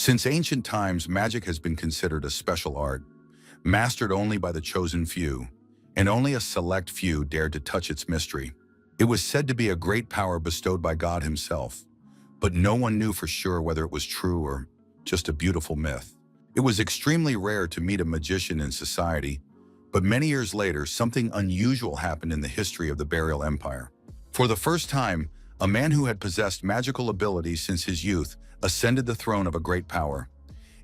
Since ancient times, magic has been considered a special art, mastered only by the chosen few, and only a select few dared to touch its mystery. It was said to be a great power bestowed by God himself, but no one knew for sure whether it was true or just a beautiful myth. It was extremely rare to meet a magician in society, but many years later, something unusual happened in the history of the Burial Empire. For the first time, a man who had possessed magical abilities since his youth ascended the throne of a great power,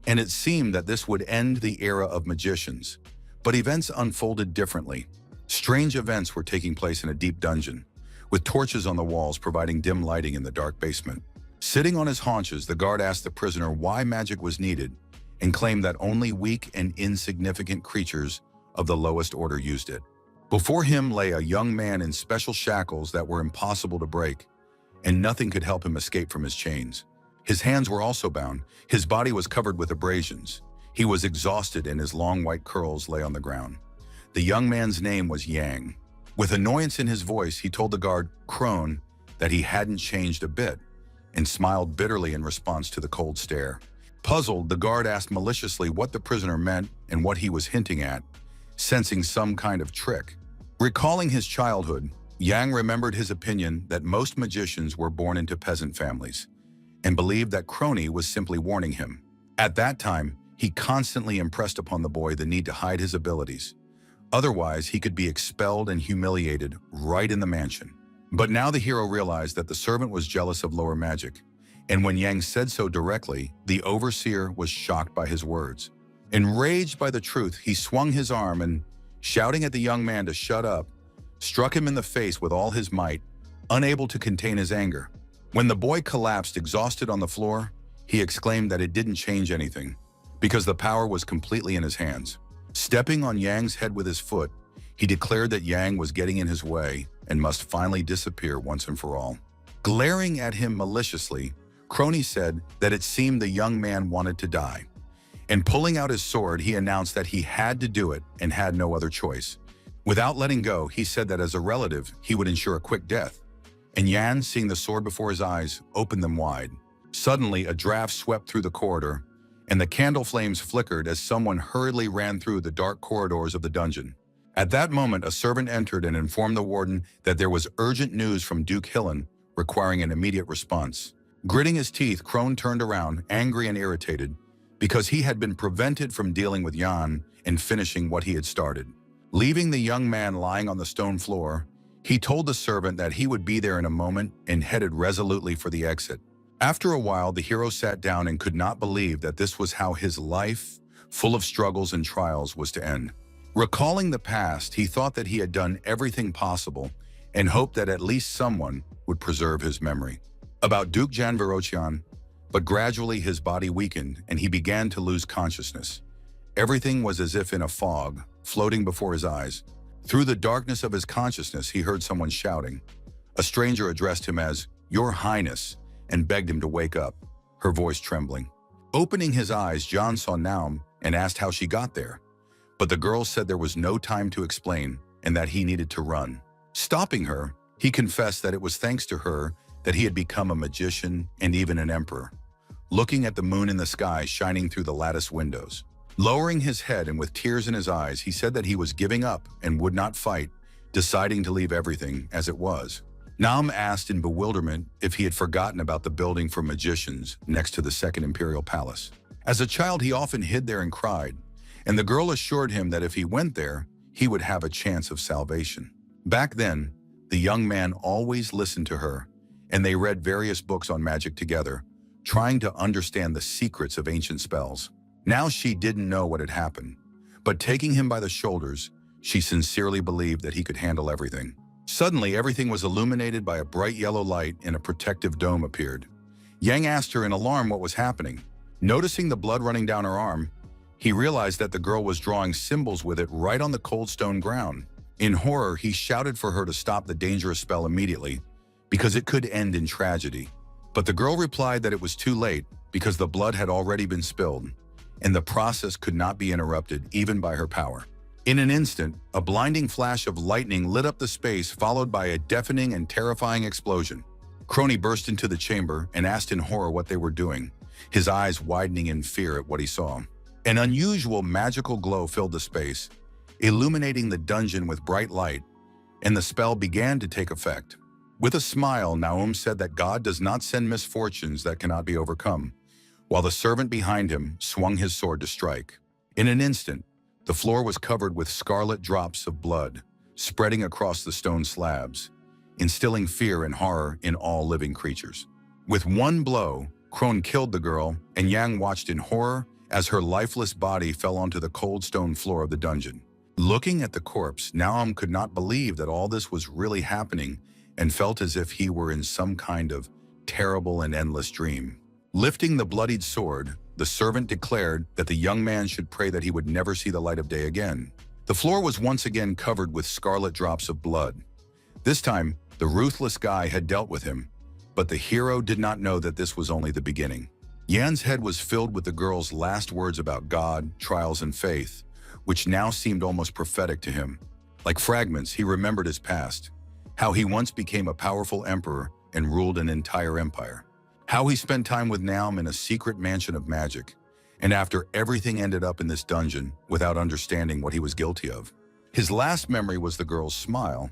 and it seemed that this would end the era of magicians. But events unfolded differently. Strange events were taking place in a deep dungeon, with torches on the walls providing dim lighting in the dark basement. Sitting on his haunches, the guard asked the prisoner why magic was needed and claimed that only weak and insignificant creatures of the lowest order used it. Before him lay a young man in special shackles that were impossible to break, and nothing could help him escape from his chains. His hands were also bound. His body was covered with abrasions. He was exhausted and his long white curls lay on the ground. The young man's name was Yang. With annoyance in his voice, he told the guard, Crone, that he hadn't changed a bit, and smiled bitterly in response to the cold stare. Puzzled, the guard asked maliciously what the prisoner meant and what he was hinting at, sensing some kind of trick. Recalling his childhood, Yang remembered his opinion that most magicians were born into peasant families, and believed that Crony was simply warning him. At that time, he constantly impressed upon the boy the need to hide his abilities. Otherwise, he could be expelled and humiliated right in the mansion. But now the hero realized that the servant was jealous of lower magic, and when Yang said so directly, the overseer was shocked by his words. Enraged by the truth, he swung his arm and, shouting at the young man to shut up, struck him in the face with all his might, unable to contain his anger. When the boy collapsed exhausted on the floor, he exclaimed that it didn't change anything, because the power was completely in his hands. Stepping on Yang's head with his foot, he declared that Yang was getting in his way and must finally disappear once and for all. Glaring at him maliciously, Crony said that it seemed the young man wanted to die. And pulling out his sword, he announced that he had to do it and had no other choice. Without letting go, he said that as a relative, he would ensure a quick death. And Yan, seeing the sword before his eyes, opened them wide. Suddenly, a draft swept through the corridor, and the candle flames flickered as someone hurriedly ran through the dark corridors of the dungeon. At that moment, a servant entered and informed the warden that there was urgent news from Duke Hillen requiring an immediate response. Gritting his teeth, Crone turned around, angry and irritated, because he had been prevented from dealing with Jan and finishing what he had started. Leaving the young man lying on the stone floor, he told the servant that he would be there in a moment and headed resolutely for the exit. After a while, the hero sat down and could not believe that this was how his life, full of struggles and trials, was to end. Recalling the past, he thought that he had done everything possible and hoped that at least someone would preserve his memory about Duke Jan Verocian, but gradually his body weakened and he began to lose consciousness. Everything was as if in a fog, floating before his eyes. Through the darkness of his consciousness, he heard someone shouting. A stranger addressed him as, "Your Highness," and begged him to wake up, her voice trembling. Opening his eyes, John saw Naum and asked how she got there. But the girl said there was no time to explain and that he needed to run. Stopping her, he confessed that it was thanks to her that he had become a magician and even an emperor. Looking at the moon in the sky shining through the lattice windows. Lowering his head and with tears in his eyes, he said that he was giving up and would not fight, deciding to leave everything as it was. Naum asked in bewilderment if he had forgotten about the building for magicians next to the Second Imperial Palace. As a child, he often hid there and cried, and the girl assured him that if he went there, he would have a chance of salvation. Back then, the young man always listened to her, and they read various books on magic together, trying to understand the secrets of ancient spells. Now she didn't know what had happened, but taking him by the shoulders, she sincerely believed that he could handle everything. Suddenly, everything was illuminated by a bright yellow light and a protective dome appeared. Yang asked her in alarm what was happening. Noticing the blood running down her arm, he realized that the girl was drawing symbols with it right on the cold stone ground. In horror, he shouted for her to stop the dangerous spell immediately, because it could end in tragedy. But the girl replied that it was too late because the blood had already been spilled, and the process could not be interrupted even by her power. In an instant, a blinding flash of lightning lit up the space, followed by a deafening and terrifying explosion. Crony burst into the chamber and asked in horror what they were doing. his eyes widening in fear at what he saw. An unusual magical glow filled the space, illuminating the dungeon with bright light, and the spell began to take effect. With a smile, Naum said that God does not send misfortunes that cannot be overcome, while the servant behind him swung his sword to strike. In an instant, the floor was covered with scarlet drops of blood, spreading across the stone slabs, instilling fear and horror in all living creatures. With one blow, Crone killed the girl, and Yang watched in horror as her lifeless body fell onto the cold stone floor of the dungeon. Looking at the corpse, Naum could not believe that all this was really happening and felt as if he were in some kind of terrible and endless dream. Lifting the bloodied sword, the servant declared that the young man should pray that he would never see the light of day again. The floor was once again covered with scarlet drops of blood. This time, the ruthless guy had dealt with him, but the hero did not know that this was only the beginning. Yan's head was filled with the girl's last words about God, trials, and faith, which now seemed almost prophetic to him. Like fragments, he remembered his past, how he once became a powerful emperor and ruled an entire empire, how he spent time with Naum in a secret mansion of magic, and after everything ended up in this dungeon without understanding what he was guilty of. His last memory was the girl's smile,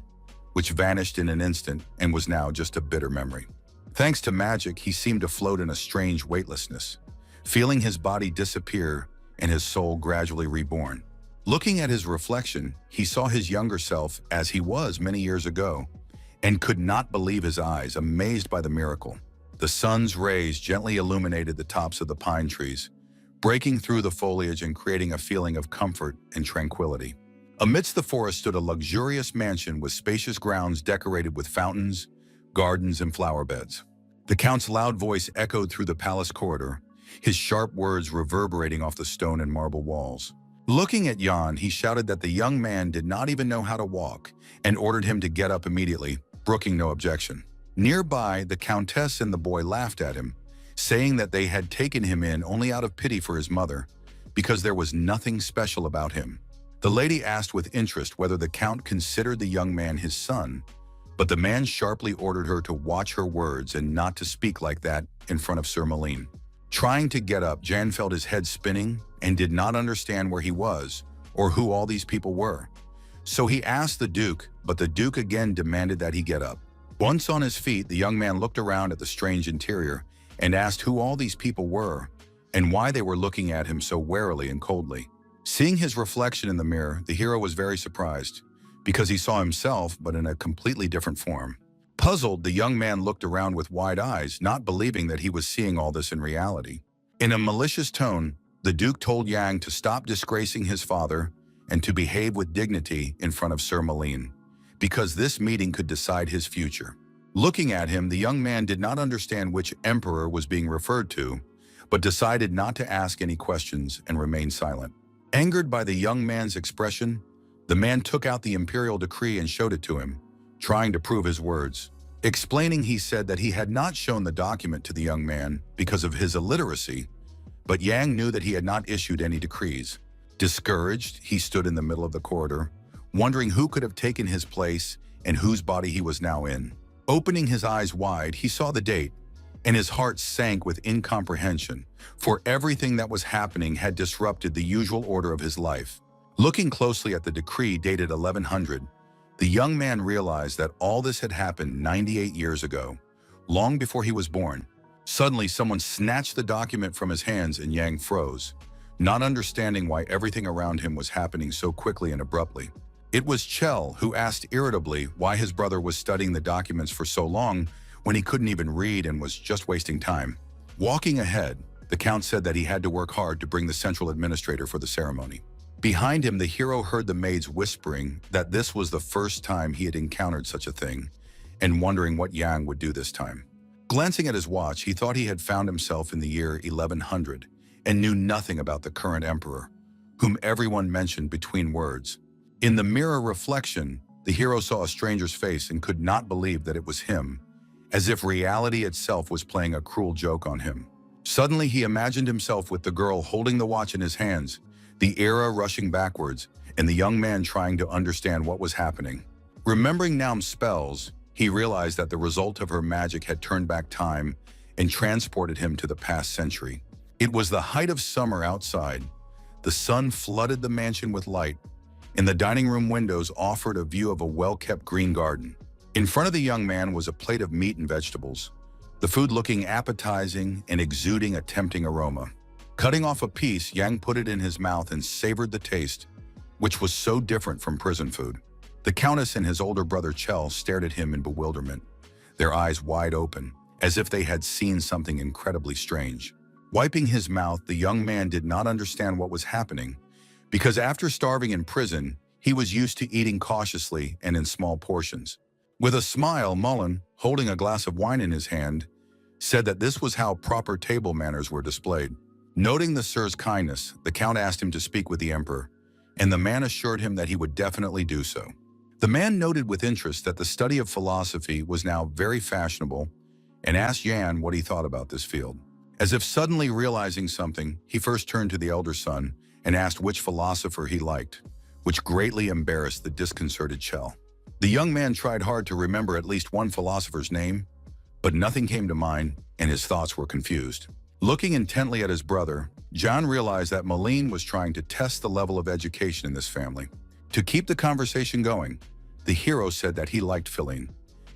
which vanished in an instant and was now just a bitter memory. Thanks to magic, he seemed to float in a strange weightlessness, feeling his body disappear and his soul gradually reborn. Looking at his reflection, he saw his younger self as he was many years ago and could not believe his eyes, amazed by the miracle. The sun's rays gently illuminated the tops of the pine trees, breaking through the foliage and creating a feeling of comfort and tranquility. Amidst the forest stood a luxurious mansion with spacious grounds decorated with fountains, gardens, and flower beds. The Count's loud voice echoed through the palace corridor, his sharp words reverberating off the stone and marble walls. Looking at Yan, he shouted that the young man did not even know how to walk and ordered him to get up immediately, brooking no objection. Nearby, the Countess and the boy laughed at him, saying that they had taken him in only out of pity for his mother, because there was nothing special about him. The lady asked with interest whether the Count considered the young man his son, but the man sharply ordered her to watch her words and not to speak like that in front of Sir Malin. Trying to get up, Jan felt his head spinning and did not understand where he was or who all these people were. So he asked the Duke, but the Duke again demanded that he get up. Once on his feet, the young man looked around at the strange interior and asked who all these people were and why they were looking at him so warily and coldly. Seeing his reflection in the mirror, the hero was very surprised, because he saw himself but in a completely different form. Puzzled, the young man looked around with wide eyes, not believing that he was seeing all this in reality. In a malicious tone, the Duke told Yang to stop disgracing his father and to behave with dignity in front of Sir Malin, because this meeting could decide his future. Looking at him, the young man did not understand which emperor was being referred to, but decided not to ask any questions and remain silent. Angered by the young man's expression, the man took out the imperial decree and showed it to him, trying to prove his words. Explaining, he said that he had not shown the document to the young man because of his illiteracy, but Yang knew that he had not issued any decrees. Discouraged, he stood in the middle of the corridor, wondering who could have taken his place and whose body he was now in. Opening his eyes wide, he saw the date, and his heart sank with incomprehension, for everything that was happening had disrupted the usual order of his life. Looking closely at the decree dated 1100, the young man realized that all this had happened 98 years ago, long before he was born. Suddenly, someone snatched the document from his hands and Yang froze, not understanding why everything around him was happening so quickly and abruptly. It was Chell, who asked irritably why his brother was studying the documents for so long when he couldn't even read and was just wasting time. Walking ahead, the Count said that he had to work hard to bring the central administrator for the ceremony. Behind him, the hero heard the maids whispering that this was the first time he had encountered such a thing, and wondering what Yang would do this time. Glancing at his watch, he thought he had found himself in the year 1100 and knew nothing about the current emperor, whom everyone mentioned between words. In the mirror reflection, the hero saw a stranger's face and could not believe that it was him, as if reality itself was playing a cruel joke on him. Suddenly, he imagined himself with the girl holding the watch in his hands, the era rushing backwards, and the young man trying to understand what was happening. Remembering Naum's spells, he realized that the result of her magic had turned back time and transported him to the past century. It was the height of summer outside. The sun flooded the mansion with light, and the dining room windows offered a view of a well-kept green garden. In front of the young man was a plate of meat and vegetables, the food looking appetizing and exuding a tempting aroma. Cutting off a piece, Yang put it in his mouth and savored the taste, which was so different from prison food. The Countess and his older brother Chell stared at him in bewilderment, their eyes wide open, as if they had seen something incredibly strange. Wiping his mouth, the young man did not understand what was happening, because after starving in prison, he was used to eating cautiously and in small portions. With a smile, Mullen, holding a glass of wine in his hand, said that this was how proper table manners were displayed. Noting the Sir's kindness, the Count asked him to speak with the Emperor, and the man assured him that he would definitely do so. The man noted with interest that the study of philosophy was now very fashionable and asked Yan what he thought about this field. As if suddenly realizing something, he first turned to the elder son and asked which philosopher he liked, which greatly embarrassed the disconcerted Chell. The young man tried hard to remember at least one philosopher's name, but nothing came to mind and his thoughts were confused. Looking intently at his brother, John realized that Moline was trying to test the level of education in this family. To keep the conversation going, the hero said that he liked Philine,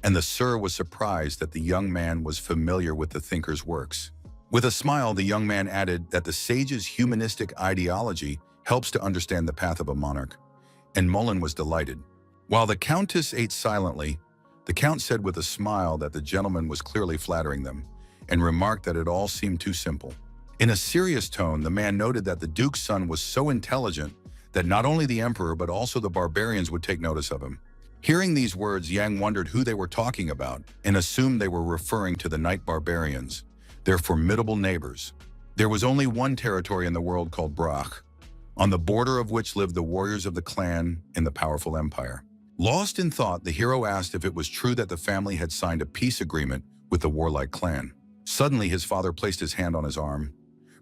and the Sir was surprised that the young man was familiar with the thinker's works. With a smile, the young man added that the sage's humanistic ideology helps to understand the path of a monarch, and Mullen was delighted. While the Countess ate silently, the Count said with a smile that the gentleman was clearly flattering them, and remarked that it all seemed too simple. In a serious tone, the man noted that the Duke's son was so intelligent that not only the Emperor but also the barbarians would take notice of him. Hearing these words, Yang wondered who they were talking about and assumed they were referring to the Night Barbarians, their formidable neighbors. There was only one territory in the world called Brach, on the border of which lived the warriors of the clan in the powerful empire. Lost in thought, the hero asked if it was true that the family had signed a peace agreement with the warlike clan. Suddenly, his father placed his hand on his arm,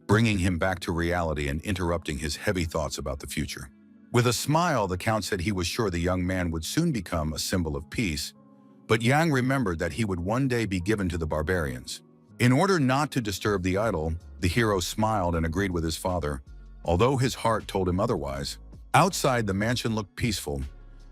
bringing him back to reality and interrupting his heavy thoughts about the future. With a smile, the Count said he was sure the young man would soon become a symbol of peace, but Yang remembered that he would one day be given to the barbarians. In order not to disturb the idol, the hero smiled and agreed with his father, although his heart told him otherwise. Outside, the mansion looked peaceful,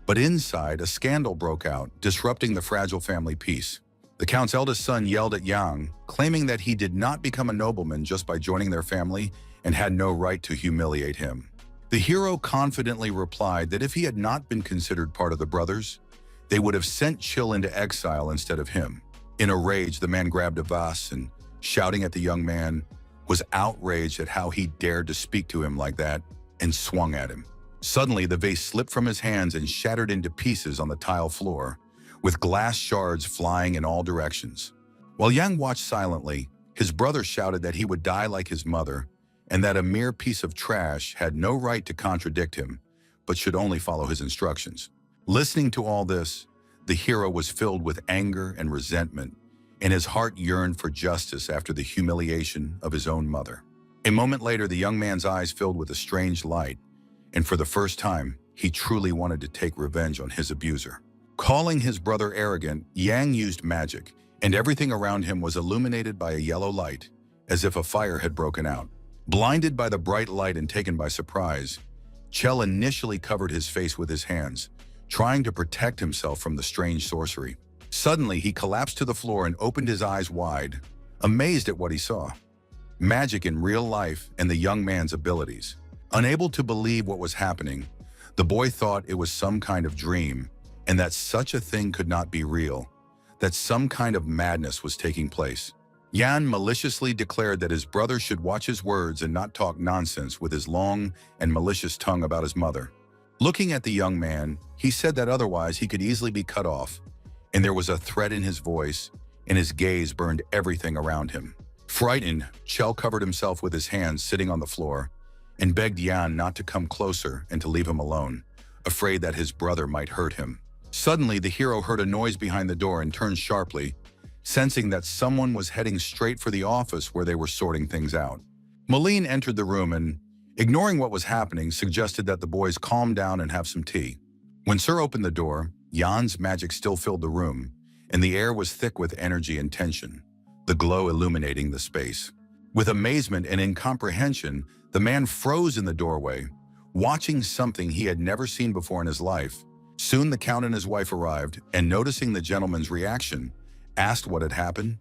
but inside, a scandal broke out, disrupting the fragile family peace. The Count's eldest son yelled at Yang, claiming that he did not become a nobleman just by joining their family and had no right to humiliate him. The hero confidently replied that if he had not been considered part of the brothers, they would have sent Chill into exile instead of him. In a rage, the man grabbed a vase and, shouting at the young man, was outraged at how he dared to speak to him like that and swung at him. Suddenly, the vase slipped from his hands and shattered into pieces on the tile floor, with glass shards flying in all directions. While Yang watched silently, his brother shouted that he would die like his mother and that a mere piece of trash had no right to contradict him, but should only follow his instructions. Listening to all this, the hero was filled with anger and resentment, and his heart yearned for justice after the humiliation of his own mother. A moment later, the young man's eyes filled with a strange light, and for the first time, he truly wanted to take revenge on his abuser. Calling his brother arrogant, Yang used magic, and everything around him was illuminated by a yellow light, as if a fire had broken out. Blinded by the bright light and taken by surprise, Chell initially covered his face with his hands, trying to protect himself from the strange sorcery. Suddenly, he collapsed to the floor and opened his eyes wide, amazed at what he saw. Magic in real life and the young man's abilities. Unable to believe what was happening, the boy thought it was some kind of dream, and that such a thing could not be real, that some kind of madness was taking place. Yan maliciously declared that his brother should watch his words and not talk nonsense with his long and malicious tongue about his mother. Looking at the young man, he said that otherwise he could easily be cut off, and there was a threat in his voice, and his gaze burned everything around him. Frightened, Chell covered himself with his hands sitting on the floor and begged Yan not to come closer and to leave him alone, afraid that his brother might hurt him. Suddenly, the hero heard a noise behind the door and turned sharply, sensing that someone was heading straight for the office where they were sorting things out. Moline entered the room and, ignoring what was happening, suggested that the boys calm down and have some tea. When Sir opened the door, Jan's magic still filled the room, and the air was thick with energy and tension. the glow illuminating the space. With amazement and incomprehension, the man froze in the doorway, watching something he had never seen before in his life. Soon the count and his wife arrived, and noticing the gentleman's reaction, asked what had happened,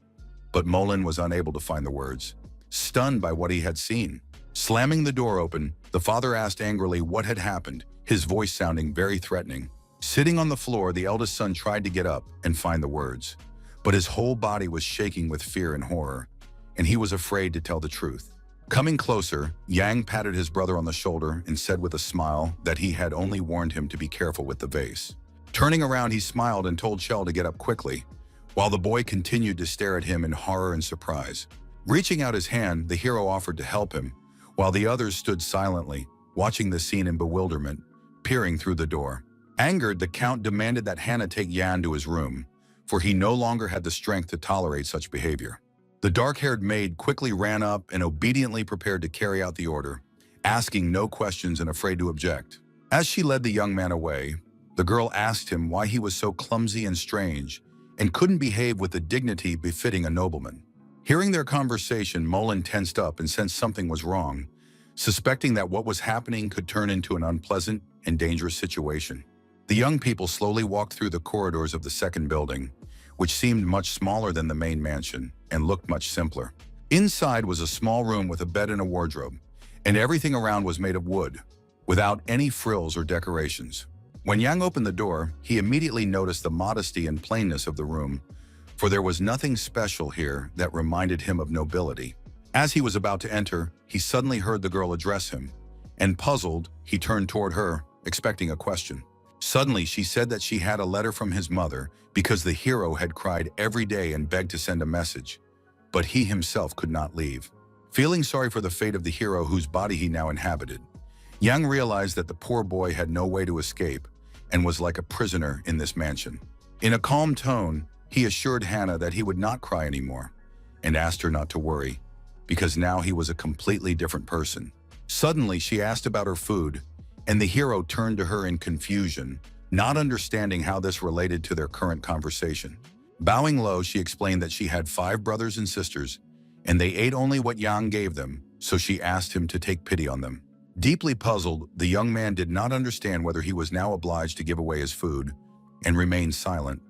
but Molin was unable to find the words, stunned by what he had seen. Slamming the door open, the father asked angrily what had happened, his voice sounding very threatening. Sitting on the floor, the eldest son tried to get up and find the words, but his whole body was shaking with fear and horror, and he was afraid to tell the truth. Coming closer, Yang patted his brother on the shoulder and said with a smile that he had only warned him to be careful with the vase. Turning around, he smiled and told Chell to get up quickly, while the boy continued to stare at him in horror and surprise. Reaching out his hand, the hero offered to help him, while the others stood silently, watching the scene in bewilderment, peering through the door. Angered, the count demanded that Hannah take Yan to his room, for he no longer had the strength to tolerate such behavior. The dark-haired maid quickly ran up and obediently prepared to carry out the order, asking no questions and afraid to object. As she led the young man away, the girl asked him why he was so clumsy and strange and couldn't behave with the dignity befitting a nobleman. Hearing their conversation, Molin tensed up and sensed something was wrong, suspecting that what was happening could turn into an unpleasant and dangerous situation. The young people slowly walked through the corridors of the second building, which seemed much smaller than the main mansion and looked much simpler. Inside was a small room with a bed and a wardrobe, and everything around was made of wood, without any frills or decorations. When Yang opened the door, he immediately noticed the modesty and plainness of the room, for there was nothing special here that reminded him of nobility. As he was about to enter, he suddenly heard the girl address him, and puzzled, he turned toward her, expecting a question. Suddenly, she said that she had a letter from his mother because the hero had cried every day and begged to send a message, but he himself could not leave. Feeling sorry for the fate of the hero whose body he now inhabited, Yang realized that the poor boy had no way to escape and was like a prisoner in this mansion. In a calm tone, he assured Hannah that he would not cry anymore and asked her not to worry, because now he was a completely different person. Suddenly, she asked about her food, and the hero turned to her in confusion, not understanding how this related to their current conversation. Bowing low, she explained that she had 5 brothers and sisters, and they ate only what Yang gave them, so she asked him to take pity on them. Deeply puzzled, the young man did not understand whether he was now obliged to give away his food, and remained silent,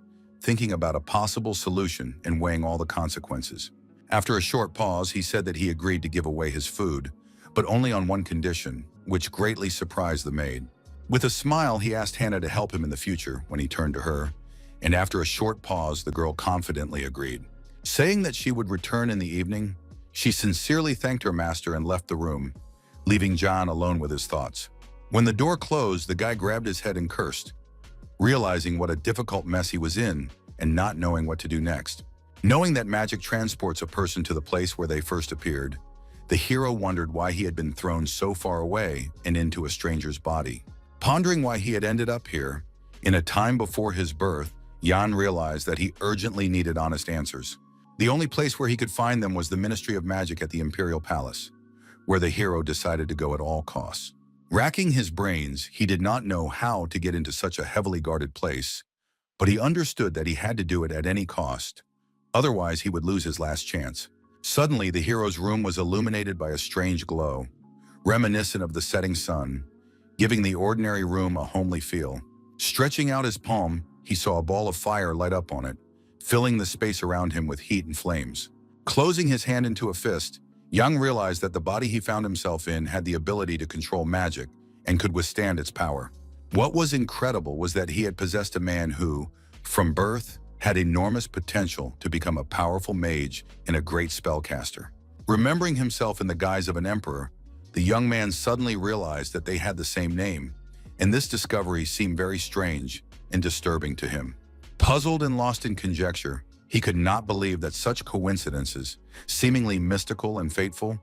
thinking about a possible solution and weighing all the consequences. After a short pause, he said that he agreed to give away his food, but only on one condition, which greatly surprised the maid. With a smile, he asked Hannah to help him in the future when he turned to her, and after a short pause, the girl confidently agreed. Saying that she would return in the evening, she sincerely thanked her master and left the room, leaving John alone with his thoughts. When the door closed, the guy grabbed his head and cursed, realizing what a difficult mess he was in and not knowing what to do next. Knowing that magic transports a person to the place where they first appeared, the hero wondered why he had been thrown so far away and into a stranger's body. Pondering why he had ended up here, in a time before his birth, Jan realized that he urgently needed honest answers. The only place where he could find them was the Ministry of Magic at the Imperial Palace, where the hero decided to go at all costs. Racking his brains, he did not know how to get into such a heavily guarded place, but he understood that he had to do it at any cost. Otherwise, he would lose his last chance. Suddenly, the hero's room was illuminated by a strange glow, reminiscent of the setting sun, giving the ordinary room a homely feel. Stretching out his palm, he saw a ball of fire light up on it, filling the space around him with heat and flames. Closing his hand into a fist, Yang realized that the body he found himself in had the ability to control magic and could withstand its power. What was incredible was that he had possessed a man who, from birth, had enormous potential to become a powerful mage and a great spellcaster. Remembering himself in the guise of an emperor, the young man suddenly realized that they had the same name, and this discovery seemed very strange and disturbing to him. Puzzled and lost in conjecture, he could not believe that such coincidences, seemingly mystical and fateful,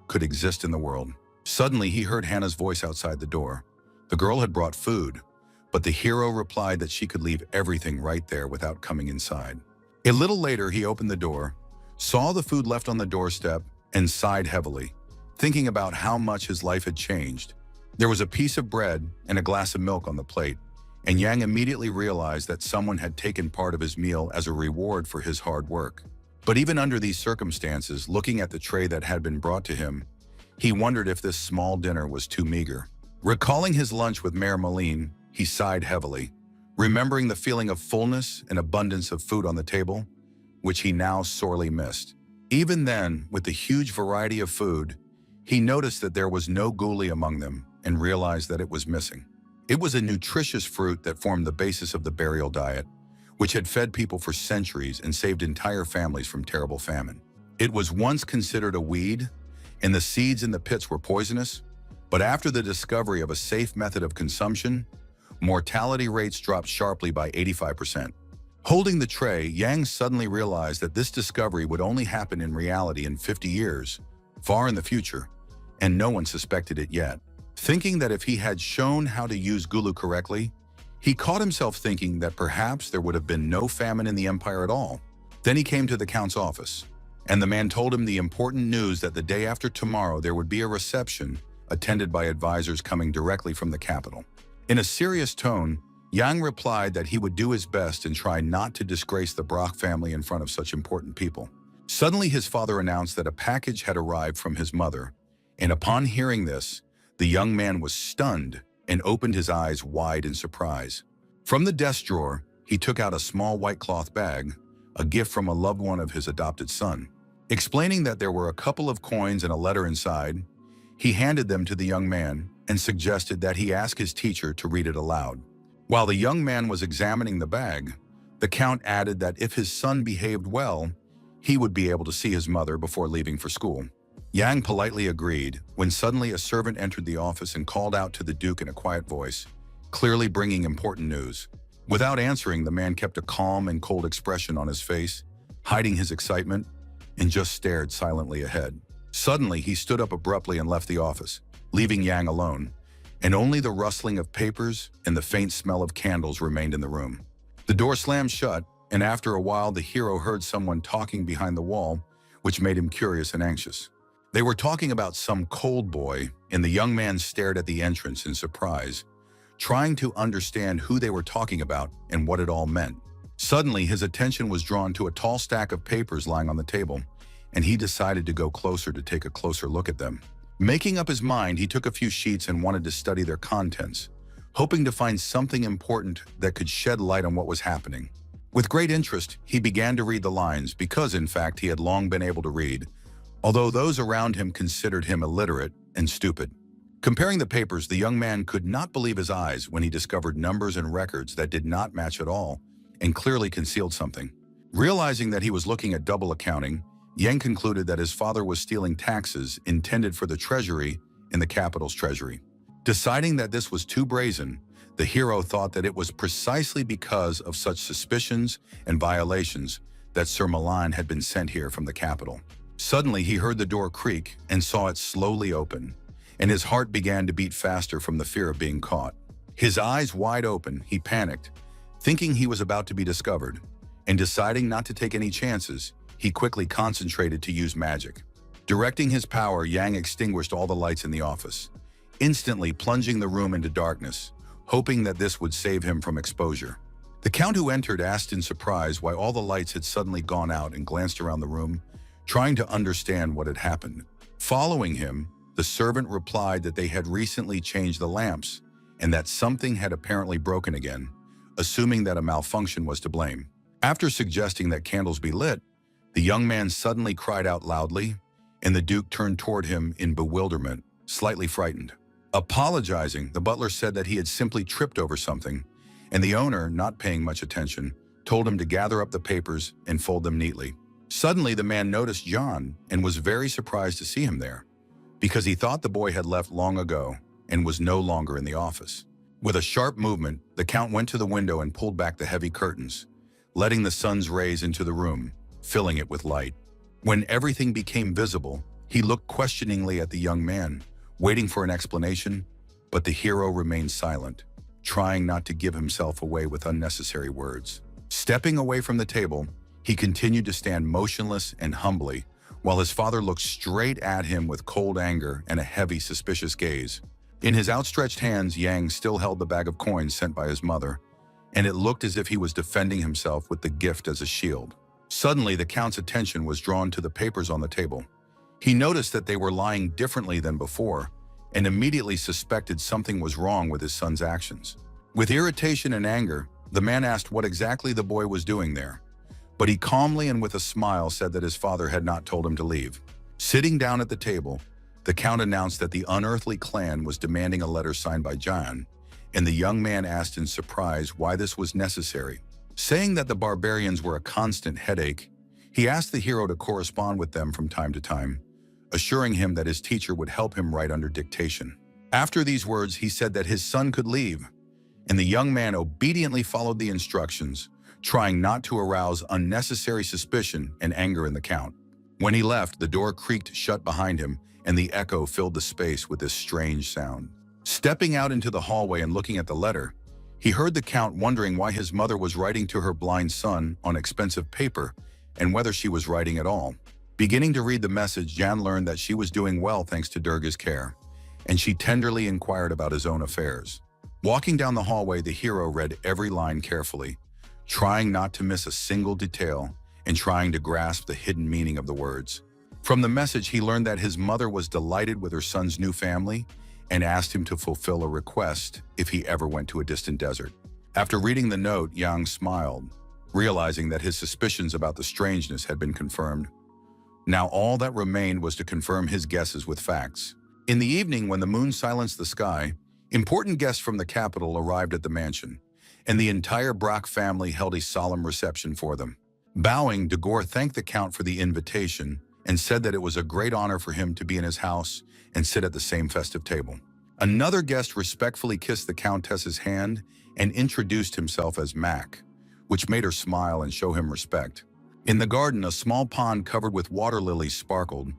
could exist in the world. Suddenly, he heard Hannah's voice outside the door. The girl had brought food, but the hero replied that she could leave everything right there without coming inside. A little later, he opened the door, saw the food left on the doorstep, and sighed heavily, thinking about how much his life had changed. There was a piece of bread and a glass of milk on the plate, and Yang immediately realized that someone had taken part of his meal as a reward for his hard work. But even under these circumstances, looking at the tray that had been brought to him, he wondered if this small dinner was too meager. Recalling his lunch with Mayor Moline, he sighed heavily, remembering the feeling of fullness and abundance of food on the table, which he now sorely missed. Even then, with the huge variety of food, he noticed that there was no guli among them and realized that it was missing. It was a nutritious fruit that formed the basis of the burial diet, which had fed people for centuries and saved entire families from terrible famine. It was once considered a weed, and the seeds in the pits were poisonous, but after the discovery of a safe method of consumption, mortality rates dropped sharply by 85%. Holding the tray, Yang suddenly realized that this discovery would only happen in reality in 50 years, far in the future, and no one suspected it yet. Thinking that if he had shown how to use gulu correctly, he caught himself thinking that perhaps there would have been no famine in the empire at all. Then he came to the count's office, and the man told him the important news that the day after tomorrow there would be a reception attended by advisors coming directly from the capital. In a serious tone, Yang replied that he would do his best and try not to disgrace the Brock family in front of such important people. Suddenly, his father announced that a package had arrived from his mother, and upon hearing this, the young man was stunned and opened his eyes wide in surprise. From the desk drawer, he took out a small white cloth bag, a gift from a loved one of his adopted son. Explaining that there were a couple of coins and a letter inside, he handed them to the young man and suggested that he ask his teacher to read it aloud. While the young man was examining the bag, the count added that if his son behaved well, he would be able to see his mother before leaving for school. Yang politely agreed when suddenly a servant entered the office and called out to the Duke in a quiet voice, clearly bringing important news. Without answering, the man kept a calm and cold expression on his face, hiding his excitement, and just stared silently ahead. Suddenly, he stood up abruptly and left the office, leaving Yang alone, and only the rustling of papers and the faint smell of candles remained in the room. The door slammed shut, and after a while the hero heard someone talking behind the wall, which made him curious and anxious. They were talking about some cold boy, and the young man stared at the entrance in surprise, trying to understand who they were talking about and what it all meant. Suddenly, his attention was drawn to a tall stack of papers lying on the table, and he decided to go closer to take a closer look at them. Making up his mind, he took a few sheets and wanted to study their contents, hoping to find something important that could shed light on what was happening. With great interest, he began to read the lines because, in fact, he had long been able to read, although those around him considered him illiterate and stupid. Comparing the papers, the young man could not believe his eyes when he discovered numbers and records that did not match at all and clearly concealed something. Realizing that he was looking at double accounting, Yang concluded that his father was stealing taxes intended for the treasury in the capital's treasury. Deciding that this was too brazen, the hero thought that it was precisely because of such suspicions and violations that Sir Milan had been sent here from the capital. Suddenly, he heard the door creak and saw it slowly open, and his heart began to beat faster from the fear of being caught. His eyes wide open, he panicked, thinking he was about to be discovered, and deciding not to take any chances, he quickly concentrated to use magic. Directing his power, Yang extinguished all the lights in the office, instantly plunging the room into darkness, hoping that this would save him from exposure. The count who entered asked in surprise why all the lights had suddenly gone out and glanced around the room, trying to understand what had happened. Following him, the servant replied that they had recently changed the lamps and that something had apparently broken again, assuming that a malfunction was to blame. After suggesting that candles be lit, the young man suddenly cried out loudly, and the Duke turned toward him in bewilderment, slightly frightened. Apologizing, the butler said that he had simply tripped over something, and the owner, not paying much attention, told him to gather up the papers and fold them neatly. Suddenly, the man noticed John and was very surprised to see him there, because he thought the boy had left long ago and was no longer in the office. With a sharp movement, the count went to the window and pulled back the heavy curtains, letting the sun's rays into the room, filling it with light. When everything became visible, he looked questioningly at the young man, waiting for an explanation, but the hero remained silent, trying not to give himself away with unnecessary words. Stepping away from the table, he continued to stand motionless and humbly, while his father looked straight at him with cold anger and a heavy, suspicious gaze. In his outstretched hands, Yang still held the bag of coins sent by his mother, and it looked as if he was defending himself with the gift as a shield. Suddenly, the Count's attention was drawn to the papers on the table. He noticed that they were lying differently than before, and immediately suspected something was wrong with his son's actions. With irritation and anger, the man asked what exactly the boy was doing there, but he calmly and with a smile said that his father had not told him to leave. Sitting down at the table, the Count announced that the unearthly clan was demanding a letter signed by Jan, and the young man asked in surprise why this was necessary. Saying that the barbarians were a constant headache, he asked the hero to correspond with them from time to time, assuring him that his teacher would help him write under dictation. After these words, he said that his son could leave, and the young man obediently followed the instructions, trying not to arouse unnecessary suspicion and anger in the Count. When he left, the door creaked shut behind him, and the echo filled the space with this strange sound. Stepping out into the hallway and looking at the letter, he heard the Count wondering why his mother was writing to her blind son on expensive paper and whether she was writing at all. Beginning to read the message, Jan learned that she was doing well thanks to Durga's care, and she tenderly inquired about his own affairs. Walking down the hallway, the hero read every line carefully, trying not to miss a single detail and trying to grasp the hidden meaning of the words. From the message, he learned that his mother was delighted with her son's new family and asked him to fulfill a request if he ever went to a distant desert. After reading the note, Yang smiled, realizing that his suspicions about the strangeness had been confirmed. Now all that remained was to confirm his guesses with facts. In the evening, when the moon silenced the sky, important guests from the capital arrived at the mansion, and the entire Brock family held a solemn reception for them. Bowing, Dagor thanked the Count for the invitation and said that it was a great honor for him to be in his house and sit at the same festive table. Another guest respectfully kissed the Countess's hand and introduced himself as Mac, which made her smile and show him respect. In the garden, a small pond covered with water lilies sparkled,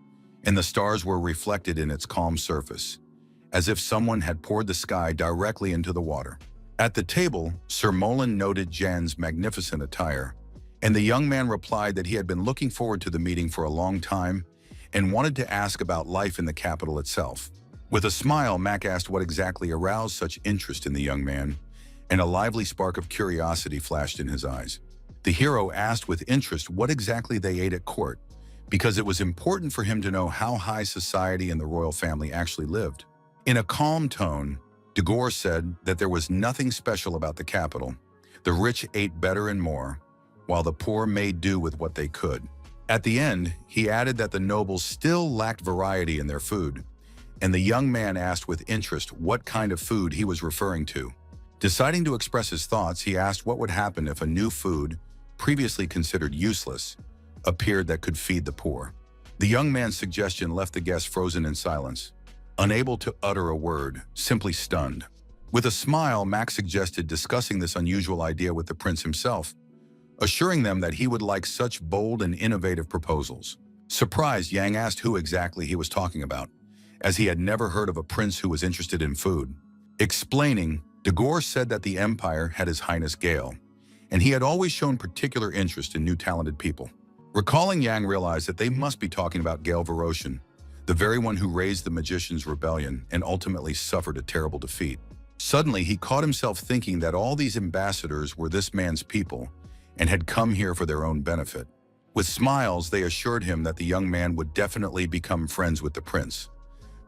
and the stars were reflected in its calm surface, as if someone had poured the sky directly into the water. At the table, Sir Molan noted Jan's magnificent attire, and the young man replied that he had been looking forward to the meeting for a long time and wanted to ask about life in the capital itself. With a smile, Mac asked what exactly aroused such interest in the young man, and a lively spark of curiosity flashed in his eyes. The hero asked with interest what exactly they ate at court, because it was important for him to know how high society and the royal family actually lived. In a calm tone, Dagor said that there was nothing special about the capital. The rich ate better and more, while the poor made do with what they could. At the end, he added that the nobles still lacked variety in their food, and the young man asked with interest what kind of food he was referring to. Deciding to express his thoughts, he asked what would happen if a new food, previously considered useless, appeared that could feed the poor. The young man's suggestion left the guests frozen in silence, unable to utter a word, simply stunned. With a smile, Max suggested discussing this unusual idea with the prince himself, assuring them that he would like such bold and innovative proposals. Surprised, Yang asked who exactly he was talking about, as he had never heard of a prince who was interested in food. Explaining, Dagor said that the empire had His Highness Gale, and he had always shown particular interest in new talented people. Recalling, Yang realized that they must be talking about Gale Varoshan, the very one who raised the magician's rebellion and ultimately suffered a terrible defeat. Suddenly, he caught himself thinking that all these ambassadors were this man's people and had come here for their own benefit. With smiles, they assured him that the young man would definitely become friends with the prince.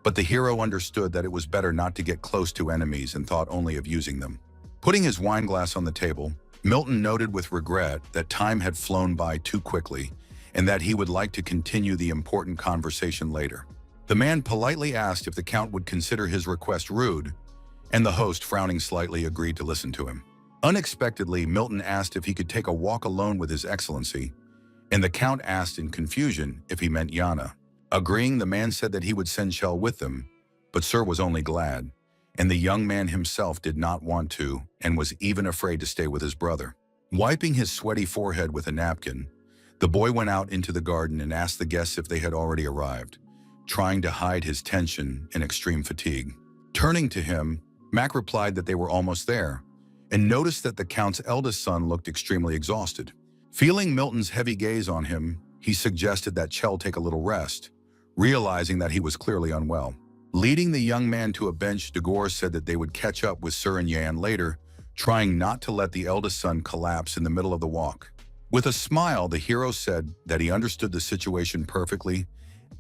But the hero understood that it was better not to get close to enemies and thought only of using them. Putting his wine glass on the table, Milton noted with regret that time had flown by too quickly and that he would like to continue the important conversation later. The man politely asked if the Count would consider his request rude, and the host, frowning slightly, agreed to listen to him. Unexpectedly, Milton asked if he could take a walk alone with His Excellency, and the Count asked in confusion if he meant Yana. Agreeing, the man said that he would send Shell with them, but Sir was only glad, and the young man himself did not want to and was even afraid to stay with his brother. Wiping his sweaty forehead with a napkin, the boy went out into the garden and asked the guests if they had already arrived, trying to hide his tension and extreme fatigue. Turning to him, Mac replied that they were almost there, and noticed that the Count's eldest son looked extremely exhausted. Feeling Milton's heavy gaze on him, he suggested that Chell take a little rest, realizing that he was clearly unwell. Leading the young man to a bench, Dagor said that they would catch up with Sir and Yan later, trying not to let the eldest son collapse in the middle of the walk. With a smile, the hero said that he understood the situation perfectly,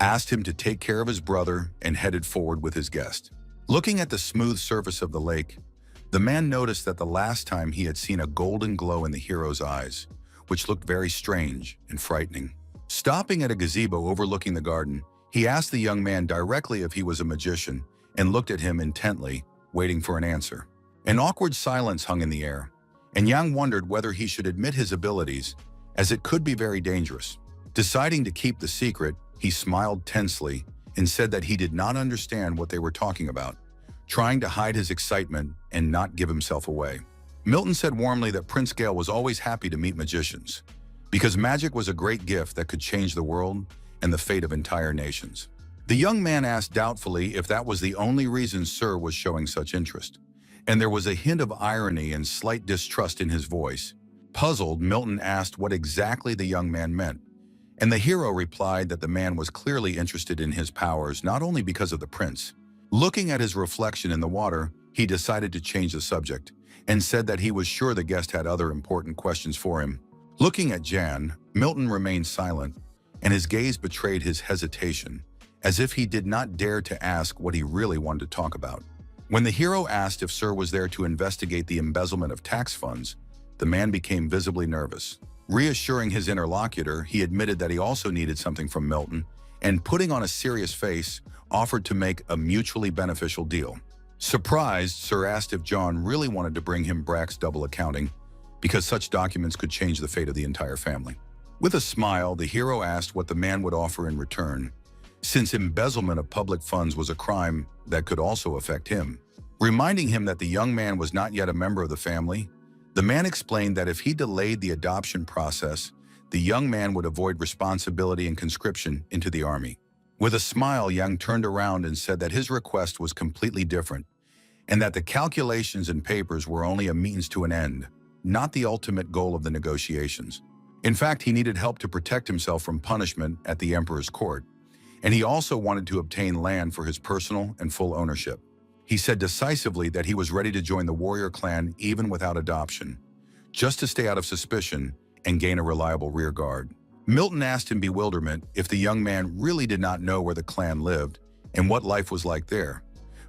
asked him to take care of his brother, and headed forward with his guest. Looking at the smooth surface of the lake, the man noticed that the last time he had seen a golden glow in the hero's eyes, which looked very strange and frightening. Stopping at a gazebo overlooking the garden, he asked the young man directly if he was a magician and looked at him intently, waiting for an answer. An awkward silence hung in the air, and Yang wondered whether he should admit his abilities, as it could be very dangerous. Deciding to keep the secret, he smiled tensely and said that he did not understand what they were talking about, trying to hide his excitement and not give himself away. Milton said warmly that Prince Gale was always happy to meet magicians, because magic was a great gift that could change the world and the fate of entire nations. The young man asked doubtfully if that was the only reason Sir was showing such interest, and there was a hint of irony and slight distrust in his voice. Puzzled, Milton asked what exactly the young man meant, and the hero replied that the man was clearly interested in his powers not only because of the prince. Looking at his reflection in the water, he decided to change the subject and said that he was sure the guest had other important questions for him. Looking at Jan, Milton remained silent, and his gaze betrayed his hesitation, as if he did not dare to ask what he really wanted to talk about. When the hero asked if Sir was there to investigate the embezzlement of tax funds, the man became visibly nervous. Reassuring his interlocutor, he admitted that he also needed something from Milton, and putting on a serious face, offered to make a mutually beneficial deal. Surprised, Sir asked if John really wanted to bring him Brack's double accounting, because such documents could change the fate of the entire family. With a smile, the hero asked what the man would offer in return, since embezzlement of public funds was a crime that could also affect him. Reminding him that the young man was not yet a member of the family, the man explained that if he delayed the adoption process, the young man would avoid responsibility and conscription into the army. With a smile, Yang turned around and said that his request was completely different, and that the calculations and papers were only a means to an end, not the ultimate goal of the negotiations. In fact, he needed help to protect himself from punishment at the emperor's court, and he also wanted to obtain land for his personal and full ownership. He said decisively that he was ready to join the warrior clan even without adoption, just to stay out of suspicion and gain a reliable rear guard. Milton asked in bewilderment if the young man really did not know where the clan lived and what life was like there,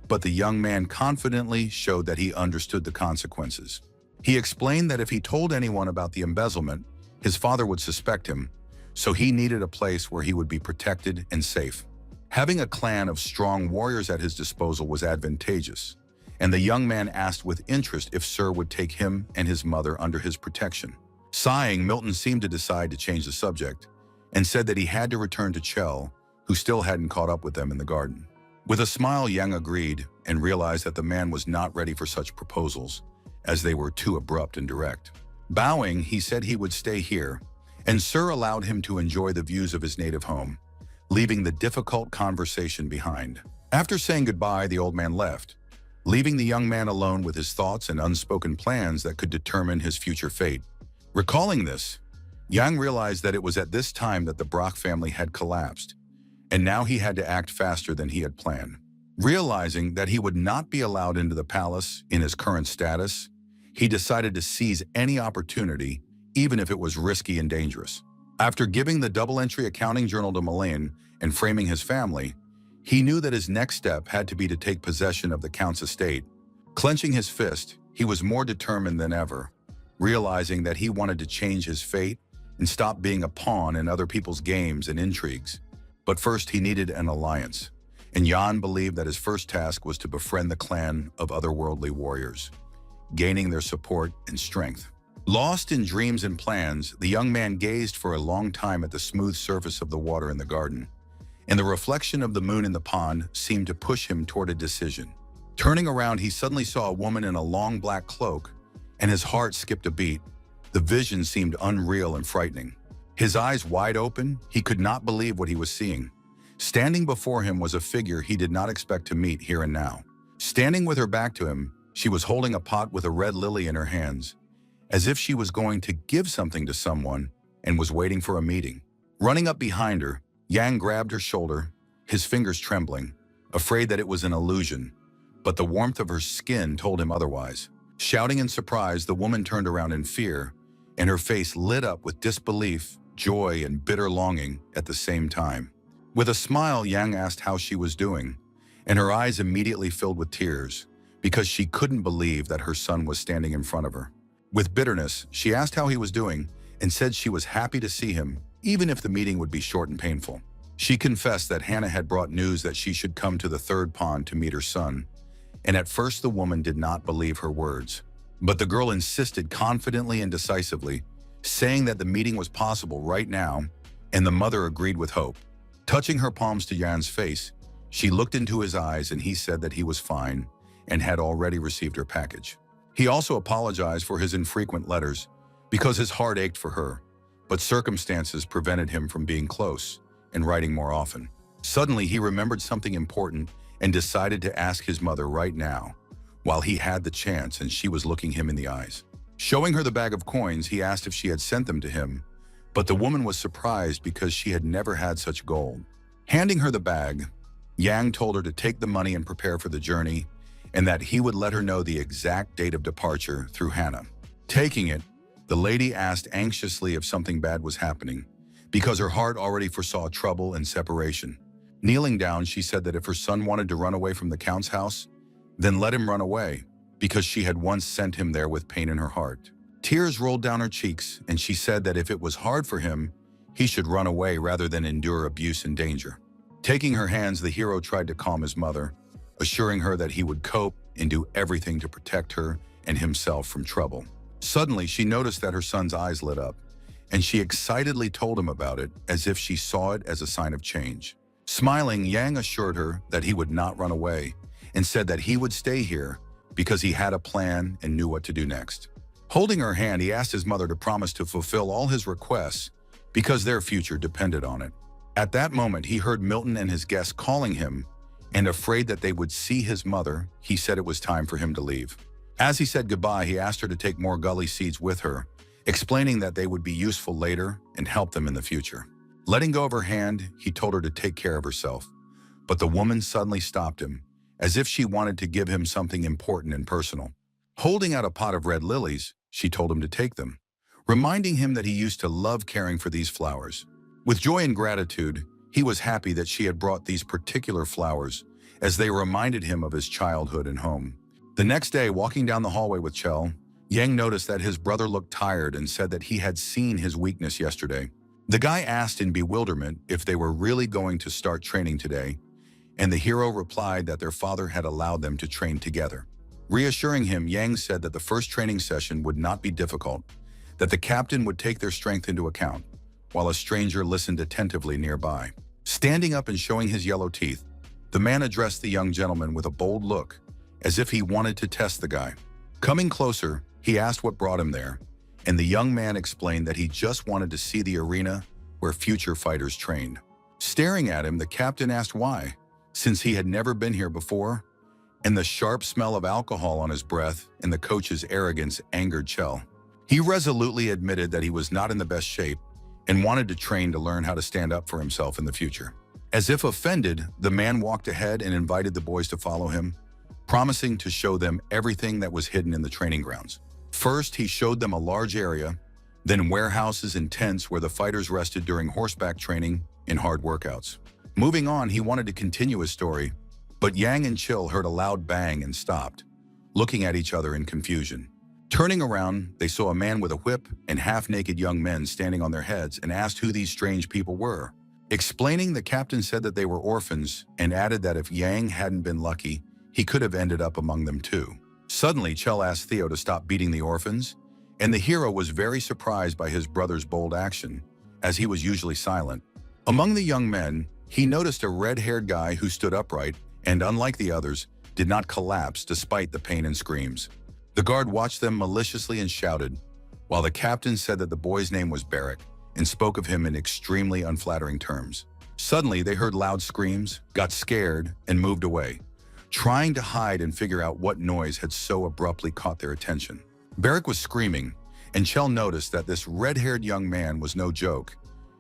but the young man confidently showed that he understood the consequences. He explained that if he told anyone about the embezzlement, his father would suspect him, so he needed a place where he would be protected and safe. Having a clan of strong warriors at his disposal was advantageous, and the young man asked with interest if Sir would take him and his mother under his protection. Sighing, Milton seemed to decide to change the subject and said that he had to return to Chell, who still hadn't caught up with them in the garden. With a smile, Yang agreed and realized that the man was not ready for such proposals, as they were too abrupt and direct. Bowing, he said he would stay here, and Sir allowed him to enjoy the views of his native home, leaving the difficult conversation behind. After saying goodbye, the old man left, leaving the young man alone with his thoughts and unspoken plans that could determine his future fate. Recalling this, Yang realized that it was at this time that the Brock family had collapsed, and now he had to act faster than he had planned. Realizing that he would not be allowed into the palace in his current status, he decided to seize any opportunity, even if it was risky and dangerous. After giving the double-entry accounting journal to Malayan and framing his family, he knew that his next step had to be to take possession of the Count's estate. Clenching his fist, he was more determined than ever, realizing that he wanted to change his fate and stop being a pawn in other people's games and intrigues. But first, he needed an alliance, and Jan believed that his first task was to befriend the clan of otherworldly warriors, gaining their support and strength. Lost in dreams and plans, the young man gazed for a long time at the smooth surface of the water in the garden, and the reflection of the moon in the pond seemed to push him toward a decision. Turning around, he suddenly saw a woman in a long black cloak, and his heart skipped a beat. The vision seemed unreal and frightening. His eyes wide open, he could not believe what he was seeing. Standing before him was a figure he did not expect to meet here and now. Standing with her back to him, she was holding a pot with a red lily in her hands, as if she was going to give something to someone and was waiting for a meeting. Running up behind her, Yang grabbed her shoulder, his fingers trembling, afraid that it was an illusion, but the warmth of her skin told him otherwise. Shouting in surprise, the woman turned around in fear and her face lit up with disbelief, joy, and bitter longing at the same time. With a smile, Yang asked how she was doing, and her eyes immediately filled with tears because she couldn't believe that her son was standing in front of her. With bitterness, she asked how he was doing and said she was happy to see him, even if the meeting would be short and painful. She confessed that Hannah had brought news that she should come to the third pond to meet her son, and at first the woman did not believe her words. But the girl insisted confidently and decisively, saying that the meeting was possible right now, and the mother agreed with hope. Touching her palms to Yan's face, she looked into his eyes and he said that he was fine and had already received her package. He also apologized for his infrequent letters because his heart ached for her, but circumstances prevented him from being close and writing more often. Suddenly, he remembered something important and decided to ask his mother right now, while he had the chance and she was looking him in the eyes. Showing her the bag of coins, he asked if she had sent them to him, but the woman was surprised because she had never had such gold. Handing her the bag, Yang told her to take the money and prepare for the journey, and that he would let her know the exact date of departure through Hannah. Taking it, the lady asked anxiously if something bad was happening, because her heart already foresaw trouble and separation. Kneeling down, she said that if her son wanted to run away from the Count's house, then let him run away, because she had once sent him there with pain in her heart. Tears rolled down her cheeks, and she said that if it was hard for him, he should run away rather than endure abuse and danger. Taking her hands, the hero tried to calm his mother, assuring her that he would cope and do everything to protect her and himself from trouble. Suddenly, she noticed that her son's eyes lit up, and she excitedly told him about it as if she saw it as a sign of change. Smiling, Yang assured her that he would not run away and said that he would stay here because he had a plan and knew what to do next. Holding her hand, he asked his mother to promise to fulfill all his requests because their future depended on it. At that moment, he heard Milton and his guests calling him, and afraid that they would see his mother, he said it was time for him to leave. As he said goodbye, he asked her to take more gully seeds with her, explaining that they would be useful later and help them in the future. Letting go of her hand, he told her to take care of herself, but the woman suddenly stopped him, as if she wanted to give him something important and personal. Holding out a pot of red lilies, she told him to take them, reminding him that he used to love caring for these flowers. With joy and gratitude, he was happy that she had brought these particular flowers, as they reminded him of his childhood and home. The next day, walking down the hallway with Chell, Yang noticed that his brother looked tired and said that he had seen his weakness yesterday. The guy asked in bewilderment if they were really going to start training today, and the hero replied that their father had allowed them to train together. Reassuring him, Yang said that the first training session would not be difficult, that the captain would take their strength into account, while a stranger listened attentively nearby. Standing up and showing his yellow teeth, the man addressed the young gentleman with a bold look, as if he wanted to test the guy. Coming closer, he asked what brought him there, and the young man explained that he just wanted to see the arena where future fighters trained. Staring at him, the captain asked why, since he had never been here before, and the sharp smell of alcohol on his breath and the coach's arrogance angered Chell. He resolutely admitted that he was not in the best shape and wanted to train to learn how to stand up for himself in the future. As if offended, the man walked ahead and invited the boys to follow him, promising to show them everything that was hidden in the training grounds. First, he showed them a large area, then warehouses and tents where the fighters rested during horseback training and hard workouts. Moving on, he wanted to continue his story, but Yang and Chill heard a loud bang and stopped, looking at each other in confusion. Turning around, they saw a man with a whip and half-naked young men standing on their heads and asked who these strange people were. Explaining, the captain said that they were orphans and added that if Yang hadn't been lucky, he could have ended up among them too. Suddenly, Chell asked Theo to stop beating the orphans, and the hero was very surprised by his brother's bold action, as he was usually silent. Among the young men, he noticed a red-haired guy who stood upright and, unlike the others, did not collapse despite the pain and screams. The guard watched them maliciously and shouted, while the captain said that the boy's name was Barrack and spoke of him in extremely unflattering terms. Suddenly, they heard loud screams, got scared, and moved away, trying to hide and figure out what noise had so abruptly caught their attention. Barrack was screaming, and Chell noticed that this red-haired young man was no joke,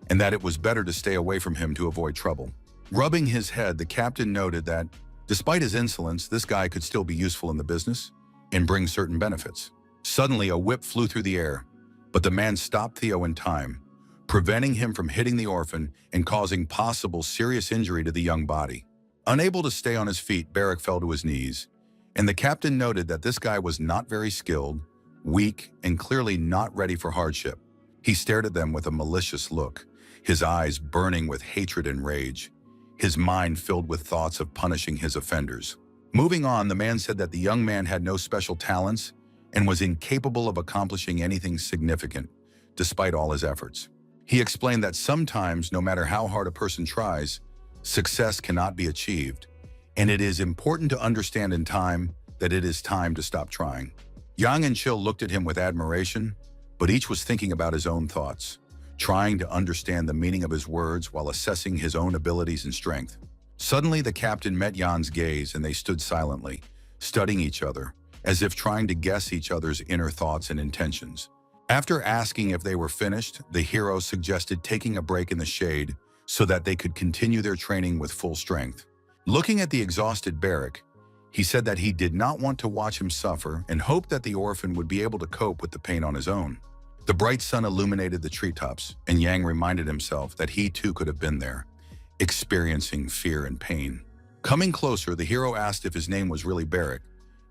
and that it was better to stay away from him to avoid trouble. Rubbing his head, the captain noted that, despite his insolence, this guy could still be useful in the business and bring certain benefits. Suddenly, a whip flew through the air, But the man stopped Theo in time, preventing him from hitting the orphan and causing possible serious injury to the young body. Unable to stay on his feet, Barrack fell to his knees, and the captain noted that this guy was not very skilled, weak, and clearly not ready for hardship. He stared at them with a malicious look, his eyes burning with hatred and rage, his mind filled with thoughts of punishing his offenders. Moving on, the man said that the young man had no special talents and was incapable of accomplishing anything significant, despite all his efforts. He explained that sometimes, no matter how hard a person tries, success cannot be achieved, and it is important to understand in time that it is time to stop trying. Yang and Chill looked at him with admiration, but each was thinking about his own thoughts, trying to understand the meaning of his words while assessing his own abilities and strength. Suddenly, the captain met Jan's gaze and they stood silently, studying each other, as if trying to guess each other's inner thoughts and intentions. After asking if they were finished, the hero suggested taking a break in the shade so that they could continue their training with full strength. Looking at the exhausted Barrack, he said that he did not want to watch him suffer and hoped that the orphan would be able to cope with the pain on his own. The bright sun illuminated the treetops, and Yang reminded himself that he too could have been there, experiencing fear and pain. Coming closer, the hero asked if his name was really Barrack,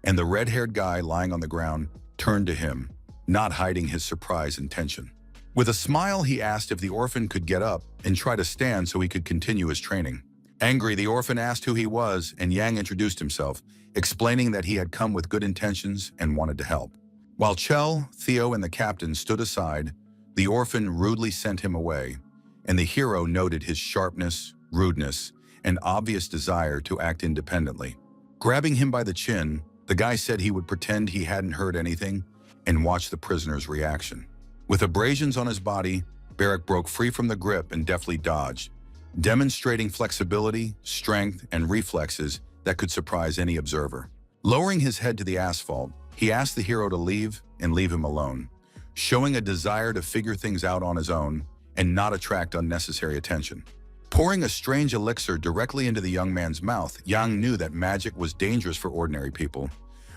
and the red-haired guy lying on the ground turned to him, not hiding his surprise and tension. With a smile, he asked if the orphan could get up and try to stand so he could continue his training. Angry, the orphan asked who he was, and Yang introduced himself, explaining that he had come with good intentions and wanted to help. While Chell, Theo, and the captain stood aside, the orphan rudely sent him away, and the hero noted his sharpness, rudeness, and obvious desire to act independently. Grabbing him by the chin, the guy said he would pretend he hadn't heard anything and watch the prisoner's reaction. With abrasions on his body, Barrack broke free from the grip and deftly dodged, demonstrating flexibility, strength, and reflexes that could surprise any observer. Lowering his head to the asphalt, he asked the hero to leave and leave him alone, showing a desire to figure things out on his own and not attract unnecessary attention. Pouring a strange elixir directly into the young man's mouth, Yang knew that magic was dangerous for ordinary people,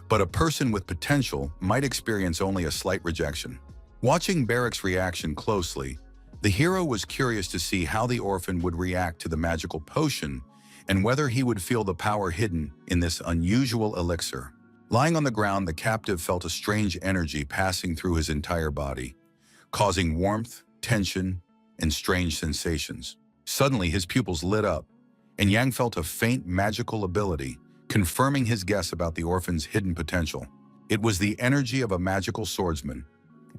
but a person with potential might experience only a slight rejection. Watching Barrack's reaction closely, the hero was curious to see how the orphan would react to the magical potion and whether he would feel the power hidden in this unusual elixir. Lying on the ground, the captive felt a strange energy passing through his entire body, causing warmth, tension, and strange sensations. Suddenly, his pupils lit up, and Yang felt a faint magical ability, confirming his guess about the orphan's hidden potential. It was the energy of a magical swordsman,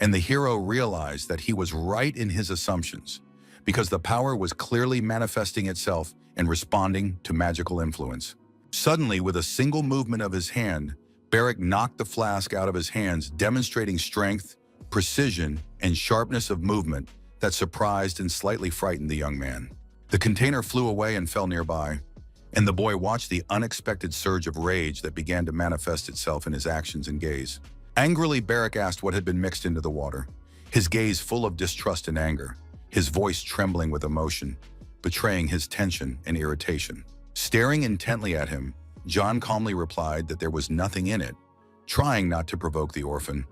and the hero realized that he was right in his assumptions, because the power was clearly manifesting itself and responding to magical influence. Suddenly, with a single movement of his hand, Barrack knocked the flask out of his hands, demonstrating strength, precision, and sharpness of movement that surprised and slightly frightened the young man. The container flew away and fell nearby, and the boy watched the unexpected surge of rage that began to manifest itself in his actions and gaze. Angrily, Barrack asked what had been mixed into the water, his gaze full of distrust and anger, his voice trembling with emotion, betraying his tension and irritation. Staring intently at him, John calmly replied that there was nothing in it, trying not to provoke the orphan,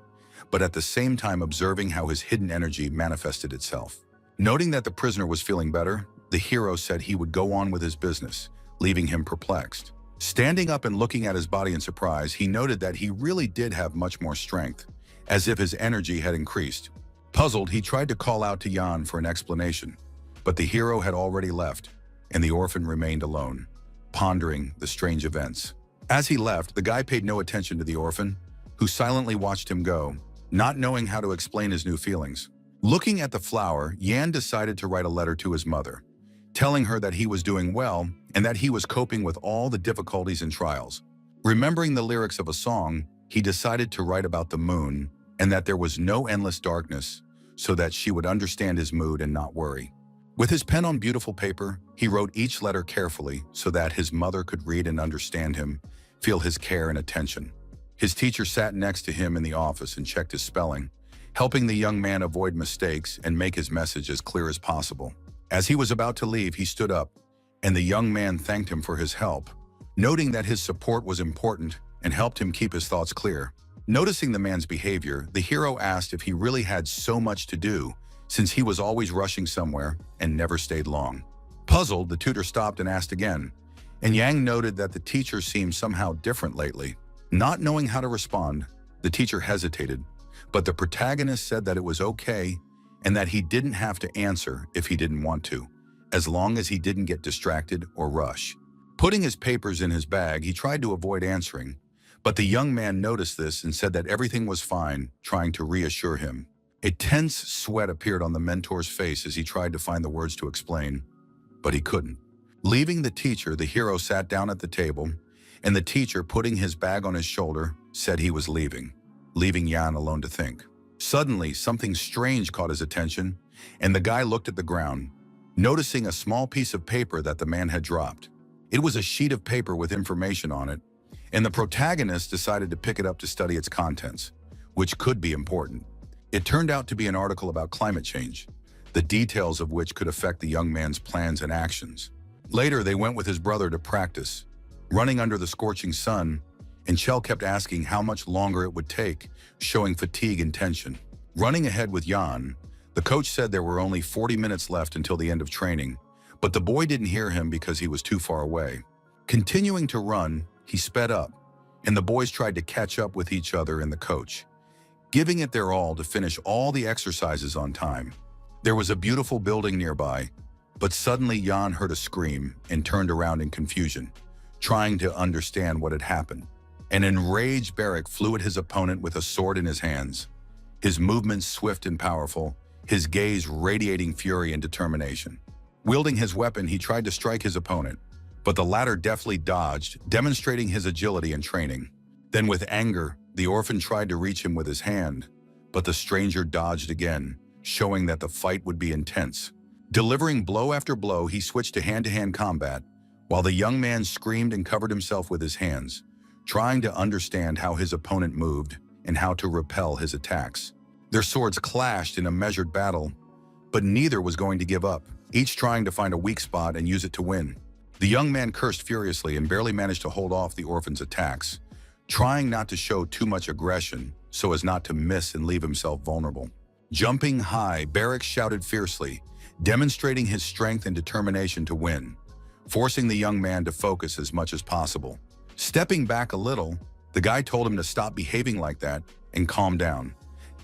but at the same time observing how his hidden energy manifested itself. Noting that the prisoner was feeling better, the hero said he would go on with his business, leaving him perplexed. Standing up and looking at his body in surprise, he noted that he really did have much more strength, as if his energy had increased. Puzzled, he tried to call out to Jan for an explanation, but the hero had already left, and the orphan remained alone, pondering the strange events. As he left, the guy paid no attention to the orphan, who silently watched him go, not knowing how to explain his new feelings. Looking at the flower, Yan decided to write a letter to his mother, telling her that he was doing well and that he was coping with all the difficulties and trials. Remembering the lyrics of a song, he decided to write about the moon and that there was no endless darkness, so that she would understand his mood and not worry. With his pen on beautiful paper, he wrote each letter carefully so that his mother could read and understand him, feel his care and attention. His teacher sat next to him in the office and checked his spelling, helping the young man avoid mistakes and make his message as clear as possible. As he was about to leave, he stood up, and the young man thanked him for his help, noting that his support was important and helped him keep his thoughts clear. Noticing the man's behavior, the hero asked if he really had so much to do, since he was always rushing somewhere and never stayed long. Puzzled, the tutor stopped and asked again, and Yang noted that the teacher seemed somehow different lately. Not knowing how to respond, the teacher hesitated, but the protagonist said that it was okay and that he didn't have to answer if he didn't want to, as long as he didn't get distracted or rush. Putting his papers in his bag, he tried to avoid answering, but the young man noticed this and said that everything was fine, trying to reassure him. A tense sweat appeared on the mentor's face as he tried to find the words to explain, but he couldn't. Leaving the teacher, the hero sat down at the table, and the teacher, putting his bag on his shoulder, said he was leaving Yan alone to think. Suddenly, something strange caught his attention, and the guy looked at the ground, noticing a small piece of paper that the man had dropped. It was a sheet of paper with information on it, and the protagonist decided to pick it up to study its contents, which could be important. It turned out to be an article about climate change, the details of which could affect the young man's plans and actions. Later, they went with his brother to practice, running under the scorching sun, and Chell kept asking how much longer it would take, showing fatigue and tension. Running ahead with Jan, the coach said there were only 40 minutes left until the end of training, but the boy didn't hear him because he was too far away. Continuing to run, he sped up, and the boys tried to catch up with each other and the coach, giving it their all to finish all the exercises on time. There was a beautiful building nearby, but suddenly Jan heard a scream and turned around in confusion, trying to understand what had happened. An enraged Barrack flew at his opponent with a sword in his hands, his movements swift and powerful, his gaze radiating fury and determination. Wielding his weapon, he tried to strike his opponent, but the latter deftly dodged, demonstrating his agility and training. Then with anger, the orphan tried to reach him with his hand, but the stranger dodged again, showing that the fight would be intense. Delivering blow after blow, he switched to hand-to-hand combat, while the young man screamed and covered himself with his hands, trying to understand how his opponent moved and how to repel his attacks. Their swords clashed in a measured battle, but neither was going to give up, each trying to find a weak spot and use it to win. The young man cursed furiously and barely managed to hold off the orphan's attacks, trying not to show too much aggression so as not to miss and leave himself vulnerable. Jumping high, Barrack shouted fiercely, demonstrating his strength and determination to win, forcing the young man to focus as much as possible. Stepping back a little, the guy told him to stop behaving like that and calm down,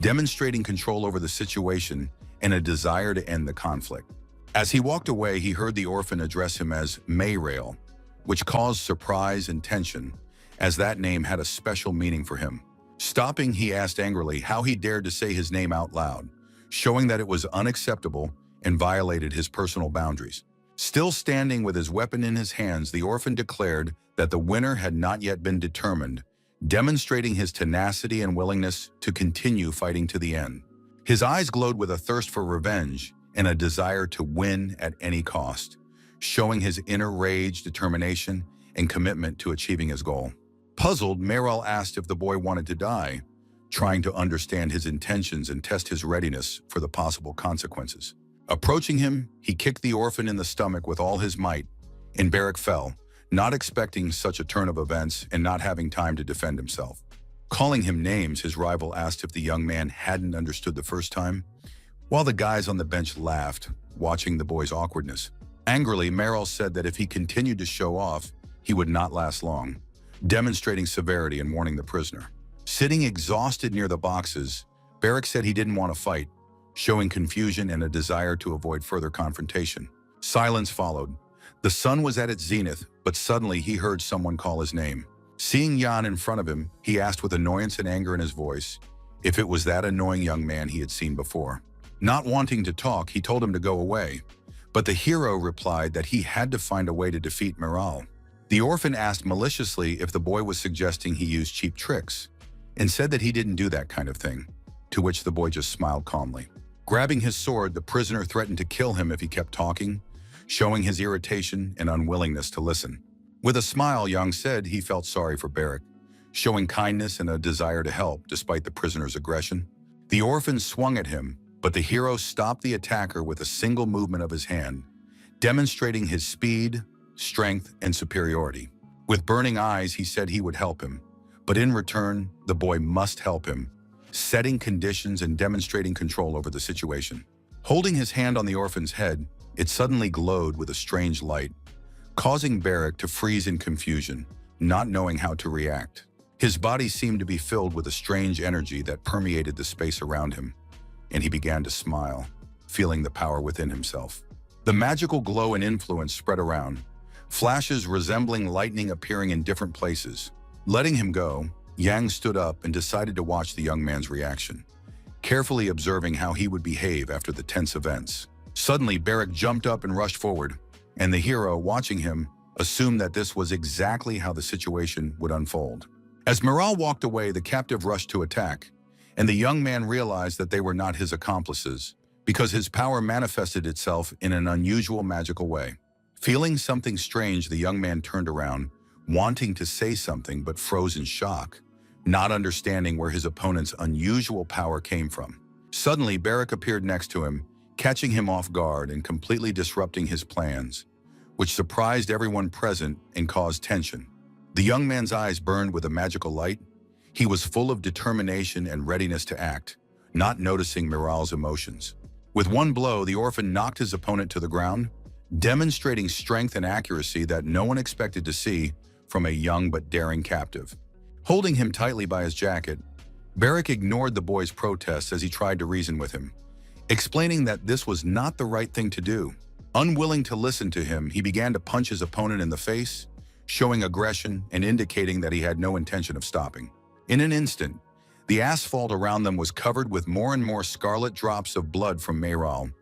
demonstrating control over the situation and a desire to end the conflict. As he walked away, he heard the orphan address him as Mayrail, which caused surprise and tension, as that name had a special meaning for him. Stopping, he asked angrily how he dared to say his name out loud, showing that it was unacceptable and violated his personal boundaries. Still standing with his weapon in his hands, the orphan declared that the winner had not yet been determined, demonstrating his tenacity and willingness to continue fighting to the end. His eyes glowed with a thirst for revenge and a desire to win at any cost, showing his inner rage, determination, and commitment to achieving his goal. Puzzled, Meryl asked if the boy wanted to die, trying to understand his intentions and test his readiness for the possible consequences. Approaching him, he kicked the orphan in the stomach with all his might, and Barrack fell, not expecting such a turn of events and not having time to defend himself. Calling him names, his rival asked if the young man hadn't understood the first time, while the guys on the bench laughed, watching the boy's awkwardness. Angrily, Meryl said that if he continued to show off, he would not last long, demonstrating severity and warning the prisoner. Sitting exhausted near the boxes, Barrack said he didn't want to fight, showing confusion and a desire to avoid further confrontation. Silence followed. The sun was at its zenith, but suddenly he heard someone call his name. Seeing Jan in front of him, he asked with annoyance and anger in his voice if it was that annoying young man he had seen before. Not wanting to talk, he told him to go away, but the hero replied that he had to find a way to defeat Meral. The orphan asked maliciously if the boy was suggesting he used cheap tricks, and said that he didn't do that kind of thing, to which the boy just smiled calmly. Grabbing his sword, the prisoner threatened to kill him if he kept talking, showing his irritation and unwillingness to listen. With a smile, Young said he felt sorry for Barrack, showing kindness and a desire to help despite the prisoner's aggression. The orphan swung at him, but the hero stopped the attacker with a single movement of his hand, demonstrating his speed, strength, and superiority. With burning eyes, he said he would help him, But in return, the boy must help him, setting conditions and demonstrating control over the situation. Holding his hand on the orphan's head, it suddenly glowed with a strange light, causing Barrick to freeze in confusion, not knowing how to react. His body seemed to be filled with a strange energy that permeated the space around him, and he began to smile, feeling the power within himself. The magical glow and influence spread around, flashes resembling lightning appearing in different places. Letting him go, Yang stood up and decided to watch the young man's reaction, carefully observing how he would behave after the tense events. Suddenly, Barrick jumped up and rushed forward, and the hero, watching him, assumed that this was exactly how the situation would unfold. As Miral walked away, the captive rushed to attack, and the young man realized that they were not his accomplices, because his power manifested itself in an unusual magical way. Feeling something strange, the young man turned around, wanting to say something but froze in shock, not understanding where his opponent's unusual power came from. Suddenly, Barrick appeared next to him, catching him off guard and completely disrupting his plans, which surprised everyone present and caused tension. The young man's eyes burned with a magical light. He was full of determination and readiness to act, not noticing Miral's emotions. With one blow, the orphan knocked his opponent to the ground, demonstrating strength and accuracy that no one expected to see from a young but daring captive. Holding him tightly by his jacket, Barrick ignored the boy's protests as he tried to reason with him, explaining that this was not the right thing to do. Unwilling to listen to him, he began to punch his opponent in the face, showing aggression and indicating that he had no intention of stopping. In an instant, the asphalt around them was covered with more and more scarlet drops of blood from Miral,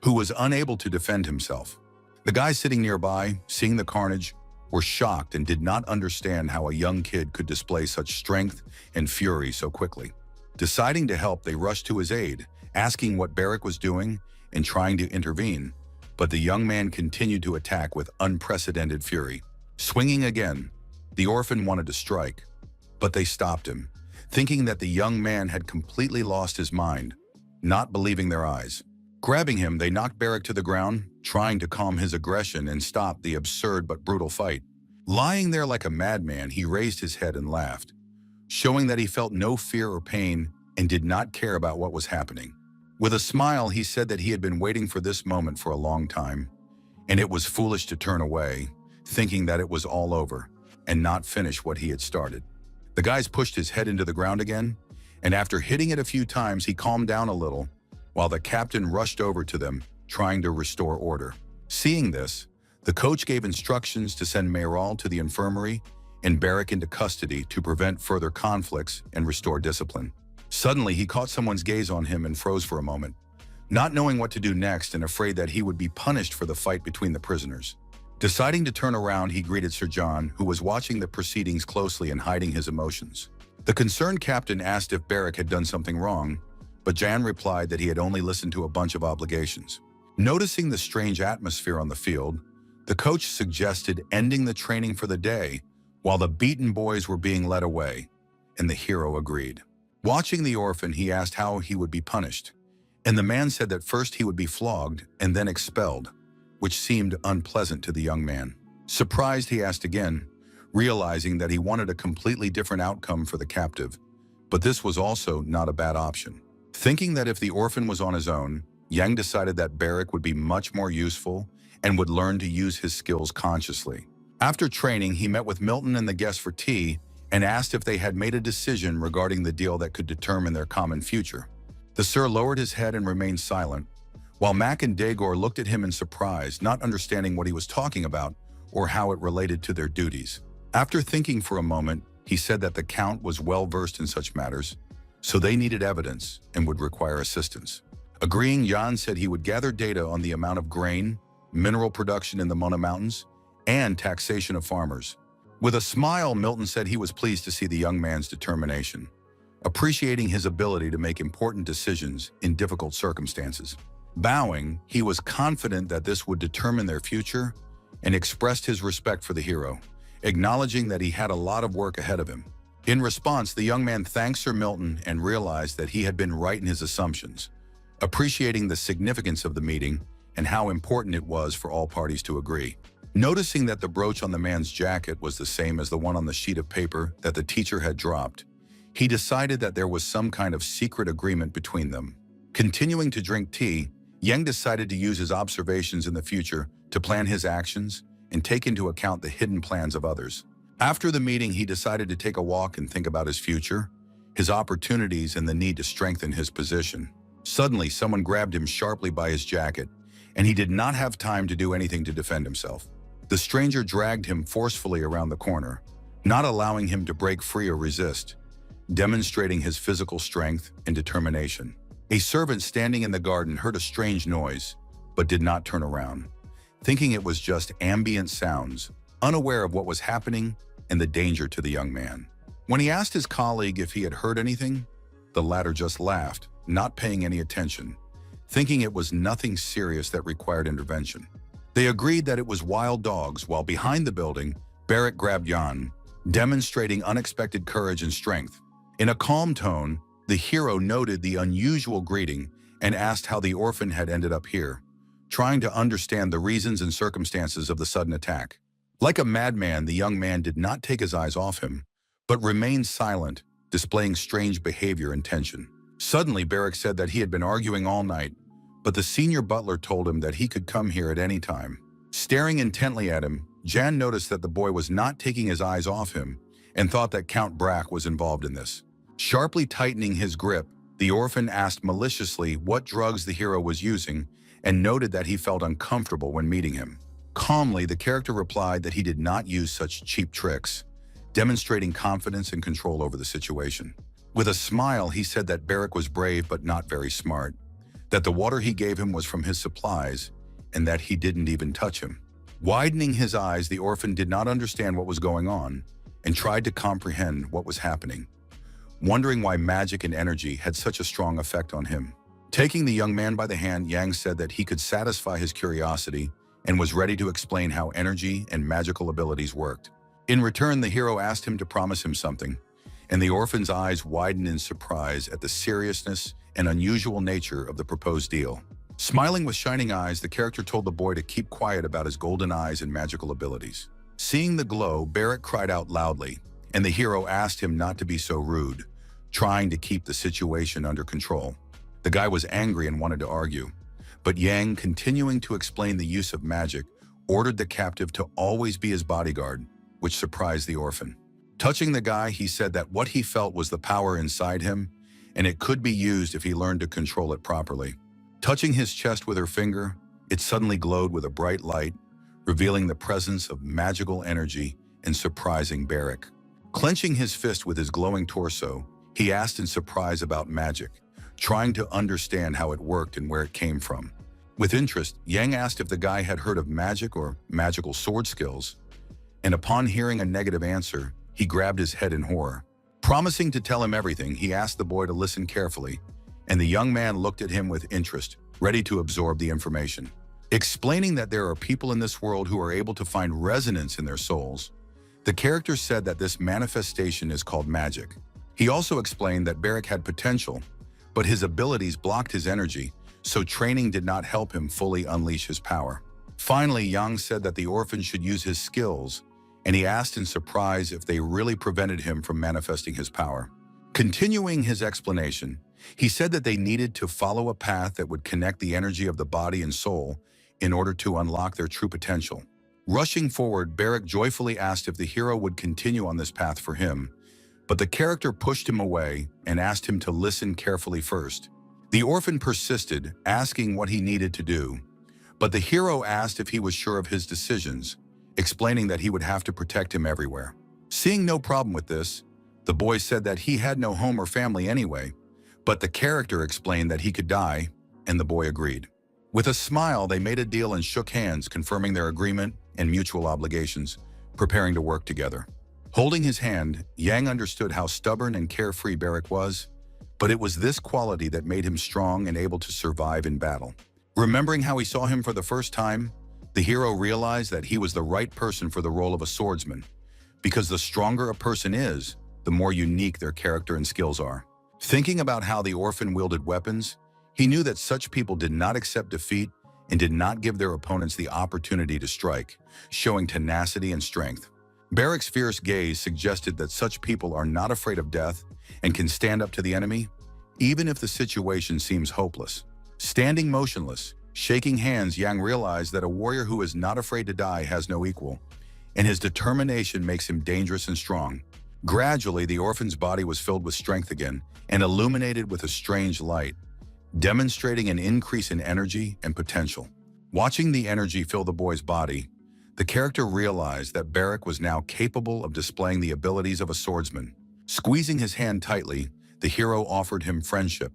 who was unable to defend himself. The guys sitting nearby, seeing the carnage, were shocked and did not understand how a young kid could display such strength and fury so quickly. Deciding to help, they rushed to his aid, asking what Barrick was doing and trying to intervene, but the young man continued to attack with unprecedented fury. Swinging again, the orphan wanted to strike, but they stopped him, thinking that the young man had completely lost his mind, not believing their eyes. Grabbing him, they knocked Barrick to the ground, trying to calm his aggression and stop the absurd but brutal fight. Lying there like a madman, he raised his head and laughed, showing that he felt no fear or pain and did not care about what was happening. With a smile, he said that he had been waiting for this moment for a long time, and it was foolish to turn away, thinking that it was all over and not finish what he had started. The guys pushed his head into the ground again, and after hitting it a few times, he calmed down a little, while the captain rushed over to them, trying to restore order. Seeing this, the coach gave instructions to send Miral to the infirmary and Barrick into custody to prevent further conflicts and restore discipline. Suddenly, he caught someone's gaze on him and froze for a moment, not knowing what to do next and afraid that he would be punished for the fight between the prisoners. Deciding to turn around, he greeted Sir John, who was watching the proceedings closely and hiding his emotions. The concerned captain asked if Barrick had done something wrong, but Jan replied that he had only listened to a bunch of obligations. Noticing the strange atmosphere on the field, the coach suggested ending the training for the day while the beaten boys were being led away, and the hero agreed. Watching the orphan, he asked how he would be punished, and the man said that first he would be flogged and then expelled, which seemed unpleasant to the young man. Surprised, he asked again, realizing that he wanted a completely different outcome for the captive, but this was also not a bad option. Thinking that if the orphan was on his own, Yang decided that Barrick would be much more useful and would learn to use his skills consciously. After training, he met with Milton and the guests for tea and asked if they had made a decision regarding the deal that could determine their common future. The Sir lowered his head and remained silent, while Mac and Dagor looked at him in surprise, not understanding what he was talking about or how it related to their duties. After thinking for a moment, he said that the Count was well versed in such matters, so they needed evidence and would require assistance. Agreeing, Jan said he would gather data on the amount of grain, mineral production in the Mona Mountains, and taxation of farmers. With a smile, Milton said he was pleased to see the young man's determination, appreciating his ability to make important decisions in difficult circumstances. Bowing, he was confident that this would determine their future and expressed his respect for the hero, acknowledging that he had a lot of work ahead of him. In response, the young man thanked Sir Milton and realized that he had been right in his assumptions, appreciating the significance of the meeting and how important it was for all parties to agree. Noticing that the brooch on the man's jacket was the same as the one on the sheet of paper that the teacher had dropped, he decided that there was some kind of secret agreement between them. Continuing to drink tea, Yang decided to use his observations in the future to plan his actions and take into account the hidden plans of others. After the meeting, he decided to take a walk and think about his future, his opportunities, and the need to strengthen his position. Suddenly, someone grabbed him sharply by his jacket, and he did not have time to do anything to defend himself. The stranger dragged him forcefully around the corner, not allowing him to break free or resist, demonstrating his physical strength and determination. A servant standing in the garden heard a strange noise, but did not turn around, thinking it was just ambient sounds, unaware of what was happening and the danger to the young man. When he asked his colleague if he had heard anything, the latter just laughed, not paying any attention, thinking it was nothing serious that required intervention. They agreed that it was wild dogs, while behind the building, Barrack grabbed Yan, demonstrating unexpected courage and strength. In a calm tone, the hero noted the unusual greeting and asked how the orphan had ended up here, trying to understand the reasons and circumstances of the sudden attack. Like a madman, the young man did not take his eyes off him, but remained silent, displaying strange behavior and tension. Suddenly, Barrack said that he had been arguing all night, but the senior butler told him that he could come here at any time. Staring intently at him, Jan noticed that the boy was not taking his eyes off him and thought that Count Brack was involved in this. Sharply tightening his grip, the orphan asked maliciously what drugs the hero was using and noted that he felt uncomfortable when meeting him. Calmly, the character replied that he did not use such cheap tricks, demonstrating confidence and control over the situation. With a smile, he said that Barrack was brave but not very smart, that the water he gave him was from his supplies, and that he didn't even touch him. Widening his eyes, the orphan did not understand what was going on and tried to comprehend what was happening, wondering why magic and energy had such a strong effect on him. Taking the young man by the hand, Yang said that he could satisfy his curiosity and was ready to explain how energy and magical abilities worked. In return, the hero asked him to promise him something, and the orphan's eyes widened in surprise at the seriousness and unusual nature of the proposed deal. Smiling with shining eyes, the character told the boy to keep quiet about his golden eyes and magical abilities. Seeing the glow, Barrack cried out loudly, and the hero asked him not to be so rude, trying to keep the situation under control. The guy was angry and wanted to argue, but Yang, continuing to explain the use of magic, ordered the captive to always be his bodyguard, which surprised the orphan. Touching the guy, he said that what he felt was the power inside him, and it could be used if he learned to control it properly. Touching his chest with her finger, it suddenly glowed with a bright light, revealing the presence of magical energy and surprising Barrack. Clenching his fist with his glowing torso, he asked in surprise about magic, trying to understand how it worked and where it came from. With interest, Yang asked if the guy had heard of magic or magical sword skills, and upon hearing a negative answer, he grabbed his head in horror. Promising to tell him everything, he asked the boy to listen carefully, and the young man looked at him with interest, ready to absorb the information. Explaining that there are people in this world who are able to find resonance in their souls, the character said that this manifestation is called magic. He also explained that Barrack had potential, but his abilities blocked his energy, so training did not help him fully unleash his power. Finally, Yang said that the orphan should use his skills, and he asked in surprise if they really prevented him from manifesting his power. Continuing his explanation, he said that they needed to follow a path that would connect the energy of the body and soul in order to unlock their true potential. Rushing forward, Barrack joyfully asked if the hero would continue on this path for him, but the character pushed him away and asked him to listen carefully first. The orphan persisted, asking what he needed to do, but the hero asked if he was sure of his decisions, explaining that he would have to protect him everywhere. Seeing no problem with this, the boy said that he had no home or family anyway, but the character explained that he could die, and the boy agreed. With a smile, they made a deal and shook hands, confirming their agreement and mutual obligations, preparing to work together. Holding his hand, Yang understood how stubborn and carefree Barrack was, but it was this quality that made him strong and able to survive in battle. Remembering how he saw him for the first time, the hero realized that he was the right person for the role of a swordsman, because the stronger a person is, the more unique their character and skills are. Thinking about how the orphan wielded weapons, he knew that such people did not accept defeat and did not give their opponents the opportunity to strike, showing tenacity and strength. Barrick's fierce gaze suggested that such people are not afraid of death and can stand up to the enemy, even if the situation seems hopeless. Standing motionless, shaking hands, Yang realized that a warrior who is not afraid to die has no equal, and his determination makes him dangerous and strong. Gradually, the orphan's body was filled with strength again and illuminated with a strange light, demonstrating an increase in energy and potential. Watching the energy fill the boy's body, the character realized that Barrick was now capable of displaying the abilities of a swordsman. Squeezing his hand tightly, the hero offered him friendship,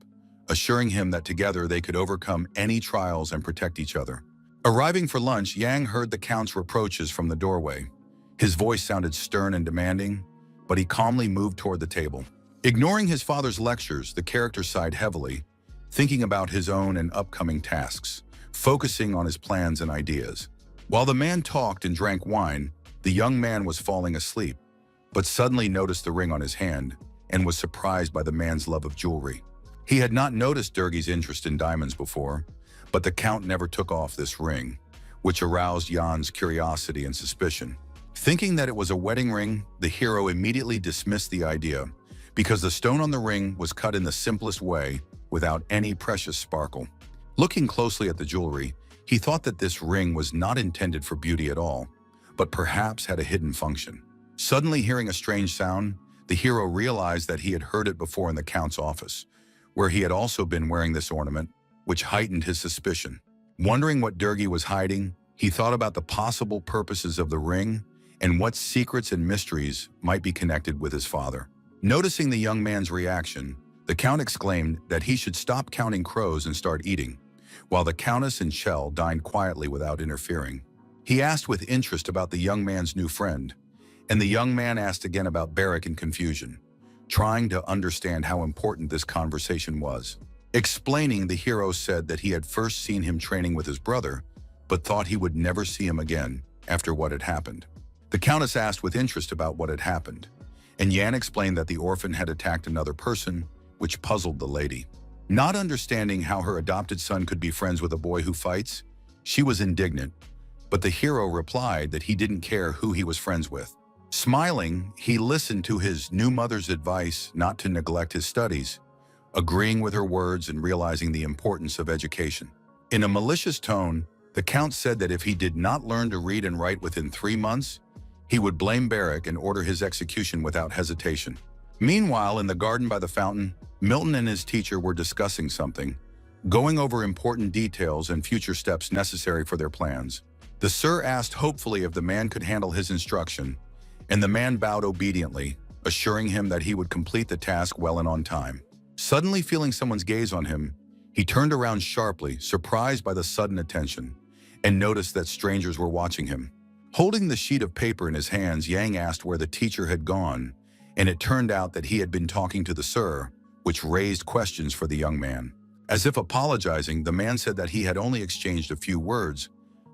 assuring him that together they could overcome any trials and protect each other. Arriving for lunch, Yang heard the Count's reproaches from the doorway. His voice sounded stern and demanding, but he calmly moved toward the table. Ignoring his father's lectures, the character sighed heavily, thinking about his own and upcoming tasks, focusing on his plans and ideas. While the man talked and drank wine, the young man was falling asleep, but suddenly noticed the ring on his hand and was surprised by the man's love of jewelry. He had not noticed Durgi's interest in diamonds before, but the Count never took off this ring, which aroused Jan's curiosity and suspicion. Thinking that it was a wedding ring, the hero immediately dismissed the idea, because the stone on the ring was cut in the simplest way, without any precious sparkle. Looking closely at the jewelry, he thought that this ring was not intended for beauty at all, but perhaps had a hidden function. Suddenly hearing a strange sound, the hero realized that he had heard it before in the Count's office, where he had also been wearing this ornament, which heightened his suspicion. Wondering what Durgi was hiding, he thought about the possible purposes of the ring and what secrets and mysteries might be connected with his father. Noticing the young man's reaction, the Count exclaimed that he should stop counting crows and start eating, while the Countess and Shell dined quietly without interfering. He asked with interest about the young man's new friend, and the young man asked again about Barrick in confusion, trying to understand how important this conversation was. Explaining, the hero said that he had first seen him training with his brother, but thought he would never see him again after what had happened. The Countess asked with interest about what had happened, and Yan explained that the orphan had attacked another person, which puzzled the lady. Not understanding how her adopted son could be friends with a boy who fights, she was indignant, but the hero replied that he didn't care who he was friends with. Smiling, he listened to his new mother's advice not to neglect his studies, agreeing with her words and realizing the importance of education. In a malicious tone, the Count said that if he did not learn to read and write within 3 months, he would blame Barrick and order his execution without hesitation. Meanwhile, in the garden by the fountain, Milton and his teacher were discussing something, going over important details and future steps necessary for their plans. The Sir asked hopefully if the man could handle his instruction, and the man bowed obediently, assuring him that he would complete the task well and on time. Suddenly feeling someone's gaze on him, he turned around sharply, surprised by the sudden attention, and noticed that strangers were watching him. Holding the sheet of paper in his hands, Yang asked where the teacher had gone, and it turned out that he had been talking to the Sir, which raised questions for the young man. As if apologizing, the man said that he had only exchanged a few words,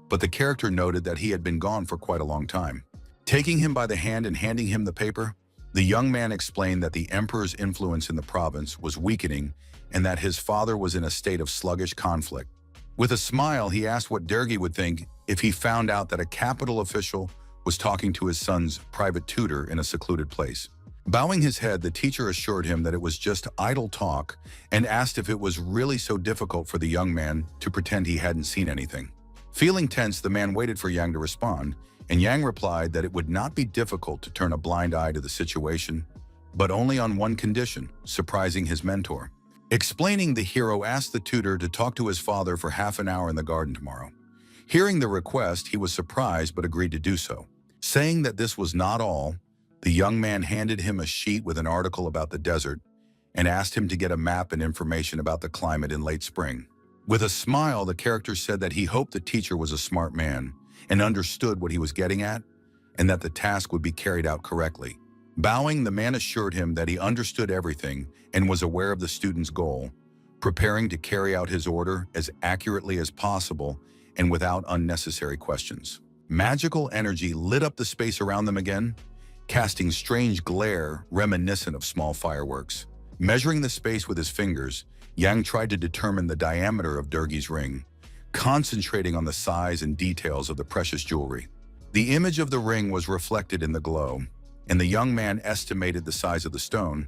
but the character noted that he had been gone for quite a long time. Taking him by the hand and handing him the paper, the young man explained that the emperor's influence in the province was weakening and that his father was in a state of sluggish conflict. With a smile, he asked what Durgi would think if he found out that a capital official was talking to his son's private tutor in a secluded place. Bowing his head, the teacher assured him that it was just idle talk and asked if it was really so difficult for the young man to pretend he hadn't seen anything. Feeling tense, the man waited for Yang to respond, and Yang replied that it would not be difficult to turn a blind eye to the situation, but only on one condition, surprising his mentor. Explaining, the hero asked the tutor to talk to his father for half an hour in the garden tomorrow. Hearing the request, he was surprised but agreed to do so. Saying that this was not all, the young man handed him a sheet with an article about the desert and asked him to get a map and information about the climate in late spring. With a smile, the character said that he hoped the teacher was a smart man and understood what he was getting at, and that the task would be carried out correctly. Bowing, the man assured him that he understood everything and was aware of the student's goal, preparing to carry out his order as accurately as possible and without unnecessary questions. Magical energy lit up the space around them again, casting strange glare reminiscent of small fireworks. Measuring the space with his fingers, Yang tried to determine the diameter of Durgi's ring, concentrating on the size and details of the precious jewelry. The image of the ring was reflected in the glow, and the young man estimated the size of the stone,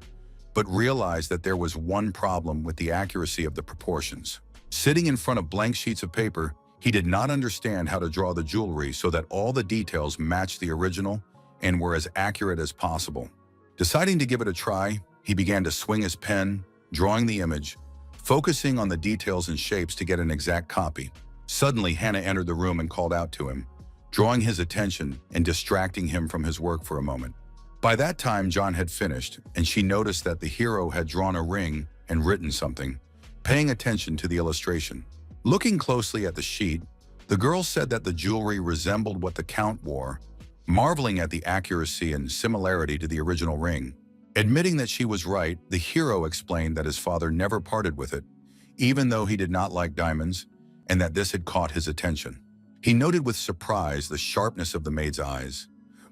but realized that there was one problem with the accuracy of the proportions. Sitting in front of blank sheets of paper, he did not understand how to draw the jewelry so that all the details matched the original and were as accurate as possible. Deciding to give it a try, he began to swing his pen, drawing the image, focusing on the details and shapes to get an exact copy. Suddenly, Hannah entered the room and called out to him, drawing his attention and distracting him from his work for a moment. By that time, John had finished, and she noticed that the hero had drawn a ring and written something, paying attention to the illustration. Looking closely at the sheet, the girl said that the jewelry resembled what the Count wore, marveling at the accuracy and similarity to the original ring. Admitting that she was right, the hero explained that his father never parted with it, even though he did not like diamonds, and that this had caught his attention. He noted with surprise the sharpness of the maid's eyes,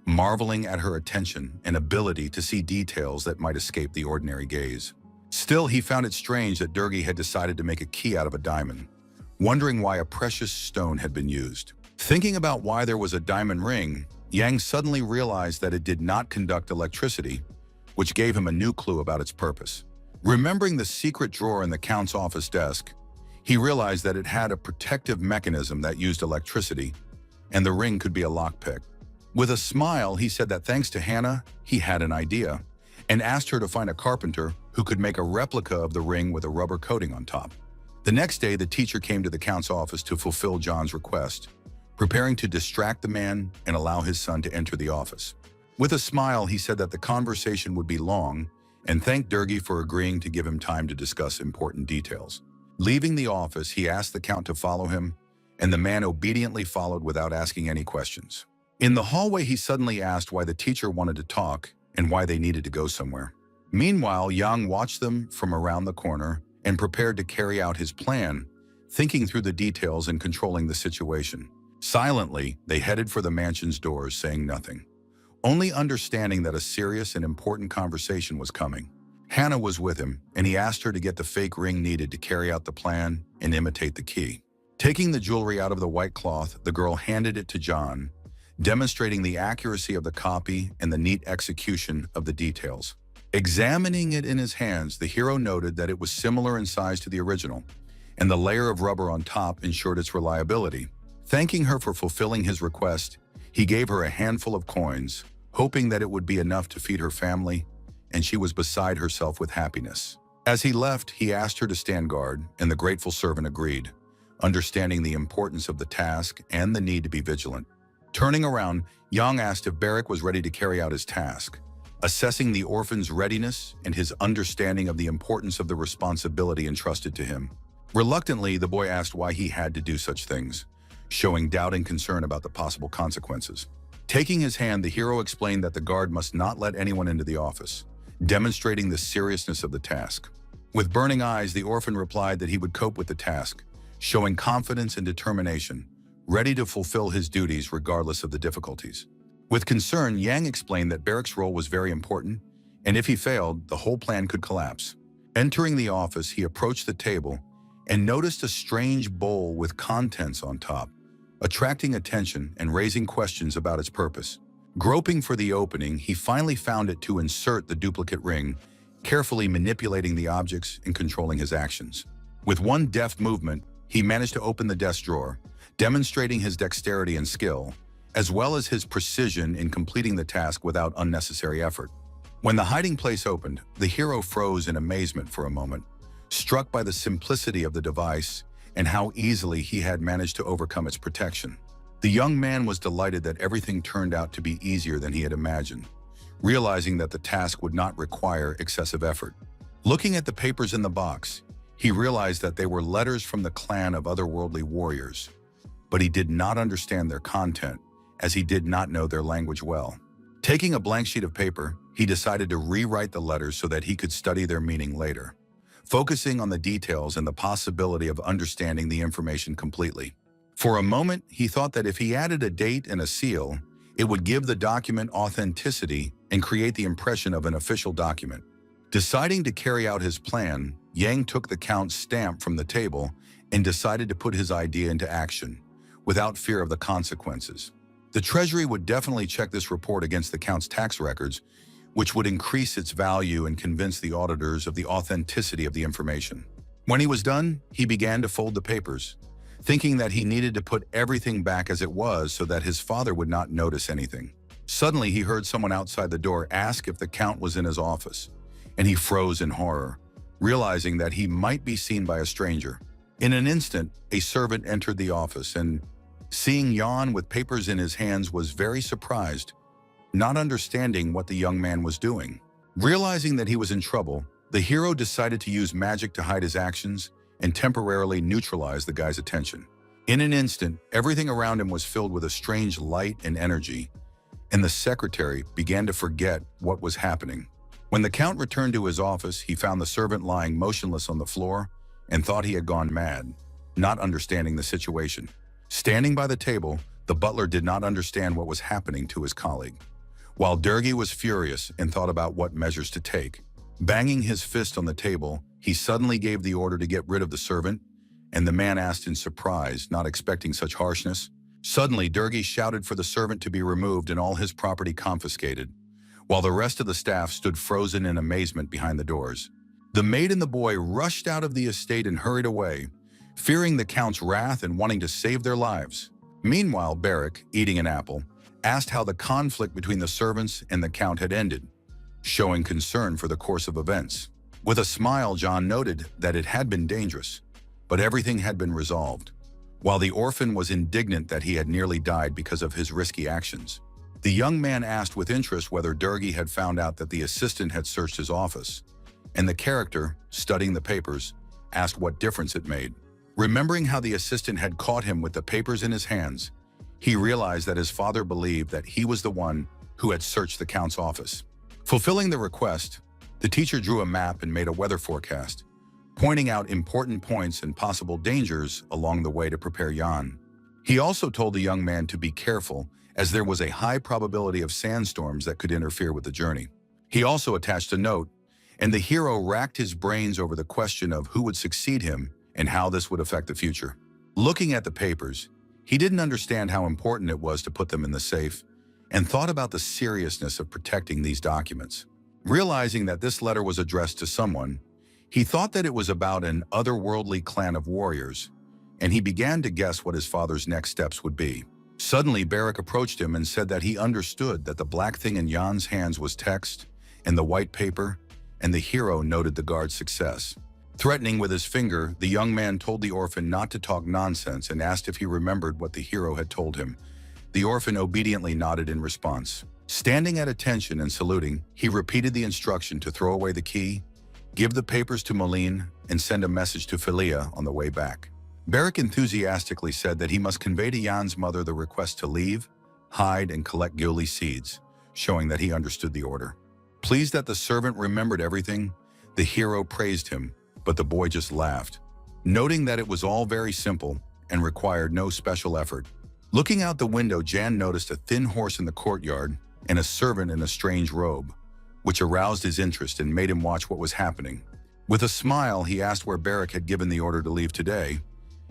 marveling at her attention and ability to see details that might escape the ordinary gaze. Still, he found it strange that Durgi had decided to make a key out of a diamond, wondering why a precious stone had been used. Thinking about why there was a diamond ring, Yang suddenly realized that it did not conduct electricity, which gave him a new clue about its purpose. Remembering the secret drawer in the Count's office desk, he realized that it had a protective mechanism that used electricity, and the ring could be a lockpick. With a smile, he said that thanks to Hannah, he had an idea, and asked her to find a carpenter who could make a replica of the ring with a rubber coating on top. The next day, the teacher came to the Count's office to fulfill John's request, preparing to distract the man and allow his son to enter the office. With a smile, he said that the conversation would be long and thanked Durgi for agreeing to give him time to discuss important details. Leaving the office, he asked the Count to follow him, and the man obediently followed without asking any questions. In the hallway, he suddenly asked why the teacher wanted to talk and why they needed to go somewhere. Meanwhile, Yang watched them from around the corner and prepared to carry out his plan, thinking through the details and controlling the situation. Silently, they headed for the mansion's doors, saying nothing, only understanding that a serious and important conversation was coming. Hannah was with him, and he asked her to get the fake ring needed to carry out the plan and imitate the key. Taking the jewelry out of the white cloth, the girl handed it to John, demonstrating the accuracy of the copy and the neat execution of the details. Examining it in his hands, the hero noted that it was similar in size to the original, and the layer of rubber on top ensured its reliability. Thanking her for fulfilling his request, he gave her a handful of coins, hoping that it would be enough to feed her family, and she was beside herself with happiness. As he left, he asked her to stand guard, and the grateful servant agreed, understanding the importance of the task and the need to be vigilant. Turning around, Yang asked if Barak was ready to carry out his task, assessing the orphan's readiness and his understanding of the importance of the responsibility entrusted to him. Reluctantly, the boy asked why he had to do such things, showing doubt and concern about the possible consequences. Taking his hand, the hero explained that the guard must not let anyone into the office, demonstrating the seriousness of the task. With burning eyes, the orphan replied that he would cope with the task, showing confidence and determination, ready to fulfill his duties regardless of the difficulties. With concern, Yang explained that Barak's role was very important, and if he failed, the whole plan could collapse. Entering the office, he approached the table and noticed a strange bowl with contents on top, attracting attention and raising questions about its purpose. Groping for the opening, he finally found it to insert the duplicate ring, carefully manipulating the objects and controlling his actions. With one deft movement, he managed to open the desk drawer, demonstrating his dexterity and skill, as well as his precision in completing the task without unnecessary effort. When the hiding place opened, the hero froze in amazement for a moment, struck by the simplicity of the device and how easily he had managed to overcome its protection. The young man was delighted that everything turned out to be easier than he had imagined, realizing that the task would not require excessive effort. Looking at the papers in the box, he realized that they were letters from the clan of otherworldly warriors, but he did not understand their content, as he did not know their language well. Taking a blank sheet of paper, he decided to rewrite the letters so that he could study their meaning later, focusing on the details and the possibility of understanding the information completely. For a moment, he thought that if he added a date and a seal, it would give the document authenticity and create the impression of an official document. Deciding to carry out his plan, Yang took the Count's stamp from the table and decided to put his idea into action, without fear of the consequences. The Treasury would definitely check this report against the Count's tax records, which would increase its value and convince the auditors of the authenticity of the information. When he was done, he began to fold the papers, thinking that he needed to put everything back as it was so that his father would not notice anything. Suddenly, he heard someone outside the door ask if the Count was in his office, and he froze in horror, realizing that he might be seen by a stranger. In an instant, a servant entered the office and, seeing Jan with papers in his hands, was very surprised, not understanding what the young man was doing. Realizing that he was in trouble, the hero decided to use magic to hide his actions and temporarily neutralize the guy's attention. In an instant, everything around him was filled with a strange light and energy, and the secretary began to forget what was happening. When the Count returned to his office, he found the servant lying motionless on the floor and thought he had gone mad, not understanding the situation. Standing by the table, the butler did not understand what was happening to his colleague, while Durgi was furious and thought about what measures to take. Banging his fist on the table, he suddenly gave the order to get rid of the servant, and the man asked in surprise, not expecting such harshness. Suddenly, Durgi shouted for the servant to be removed and all his property confiscated, while the rest of the staff stood frozen in amazement behind the doors. The maid and the boy rushed out of the estate and hurried away, fearing the Count's wrath and wanting to save their lives. Meanwhile, Barak, eating an apple, asked how the conflict between the servants and the Count had ended, showing concern for the course of events. With a smile, John noted that it had been dangerous, but everything had been resolved, while the orphan was indignant that he had nearly died because of his risky actions. The young man asked with interest whether Durgi had found out that the assistant had searched his office, and the character, studying the papers, asked what difference it made. Remembering how the assistant had caught him with the papers in his hands, he realized that his father believed that he was the one who had searched the Count's office. Fulfilling the request, the teacher drew a map and made a weather forecast, pointing out important points and possible dangers along the way to prepare Jan. He also told the young man to be careful, as there was a high probability of sandstorms that could interfere with the journey. He also attached a note, and the hero racked his brains over the question of who would succeed him and how this would affect the future. Looking at the papers, he didn't understand how important it was to put them in the safe, and thought about the seriousness of protecting these documents. Realizing that this letter was addressed to someone, he thought that it was about an otherworldly clan of warriors, and he began to guess what his father's next steps would be. Suddenly, Barak approached him and said that he understood that the black thing in Jan's hands was text and the white paper, and the hero noted the guard's success. Threatening with his finger, the young man told the orphan not to talk nonsense and asked if he remembered what the hero had told him. The orphan obediently nodded in response. Standing at attention and saluting, he repeated the instruction to throw away the key, give the papers to Moline, and send a message to Philia on the way back. Barak enthusiastically said that he must convey to Jan's mother the request to leave, hide, and collect Gilly seeds, showing that he understood the order. Pleased that the servant remembered everything, the hero praised him, but the boy just laughed, noting that it was all very simple and required no special effort. Looking out the window, Jan noticed a thin horse in the courtyard and a servant in a strange robe, which aroused his interest and made him watch what was happening. With a smile, he asked where Barak had given the order to leave today,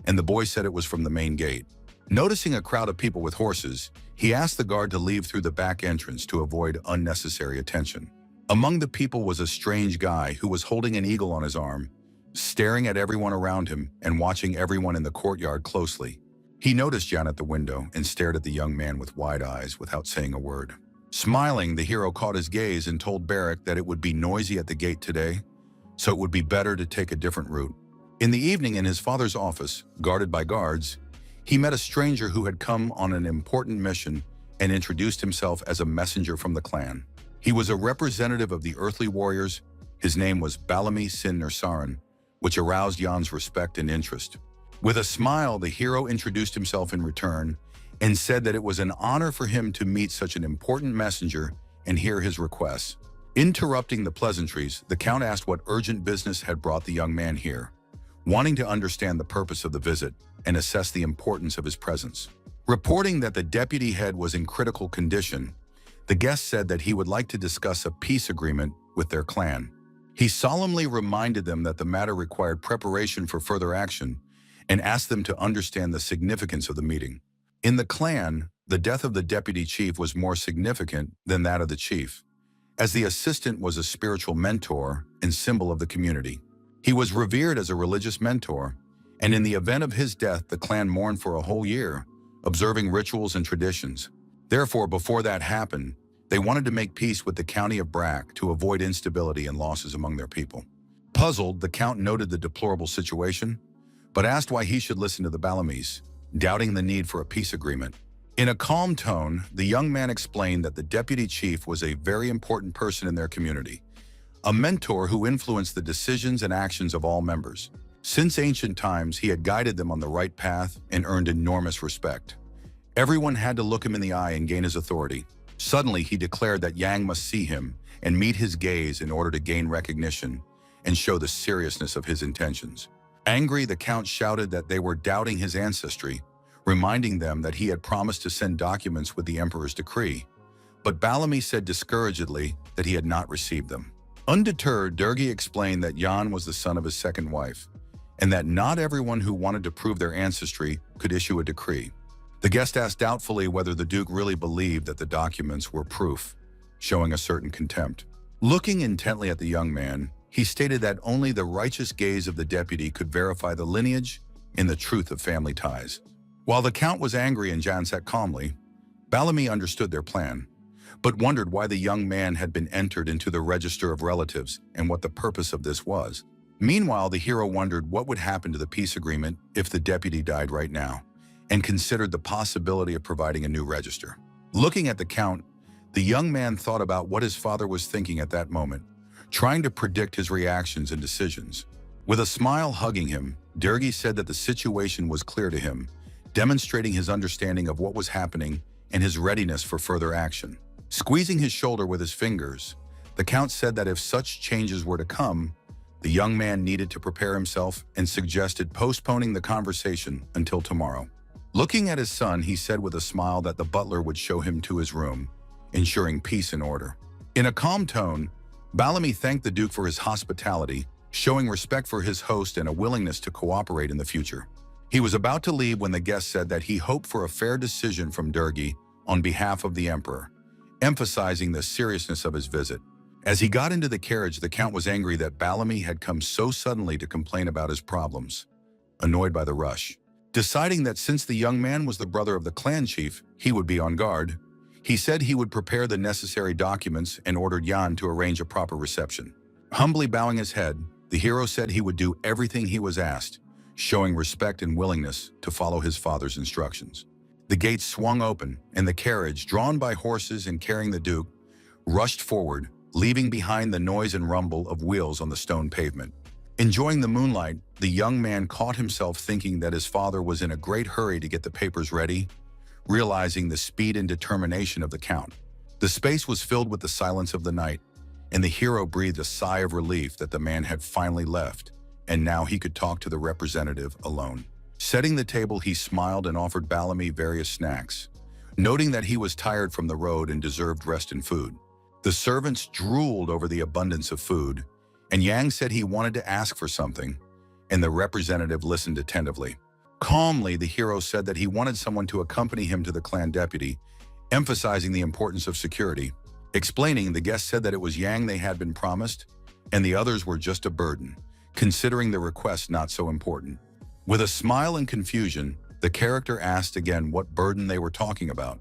and the boy said it was from the main gate. Noticing a crowd of people with horses, he asked the guard to leave through the back entrance to avoid unnecessary attention. Among the people was a strange guy who was holding an eagle on his arm, staring at everyone around him and watching everyone in the courtyard closely. He noticed Jan at the window and stared at the young man with wide eyes without saying a word. Smiling, the hero caught his gaze and told Barak that it would be noisy at the gate today, so it would be better to take a different route. In the evening, in his father's office, guarded by guards, he met a stranger who had come on an important mission and introduced himself as a messenger from the clan. He was a representative of the earthly warriors. His name was Balami Sin Nursaran, which aroused Jan's respect and interest. With a smile, the hero introduced himself in return and said that it was an honor for him to meet such an important messenger and hear his requests. Interrupting the pleasantries, the Count asked what urgent business had brought the young man here, wanting to understand the purpose of the visit and assess the importance of his presence. Reporting that the deputy head was in critical condition, the guest said that he would like to discuss a peace agreement with their clan. He solemnly reminded them that the matter required preparation for further action and asked them to understand the significance of the meeting. In the clan, the death of the deputy chief was more significant than that of the chief, as the assistant was a spiritual mentor and symbol of the community. He was revered as a religious mentor, and in the event of his death, the clan mourned for a whole year, observing rituals and traditions. Therefore, before that happened, they wanted to make peace with the county of Brack to avoid instability and losses among their people. Puzzled, the count noted the deplorable situation, but asked why he should listen to the Balamis, doubting the need for a peace agreement. In a calm tone, the young man explained that the deputy chief was a very important person in their community, a mentor who influenced the decisions and actions of all members. Since ancient times, he had guided them on the right path and earned enormous respect. Everyone had to look him in the eye and gain his authority. Suddenly, he declared that Yang must see him and meet his gaze in order to gain recognition and show the seriousness of his intentions. Angry, the count shouted that they were doubting his ancestry, reminding them that he had promised to send documents with the emperor's decree. But Balami said discouragedly that he had not received them. Undeterred, Durgi explained that Yan was the son of his second wife, and that not everyone who wanted to prove their ancestry could issue a decree. The guest asked doubtfully whether the Duke really believed that the documents were proof, showing a certain contempt. Looking intently at the young man, he stated that only the righteous gaze of the deputy could verify the lineage and the truth of family ties. While the count was angry and Jan sat calmly, Balami understood their plan, but wondered why the young man had been entered into the register of relatives and what the purpose of this was. Meanwhile, the hero wondered what would happen to the peace agreement if the deputy died right now, and considered the possibility of providing a new register. Looking at the count, the young man thought about what his father was thinking at that moment, trying to predict his reactions and decisions. With a smile hugging him, Durgi said that the situation was clear to him, demonstrating his understanding of what was happening and his readiness for further action. Squeezing his shoulder with his fingers, the count said that if such changes were to come, the young man needed to prepare himself and suggested postponing the conversation until tomorrow. Looking at his son, he said with a smile that the butler would show him to his room, ensuring peace and order. In a calm tone, Balami thanked the Duke for his hospitality, showing respect for his host and a willingness to cooperate in the future. He was about to leave when the guest said that he hoped for a fair decision from Durgi on behalf of the emperor, emphasizing the seriousness of his visit. As he got into the carriage, the count was angry that Balami had come so suddenly to complain about his problems, annoyed by the rush. Deciding that since the young man was the brother of the clan chief, he would be on guard, he said he would prepare the necessary documents and ordered Yan to arrange a proper reception. Humbly bowing his head, the hero said he would do everything he was asked, showing respect and willingness to follow his father's instructions. The gates swung open, and the carriage, drawn by horses and carrying the Duke, rushed forward, leaving behind the noise and rumble of wheels on the stone pavement. Enjoying the moonlight, the young man caught himself thinking that his father was in a great hurry to get the papers ready, realizing the speed and determination of the count. The space was filled with the silence of the night, and the hero breathed a sigh of relief that the man had finally left, and now he could talk to the representative alone. Setting the table, he smiled and offered Balami various snacks, noting that he was tired from the road and deserved rest and food. The servants drooled over the abundance of food, and Yang said he wanted to ask for something, and the representative listened attentively. Calmly, the hero said that he wanted someone to accompany him to the clan deputy, emphasizing the importance of security. Explaining, the guest said that it was Yang they had been promised, and the others were just a burden, considering the request not so important. With a smile and confusion, the character asked again what burden they were talking about,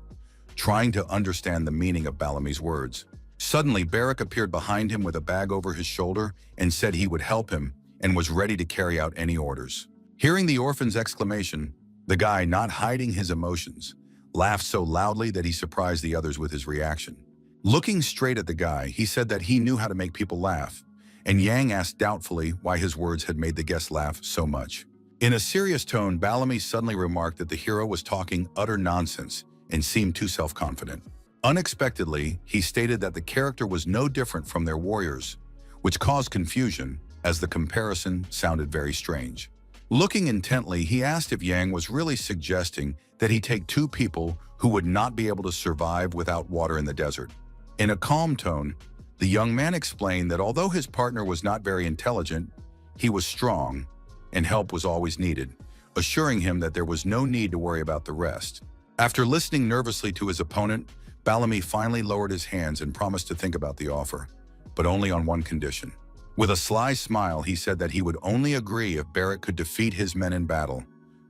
trying to understand the meaning of Balami's words. Suddenly, Barak appeared behind him with a bag over his shoulder and said he would help him and was ready to carry out any orders. Hearing the orphan's exclamation, the guy, not hiding his emotions, laughed so loudly that he surprised the others with his reaction. Looking straight at the guy, he said that he knew how to make people laugh, and Yang asked doubtfully why his words had made the guest laugh so much. In a serious tone, Balami suddenly remarked that the hero was talking utter nonsense and seemed too self-confident. Unexpectedly, he stated that the character was no different from their warriors, which caused confusion as the comparison sounded very strange. Looking intently, he asked if Yang was really suggesting that he take two people who would not be able to survive without water in the desert. In a calm tone, The young man explained that although his partner was not very intelligent, he was strong and help was always needed, assuring him that there was no need to worry about the rest. After listening nervously to his opponent, Bellamy finally lowered his hands and promised to think about the offer, but only on one condition. With a sly smile, he said that he would only agree if Barrack could defeat his men in battle,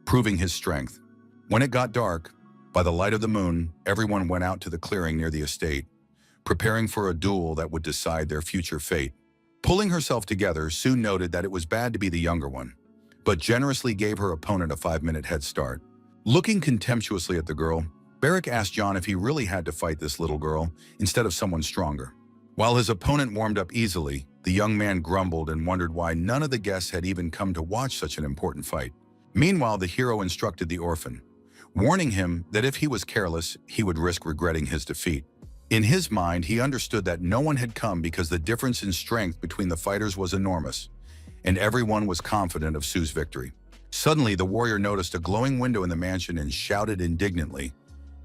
proving his strength. When it got dark, by the light of the moon, everyone went out to the clearing near the estate, preparing for a duel that would decide their future fate. Pulling herself together, Sue noted that it was bad to be the younger one, but generously gave her opponent a 5-minute head start. Looking contemptuously at the girl, Barrack asked John if he really had to fight this little girl instead of someone stronger. While his opponent warmed up easily, the young man grumbled and wondered why none of the guests had even come to watch such an important fight. Meanwhile, the hero instructed the orphan, warning him that if he was careless, he would risk regretting his defeat. In his mind, he understood that no one had come because the difference in strength between the fighters was enormous, and everyone was confident of Sue's victory. Suddenly, the warrior noticed a glowing window in the mansion and shouted indignantly,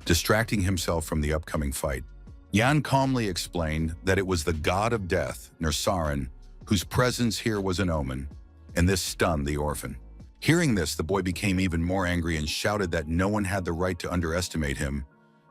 distracting himself from the upcoming fight. Yan calmly explained that it was the god of death, Nersarin, whose presence here was an omen, and this stunned the orphan. Hearing this, the boy became even more angry and shouted that no one had the right to underestimate him,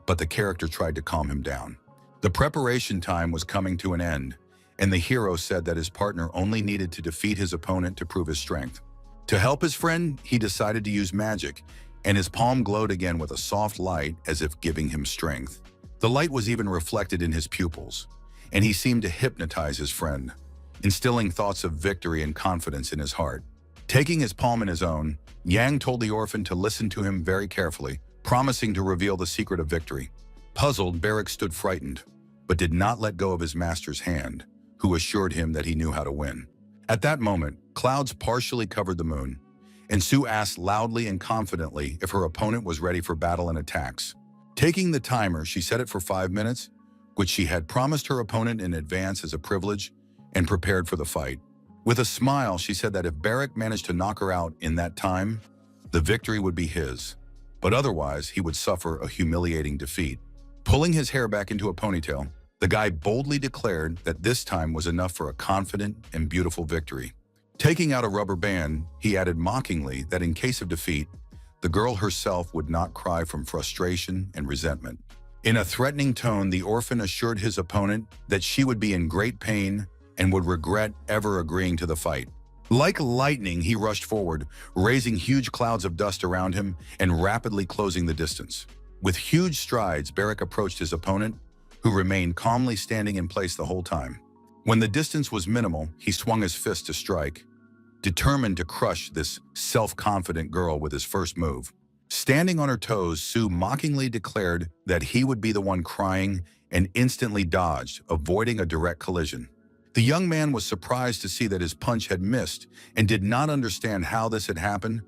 but the character tried to calm him down. The preparation time was coming to an end, and the hero said that his partner only needed to defeat his opponent to prove his strength. To help his friend, he decided to use magic, and his palm glowed again with a soft light as if giving him strength. The light was even reflected in his pupils, and he seemed to hypnotize his friend, instilling thoughts of victory and confidence in his heart. Taking his palm in his own, Yang told the orphan to listen to him very carefully, promising to reveal the secret of victory. Puzzled, Barrack stood frightened, but did not let go of his master's hand, who assured him that he knew how to win. At that moment, clouds partially covered the moon, and Sue asked loudly and confidently if her opponent was ready for battle and attacks. Taking the timer, she set it for 5 minutes, which she had promised her opponent in advance as a privilege, and prepared for the fight. With a smile, she said that if Barrack managed to knock her out in that time, the victory would be his, but otherwise he would suffer a humiliating defeat. Pulling his hair back into a ponytail, the guy boldly declared that this time was enough for a confident and beautiful victory. Taking out a rubber band, he added mockingly that in case of defeat, the girl herself would not cry from frustration and resentment. In a threatening tone, the orphan assured his opponent that she would be in great pain and would regret ever agreeing to the fight. Like lightning, he rushed forward, raising huge clouds of dust around him and rapidly closing the distance. With huge strides, Barrack approached his opponent, who remained calmly standing in place the whole time. When the distance was minimal, he swung his fist to strike, determined to crush this self-confident girl with his first move. Standing on her toes, Sue mockingly declared that he would be the one crying and instantly dodged, avoiding a direct collision. The young man was surprised to see that his punch had missed and did not understand how this had happened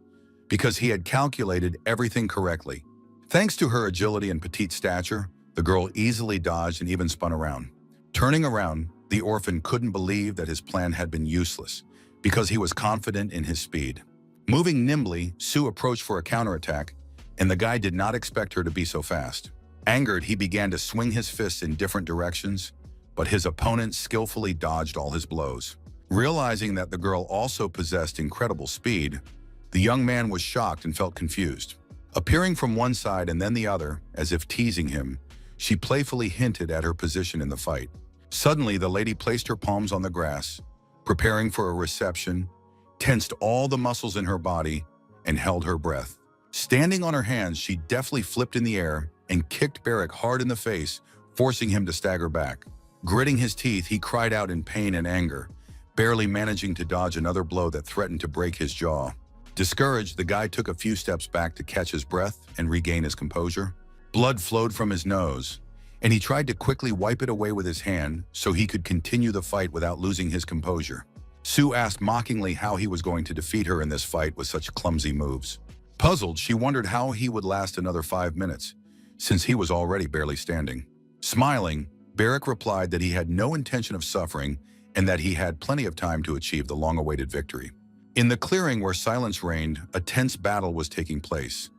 because he had calculated everything correctly. Thanks to her agility and petite stature, the girl easily dodged and even spun around. Turning around, the orphan couldn't believe that his plan had been useless because he was confident in his speed. Moving nimbly, Sue approached for a counterattack, and the guy did not expect her to be so fast. Angered, he began to swing his fists in different directions, but his opponent skillfully dodged all his blows. Realizing that the girl also possessed incredible speed, the young man was shocked and felt confused. Appearing from one side and then the other, as if teasing him, she playfully hinted at her position in the fight. Suddenly, the lady placed her palms on the grass, preparing for a reception, tensed all the muscles in her body, and held her breath. Standing on her hands, she deftly flipped in the air and kicked Barrack hard in the face, forcing him to stagger back. Gritting his teeth, he cried out in pain and anger, barely managing to dodge another blow that threatened to break his jaw. Discouraged, the guy took a few steps back to catch his breath and regain his composure. Blood flowed from his nose, and he tried to quickly wipe it away with his hand so he could continue the fight without losing his composure. Sue asked mockingly how he was going to defeat her in this fight with such clumsy moves. Puzzled, she wondered how he would last another 5 minutes, since he was already barely standing. Smiling, Barrack replied that he had no intention of suffering and that he had plenty of time to achieve the long-awaited victory. In the clearing where silence reigned, a tense battle was taking place,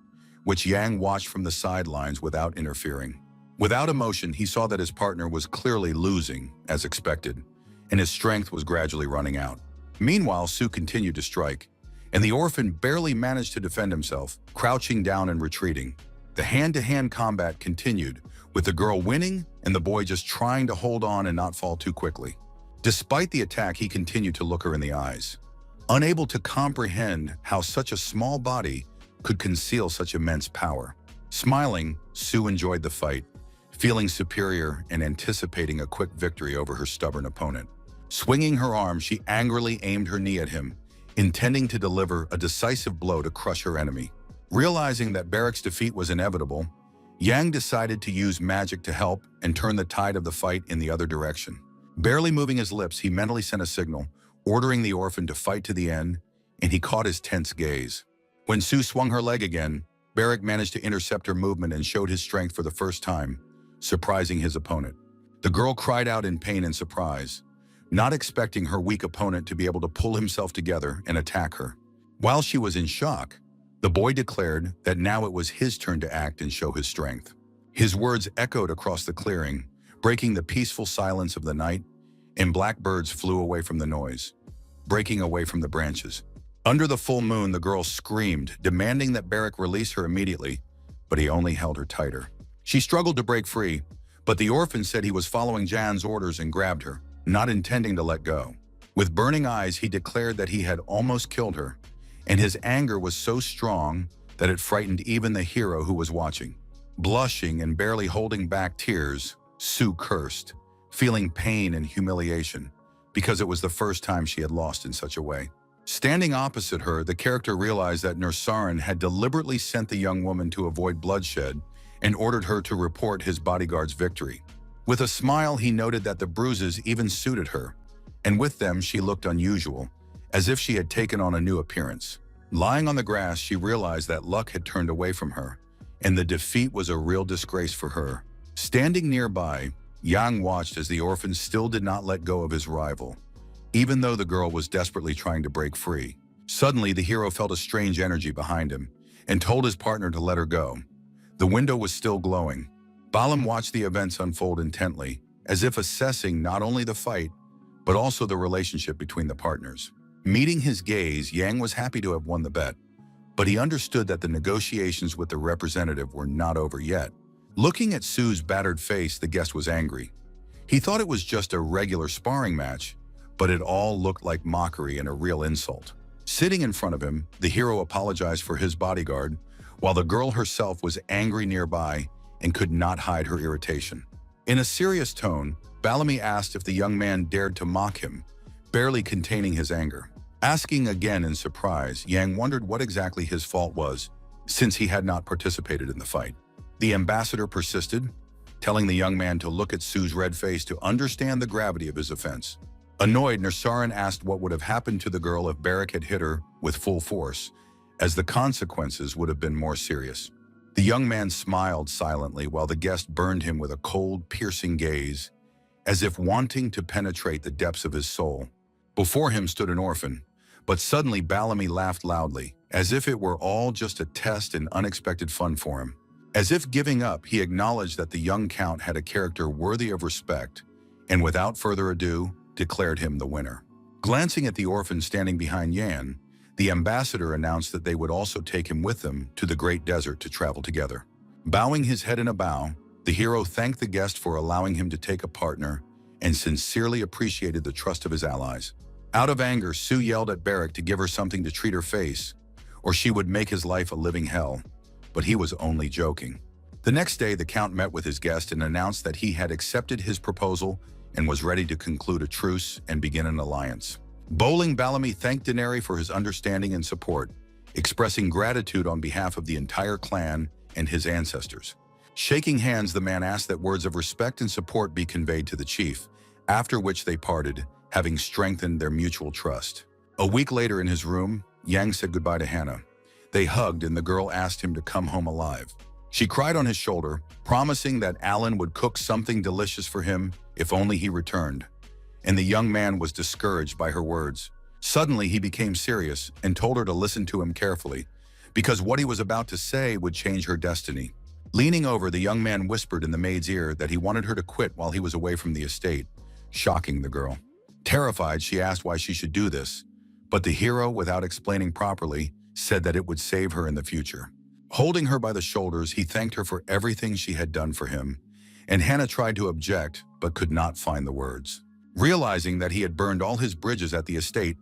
which Yang watched from the sidelines without interfering. Without emotion, he saw that his partner was clearly losing, as expected, and his strength was gradually running out. Meanwhile, Sue continued to strike, and the orphan barely managed to defend himself, crouching down and retreating. The hand-to-hand combat continued, with the girl winning and the boy just trying to hold on and not fall too quickly. Despite the attack, he continued to look her in the eyes, unable to comprehend how such a small body could conceal such immense power. Smiling, Sue enjoyed the fight, feeling superior and anticipating a quick victory over her stubborn opponent. Swinging her arm, she angrily aimed her knee at him, intending to deliver a decisive blow to crush her enemy. Realizing that Barrick's defeat was inevitable, Yang decided to use magic to help and turn the tide of the fight in the other direction. Barely moving his lips, he mentally sent a signal, ordering the orphan to fight to the end, and he caught his tense gaze. When Sue swung her leg again, Barrick managed to intercept her movement and showed his strength for the first time, surprising his opponent. The girl cried out in pain and surprise, not expecting her weak opponent to be able to pull himself together and attack her. While she was in shock, the boy declared that now it was his turn to act and show his strength. His words echoed across the clearing, breaking the peaceful silence of the night, and blackbirds flew away from the noise, breaking away from the branches. Under the full moon, the girl screamed, demanding that Barrick release her immediately, but he only held her tighter. She struggled to break free, but the orphan said he was following Jan's orders and grabbed her, not intending to let go. With burning eyes, he declared that he had almost killed her, and his anger was so strong that it frightened even the hero who was watching. Blushing and barely holding back tears, Sue cursed, feeling pain and humiliation, because it was the first time she had lost in such a way. Standing opposite her, the character realized that Nursaran had deliberately sent the young woman to avoid bloodshed and ordered her to report his bodyguard's victory. With a smile, he noted that the bruises even suited her, and with them she looked unusual, as if she had taken on a new appearance. Lying on the grass, she realized that luck had turned away from her, and the defeat was a real disgrace for her. Standing nearby, Yang watched as the orphan still did not let go of his rival, even though the girl was desperately trying to break free. Suddenly, the hero felt a strange energy behind him and told his partner to let her go. The window was still glowing. Balam watched the events unfold intently, as if assessing not only the fight, but also the relationship between the partners. Meeting his gaze, Yang was happy to have won the bet, but he understood that the negotiations with the representative were not over yet. Looking at Sue's battered face, the guest was angry. He thought it was just a regular sparring match, but it all looked like mockery and a real insult. Sitting in front of him, the hero apologized for his bodyguard, while the girl herself was angry nearby and could not hide her irritation. In a serious tone, Bellamy asked if the young man dared to mock him, barely containing his anger. Asking again in surprise, Yang wondered what exactly his fault was, since he had not participated in the fight. The ambassador persisted, telling the young man to look at Sue's red face to understand the gravity of his offense. Annoyed, Nursaran asked what would have happened to the girl if Barrick had hit her with full force, as the consequences would have been more serious. The young man smiled silently while the guest burned him with a cold, piercing gaze, as if wanting to penetrate the depths of his soul. Before him stood an orphan, but suddenly Bellamy laughed loudly, as if it were all just a test and unexpected fun for him. As if giving up, he acknowledged that the young count had a character worthy of respect, and without further ado, declared him the winner. Glancing at the orphan standing behind Yan, the ambassador announced that they would also take him with them to the great desert to travel together. Bowing his head in a bow, the hero thanked the guest for allowing him to take a partner and sincerely appreciated the trust of his allies. Out of anger, Sue yelled at Barrick to give her something to treat her face, or she would make his life a living hell, but he was only joking. The next day, the count met with his guest and announced that he had accepted his proposal and was ready to conclude a truce and begin an alliance. Bowling, Bellamy thanked Daenerys for his understanding and support, expressing gratitude on behalf of the entire clan and his ancestors. Shaking hands, the man asked that words of respect and support be conveyed to the chief, after which they parted, having strengthened their mutual trust. A week later in his room, Yang said goodbye to Hannah. They hugged and the girl asked him to come home alive. She cried on his shoulder, promising that Alan would cook something delicious for him if only he returned. And the young man was discouraged by her words. Suddenly, he became serious and told her to listen to him carefully, because what he was about to say would change her destiny. Leaning over, the young man whispered in the maid's ear that he wanted her to quit while he was away from the estate, shocking the girl. Terrified, she asked why she should do this, but the hero, without explaining properly, said that it would save her in the future. Holding her by the shoulders, he thanked her for everything she had done for him, and Hannah tried to object but could not find the words. Realizing that he had burned all his bridges at the estate,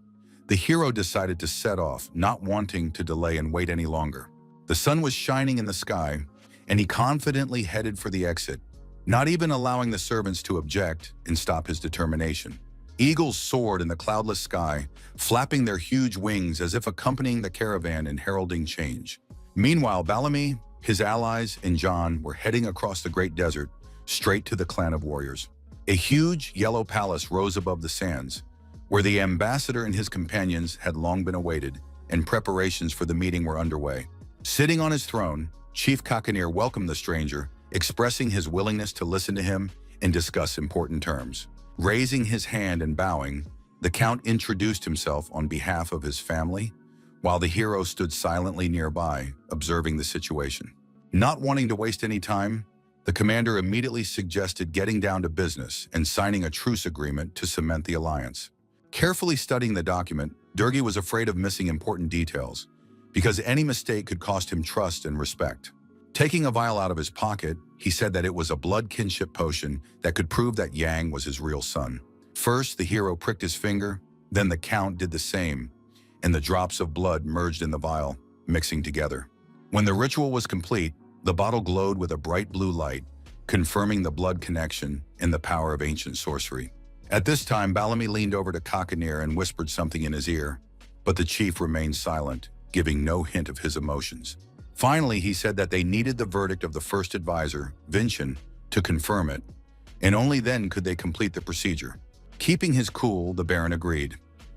the hero decided to set off, not wanting to delay and wait any longer. The sun was shining in the sky, and he confidently headed for the exit, not even allowing the servants to object and stop his determination. Eagles soared in the cloudless sky, flapping their huge wings as if accompanying the caravan in heralding change. Meanwhile, Bellamy, his allies, and John were heading across the great desert, straight to the clan of warriors. A huge yellow palace rose above the sands, where the ambassador and his companions had long been awaited, and preparations for the meeting were underway. Sitting on his throne, Chief Kakanir welcomed the stranger, expressing his willingness to listen to him and discuss important terms. Raising his hand and bowing, the Count introduced himself on behalf of his family, while the hero stood silently nearby, observing the situation. Not wanting to waste any time, the commander immediately suggested getting down to business and signing a truce agreement to cement the alliance. Carefully studying the document, Durgi was afraid of missing important details, because any mistake could cost him trust and respect. Taking a vial out of his pocket, he said that it was a blood kinship potion that could prove that Yang was his real son. First, the hero pricked his finger, then the Count did the same, and the drops of blood merged in the vial, mixing together. When the ritual was complete, the bottle glowed with a bright blue light, confirming the blood connection and the power of ancient sorcery. At this time, Bellamy leaned over to Kakanir and whispered something in his ear, but the chief remained silent, giving no hint of his emotions. Finally, he said that they needed the verdict of the first advisor, Vincent, to confirm it, and only then could they complete the procedure. Keeping his cool, the Baron agreed,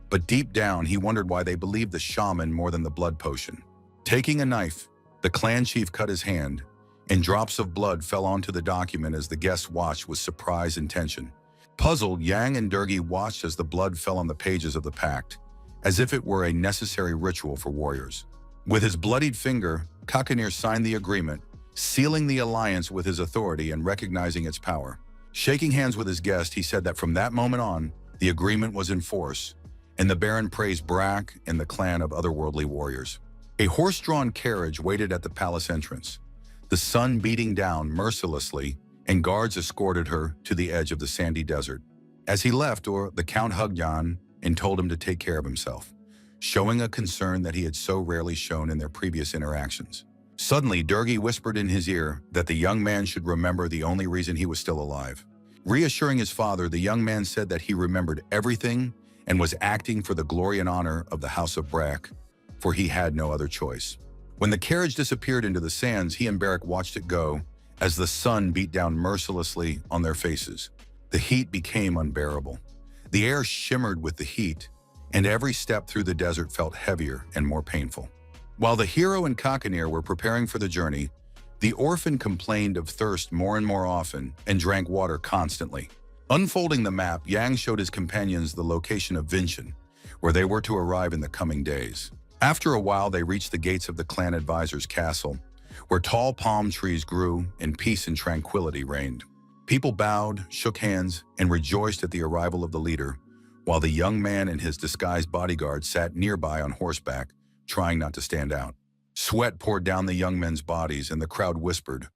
but deep down he wondered why they believed the shaman more than the blood potion. Taking a knife, the clan chief cut his hand, and drops of blood fell onto the document as the guests watched with surprise and tension. Puzzled, Yang and Durgi watched as the blood fell on the pages of the pact, as if it were a necessary ritual for warriors. With his bloodied finger, Kakanir signed the agreement, sealing the alliance with his authority and recognizing its power. Shaking hands with his guest, he said that from that moment on, the agreement was in force, and the Baron praised Brack and the clan of otherworldly warriors. A horse-drawn carriage waited at the palace entrance, the sun beating down mercilessly, and guards escorted her to the edge of the sandy desert. As he left, the Count hugged Jan and told him to take care of himself, showing a concern that he had so rarely shown in their previous interactions. Suddenly, Durgi whispered in his ear that the young man should remember the only reason he was still alive. Reassuring his father, the young man said that he remembered everything and was acting for the glory and honor of the House of Brack, for he had no other choice. When the carriage disappeared into the sands, he and Barrack watched it go as the sun beat down mercilessly on their faces. The heat became unbearable. The air shimmered with the heat, and every step through the desert felt heavier and more painful. While the hero and Kakanir were preparing for the journey, the orphan complained of thirst more and more often and drank water constantly. Unfolding the map, Yang showed his companions the location of Vincent, where they were to arrive in the coming days. After a while, they reached the gates of the clan advisor's castle, where tall palm trees grew and peace and tranquility reigned. People bowed, shook hands, and rejoiced at the arrival of the leader, while the young man and his disguised bodyguard sat nearby on horseback, trying not to stand out. Sweat poured down the young men's bodies, and the crowd whispered,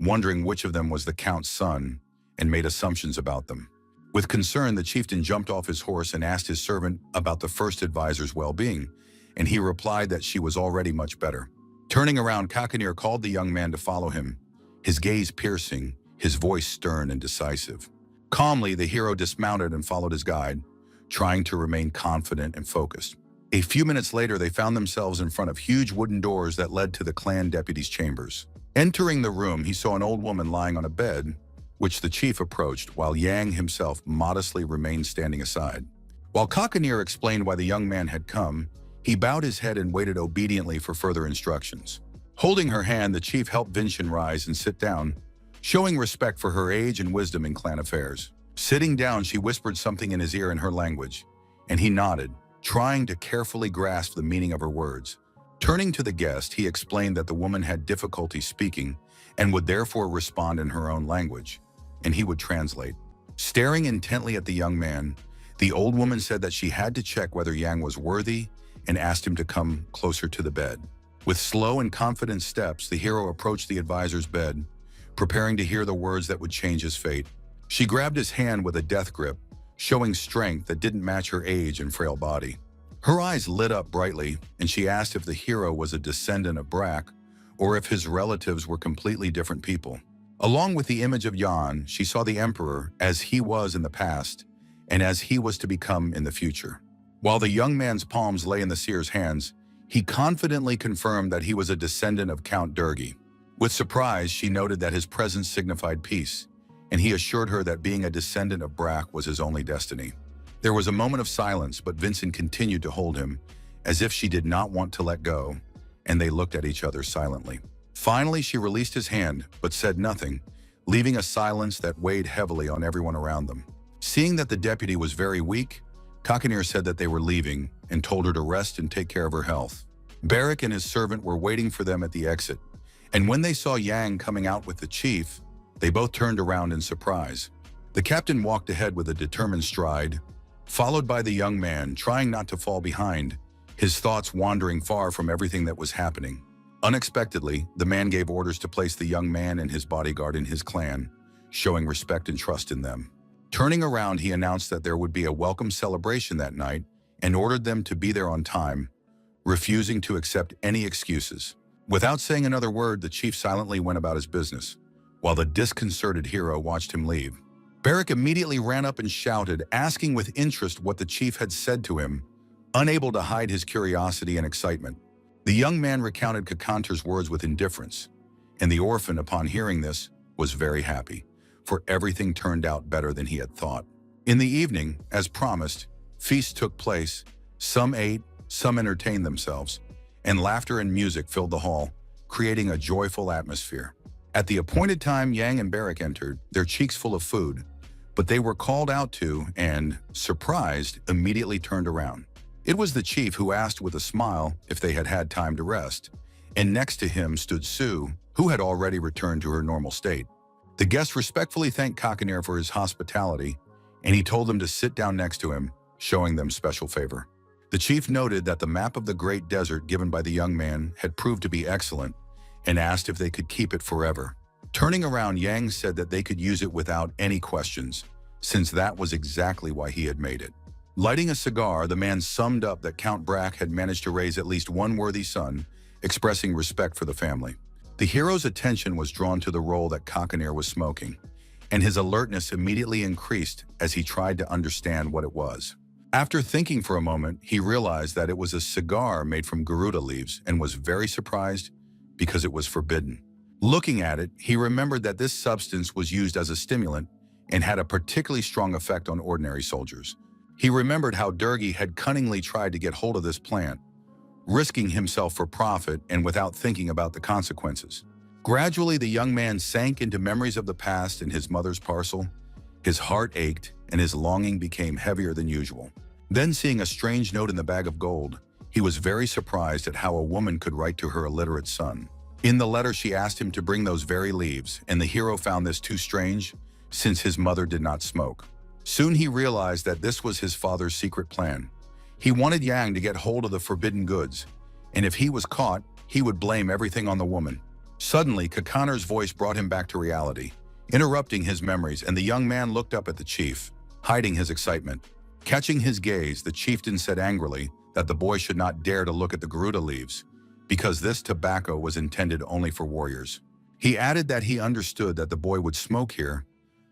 wondering which of them was the Count's son, and made assumptions about them. With concern, the chieftain jumped off his horse and asked his servant about the first advisor's well-being, and he replied that she was already much better. Turning around, Kakanir called the young man to follow him, his gaze piercing, his voice stern and decisive. Calmly, the hero dismounted and followed his guide, trying to remain confident and focused. A few minutes later, they found themselves in front of huge wooden doors that led to the clan deputy's chambers. Entering the room, he saw an old woman lying on a bed, which the chief approached, while Yang himself modestly remained standing aside. While Kakanir explained why the young man had come, he bowed his head and waited obediently for further instructions. Holding her hand, the chief helped Vincent rise and sit down, showing respect for her age and wisdom in clan affairs. Sitting down, she whispered something in his ear in her language, and he nodded, trying to carefully grasp the meaning of her words. Turning to the guest, he explained that the woman had difficulty speaking and would therefore respond in her own language, and he would translate. Staring intently at the young man, the old woman said that she had to check whether Yang was worthy and asked him to come closer to the bed. With slow and confident steps, the hero approached the advisor's bed, preparing to hear the words that would change his fate. She grabbed his hand with a death grip, showing strength that didn't match her age and frail body. Her eyes lit up brightly, and she asked if the hero was a descendant of Brack or if his relatives were completely different people. Along with the image of Yan, she saw the emperor as he was in the past and as he was to become in the future. While the young man's palms lay in the seer's hands, he confidently confirmed that he was a descendant of Count Durgi. With surprise, she noted that his presence signified peace, and he assured her that being a descendant of Brack was his only destiny. There was a moment of silence, but Vincent continued to hold him, as if she did not want to let go, and they looked at each other silently. Finally, she released his hand, but said nothing, leaving a silence that weighed heavily on everyone around them. Seeing that the deputy was very weak, Kakanir said that they were leaving and told her to rest and take care of her health. Barrack and his servant were waiting for them at the exit, and when they saw Yang coming out with the chief, they both turned around in surprise. The captain walked ahead with a determined stride, followed by the young man, trying not to fall behind, his thoughts wandering far from everything that was happening. Unexpectedly, the man gave orders to place the young man and his bodyguard in his clan, showing respect and trust in them. Turning around, he announced that there would be a welcome celebration that night and ordered them to be there on time, refusing to accept any excuses. Without saying another word, the chief silently went about his business, while the disconcerted hero watched him leave. Barrack immediately ran up and shouted, asking with interest what the chief had said to him, unable to hide his curiosity and excitement. The young man recounted Kakanter's words with indifference, and the orphan, upon hearing this, was very happy, for everything turned out better than he had thought. In the evening, as promised, feasts took place. Some ate, some entertained themselves, and laughter and music filled the hall, creating a joyful atmosphere. At the appointed time, Yang and Barrack entered, their cheeks full of food, but they were called out to and, surprised, immediately turned around. It was the chief who asked with a smile if they had had time to rest, and next to him stood Sue, who had already returned to her normal state. The guest respectfully thanked Kakanir for his hospitality, and he told them to sit down next to him, showing them special favor. The chief noted that the map of the Great Desert given by the young man had proved to be excellent, and asked if they could keep it forever. Turning around, Yang said that they could use it without any questions, since that was exactly why he had made it. Lighting a cigar, the man summed up that Count Brack had managed to raise at least one worthy son, expressing respect for the family. The hero's attention was drawn to the roll that Kakanir was smoking, and his alertness immediately increased as he tried to understand what it was. After thinking for a moment, he realized that it was a cigar made from Garuda leaves and was very surprised because it was forbidden. Looking at it, he remembered that this substance was used as a stimulant and had a particularly strong effect on ordinary soldiers. He remembered how Durgi had cunningly tried to get hold of this plant, risking himself for profit and without thinking about the consequences. Gradually, the young man sank into memories of the past and his mother's parcel. His heart ached, and his longing became heavier than usual. Then, seeing a strange note in the bag of gold, he was very surprised at how a woman could write to her illiterate son. In the letter, she asked him to bring those very leaves, and the hero found this too strange, since his mother did not smoke. Soon he realized that this was his father's secret plan. He wanted Yang to get hold of the forbidden goods, and if he was caught, he would blame everything on the woman. Suddenly, Kakanir's voice brought him back to reality, interrupting his memories, and the young man looked up at the chief, hiding his excitement. Catching his gaze, the chieftain said angrily that the boy should not dare to look at the Garuda leaves, because this tobacco was intended only for warriors. He added that he understood that the boy would smoke here,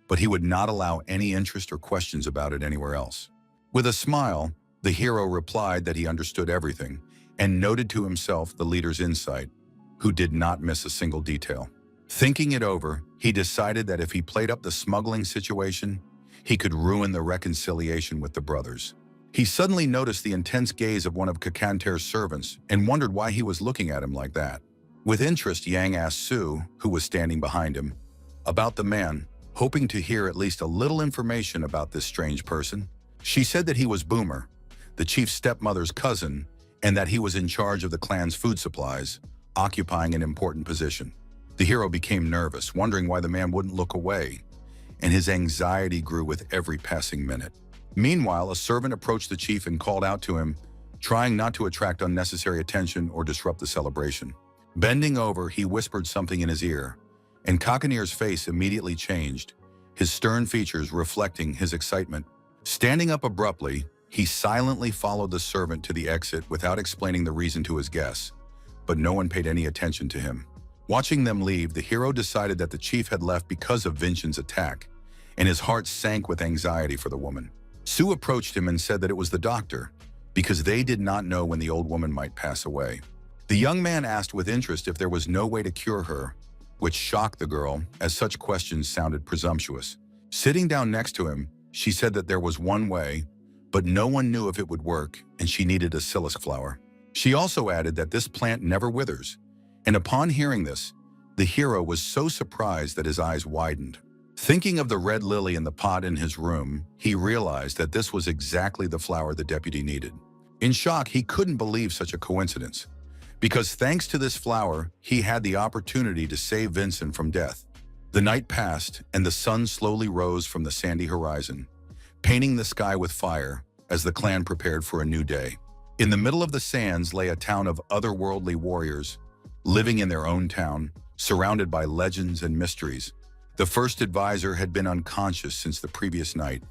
but he would not allow any interest or questions about it anywhere else. With a smile, the hero replied that he understood everything and noted to himself the leader's insight, who did not miss a single detail. Thinking it over, he decided that if he played up the smuggling situation, he could ruin the reconciliation with the brothers. He suddenly noticed the intense gaze of one of Kakanter's servants and wondered why he was looking at him like that. With interest, Yang asked Sue, who was standing behind him, about the man, hoping to hear at least a little information about this strange person. She said that he was Boomer, the chief's stepmother's cousin, and that he was in charge of the clan's food supplies, occupying an important position. The hero became nervous, wondering why the man wouldn't look away, and his anxiety grew with every passing minute. Meanwhile, a servant approached the chief and called out to him, trying not to attract unnecessary attention or disrupt the celebration. Bending over, he whispered something in his ear, and Kakanir's face immediately changed, his stern features reflecting his excitement. Standing up abruptly, he silently followed the servant to the exit without explaining the reason to his guests, but no one paid any attention to him. Watching them leave, the hero decided that the chief had left because of Vincent's attack, and his heart sank with anxiety for the woman. Sue approached him and said that it was the doctor, because they did not know when the old woman might pass away. The young man asked with interest if there was no way to cure her, which shocked the girl, as such questions sounded presumptuous. Sitting down next to him, she said that there was one way, but no one knew if it would work, and she needed a silisk flower. She also added that this plant never withers, and upon hearing this, the hero was so surprised that his eyes widened. Thinking of the red lily in the pot in his room, he realized that this was exactly the flower the deputy needed. In shock, he couldn't believe such a coincidence, because thanks to this flower, he had the opportunity to save Vincent from death. The night passed, and the sun slowly rose from the sandy horizon, painting the sky with fire as the clan prepared for a new day. In the middle of the sands lay a town of otherworldly warriors, living in their own town, surrounded by legends and mysteries. The first advisor had been unconscious since the previous night,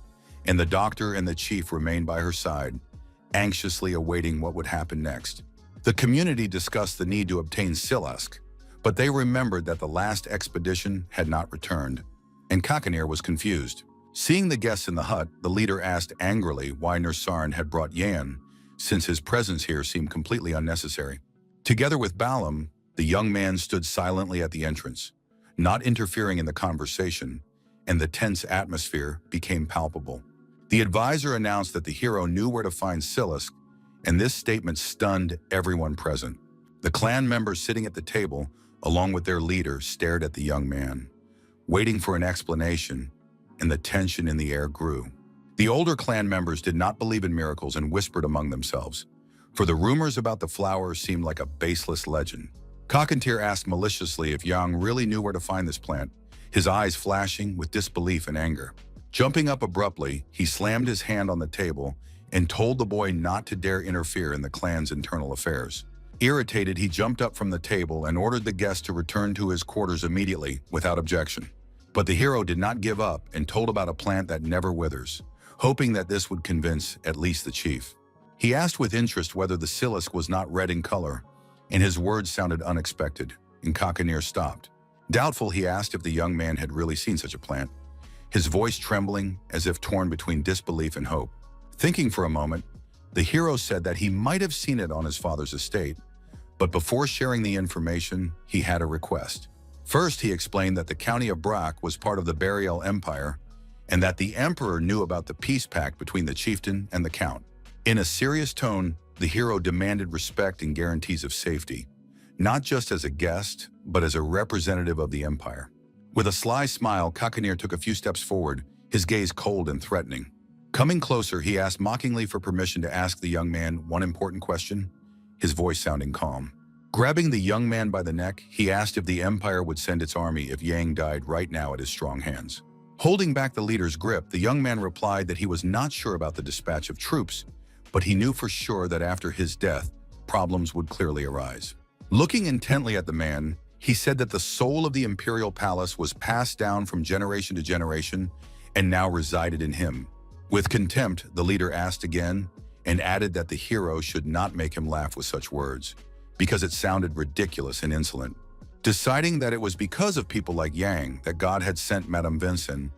and the doctor and the chief remained by her side, anxiously awaiting what would happen next. The community discussed the need to obtain silisk, but they remembered that the last expedition had not returned, and Kakanir was confused. Seeing the guests in the hut, the leader asked angrily why Nursaran had brought Yan, since his presence here seemed completely unnecessary. Together with Balam, the young man stood silently at the entrance, not interfering in the conversation, and the tense atmosphere became palpable. The advisor announced that the hero knew where to find silisk, and this statement stunned everyone present. The clan members sitting at the table, along with their leader, stared at the young man, waiting for an explanation, and the tension in the air grew. The older clan members did not believe in miracles and whispered among themselves, for the rumors about the flower seemed like a baseless legend. Kakantir asked maliciously if Yang really knew where to find this plant, his eyes flashing with disbelief and anger. Jumping up abruptly, he slammed his hand on the table and told the boy not to dare interfere in the clan's internal affairs. Irritated, he jumped up from the table and ordered the guest to return to his quarters immediately, without objection. But the hero did not give up and told about a plant that never withers, hoping that this would convince at least the chief. He asked with interest whether the silisk was not red in color, and his words sounded unexpected, and Kakanir stopped. Doubtful, he asked if the young man had really seen such a plant, his voice trembling as if torn between disbelief and hope. Thinking for a moment, the hero said that he might have seen it on his father's estate, but before sharing the information, he had a request. First, he explained that the county of Brack was part of the Burial Empire, and that the emperor knew about the peace pact between the chieftain and the count. In a serious tone, the hero demanded respect and guarantees of safety, not just as a guest, but as a representative of the empire. With a sly smile, Kakanir took a few steps forward, his gaze cold and threatening. Coming closer, he asked mockingly for permission to ask the young man one important question, his voice sounding calm. Grabbing the young man by the neck, he asked if the empire would send its army if Yang died right now at his strong hands. Holding back the leader's grip, the young man replied that he was not sure about the dispatch of troops, but he knew for sure that after his death, problems would clearly arise. Looking intently at the man, he said that the soul of the imperial palace was passed down from generation to generation and now resided in him. With contempt, the leader asked again and added that the hero should not make him laugh with such words, because it sounded ridiculous and insolent. Deciding that it was because of people like Yang that God had sent Madame Vincent,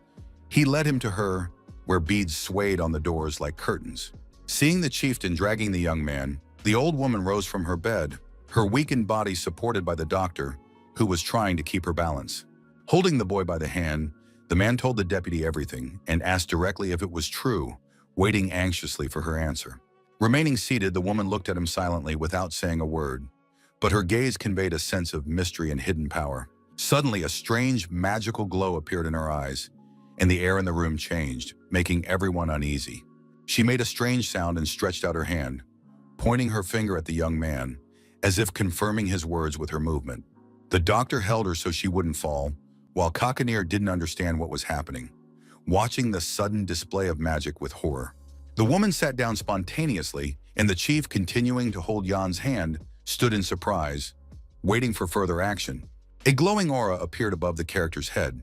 he led him to her, where beads swayed on the doors like curtains. Seeing the chieftain dragging the young man, the old woman rose from her bed, her weakened body supported by the doctor, who was trying to keep her balance. Holding the boy by the hand, the man told the deputy everything and asked directly if it was true, waiting anxiously for her answer. Remaining seated, the woman looked at him silently without saying a word, but her gaze conveyed a sense of mystery and hidden power. Suddenly, a strange, magical glow appeared in her eyes, and the air in the room changed, making everyone uneasy. She made a strange sound and stretched out her hand, pointing her finger at the young man, as if confirming his words with her movement. The doctor held her so she wouldn't fall, while Kakanir didn't understand what was happening, watching the sudden display of magic with horror. The woman sat down spontaneously, and the chief, continuing to hold Jan's hand, stood in surprise, waiting for further action. A glowing aura appeared above the character's head,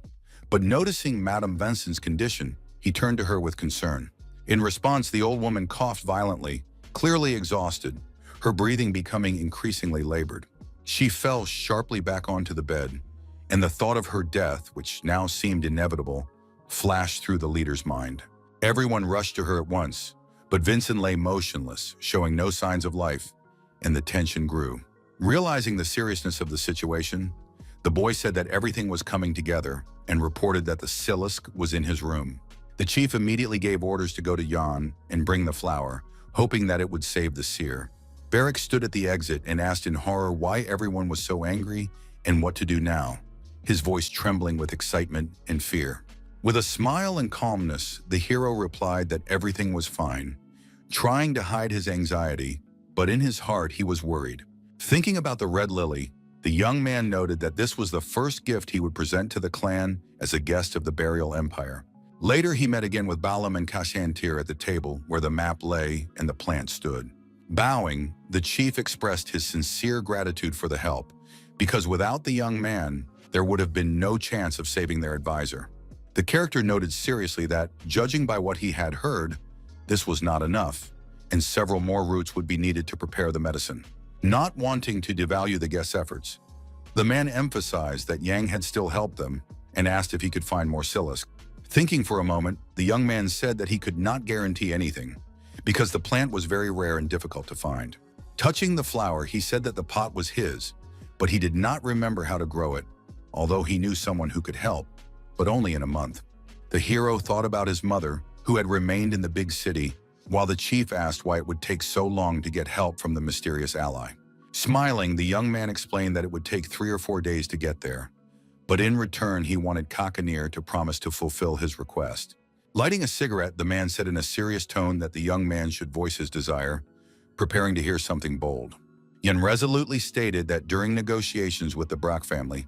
but noticing Madame Vincent's condition, he turned to her with concern. In response, the old woman coughed violently, clearly exhausted, her breathing becoming increasingly labored. She fell sharply back onto the bed, and the thought of her death, which now seemed inevitable, flashed through the leader's mind. Everyone rushed to her at once, but Vincent lay motionless, showing no signs of life, and the tension grew. Realizing the seriousness of the situation, the boy said that everything was coming together and reported that the Silisk was in his room. The chief immediately gave orders to go to Jan and bring the flower, hoping that it would save the seer. Barrick stood at the exit and asked in horror why everyone was so angry and what to do now, his voice trembling with excitement and fear. With a smile and calmness, the hero replied that everything was fine, trying to hide his anxiety, but in his heart he was worried. Thinking about the red lily, the young man noted that this was the first gift he would present to the clan as a guest of the burial empire. Later, he met again with Balam and Kashantir at the table where the map lay and the plant stood. Bowing, the chief expressed his sincere gratitude for the help, because without the young man, there would have been no chance of saving their advisor. The character noted seriously that, judging by what he had heard, this was not enough, and several more roots would be needed to prepare the medicine. Not wanting to devalue the guest's efforts, the man emphasized that Yang had still helped them and asked if he could find more Silisk. Thinking for a moment, the young man said that he could not guarantee anything, because the plant was very rare and difficult to find. Touching the flower, he said that the pot was his, but he did not remember how to grow it, although he knew someone who could help, but only in a month. The hero thought about his mother, who had remained in the big city, while the chief asked why it would take so long to get help from the mysterious ally. Smiling, the young man explained that it would take 3 or 4 days to get there, but in return he wanted Kakanir to promise to fulfill his request. Lighting a cigarette, the man said in a serious tone that the young man should voice his desire, preparing to hear something bold. Yen resolutely stated that during negotiations with the Brack family,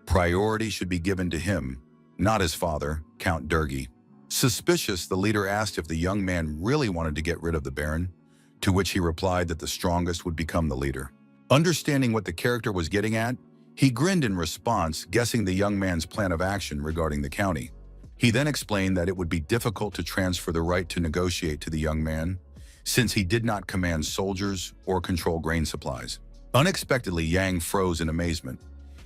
priority should be given to him, not his father, Count Durgi. Suspicious, the leader asked if the young man really wanted to get rid of the Baron, to which he replied that the strongest would become the leader. Understanding what the character was getting at, he grinned in response, guessing the young man's plan of action regarding the county. He then explained that it would be difficult to transfer the right to negotiate to the young man, since he did not command soldiers or control grain supplies. Unexpectedly, Yang froze in amazement,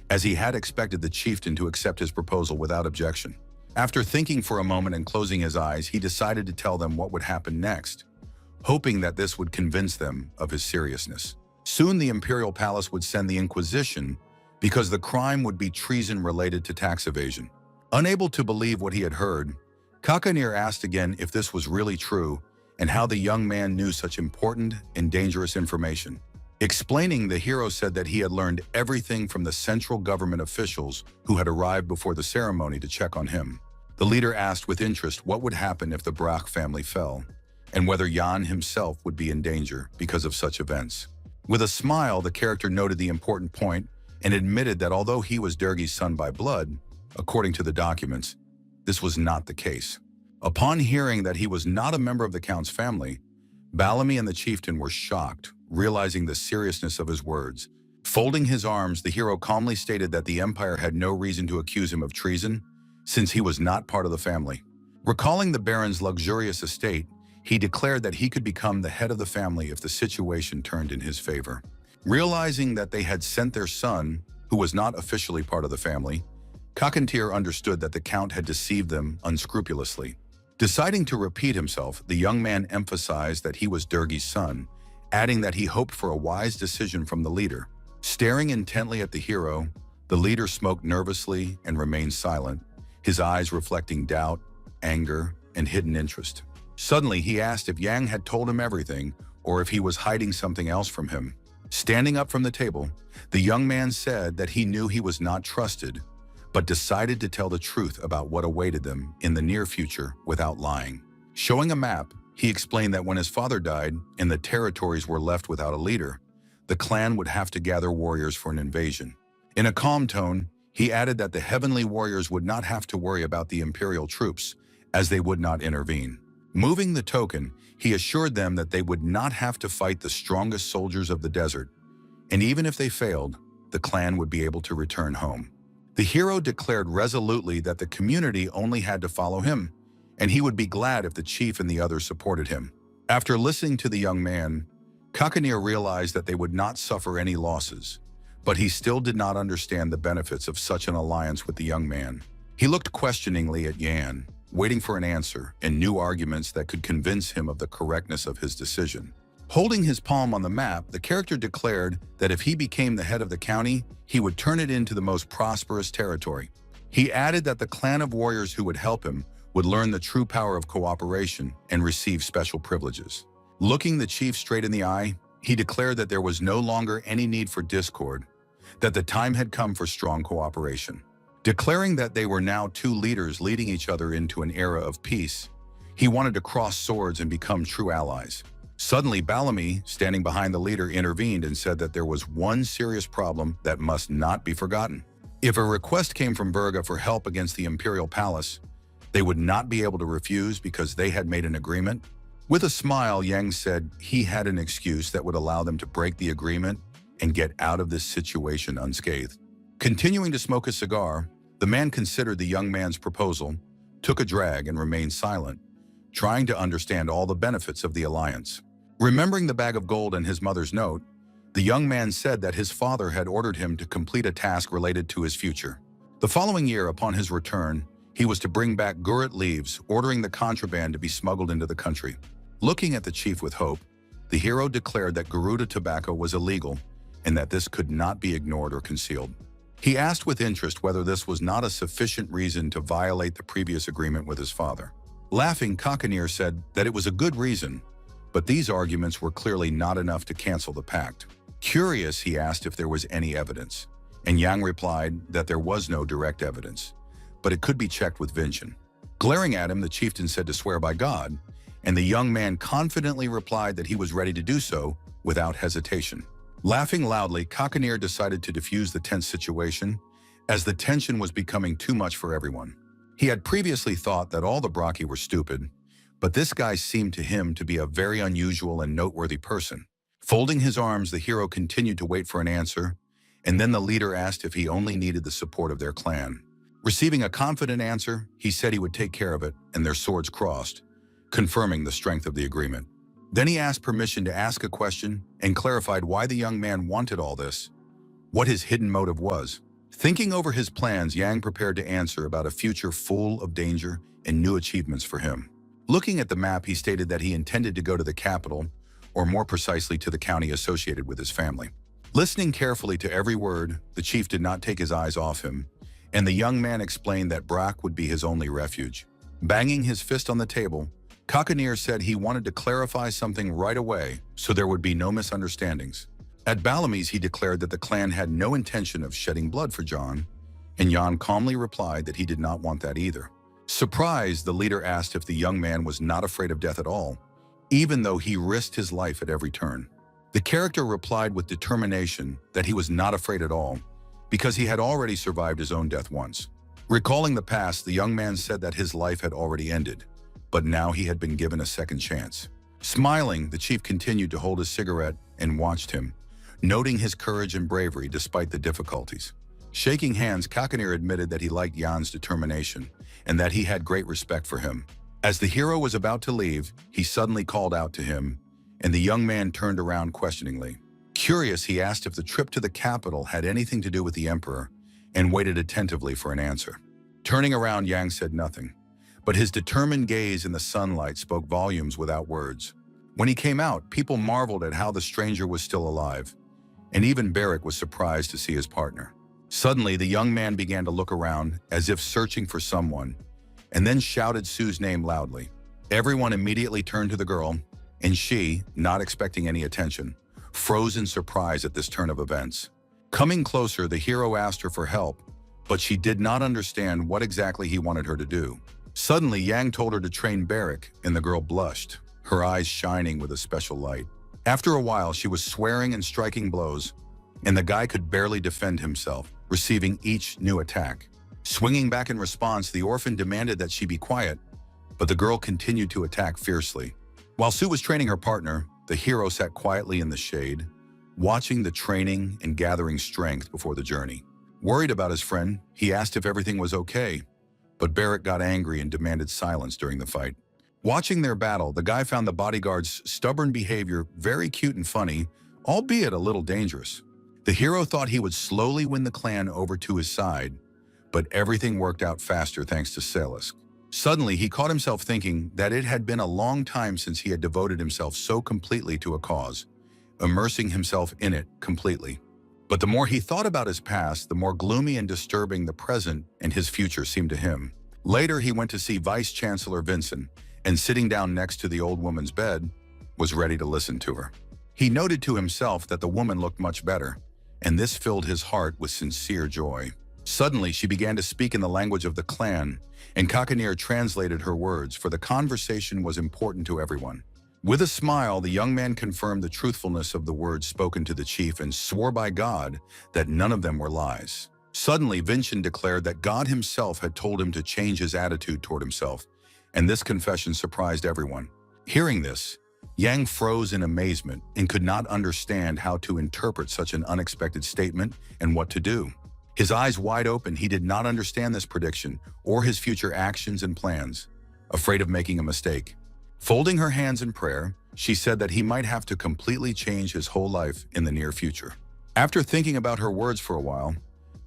as he had expected the chieftain to accept his proposal without objection. After thinking for a moment and closing his eyes, he decided to tell them what would happen next, hoping that this would convince them of his seriousness. Soon the imperial palace would send the Inquisition because the crime would be treason related to tax evasion. Unable to believe what he had heard, Kakanir asked again if this was really true and how the young man knew such important and dangerous information. Explaining, the hero said that he had learned everything from the central government officials who had arrived before the ceremony to check on him. The leader asked with interest what would happen if the Brack family fell, and whether Jan himself would be in danger because of such events. With a smile, the character noted the important point and admitted that although he was Durgi's son by blood, according to the documents, this was not the case. Upon hearing that he was not a member of the Count's family, Bellamy and the chieftain were shocked, realizing the seriousness of his words. Folding his arms, the hero calmly stated that the Empire had no reason to accuse him of treason, since he was not part of the family. Recalling the Baron's luxurious estate, he declared that he could become the head of the family if the situation turned in his favor. Realizing that they had sent their son, who was not officially part of the family, Kakantir understood that the Count had deceived them unscrupulously. Deciding to repeat himself, the young man emphasized that he was Durgi's son, adding that he hoped for a wise decision from the leader. Staring intently at the hero, the leader smoked nervously and remained silent, his eyes reflecting doubt, anger, and hidden interest. Suddenly, he asked if Yang had told him everything or if he was hiding something else from him. Standing up from the table, the young man said that he knew he was not trusted, but decided to tell the truth about what awaited them in the near future without lying. Showing a map, He explained that when his father died and the territories were left without a leader, the clan would have to gather warriors for an invasion. In a calm tone, he added that the heavenly warriors would not have to worry about the imperial troops, as they would not intervene. Moving the token, he assured them that they would not have to fight the strongest soldiers of the desert, and even if they failed, the clan would be able to return home. The hero declared resolutely that the community only had to follow him, and he would be glad if the chief and the others supported him. After listening to the young man, Kakanir realized that they would not suffer any losses, but he still did not understand the benefits of such an alliance with the young man. He looked questioningly at Yan, waiting for an answer and new arguments that could convince him of the correctness of his decision. Holding his palm on the map, the character declared that if he became the head of the county, he would turn it into the most prosperous territory. He added that the clan of warriors who would help him would learn the true power of cooperation and receive special privileges. Looking the chief straight in the eye, he declared that there was no longer any need for discord, that the time had come for strong cooperation. Declaring that they were now two leaders leading each other into an era of peace, he wanted to cross swords and become true allies. Suddenly, Bellamy, standing behind the leader, intervened and said that there was one serious problem that must not be forgotten. If a request came from Berga for help against the imperial palace, they would not be able to refuse because they had made an agreement. With a smile, Yang said he had an excuse that would allow them to break the agreement and get out of this situation unscathed. Continuing to smoke a cigar, the man considered the young man's proposal, took a drag, and remained silent, trying to understand all the benefits of the alliance. Remembering the bag of gold and his mother's note, the young man said that his father had ordered him to complete a task related to his future. The following year, upon his return, he was to bring back Gurut leaves, ordering the contraband to be smuggled into the country. Looking at the chief with hope, the hero declared that Garuda tobacco was illegal and that this could not be ignored or concealed. He asked with interest whether this was not a sufficient reason to violate the previous agreement with his father. Laughing, Kakanir said that it was a good reason, but these arguments were clearly not enough to cancel the pact. Curious, he asked if there was any evidence, and Yang replied that there was no direct evidence, but it could be checked with Vincent. Glaring at him, the chieftain said to swear by God, and the young man confidently replied that he was ready to do so without hesitation. Laughing loudly, Kakanir decided to defuse the tense situation, as the tension was becoming too much for everyone. He had previously thought that all the Braki were stupid, but this guy seemed to him to be a very unusual and noteworthy person. Folding his arms, the hero continued to wait for an answer, and then the leader asked if he only needed the support of their clan. Receiving a confident answer, he said he would take care of it, and their swords crossed, confirming the strength of the agreement. Then he asked permission to ask a question and clarified why the young man wanted all this, what his hidden motive was. Thinking over his plans, Yang prepared to answer about a future full of danger and new achievements for him. Looking at the map, he stated that he intended to go to the capital, or more precisely to the county associated with his family. Listening carefully to every word, the chief did not take his eyes off him, and the young man explained that Brack would be his only refuge. Banging his fist on the table, Kakanir said he wanted to clarify something right away so there would be no misunderstandings. At Bellamy's, he declared that the clan had no intention of shedding blood for John, and Jan calmly replied that he did not want that either. Surprised, the leader asked if the young man was not afraid of death at all, even though he risked his life at every turn. The character replied with determination that he was not afraid at all, because he had already survived his own death once. Recalling the past, the young man said that his life had already ended, but now he had been given a second chance. Smiling, the chief continued to hold his cigarette and watched him, noting his courage and bravery despite the difficulties. Shaking hands, Kakanir admitted that he liked Jan's determination and that he had great respect for him. As the hero was about to leave, he suddenly called out to him, and the young man turned around questioningly. Curious, he asked if the trip to the capital had anything to do with the emperor and waited attentively for an answer. Turning around, Yang said nothing, but his determined gaze in the sunlight spoke volumes without words. When he came out, people marveled at how the stranger was still alive, and even Barrick was surprised to see his partner. Suddenly, the young man began to look around as if searching for someone, and then shouted Sue's name loudly. Everyone immediately turned to the girl, and she, not expecting any attention, froze in surprise at this turn of events. Coming closer, the hero asked her for help, but she did not understand what exactly he wanted her to do. Suddenly, Yang told her to train Barrick, and the girl blushed. her eyes shining with a special light. After a while, she was swearing and striking blows, and the guy could barely defend himself, receiving each new attack. Swinging back in response, the orphan demanded that she be quiet, but the girl continued to attack fiercely. While Sue was training her partner, the hero sat quietly in the shade, watching the training and gathering strength before the journey. Worried about his friend, he asked if everything was okay, but Barrack got angry and demanded silence during the fight. Watching their battle, the guy found the bodyguard's stubborn behavior very cute and funny, albeit a little dangerous. The hero thought he would slowly win the clan over to his side, but everything worked out faster thanks to Salisk. Suddenly, he caught himself thinking that it had been a long time since he had devoted himself so completely to a cause, immersing himself in it completely. But the more he thought about his past, the more gloomy and disturbing the present and his future seemed to him. Later, he went to see Vice Chancellor Vincent, and sitting down next to the old woman's bed, was ready to listen to her. He noted to himself that the woman looked much better, and this filled his heart with sincere joy. Suddenly, she began to speak in the language of the clan, and Kakanir translated her words, for the conversation was important to everyone. With a smile, the young man confirmed the truthfulness of the words spoken to the chief and swore by God that none of them were lies. Suddenly, Vincent declared that God himself had told him to change his attitude toward himself, and this confession surprised everyone. Hearing this, Yang froze in amazement and could not understand how to interpret such an unexpected statement and what to do. His eyes wide open, he did not understand this prediction or his future actions and plans, afraid of making a mistake. Folding her hands in prayer, she said that he might have to completely change his whole life in the near future. After thinking about her words for a while,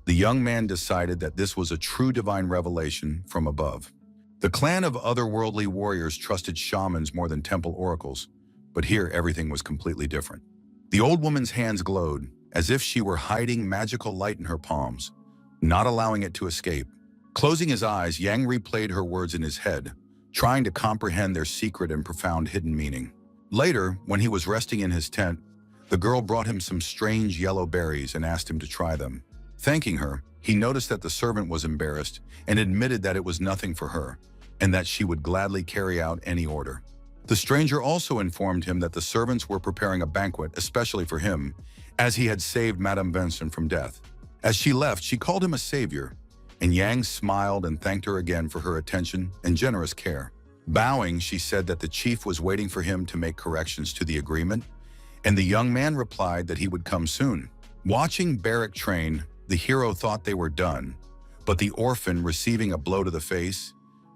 the young man decided that this was a true divine revelation from above. The clan of otherworldly warriors trusted shamans more than temple oracles, but here everything was completely different. The old woman's hands glowed, as if she were hiding magical light in her palms, not allowing it to escape. Closing his eyes, Yang replayed her words in his head, trying to comprehend their secret and profound hidden meaning. Later, when he was resting in his tent, the girl brought him some strange yellow berries and asked him to try them. Thanking her, he noticed that the servant was embarrassed and admitted that it was nothing for her, and that she would gladly carry out any order. The stranger also informed him that the servants were preparing a banquet especially for him, as he had saved Madame Vincent from death. As she left, she called him a savior, and Yang smiled and thanked her again for her attention and generous care. Bowing, she said that the chief was waiting for him to make corrections to the agreement, and the young man replied that he would come soon. Watching Barrack train, the hero thought they were done, but the orphan, receiving a blow to the face,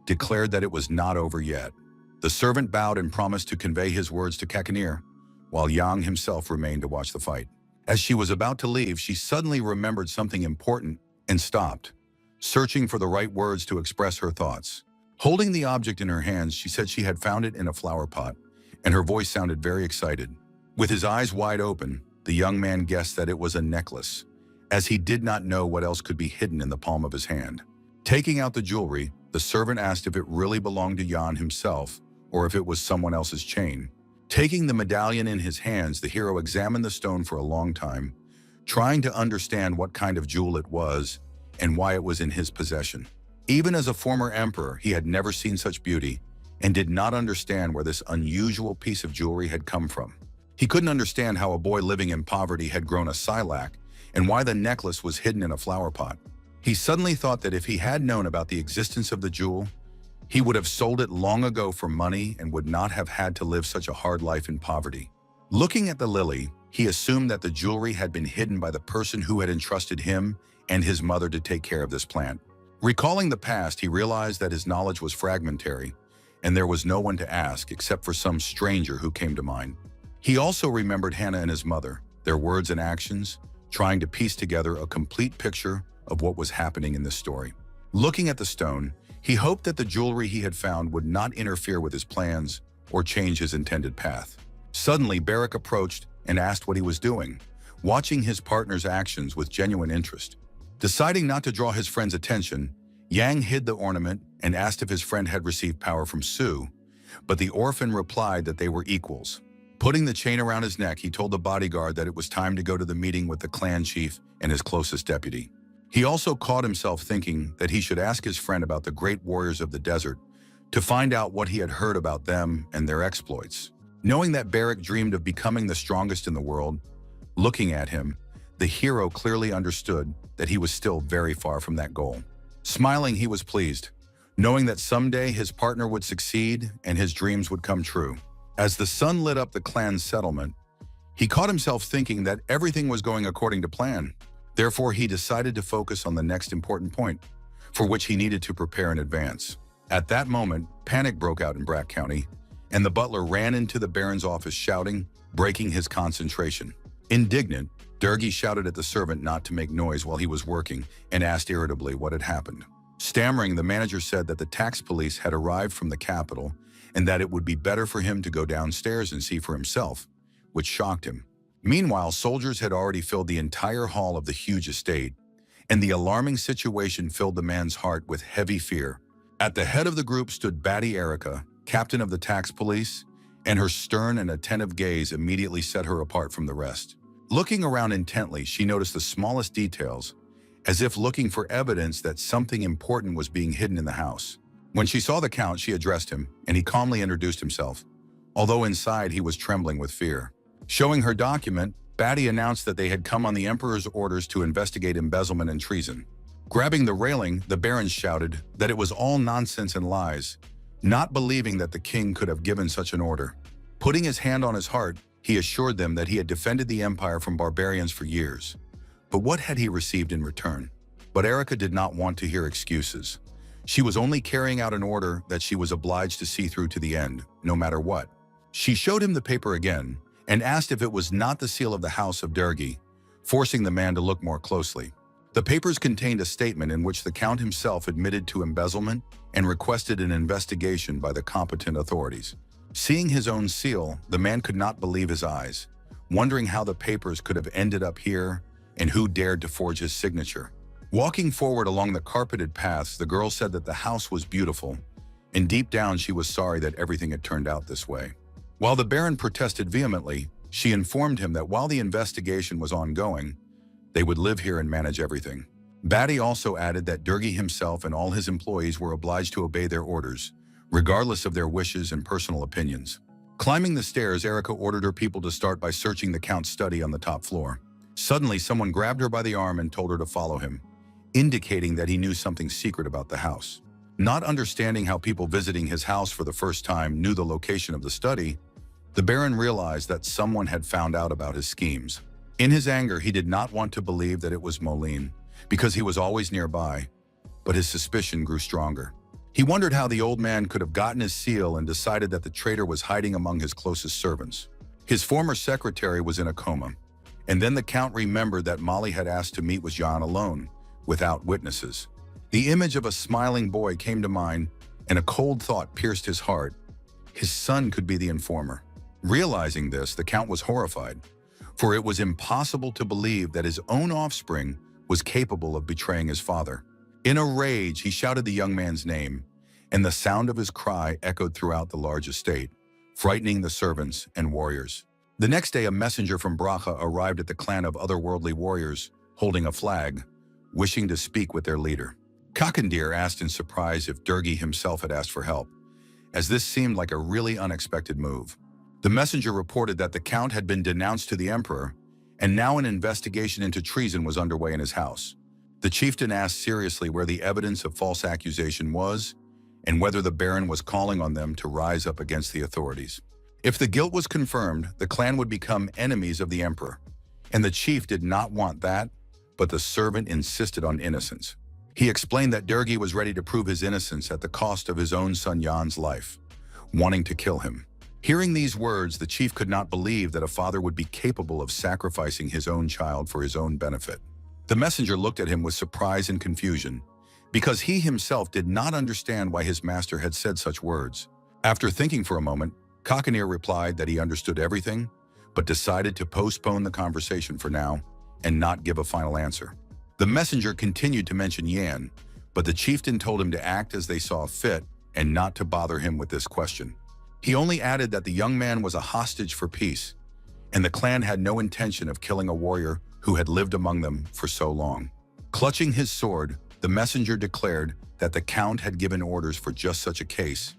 declared that it was not over yet. The servant bowed and promised to convey his words to Kakanir, while Yang himself remained to watch the fight. As she was about to leave, she suddenly remembered something important and stopped, searching for the right words to express her thoughts. Holding the object in her hands, she said she had found it in a flower pot, and her voice sounded very excited. With his eyes wide open, the young man guessed that it was a necklace, as he did not know what else could be hidden in the palm of his hand. Taking out the jewelry, the servant asked if it really belonged to Jan himself or if it was someone else's chain. Taking the medallion in his hands, the hero examined the stone for a long time, trying to understand what kind of jewel it was and why it was in his possession. Even as a former emperor, he had never seen such beauty and did not understand where this unusual piece of jewelry had come from. He couldn't understand how a boy living in poverty had grown a silac and why the necklace was hidden in a flower pot. He suddenly thought that if he had known about the existence of the jewel, he would have sold it long ago for money and would not have had to live such a hard life in poverty. Looking at the lily, he assumed that the jewelry had been hidden by the person who had entrusted him and his mother to take care of this plant. Recalling the past, he realized that his knowledge was fragmentary, and there was no one to ask except for some stranger who came to mind. He also remembered Hannah and his mother, their words and actions, trying to piece together a complete picture of what was happening in this story. Looking at the stone, he hoped that the jewelry he had found would not interfere with his plans or change his intended path. Suddenly, Barrack approached and asked what he was doing, watching his partner's actions with genuine interest. Deciding not to draw his friend's attention, Yang hid the ornament and asked if his friend had received power from Sue, but the orphan replied that they were equals. Putting the chain around his neck, he told the bodyguard that it was time to go to the meeting with the clan chief and his closest deputy. He also caught himself thinking that he should ask his friend about the great warriors of the desert to find out what he had heard about them and their exploits. Knowing that Barrick dreamed of becoming the strongest in the world, looking at him, the hero clearly understood that he was still very far from that goal. Smiling, he was pleased, knowing that someday his partner would succeed and his dreams would come true. As the sun lit up the clan's settlement, he caught himself thinking that everything was going according to plan. Therefore, he decided to focus on the next important point, for which he needed to prepare in advance. At that moment, panic broke out in Brack County, and the butler ran into the Baron's office shouting, breaking his concentration. Indignant, Durgi shouted at the servant not to make noise while he was working and asked irritably what had happened. Stammering, the manager said that the tax police had arrived from the capital and that it would be better for him to go downstairs and see for himself, which shocked him. Meanwhile, soldiers had already filled the entire hall of the huge estate, and the alarming situation filled the man's heart with heavy fear. At the head of the group stood Batty Erica, captain of the tax police, and her stern and attentive gaze immediately set her apart from the rest. Looking around intently, she noticed the smallest details, as if looking for evidence that something important was being hidden in the house. When she saw the Count, she addressed him, and he calmly introduced himself, although inside he was trembling with fear. Showing her document, Batty announced that they had come on the Emperor's orders to investigate embezzlement and treason. Grabbing the railing, the Baron shouted that it was all nonsense and lies, not believing that the king could have given such an order. Putting his hand on his heart, he assured them that he had defended the empire from barbarians for years. But what had he received in return? But Erica did not want to hear excuses. She was only carrying out an order that she was obliged to see through to the end, no matter what. She showed him the paper again and asked if it was not the seal of the House of Durgi, forcing the man to look more closely. The papers contained a statement in which the Count himself admitted to embezzlement and requested an investigation by the competent authorities. Seeing his own seal, the man could not believe his eyes, wondering how the papers could have ended up here and who dared to forge his signature. Walking forward along the carpeted paths, the girl said that the house was beautiful, and deep down she was sorry that everything had turned out this way. While the Baron protested vehemently, she informed him that while the investigation was ongoing, they would live here and manage everything. Batty also added that Durgi himself and all his employees were obliged to obey their orders, regardless of their wishes and personal opinions. Climbing the stairs, Erica ordered her people to start by searching the Count's study on the top floor. Suddenly, someone grabbed her by the arm and told her to follow him, indicating that he knew something secret about the house. Not understanding how people visiting his house for the first time knew the location of the study, the Baron realized that someone had found out about his schemes. In his anger, he did not want to believe that it was Moline, because he was always nearby, but his suspicion grew stronger. He wondered how the old man could have gotten his seal and decided that the traitor was hiding among his closest servants. His former secretary was in a coma, and then the Count remembered that Molly had asked to meet with Jean alone, without witnesses. The image of a smiling boy came to mind, and a cold thought pierced his heart. His son could be the informer. Realizing this, the Count was horrified, for it was impossible to believe that his own offspring was capable of betraying his father. In a rage, he shouted the young man's name, and the sound of his cry echoed throughout the large estate, frightening the servants and warriors. The next day, a messenger from Bracha arrived at the clan of otherworldly warriors, holding a flag, wishing to speak with their leader. Kakandir asked in surprise if Durgi himself had asked for help, as this seemed like a really unexpected move. The messenger reported that the Count had been denounced to the Emperor, and now an investigation into treason was underway in his house. The chieftain asked seriously where the evidence of false accusation was, and whether the Baron was calling on them to rise up against the authorities. If the guilt was confirmed, the clan would become enemies of the Emperor, and the chief did not want that, but the servant insisted on innocence. He explained that Durgi was ready to prove his innocence at the cost of his own son Jan's life, wanting to kill him. Hearing these words, the chief could not believe that a father would be capable of sacrificing his own child for his own benefit. The messenger looked at him with surprise and confusion, because he himself did not understand why his master had said such words. After thinking for a moment, Kakanir replied that he understood everything, but decided to postpone the conversation for now and not give a final answer. The messenger continued to mention Yan, but the chieftain told him to act as they saw fit and not to bother him with this question. He only added that the young man was a hostage for peace, and the clan had no intention of killing a warrior who had lived among them for so long. Clutching his sword, the messenger declared that the Count had given orders for just such a case,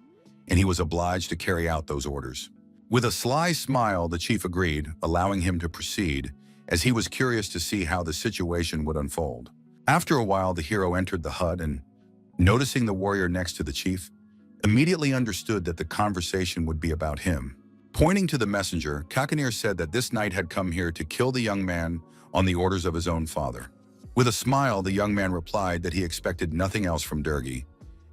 and he was obliged to carry out those orders. With a sly smile, the chief agreed, allowing him to proceed, as he was curious to see how the situation would unfold. After a while, the hero entered the hut and, noticing the warrior next to the chief, immediately understood that the conversation would be about him. Pointing to the messenger, Kakanir said that this knight had come here to kill the young man on the orders of his own father. With a smile, the young man replied that he expected nothing else from Durgi,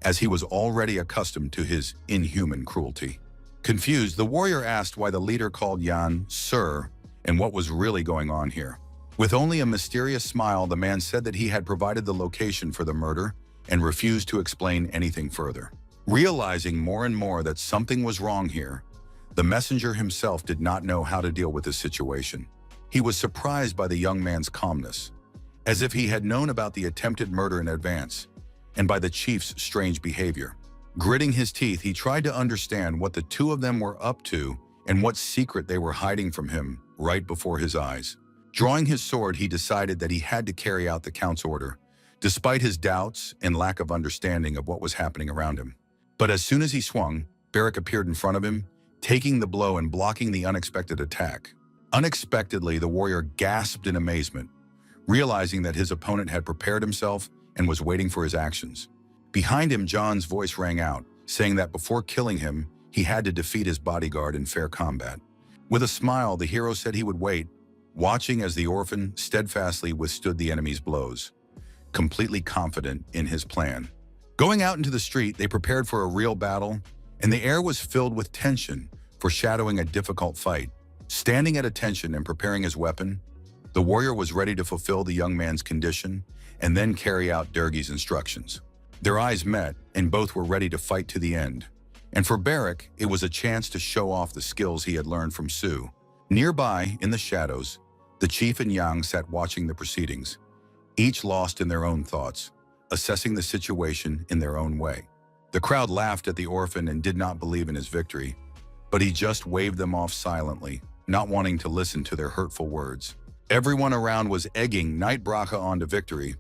as he was already accustomed to his inhuman cruelty. Confused, the warrior asked why the leader called Yan Sir and what was really going on here. With only a mysterious smile, the man said that he had provided the location for the murder and refused to explain anything further. Realizing more and more that something was wrong here, the messenger himself did not know how to deal with this situation. He was surprised by the young man's calmness, as if he had known about the attempted murder in advance, and by the chief's strange behavior. Gritting his teeth, he tried to understand what the two of them were up to and what secret they were hiding from him right before his eyes. Drawing his sword, he decided that he had to carry out the count's order, despite his doubts and lack of understanding of what was happening around him. But as soon as he swung, Barak appeared in front of him, taking the blow and blocking the unexpected attack. Unexpectedly, the warrior gasped in amazement, realizing that his opponent had prepared himself and was waiting for his actions. Behind him, John's voice rang out, saying that before killing him, he had to defeat his bodyguard in fair combat. With a smile, the hero said he would wait, watching as the orphan steadfastly withstood the enemy's blows, completely confident in his plan. Going out into the street, they prepared for a real battle, and the air was filled with tension, foreshadowing a difficult fight. Standing at attention and preparing his weapon, the warrior was ready to fulfill the young man's condition and then carry out Durgi's instructions. Their eyes met, and both were ready to fight to the end. And for Barak, it was a chance to show off the skills he had learned from Su. Nearby, in the shadows, the chief and Yang sat watching the proceedings, each lost in their own thoughts, assessing the situation in their own way. The crowd laughed at the orphan and did not believe in his victory, but he just waved them off silently, not wanting to listen to their hurtful words. Everyone around was egging Knight Braca on to victory,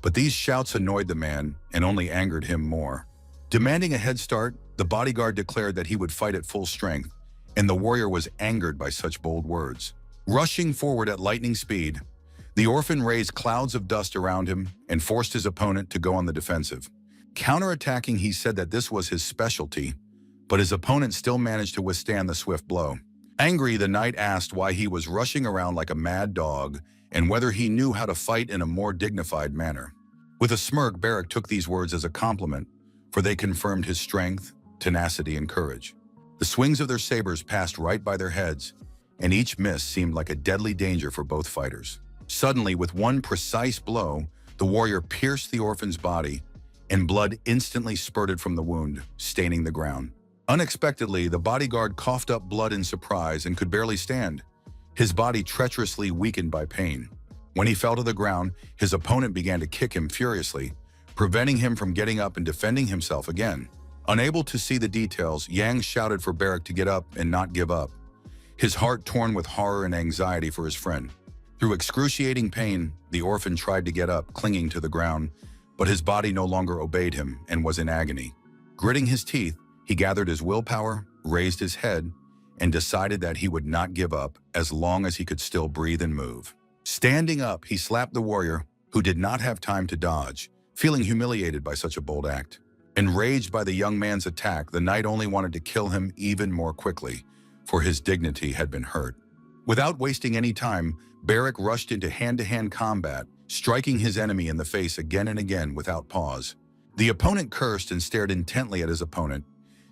but these shouts annoyed the man and only angered him more. Demanding a head start, the bodyguard declared that he would fight at full strength, and the warrior was angered by such bold words. Rushing forward at lightning speed, the orphan raised clouds of dust around him and forced his opponent to go on the defensive. Counterattacking, he said that this was his specialty, but his opponent still managed to withstand the swift blow. Angry, the knight asked why he was rushing around like a mad dog and whether he knew how to fight in a more dignified manner. With a smirk, Barak took these words as a compliment, for they confirmed his strength, tenacity, and courage. The swings of their sabers passed right by their heads, and each miss seemed like a deadly danger for both fighters. Suddenly, with one precise blow, the warrior pierced the orphan's body, and blood instantly spurted from the wound, staining the ground. Unexpectedly, the bodyguard coughed up blood in surprise and could barely stand, his body treacherously weakened by pain. When he fell to the ground, his opponent began to kick him furiously, preventing him from getting up and defending himself again. Unable to see the details, Yang shouted for Barak to get up and not give up, his heart torn with horror and anxiety for his friend. Through excruciating pain, the orphan tried to get up, clinging to the ground, but his body no longer obeyed him and was in agony. Gritting his teeth, he gathered his willpower, raised his head, and decided that he would not give up as long as he could still breathe and move. Standing up, he slapped the warrior, who did not have time to dodge, feeling humiliated by such a bold act. Enraged by the young man's attack, the knight only wanted to kill him even more quickly, for his dignity had been hurt. Without wasting any time, Barak rushed into hand-to-hand combat, striking his enemy in the face again and again without pause. The opponent cursed and stared intently at his opponent,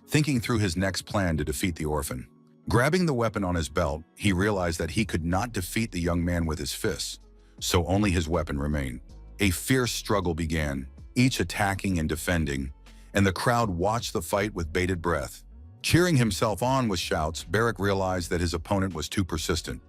thinking through his next plan to defeat the orphan. Grabbing the weapon on his belt, he realized that he could not defeat the young man with his fists, so only his weapon remained. A fierce struggle began, each attacking and defending, and the crowd watched the fight with bated breath. Cheering himself on with shouts, Barak realized that his opponent was too persistent,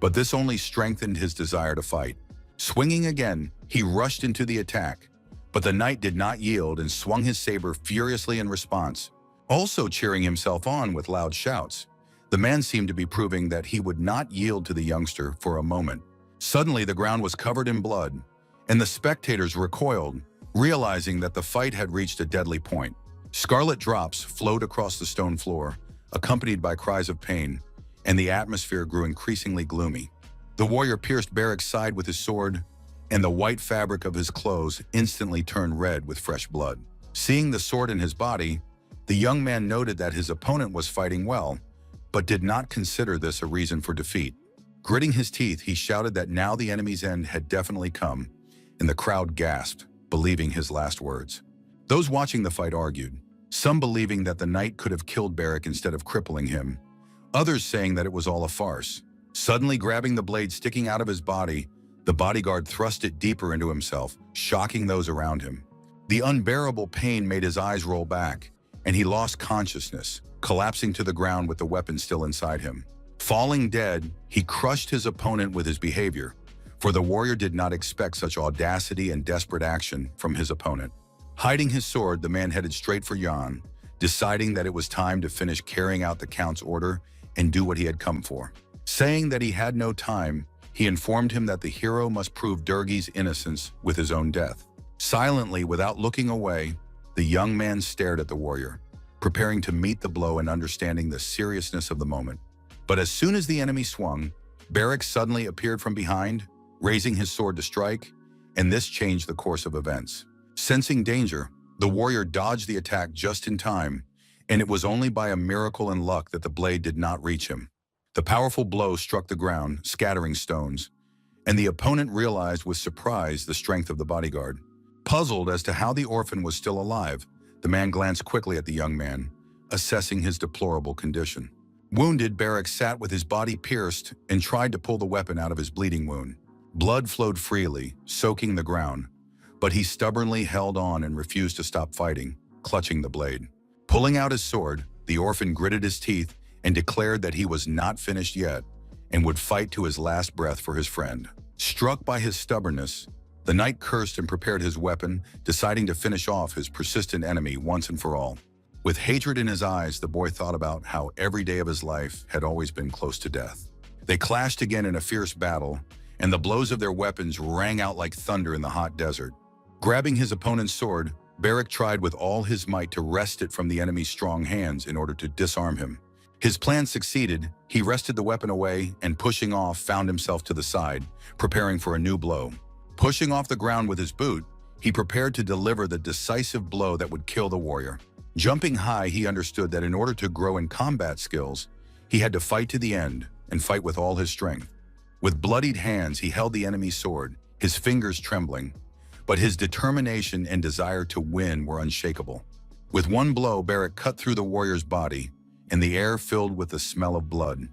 but this only strengthened his desire to fight. Swinging again, he rushed into the attack, but the knight did not yield and swung his saber furiously in response. Also cheering himself on with loud shouts, the man seemed to be proving that he would not yield to the youngster for a moment. Suddenly, the ground was covered in blood, and the spectators recoiled, realizing that the fight had reached a deadly point. Scarlet drops flowed across the stone floor, accompanied by cries of pain, and the atmosphere grew increasingly gloomy. The warrior pierced Barrick's side with his sword, and the white fabric of his clothes instantly turned red with fresh blood. Seeing the sword in his body, the young man noted that his opponent was fighting well, but did not consider this a reason for defeat. Gritting his teeth, he shouted that now the enemy's end had definitely come, and the crowd gasped, believing his last words. Those watching the fight argued, some believing that the knight could have killed Barrick instead of crippling him, others saying that it was all a farce. Suddenly grabbing the blade sticking out of his body, the bodyguard thrust it deeper into himself, shocking those around him. The unbearable pain made his eyes roll back, and he lost consciousness, collapsing to the ground with the weapon still inside him. Falling dead, he crushed his opponent with his behavior, for the warrior did not expect such audacity and desperate action from his opponent. Hiding his sword, the man headed straight for Jan, deciding that it was time to finish carrying out the Count's order and do what he had come for. Saying that he had no time, he informed him that the hero must prove Durgi's innocence with his own death. Silently, without looking away, the young man stared at the warrior, preparing to meet the blow and understanding the seriousness of the moment. But as soon as the enemy swung, Barrick suddenly appeared from behind, raising his sword to strike, and this changed the course of events. Sensing danger, the warrior dodged the attack just in time, and it was only by a miracle and luck that the blade did not reach him. The powerful blow struck the ground, scattering stones, and the opponent realized with surprise the strength of the bodyguard. Puzzled as to how the orphan was still alive, the man glanced quickly at the young man, assessing his deplorable condition. Wounded, Barrick sat with his body pierced and tried to pull the weapon out of his bleeding wound. Blood flowed freely, soaking the ground, but he stubbornly held on and refused to stop fighting, clutching the blade. Pulling out his sword, the orphan gritted his teeth and declared that he was not finished yet and would fight to his last breath for his friend. Struck by his stubbornness, the knight cursed and prepared his weapon, deciding to finish off his persistent enemy once and for all. With hatred in his eyes, the boy thought about how every day of his life had always been close to death. They clashed again in a fierce battle, and the blows of their weapons rang out like thunder in the hot desert. Grabbing his opponent's sword, Barrick tried with all his might to wrest it from the enemy's strong hands in order to disarm him. His plan succeeded. He wrested the weapon away and, pushing off, found himself to the side, preparing for a new blow. Pushing off the ground with his boot, he prepared to deliver the decisive blow that would kill the warrior. Jumping high, he understood that in order to grow in combat skills, he had to fight to the end and fight with all his strength. With bloodied hands, he held the enemy's sword, his fingers trembling, but his determination and desire to win were unshakable. With one blow, Barrick cut through the warrior's body, and the air filled with the smell of blood,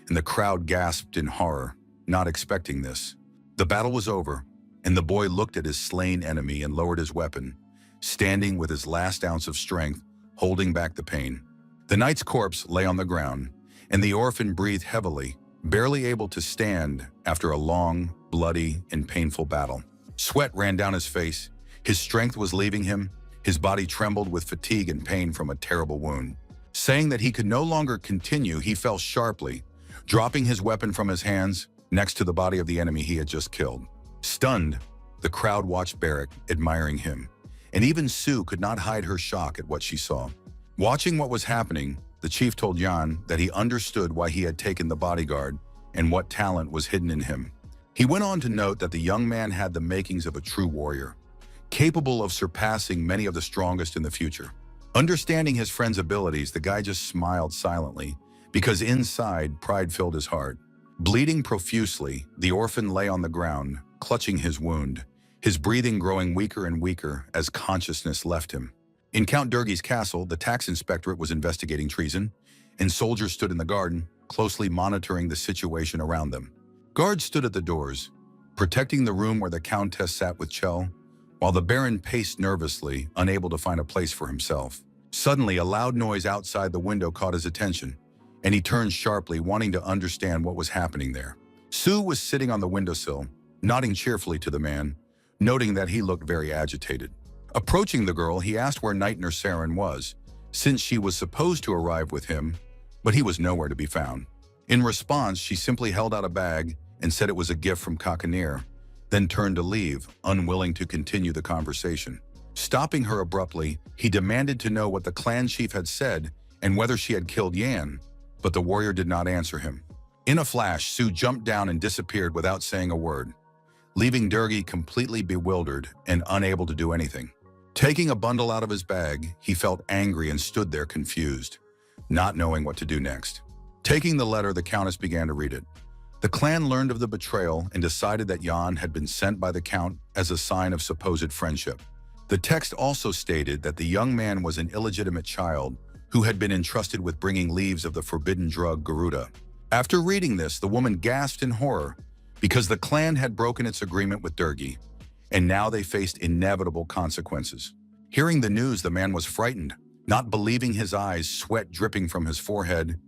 and the crowd gasped in horror, not expecting this. The battle was over, and the boy looked at his slain enemy and lowered his weapon, standing with his last ounce of strength, holding back the pain. The knight's corpse lay on the ground, and the orphan breathed heavily, barely able to stand after a long, bloody, and painful battle. Sweat ran down his face, his strength was leaving him, his body trembled with fatigue and pain from a terrible wound. Saying that he could no longer continue, he fell sharply, dropping his weapon from his hands next to the body of the enemy he had just killed. Stunned, the crowd watched Barrick, admiring him, and even Sue could not hide her shock at what she saw. Watching what was happening, the chief told Jan that he understood why he had taken the bodyguard and what talent was hidden in him. He went on to note that the young man had the makings of a true warrior, capable of surpassing many of the strongest in the future. Understanding his friend's abilities, the guy just smiled silently, because inside, pride filled his heart. Bleeding profusely, the orphan lay on the ground, clutching his wound, his breathing growing weaker and weaker as consciousness left him. In Count Durgi's castle, the tax inspectorate was investigating treason, and soldiers stood in the garden, closely monitoring the situation around them. Guards stood at the doors, protecting the room where the countess sat with Chell, while the baron paced nervously, unable to find a place for himself. Suddenly, a loud noise outside the window caught his attention, and he turned sharply, wanting to understand what was happening there. Sue was sitting on the windowsill, nodding cheerfully to the man, noting that he looked very agitated. Approaching the girl, he asked where Knight Nersarin was, since she was supposed to arrive with him, but he was nowhere to be found. In response, she simply held out a bag and said it was a gift from Kakanir, then turned to leave, unwilling to continue the conversation. Stopping her abruptly, he demanded to know what the clan chief had said and whether she had killed Yan, but the warrior did not answer him. In a flash, Su jumped down and disappeared without saying a word, leaving Durgi completely bewildered and unable to do anything. Taking a bundle out of his bag, he felt angry and stood there confused, not knowing what to do next. Taking the letter, the Countess began to read it. The clan learned of the betrayal and decided that Yan had been sent by the Count as a sign of supposed friendship. The text also stated that the young man was an illegitimate child who had been entrusted with bringing leaves of the forbidden drug Garuda. After reading this, the woman gasped in horror because the clan had broken its agreement with Durgi, and now they faced inevitable consequences. Hearing the news, the man was frightened, not believing his eyes, sweat dripping from his forehead,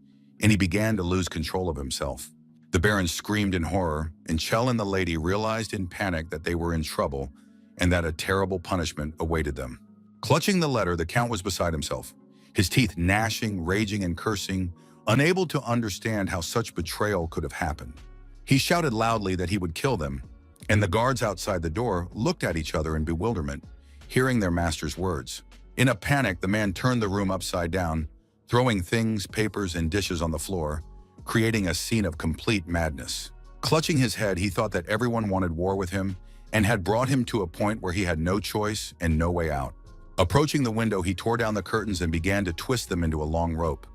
and he began to lose control of himself. The Baron screamed in horror, and Chell and the lady realized in panic that they were in trouble and that a terrible punishment awaited them. Clutching the letter, the Count was beside himself, his teeth gnashing, raging, and cursing, unable to understand how such betrayal could have happened. He shouted loudly that he would kill them, and the guards outside the door looked at each other in bewilderment, hearing their master's words. In a panic, the man turned the room upside down, throwing things, papers, and dishes on the floor, creating a scene of complete madness. Clutching his head, he thought that everyone wanted war with him and had brought him to a point where he had no choice and no way out. Approaching the window, he tore down the curtains and began to twist them into a long rope,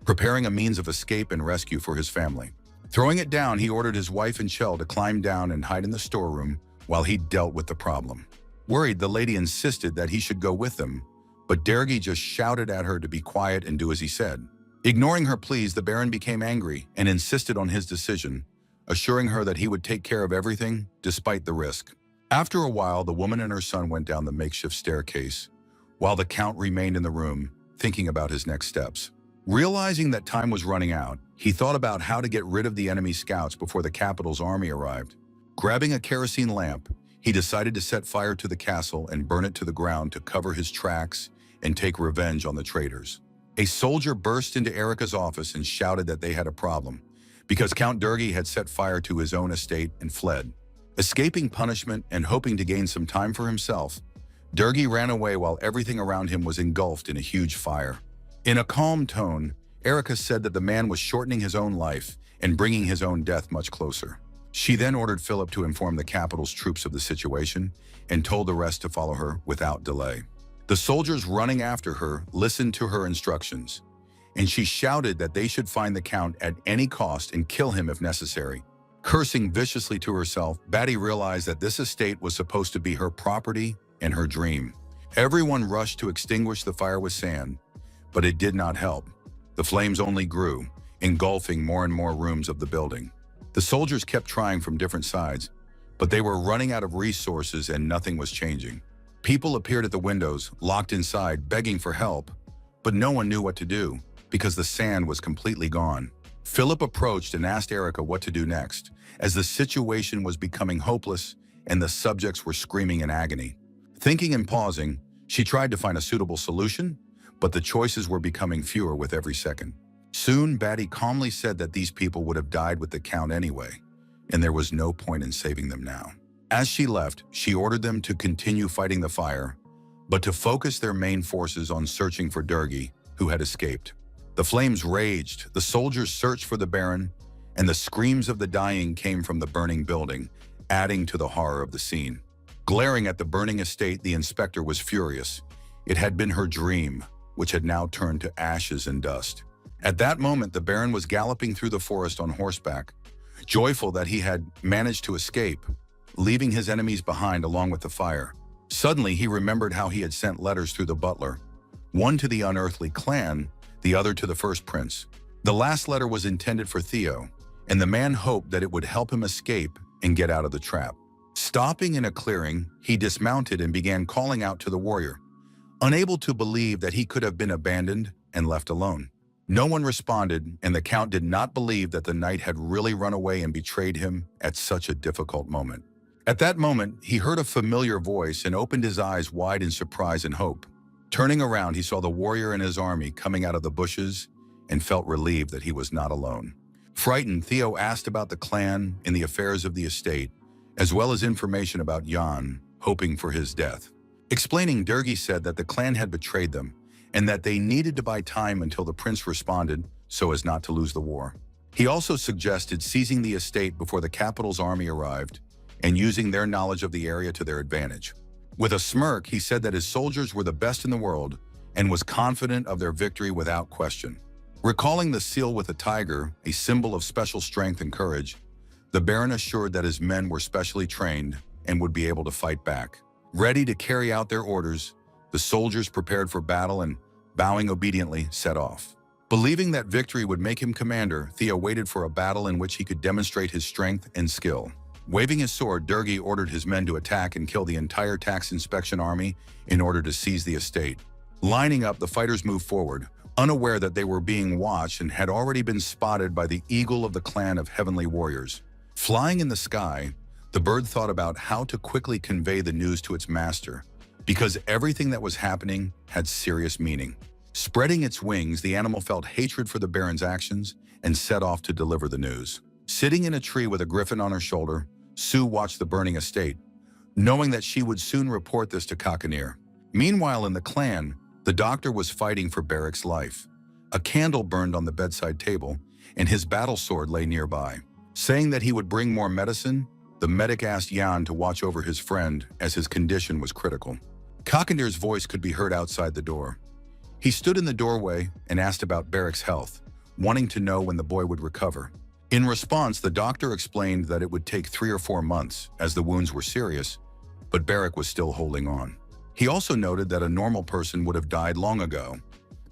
preparing a means of escape and rescue for his family. Throwing it down, he ordered his wife and Chell to climb down and hide in the storeroom while he dealt with the problem. Worried, the lady insisted that he should go with them, but Durgi just shouted at her to be quiet and do as he said. Ignoring her pleas, the Baron became angry and insisted on his decision, assuring her that he would take care of everything despite the risk. After a while, the woman and her son went down the makeshift staircase, while the Count remained in the room, thinking about his next steps. Realizing that time was running out, he thought about how to get rid of the enemy scouts before the capital's army arrived. Grabbing a kerosene lamp, he decided to set fire to the castle and burn it to the ground to cover his tracks and take revenge on the traitors. A soldier burst into Erika's office and shouted that they had a problem, because Count Durgi had set fire to his own estate and fled. Escaping punishment and hoping to gain some time for himself, Durgi ran away while everything around him was engulfed in a huge fire. In a calm tone, Erika said that the man was shortening his own life and bringing his own death much closer. She then ordered Philip to inform the capital's troops of the situation and told the rest to follow her without delay. The soldiers running after her listened to her instructions, and she shouted that they should find the Count at any cost and kill him if necessary. Cursing viciously to herself, Batty realized that this estate was supposed to be her property and her dream. Everyone rushed to extinguish the fire with sand, but it did not help. The flames only grew, engulfing more and more rooms of the building. The soldiers kept trying from different sides, but they were running out of resources and nothing was changing. People appeared at the windows, locked inside, begging for help, but no one knew what to do because the sand was completely gone. Philip approached and asked Erika what to do next, as the situation was becoming hopeless and the subjects were screaming in agony. Thinking and pausing, she tried to find a suitable solution, but the choices were becoming fewer with every second. Soon, Batty calmly said that these people would have died with the Count anyway, and there was no point in saving them now. As she left, she ordered them to continue fighting the fire, but to focus their main forces on searching for Durgi, who had escaped. The flames raged, the soldiers searched for the Baron, and the screams of the dying came from the burning building, adding to the horror of the scene. Glaring at the burning estate, the inspector was furious. It had been her dream, which had now turned to ashes and dust. At that moment, the Baron was galloping through the forest on horseback, joyful that he had managed to escape, leaving his enemies behind along with the fire. Suddenly, he remembered how he had sent letters through the butler, one to the unearthly clan, the other to the first prince. The last letter was intended for Theo, and the man hoped that it would help him escape and get out of the trap. Stopping in a clearing, he dismounted and began calling out to the warrior, unable to believe that he could have been abandoned and left alone. No one responded, and the Count did not believe that the knight had really run away and betrayed him at such a difficult moment. At that moment, he heard a familiar voice and opened his eyes wide in surprise and hope. Turning around, he saw the warrior and his army coming out of the bushes and felt relieved that he was not alone. Frightened, Theo asked about the clan and the affairs of the estate, as well as information about Jan, hoping for his death. Explaining, Durgi said that the clan had betrayed them and that they needed to buy time until the prince responded so as not to lose the war. He also suggested seizing the estate before the capital's army arrived and using their knowledge of the area to their advantage. With a smirk, he said that his soldiers were the best in the world and was confident of their victory without question. Recalling the seal with a tiger, a symbol of special strength and courage, the Baron assured that his men were specially trained and would be able to fight back. Ready to carry out their orders, the soldiers prepared for battle and, bowing obediently, set off. Believing that victory would make him commander, Thea waited for a battle in which he could demonstrate his strength and skill. Waving his sword, Durgi ordered his men to attack and kill the entire tax inspection army in order to seize the estate. Lining up, the fighters moved forward, unaware that they were being watched and had already been spotted by the eagle of the clan of heavenly warriors. Flying in the sky, the bird thought about how to quickly convey the news to its master, because everything that was happening had serious meaning. Spreading its wings, the animal felt hatred for the Baron's actions and set off to deliver the news. Sitting in a tree with a griffin on her shoulder, Sue watched the burning estate, knowing that she would soon report this to Kakanir. Meanwhile, in the clan, the doctor was fighting for Barrick's life. A candle burned on the bedside table, and his battle sword lay nearby. Saying that he would bring more medicine, the medic asked Jan to watch over his friend as his condition was critical. Kakanir's voice could be heard outside the door. He stood in the doorway and asked about Barrick's health, wanting to know when the boy would recover. In response, the doctor explained that it would take 3 or 4 months, as the wounds were serious, but Barrick was still holding on. He also noted that a normal person would have died long ago,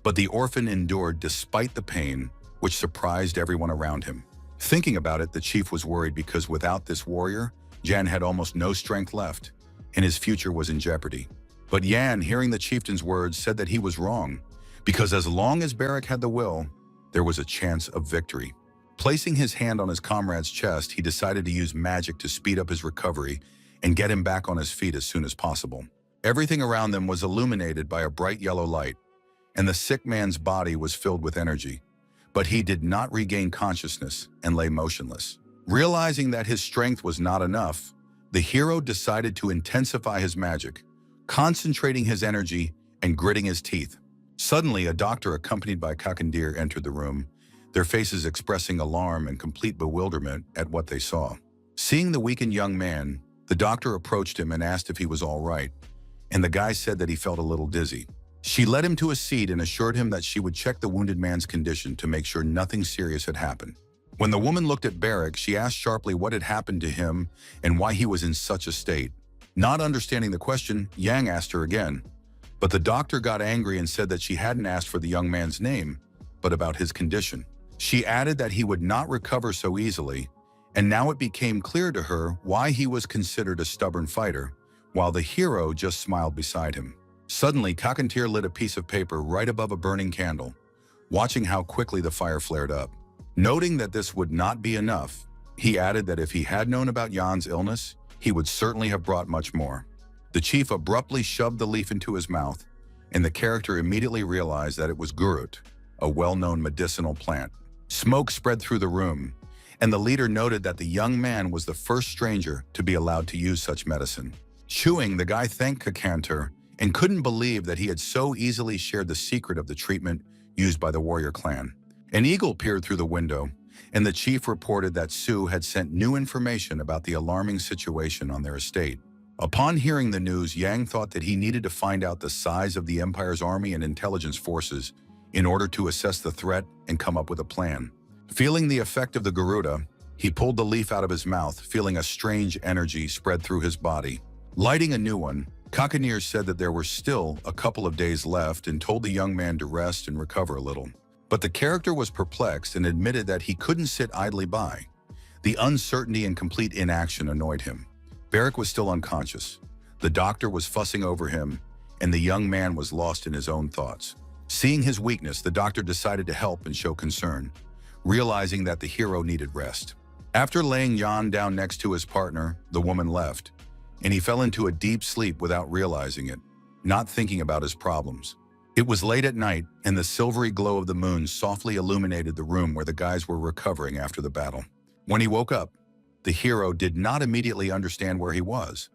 but the orphan endured despite the pain, which surprised everyone around him. Thinking about it, the chief was worried because without this warrior, Jan had almost no strength left, and his future was in jeopardy. But Jan, hearing the chieftain's words, said that he was wrong, because as long as Barrick had the will, there was a chance of victory. Placing his hand on his comrade's chest, he decided to use magic to speed up his recovery and get him back on his feet as soon as possible. Everything around them was illuminated by a bright yellow light, and the sick man's body was filled with energy. But he did not regain consciousness and lay motionless. Realizing that his strength was not enough, the hero decided to intensify his magic, concentrating his energy and gritting his teeth. Suddenly, a doctor accompanied by Kakandir entered the room, their faces expressing alarm and complete bewilderment at what they saw. Seeing the weakened young man, the doctor approached him and asked if he was all right, and the guy said that he felt a little dizzy. She led him to a seat and assured him that she would check the wounded man's condition to make sure nothing serious had happened. When the woman looked at Barrick, she asked sharply what had happened to him and why he was in such a state. Not understanding the question, Yang asked her again, but the doctor got angry and said that she hadn't asked for the young man's name, but about his condition. She added that he would not recover so easily, and now it became clear to her why he was considered a stubborn fighter, while the hero just smiled beside him. Suddenly, Kakantir lit a piece of paper right above a burning candle, watching how quickly the fire flared up. Noting that this would not be enough, he added that if he had known about Jan's illness, he would certainly have brought much more. The chief abruptly shoved the leaf into his mouth, and the character immediately realized that it was gurut, a well-known medicinal plant. Smoke spread through the room, and the leader noted that the young man was the first stranger to be allowed to use such medicine. Chewing, the guy thanked Kakantir and couldn't believe that he had so easily shared the secret of the treatment used by the warrior clan. An eagle peered through the window, and the chief reported that Sue had sent new information about the alarming situation on their estate. Upon hearing the news, Yang thought that he needed to find out the size of the Empire's army and intelligence forces in order to assess the threat and come up with a plan. Feeling the effect of the Garuda, he pulled the leaf out of his mouth, feeling a strange energy spread through his body. Lighting a new one, Kakanir said that there were still a couple of days left and told the young man to rest and recover a little. But the character was perplexed and admitted that he couldn't sit idly by. The uncertainty and complete inaction annoyed him. Barrick was still unconscious. The doctor was fussing over him, and the young man was lost in his own thoughts. Seeing his weakness, the doctor decided to help and show concern, realizing that the hero needed rest. After laying Jan down next to his partner, the woman left, and he fell into a deep sleep without realizing it, not thinking about his problems. It was late at night, and the silvery glow of the moon softly illuminated the room where the guys were recovering after the battle. When he woke up, the hero did not immediately understand where he was.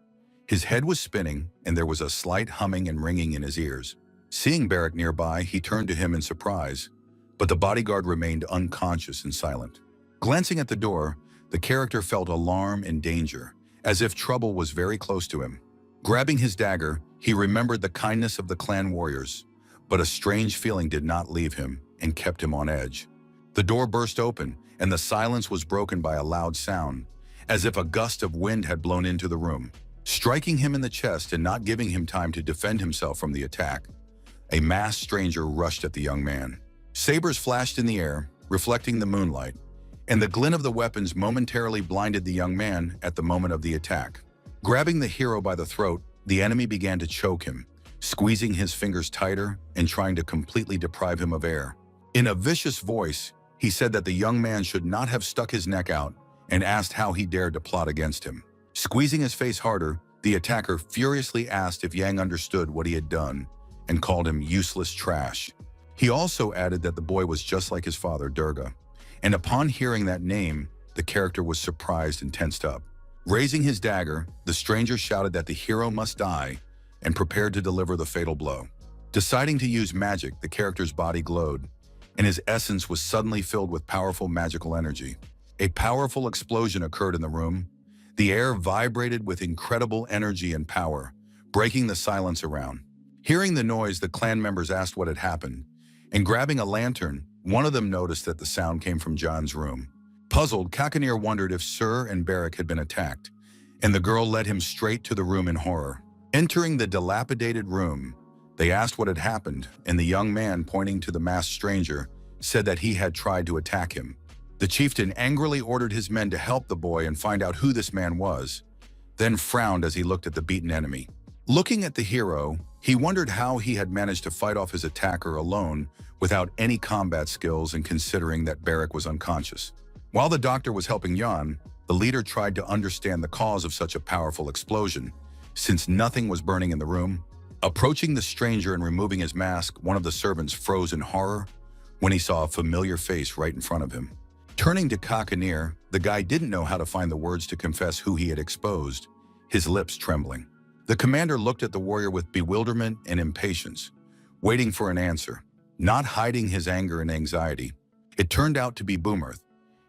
His head was spinning, and there was a slight humming and ringing in his ears. Seeing Barrack nearby, he turned to him in surprise, but the bodyguard remained unconscious and silent. Glancing at the door, the character felt alarm and danger, as if trouble was very close to him. Grabbing his dagger, he remembered the kindness of the clan warriors, but a strange feeling did not leave him and kept him on edge. The door burst open, and the silence was broken by a loud sound, as if a gust of wind had blown into the room. Striking him in the chest and not giving him time to defend himself from the attack, a masked stranger rushed at the young man. Sabers flashed in the air, reflecting the moonlight, and the glint of the weapons momentarily blinded the young man at the moment of the attack. Grabbing the hero by the throat, the enemy began to choke him, squeezing his fingers tighter and trying to completely deprive him of air. In a vicious voice, he said that the young man should not have stuck his neck out and asked how he dared to plot against him. Squeezing his face harder, the attacker furiously asked if Yang understood what he had done and called him useless trash. He also added that the boy was just like his father, Durga, and upon hearing that name, the character was surprised and tensed up. Raising his dagger, the stranger shouted that the hero must die and prepared to deliver the fatal blow. Deciding to use magic, the character's body glowed, and his essence was suddenly filled with powerful magical energy. A powerful explosion occurred in the room. The air vibrated with incredible energy and power, breaking the silence around. Hearing the noise, the clan members asked what had happened, and grabbing a lantern, one of them noticed that the sound came from John's room. Puzzled, Kakanir wondered if Sir and Barrack had been attacked, and the girl led him straight to the room in horror. Entering the dilapidated room, they asked what had happened, and the young man, pointing to the masked stranger, said that he had tried to attack him. The chieftain angrily ordered his men to help the boy and find out who this man was, then frowned as he looked at the beaten enemy. Looking at the hero, he wondered how he had managed to fight off his attacker alone without any combat skills, and considering that Barrack was unconscious. While the doctor was helping Jan, the leader tried to understand the cause of such a powerful explosion, since nothing was burning in the room. Approaching the stranger and removing his mask, one of the servants froze in horror when he saw a familiar face right in front of him. Turning to Kakanir, the guy didn't know how to find the words to confess who he had exposed, his lips trembling. The commander looked at the warrior with bewilderment and impatience, waiting for an answer, not hiding his anger and anxiety. It turned out to be Boomerth,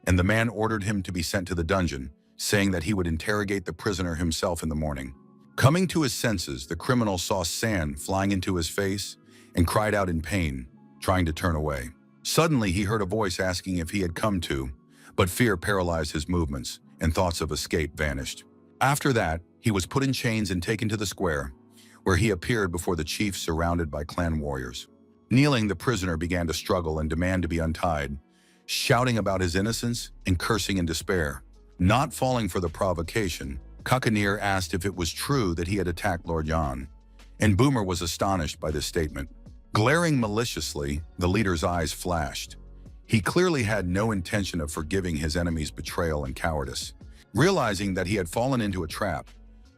and the man ordered him to be sent to the dungeon, saying that he would interrogate the prisoner himself in the morning. Coming to his senses, the criminal saw sand flying into his face and cried out in pain, trying to turn away. Suddenly, he heard a voice asking if he had come to, but fear paralyzed his movements, and thoughts of escape vanished. After that, he was put in chains and taken to the square, where he appeared before the chief surrounded by clan warriors. Kneeling, the prisoner began to struggle and demand to be untied, shouting about his innocence and cursing in despair. Not falling for the provocation, Kakanir asked if it was true that he had attacked Lord Jan, and Boomer was astonished by this statement. Glaring maliciously, the leader's eyes flashed. He clearly had no intention of forgiving his enemy's betrayal and cowardice. Realizing that he had fallen into a trap,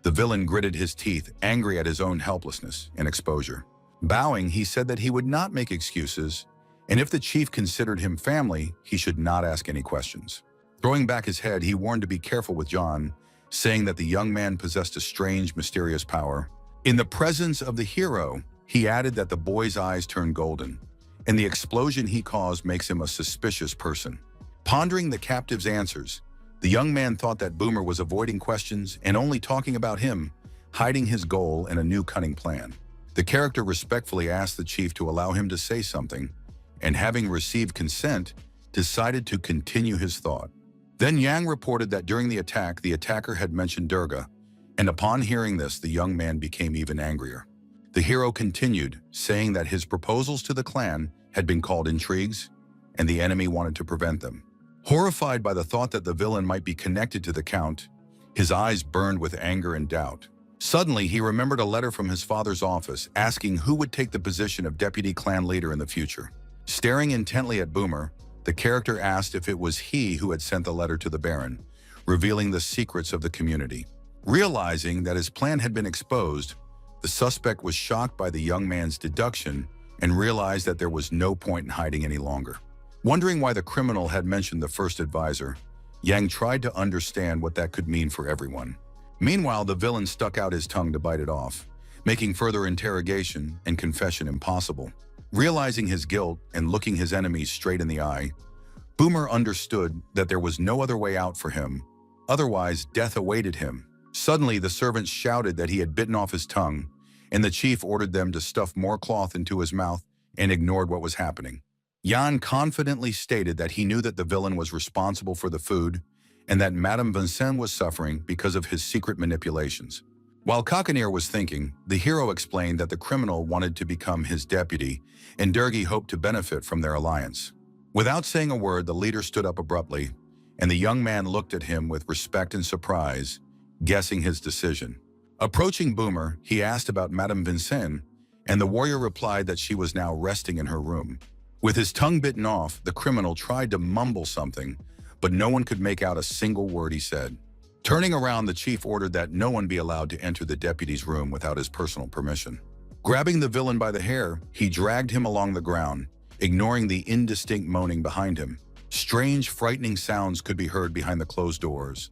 the villain gritted his teeth, angry at his own helplessness and exposure. Bowing, he said that he would not make excuses, and if the chief considered him family, he should not ask any questions. Throwing back his head, he warned to be careful with John, saying that the young man possessed a strange, mysterious power. In the presence of the hero, he added that the boy's eyes turned golden, and the explosion he caused makes him a suspicious person. Pondering the captive's answers, the young man thought that Boomer was avoiding questions and only talking about him, hiding his goal and a new cunning plan. The character respectfully asked the chief to allow him to say something, and having received consent, decided to continue his thought. Then Yang reported that during the attack, the attacker had mentioned Durga, and upon hearing this, the young man became even angrier. The hero continued, saying that his proposals to the clan had been called intrigues, and the enemy wanted to prevent them. Horrified by the thought that the villain might be connected to the Count, his eyes burned with anger and doubt. Suddenly, he remembered a letter from his father's office asking who would take the position of deputy clan leader in the future. Staring intently at Boomer, the character asked if it was he who had sent the letter to the Baron, revealing the secrets of the community. Realizing that his plan had been exposed, the suspect was shocked by the young man's deduction and realized that there was no point in hiding any longer. Wondering why the criminal had mentioned the first advisor, Yang tried to understand what that could mean for everyone. Meanwhile, the villain stuck out his tongue to bite it off, making further interrogation and confession impossible. Realizing his guilt and looking his enemies straight in the eye, Boomer understood that there was no other way out for him, otherwise death awaited him. Suddenly, the servants shouted that he had bitten off his tongue, and the chief ordered them to stuff more cloth into his mouth and ignored what was happening. Jan confidently stated that he knew that the villain was responsible for the food and that Madame Vincent was suffering because of his secret manipulations. While Kakanir was thinking, the hero explained that the criminal wanted to become his deputy and Durgi hoped to benefit from their alliance. Without saying a word, the leader stood up abruptly, and the young man looked at him with respect and surprise, guessing his decision. Approaching Boomer, he asked about Madame Vincent, and the warrior replied that she was now resting in her room. With his tongue bitten off, the criminal tried to mumble something, but no one could make out a single word he said. Turning around, the chief ordered that no one be allowed to enter the deputy's room without his personal permission. Grabbing the villain by the hair, he dragged him along the ground, ignoring the indistinct moaning behind him. Strange, frightening sounds could be heard behind the closed doors,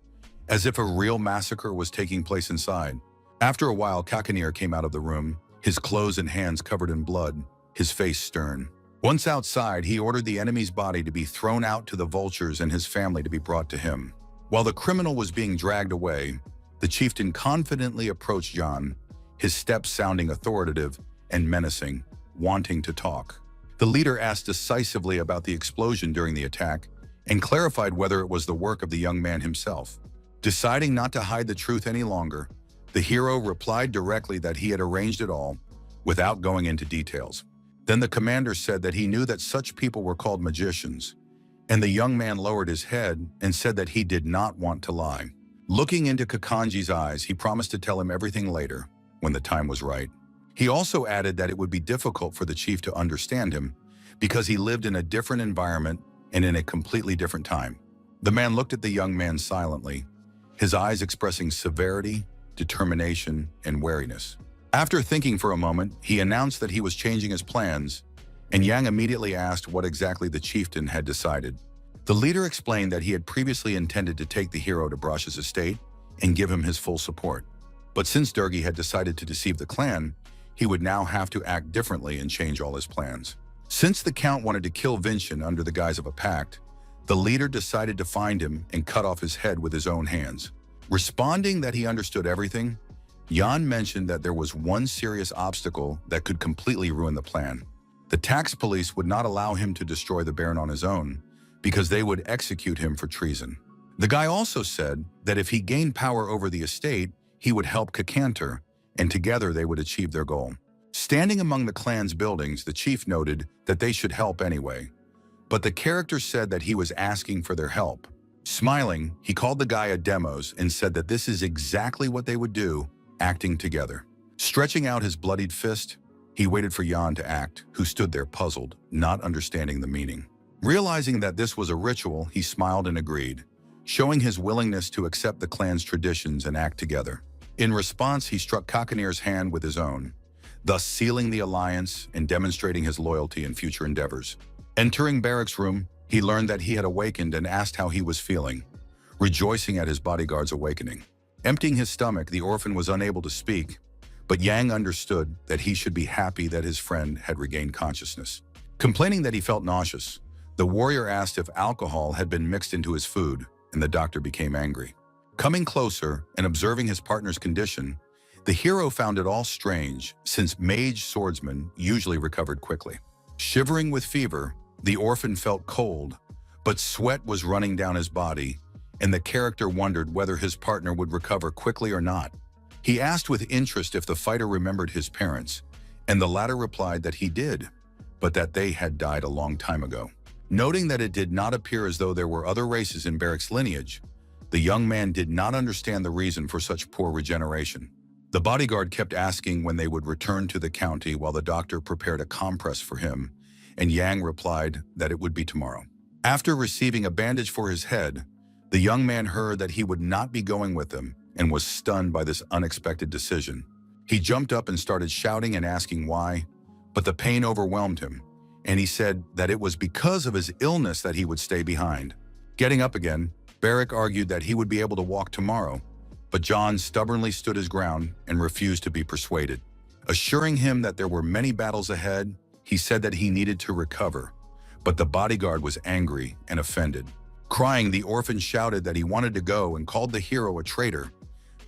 as if a real massacre was taking place inside. After a while, Kakanir came out of the room, his clothes and hands covered in blood, his face stern. Once outside, he ordered the enemy's body to be thrown out to the vultures and his family to be brought to him. While the criminal was being dragged away, the chieftain confidently approached Jan, his steps sounding authoritative and menacing, wanting to talk. The leader asked decisively about the explosion during the attack and clarified whether it was the work of the young man himself. Deciding not to hide the truth any longer, the hero replied directly that he had arranged it all, without going into details. Then the commander said that he knew that such people were called magicians, and the young man lowered his head and said that he did not want to lie. Looking into Kakanji's eyes, he promised to tell him everything later, when the time was right. He also added that it would be difficult for the chief to understand him because he lived in a different environment and in a completely different time. The man looked at the young man silently, his eyes expressing severity, determination, and wariness. After thinking for a moment, he announced that he was changing his plans, and Yang immediately asked what exactly the chieftain had decided. The leader explained that he had previously intended to take the hero to Brash's estate and give him his full support. But since Durgi had decided to deceive the clan, he would now have to act differently and change all his plans. Since the Count wanted to kill Vincent under the guise of a pact, the leader decided to find him and cut off his head with his own hands. Responding that he understood everything, Jan mentioned that there was one serious obstacle that could completely ruin the plan. The tax police would not allow him to destroy the Baron on his own because they would execute him for treason. The guy also said that if he gained power over the estate, he would help Kakanter, and together they would achieve their goal. Standing among the clan's buildings, the chief noted that they should help anyway, but the character said that he was asking for their help. Smiling, he called the guy a demos and said that this is exactly what they would do, acting together. Stretching out his bloodied fist, he waited for Jan to act, who stood there puzzled, not understanding the meaning. Realizing that this was a ritual, he smiled and agreed, showing his willingness to accept the clan's traditions and act together. In response, he struck Kakanir's hand with his own, thus sealing the alliance and demonstrating his loyalty in future endeavors. Entering Barrack's room, he learned that he had awakened and asked how he was feeling, rejoicing at his bodyguard's awakening. Emptying his stomach, the orphan was unable to speak, but Yang understood that he should be happy that his friend had regained consciousness. Complaining that he felt nauseous, the warrior asked if alcohol had been mixed into his food, and the doctor became angry. Coming closer and observing his partner's condition, the hero found it all strange since mage swordsmen usually recovered quickly. Shivering with fever, the orphan felt cold, but sweat was running down his body, and the character wondered whether his partner would recover quickly or not. He asked with interest if the fighter remembered his parents, and the latter replied that he did, but that they had died a long time ago. Noting that it did not appear as though there were other races in Barrack's lineage, the young man did not understand the reason for such poor regeneration. The bodyguard kept asking when they would return to the county while the doctor prepared a compress for him, and Yang replied that it would be tomorrow. After receiving a bandage for his head, the young man heard that he would not be going with them and was stunned by this unexpected decision. He jumped up and started shouting and asking why, but the pain overwhelmed him, and he said that it was because of his illness that he would stay behind. Getting up again, Barrack argued that he would be able to walk tomorrow, But John stubbornly stood his ground and refused to be persuaded. Assuring him that there were many battles ahead, he said that he needed to recover. But the bodyguard was angry and offended. Crying, the orphan shouted that he wanted to go and called the hero a traitor.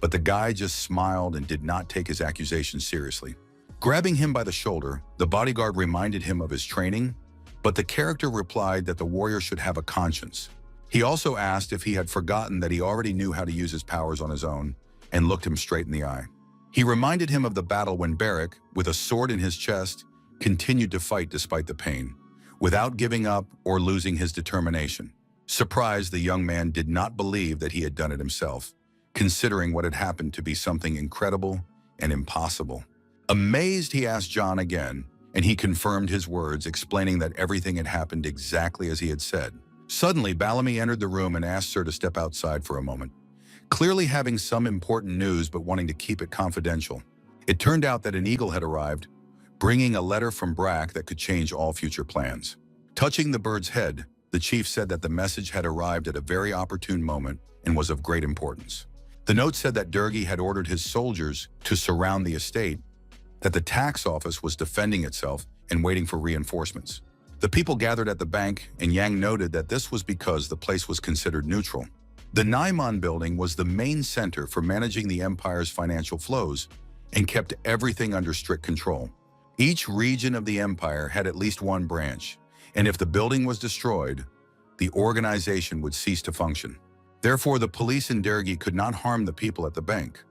But the guy just smiled and did not take his accusation seriously. Grabbing him by the shoulder, the bodyguard reminded him of his training, but the character replied that the warrior should have a conscience. He also asked if he had forgotten that he already knew how to use his powers on his own, and looked him straight in the eye. He reminded him of the battle when Barrack, with a sword in his chest, continued to fight despite the pain, without giving up or losing his determination. Surprised, the young man did not believe that he had done it himself, considering what had happened to be something incredible and impossible. Amazed, he asked John again, and he confirmed his words, explaining that everything had happened exactly as he had said. Suddenly, Bellamy entered the room and asked her to step outside for a moment, clearly having some important news but wanting to keep it confidential. It turned out that an eagle had arrived, bringing a letter from Brack that could change all future plans. Touching the bird's head, the chief said that the message had arrived at a very opportune moment and was of great importance. The note said that Durgi had ordered his soldiers to surround the estate, that the tax office was defending itself and waiting for reinforcements. The people gathered at the bank, and Yang noted that this was because the place was considered neutral. The Naimon building was the main center for managing the empire's financial flows and kept everything under strict control. Each region of the empire had at least one branch, and if the building was destroyed, the organization would cease to function. Therefore, the police in Dergi could not harm the people at the bank.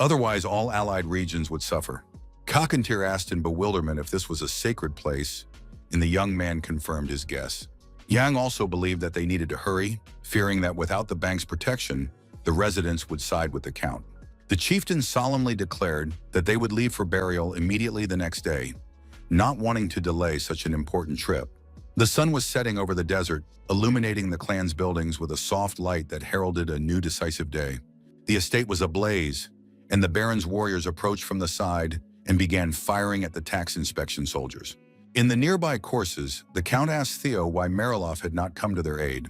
Otherwise, all allied regions would suffer. Cockatier asked in bewilderment if this was a sacred place, and the young man confirmed his guess. Yang also believed that they needed to hurry, fearing that without the bank's protection, the residents would side with the count. The chieftain solemnly declared that they would leave for burial immediately the next day, not wanting to delay such an important trip. The sun was setting over the desert, illuminating the clan's buildings with a soft light that heralded a new decisive day. The estate was ablaze, and the baron's warriors approached from the side and began firing at the tax inspection soldiers. In the nearby courses, the count asked Theo why Mariloff had not come to their aid,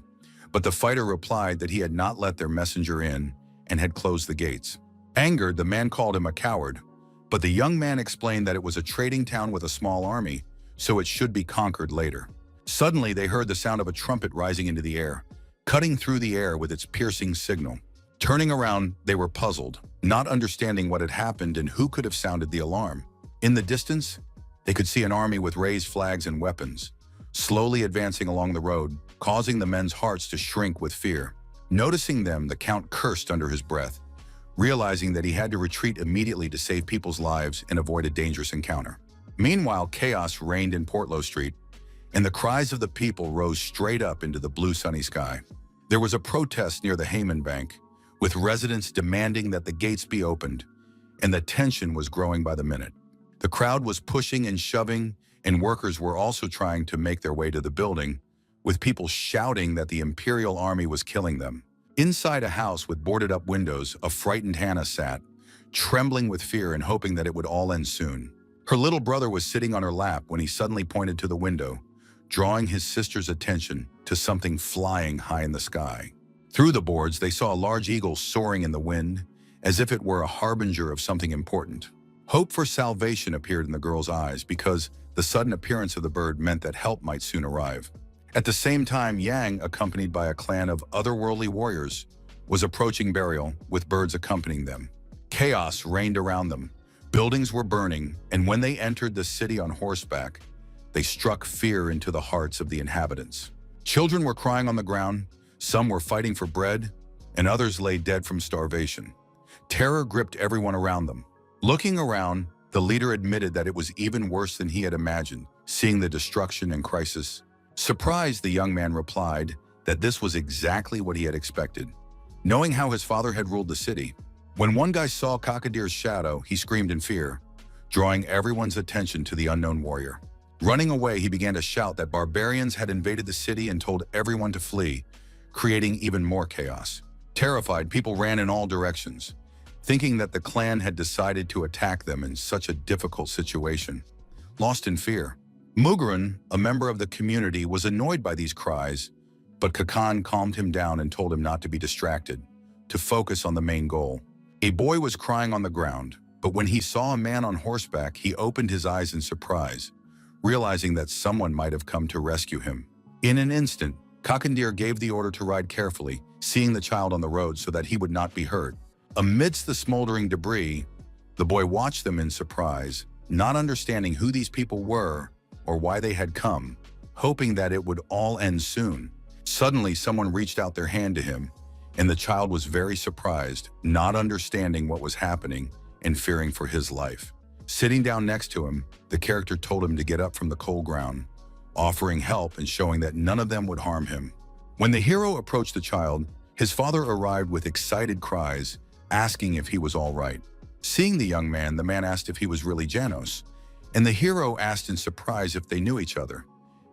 but the fighter replied that he had not let their messenger in and had closed the gates. Angered, the man called him a coward, but the young man explained that it was a trading town with a small army, so it should be conquered later. Suddenly, they heard the sound of a trumpet rising into the air, cutting through the air with its piercing signal. Turning around, they were puzzled, not understanding what had happened and who could have sounded the alarm. In the distance, they could see an army with raised flags and weapons, slowly advancing along the road, causing the men's hearts to shrink with fear. Noticing them, the count cursed under his breath, realizing that he had to retreat immediately to save people's lives and avoid a dangerous encounter. Meanwhile, chaos reigned in Portlow Street, and the cries of the people rose straight up into the blue sunny sky. There was a protest near the Hayman Bank, with residents demanding that the gates be opened, and the tension was growing by the minute. The crowd was pushing and shoving, and workers were also trying to make their way to the building, with people shouting that the Imperial Army was killing them. Inside a house with boarded-up windows, a frightened Hannah sat, trembling with fear and hoping that it would all end soon. Her little brother was sitting on her lap when he suddenly pointed to the window, drawing his sister's attention to something flying high in the sky. Through the boards, they saw a large eagle soaring in the wind, as if it were a harbinger of something important. Hope for salvation appeared in the girl's eyes because the sudden appearance of the bird meant that help might soon arrive. At the same time, Yang, accompanied by a clan of otherworldly warriors, was approaching burial, with birds accompanying them. Chaos reigned around them. Buildings were burning, and when they entered the city on horseback, they struck fear into the hearts of the inhabitants. Children were crying on the ground, some were fighting for bread, and others lay dead from starvation. Terror gripped everyone around them. Looking around, the leader admitted that it was even worse than he had imagined, seeing the destruction and crisis. Surprised, the young man replied that this was exactly what he had expected, knowing how his father had ruled the city. When one guy saw Cockadier's shadow, he screamed in fear, drawing everyone's attention to the unknown warrior. Running away, he began to shout that barbarians had invaded the city and told everyone to flee, creating even more chaos. Terrified, people ran in all directions, thinking that the clan had decided to attack them in such a difficult situation. Lost in fear, Mugrun, a member of the community, was annoyed by these cries, but Kakan calmed him down and told him not to be distracted, to focus on the main goal. A boy was crying on the ground, but when he saw a man on horseback, he opened his eyes in surprise, realizing that someone might have come to rescue him. In an instant, Kakandir gave the order to ride carefully, seeing the child on the road so that he would not be hurt. Amidst the smoldering debris, the boy watched them in surprise, not understanding who these people were or why they had come, hoping that it would all end soon. Suddenly, someone reached out their hand to him, and the child was very surprised, not understanding what was happening and fearing for his life. Sitting down next to him, the character told him to get up from the cold ground, offering help and showing that none of them would harm him. When the hero approached the child, his father arrived with excited cries, asking if he was all right. Seeing the young man, the man asked if he was really Janos, and the hero asked in surprise if they knew each other,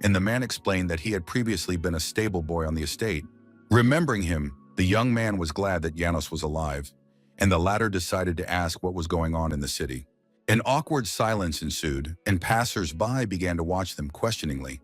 and the man explained that he had previously been a stable boy on the estate. Remembering him, the young man was glad that Janos was alive, and the latter decided to ask what was going on in the city. An awkward silence ensued, and passers-by began to watch them questioningly,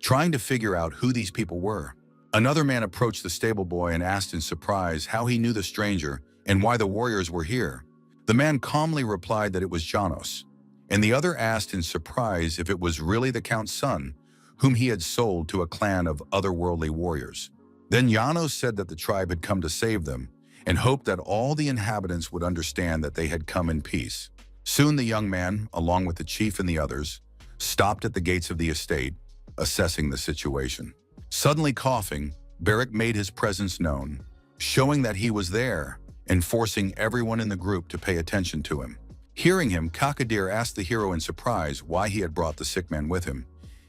trying to figure out who these people were. Another man approached the stable boy and asked in surprise how he knew the stranger and why the warriors were here. The man calmly replied that it was Janos, and the other asked in surprise if it was really the Count's son, whom he had sold to a clan of otherworldly warriors. Then Janos said that the tribe had come to save them and hoped that all the inhabitants would understand that they had come in peace. Soon the young man, along with the chief and the others, stopped at the gates of the estate, assessing the situation. Suddenly coughing, Barak made his presence known, showing that he was there and forcing everyone in the group to pay attention to him. Hearing him, Kakadir asked the hero in surprise why he had brought the sick man with him,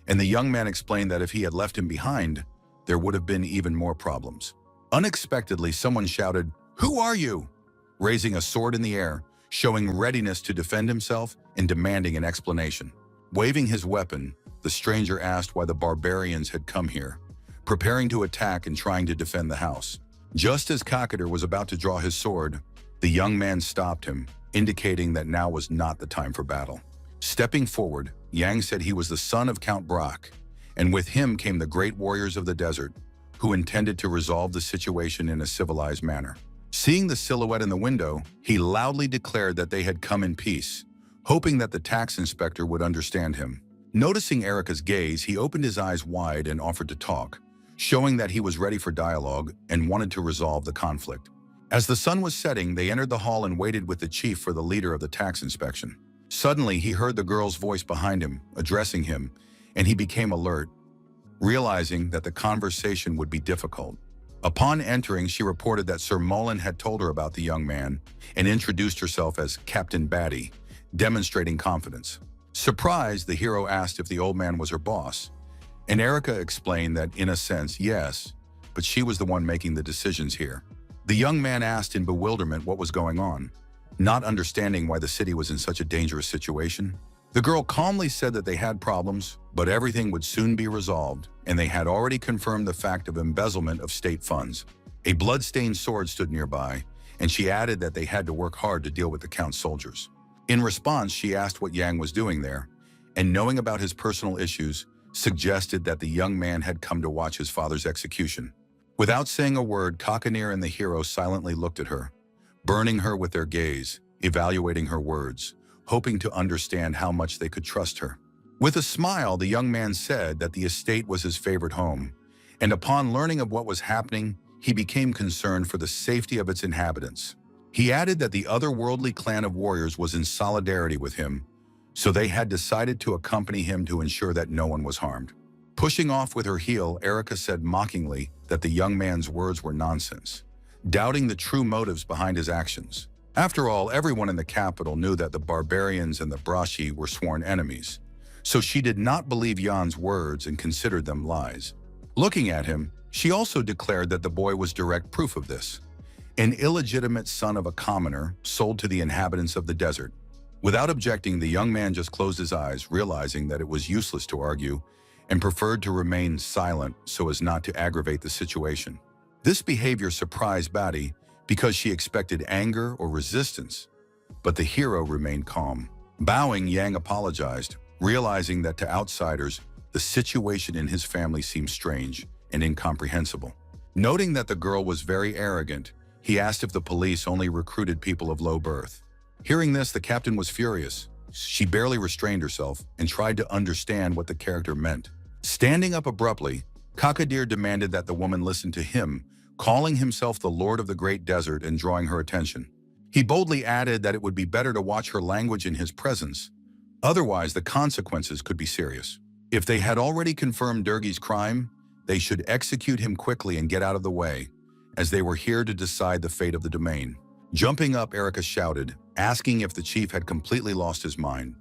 and the young man explained that if he had left him behind, there would have been even more problems. Unexpectedly, someone shouted, "Who are you?" raising a sword in the air, showing readiness to defend himself and demanding an explanation. Waving his weapon, the stranger asked why the barbarians had come here, preparing to attack and trying to defend the house. Just as Kakadir was about to draw his sword, the young man stopped him, indicating that now was not the time for battle. Stepping forward, Yang said he was the son of Count Brock, and with him came the great warriors of the desert, who intended to resolve the situation in a civilized manner. Seeing the silhouette in the window, he loudly declared that they had come in peace, hoping that the tax inspector would understand him. Noticing Erica's gaze, he opened his eyes wide and offered to talk, showing that he was ready for dialogue and wanted to resolve the conflict. As the sun was setting, they entered the hall and waited with the chief for the leader of the tax inspection. Suddenly, he heard the girl's voice behind him, addressing him, and he became alert, realizing that the conversation would be difficult. Upon entering, she reported that Sir Mullen had told her about the young man and introduced herself as Captain Batty, demonstrating confidence. Surprised, the hero asked if the old man was her boss, and Erica explained that, in a sense, yes, but she was the one making the decisions here. The young man asked in bewilderment what was going on, not understanding why the city was in such a dangerous situation. The girl calmly said that they had problems, but everything would soon be resolved, and they had already confirmed the fact of embezzlement of state funds. A blood-stained sword stood nearby, and she added that they had to work hard to deal with the Count's soldiers. In response, she asked what Yang was doing there, and knowing about his personal issues, suggested that the young man had come to watch his father's execution. Without saying a word, Kakanir and the hero silently looked at her, burning her with their gaze, evaluating her words, hoping to understand how much they could trust her. With a smile, the young man said that the estate was his favorite home, and upon learning of what was happening, he became concerned for the safety of its inhabitants. He added that the otherworldly clan of warriors was in solidarity with him, so they had decided to accompany him to ensure that no one was harmed. Pushing off with her heel, Erica said mockingly that the young man's words were nonsense, doubting the true motives behind his actions. After all, everyone in the capital knew that the barbarians and the Brashi were sworn enemies, so she did not believe Jan's words and considered them lies. Looking at him, she also declared that the boy was direct proof of this, an illegitimate son of a commoner sold to the inhabitants of the desert. Without objecting, the young man just closed his eyes, realizing that it was useless to argue, and preferred to remain silent so as not to aggravate the situation. This behavior surprised Batty because she expected anger or resistance, but the hero remained calm. Bowing, Yang apologized, realizing that to outsiders, the situation in his family seemed strange and incomprehensible. Noting that the girl was very arrogant, He asked if the police only recruited people of low birth. Hearing this, the captain was furious. She barely restrained herself and tried to understand what the character meant. Standing up abruptly, Kakadir demanded that the woman listen to him, calling himself the Lord of the Great Desert and drawing her attention. He boldly added that it would be better to watch her language in his presence. Otherwise, the consequences could be serious. If they had already confirmed Durgi's crime, they should execute him quickly and get out of the way, as they were here to decide the fate of the domain. Jumping up, Erica shouted, asking if the chief had completely lost his mind,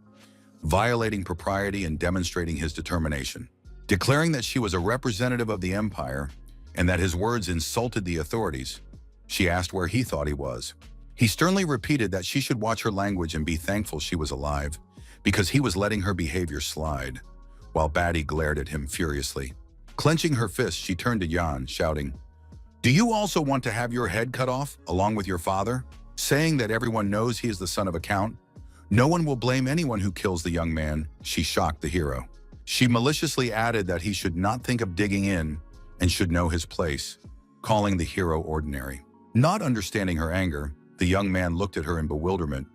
violating propriety and demonstrating his determination. Declaring that she was a representative of the empire and that his words insulted the authorities, she asked where he thought he was. He sternly repeated that she should watch her language and be thankful she was alive, because he was letting her behavior slide, while Batty glared at him furiously. Clenching her fist, she turned to Jan, shouting, "Do you also want to have your head cut off, along with your father?" Saying that everyone knows he is the son of a count. No one will blame anyone who kills the young man, she shocked the hero. She maliciously added that he should not think of digging in and should know his place, calling the hero ordinary. Not understanding her anger, the young man looked at her in bewilderment,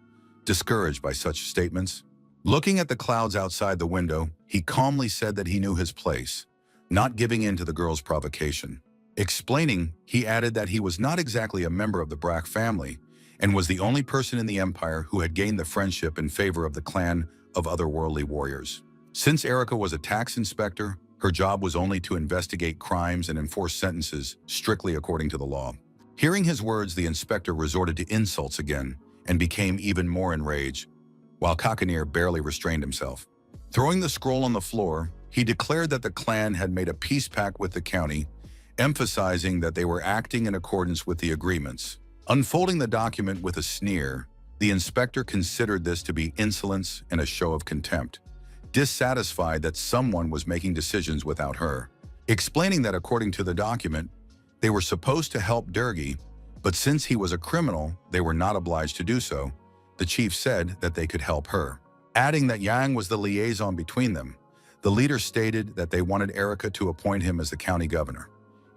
discouraged by such statements. Looking at the clouds outside the window, he calmly said that he knew his place, not giving in to the girl's provocation. Explaining, he added that he was not exactly a member of the Brack family and was the only person in the empire who had gained the friendship in favor of the clan of otherworldly warriors. Since Erica was a tax inspector, her job was only to investigate crimes and enforce sentences strictly according to the law. Hearing his words, the inspector resorted to insults again and became even more enraged, while Kakanir barely restrained himself. Throwing the scroll on the floor, he declared that the clan had made a peace pact with the county, emphasizing that they were acting in accordance with the agreements. Unfolding the document with a sneer, the inspector considered this to be insolence and a show of contempt, dissatisfied that someone was making decisions without her. Explaining that according to the document, they were supposed to help Durgi, but since he was a criminal, they were not obliged to do so. The chief said that they could help her. Adding that Yang was the liaison between them, the leader stated that they wanted Erica to appoint him as the county governor,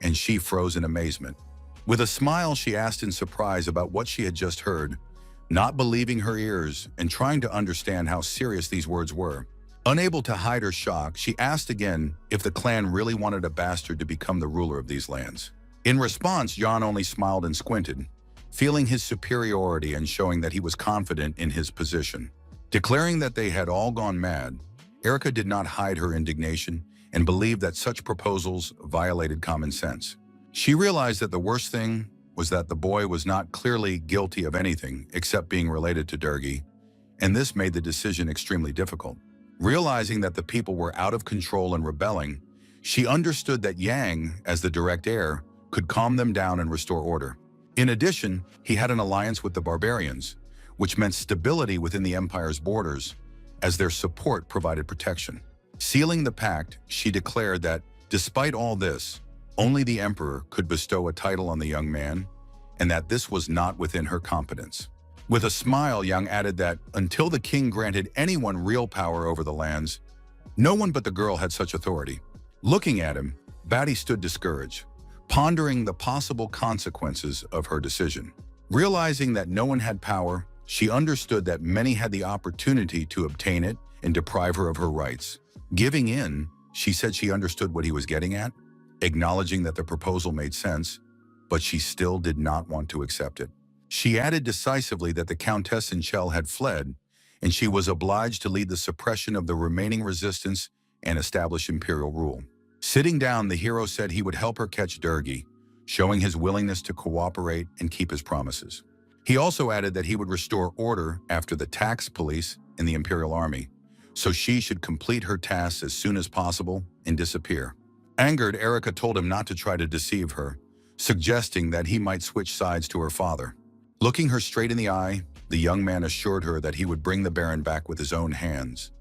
and she froze in amazement. With a smile, she asked in surprise about what she had just heard, not believing her ears and trying to understand how serious these words were. Unable to hide her shock, she asked again if the clan really wanted a bastard to become the ruler of these lands. In response, Jan only smiled and squinted, feeling his superiority and showing that he was confident in his position. Declaring that they had all gone mad, Erica did not hide her indignation and believed that such proposals violated common sense. She realized that the worst thing was that the boy was not clearly guilty of anything except being related to Durgi, and this made the decision extremely difficult. Realizing that the people were out of control and rebelling, she understood that Yang, as the direct heir, could calm them down and restore order. In addition, he had an alliance with the barbarians, which meant stability within the empire's borders, as their support provided protection. Sealing the pact, she declared that, despite all this, only the emperor could bestow a title on the young man, and that this was not within her competence. With a smile, Yang added that, until the king granted anyone real power over the lands, no one but the girl had such authority. Looking at him, Batty stood discouraged, pondering the possible consequences of her decision. Realizing that no one had power, she understood that many had the opportunity to obtain it and deprive her of her rights. Giving in, she said she understood what he was getting at, acknowledging that the proposal made sense, but she still did not want to accept it. She added decisively that the Countess and Chell had fled, and she was obliged to lead the suppression of the remaining resistance and establish imperial rule. Sitting down, the hero said he would help her catch Durgi, showing his willingness to cooperate and keep his promises. He also added that he would restore order after the tax police and the imperial army, so she should complete her tasks as soon as possible and disappear. Angered, Erica told him not to try to deceive her, suggesting that he might switch sides to her father. Looking her straight in the eye, the young man assured her that he would bring the Baron back with his own hands,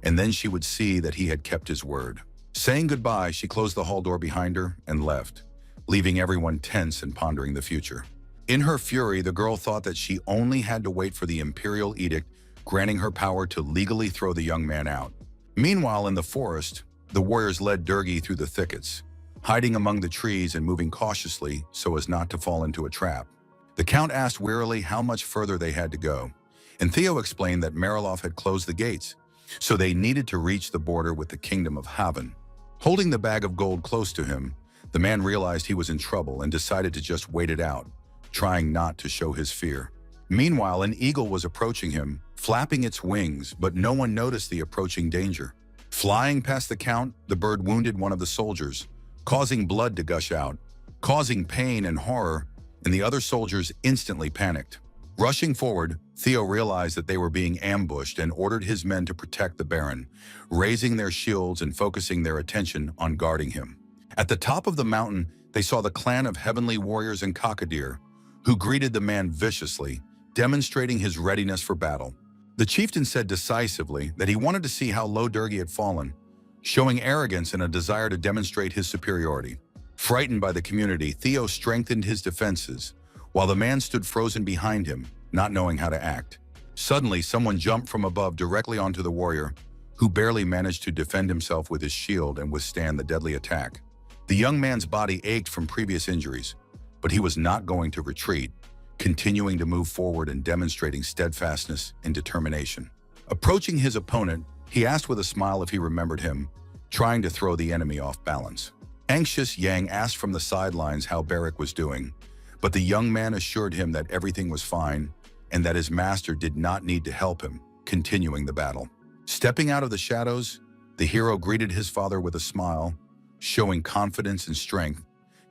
and then she would see that he had kept his word. Saying goodbye, she closed the hall door behind her and left, leaving everyone tense and pondering the future. In her fury, the girl thought that she only had to wait for the imperial edict granting her power to legally throw the young man out. Meanwhile, in the forest, the warriors led Durgi through the thickets, hiding among the trees and moving cautiously so as not to fall into a trap. The Count asked wearily how much further they had to go, and Theo explained that Marilov had closed the gates, so they needed to reach the border with the Kingdom of Haven. Holding the bag of gold close to him, the man realized he was in trouble and decided to just wait it out, trying not to show his fear. Meanwhile, an eagle was approaching him, flapping its wings, but no one noticed the approaching danger. Flying past the Count, the bird wounded one of the soldiers, causing blood to gush out, causing pain and horror, and the other soldiers instantly panicked. Rushing forward, Theo realized that they were being ambushed and ordered his men to protect the Baron, raising their shields and focusing their attention on guarding him. At the top of the mountain, they saw the clan of heavenly warriors and Kakadir, who greeted the man viciously, demonstrating his readiness for battle. The chieftain said decisively that he wanted to see how low Durgi had fallen, showing arrogance and a desire to demonstrate his superiority. Frightened by the community, Theo strengthened his defenses, while the man stood frozen behind him, not knowing how to act. Suddenly, someone jumped from above directly onto the warrior, who barely managed to defend himself with his shield and withstand the deadly attack. The young man's body ached from previous injuries, but he was not going to retreat, continuing to move forward and demonstrating steadfastness and determination. Approaching his opponent, he asked with a smile if he remembered him, trying to throw the enemy off balance. Anxious, Yang asked from the sidelines how Barrack was doing, but the young man assured him that everything was fine and that his master did not need to help him, continuing the battle. Stepping out of the shadows, the hero greeted his father with a smile, showing confidence and strength,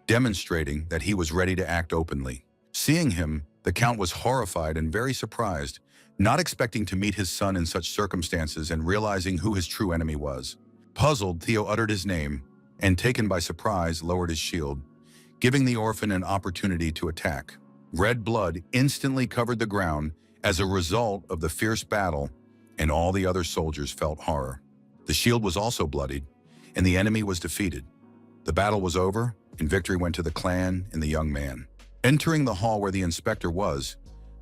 demonstrating that he was ready to act openly. Seeing him, the Count was horrified and very surprised, not expecting to meet his son in such circumstances and realizing who his true enemy was. Puzzled, Theo uttered his name, and taken by surprise, lowered his shield, giving the orphan an opportunity to attack. Red blood instantly covered the ground as a result of the fierce battle, and all the other soldiers felt horror. The shield was also bloodied, and the enemy was defeated. The battle was over, and victory went to the clan and the young man. Entering the hall where the inspector was,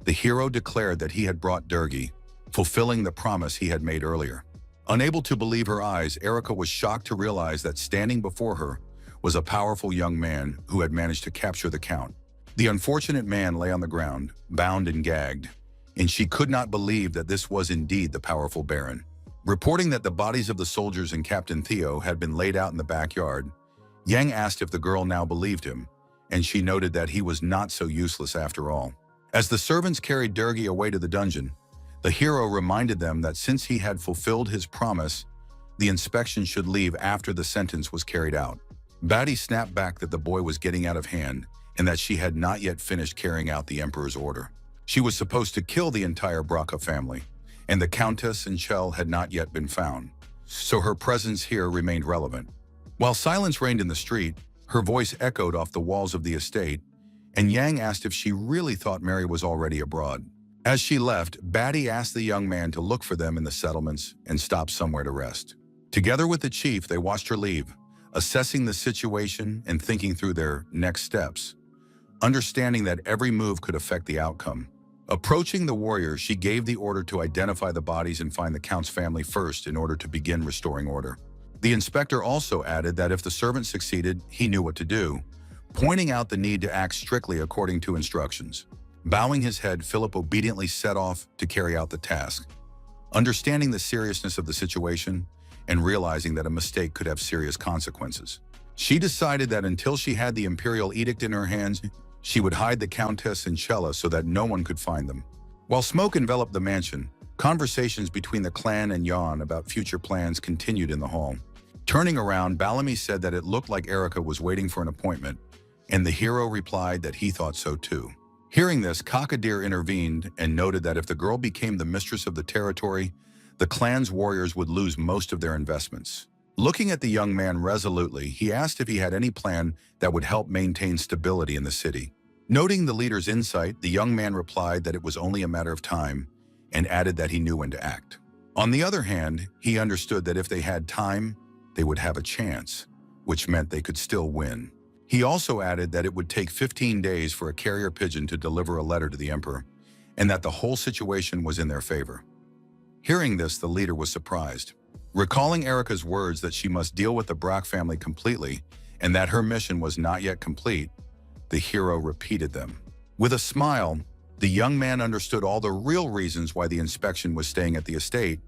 the hero declared that he had brought Durgi, fulfilling the promise he had made earlier. Unable to believe her eyes, Erica was shocked to realize that standing before her was a powerful young man who had managed to capture the Count. The unfortunate man lay on the ground, bound and gagged, and she could not believe that this was indeed the powerful Baron. Reporting that the bodies of the soldiers and Captain Theo had been laid out in the backyard, Yang asked if the girl now believed him, and she noted that he was not so useless after all. As the servants carried Durgi away to the dungeon, the hero reminded them that since he had fulfilled his promise, the inspection should leave after the sentence was carried out. Batty snapped back that the boy was getting out of hand and that she had not yet finished carrying out the Emperor's order. She was supposed to kill the entire Braca family, and the Countess and Chell had not yet been found, so her presence here remained relevant. While silence reigned in the street, her voice echoed off the walls of the estate, and Yang asked if she really thought Mary was already abroad. As she left, Batty asked the young man to look for them in the settlements and stop somewhere to rest. Together with the chief, they watched her leave, assessing the situation and thinking through their next steps, understanding that every move could affect the outcome. Approaching the warrior, she gave the order to identify the bodies and find the Count's family first in order to begin restoring order. The inspector also added that if the servant succeeded, he knew what to do, pointing out the need to act strictly according to instructions. Bowing his head, Philip obediently set off to carry out the task. Understanding the seriousness of the situation and realizing that a mistake could have serious consequences, she decided that until she had the imperial edict in her hands, she would hide the Countess and Chella so that no one could find them. While smoke enveloped the mansion, conversations between the clan and Jan about future plans continued in the hall. Turning around, Bellamy said that it looked like Erica was waiting for an appointment, and the hero replied that he thought so too. Hearing this, Kakadir intervened and noted that if the girl became the mistress of the territory, the clan's warriors would lose most of their investments. Looking at the young man resolutely, he asked if he had any plan that would help maintain stability in the city. Noting the leader's insight, the young man replied that it was only a matter of time and added that he knew when to act. On the other hand, he understood that if they had time, they would have a chance, which meant they could still win. He also added that it would take 15 days for a carrier pigeon to deliver a letter to the Emperor, and that the whole situation was in their favor. Hearing this, the leader was surprised. Recalling Erica's words that she must deal with the Brack family completely and that her mission was not yet complete, the hero repeated them. With a smile, the young man understood all the real reasons why the inspection was staying at the estate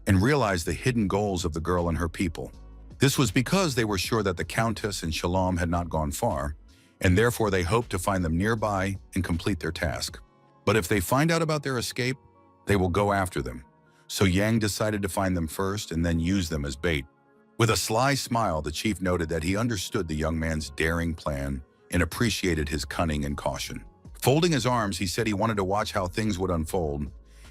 and realized the hidden goals of the girl and her people. This was because they were sure that the Countess and Shalom had not gone far, and therefore they hoped to find them nearby and complete their task. But if they find out about their escape, they will go after them. So Yang decided to find them first and then use them as bait. With a sly smile, the chief noted that he understood the young man's daring plan and appreciated his cunning and caution. Folding his arms, he said he wanted to watch how things would unfold,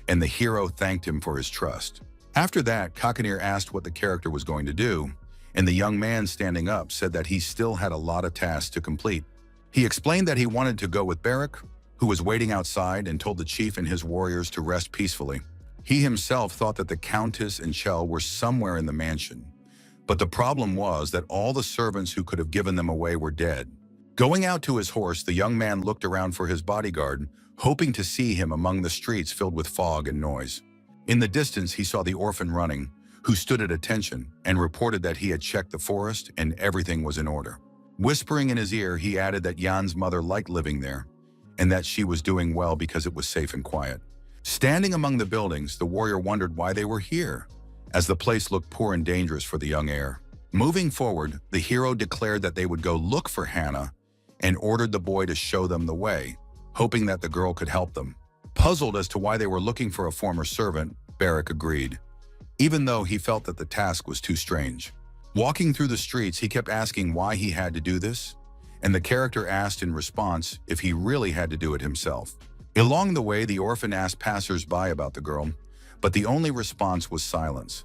and the hero thanked him for his trust. After that, Kakanir asked what the character was going to do, and the young man standing up said that he still had a lot of tasks to complete. He explained that he wanted to go with Barak, who was waiting outside, and told the chief and his warriors to rest peacefully. He himself thought that the Countess and Chell were somewhere in the mansion, but the problem was that all the servants who could have given them away were dead. Going out to his horse, the young man looked around for his bodyguard, hoping to see him among the streets filled with fog and noise. In the distance, he saw the orphan running, who stood at attention and reported that he had checked the forest and everything was in order. Whispering in his ear, he added that Jan's mother liked living there and that she was doing well because it was safe and quiet. Standing among the buildings, the warrior wondered why they were here, as the place looked poor and dangerous for the young heir. Moving forward, the hero declared that they would go look for Hannah and ordered the boy to show them the way, hoping that the girl could help them. Puzzled as to why they were looking for a former servant, Barak agreed, even though he felt that the task was too strange. Walking through the streets, he kept asking why he had to do this, and the character asked in response if he really had to do it himself. Along the way, the orphan asked passers-by about the girl, but the only response was silence.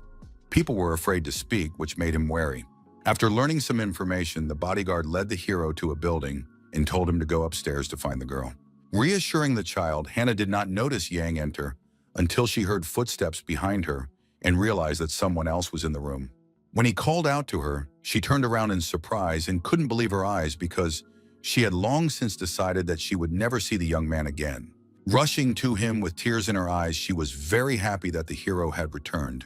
People were afraid to speak, which made him wary. After learning some information, the bodyguard led the hero to a building and told him to go upstairs to find the girl. Reassuring the child, Hannah did not notice Yang enter until she heard footsteps behind her and realized that someone else was in the room. When he called out to her, she turned around in surprise and couldn't believe her eyes because she had long since decided that she would never see the young man again. Rushing to him with tears in her eyes, she was very happy that the hero had returned,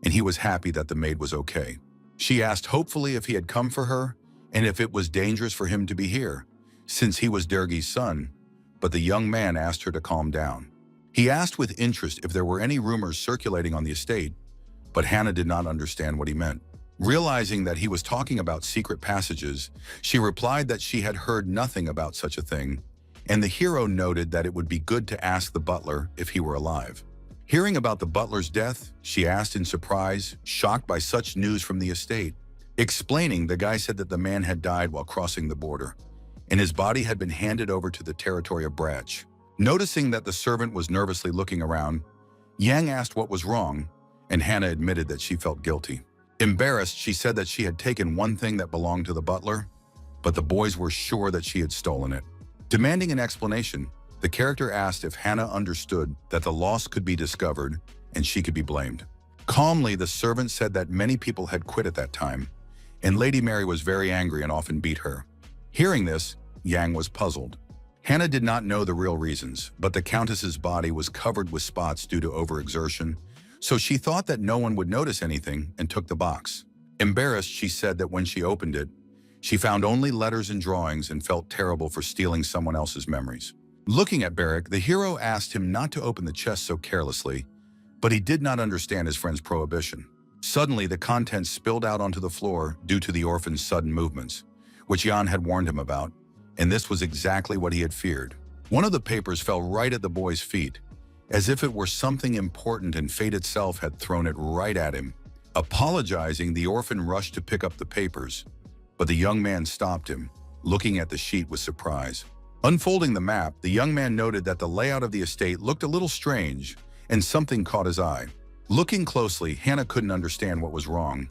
and he was happy that the maid was okay. She asked hopefully if he had come for her and if it was dangerous for him to be here, since he was Dergi's son, but the young man asked her to calm down. He asked with interest if there were any rumors circulating on the estate, but Hannah did not understand what he meant. Realizing that he was talking about secret passages, she replied that she had heard nothing about such a thing, and the hero noted that it would be good to ask the butler if he were alive. Hearing about the butler's death, she asked in surprise, shocked by such news from the estate. Explaining, the guy said that the man had died while crossing the border, and his body had been handed over to the territory of Brach. Noticing that the servant was nervously looking around, Yang asked what was wrong, and Hannah admitted that she felt guilty. Embarrassed, she said that she had taken one thing that belonged to the butler, but the boys were sure that she had stolen it. Demanding an explanation, the character asked if Hannah understood that the loss could be discovered and she could be blamed. Calmly, the servant said that many people had quit at that time, and Lady Mary was very angry and often beat her. Hearing this, Yang was puzzled. Hannah did not know the real reasons, but the Countess's body was covered with spots due to overexertion, so she thought that no one would notice anything and took the box. Embarrassed, she said that when she opened it, she found only letters and drawings and felt terrible for stealing someone else's memories. Looking at Barak, the hero asked him not to open the chest so carelessly, but he did not understand his friend's prohibition. Suddenly, the contents spilled out onto the floor due to the orphan's sudden movements, which Jan had warned him about, and this was exactly what he had feared. One of the papers fell right at the boy's feet, as if it were something important and fate itself had thrown it right at him. Apologizing, the orphan rushed to pick up the papers, but the young man stopped him, looking at the sheet with surprise. Unfolding the map, the young man noted that the layout of the estate looked a little strange, and something caught his eye. Looking closely, Hannah couldn't understand what was wrong,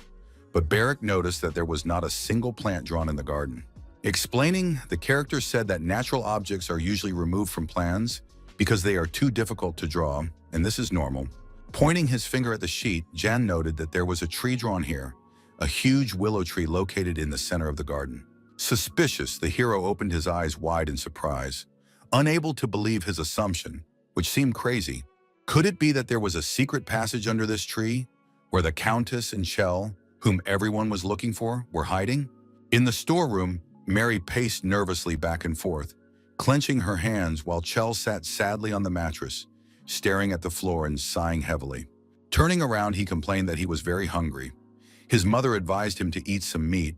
but Barak noticed that there was not a single plant drawn in the garden. Explaining, the character said that natural objects are usually removed from plans because they are too difficult to draw, and this is normal. Pointing his finger at the sheet, Jan noted that there was a tree drawn here, a huge willow tree located in the center of the garden. Suspicious, the hero opened his eyes wide in surprise, unable to believe his assumption, which seemed crazy. Could it be that there was a secret passage under this tree, where the Countess and Chell, whom everyone was looking for, were hiding? In the storeroom, Mary paced nervously back and forth, clenching her hands while Chell sat sadly on the mattress, staring at the floor and sighing heavily. Turning around, he complained that he was very hungry. His mother advised him to eat some meat,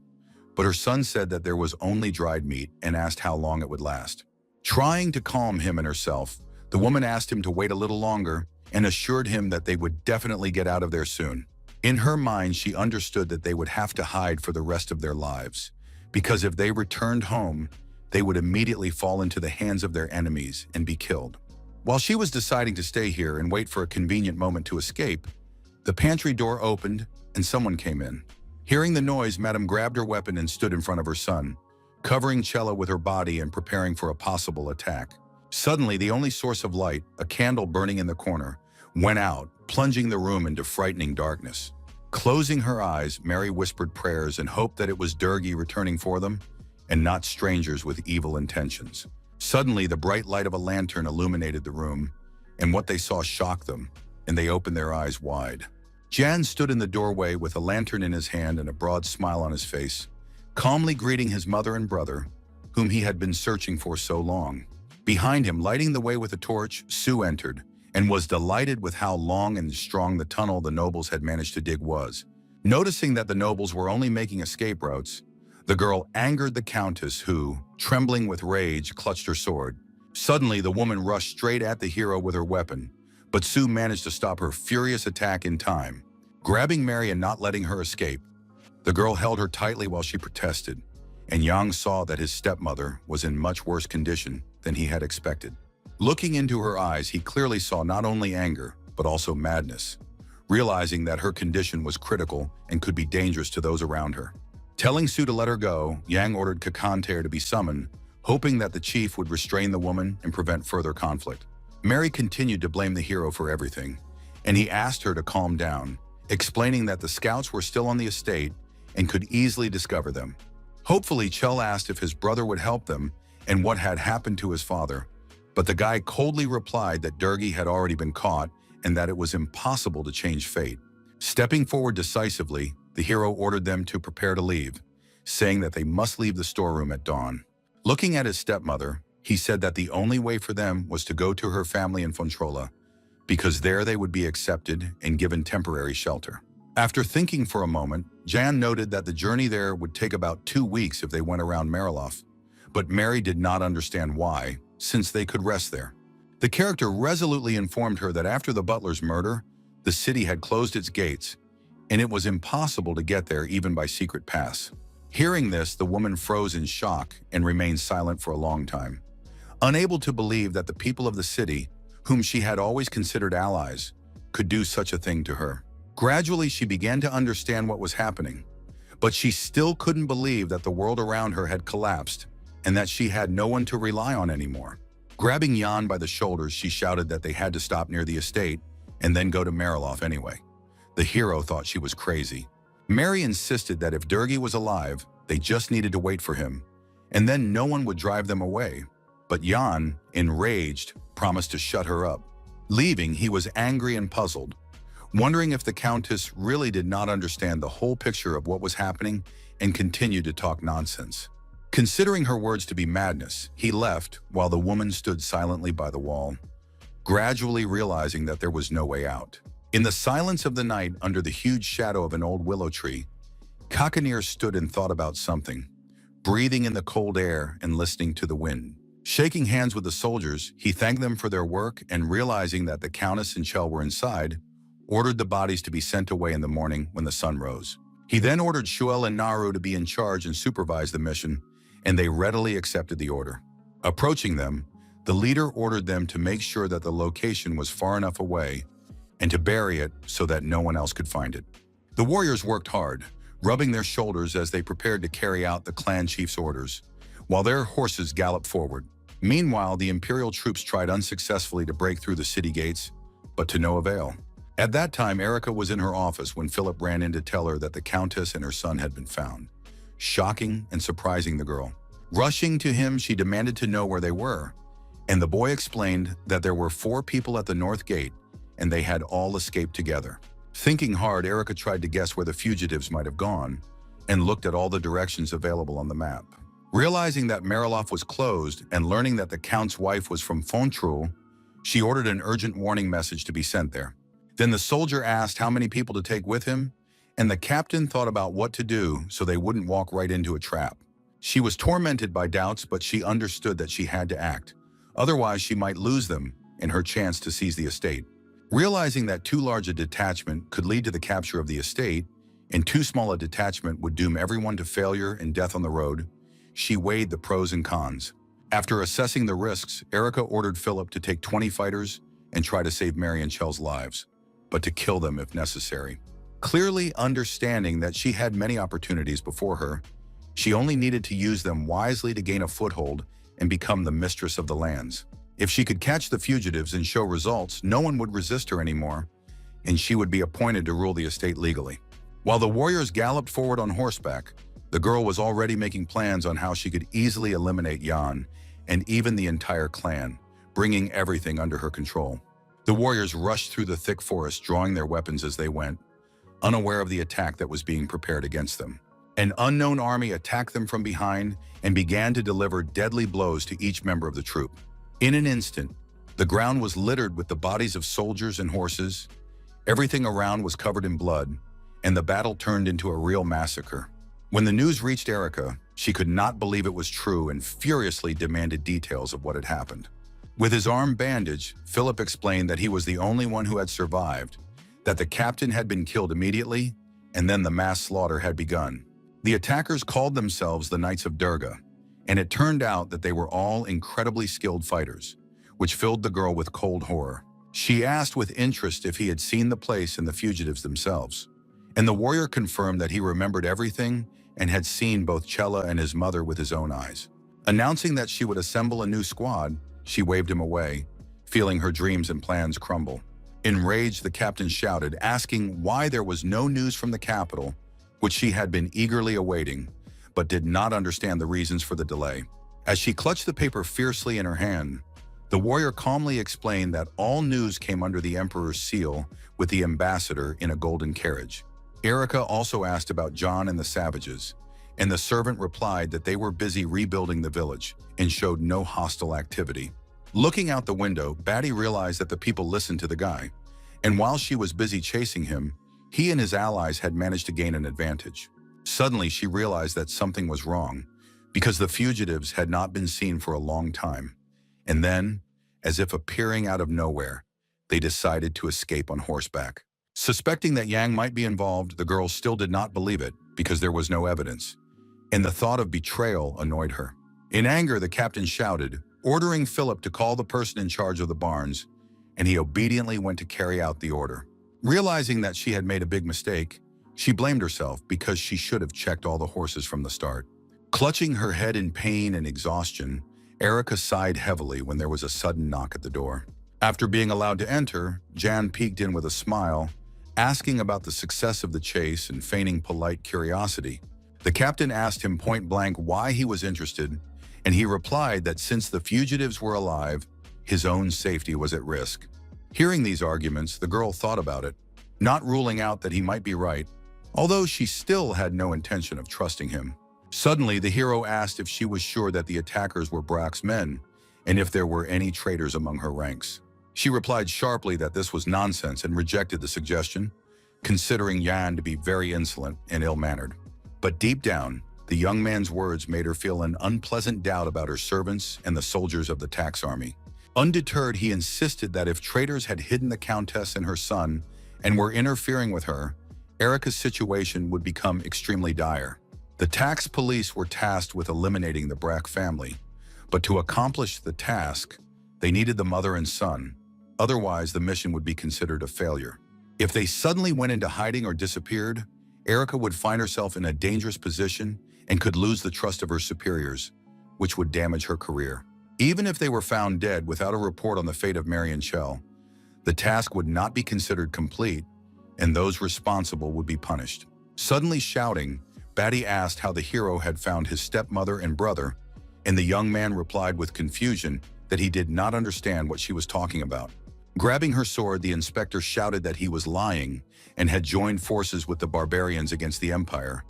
but her son said that there was only dried meat and asked how long it would last. Trying to calm him and herself, the woman asked him to wait a little longer and assured him that they would definitely get out of there soon. In her mind, she understood that they would have to hide for the rest of their lives, because if they returned home, they would immediately fall into the hands of their enemies and be killed. While she was deciding to stay here and wait for a convenient moment to escape, the pantry door opened and someone came in. Hearing the noise, Madame grabbed her weapon and stood in front of her son, covering Cella with her body and preparing for a possible attack. Suddenly, the only source of light, a candle burning in the corner, went out, plunging the room into frightening darkness. Closing her eyes, Mary whispered prayers and hoped that it was Durgi returning for them, and not strangers with evil intentions. Suddenly, the bright light of a lantern illuminated the room, and what they saw shocked them, and they opened their eyes wide. Jan stood in the doorway with a lantern in his hand and a broad smile on his face, calmly greeting his mother and brother, whom he had been searching for so long. Behind him, lighting the way with a torch, Sue entered, and was delighted with how long and strong the tunnel the nobles had managed to dig was. Noticing that the nobles were only making escape routes, the girl angered the countess who, trembling with rage, clutched her sword. Suddenly, the woman rushed straight at the hero with her weapon, but Sue managed to stop her furious attack in time. Grabbing Mary and not letting her escape, the girl held her tightly while she protested, and Yang saw that his stepmother was in much worse condition than he had expected. Looking into her eyes, he clearly saw not only anger, but also madness, realizing that her condition was critical and could be dangerous to those around her. Telling Sue to let her go, Yang ordered Kakanter to be summoned, hoping that the chief would restrain the woman and prevent further conflict. Mary continued to blame the hero for everything, and he asked her to calm down, explaining that the scouts were still on the estate and could easily discover them. Hopefully, Chell asked if his brother would help them and what had happened to his father, but the guy coldly replied that Durgi had already been caught and that it was impossible to change fate. Stepping forward decisively, the hero ordered them to prepare to leave, saying that they must leave the storeroom at dawn. Looking at his stepmother, he said that the only way for them was to go to her family in Fontrola, because there they would be accepted and given temporary shelter. After thinking for a moment, Jan noted that the journey there would take about 2 weeks if they went around Mariloff, but Mary did not understand why, since they could rest there. The character resolutely informed her that after the butler's murder, the city had closed its gates, and it was impossible to get there even by secret pass. Hearing this, the woman froze in shock and remained silent for a long time, unable to believe that the people of the city, whom she had always considered allies, could do such a thing to her. Gradually, she began to understand what was happening, but she still couldn't believe that the world around her had collapsed and that she had no one to rely on anymore. Grabbing Jan by the shoulders, she shouted that they had to stop near the estate and then go to Mariloff anyway. The hero thought she was crazy. Mary insisted that if Durgi was alive, they just needed to wait for him, and then no one would drive them away. But Jan, enraged, promised to shut her up. Leaving, he was angry and puzzled, wondering if the Countess really did not understand the whole picture of what was happening and continued to talk nonsense. Considering her words to be madness, he left while the woman stood silently by the wall, gradually realizing that there was no way out. In the silence of the night, under the huge shadow of an old willow tree, Kakanir stood and thought about something, breathing in the cold air and listening to the wind. Shaking hands with the soldiers, he thanked them for their work and, realizing that the Countess and Chell were inside, ordered the bodies to be sent away in the morning when the sun rose. He then ordered Shuel and Naru to be in charge and supervise the mission, and they readily accepted the order. Approaching them, the leader ordered them to make sure that the location was far enough away and to bury it so that no one else could find it. The warriors worked hard, rubbing their shoulders as they prepared to carry out the clan chief's orders, while their horses galloped forward. Meanwhile, the imperial troops tried unsuccessfully to break through the city gates, but to no avail. At that time, Erica was in her office when Philip ran in to tell her that the Countess and her son had been found, shocking and surprising the girl. Rushing to him, she demanded to know where they were, and the boy explained that there were 4 people at the north gate, and they had all escaped together. Thinking hard, Erica tried to guess where the fugitives might have gone, and looked at all the directions available on the map. Realizing that Mariloff was closed and learning that the Count's wife was from Fontrul, she ordered an urgent warning message to be sent there. Then the soldier asked how many people to take with him, and the captain thought about what to do so they wouldn't walk right into a trap. She was tormented by doubts, but she understood that she had to act. Otherwise, she might lose them and her chance to seize the estate. Realizing that too large a detachment could lead to the capture of the estate, and too small a detachment would doom everyone to failure and death on the road, she weighed the pros and cons. After assessing the risks, Erica ordered Philip to take 20 fighters and try to save Mary and Chell's lives, but to kill them if necessary. Clearly understanding that she had many opportunities before her, she only needed to use them wisely to gain a foothold and become the mistress of the lands. If she could catch the fugitives and show results, no one would resist her anymore, and she would be appointed to rule the estate legally. While the warriors galloped forward on horseback, the girl was already making plans on how she could easily eliminate Jan and even the entire clan, bringing everything under her control. The warriors rushed through the thick forest, drawing their weapons as they went, unaware of the attack that was being prepared against them. An unknown army attacked them from behind and began to deliver deadly blows to each member of the troop. In an instant, the ground was littered with the bodies of soldiers and horses. Everything around was covered in blood, and the battle turned into a real massacre. When the news reached Erica, she could not believe it was true and furiously demanded details of what had happened. With his arm bandaged, Philip explained that he was the only one who had survived, that the captain had been killed immediately, and then the mass slaughter had begun. The attackers called themselves the Knights of Durga, and it turned out that they were all incredibly skilled fighters, which filled the girl with cold horror. She asked with interest if he had seen the place and the fugitives themselves, and the warrior confirmed that he remembered everything and had seen both Chella and his mother with his own eyes. Announcing that she would assemble a new squad, she waved him away, feeling her dreams and plans crumble. Enraged, the captain shouted, asking why there was no news from the capital, which she had been eagerly awaiting, but did not understand the reasons for the delay. As she clutched the paper fiercely in her hand, the warrior calmly explained that all news came under the emperor's seal with the ambassador in a golden carriage. Erica also asked about John and the savages, and the servant replied that they were busy rebuilding the village and showed no hostile activity. Looking out the window, Batty realized that the people listened to the guy, and while she was busy chasing him, he and his allies had managed to gain an advantage. Suddenly, she realized that something was wrong, because the fugitives had not been seen for a long time. And then, as if appearing out of nowhere, they decided to escape on horseback. Suspecting that Yang might be involved, the girl still did not believe it because there was no evidence, and the thought of betrayal annoyed her. In anger, the captain shouted, ordering Philip to call the person in charge of the barns, and he obediently went to carry out the order. Realizing that she had made a big mistake, she blamed herself because she should have checked all the horses from the start. Clutching her head in pain and exhaustion, Erica sighed heavily when there was a sudden knock at the door. After being allowed to enter, Jan peeked in with a smile, asking about the success of the chase and feigning polite curiosity. The captain asked him point-blank why he was interested, and he replied that since the fugitives were alive, his own safety was at risk. Hearing these arguments, the girl thought about it, not ruling out that he might be right, although she still had no intention of trusting him. Suddenly, the hero asked if she was sure that the attackers were Brack's men, and if there were any traitors among her ranks. She replied sharply that this was nonsense and rejected the suggestion, considering Jan to be very insolent and ill-mannered. But deep down, the young man's words made her feel an unpleasant doubt about her servants and the soldiers of the tax army. Undeterred, he insisted that if traitors had hidden the Countess and her son and were interfering with her, Erica's situation would become extremely dire. The tax police were tasked with eliminating the Brack family, but to accomplish the task, they needed the mother and son. Otherwise, the mission would be considered a failure. If they suddenly went into hiding or disappeared, Erica would find herself in a dangerous position and could lose the trust of her superiors, which would damage her career. Even if they were found dead without a report on the fate of Mary and Chell, the task would not be considered complete, and those responsible would be punished. Suddenly shouting, Batty asked how the hero had found his stepmother and brother, and the young man replied with confusion that he did not understand what she was talking about. Grabbing her sword, the inspector shouted that he was lying and had joined forces with the barbarians against the Empire,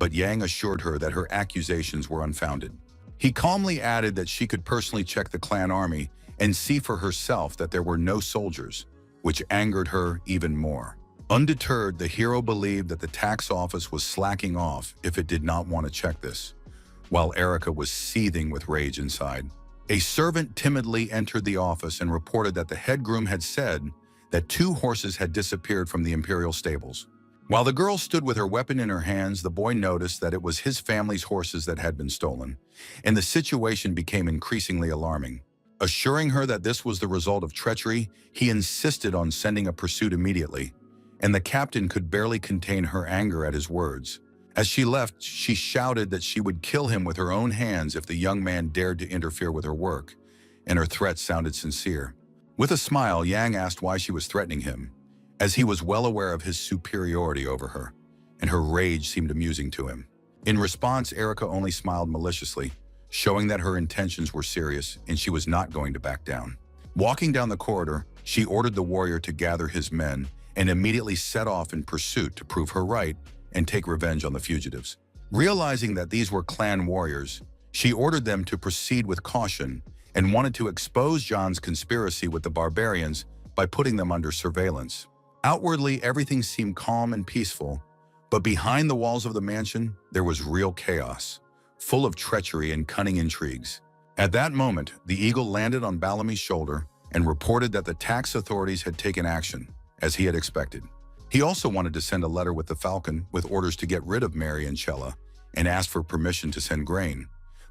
but Yang assured her that her accusations were unfounded. He calmly added that she could personally check the clan army and see for herself that there were no soldiers, which angered her even more. Undeterred, the hero believed that the tax office was slacking off if it did not want to check this, while Erica was seething with rage inside. A servant timidly entered the office and reported that the head groom had said that 2 horses had disappeared from the imperial stables. While the girl stood with her weapon in her hands, the boy noticed that it was his family's horses that had been stolen, and the situation became increasingly alarming. Assuring her that this was the result of treachery, he insisted on sending a pursuit immediately, and the captain could barely contain her anger at his words. As she left, she shouted that she would kill him with her own hands if the young man dared to interfere with her work, and her threat sounded sincere. With a smile, Yang asked why she was threatening him, as he was well aware of his superiority over her, and her rage seemed amusing to him. In response, Erica only smiled maliciously, showing that her intentions were serious and she was not going to back down. Walking down the corridor, she ordered the warrior to gather his men and immediately set off in pursuit to prove her right and take revenge on the fugitives. Realizing that these were clan warriors, she ordered them to proceed with caution and wanted to expose John's conspiracy with the barbarians by putting them under surveillance. Outwardly, everything seemed calm and peaceful, but behind the walls of the mansion, there was real chaos, full of treachery and cunning intrigues. At that moment, the eagle landed on Bellamy's shoulder and reported that the tax authorities had taken action, as he had expected. He also wanted to send a letter with the falcon with orders to get rid of Mary and Chella and asked for permission to send grain,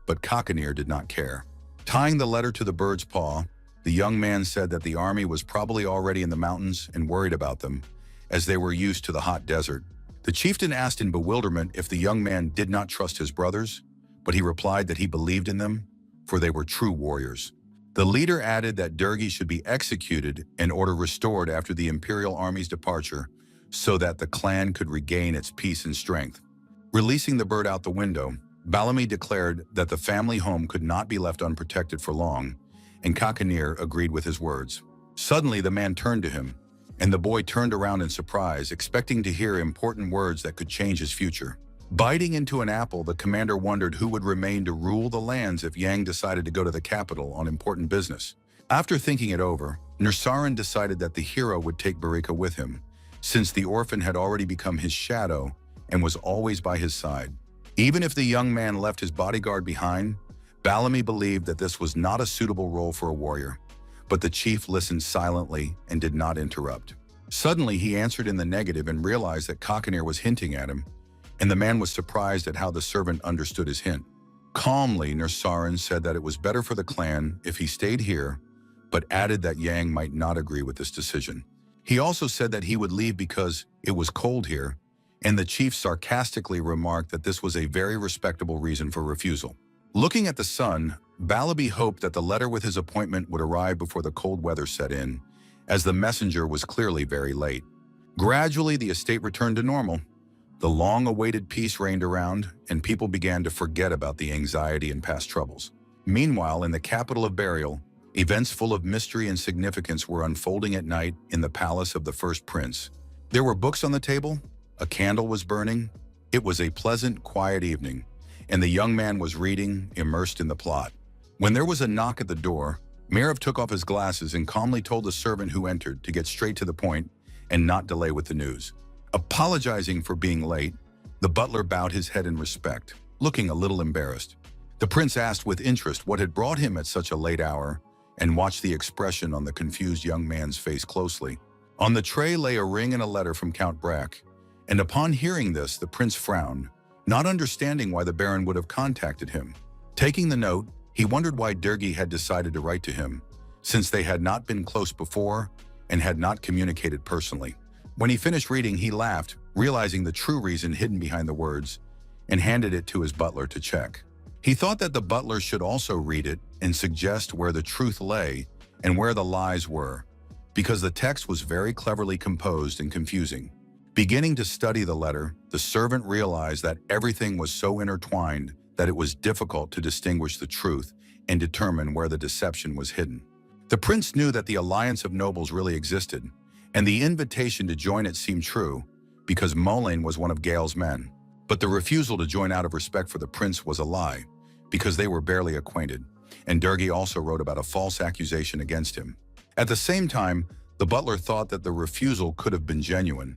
but Cockanier did not care. Tying the letter to the bird's paw, the young man said that the army was probably already in the mountains and worried about them, as they were used to the hot desert. The chieftain asked in bewilderment if the young man did not trust his brothers, but he replied that he believed in them, for they were true warriors. The leader added that Durgi should be executed and order restored after the imperial army's departure, so that the clan could regain its peace and strength. Releasing the bird out the window, Bellamy declared that the family home could not be left unprotected for long, and Cockanier agreed with his words. Suddenly, the man turned to him, and the boy turned around in surprise, expecting to hear important words that could change his future. Biting into an apple, the commander wondered who would remain to rule the lands if Yang decided to go to the capital on important business. After thinking it over, Nursaran decided that the hero would take Barika with him, since the orphan had already become his shadow and was always by his side. Even if the young man left his bodyguard behind, Bellamy believed that this was not a suitable role for a warrior, but the chief listened silently and did not interrupt. Suddenly, he answered in the negative and realized that Cockanier was hinting at him, and the man was surprised at how the servant understood his hint. Calmly, Nursaran said that it was better for the clan if he stayed here, but added that Yang might not agree with this decision. He also said that he would leave because it was cold here, and the chief sarcastically remarked that this was a very respectable reason for refusal. Looking at the sun, Ballamy hoped that the letter with his appointment would arrive before the cold weather set in, as the messenger was clearly very late. Gradually, the estate returned to normal. The long-awaited peace reigned around, and people began to forget about the anxiety and past troubles. Meanwhile, in the capital of Burial, events full of mystery and significance were unfolding at night in the palace of the first prince. There were books on the table, a candle was burning. It was a pleasant, quiet evening, and the young man was reading, immersed in the plot. When there was a knock at the door, Mirov took off his glasses and calmly told the servant who entered to get straight to the point and not delay with the news. Apologizing for being late, the butler bowed his head in respect, looking a little embarrassed. The prince asked with interest what had brought him at such a late hour and watched the expression on the confused young man's face closely. On the tray lay a ring and a letter from Count Brack, and upon hearing this, the prince frowned, not understanding why the baron would have contacted him. Taking the note, he wondered why Durgi had decided to write to him, since they had not been close before and had not communicated personally. When he finished reading, he laughed, realizing the true reason hidden behind the words, and handed it to his butler to check. He thought that the butler should also read it and suggest where the truth lay and where the lies were, because the text was very cleverly composed and confusing. Beginning to study the letter, the servant realized that everything was so intertwined that it was difficult to distinguish the truth and determine where the deception was hidden. The prince knew that the alliance of nobles really existed, and the invitation to join it seemed true, because Moline was one of Gale's men. But the refusal to join out of respect for the prince was a lie, because they were barely acquainted, and Durgi also wrote about a false accusation against him. At the same time, the butler thought that the refusal could have been genuine,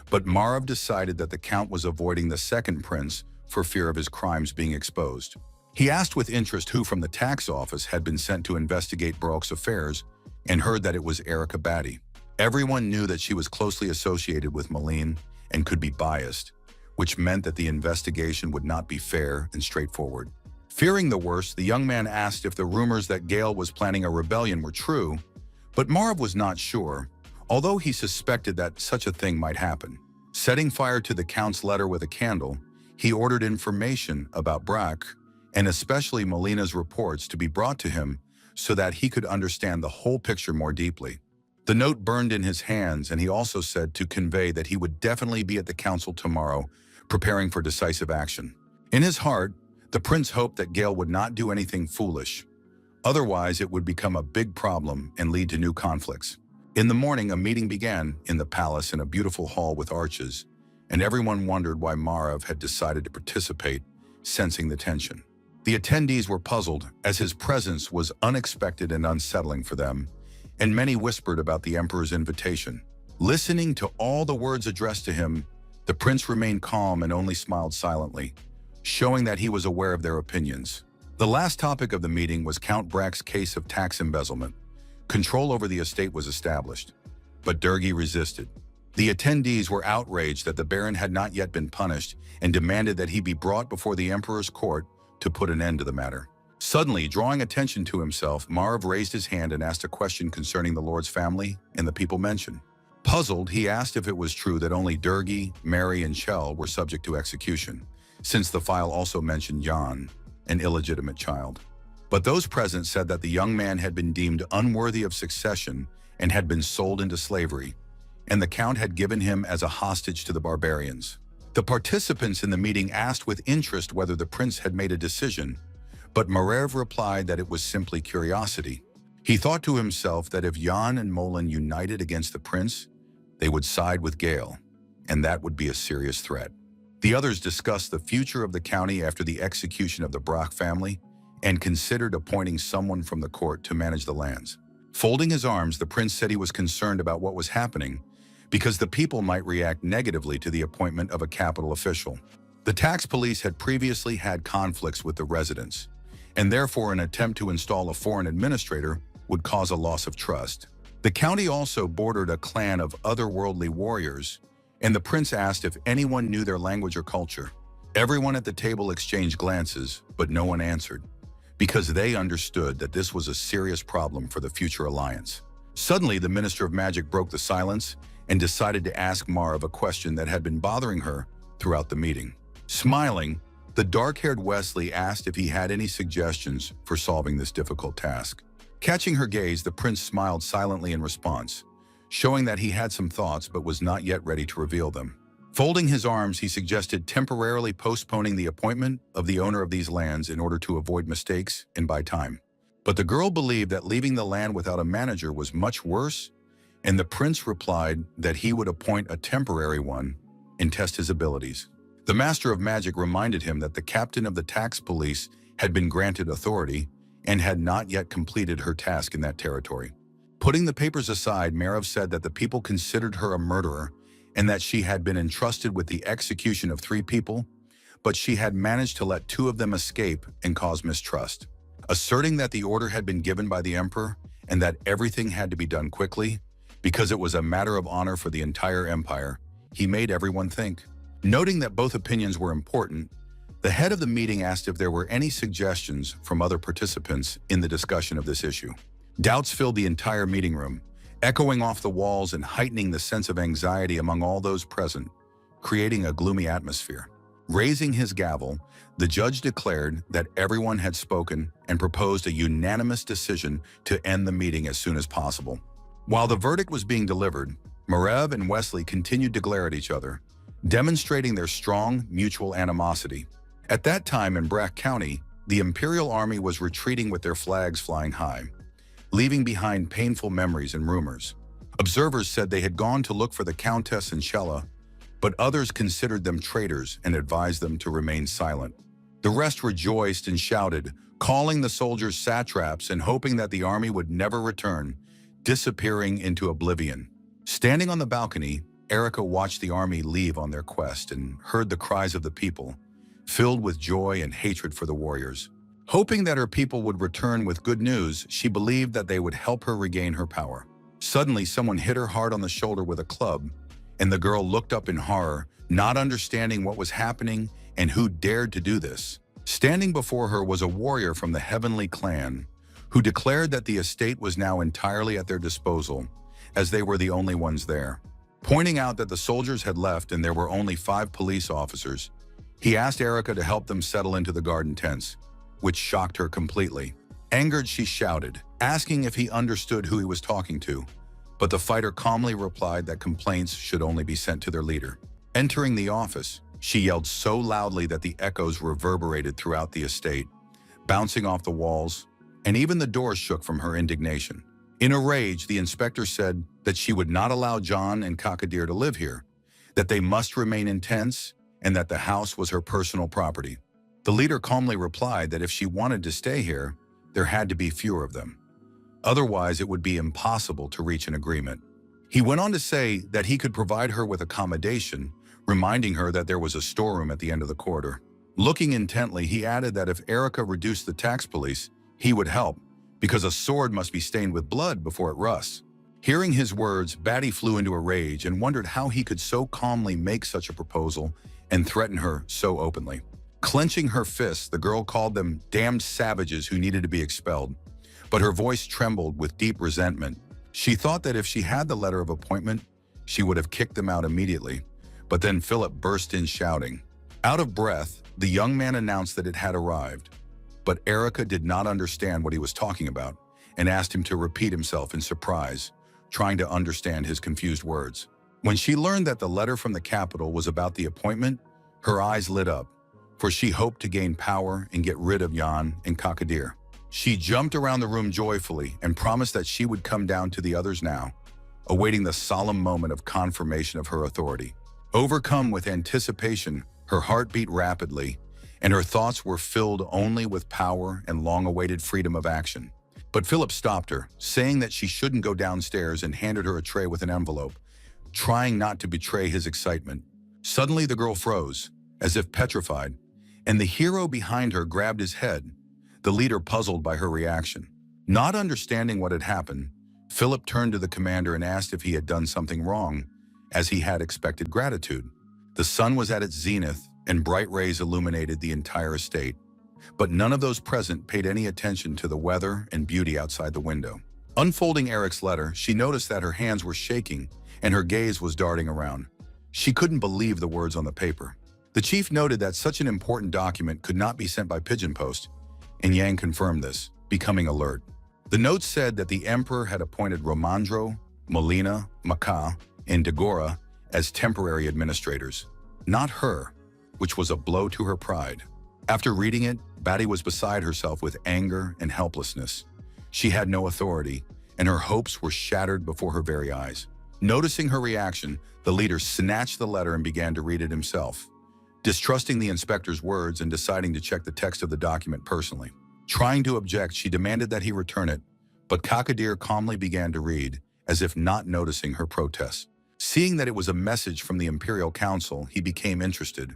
but Marav decided that the count was avoiding the second prince for fear of his crimes being exposed. He asked with interest who from the tax office had been sent to investigate Baruch's affairs and heard that it was Erica Batty. Everyone knew that she was closely associated with Malene and could be biased, which meant that the investigation would not be fair and straightforward. Fearing the worst, the young man asked if the rumors that Gale was planning a rebellion were true, but Marav was not sure, although he suspected that such a thing might happen. Setting fire to the count's letter with a candle, he ordered information about Brack, and especially Melina's reports, to be brought to him so that he could understand the whole picture more deeply. The note burned in his hands, and he also said to convey that he would definitely be at the council tomorrow, preparing for decisive action. In his heart, the prince hoped that Gale would not do anything foolish. Otherwise, it would become a big problem and lead to new conflicts. In the morning, a meeting began in the palace in a beautiful hall with arches, and everyone wondered why Marav had decided to participate, sensing the tension. The attendees were puzzled, as his presence was unexpected and unsettling for them, and many whispered about the emperor's invitation. Listening to all the words addressed to him, the prince remained calm and only smiled silently, showing that he was aware of their opinions. The last topic of the meeting was Count Brack's case of tax embezzlement. Control over the estate was established, but Durgi resisted. The attendees were outraged that the baron had not yet been punished and demanded that he be brought before the emperor's court to put an end to the matter. Suddenly, drawing attention to himself, Marav raised his hand and asked a question concerning the lord's family and the people mentioned. Puzzled, he asked if it was true that only Durgi, Mary, and Chell were subject to execution, since the file also mentioned Jan, an illegitimate child. But those present said that the young man had been deemed unworthy of succession and had been sold into slavery, and the count had given him as a hostage to the barbarians. The participants in the meeting asked with interest whether the prince had made a decision, but Marav replied that it was simply curiosity. He thought to himself that if Jan and Molen united against the prince, they would side with Gale, and that would be a serious threat. The others discussed the future of the county after the execution of the Brock family and considered appointing someone from the court to manage the lands. Folding his arms, the prince said he was concerned about what was happening because the people might react negatively to the appointment of a capital official. The tax police had previously had conflicts with the residents, and therefore an attempt to install a foreign administrator would cause a loss of trust. The county also bordered a clan of otherworldly warriors, and the prince asked if anyone knew their language or culture. Everyone at the table exchanged glances, but no one answered, because they understood that this was a serious problem for the future alliance. Suddenly, the Minister of Magic broke the silence and decided to ask Marav a question that had been bothering her throughout the meeting. Smiling, the dark-haired Wesley asked if he had any suggestions for solving this difficult task. Catching her gaze, the prince smiled silently in response, showing that he had some thoughts but was not yet ready to reveal them. Folding his arms, he suggested temporarily postponing the appointment of the owner of these lands in order to avoid mistakes and buy time. But the girl believed that leaving the land without a manager was much worse, and the prince replied that he would appoint a temporary one and test his abilities. The Master of Magic reminded him that the captain of the tax police had been granted authority and had not yet completed her task in that territory. Putting the papers aside, Marav said that the people considered her a murderer and that she had been entrusted with the execution of 3 people, but she had managed to let 2 of them escape and cause mistrust. Asserting that the order had been given by the emperor and that everything had to be done quickly, because it was a matter of honor for the entire empire, he made everyone think. Noting that both opinions were important, the head of the meeting asked if there were any suggestions from other participants in the discussion of this issue. Doubts filled the entire meeting room, echoing off the walls and heightening the sense of anxiety among all those present, creating a gloomy atmosphere. Raising his gavel, the judge declared that everyone had spoken and proposed a unanimous decision to end the meeting as soon as possible. While the verdict was being delivered, Marav and Wesley continued to glare at each other, demonstrating their strong mutual animosity. At that time in Brack County, the Imperial Army was retreating with their flags flying high, leaving behind painful memories and rumors. Observers said they had gone to look for the Countess and Shella, but others considered them traitors and advised them to remain silent. The rest rejoiced and shouted, calling the soldiers satraps and hoping that the army would never return, disappearing into oblivion. Standing on the balcony, Erica watched the army leave on their quest and heard the cries of the people, filled with joy and hatred for the warriors. Hoping that her people would return with good news, she believed that they would help her regain her power. Suddenly, someone hit her hard on the shoulder with a club, and the girl looked up in horror, not understanding what was happening and who dared to do this. Standing before her was a warrior from the Heavenly Clan, who declared that the estate was now entirely at their disposal, as they were the only ones there. Pointing out that the soldiers had left and there were only 5 police officers, he asked Erica to help them settle into the garden tents, which shocked her completely. Angered, she shouted, asking if he understood who he was talking to, but the fighter calmly replied that complaints should only be sent to their leader. Entering the office, she yelled so loudly that the echoes reverberated throughout the estate, bouncing off the walls, and even the doors shook from her indignation. In a rage, the inspector said that she would not allow John and Kakadir to live here, that they must remain intense, and that the house was her personal property. The leader calmly replied that if she wanted to stay here, there had to be fewer of them. Otherwise, it would be impossible to reach an agreement. He went on to say that he could provide her with accommodation, reminding her that there was a storeroom at the end of the corridor. Looking intently, he added that if Erica reduced the tax police, he would help, because a sword must be stained with blood before it rusts. Hearing his words, Batty flew into a rage and wondered how he could so calmly make such a proposal and threaten her so openly. Clenching her fists, the girl called them damned savages who needed to be expelled, but her voice trembled with deep resentment. She thought that if she had the letter of appointment, she would have kicked them out immediately, but then Philip burst in shouting. Out of breath, the young man announced that it had arrived, but Erica did not understand what he was talking about and asked him to repeat himself in surprise, trying to understand his confused words. When she learned that the letter from the capital was about the appointment, her eyes lit up, for she hoped to gain power and get rid of Jan and Kakadir. She jumped around the room joyfully and promised that she would come down to the others now, awaiting the solemn moment of confirmation of her authority. Overcome with anticipation, her heart beat rapidly, and her thoughts were filled only with power and long-awaited freedom of action. But Philip stopped her, saying that she shouldn't go downstairs, and handed her a tray with an envelope, trying not to betray his excitement. Suddenly the girl froze, as if petrified, and the hero behind her grabbed his head, the leader puzzled by her reaction. Not understanding what had happened, Philip turned to the commander and asked if he had done something wrong, as he had expected gratitude. The sun was at its zenith, and bright rays illuminated the entire estate, but none of those present paid any attention to the weather and beauty outside the window. Unfolding Eric's letter, she noticed that her hands were shaking and her gaze was darting around. She couldn't believe the words on the paper. The chief noted that such an important document could not be sent by pigeon post, and Yang confirmed this, becoming alert. The note said that the emperor had appointed Romandro, Molina, Maca, and Degora as temporary administrators, not her, which was a blow to her pride. After reading it, Batty was beside herself with anger and helplessness. She had no authority, and her hopes were shattered before her very eyes. Noticing her reaction, the leader snatched the letter and began to read it himself, distrusting the inspector's words and deciding to check the text of the document personally. Trying to object, she demanded that he return it, but Kakadir calmly began to read, as if not noticing her protests. Seeing that it was a message from the Imperial Council, he became interested,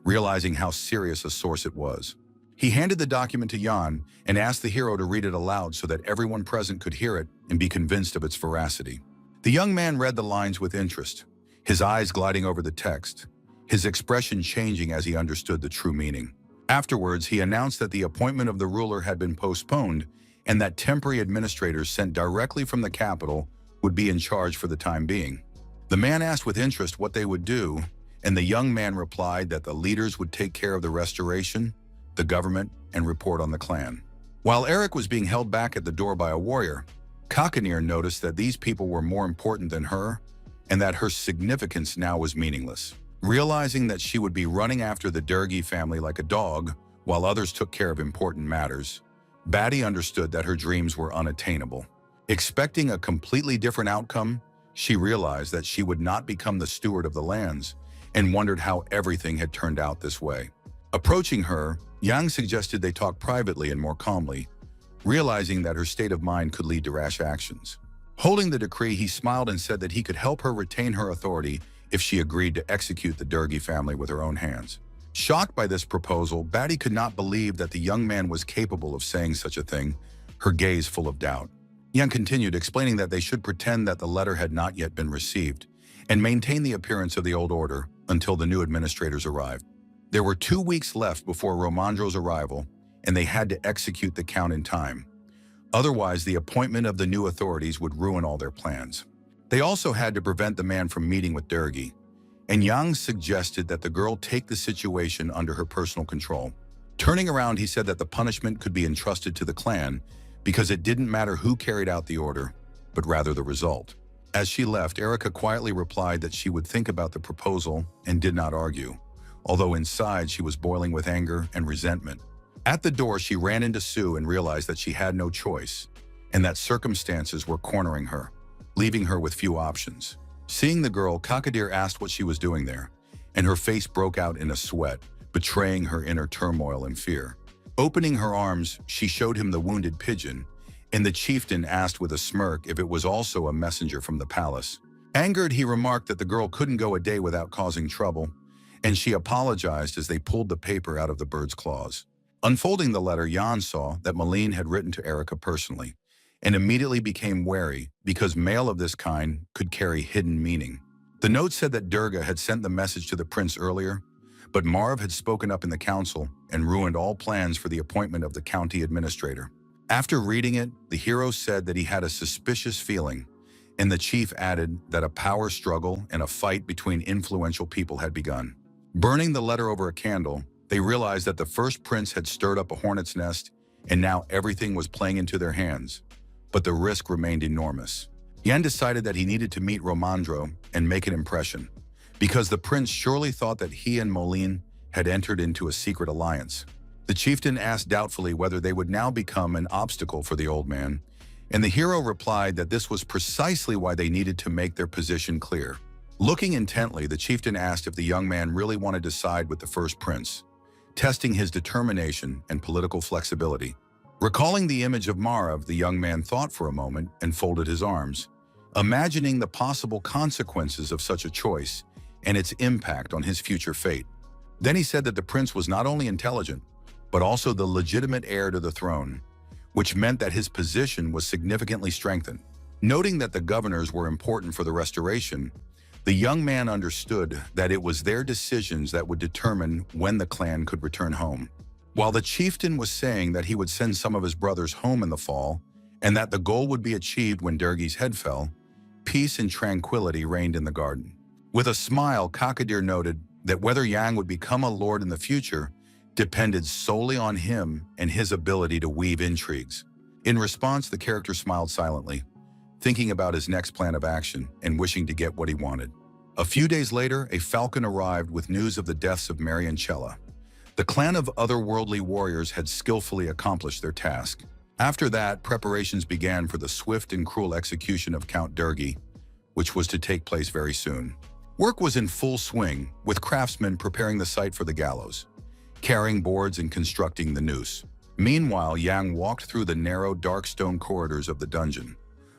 realizing how serious a source it was. He handed the document to Jan and asked the hero to read it aloud so that everyone present could hear it and be convinced of its veracity. The young man read the lines with interest, his eyes gliding over the text, his expression changing as he understood the true meaning. Afterwards, he announced that the appointment of the ruler had been postponed and that temporary administrators sent directly from the capital would be in charge for the time being. The man asked with interest what they would do, and the young man replied that the leaders would take care of the restoration, the government, and report on the clan. While Eric was being held back at the door by a warrior, Kakanir noticed that these people were more important than her and that her significance now was meaningless. Realizing that she would be running after the Durgi family like a dog while others took care of important matters, Batty understood that her dreams were unattainable. Expecting a completely different outcome, she realized that she would not become the steward of the lands and wondered how everything had turned out this way. Approaching her, Yang suggested they talk privately and more calmly, realizing that her state of mind could lead to rash actions. Holding the decree, he smiled and said that he could help her retain her authority if she agreed to execute the Durgi family with her own hands. Shocked by this proposal, Batty could not believe that the young man was capable of saying such a thing, her gaze full of doubt. Yang continued, explaining that they should pretend that the letter had not yet been received and maintain the appearance of the old order until the new administrators arrived. There were 2 weeks left before Romandro's arrival, and they had to execute the count in time. Otherwise, the appointment of the new authorities would ruin all their plans. They also had to prevent the man from meeting with Durgi, and Yang suggested that the girl take the situation under her personal control. Turning around, he said that the punishment could be entrusted to the clan because it didn't matter who carried out the order, but rather the result. As she left, Erica quietly replied that she would think about the proposal and did not argue, although inside she was boiling with anger and resentment. At the door, she ran into Sue and realized that she had no choice and that circumstances were cornering her, leaving her with few options. Seeing the girl, Kakadir asked what she was doing there, and her face broke out in a sweat, betraying her inner turmoil and fear. Opening her arms, she showed him the wounded pigeon, and the chieftain asked with a smirk if it was also a messenger from the palace. Angered, he remarked that the girl couldn't go a day without causing trouble, and she apologized as they pulled the paper out of the bird's claws. Unfolding the letter, Jan saw that Malene had written to Erica personally, and immediately became wary because mail of this kind could carry hidden meaning. The note said that Durga had sent the message to the prince earlier, but Marv had spoken up in the council and ruined all plans for the appointment of the county administrator. After reading it, the hero said that he had a suspicious feeling, and the chief added that a power struggle and a fight between influential people had begun. Burning the letter over a candle, they realized that the first prince had stirred up a hornet's nest, and now everything was playing into their hands. But the risk remained enormous. Yan decided that he needed to meet Romandro and make an impression, because the prince surely thought that he and Moline had entered into a secret alliance. The chieftain asked doubtfully whether they would now become an obstacle for the old man, and the hero replied that this was precisely why they needed to make their position clear. Looking intently, the chieftain asked if the young man really wanted to side with the first prince, testing his determination and political flexibility. Recalling the image of Marav, the young man thought for a moment and folded his arms, imagining the possible consequences of such a choice and its impact on his future fate. Then he said that the prince was not only intelligent, but also the legitimate heir to the throne, which meant that his position was significantly strengthened. Noting that the governors were important for the restoration, the young man understood that it was their decisions that would determine when the clan could return home. While the chieftain was saying that he would send some of his brothers home in the fall, and that the goal would be achieved when Durgi's head fell, peace and tranquility reigned in the garden. With a smile, Kakadir noted that whether Yang would become a lord in the future depended solely on him and his ability to weave intrigues. In response, the character smiled silently, thinking about his next plan of action and wishing to get what he wanted. A few days later, a falcon arrived with news of the deaths of Mary and Chella. The clan of otherworldly warriors had skillfully accomplished their task. After that, preparations began for the swift and cruel execution of Count Durgi, which was to take place very soon. Work was in full swing, with craftsmen preparing the site for the gallows, carrying boards and constructing the noose. Meanwhile, Yang walked through the narrow, dark stone corridors of the dungeon,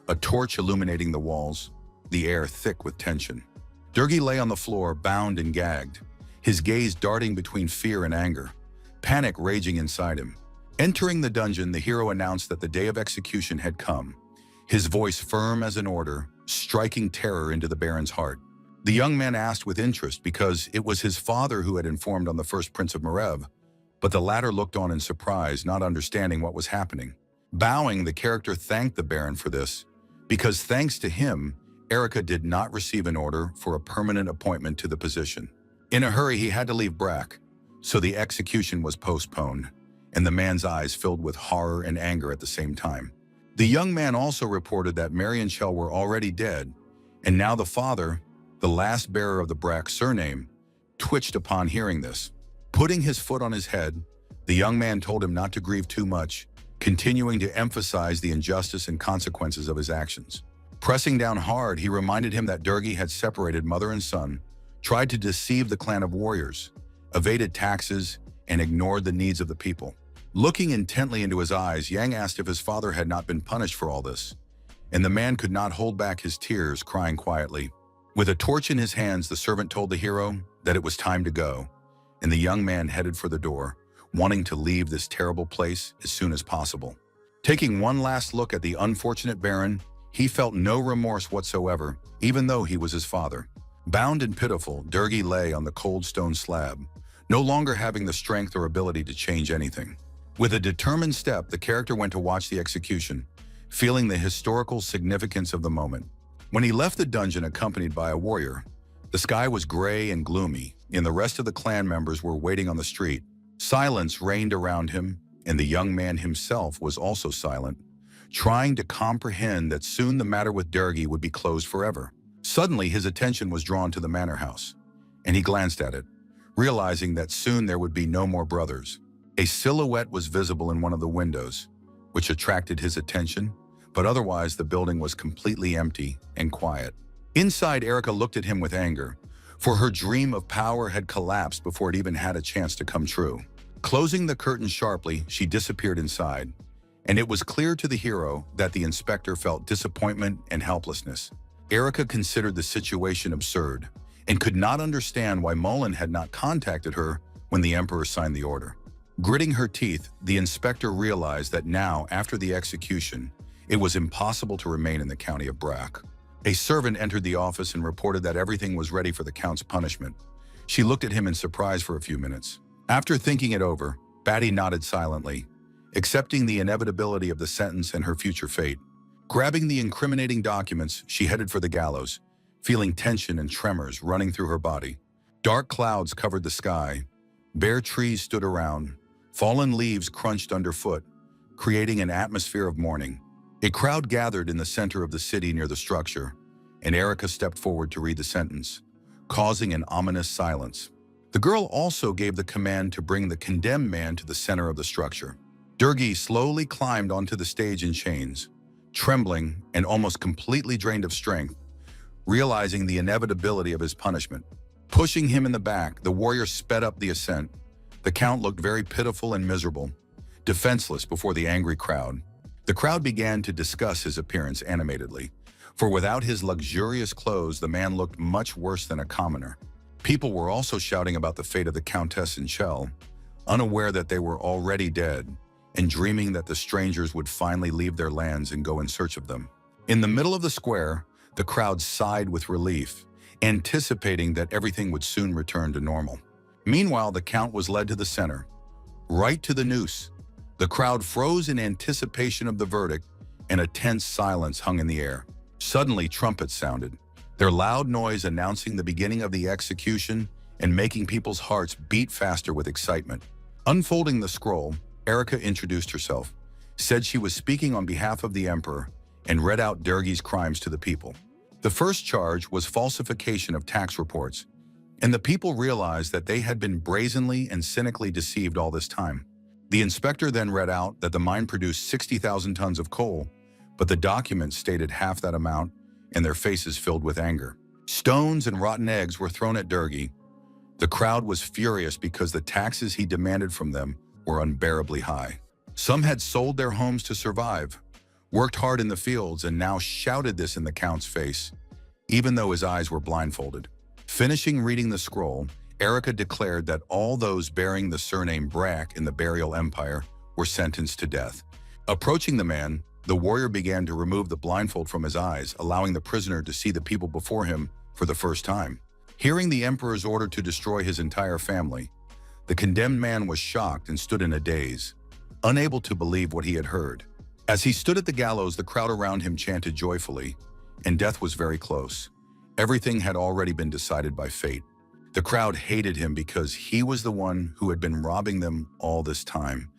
a torch illuminating the walls, the air thick with tension. Durgi lay on the floor, bound and gagged, his gaze darting between fear and anger, panic raging inside him. Entering the dungeon, the hero announced that the day of execution had come, his voice firm as an order, striking terror into the Baron's heart. The young man asked with interest because it was his father who had informed on the first Prince of Merev, but the latter looked on in surprise, not understanding what was happening. Bowing, the character thanked the Baron for this, because thanks to him, Erica did not receive an order for a permanent appointment to the position. In a hurry, he had to leave Brack, so the execution was postponed, and the man's eyes filled with horror and anger at the same time. The young man also reported that Mary and Chell were already dead, and now the father, the last bearer of the Brack surname, twitched upon hearing this. Putting his foot on his head, the young man told him not to grieve too much, continuing to emphasize the injustice and consequences of his actions. Pressing down hard, he reminded him that Durgi had separated mother and son, tried to deceive the clan of warriors, evaded taxes, and ignored the needs of the people. Looking intently into his eyes, Yang asked if his father had not been punished for all this, and the man could not hold back his tears, crying quietly. With a torch in his hands, the servant told the hero that it was time to go, and the young man headed for the door, wanting to leave this terrible place as soon as possible. Taking one last look at the unfortunate Baron, he felt no remorse whatsoever, even though he was his father. Bound and pitiful, Durgi lay on the cold stone slab, no longer having the strength or ability to change anything. With a determined step, the character went to watch the execution, feeling the historical significance of the moment. When he left the dungeon accompanied by a warrior, the sky was gray and gloomy, and the rest of the clan members were waiting on the street. Silence reigned around him, and the young man himself was also silent, trying to comprehend that soon the matter with Durgi would be closed forever. Suddenly, his attention was drawn to the manor house, and he glanced at it, realizing that soon there would be no more brothers. A silhouette was visible in one of the windows, which attracted his attention, but otherwise the building was completely empty and quiet. Inside, Erica looked at him with anger, for her dream of power had collapsed before it even had a chance to come true. Closing the curtain sharply, she disappeared inside, and it was clear to the hero that the inspector felt disappointment and helplessness. Erica considered the situation absurd and could not understand why Mullen had not contacted her when the Emperor signed the order. Gritting her teeth, the inspector realized that now, after the execution, it was impossible to remain in the county of Brack. A servant entered the office and reported that everything was ready for the Count's punishment. She looked at him in surprise for a few minutes. After thinking it over, Batty nodded silently, accepting the inevitability of the sentence and her future fate. Grabbing the incriminating documents, she headed for the gallows, feeling tension and tremors running through her body. Dark clouds covered the sky. Bare trees stood around. Fallen leaves crunched underfoot, creating an atmosphere of mourning. A crowd gathered in the center of the city near the structure, and Erica stepped forward to read the sentence, causing an ominous silence. The girl also gave the command to bring the condemned man to the center of the structure. Durgi slowly climbed onto the stage in chains, trembling and almost completely drained of strength, realizing the inevitability of his punishment. Pushing him in the back, the warrior sped up the ascent. The Count looked very pitiful and miserable, defenseless before the angry crowd. The crowd began to discuss his appearance animatedly, for without his luxurious clothes, the man looked much worse than a commoner. People were also shouting about the fate of the Countess and Chell, unaware that they were already dead, and dreaming that the strangers would finally leave their lands and go in search of them. In the middle of the square, the crowd sighed with relief, anticipating that everything would soon return to normal. Meanwhile, the Count was led to the center, right to the noose. The crowd froze in anticipation of the verdict, and a tense silence hung in the air. Suddenly, trumpets sounded, their loud noise announcing the beginning of the execution and making people's hearts beat faster with excitement. Unfolding the scroll, Erica introduced herself, said she was speaking on behalf of the Emperor, and read out Durgi's crimes to the people. The first charge was falsification of tax reports, and the people realized that they had been brazenly and cynically deceived all this time. The inspector then read out that the mine produced 60,000 tons of coal, but the documents stated half that amount, and their faces filled with anger. Stones and rotten eggs were thrown at Durgi. The crowd was furious because the taxes he demanded from them were unbearably high. Some had sold their homes to survive, worked hard in the fields, and now shouted this in the Count's face, even though his eyes were blindfolded. Finishing reading the scroll, Erica declared that all those bearing the surname Brack in the Burial Empire were sentenced to death. Approaching the man, the warrior began to remove the blindfold from his eyes, allowing the prisoner to see the people before him for the first time. Hearing the Emperor's order to destroy his entire family, the condemned man was shocked and stood in a daze, unable to believe what he had heard. As he stood at the gallows, the crowd around him chanted joyfully, and death was very close. Everything had already been decided by fate. The crowd hated him because he was the one who had been robbing them all this time,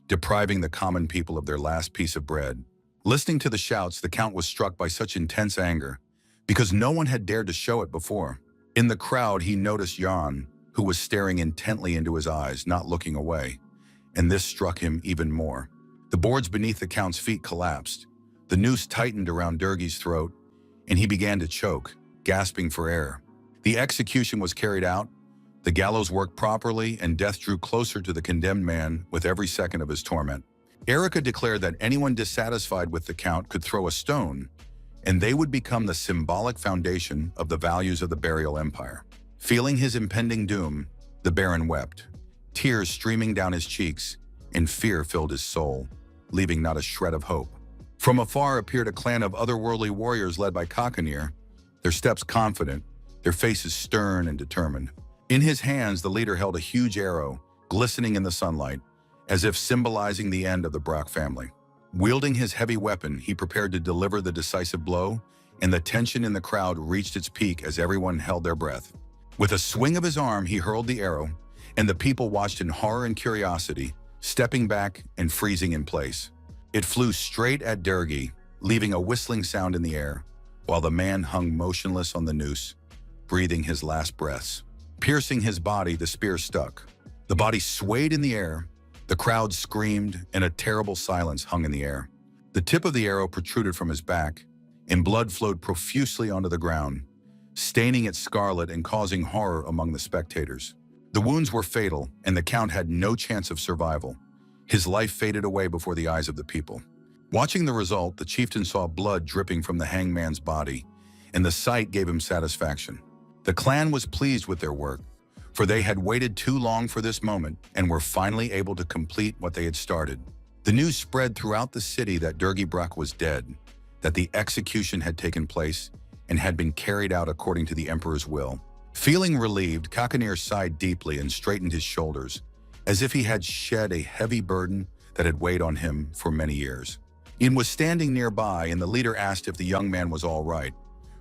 depriving the common people of their last piece of bread. Listening to the shouts, the Count was struck by such intense anger because no one had dared to show it before. In the crowd, he noticed Jan, who was staring intently into his eyes, not looking away, and this struck him even more. The boards beneath the Count's feet collapsed. The noose tightened around Durgi's throat, and he began to choke, gasping for air. The execution was carried out, the gallows worked properly, and death drew closer to the condemned man with every second of his torment. Erica declared that anyone dissatisfied with the count could throw a stone, and they would become the symbolic foundation of the values of the burial empire. Feeling his impending doom, the Baron wept, tears streaming down his cheeks, and fear filled his soul, leaving not a shred of hope. From afar appeared a clan of otherworldly warriors led by Kakanir, their steps confident, their faces stern and determined. In his hands, the leader held a huge arrow, glistening in the sunlight, as if symbolizing the end of the Brock family. Wielding his heavy weapon, he prepared to deliver the decisive blow, and the tension in the crowd reached its peak as everyone held their breath. With a swing of his arm, he hurled the arrow, and the people watched in horror and curiosity, stepping back and freezing in place. It flew straight at Durgi, leaving a whistling sound in the air, while the man hung motionless on the noose, breathing his last breaths. Piercing his body, the spear stuck. The body swayed in the air, the crowd screamed, and a terrible silence hung in the air. The tip of the arrow protruded from his back, and blood flowed profusely onto the ground, staining it scarlet and causing horror among the spectators. The wounds were fatal, and the count had no chance of survival. His life faded away before the eyes of the people. Watching the result, the chieftain saw blood dripping from the hangman's body, and the sight gave him satisfaction. The clan was pleased with their work, for they had waited too long for this moment and were finally able to complete what they had started. The news spread throughout the city that Durgi Brock was dead, that the execution had taken place and had been carried out according to the emperor's will. Feeling relieved, Kakanir sighed deeply and straightened his shoulders, as if he had shed a heavy burden that had weighed on him for many years. Ian was standing nearby, and the leader asked if the young man was all right,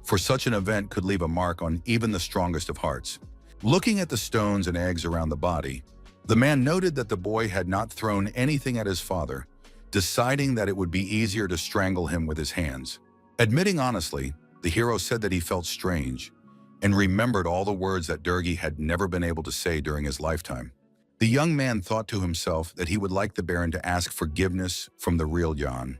for such an event could leave a mark on even the strongest of hearts. Looking at the stones and eggs around the body, the man noted that the boy had not thrown anything at his father, deciding that it would be easier to strangle him with his hands. Admitting honestly, the hero said that he felt strange and remembered all the words that Durgi had never been able to say during his lifetime. The young man thought to himself that he would like the Baron to ask forgiveness from the real Jan,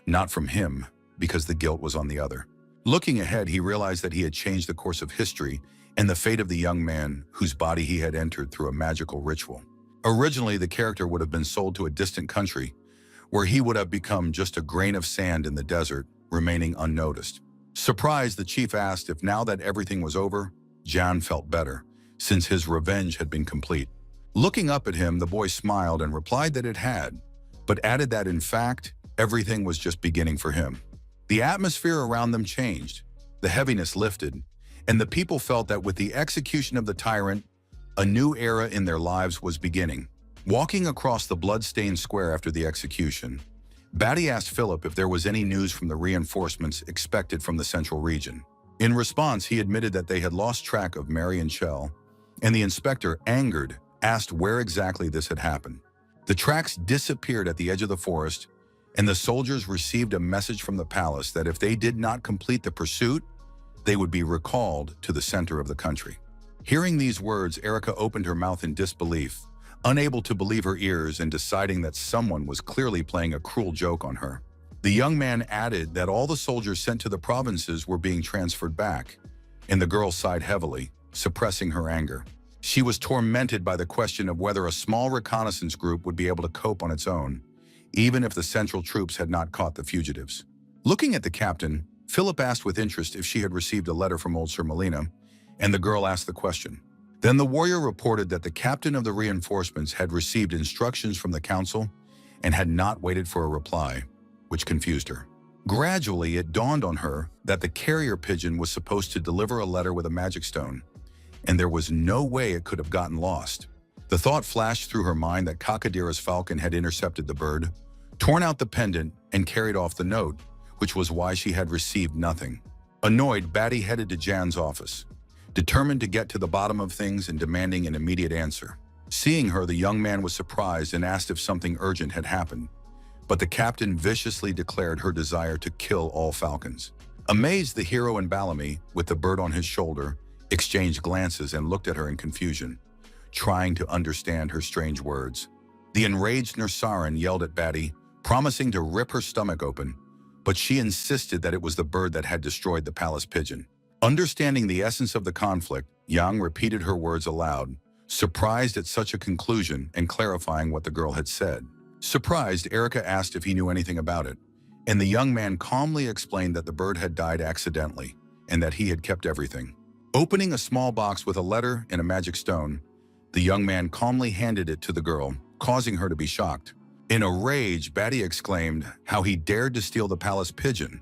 not from him, because the guilt was on the other. Looking ahead, he realized that he had changed the course of history and the fate of the young man whose body he had entered through a magical ritual. Originally, the character would have been sold to a distant country, where he would have become just a grain of sand in the desert, remaining unnoticed. Surprised, the chief asked if now that everything was over, Jan felt better, since his revenge had been complete. Looking up at him, the boy smiled and replied that it had, but added that in fact, everything was just beginning for him. The atmosphere around them changed, the heaviness lifted, and the people felt that with the execution of the tyrant, a new era in their lives was beginning. Walking across the blood-stained square after the execution, Batty asked Philip if there was any news from the reinforcements expected from the central region. In response, he admitted that they had lost track of Mary and Shell, and the inspector, angered, asked where exactly this had happened. The tracks disappeared at the edge of the forest, and the soldiers received a message from the palace that if they did not complete the pursuit, they would be recalled to the center of the country. Hearing these words, Erica opened her mouth in disbelief, unable to believe her ears and deciding that someone was clearly playing a cruel joke on her. The young man added that all the soldiers sent to the provinces were being transferred back, and the girl sighed heavily, suppressing her anger. She was tormented by the question of whether a small reconnaissance group would be able to cope on its own, even if the central troops had not caught the fugitives. Looking at the captain, Philip asked with interest if she had received a letter from old Sir Melina, and the girl asked the question. Then the warrior reported that the captain of the reinforcements had received instructions from the council and had not waited for a reply, which confused her. Gradually, it dawned on her that the carrier pigeon was supposed to deliver a letter with a magic stone, and there was no way it could have gotten lost. The thought flashed through her mind that Kakadira's falcon had intercepted the bird, torn out the pendant, and carried off the note, which was why she had received nothing. Annoyed, Batty headed to Jan's office, determined to get to the bottom of things and demanding an immediate answer. Seeing her, the young man was surprised and asked if something urgent had happened, but the captain viciously declared her desire to kill all falcons. Amazed, the hero and Bellamy, with the bird on his shoulder, exchanged glances and looked at her in confusion, trying to understand her strange words. The enraged Nursaran yelled at Batty, promising to rip her stomach open, but she insisted that it was the bird that had destroyed the palace pigeon. Understanding the essence of the conflict, Yang repeated her words aloud, surprised at such a conclusion and clarifying what the girl had said. Surprised, Erica asked if he knew anything about it, and the young man calmly explained that the bird had died accidentally and that he had kept everything. Opening a small box with a letter and a magic stone, the young man calmly handed it to the girl, causing her to be shocked. In a rage, Batty exclaimed how he dared to steal the palace pigeon,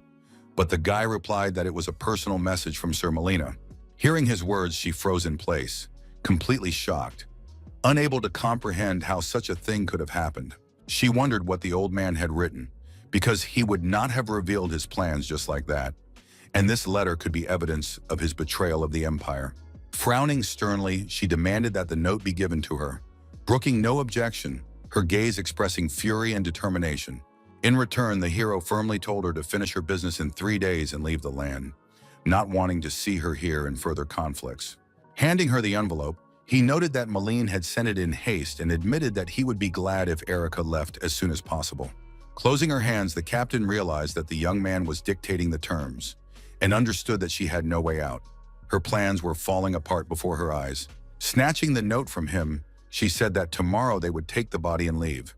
but the guy replied that it was a personal message from Sir Melina. Hearing his words, she froze in place, completely shocked, unable to comprehend how such a thing could have happened. She wondered what the old man had written, because he would not have revealed his plans just like that, and this letter could be evidence of his betrayal of the Empire. Frowning sternly, she demanded that the note be given to her, brooking no objection, her gaze expressing fury and determination. In return, the hero firmly told her to finish her business in 3 days and leave the land, not wanting to see her here in further conflicts. Handing her the envelope, he noted that Malene had sent it in haste and admitted that he would be glad if Erica left as soon as possible. Closing her hands, the captain realized that the young man was dictating the terms and understood that she had no way out. Her plans were falling apart before her eyes. Snatching the note from him, she said that tomorrow they would take the body and leave,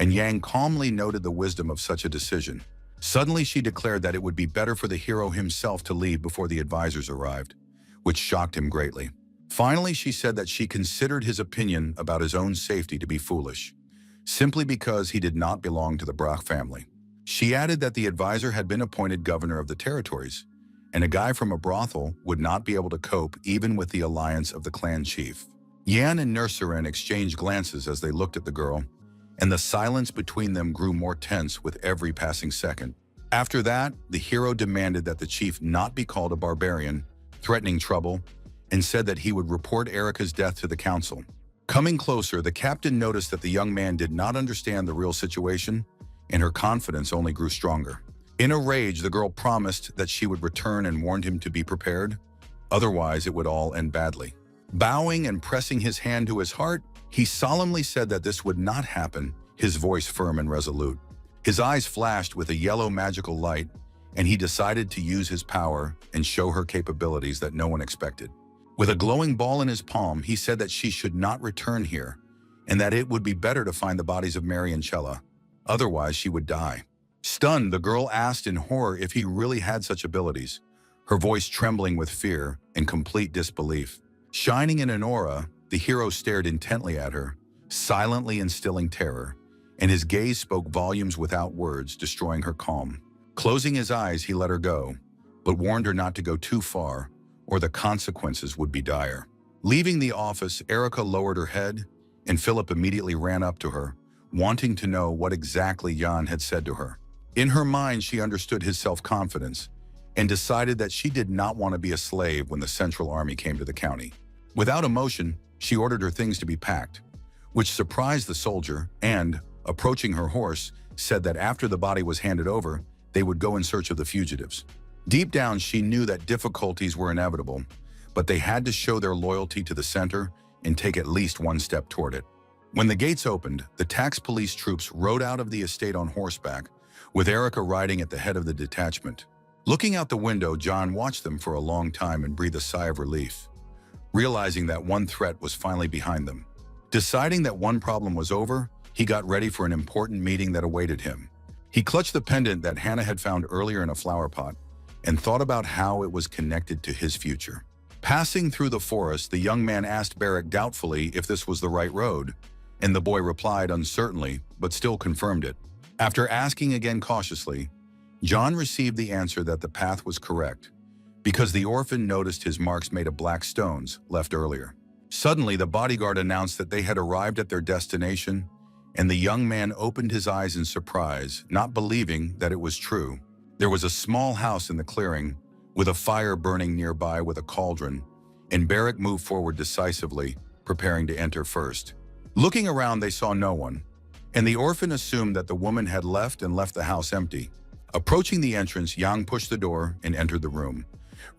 and Yang calmly noted the wisdom of such a decision. Suddenly, she declared that it would be better for the hero himself to leave before the advisors arrived, which shocked him greatly. Finally, she said that she considered his opinion about his own safety to be foolish, simply because he did not belong to the Brock family. She added that the advisor had been appointed governor of the territories, and a guy from a brothel would not be able to cope even with the alliance of the clan chief. Yan and Nurserin exchanged glances as they looked at the girl, and the silence between them grew more tense with every passing second. After that, the hero demanded that the chief not be called a barbarian, threatening trouble, and said that he would report Erica's death to the council. Coming closer, the captain noticed that the young man did not understand the real situation, and her confidence only grew stronger. In a rage, the girl promised that she would return and warned him to be prepared, otherwise it would all end badly. Bowing and pressing his hand to his heart, he solemnly said that this would not happen, his voice firm and resolute. His eyes flashed with a yellow magical light, and he decided to use his power and show her capabilities that no one expected. With a glowing ball in his palm, he said that she should not return here, and that it would be better to find the bodies of Mary and Chella, otherwise she would die. Stunned, the girl asked in horror if he really had such abilities, her voice trembling with fear and complete disbelief. Shining in an aura, the hero stared intently at her, silently instilling terror, and his gaze spoke volumes without words, destroying her calm. Closing his eyes, he let her go, but warned her not to go too far, or the consequences would be dire. Leaving the office, Erica lowered her head, and Philip immediately ran up to her, wanting to know what exactly Jan had said to her. In her mind, she understood his self-confidence and decided that she did not want to be a slave when the Central Army came to the county. Without emotion, she ordered her things to be packed, which surprised the soldier and, approaching her horse, said that after the body was handed over, they would go in search of the fugitives. Deep down, she knew that difficulties were inevitable, but they had to show their loyalty to the center and take at least one step toward it. When the gates opened, the tax police troops rode out of the estate on horseback, with Erica riding at the head of the detachment. Looking out the window, John watched them for a long time and breathed a sigh of relief, realizing that one threat was finally behind them. Deciding that one problem was over, he got ready for an important meeting that awaited him. He clutched the pendant that Hannah had found earlier in a flower pot and thought about how it was connected to his future. Passing through the forest, the young man asked Barrick doubtfully if this was the right road, and the boy replied uncertainly, but still confirmed it. After asking again cautiously, John received the answer that the path was correct, because the orphan noticed his marks made of black stones left earlier. Suddenly, the bodyguard announced that they had arrived at their destination, and the young man opened his eyes in surprise, not believing that it was true. There was a small house in the clearing, with a fire burning nearby with a cauldron, and Barrick moved forward decisively, preparing to enter first. Looking around, they saw no one, and the orphan assumed that the woman had left the house empty. Approaching the entrance, Yang pushed the door and entered the room,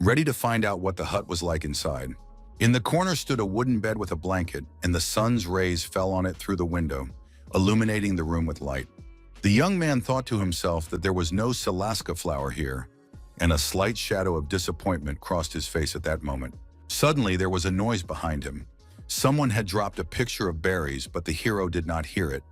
ready to find out what the hut was like inside. In the corner stood a wooden bed with a blanket, and the sun's rays fell on it through the window, illuminating the room with light. The young man thought to himself that there was no Salaska flower here, and a slight shadow of disappointment crossed his face at that moment. Suddenly, there was a noise behind him. Someone had dropped a picture of berries, but the hero did not hear it,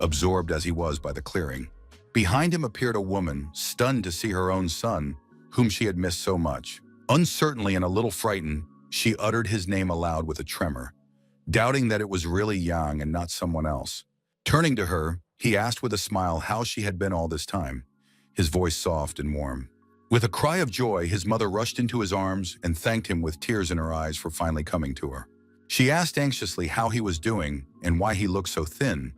absorbed as he was by the clearing. Behind him appeared a woman, stunned to see her own son, whom she had missed so much. Uncertainly and a little frightened, she uttered his name aloud with a tremor, doubting that it was really Yang and not someone else. Turning to her, he asked with a smile how she had been all this time, his voice soft and warm. With a cry of joy, his mother rushed into his arms and thanked him with tears in her eyes for finally coming to her. She asked anxiously how he was doing and why he looked so thin,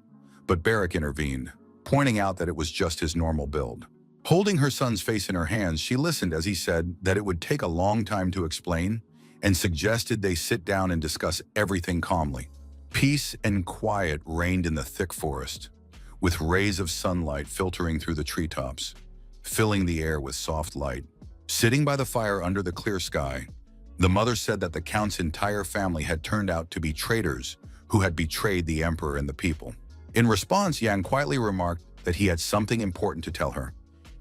but Barrack intervened, pointing out that it was just his normal build. Holding her son's face in her hands, she listened as he said that it would take a long time to explain and suggested they sit down and discuss everything calmly. Peace and quiet reigned in the thick forest, with rays of sunlight filtering through the treetops, filling the air with soft light. Sitting by the fire under the clear sky, the mother said that the Count's entire family had turned out to be traitors who had betrayed the emperor and the people. In response, Yang quietly remarked that he had something important to tell her,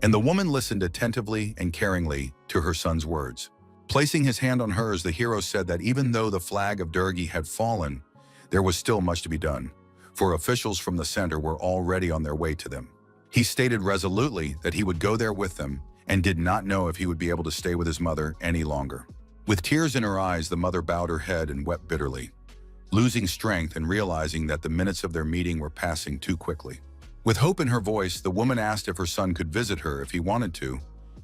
and the woman listened attentively and caringly to her son's words. Placing his hand on hers, the hero said that even though the flag of Durgi had fallen, there was still much to be done, for officials from the center were already on their way to them. He stated resolutely that he would go there with them and did not know if he would be able to stay with his mother any longer. With tears in her eyes, the mother bowed her head and wept bitterly, losing strength and realizing that the minutes of their meeting were passing too quickly. With hope in her voice, the woman asked if her son could visit her if he wanted to,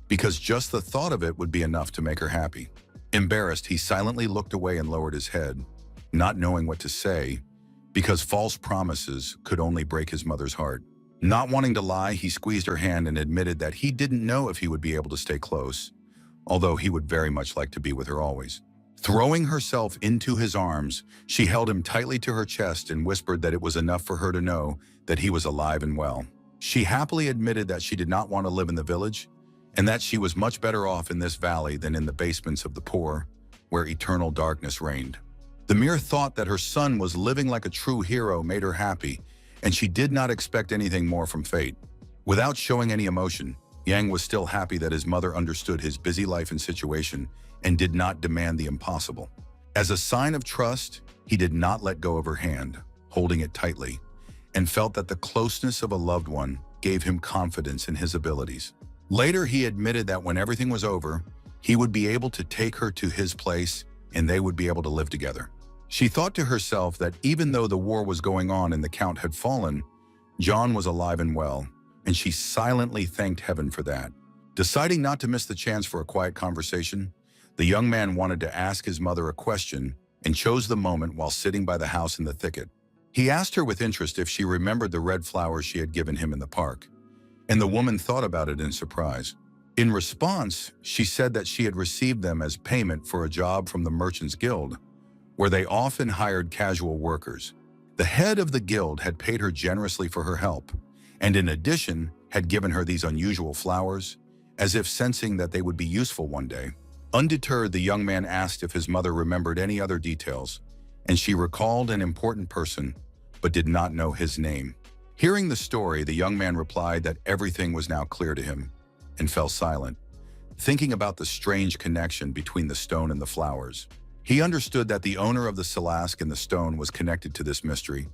because just the thought of it would be enough to make her happy. Embarrassed, he silently looked away and lowered his head, not knowing what to say, because false promises could only break his mother's heart. Not wanting to lie, he squeezed her hand and admitted that he didn't know if he would be able to stay close, although he would very much like to be with her always. Throwing herself into his arms, she held him tightly to her chest and whispered that it was enough for her to know that he was alive and well. She happily admitted that she did not want to live in the village, and that she was much better off in this valley than in the basements of the poor, where eternal darkness reigned. The mere thought that her son was living like a true hero made her happy, and she did not expect anything more from fate. Without showing any emotion, Yang was still happy that his mother understood his busy life and situation and did not demand the impossible. As a sign of trust, he did not let go of her hand, holding it tightly, and felt that the closeness of a loved one gave him confidence in his abilities. Later, he admitted that when everything was over, he would be able to take her to his place and they would be able to live together. She thought to herself that even though the war was going on and the Count had fallen, John was alive and well, and she silently thanked heaven for that. Deciding not to miss the chance for a quiet conversation, the young man wanted to ask his mother a question and chose the moment while sitting by the house in the thicket. He asked her with interest if she remembered the red flowers she had given him in the park, and the woman thought about it in surprise. In response, she said that she had received them as payment for a job from the Merchants Guild, where they often hired casual workers. The head of the guild had paid her generously for her help, and in addition had given her these unusual flowers, as if sensing that they would be useful one day. Undeterred, the young man asked if his mother remembered any other details, and she recalled an important person, but did not know his name. Hearing the story, the young man replied that everything was now clear to him, and fell silent, thinking about the strange connection between the stone and the flowers. He understood that the owner of the Salask and the stone was connected to this mystery,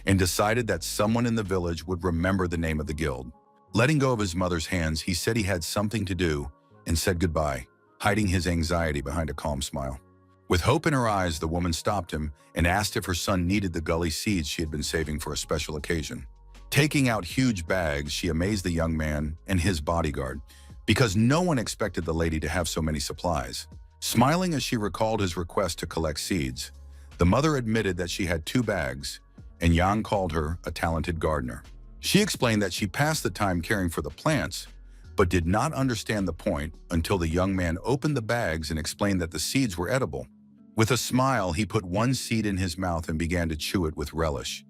and decided that someone in the village would remember the name of the guild. Letting go of his mother's hands, he said he had something to do and said goodbye, hiding his anxiety behind a calm smile. With hope in her eyes, the woman stopped him and asked if her son needed the gully seeds she had been saving for a special occasion. Taking out huge bags, she amazed the young man and his bodyguard, because no one expected the lady to have so many supplies. Smiling as she recalled his request to collect seeds, the mother admitted that she had 2 bags, and Yang called her a talented gardener. She explained that she passed the time caring for the plants, but did not understand the point until the young man opened the bags and explained that the seeds were edible. With a smile, he put one seed in his mouth and began to chew it with relish,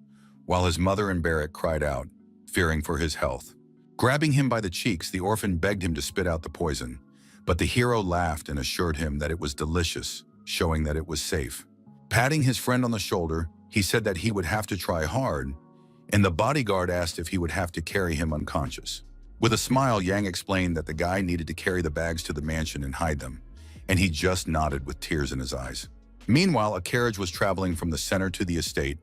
while his mother and Barrack cried out, fearing for his health. Grabbing him by the cheeks, the orphan begged him to spit out the poison, but the hero laughed and assured him that it was delicious, showing that it was safe. Patting his friend on the shoulder, he said that he would have to try hard, and the bodyguard asked if he would have to carry him unconscious. With a smile, Yang explained that the guy needed to carry the bags to the mansion and hide them, and he just nodded with tears in his eyes. Meanwhile, a carriage was traveling from the center to the estate,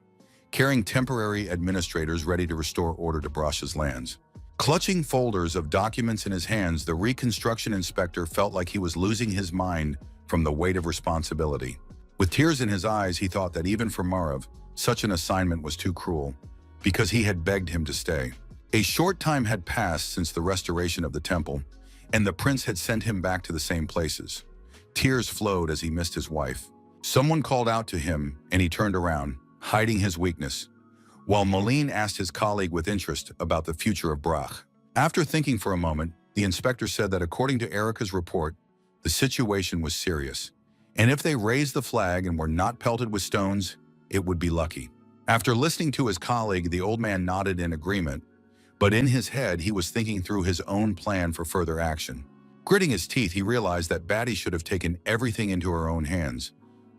carrying temporary administrators ready to restore order to Brash's lands. Clutching folders of documents in his hands, the reconstruction inspector felt like he was losing his mind from the weight of responsibility. With tears in his eyes, he thought that even for Marav, such an assignment was too cruel, because he had begged him to stay. A short time had passed since the restoration of the temple, and the prince had sent him back to the same places. Tears flowed as he missed his wife. Someone called out to him, and he turned around, hiding his weakness, while Moline asked his colleague with interest about the future of Brach. After thinking for a moment, the inspector said that according to Erica's report, the situation was serious, and if they raised the flag and were not pelted with stones, it would be lucky. After listening to his colleague, the old man nodded in agreement, but in his head he was thinking through his own plan for further action. Gritting his teeth, he realized that Batty should have taken everything into her own hands,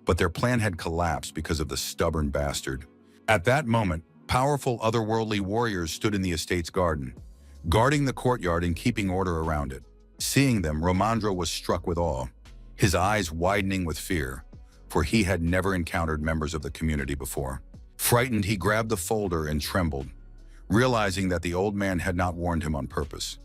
but their plan had collapsed because of the stubborn bastard. At that moment, powerful otherworldly warriors stood in the estate's garden, guarding the courtyard and keeping order around it. Seeing them, Romandro was struck with awe, his eyes widening with fear, for he had never encountered members of the community before. Frightened, he grabbed the folder and trembled, realizing that the old man had not warned him on purpose,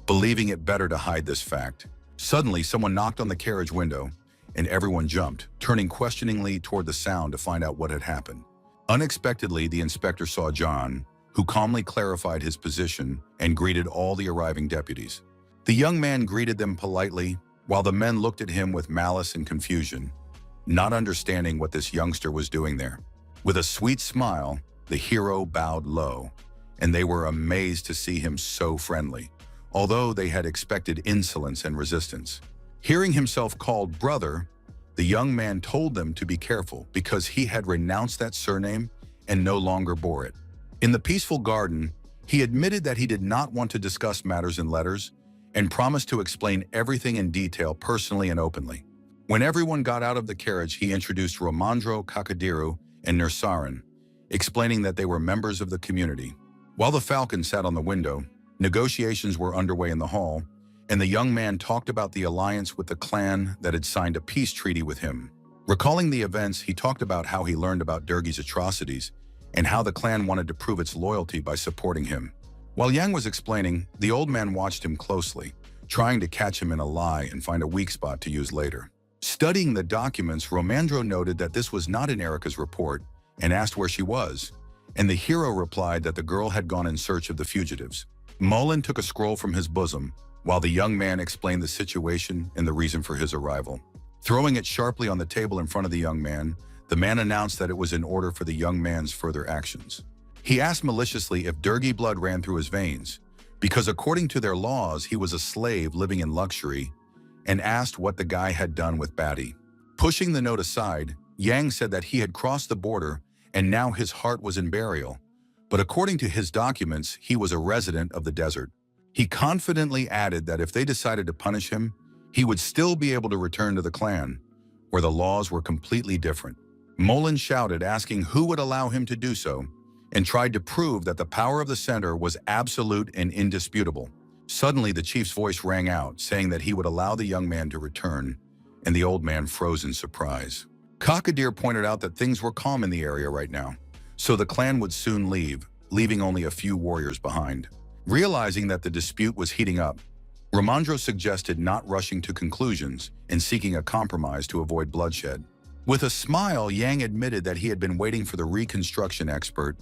believing it better to hide this fact. Suddenly, someone knocked on the carriage window, and everyone jumped, turning questioningly toward the sound to find out what had happened. Unexpectedly, the inspector saw John, who calmly clarified his position and greeted all the arriving deputies. The young man greeted them politely, while the men looked at him with malice and confusion, not understanding what this youngster was doing there. With a sweet smile, the hero bowed low, and they were amazed to see him so friendly, although they had expected insolence and resistance. Hearing himself called brother, the young man told them to be careful because he had renounced that surname and no longer bore it. In the peaceful garden, he admitted that he did not want to discuss matters in letters and promised to explain everything in detail personally and openly. When everyone got out of the carriage, he introduced Romandro, Kakadiru, and Nursaran, explaining that they were members of the community. While the falcon sat on the window, negotiations were underway in the hall, and the young man talked about the alliance with the clan that had signed a peace treaty with him. Recalling the events, he talked about how he learned about Durgi's atrocities and how the clan wanted to prove its loyalty by supporting him. While Yang was explaining, the old man watched him closely, trying to catch him in a lie and find a weak spot to use later. Studying the documents, Romandro noted that this was not in Erica's report and asked where she was, and the hero replied that the girl had gone in search of the fugitives. Mullen took a scroll from his bosom, while the young man explained the situation and the reason for his arrival. Throwing it sharply on the table in front of the man announced that it was in order for the young man's further actions. He asked maliciously if Durgi blood ran through his veins, because according to their laws, he was a slave living in luxury, and asked what the guy had done with Batty. Pushing the note aside, Yang said that he had crossed the border and now his heart was in burial, but according to his documents, he was a resident of the desert. He confidently added that if they decided to punish him, he would still be able to return to the clan, where the laws were completely different. Mullen shouted, asking who would allow him to do so, and tried to prove that the power of the center was absolute and indisputable. Suddenly, the chief's voice rang out, saying that he would allow the young man to return, and the old man froze in surprise. Kakadir pointed out that things were calm in the area right now, so the clan would soon leave, leaving only a few warriors behind. Realizing that the dispute was heating up, Romandro suggested not rushing to conclusions and seeking a compromise to avoid bloodshed. With a smile, Yang admitted that he had been waiting for the reconstruction expert,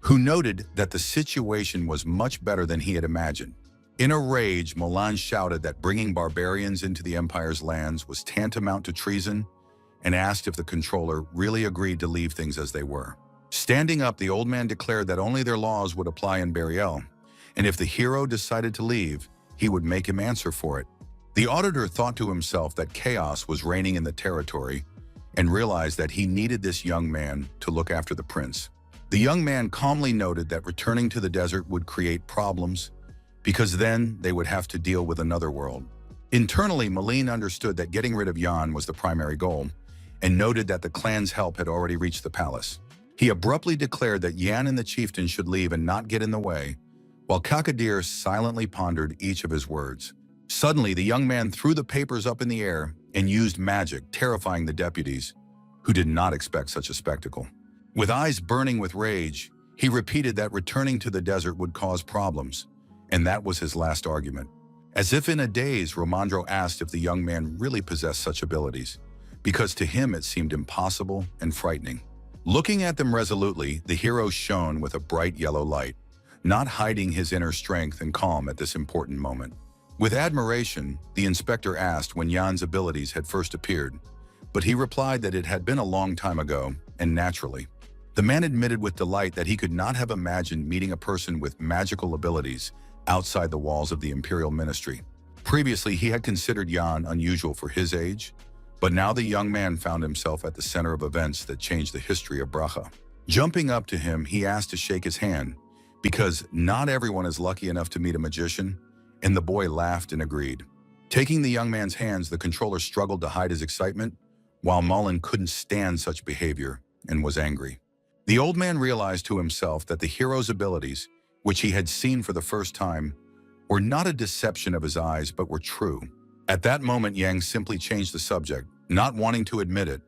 who noted that the situation was much better than he had imagined. In a rage, Milan shouted that bringing barbarians into the Empire's lands was tantamount to treason and asked if the controller really agreed to leave things as they were. Standing up, the old man declared that only their laws would apply in Burial, and if the hero decided to leave, he would make him answer for it. The auditor thought to himself that chaos was reigning in the territory and realized that he needed this young man to look after the prince. The young man calmly noted that returning to the desert would create problems because then they would have to deal with another world. Internally, Malene understood that getting rid of Jan was the primary goal and noted that the clan's help had already reached the palace. He abruptly declared that Yan and the chieftain should leave and not get in the way, while Kakadir silently pondered each of his words. Suddenly, the young man threw the papers up in the air and used magic, terrifying the deputies, who did not expect such a spectacle. With eyes burning with rage, he repeated that returning to the desert would cause problems, and that was his last argument. As if in a daze, Romandro asked if the young man really possessed such abilities, because to him it seemed impossible and frightening. Looking at them resolutely, the hero shone with a bright yellow light, not hiding his inner strength and calm at this important moment. With admiration, the inspector asked when Jan's abilities had first appeared, but he replied that it had been a long time ago, and naturally. The man admitted with delight that he could not have imagined meeting a person with magical abilities outside the walls of the Imperial Ministry. Previously, he had considered Jan unusual for his age, but now the young man found himself at the center of events that changed the history of Bracha. Jumping up to him, he asked to shake his hand, because not everyone is lucky enough to meet a magician, and the boy laughed and agreed. Taking the young man's hands, the controller struggled to hide his excitement, while Mullen couldn't stand such behavior and was angry. The old man realized to himself that the hero's abilities, which he had seen for the first time, were not a deception of his eyes but were true. At that moment, Yang simply changed the subject, not wanting to admit it,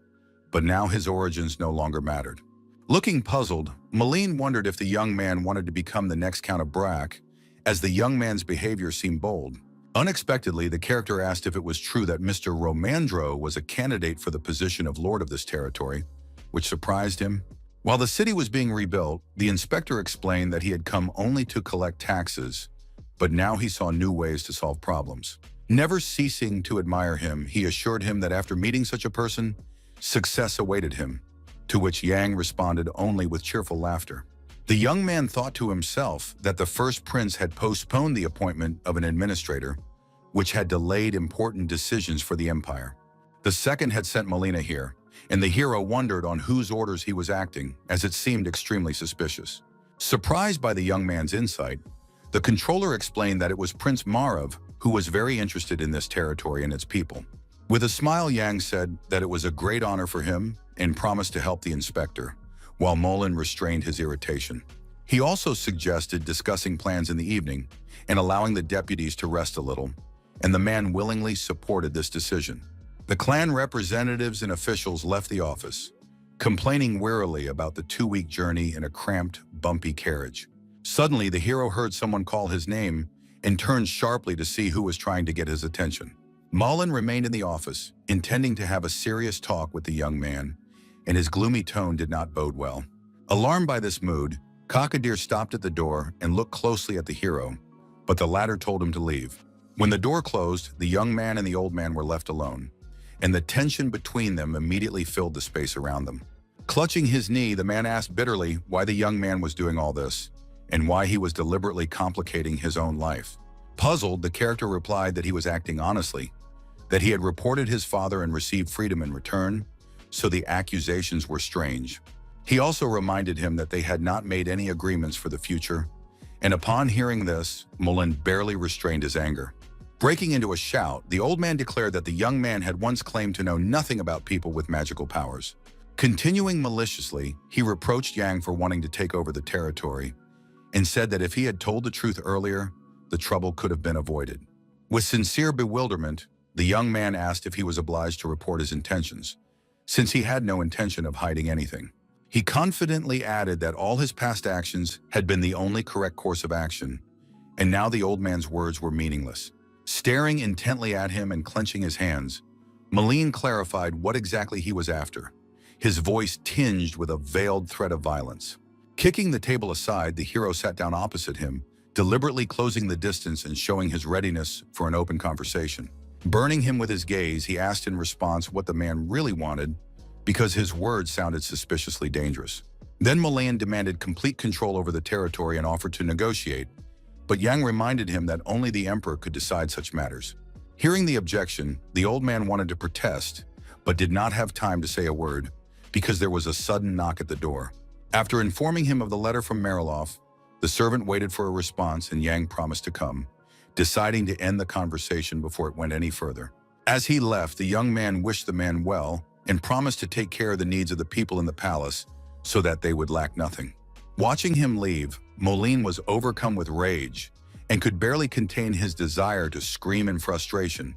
but now his origins no longer mattered. Looking puzzled, Malene wondered if the young man wanted to become the next Count of Brack, as the young man's behavior seemed bold. Unexpectedly, the character asked if it was true that Mr. Romandro was a candidate for the position of Lord of this territory, which surprised him. While the city was being rebuilt, the inspector explained that he had come only to collect taxes, but now he saw new ways to solve problems. Never ceasing to admire him, he assured him that after meeting such a person, success awaited him, to which Yang responded only with cheerful laughter. The young man thought to himself that the first prince had postponed the appointment of an administrator, which had delayed important decisions for the empire. The second had sent Melina here, and the hero wondered on whose orders he was acting, as it seemed extremely suspicious. Surprised by the young man's insight, the controller explained that it was Prince Marav who was very interested in this territory and its people. With a smile, Yang said that it was a great honor for him and promised to help the inspector, while Mullen restrained his irritation. He also suggested discussing plans in the evening and allowing the deputies to rest a little, and the man willingly supported this decision. The clan representatives and officials left the office, complaining wearily about the 2-week journey in a cramped, bumpy carriage. Suddenly, the hero heard someone call his name and turned sharply to see who was trying to get his attention. Mullen remained in the office, intending to have a serious talk with the young man, and his gloomy tone did not bode well. Alarmed by this mood, Kakadir stopped at the door and looked closely at the hero, but the latter told him to leave. When the door closed, the young man and the old man were left alone, and the tension between them immediately filled the space around them. Clutching his knee, the man asked bitterly why the young man was doing all this, and why he was deliberately complicating his own life. Puzzled, the character replied that he was acting honestly, that he had reported his father and received freedom in return, so the accusations were strange. He also reminded him that they had not made any agreements for the future, and upon hearing this, Mullen barely restrained his anger. Breaking into a shout, the old man declared that the young man had once claimed to know nothing about people with magical powers. Continuing maliciously, he reproached Yang for wanting to take over the territory and said that if he had told the truth earlier, the trouble could have been avoided. With sincere bewilderment, the young man asked if he was obliged to report his intentions, since he had no intention of hiding anything. He confidently added that all his past actions had been the only correct course of action, and now the old man's words were meaningless. Staring intently at him and clenching his hands, Malene clarified what exactly he was after, his voice tinged with a veiled threat of violence. Kicking the table aside, the hero sat down opposite him, deliberately closing the distance and showing his readiness for an open conversation. Burning him with his gaze, he asked in response what the man really wanted, because his words sounded suspiciously dangerous. Then Malayan demanded complete control over the territory and offered to negotiate, but Yang reminded him that only the emperor could decide such matters. Hearing the objection, the old man wanted to protest, but did not have time to say a word, because there was a sudden knock at the door. After informing him of the letter from Marilov, the servant waited for a response and Yang promised to come, deciding to end the conversation before it went any further. As he left, the young man wished the man well and promised to take care of the needs of the people in the palace so that they would lack nothing. Watching him leave, Moline was overcome with rage and could barely contain his desire to scream in frustration,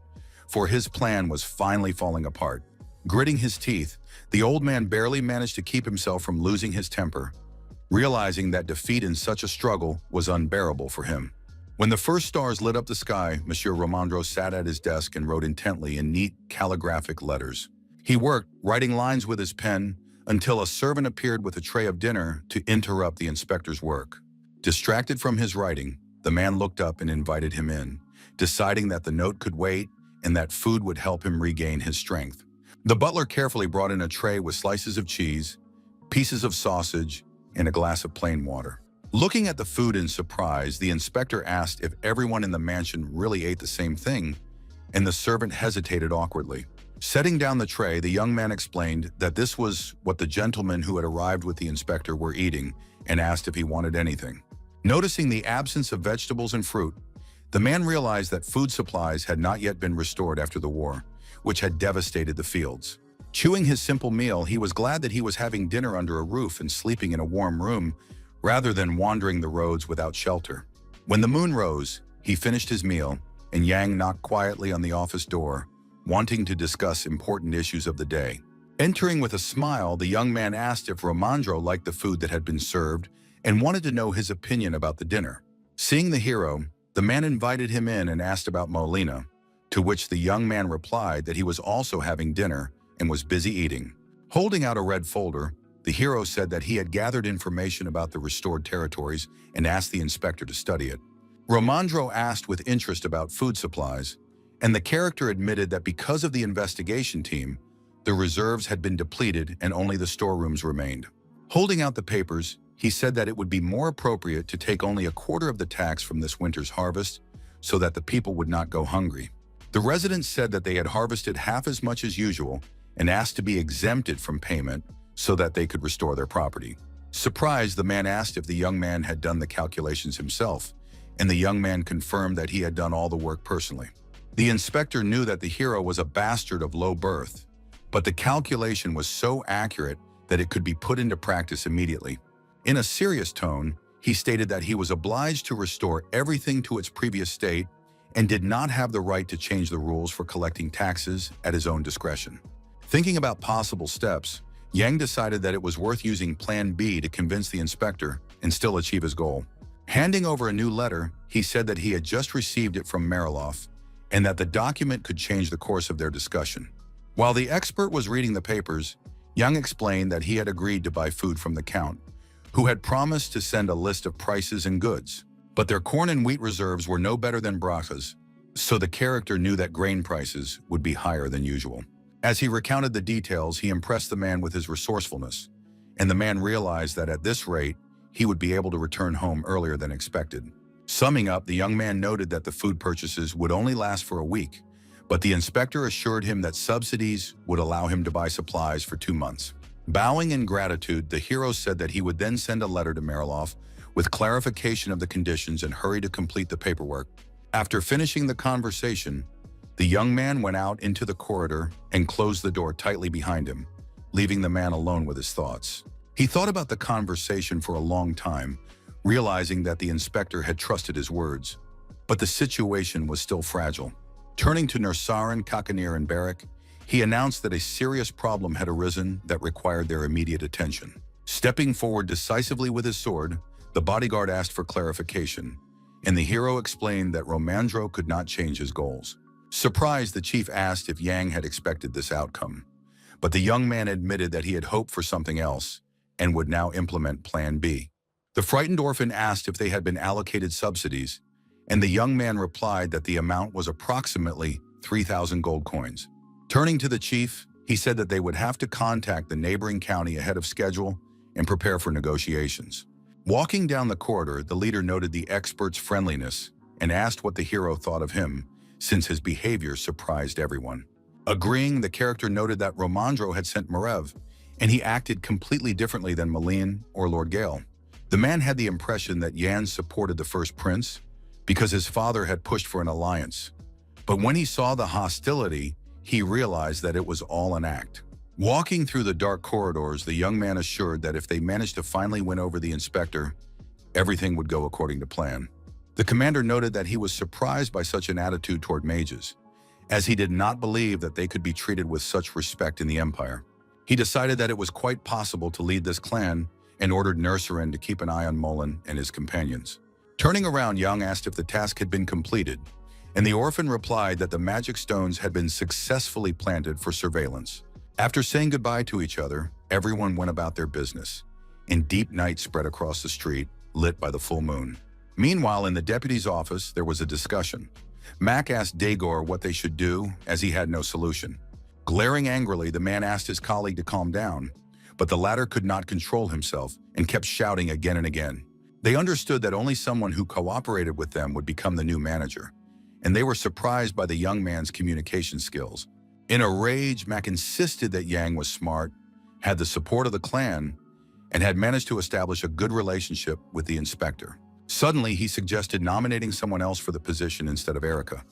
for his plan was finally falling apart. Gritting his teeth, the old man barely managed to keep himself from losing his temper, realizing that defeat in such a struggle was unbearable for him. When the first stars lit up the sky, Monsieur Romandro sat at his desk and wrote intently in neat calligraphic letters. He worked, writing lines with his pen, until a servant appeared with a tray of dinner to interrupt the inspector's work. Distracted from his writing, the man looked up and invited him in, deciding that the note could wait and that food would help him regain his strength. The butler carefully brought in a tray with slices of cheese, pieces of sausage, and a glass of plain water. Looking at the food in surprise, the inspector asked if everyone in the mansion really ate the same thing, and the servant hesitated awkwardly. Setting down the tray, the young man explained that this was what the gentlemen who had arrived with the inspector were eating and asked if he wanted anything. Noticing the absence of vegetables and fruit, the man realized that food supplies had not yet been restored after the war, which had devastated the fields. Chewing his simple meal, he was glad that he was having dinner under a roof and sleeping in a warm room rather than wandering the roads without shelter. When the moon rose, he finished his meal, and Yang knocked quietly on the office door, wanting to discuss important issues of the day. Entering with a smile, the young man asked if Romandro liked the food that had been served and wanted to know his opinion about the dinner. Seeing the hero, the man invited him in and asked about Molina, to which the young man replied that he was also having dinner and was busy eating. Holding out a red folder, the hero said that he had gathered information about the restored territories and asked the inspector to study it. Romandro asked with interest about food supplies, and the character admitted that because of the investigation team, the reserves had been depleted and only the storerooms remained. Holding out the papers, he said that it would be more appropriate to take only a quarter of the tax from this winter's harvest so that the people would not go hungry. The residents said that they had harvested half as much as usual and asked to be exempted from payment so that they could restore their property. Surprised, the man asked if the young man had done the calculations himself, and the young man confirmed that he had done all the work personally. The inspector knew that the hero was a bastard of low birth, but the calculation was so accurate that it could be put into practice immediately. In a serious tone, he stated that he was obliged to restore everything to its previous state and did not have the right to change the rules for collecting taxes at his own discretion. Thinking about possible steps, Yang decided that it was worth using Plan B to convince the inspector and still achieve his goal. Handing over a new letter, he said that he had just received it from Mariloff and that the document could change the course of their discussion. While the expert was reading the papers, Yang explained that he had agreed to buy food from the Count, who had promised to send a list of prices and goods. But their corn and wheat reserves were no better than Braca's, so the character knew that grain prices would be higher than usual. As he recounted the details, he impressed the man with his resourcefulness, and the man realized that at this rate, he would be able to return home earlier than expected. Summing up, the young man noted that the food purchases would only last for a week, but the inspector assured him that subsidies would allow him to buy supplies for 2 months. Bowing in gratitude, the hero said that he would then send a letter to Mariloff with clarification of the conditions and hurry to complete the paperwork. After finishing the conversation, the young man went out into the corridor and closed the door tightly behind him, leaving the man alone with his thoughts. He thought about the conversation for a long time, realizing that the inspector had trusted his words, but the situation was still fragile. Turning to Nursaran, Kakanir, and Barak, he announced that a serious problem had arisen that required their immediate attention. Stepping forward decisively with his sword, the bodyguard asked for clarification, and the hero explained that Romandro could not change his goals. Surprised, the chief asked if Yang had expected this outcome, but the young man admitted that he had hoped for something else and would now implement Plan B. The frightened orphan asked if they had been allocated subsidies, and the young man replied that the amount was approximately 3,000 gold coins. Turning to the chief, he said that they would have to contact the neighboring county ahead of schedule and prepare for negotiations. Walking down the corridor, the leader noted the expert's friendliness and asked what the hero thought of him, since his behavior surprised everyone. Agreeing, the character noted that Romandro had sent Marev, and he acted completely differently than Malin or Lord Gale. The man had the impression that Yan supported the first prince because his father had pushed for an alliance. But when he saw the hostility, he realized that it was all an act. Walking through the dark corridors, the young man assured that if they managed to finally win over the inspector, everything would go according to plan. The commander noted that he was surprised by such an attitude toward mages, as he did not believe that they could be treated with such respect in the Empire. He decided that it was quite possible to lead this clan and ordered Nurserin to keep an eye on Mullen and his companions. Turning around, Yang asked if the task had been completed, and the orphan replied that the magic stones had been successfully planted for surveillance. After saying goodbye to each other, everyone went about their business, and deep night spread across the street, lit by the full moon. Meanwhile, in the deputy's office, there was a discussion. Mac asked Dagor what they should do, as he had no solution. Glaring angrily, the man asked his colleague to calm down, but the latter could not control himself and kept shouting again and again. They understood that only someone who cooperated with them would become the new manager, and they were surprised by the young man's communication skills. In a rage, Mac insisted that Yang was smart, had the support of the clan, and had managed to establish a good relationship with the inspector. Suddenly, he suggested nominating someone else for the position instead of Erica.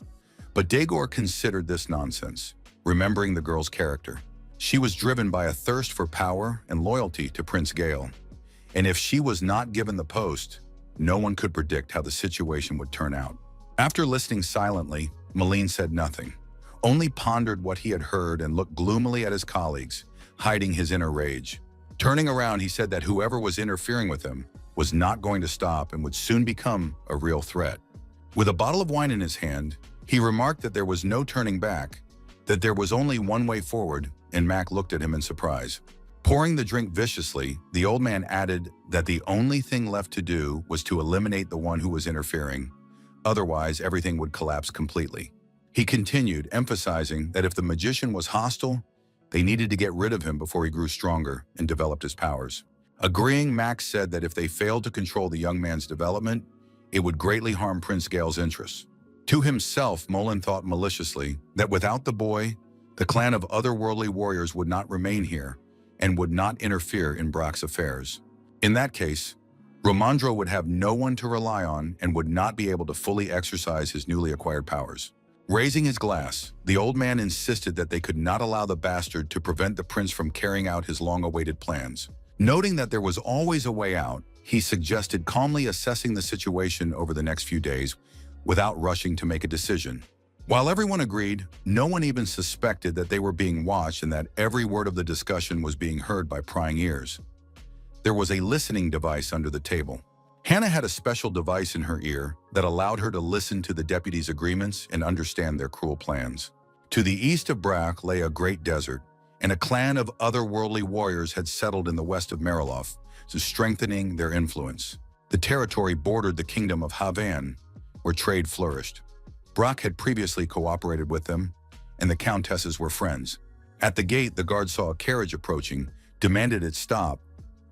But Dagor considered this nonsense, remembering the girl's character. She was driven by a thirst for power and loyalty to Prince Gale, and if she was not given the post, no one could predict how the situation would turn out. After listening silently, Malene said nothing, only pondered what he had heard and looked gloomily at his colleagues, hiding his inner rage. Turning around, he said that whoever was interfering with him was not going to stop and would soon become a real threat. With a bottle of wine in his hand, he remarked that there was no turning back, that there was only one way forward, and Mac looked at him in surprise. Pouring the drink viciously, the old man added that the only thing left to do was to eliminate the one who was interfering. Otherwise, everything would collapse completely. He continued, emphasizing that if the magician was hostile, they needed to get rid of him before he grew stronger and developed his powers. Agreeing, Max said that if they failed to control the young man's development, it would greatly harm Prince Gale's interests. To himself, Mullen thought maliciously that without the boy, the clan of otherworldly warriors would not remain here and would not interfere in Brock's affairs. In that case, Romandro would have no one to rely on and would not be able to fully exercise his newly acquired powers. Raising his glass, the old man insisted that they could not allow the bastard to prevent the prince from carrying out his long-awaited plans. Noting that there was always a way out, he suggested calmly assessing the situation over the next few days without rushing to make a decision. While everyone agreed, no one even suspected that they were being watched and that every word of the discussion was being heard by prying ears. There was a listening device under the table. Hannah had a special device in her ear that allowed her to listen to the deputies' agreements and understand their cruel plans. To the east of Brack lay a great desert, and a clan of otherworldly warriors had settled in the west of Marilof, strengthening their influence. The territory bordered the kingdom of Havan, where trade flourished. Brock had previously cooperated with them, and the countesses were friends. At the gate, the guard saw a carriage approaching, demanded it stop,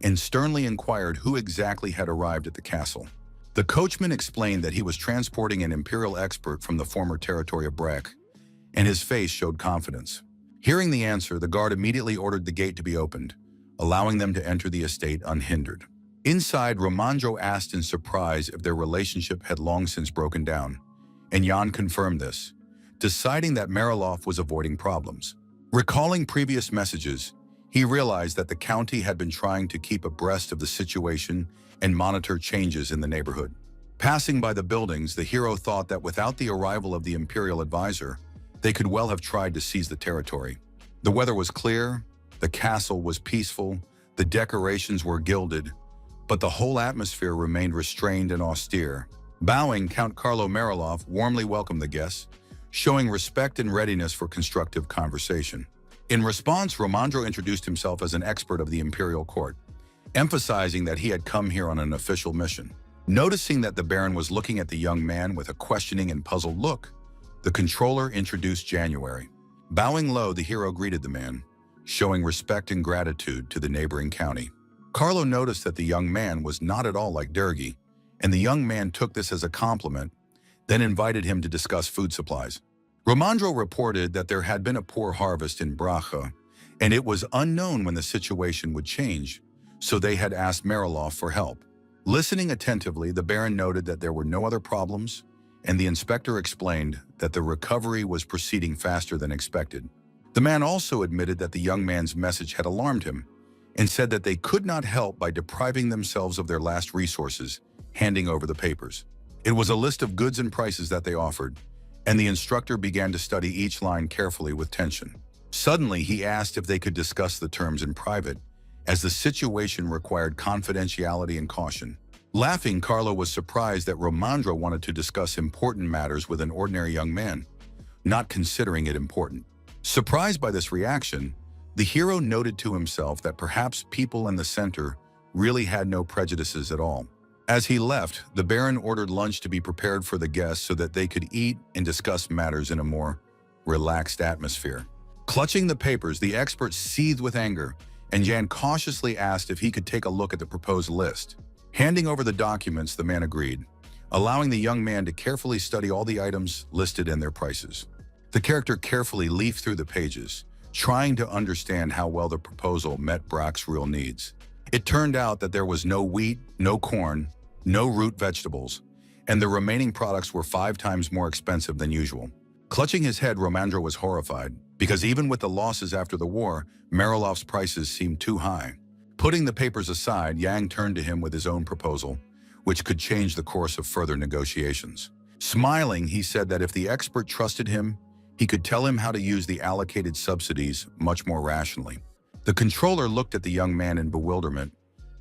and sternly inquired who exactly had arrived at the castle. The coachman explained that he was transporting an imperial expert from the former territory of Brack, and his face showed confidence. Hearing the answer, the guard immediately ordered the gate to be opened, allowing them to enter the estate unhindered. Inside, Romandro asked in surprise if their relationship had long since broken down, and Jan confirmed this, deciding that Marilof was avoiding problems. Recalling previous messages, he realized that the county had been trying to keep abreast of the situation and monitor changes in the neighborhood. Passing by the buildings, the hero thought that without the arrival of the imperial advisor, they could well have tried to seize the territory. The weather was clear, the castle was peaceful, the decorations were gilded, but the whole atmosphere remained restrained and austere. Bowing, Count Carlo Marilof warmly welcomed the guests, showing respect and readiness for constructive conversation. In response, Romandro introduced himself as an expert of the imperial court, emphasizing that he had come here on an official mission. Noticing that the Baron was looking at the young man with a questioning and puzzled look, the controller introduced January. Bowing low, the hero greeted the man, showing respect and gratitude to the neighboring county. Carlo noticed that the young man was not at all like Dergi, and the young man took this as a compliment, then invited him to discuss food supplies. Romandro reported that there had been a poor harvest in Bracha, and it was unknown when the situation would change, so they had asked Marilof for help. Listening attentively, the Baron noted that there were no other problems, and the inspector explained that the recovery was proceeding faster than expected. The man also admitted that the young man's message had alarmed him and said that they could not help by depriving themselves of their last resources, handing over the papers. It was a list of goods and prices that they offered, and the instructor began to study each line carefully with tension. Suddenly, he asked if they could discuss the terms in private, as the situation required confidentiality and caution. Laughing, Carlo was surprised that Romandro wanted to discuss important matters with an ordinary young man, not considering it important. Surprised by this reaction, the hero noted to himself that perhaps people in the center really had no prejudices at all. As he left, the Baron ordered lunch to be prepared for the guests so that they could eat and discuss matters in a more relaxed atmosphere. Clutching the papers, the expert seethed with anger, and Jan cautiously asked if he could take a look at the proposed list. Handing over the documents, the man agreed, allowing the young man to carefully study all the items listed and their prices. The character carefully leafed through the pages, trying to understand how well the proposal met Brock's real needs. It turned out that there was no wheat, no corn, no root vegetables, and the remaining products were 5 times more expensive than usual. Clutching his head, Romandro was horrified, because even with the losses after the war, Marilov's prices seemed too high. Putting the papers aside, Yang turned to him with his own proposal, which could change the course of further negotiations. Smiling, he said that if the expert trusted him, he could tell him how to use the allocated subsidies much more rationally. The controller looked at the young man in bewilderment,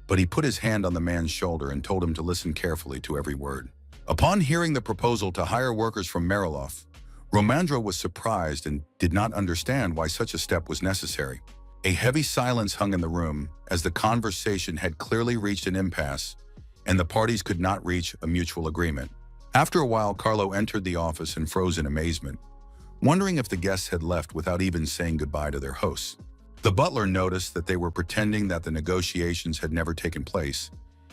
but he put his hand on the man's shoulder and told him to listen carefully to every word. Upon hearing the proposal to hire workers from Marilov, Romandro was surprised and did not understand why such a step was necessary. A heavy silence hung in the room, as the conversation had clearly reached an impasse, and the parties could not reach a mutual agreement. After a while, Carlo entered the office and froze in amazement, wondering if the guests had left without even saying goodbye to their hosts. The butler noticed that they were pretending that the negotiations had never taken place,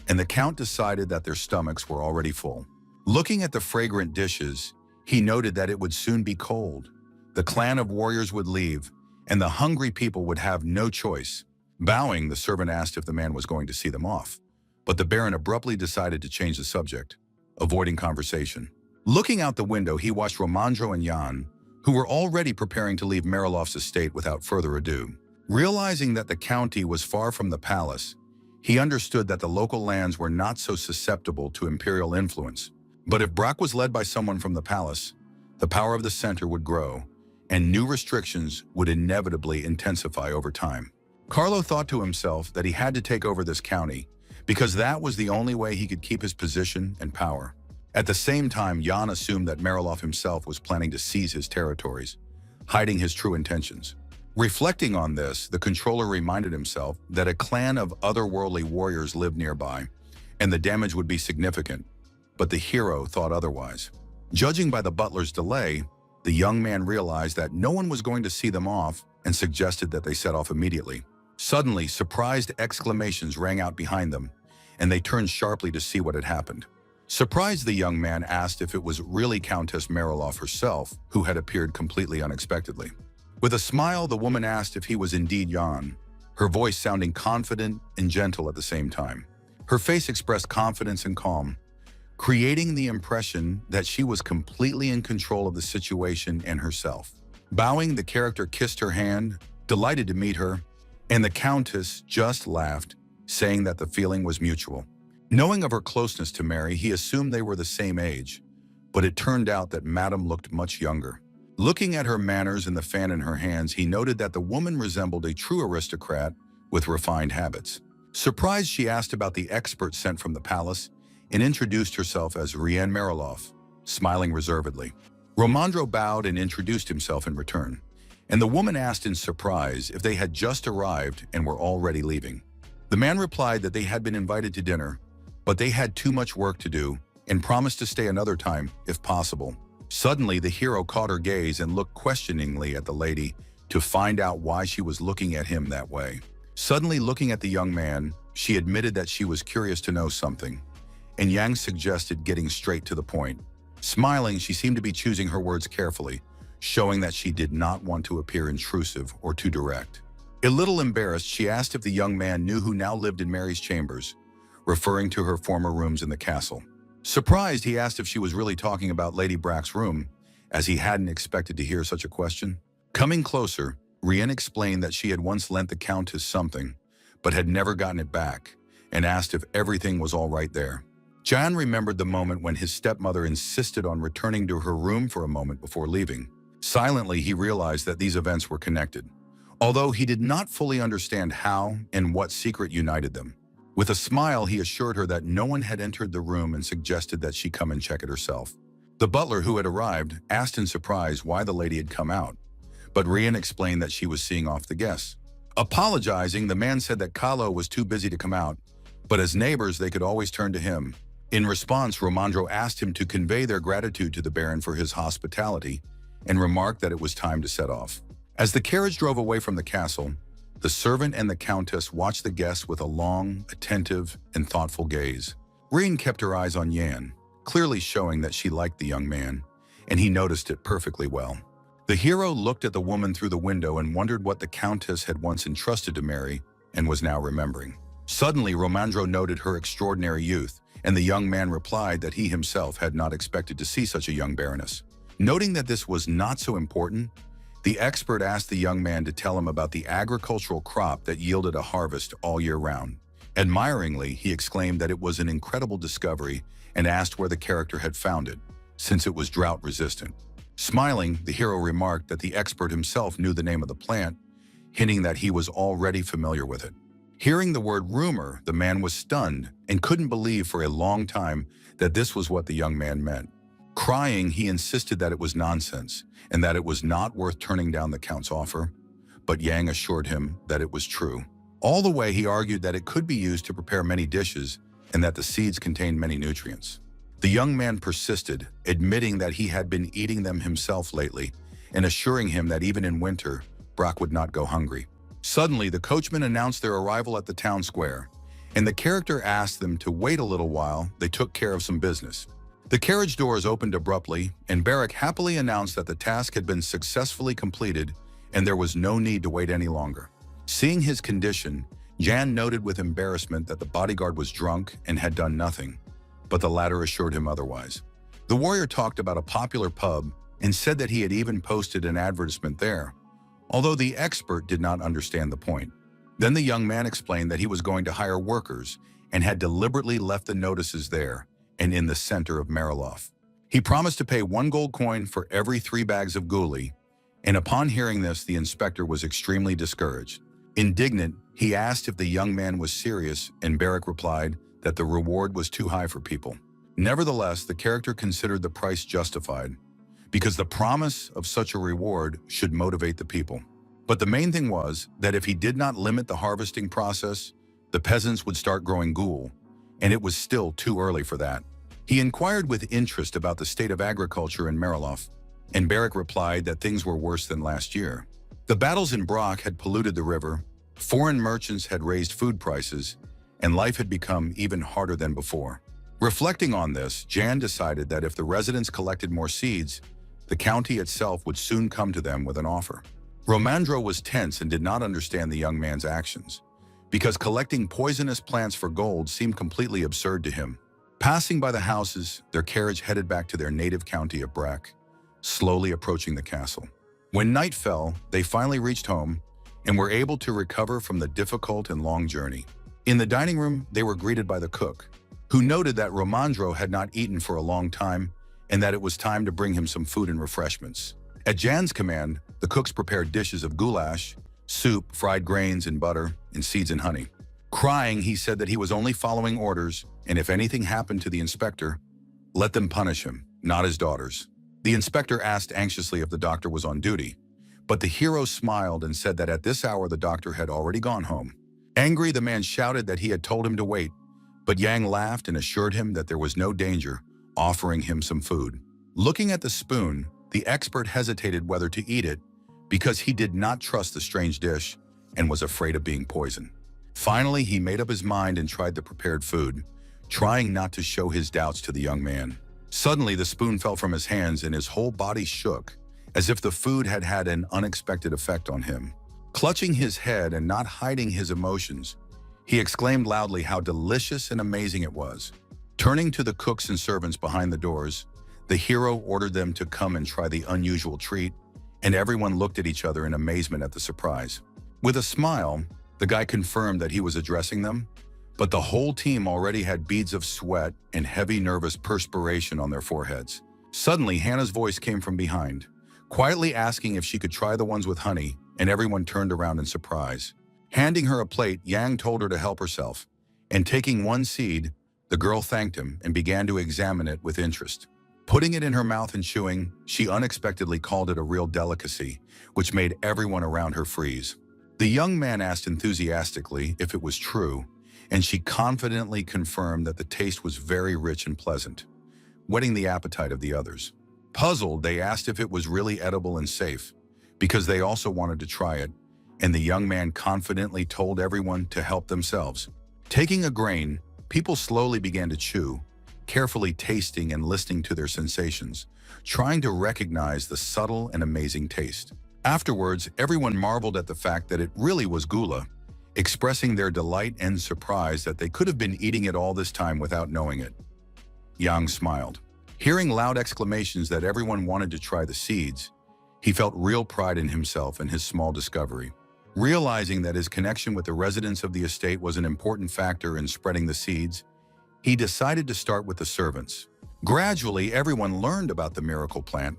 and the Count decided that their stomachs were already full. Looking at the fragrant dishes, he noted that it would soon be cold. The clan of warriors would leave, and the hungry people would have no choice. Bowing, the servant asked if the man was going to see them off, but the Baron abruptly decided to change the subject, avoiding conversation. Looking out the window, he watched Romandro and Jan, who were already preparing to leave Marilov's estate without further ado. Realizing that the county was far from the palace, he understood that the local lands were not so susceptible to imperial influence. But if Brock was led by someone from the palace, the power of the center would grow, and new restrictions would inevitably intensify over time. Carlo thought to himself that he had to take over this county, because that was the only way he could keep his position and power. At the same time, Jan assumed that Marilov himself was planning to seize his territories, hiding his true intentions. Reflecting on this, the controller reminded himself that a clan of otherworldly warriors lived nearby, and the damage would be significant, but the hero thought otherwise. Judging by the butler's delay, the young man realized that no one was going to see them off and suggested that they set off immediately. Suddenly, surprised exclamations rang out behind them, and they turned sharply to see what had happened. Surprised, the young man asked if it was really Countess Marilov herself who had appeared completely unexpectedly. With a smile, the woman asked if he was indeed Jan, her voice sounding confident and gentle at the same time. Her face expressed confidence and calm, creating the impression that she was completely in control of the situation and herself. Bowing, the character kissed her hand, delighted to meet her, and the Countess just laughed, saying that the feeling was mutual. Knowing of her closeness to Mary, he assumed they were the same age, but it turned out that Madame looked much younger. Looking at her manners and the fan in her hands, he noted that the woman resembled a true aristocrat with refined habits. Surprised, she asked about the expert sent from the palace and introduced herself as Rien Marilov, smiling reservedly. Romandro bowed and introduced himself in return, and the woman asked in surprise if they had just arrived and were already leaving. The man replied that they had been invited to dinner, but they had too much work to do and promised to stay another time if possible. Suddenly, the hero caught her gaze and looked questioningly at the lady to find out why she was looking at him that way. Suddenly looking at the young man, she admitted that she was curious to know something, and Yang suggested getting straight to the point. Smiling, she seemed to be choosing her words carefully, showing that she did not want to appear intrusive or too direct. A little embarrassed, she asked if the young man knew who now lived in Mary's chambers, referring to her former rooms in the castle. Surprised, he asked if she was really talking about Lady Brack's room, as he hadn't expected to hear such a question. Coming closer, Rien explained that she had once lent the Countess something, but had never gotten it back, and asked if everything was all right there. Jan remembered the moment when his stepmother insisted on returning to her room for a moment before leaving. Silently, he realized that these events were connected, although he did not fully understand how and what secret united them. With a smile, he assured her that no one had entered the room and suggested that she come and check it herself. The butler, who had arrived, asked in surprise why the lady had come out, but Rien explained that she was seeing off the guests. Apologizing, the man said that Kahlo was too busy to come out, but as neighbors they could always turn to him. In response, Romandro asked him to convey their gratitude to the Baron for his hospitality and remarked that it was time to set off. As the carriage drove away from the castle, the servant and the Countess watched the guests with a long, attentive, and thoughtful gaze. Rien kept her eyes on Yan, clearly showing that she liked the young man, and he noticed it perfectly well. The hero looked at the woman through the window and wondered what the Countess had once entrusted to Mary and was now remembering. Suddenly, Romandro noted her extraordinary youth, and the young man replied that he himself had not expected to see such a young baroness. Noting that this was not so important, the expert asked the young man to tell him about the agricultural crop that yielded a harvest all year round. Admiringly, he exclaimed that it was an incredible discovery and asked where the character had found it, since it was drought-resistant. Smiling, the hero remarked that the expert himself knew the name of the plant, hinting that he was already familiar with it. Hearing the word rumor, the man was stunned and couldn't believe for a long time that this was what the young man meant. Crying, he insisted that it was nonsense and that it was not worth turning down the Count's offer, but Yang assured him that it was true. All the way, he argued that it could be used to prepare many dishes and that the seeds contained many nutrients. The young man persisted, admitting that he had been eating them himself lately and assuring him that even in winter, Brock would not go hungry. Suddenly, the coachman announced their arrival at the town square, and the character asked them to wait a little while they took care of some business. The carriage doors opened abruptly, and Barrack happily announced that the task had been successfully completed and there was no need to wait any longer. Seeing his condition, Jan noted with embarrassment that the bodyguard was drunk and had done nothing, but the latter assured him otherwise. The warrior talked about a popular pub and said that he had even posted an advertisement there, although the expert did not understand the point. Then the young man explained that he was going to hire workers and had deliberately left the notices there and in the center of Mariloff. He promised to pay 1 gold coin for every 3 bags of guli, and upon hearing this, the inspector was extremely discouraged. Indignant, he asked if the young man was serious, and Barrack replied that the reward was too high for people. Nevertheless, the character considered the price justified, because the promise of such a reward should motivate the people. But the main thing was that if he did not limit the harvesting process, the peasants would start growing ghoul, and it was still too early for that. He inquired with interest about the state of agriculture in Mariloff, and Barrack replied that things were worse than last year. The battles in Brock had polluted the river, foreign merchants had raised food prices, and life had become even harder than before. Reflecting on this, Jan decided that if the residents collected more seeds, the county itself would soon come to them with an offer. Romandro was tense and did not understand the young man's actions, because collecting poisonous plants for gold seemed completely absurd to him. Passing by the houses, their carriage headed back to their native county of Brack, slowly approaching the castle. When night fell, they finally reached home and were able to recover from the difficult and long journey. In the dining room, they were greeted by the cook, who noted that Romandro had not eaten for a long time and that it was time to bring him some food and refreshments. At Jan's command, the cooks prepared dishes of goulash, soup, fried grains and butter, and seeds and honey. Crying, he said that he was only following orders, and if anything happened to the inspector, let them punish him, not his daughters. The inspector asked anxiously if the doctor was on duty, but the hero smiled and said that at this hour the doctor had already gone home. Angry, the man shouted that he had told him to wait, but Yang laughed and assured him that there was no danger, offering him some food. Looking at the spoon, the expert hesitated whether to eat it because he did not trust the strange dish and was afraid of being poisoned. Finally, he made up his mind and tried the prepared food, trying not to show his doubts to the young man. Suddenly, the spoon fell from his hands and his whole body shook, as if the food had had an unexpected effect on him. Clutching his head and not hiding his emotions, he exclaimed loudly how delicious and amazing it was. Turning to the cooks and servants behind the doors, the hero ordered them to come and try the unusual treat and everyone looked at each other in amazement at the surprise. With a smile, the guy confirmed that he was addressing them, but the whole team already had beads of sweat and heavy nervous perspiration on their foreheads. Suddenly, Hannah's voice came from behind, quietly asking if she could try the ones with honey, and everyone turned around in surprise. Handing her a plate, Yang told her to help herself, and taking one seed, the girl thanked him and began to examine it with interest. Putting it in her mouth and chewing, she unexpectedly called it a real delicacy, which made everyone around her freeze. The young man asked enthusiastically if it was true, and she confidently confirmed that the taste was very rich and pleasant, whetting the appetite of the others. Puzzled, they asked if it was really edible and safe, because they also wanted to try it, and the young man confidently told everyone to help themselves. Taking a grain, people slowly began to chew, carefully tasting and listening to their sensations, trying to recognize the subtle and amazing taste. Afterwards, everyone marveled at the fact that it really was gula, expressing their delight and surprise that they could have been eating it all this time without knowing it. Yang smiled. Hearing loud exclamations that everyone wanted to try the seeds, he felt real pride in himself and his small discovery. Realizing that his connection with the residents of the estate was an important factor in spreading the seeds, he decided to start with the servants. Gradually, everyone learned about the miracle plant,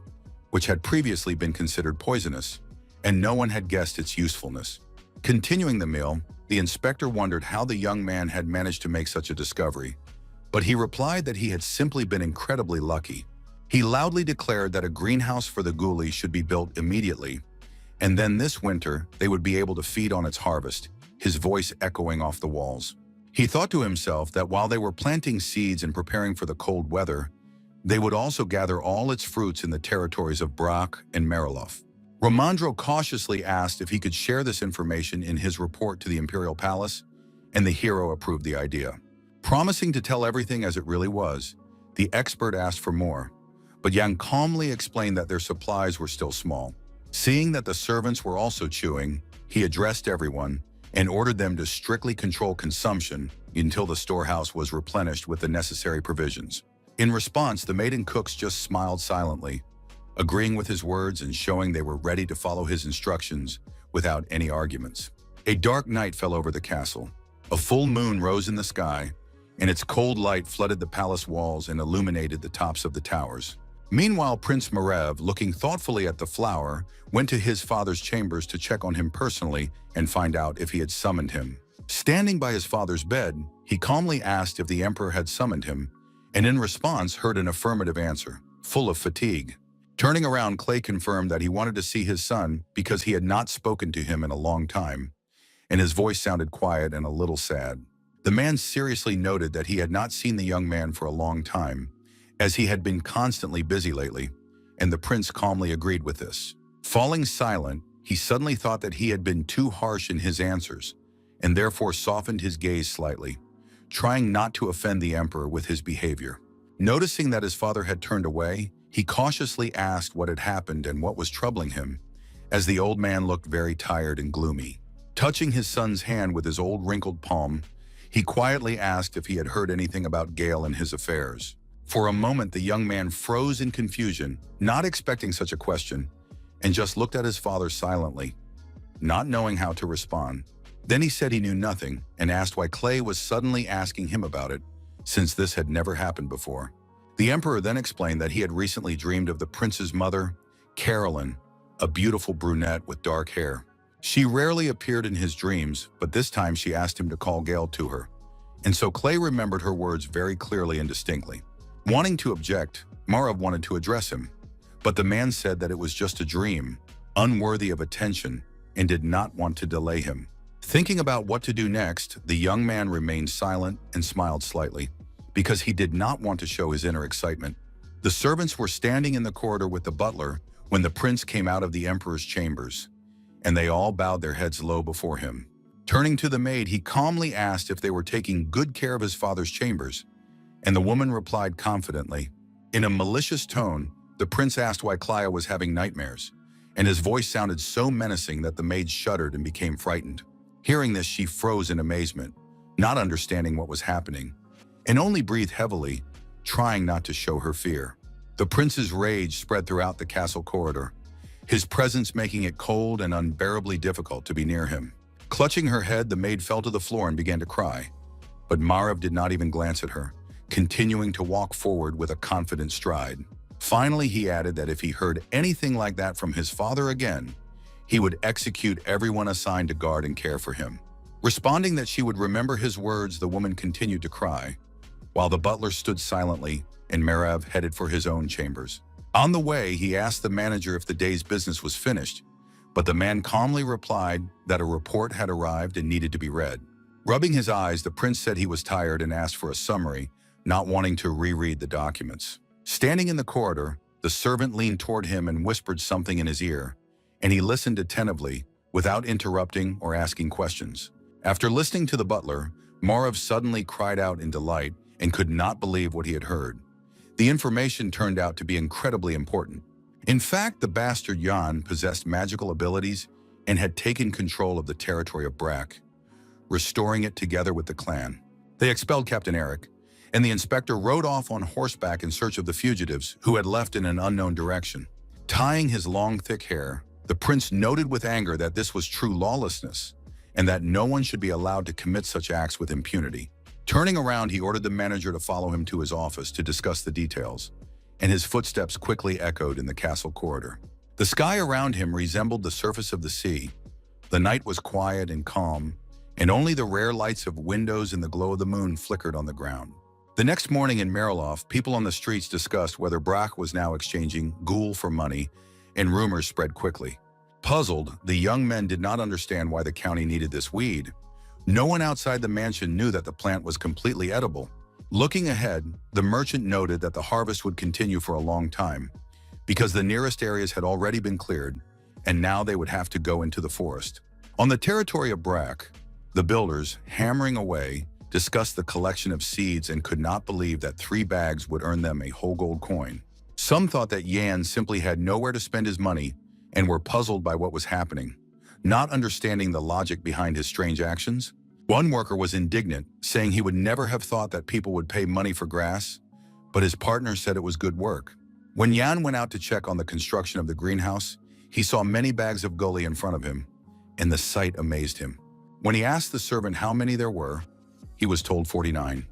which had previously been considered poisonous, and no one had guessed its usefulness. Continuing the meal, the inspector wondered how the young man had managed to make such a discovery, but he replied that he had simply been incredibly lucky. He loudly declared that a greenhouse for the ghoulies should be built immediately, and then this winter they would be able to feed on its harvest, his voice echoing off the walls. He thought to himself that while they were planting seeds and preparing for the cold weather, they would also gather all its fruits in the territories of Brock and Mariloff. Ramandro cautiously asked if he could share this information in his report to the Imperial Palace, and the hero approved the idea. Promising to tell everything as it really was, the expert asked for more, but Yang calmly explained that their supplies were still small. Seeing that the servants were also chewing, he addressed everyone and ordered them to strictly control consumption until the storehouse was replenished with the necessary provisions. In response, the maiden cooks just smiled silently, agreeing with his words and showing they were ready to follow his instructions without any arguments. A dark night fell over the castle. A full moon rose in the sky, and its cold light flooded the palace walls and illuminated the tops of the towers. Meanwhile, Prince Marev, looking thoughtfully at the flower, went to his father's chambers to check on him personally and find out if he had summoned him. Standing by his father's bed, he calmly asked if the emperor had summoned him, and in response heard an affirmative answer, full of fatigue. Turning around, Clay confirmed that he wanted to see his son because he had not spoken to him in a long time, and his voice sounded quiet and a little sad. The man seriously noted that he had not seen the young man for a long time, as he had been constantly busy lately, and the prince calmly agreed with this. Falling silent, he suddenly thought that he had been too harsh in his answers, and therefore softened his gaze slightly, trying not to offend the emperor with his behavior. Noticing that his father had turned away, he cautiously asked what had happened and what was troubling him, as the old man looked very tired and gloomy. Touching his son's hand with his old wrinkled palm, he quietly asked if he had heard anything about Gale and his affairs. For a moment, the young man froze in confusion, not expecting such a question, and just looked at his father silently, not knowing how to respond. Then he said he knew nothing and asked why Clay was suddenly asking him about it, since this had never happened before. The emperor then explained that he had recently dreamed of the prince's mother, Carolyn, a beautiful brunette with dark hair. She rarely appeared in his dreams, but this time she asked him to call Gale to her, and so Clay remembered her words very clearly and distinctly. Wanting to object, Marov wanted to address him, but the man said that it was just a dream, unworthy of attention, and did not want to delay him. Thinking about what to do next, the young man remained silent and smiled slightly, because he did not want to show his inner excitement. The servants were standing in the corridor with the butler when the prince came out of the emperor's chambers, and they all bowed their heads low before him. Turning to the maid, he calmly asked if they were taking good care of his father's chambers, and the woman replied confidently. In a malicious tone, the prince asked why Klaya was having nightmares, and his voice sounded so menacing that the maid shuddered and became frightened. Hearing this, she froze in amazement, not understanding what was happening, and only breathed heavily, trying not to show her fear. The prince's rage spread throughout the castle corridor. his presence making it cold and unbearably difficult to be near him. Clutching her head, the maid fell to the floor and began to cry. But Marav did not even glance at her, continuing to walk forward with a confident stride. Finally, he added that if he heard anything like that from his father again, he would execute everyone assigned to guard and care for him. Responding that she would remember his words, the woman continued to cry, while the butler stood silently and Marav headed for his own chambers. On the way, he asked the manager if the day's business was finished, but the man calmly replied that a report had arrived and needed to be read. Rubbing his eyes, the prince said he was tired and asked for a summary, not wanting to reread the documents. Standing in the corridor, the servant leaned toward him and whispered something in his ear, and he listened attentively without interrupting or asking questions. After listening to the butler, Marav suddenly cried out in delight and could not believe what he had heard. The information turned out to be incredibly important. In fact, the bastard Jan possessed magical abilities and had taken control of the territory of Brack, restoring it together with the clan. They expelled Captain Eric, and the inspector rode off on horseback in search of the fugitives who had left in an unknown direction. Tying his long, thick hair, the prince noted with anger that this was true lawlessness and that no one should be allowed to commit such acts with impunity. Turning around, he ordered the manager to follow him to his office to discuss the details, and his footsteps quickly echoed in the castle corridor. The sky around him resembled the surface of the sea. The night was quiet and calm, and only the rare lights of windows and the glow of the moon flickered on the ground. The next morning in Mariloff, people on the streets discussed whether Brack was now exchanging ghoul for money, and rumors spread quickly. Puzzled, the young men did not understand why the county needed this weed. No one outside the mansion knew that the plant was completely edible. Looking ahead, the merchant noted that the harvest would continue for a long time, because the nearest areas had already been cleared, and now they would have to go into the forest. On the territory of Brack, the builders, hammering away, discussed the collection of seeds and could not believe that 3 bags would earn them a whole gold coin. Some thought that Jan simply had nowhere to spend his money and were puzzled by what was happening, not understanding the logic behind his strange actions. One worker was indignant, saying he would never have thought that people would pay money for grass, but his partner said it was good work. When Jan went out to check on the construction of the greenhouse, he saw many bags of gully in front of him, and the sight amazed him. When he asked the servant how many there were, he was told 49,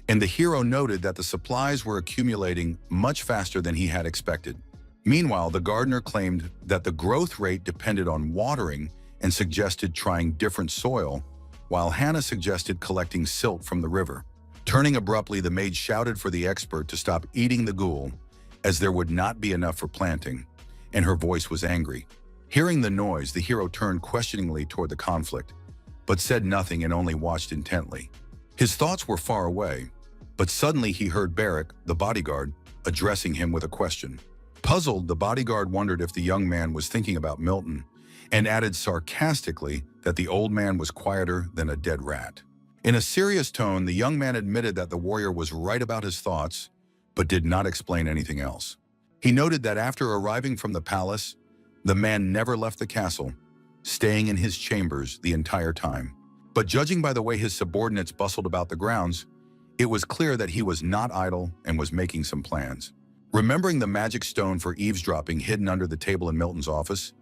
and the hero noted that the supplies were accumulating much faster than he had expected. Meanwhile, the gardener claimed that the growth rate depended on watering and suggested trying different soil, while Hannah suggested collecting silt from the river. Turning abruptly, the maid shouted for the expert to stop eating the ghoul, as there would not be enough for planting, and her voice was angry. Hearing the noise, the hero turned questioningly toward the conflict, but said nothing and only watched intently. His thoughts were far away, but suddenly he heard Barrack, the bodyguard, addressing him with a question. Puzzled, the bodyguard wondered if the young man was thinking about Milton, and added sarcastically that the old man was quieter than a dead rat. In a serious tone, the young man admitted that the warrior was right about his thoughts, but did not explain anything else. He noted that after arriving from the palace, the man never left the castle, staying in his chambers the entire time. But judging by the way his subordinates bustled about the grounds, it was clear that he was not idle and was making some plans. Remembering the magic stone for eavesdropping hidden under the table in Milton's office,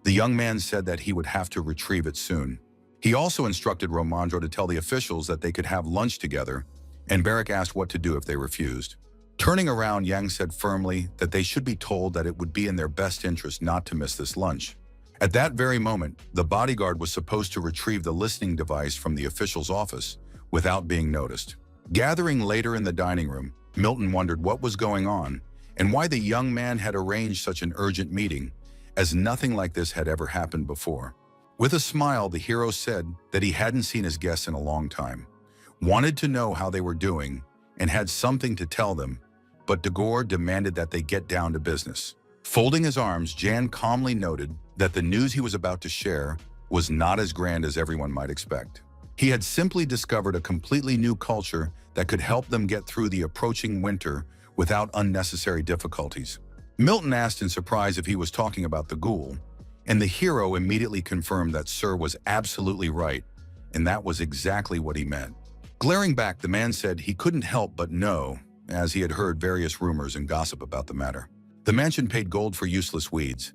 the young man said that he would have to retrieve it soon. He also instructed Romandro to tell the officials that they could have lunch together, and Barrack asked what to do if they refused. Turning around, Yang said firmly that they should be told that it would be in their best interest not to miss this lunch. At that very moment, the bodyguard was supposed to retrieve the listening device from the official's office without being noticed. Gathering later in the dining room, Milton wondered what was going on and why the young man had arranged such an urgent meeting, as nothing like this had ever happened before. With a smile, the hero said that he hadn't seen his guests in a long time, wanted to know how they were doing, and had something to tell them, but Dagor demanded that they get down to business. Folding his arms, Jan calmly noted that the news he was about to share was not as grand as everyone might expect. He had simply discovered a completely new culture that could help them get through the approaching winter without unnecessary difficulties. Milton asked in surprise if he was talking about the ghoul, and the hero immediately confirmed that Sir was absolutely right, and that was exactly what he meant. Glaring back, the man said he couldn't help but know, as he had heard various rumors and gossip about the matter. The mansion paid gold for useless weeds,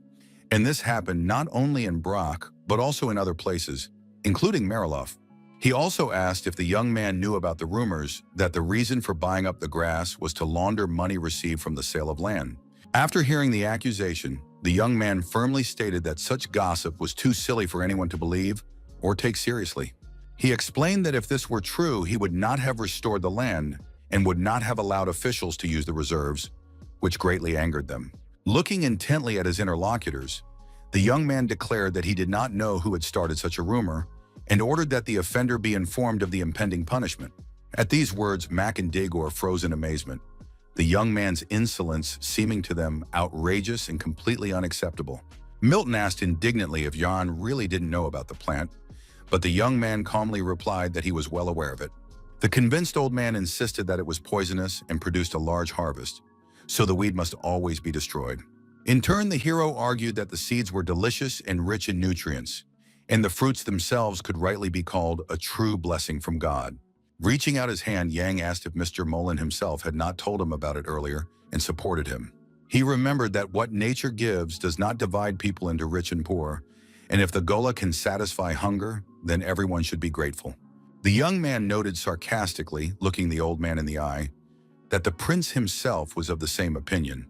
And this happened not only in Brock, but also in other places, including Marilov. He also asked if the young man knew about the rumors that the reason for buying up the grass was to launder money received from the sale of land. After hearing the accusation, the young man firmly stated that such gossip was too silly for anyone to believe or take seriously. He explained that if this were true, he would not have restored the land and would not have allowed officials to use the reserves, which greatly angered them. Looking intently at his interlocutors, the young man declared that he did not know who had started such a rumor and ordered that the offender be informed of the impending punishment. At these words, Mac and Dagor froze in amazement, the young man's insolence seeming to them outrageous and completely unacceptable. Milton asked indignantly if Jan really didn't know about the plant, but the young man calmly replied that he was well aware of it. The convinced old man insisted that it was poisonous and produced a large harvest, so the weed must always be destroyed. In turn, the hero argued that the seeds were delicious and rich in nutrients, and the fruits themselves could rightly be called a true blessing from God. Reaching out his hand, Yang asked if Mr. Mullen himself had not told him about it earlier and supported him. He remembered that what nature gives does not divide people into rich and poor, and if the gola can satisfy hunger, then everyone should be grateful. The young man noted sarcastically, looking the old man in the eye, that the prince himself was of the same opinion,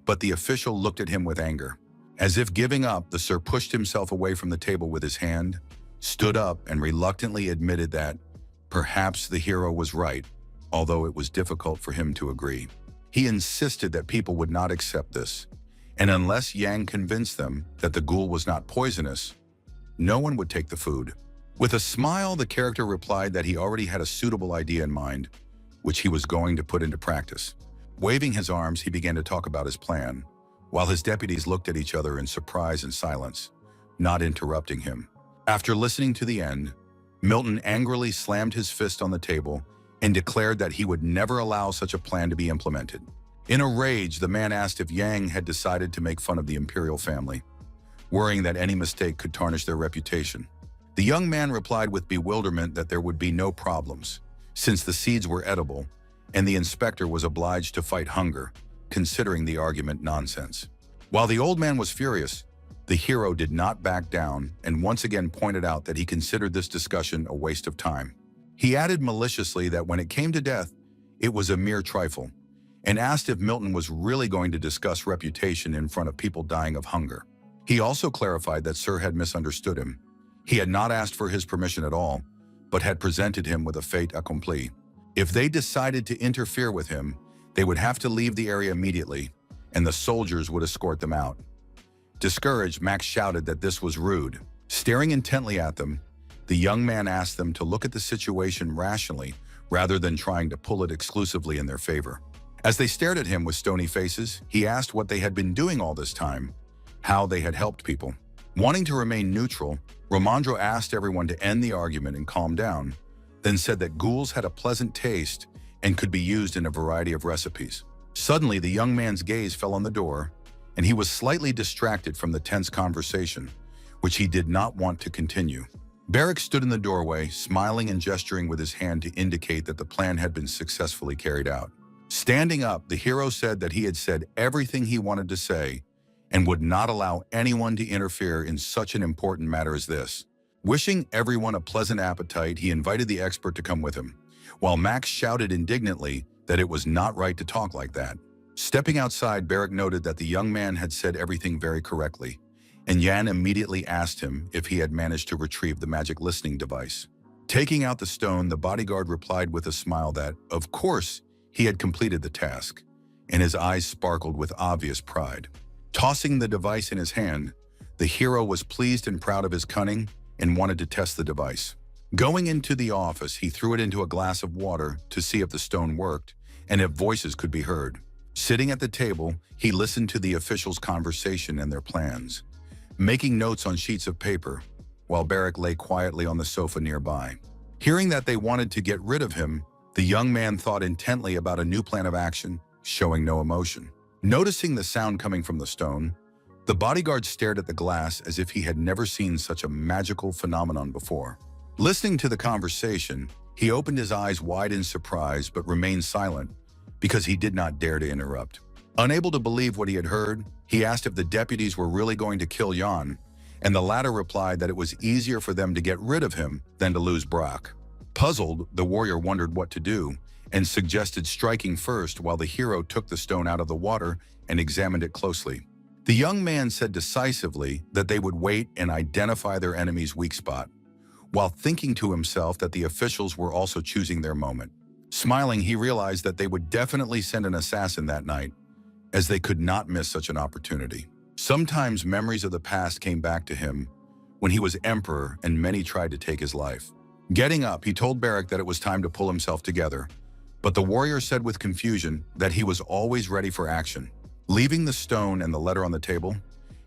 but the official looked at him with anger. As if giving up, the sir pushed himself away from the table with his hand, stood up, and reluctantly admitted that perhaps the hero was right, although it was difficult for him to agree. He insisted that people would not accept this, and unless Yang convinced them that the ghoul was not poisonous, no one would take the food. With a smile, the character replied that he already had a suitable idea in mind, which he was going to put into practice. Waving his arms, he began to talk about his plan, while his deputies looked at each other in surprise and silence, not interrupting him. After listening to the end, Milton angrily slammed his fist on the table and declared that he would never allow such a plan to be implemented. In a rage, the man asked if Yang had decided to make fun of the imperial family, worrying that any mistake could tarnish their reputation. The young man replied with bewilderment that there would be no problems, since the seeds were edible, and the inspector was obliged to fight hunger, considering the argument nonsense. While the old man was furious, the hero did not back down and once again pointed out that he considered this discussion a waste of time. He added maliciously that when it came to death, it was a mere trifle, and asked if Milton was really going to discuss reputation in front of people dying of hunger. He also clarified that Sir had misunderstood him. He had not asked for his permission at all, but had presented him with a fait accompli. If they decided to interfere with him, they would have to leave the area immediately, and the soldiers would escort them out. Discouraged, Max shouted that this was rude. Staring intently at them, the young man asked them to look at the situation rationally rather than trying to pull it exclusively in their favor. As they stared at him with stony faces, he asked what they had been doing all this time, how they had helped people. Wanting to remain neutral, Romandro asked everyone to end the argument and calm down, then said that ghouls had a pleasant taste and could be used in a variety of recipes. Suddenly, the young man's gaze fell on the door, and he was slightly distracted from the tense conversation, which he did not want to continue. Barrick stood in the doorway, smiling and gesturing with his hand to indicate that the plan had been successfully carried out. Standing up, the hero said that he had said everything he wanted to say and would not allow anyone to interfere in such an important matter as this. Wishing everyone a pleasant appetite, he invited the expert to come with him, while Max shouted indignantly that it was not right to talk like that. Stepping outside, Barrick noted that the young man had said everything very correctly, and Yan immediately asked him if he had managed to retrieve the magic listening device. Taking out the stone, the bodyguard replied with a smile that, of course, he had completed the task, and his eyes sparkled with obvious pride. Tossing the device in his hand, the hero was pleased and proud of his cunning and wanted to test the device. Going into the office, he threw it into a glass of water to see if the stone worked and if voices could be heard. Sitting at the table, he listened to the officials' conversation and their plans, making notes on sheets of paper, while Barrick lay quietly on the sofa nearby. Hearing that they wanted to get rid of him, the young man thought intently about a new plan of action, showing no emotion. Noticing the sound coming from the stone, the bodyguard stared at the glass as if he had never seen such a magical phenomenon before. Listening to the conversation, he opened his eyes wide in surprise but remained silent because he did not dare to interrupt. Unable to believe what he had heard, He asked if the deputies were really going to kill Jan, and the latter replied that it was easier for them to get rid of him than to lose Brock. Puzzled, the warrior wondered what to do and suggested striking first while the hero took the stone out of the water and examined it closely. The young man said decisively that they would wait and identify their enemy's weak spot, while thinking to himself that the officials were also choosing their moment. Smiling, he realized that they would definitely send an assassin that night, as they could not miss such an opportunity. Sometimes memories of the past came back to him when he was emperor and many tried to take his life. Getting up, he told Barak that it was time to pull himself together, but the warrior said with confusion that he was always ready for action. Leaving the stone and the letter on the table,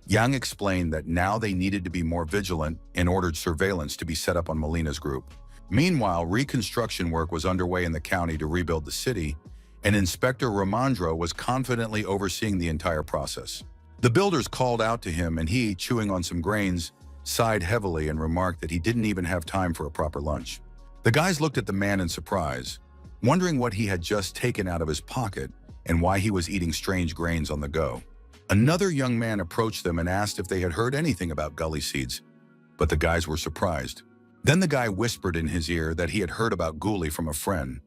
Yang explained that now they needed to be more vigilant and ordered surveillance to be set up on Melina's group. Meanwhile, reconstruction work was underway in the county to rebuild the city, and Inspector Ramandro was confidently overseeing the entire process. The builders called out to him, and he, chewing on some grains, sighed heavily and remarked that he didn't even have time for a proper lunch. The guys looked at the man in surprise, wondering what he had just taken out of his pocket and why he was eating strange grains on the go. Another young man approached them and asked if they had heard anything about gully seeds, but the guys were surprised. Then the guy whispered in his ear that he had heard about guli from a friend,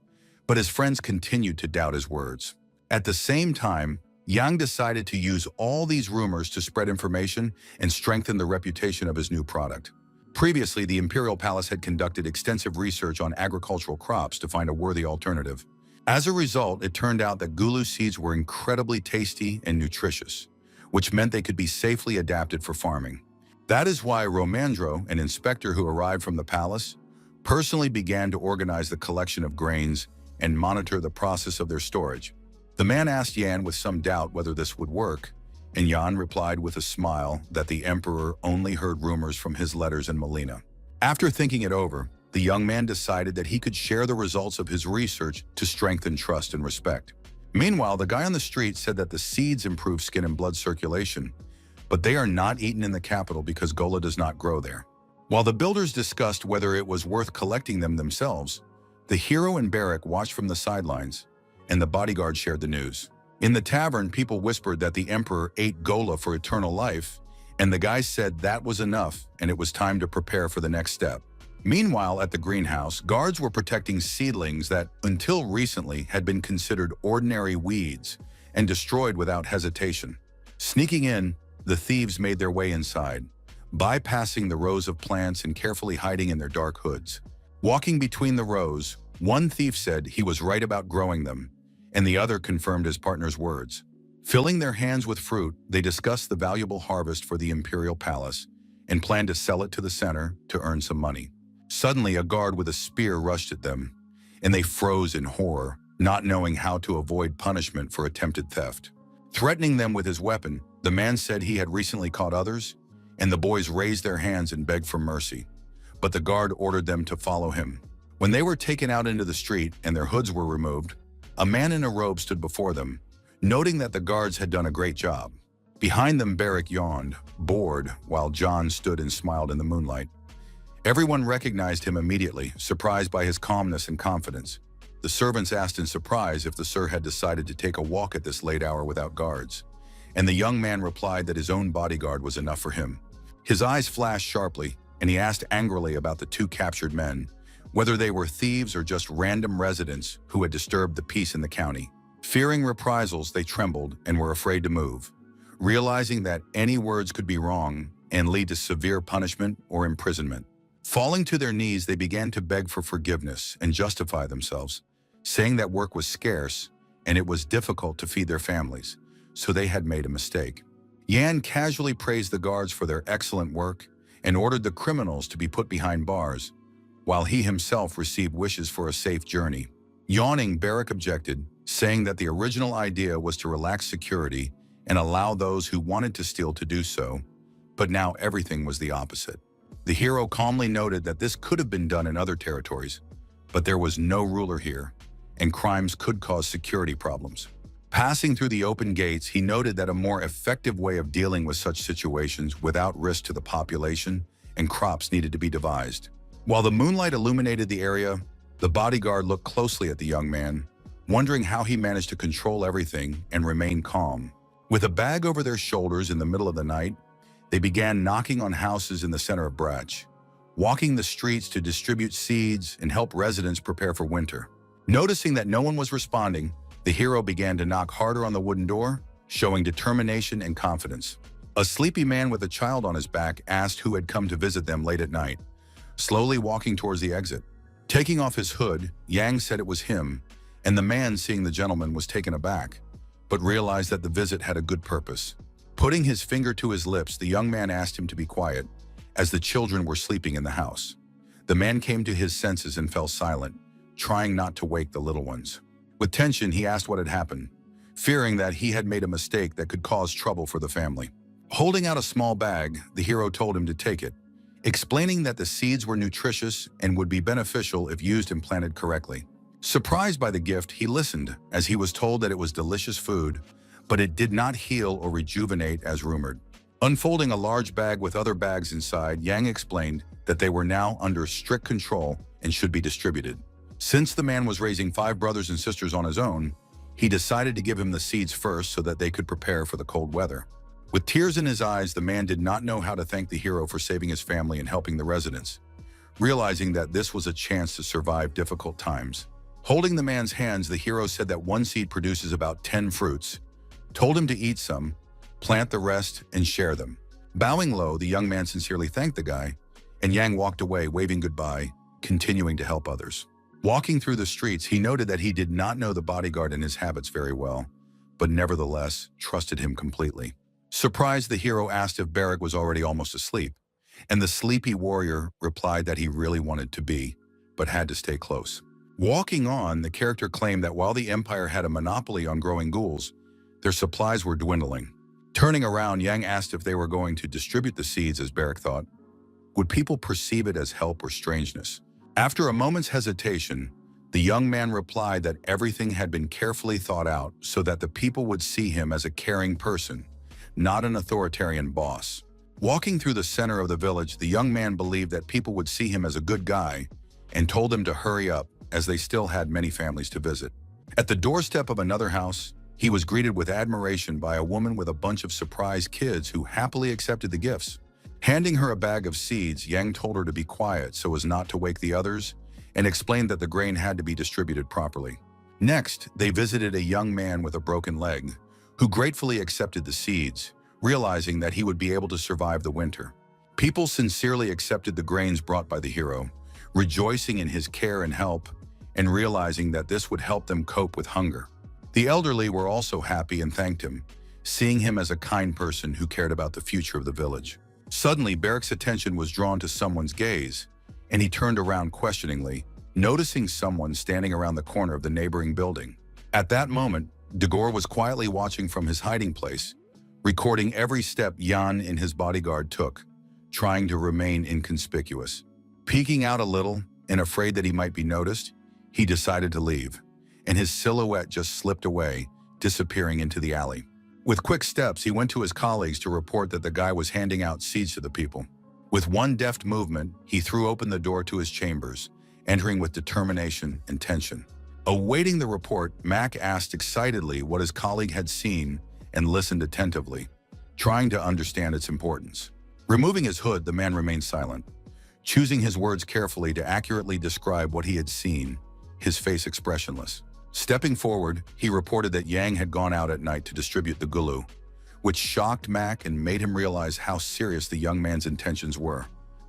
but his friends continued to doubt his words. At the same time, Yang decided to use all these rumors to spread information and strengthen the reputation of his new product. Previously, the Imperial Palace had conducted extensive research on agricultural crops to find a worthy alternative. As a result, it turned out that gulu seeds were incredibly tasty and nutritious, which meant they could be safely adapted for farming. That is why Romandro, an inspector who arrived from the palace, personally began to organize the collection of grains and monitor the process of their storage. The man asked Yan with some doubt whether this would work, and Yan replied with a smile that the emperor only heard rumors from his letters in Melina. After thinking it over, the young man decided that he could share the results of his research to strengthen trust and respect. Meanwhile, the guy on the street said that the seeds improve skin and blood circulation, but they are not eaten in the capital because Gola does not grow there. While the builders discussed whether it was worth collecting them themselves, the hero and Barak watched from the sidelines, and the bodyguard shared the news. In the tavern, people whispered that the emperor ate Gola for eternal life, and the guy said that was enough and it was time to prepare for the next step. Meanwhile, at the greenhouse, guards were protecting seedlings that, until recently, had been considered ordinary weeds and destroyed without hesitation. Sneaking in, the thieves made their way inside, bypassing the rows of plants and carefully hiding in their dark hoods. Walking between the rows, one thief said he was right about growing them, and the other confirmed his partner's words. Filling their hands with fruit, they discussed the valuable harvest for the Imperial Palace and planned to sell it to the center to earn some money. Suddenly, a guard with a spear rushed at them, and they froze in horror, not knowing how to avoid punishment for attempted theft. Threatening them with his weapon, the man said he had recently caught others, and the boys raised their hands and begged for mercy, but the guard ordered them to follow him. When they were taken out into the street and their hoods were removed, a man in a robe stood before them, noting that the guards had done a great job. Behind them, Barak yawned, bored, while John stood and smiled in the moonlight. Everyone recognized him immediately, surprised by his calmness and confidence. The servants asked in surprise if the sir had decided to take a walk at this late hour without guards, and the young man replied that his own bodyguard was enough for him. His eyes flashed sharply, and he asked angrily about the two captured men, whether they were thieves or just random residents who had disturbed the peace in the county. Fearing reprisals, they trembled and were afraid to move, realizing that any words could be wrong and lead to severe punishment or imprisonment. Falling to their knees, they began to beg for forgiveness and justify themselves, saying that work was scarce and it was difficult to feed their families, so they had made a mistake. Yan casually praised the guards for their excellent work and ordered the criminals to be put behind bars, while he himself received wishes for a safe journey. Yawning, Barak objected, saying that the original idea was to relax security and allow those who wanted to steal to do so, but now everything was the opposite. The hero calmly noted that this could have been done in other territories, but there was no ruler here, and crimes could cause security problems. Passing through the open gates, he noted that a more effective way of dealing with such situations without risk to the population and crops needed to be devised. While the moonlight illuminated the area, the bodyguard looked closely at the young man, wondering how he managed to control everything and remain calm. With a bag over their shoulders in the middle of the night, they began knocking on houses in the center of Brach, walking the streets to distribute seeds and help residents prepare for winter. Noticing that no one was responding, the hero began to knock harder on the wooden door, showing determination and confidence. A sleepy man with a child on his back asked who had come to visit them late at night, slowly walking towards the exit. Taking off his hood, Yang said it was him, and the man, seeing the gentleman, was taken aback, but realized that the visit had a good purpose. Putting his finger to his lips, the young man asked him to be quiet, as the children were sleeping in the house. The man came to his senses and fell silent, trying not to wake the little ones. With tension, he asked what had happened, fearing that he had made a mistake that could cause trouble for the family. Holding out a small bag, the hero told him to take it, explaining that the seeds were nutritious and would be beneficial if used and planted correctly. Surprised by the gift, he listened, as he was told that it was delicious food, but it did not heal or rejuvenate as rumored. Unfolding a large bag with other bags inside, Yang explained that they were now under strict control and should be distributed. Since the man was raising 5 brothers and sisters on his own, he decided to give him the seeds first so that they could prepare for the cold weather. With tears in his eyes, the man did not know how to thank the hero for saving his family and helping the residents, realizing that this was a chance to survive difficult times. Holding the man's hands, the hero said that one seed produces about 10 fruits, told him to eat some, plant the rest, and share them. Bowing low, the young man sincerely thanked the guy, and Yang walked away, waving goodbye, continuing to help others. Walking through the streets, he noted that he did not know the bodyguard and his habits very well, but nevertheless trusted him completely. Surprised, the hero asked if Barrack was already almost asleep, and the sleepy warrior replied that he really wanted to be, but had to stay close. Walking on, the character claimed that while the Empire had a monopoly on growing ghouls, their supplies were dwindling. Turning around, Yang asked if they were going to distribute the seeds as Barrack thought. Would people perceive it as help or strangeness? After a moment's hesitation, the young man replied that everything had been carefully thought out so that the people would see him as a caring person, not an authoritarian boss. Walking through the center of the village, the young man believed that people would see him as a good guy and told them to hurry up, as they still had many families to visit. At the doorstep of another house, he was greeted with admiration by a woman with a bunch of surprised kids who happily accepted the gifts. Handing her a bag of seeds, Yang told her to be quiet so as not to wake the others, and explained that the grain had to be distributed properly. Next, they visited a young man with a broken leg, who gratefully accepted the seeds, realizing that he would be able to survive the winter. People sincerely accepted the grains brought by the hero, rejoicing in his care and help, and realizing that this would help them cope with hunger. The elderly were also happy and thanked him, seeing him as a kind person who cared about the future of the village. Suddenly, Barrack's attention was drawn to someone's gaze, and he turned around questioningly, noticing someone standing around the corner of the neighboring building. At that moment, Dagor was quietly watching from his hiding place, recording every step Yan and his bodyguard took, trying to remain inconspicuous. Peeking out a little and afraid that he might be noticed, he decided to leave, and his silhouette just slipped away, disappearing into the alley. With quick steps, he went to his colleagues to report that the guy was handing out seeds to the people. With one deft movement, he threw open the door to his chambers, entering with determination and tension. Awaiting the report, Mac asked excitedly what his colleague had seen and listened attentively, trying to understand its importance. Removing his hood, the man remained silent, choosing his words carefully to accurately describe what he had seen, his face expressionless. Stepping forward, he reported that Yang had gone out at night to distribute the gulu, which shocked Mac and made him realize how serious the young man's intentions were.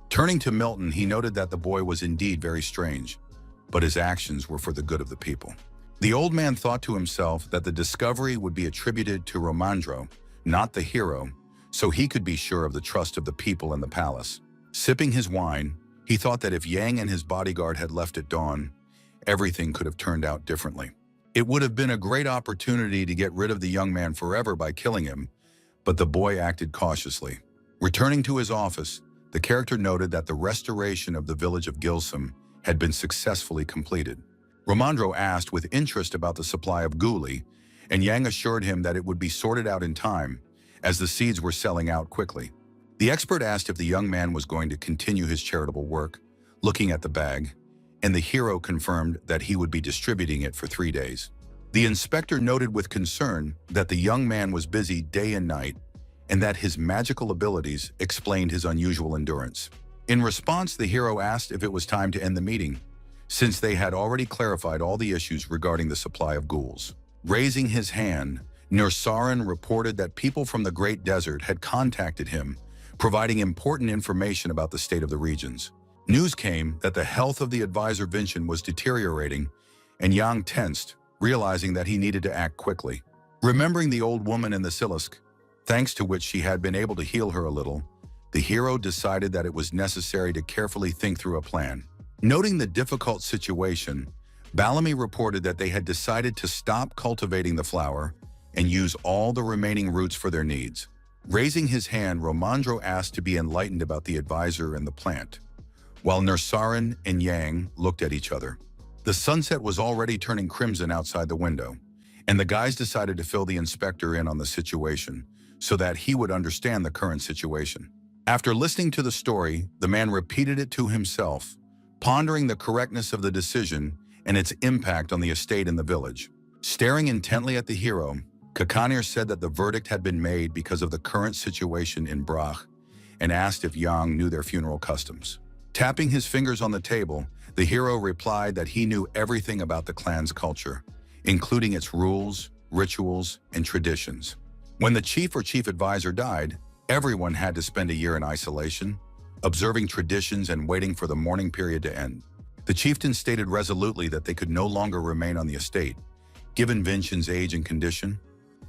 Turning to Milton, he noted that the boy was indeed very strange, but his actions were for the good of the people. The old man thought to himself that the discovery would be attributed to Romandro, not the hero, so he could be sure of the trust of the people in the palace. Sipping his wine, he thought that if Yang and his bodyguard had left at dawn, everything could have turned out differently. It would have been a great opportunity to get rid of the young man forever by killing him, but the boy acted cautiously. Returning to his office, the character noted that the restoration of the village of Gilsum had been successfully completed. Romandro asked with interest about the supply of guli, and Yang assured him that it would be sorted out in time, as the seeds were selling out quickly. The expert asked if the young man was going to continue his charitable work, looking at the bag, and the hero confirmed that he would be distributing it for 3 days. The inspector noted with concern that the young man was busy day and night and that his magical abilities explained his unusual endurance. In response, the hero asked if it was time to end the meeting, since they had already clarified all the issues regarding the supply of ghouls. Raising his hand, Nursarin reported that people from the Great Desert had contacted him, providing important information about the state of the regions. News came that the health of the advisor Vincent was deteriorating, and Yang tensed, realizing that he needed to act quickly. Remembering the old woman in the Silisk, thanks to which she had been able to heal her a little, the hero decided that it was necessary to carefully think through a plan. Noting the difficult situation, Bellamy reported that they had decided to stop cultivating the flower and use all the remaining roots for their needs. Raising his hand, Romandro asked to be enlightened about the advisor and the plant, while Nursarin and Yang looked at each other. The sunset was already turning crimson outside the window, and the guys decided to fill the inspector in on the situation so that he would understand the current situation. After listening to the story, the man repeated it to himself, pondering the correctness of the decision and its impact on the estate and the village. Staring intently at the hero, Kakanir said that the verdict had been made because of the current situation in Brach and asked if Yang knew their funeral customs. Tapping his fingers on the table, the hero replied that he knew everything about the clan's culture, including its rules, rituals, and traditions. When the chief or chief advisor died, everyone had to spend a year in isolation, observing traditions and waiting for the mourning period to end. The chieftain stated resolutely that they could no longer remain on the estate. Given Vincent's age and condition,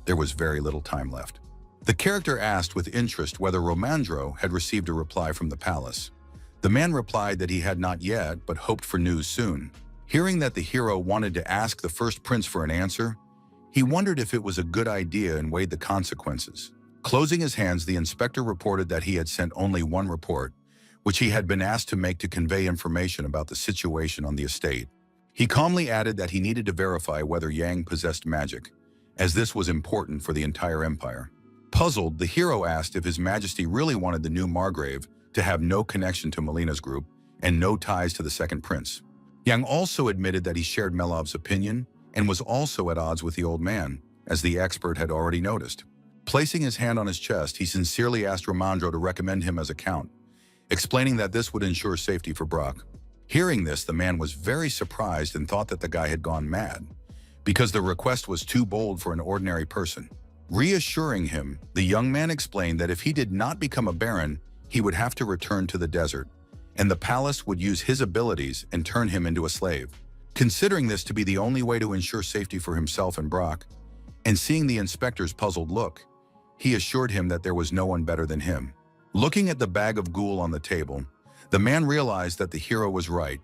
there was very little time left. The character asked with interest whether Romandro had received a reply from the palace. The man replied that he had not yet, but hoped for news soon. Hearing that the hero wanted to ask the first prince for an answer, he wondered if it was a good idea and weighed the consequences. Closing his hands, the inspector reported that he had sent only one report, which he had been asked to make to convey information about the situation on the estate. He calmly added that he needed to verify whether Yang possessed magic, as this was important for the entire empire. Puzzled, the hero asked if His Majesty really wanted the new Margrave to have no connection to Melina's group and no ties to the second prince. Yang also admitted that he shared Melov's opinion and was also at odds with the old man, as the expert had already noticed. Placing his hand on his chest, he sincerely asked Romandro to recommend him as a count, explaining that this would ensure safety for Brock. Hearing this, the man was very surprised and thought that the guy had gone mad, because the request was too bold for an ordinary person. Reassuring him, the young man explained that if he did not become a baron, he would have to return to the desert, and the palace would use his abilities and turn him into a slave. Considering this to be the only way to ensure safety for himself and Brock, and seeing the inspector's puzzled look, he assured him that there was no one better than him. Looking at the bag of ghoul on the table, the man realized that the hero was right,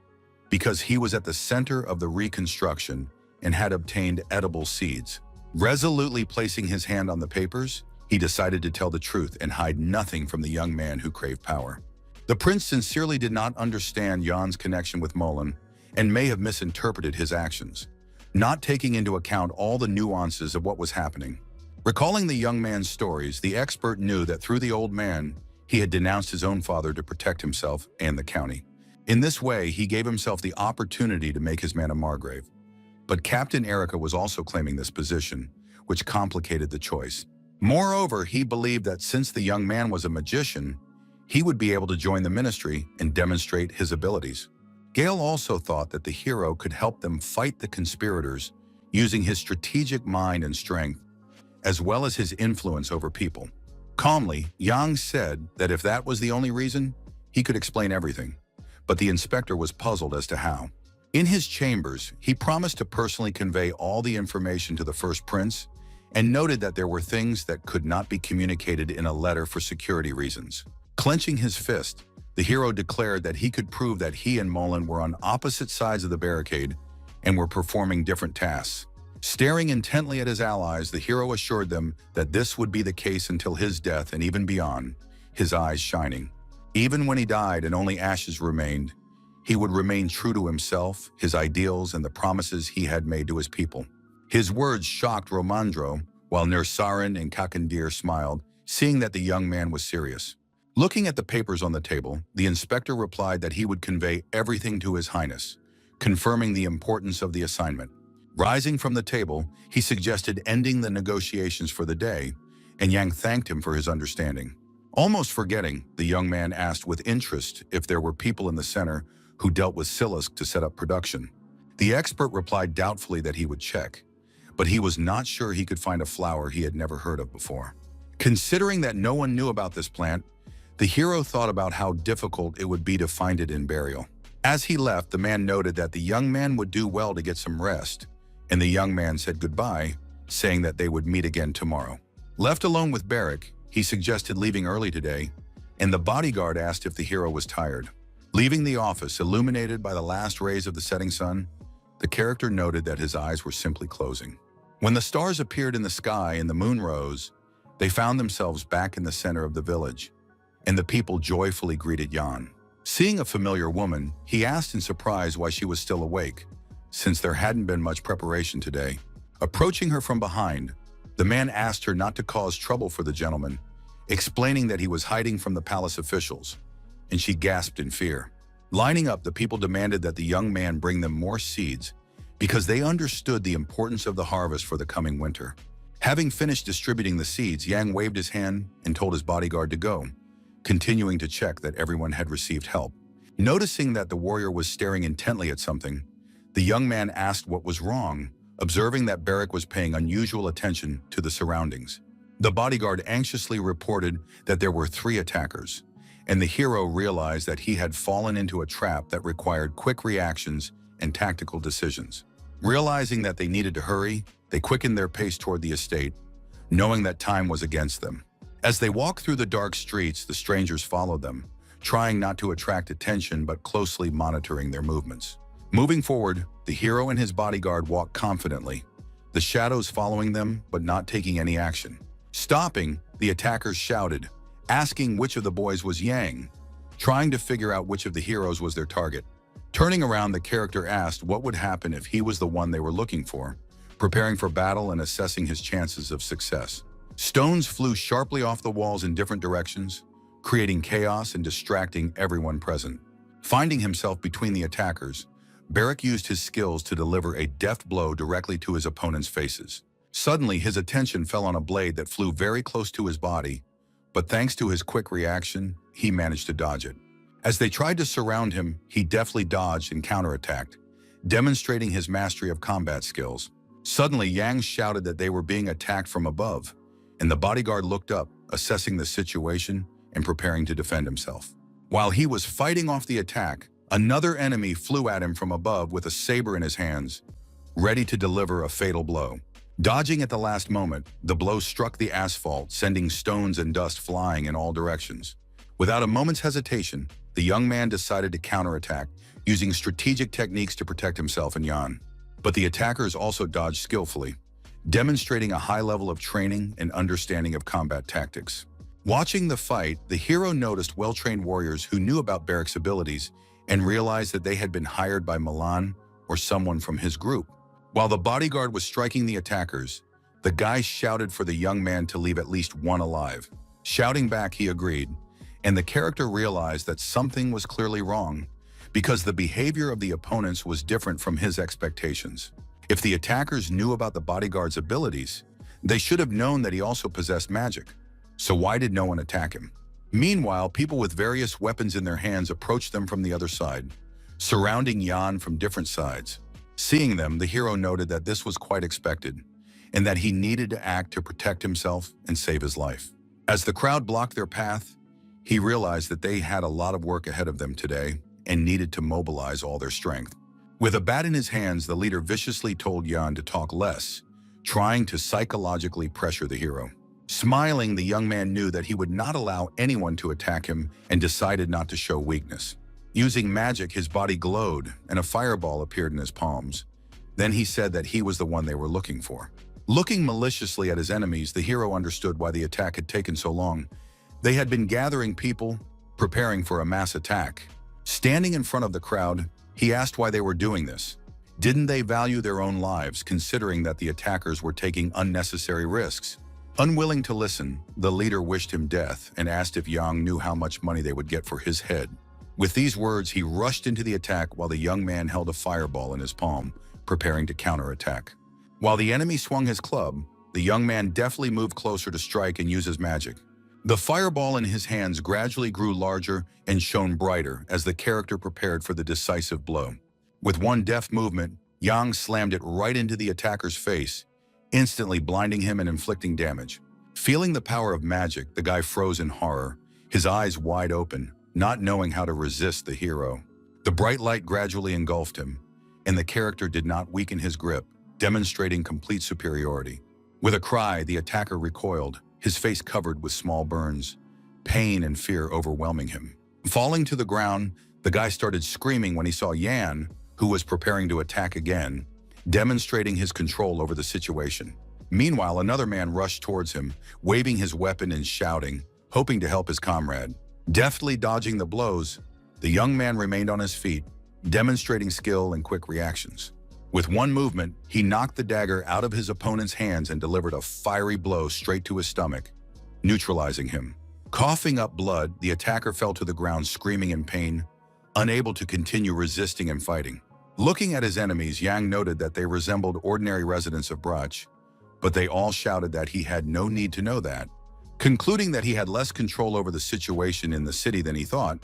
because he was at the center of the reconstruction and had obtained edible seeds. Resolutely placing his hand on the papers, he decided to tell the truth and hide nothing from the young man who craved power. The prince sincerely did not understand Jan's connection with Molen and may have misinterpreted his actions, not taking into account all the nuances of what was happening. Recalling the young man's stories, the expert knew that through the old man, he had denounced his own father to protect himself and the county. In this way, he gave himself the opportunity to make his man a Margrave. But Captain Erica was also claiming this position, which complicated the choice. Moreover, he believed that since the young man was a magician, he would be able to join the ministry and demonstrate his abilities. Gale also thought that the hero could help them fight the conspirators using his strategic mind and strength, as well as his influence over people. Calmly, Yang said that if that was the only reason, he could explain everything, but the inspector was puzzled as to how. In his chambers, he promised to personally convey all the information to the first prince and noted that there were things that could not be communicated in a letter for security reasons. Clenching his fist, the hero declared that he could prove that he and Molen were on opposite sides of the barricade and were performing different tasks. Staring intently at his allies, the hero assured them that this would be the case until his death and even beyond, his eyes shining. Even when he died and only ashes remained, he would remain true to himself, his ideals, and the promises he had made to his people. His words shocked Romandro, while Nursarin and Kakandir smiled, seeing that the young man was serious. Looking at the papers on the table, the inspector replied that he would convey everything to His Highness, confirming the importance of the assignment. Rising from the table, he suggested ending the negotiations for the day, and Yang thanked him for his understanding. Almost forgetting, the young man asked with interest if there were people in the center who dealt with silisk to set up production. The expert replied doubtfully that he would check, but he was not sure he could find a flower he had never heard of before. Considering that no one knew about this plant, the hero thought about how difficult it would be to find it in burial. As he left, the man noted that the young man would do well to get some rest, and the young man said goodbye, saying that they would meet again tomorrow. Left alone with Barrick, he suggested leaving early today, and the bodyguard asked if the hero was tired. Leaving the office, illuminated by the last rays of the setting sun, the character noted that his eyes were simply closing. When the stars appeared in the sky and the moon rose, they found themselves back in the center of the village, and the people joyfully greeted Jan. Seeing a familiar woman, he asked in surprise why she was still awake, since there hadn't been much preparation today. Approaching her from behind, the man asked her not to cause trouble for the gentleman, explaining that he was hiding from the palace officials, and she gasped in fear. Lining up, the people demanded that the young man bring them more seeds because they understood the importance of the harvest for the coming winter. Having finished distributing the seeds, Yang waved his hand and told his bodyguard to go, continuing to check that everyone had received help. Noticing that the warrior was staring intently at something, the young man asked what was wrong, observing that Barrick was paying unusual attention to the surroundings. The bodyguard anxiously reported that there were 3 attackers, and the hero realized that he had fallen into a trap that required quick reactions and tactical decisions. Realizing that they needed to hurry, they quickened their pace toward the estate, knowing that time was against them. As they walked through the dark streets, the strangers followed them, trying not to attract attention but closely monitoring their movements. Moving forward, the hero and his bodyguard walked confidently, the shadows following them but not taking any action. Stopping, the attackers shouted, asking which of the boys was Yang, trying to figure out which of the heroes was their target. Turning around, the character asked what would happen if he was the one they were looking for, preparing for battle and assessing his chances of success. Stones flew sharply off the walls in different directions, creating chaos and distracting everyone present. Finding himself between the attackers, Barrick used his skills to deliver a deft blow directly to his opponent's faces. Suddenly, his attention fell on a blade that flew very close to his body, but thanks to his quick reaction, he managed to dodge it. As they tried to surround him, he deftly dodged and counterattacked, demonstrating his mastery of combat skills. Suddenly, Yang shouted that they were being attacked from above, and the bodyguard looked up, assessing the situation and preparing to defend himself. While he was fighting off the attack, another enemy flew at him from above with a saber in his hands, ready to deliver a fatal blow. Dodging at the last moment, the blow struck the asphalt, sending stones and dust flying in all directions. Without a moment's hesitation, the young man decided to counterattack, using strategic techniques to protect himself and Jan. But the attackers also dodged skillfully, demonstrating a high level of training and understanding of combat tactics. Watching the fight, the hero noticed well-trained warriors who knew about Barrick's abilities and realized that they had been hired by Milan or someone from his group. While the bodyguard was striking the attackers, the guy shouted for the young man to leave at least one alive. Shouting back, he agreed, and the character realized that something was clearly wrong because the behavior of the opponents was different from his expectations. If the attackers knew about the bodyguard's abilities, they should have known that he also possessed magic. So why did no one attack him? Meanwhile, people with various weapons in their hands approached them from the other side, surrounding Jan from different sides. Seeing them, the hero noted that this was quite expected, and that he needed to act to protect himself and save his life. As the crowd blocked their path, he realized that they had a lot of work ahead of them today and needed to mobilize all their strength. With a bat in his hands, the leader viciously told Jan to talk less, trying to psychologically pressure the hero. Smiling, the young man knew that he would not allow anyone to attack him and decided not to show weakness. Using magic, his body glowed and a fireball appeared in his palms. Then he said that he was the one they were looking for. Looking maliciously at his enemies, the hero understood why the attack had taken so long. They had been gathering people, preparing for a mass attack. Standing in front of the crowd, he asked why they were doing this. Didn't they value their own lives, considering that the attackers were taking unnecessary risks? Unwilling to listen, the leader wished him death and asked if Yang knew how much money they would get for his head. With these words, he rushed into the attack while the young man held a fireball in his palm, preparing to counterattack. While the enemy swung his club, the young man deftly moved closer to strike and use his magic. The fireball in his hands gradually grew larger and shone brighter as the character prepared for the decisive blow. With one deft movement, Yang slammed it right into the attacker's face, instantly blinding him and inflicting damage. Feeling the power of magic, the guy froze in horror, his eyes wide open, not knowing how to resist the hero. The bright light gradually engulfed him, and the character did not weaken his grip, demonstrating complete superiority. With a cry, the attacker recoiled, his face covered with small burns, pain and fear overwhelming him. Falling to the ground, the guy started screaming when he saw Yan, who was preparing to attack again, demonstrating his control over the situation. Meanwhile, another man rushed towards him, waving his weapon and shouting, hoping to help his comrade. Deftly dodging the blows, the young man remained on his feet, demonstrating skill and quick reactions. With one movement, he knocked the dagger out of his opponent's hands and delivered a fiery blow straight to his stomach, neutralizing him. Coughing up blood, the attacker fell to the ground screaming in pain, unable to continue resisting and fighting. Looking at his enemies, Yang noted that they resembled ordinary residents of Brach, but they all shouted that he had no need to know that. Concluding that he had less control over the situation in the city than he thought,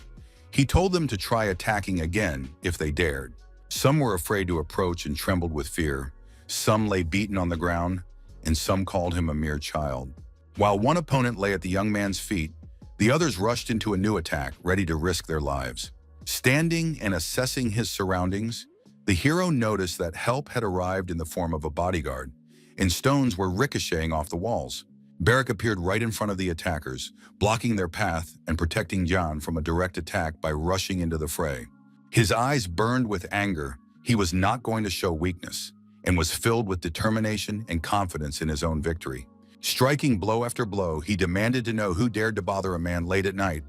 he told them to try attacking again if they dared. Some were afraid to approach and trembled with fear. Some lay beaten on the ground, and some called him a mere child. While one opponent lay at the young man's feet, the others rushed into a new attack, ready to risk their lives. Standing and assessing his surroundings, the hero noticed that help had arrived in the form of a bodyguard, and stones were ricocheting off the walls. Barak appeared right in front of the attackers, blocking their path and protecting John from a direct attack by rushing into the fray. His eyes burned with anger. He was not going to show weakness, and was filled with determination and confidence in his own victory. Striking blow after blow, he demanded to know who dared to bother a man late at night,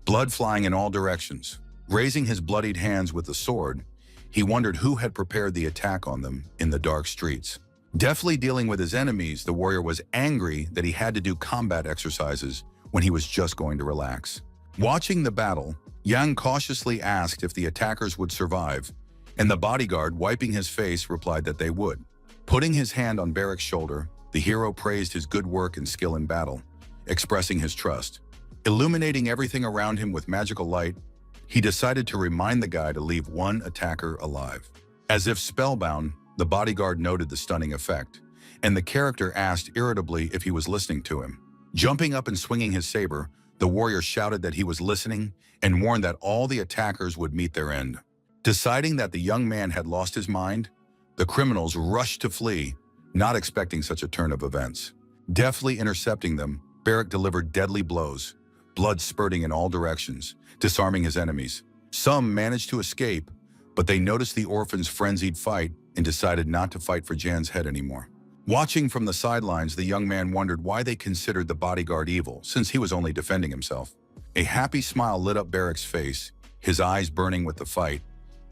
blood flying in all directions. Raising his bloodied hands with the sword, he wondered who had prepared the attack on them in the dark streets. Deftly dealing with his enemies, the warrior was angry that he had to do combat exercises when he was just going to relax. Watching the battle, Yang cautiously asked if the attackers would survive, and the bodyguard, wiping his face, replied that they would. Putting his hand on Barak's shoulder, the hero praised his good work and skill in battle, expressing his trust. Illuminating everything around him with magical light, he decided to remind the guy to leave one attacker alive. As if spellbound, the bodyguard noted the stunning effect, and the character asked irritably if he was listening to him. Jumping up and swinging his saber, the warrior shouted that he was listening and warned that all the attackers would meet their end. Deciding that the young man had lost his mind, the criminals rushed to flee, not expecting such a turn of events. Deftly intercepting them, Barak delivered deadly blows, blood spurting in all directions, disarming his enemies. Some managed to escape, but they noticed the orphan's frenzied fight and decided not to fight for Jan's head anymore. Watching from the sidelines, the young man wondered why they considered the bodyguard evil, since he was only defending himself. A happy smile lit up Barak's face, his eyes burning with the fight,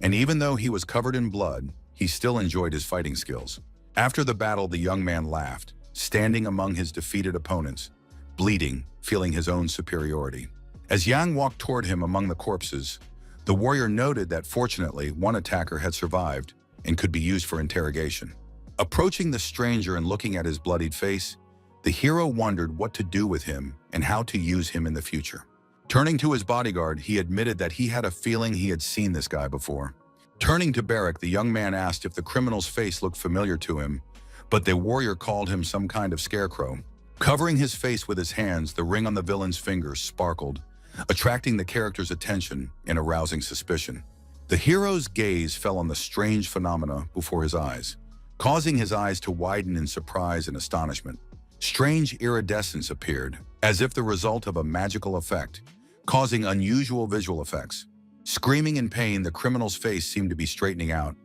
and even though he was covered in blood, he still enjoyed his fighting skills. After the battle, the young man laughed, standing among his defeated opponents, bleeding, feeling his own superiority. As Yang walked toward him among the corpses, the warrior noted that fortunately one attacker had survived and could be used for interrogation. Approaching the stranger and looking at his bloodied face, the hero wondered what to do with him and how to use him in the future. Turning to his bodyguard, he admitted that he had a feeling he had seen this guy before. Turning to Barak, the young man asked if the criminal's face looked familiar to him, but the warrior called him some kind of scarecrow. Covering his face with his hands, the ring on the villain's finger sparkled, attracting the character's attention and arousing suspicion. The hero's gaze fell on the strange phenomena before his eyes, causing his eyes to widen in surprise and astonishment. Strange iridescence appeared, as if the result of a magical effect, causing unusual visual effects. Screaming in pain, the criminal's face seemed to be straightening out,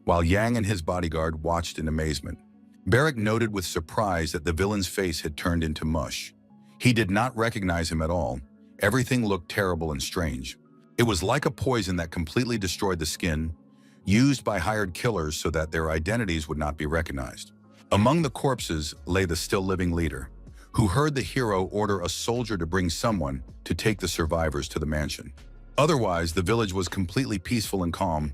while Yang and his bodyguard watched in amazement. Barak noted with surprise that the villain's face had turned into mush. He did not recognize him at all. Everything looked terrible and strange. It was like a poison that completely destroyed the skin, used by hired killers so that their identities would not be recognized. Among the corpses lay the still-living leader, who heard the hero order a soldier to bring someone to take the survivors to the mansion. Otherwise, the village was completely peaceful and calm,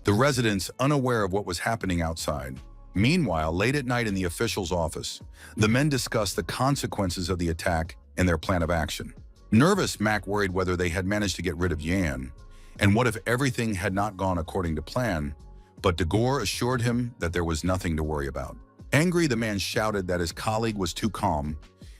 the residents unaware of what was happening outside. Meanwhile, late at night in the official's office, the men discussed the consequences of the attack and their plan of action. Nervous, Mac worried whether they had managed to get rid of Yan, and what if everything had not gone according to plan, but Dagor assured him that there was nothing to worry about. Angry, the man shouted that his colleague was too calm,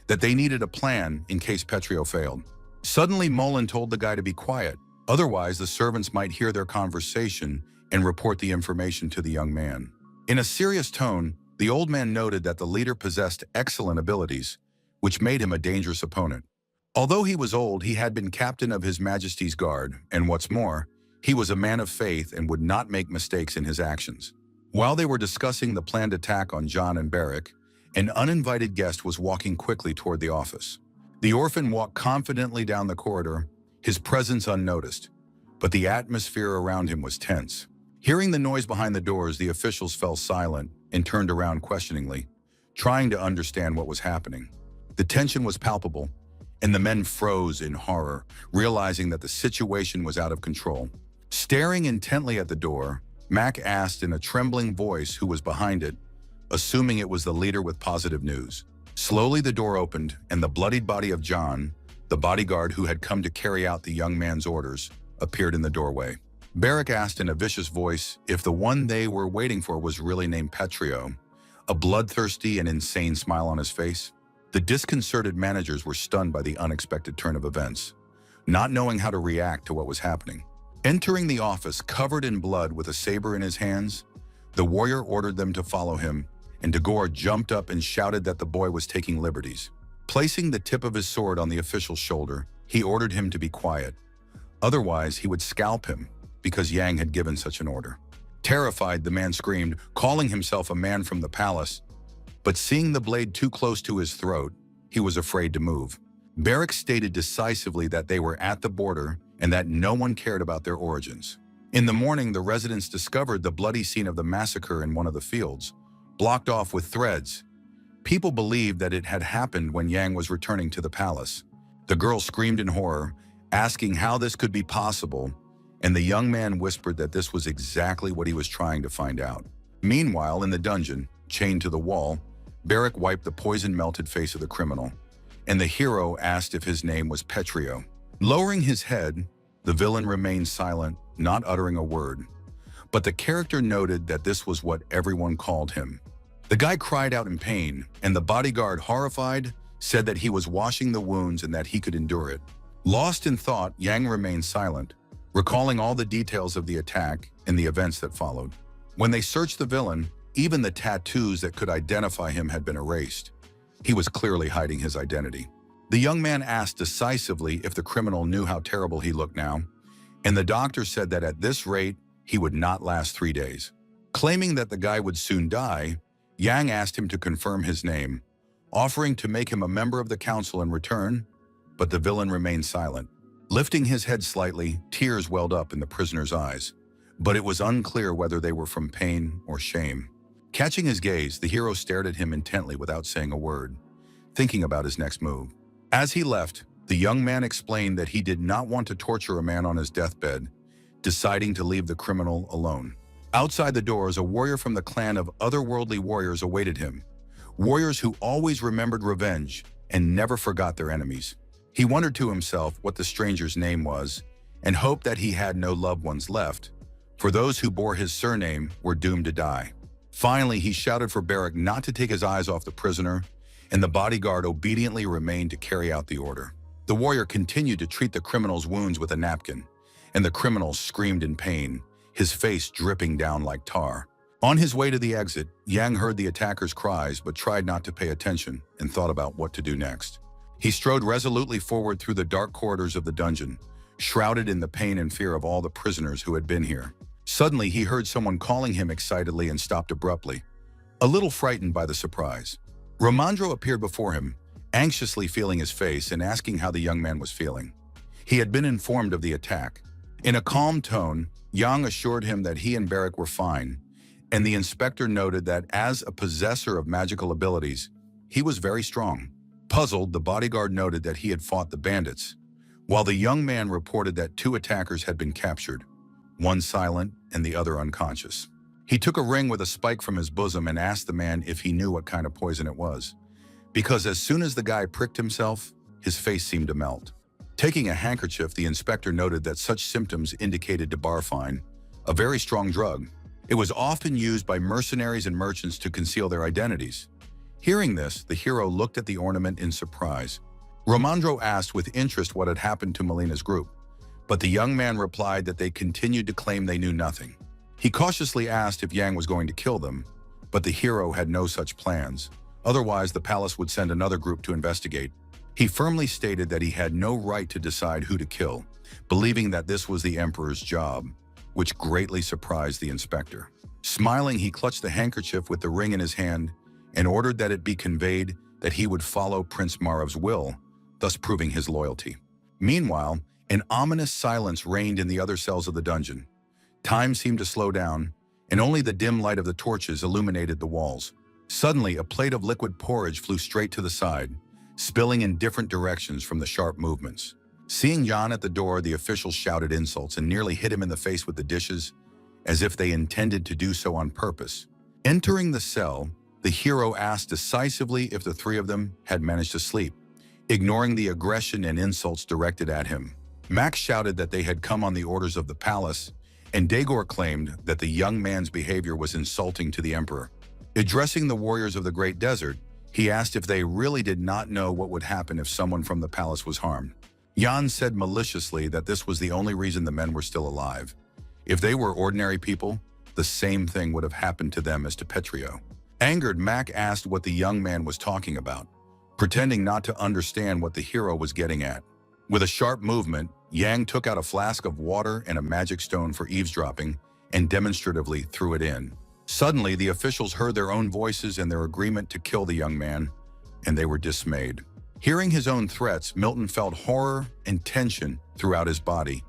that they needed a plan in case Petrio failed. Suddenly, Mullen told the guy to be quiet, otherwise the servants might hear their conversation and report the information to the young man. In a serious tone, the old man noted that the leader possessed excellent abilities, which made him a dangerous opponent. Although he was old, he had been captain of His Majesty's Guard, and what's more, he was a man of faith and would not make mistakes in his actions. While they were discussing the planned attack on John and Barrick, an uninvited guest was walking quickly toward the office. The orphan walked confidently down the corridor, his presence unnoticed, but the atmosphere around him was tense. Hearing the noise behind the doors, the officials fell silent and turned around questioningly, trying to understand what was happening. The tension was palpable, and the men froze in horror, realizing that the situation was out of control. Staring intently at the door, Mac asked in a trembling voice who was behind it, assuming it was the leader with positive news. Slowly the door opened, and the bloodied body of John, the bodyguard who had come to carry out the young man's orders, appeared in the doorway. Barrick asked in a vicious voice if the one they were waiting for was really named Petrio, a bloodthirsty and insane smile on his face. The disconcerted managers were stunned by the unexpected turn of events, not knowing how to react to what was happening. Entering the office covered in blood with a saber in his hands, the warrior ordered them to follow him, and Dagor jumped up and shouted that the boy was taking liberties. Placing the tip of his sword on the official's shoulder, he ordered him to be quiet. Otherwise, he would scalp him, because Yang had given such an order. Terrified, the man screamed, calling himself a man from the palace, but seeing the blade too close to his throat, he was afraid to move. Barrick stated decisively that they were at the border and that no one cared about their origins. In the morning, the residents discovered the bloody scene of the massacre in one of the fields, blocked off with threads. People believed that it had happened when Yang was returning to the palace. The girl screamed in horror, asking how this could be possible, and the young man whispered that this was exactly what he was trying to find out. Meanwhile, in the dungeon, chained to the wall, Barrick wiped the poison-melted face of the criminal, and the hero asked if his name was Petrio. Lowering his head, the villain remained silent, not uttering a word. But the character noted that this was what everyone called him. The guy cried out in pain, and the bodyguard, horrified, said that he was washing the wounds and that he could endure it. Lost in thought, Yang remained silent, recalling all the details of the attack and the events that followed. When they searched the villain, even the tattoos that could identify him had been erased. He was clearly hiding his identity. The young man asked decisively if the criminal knew how terrible he looked now, and the doctor said that at this rate, he would not last 3 days. Claiming that the guy would soon die, Yang asked him to confirm his name, offering to make him a member of the council in return, but the villain remained silent. Lifting his head slightly, tears welled up in the prisoner's eyes, but it was unclear whether they were from pain or shame. Catching his gaze, the hero stared at him intently without saying a word, thinking about his next move. As he left, the young man explained that he did not want to torture a man on his deathbed, deciding to leave the criminal alone. Outside the doors, a warrior from the clan of otherworldly warriors awaited him, warriors who always remembered revenge and never forgot their enemies. He wondered to himself what the stranger's name was and hoped that he had no loved ones left, for those who bore his surname were doomed to die. Finally, he shouted for Barrick not to take his eyes off the prisoner, and the bodyguard obediently remained to carry out the order. The warrior continued to treat the criminal's wounds with a napkin, and the criminal screamed in pain, his face dripping down like tar. On his way to the exit, Yang heard the attacker's cries but tried not to pay attention and thought about what to do next. He strode resolutely forward through the dark corridors of the dungeon, shrouded in the pain and fear of all the prisoners who had been here. Suddenly, he heard someone calling him excitedly and stopped abruptly, a little frightened by the surprise. Ramandro appeared before him, anxiously feeling his face and asking how the young man was feeling. He had been informed of the attack. In a calm tone, Yang assured him that he and Barrick were fine, and the inspector noted that as a possessor of magical abilities, he was very strong. Puzzled, the bodyguard noted that he had fought the bandits, while the young man reported that 2 attackers had been captured, one silent and the other unconscious. He took a ring with a spike from his bosom and asked the man if he knew what kind of poison it was, because as soon as the guy pricked himself, his face seemed to melt. Taking a handkerchief, the inspector noted that such symptoms indicated dabarfine, a very strong drug. It was often used by mercenaries and merchants to conceal their identities. Hearing this, the hero looked at the ornament in surprise. Romandro asked with interest what had happened to Melina's group, but the young man replied that they continued to claim they knew nothing. He cautiously asked if Yang was going to kill them, but the hero had no such plans. Otherwise, the palace would send another group to investigate. He firmly stated that he had no right to decide who to kill, believing that this was the emperor's job, which greatly surprised the inspector. Smiling, he clutched the handkerchief with the ring in his hand and ordered that it be conveyed that he would follow Prince Marav's will, thus proving his loyalty. Meanwhile, an ominous silence reigned in the other cells of the dungeon. Time seemed to slow down, and only the dim light of the torches illuminated the walls. Suddenly, a plate of liquid porridge flew straight to the side, spilling in different directions from the sharp movements. Seeing Jan at the door, the officials shouted insults and nearly hit him in the face with the dishes, as if they intended to do so on purpose. Entering the cell, the hero asked decisively if the three of them had managed to sleep, ignoring the aggression and insults directed at him. Max shouted that they had come on the orders of the palace, and Dagor claimed that the young man's behavior was insulting to the emperor. Addressing the warriors of the Great Desert, he asked if they really did not know what would happen if someone from the palace was harmed. Jan said maliciously that this was the only reason the men were still alive. If they were ordinary people, the same thing would have happened to them as to Petrio. Angered, Mac asked what the young man was talking about, pretending not to understand what the hero was getting at. With a sharp movement, Yang took out a flask of water and a magic stone for eavesdropping and demonstratively threw it in. Suddenly, the officials heard their own voices and their agreement to kill the young man, and they were dismayed. Hearing his own threats, Milton felt horror and tension throughout his body,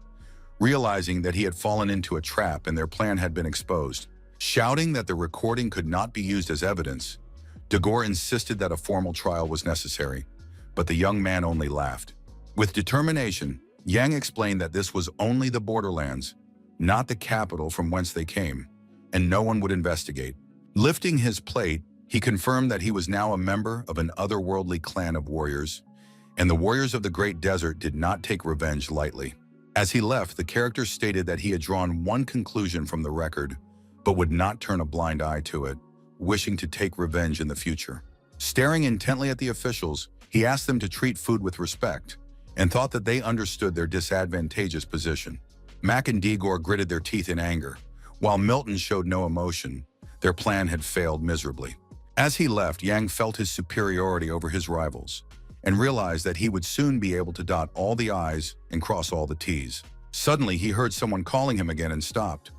realizing that he had fallen into a trap and their plan had been exposed. Shouting that the recording could not be used as evidence, Dagor insisted that a formal trial was necessary, but the young man only laughed. With determination, Yang explained that this was only the borderlands, not the capital from whence they came, and no one would investigate. Lifting his plate, he confirmed that he was now a member of an otherworldly clan of warriors, and the warriors of the Great Desert did not take revenge lightly. As he left, the character stated that he had drawn one conclusion from the record, but would not turn a blind eye to it, wishing to take revenge in the future. Staring intently at the officials, he asked them to treat food with respect, and thought that they understood their disadvantageous position. Mac and Dagor gritted their teeth in anger, while Milton showed no emotion. Their plan had failed miserably. As he left, Yang felt his superiority over his rivals, and realized that he would soon be able to dot all the I's and cross all the T's. Suddenly, he heard someone calling him again and stopped,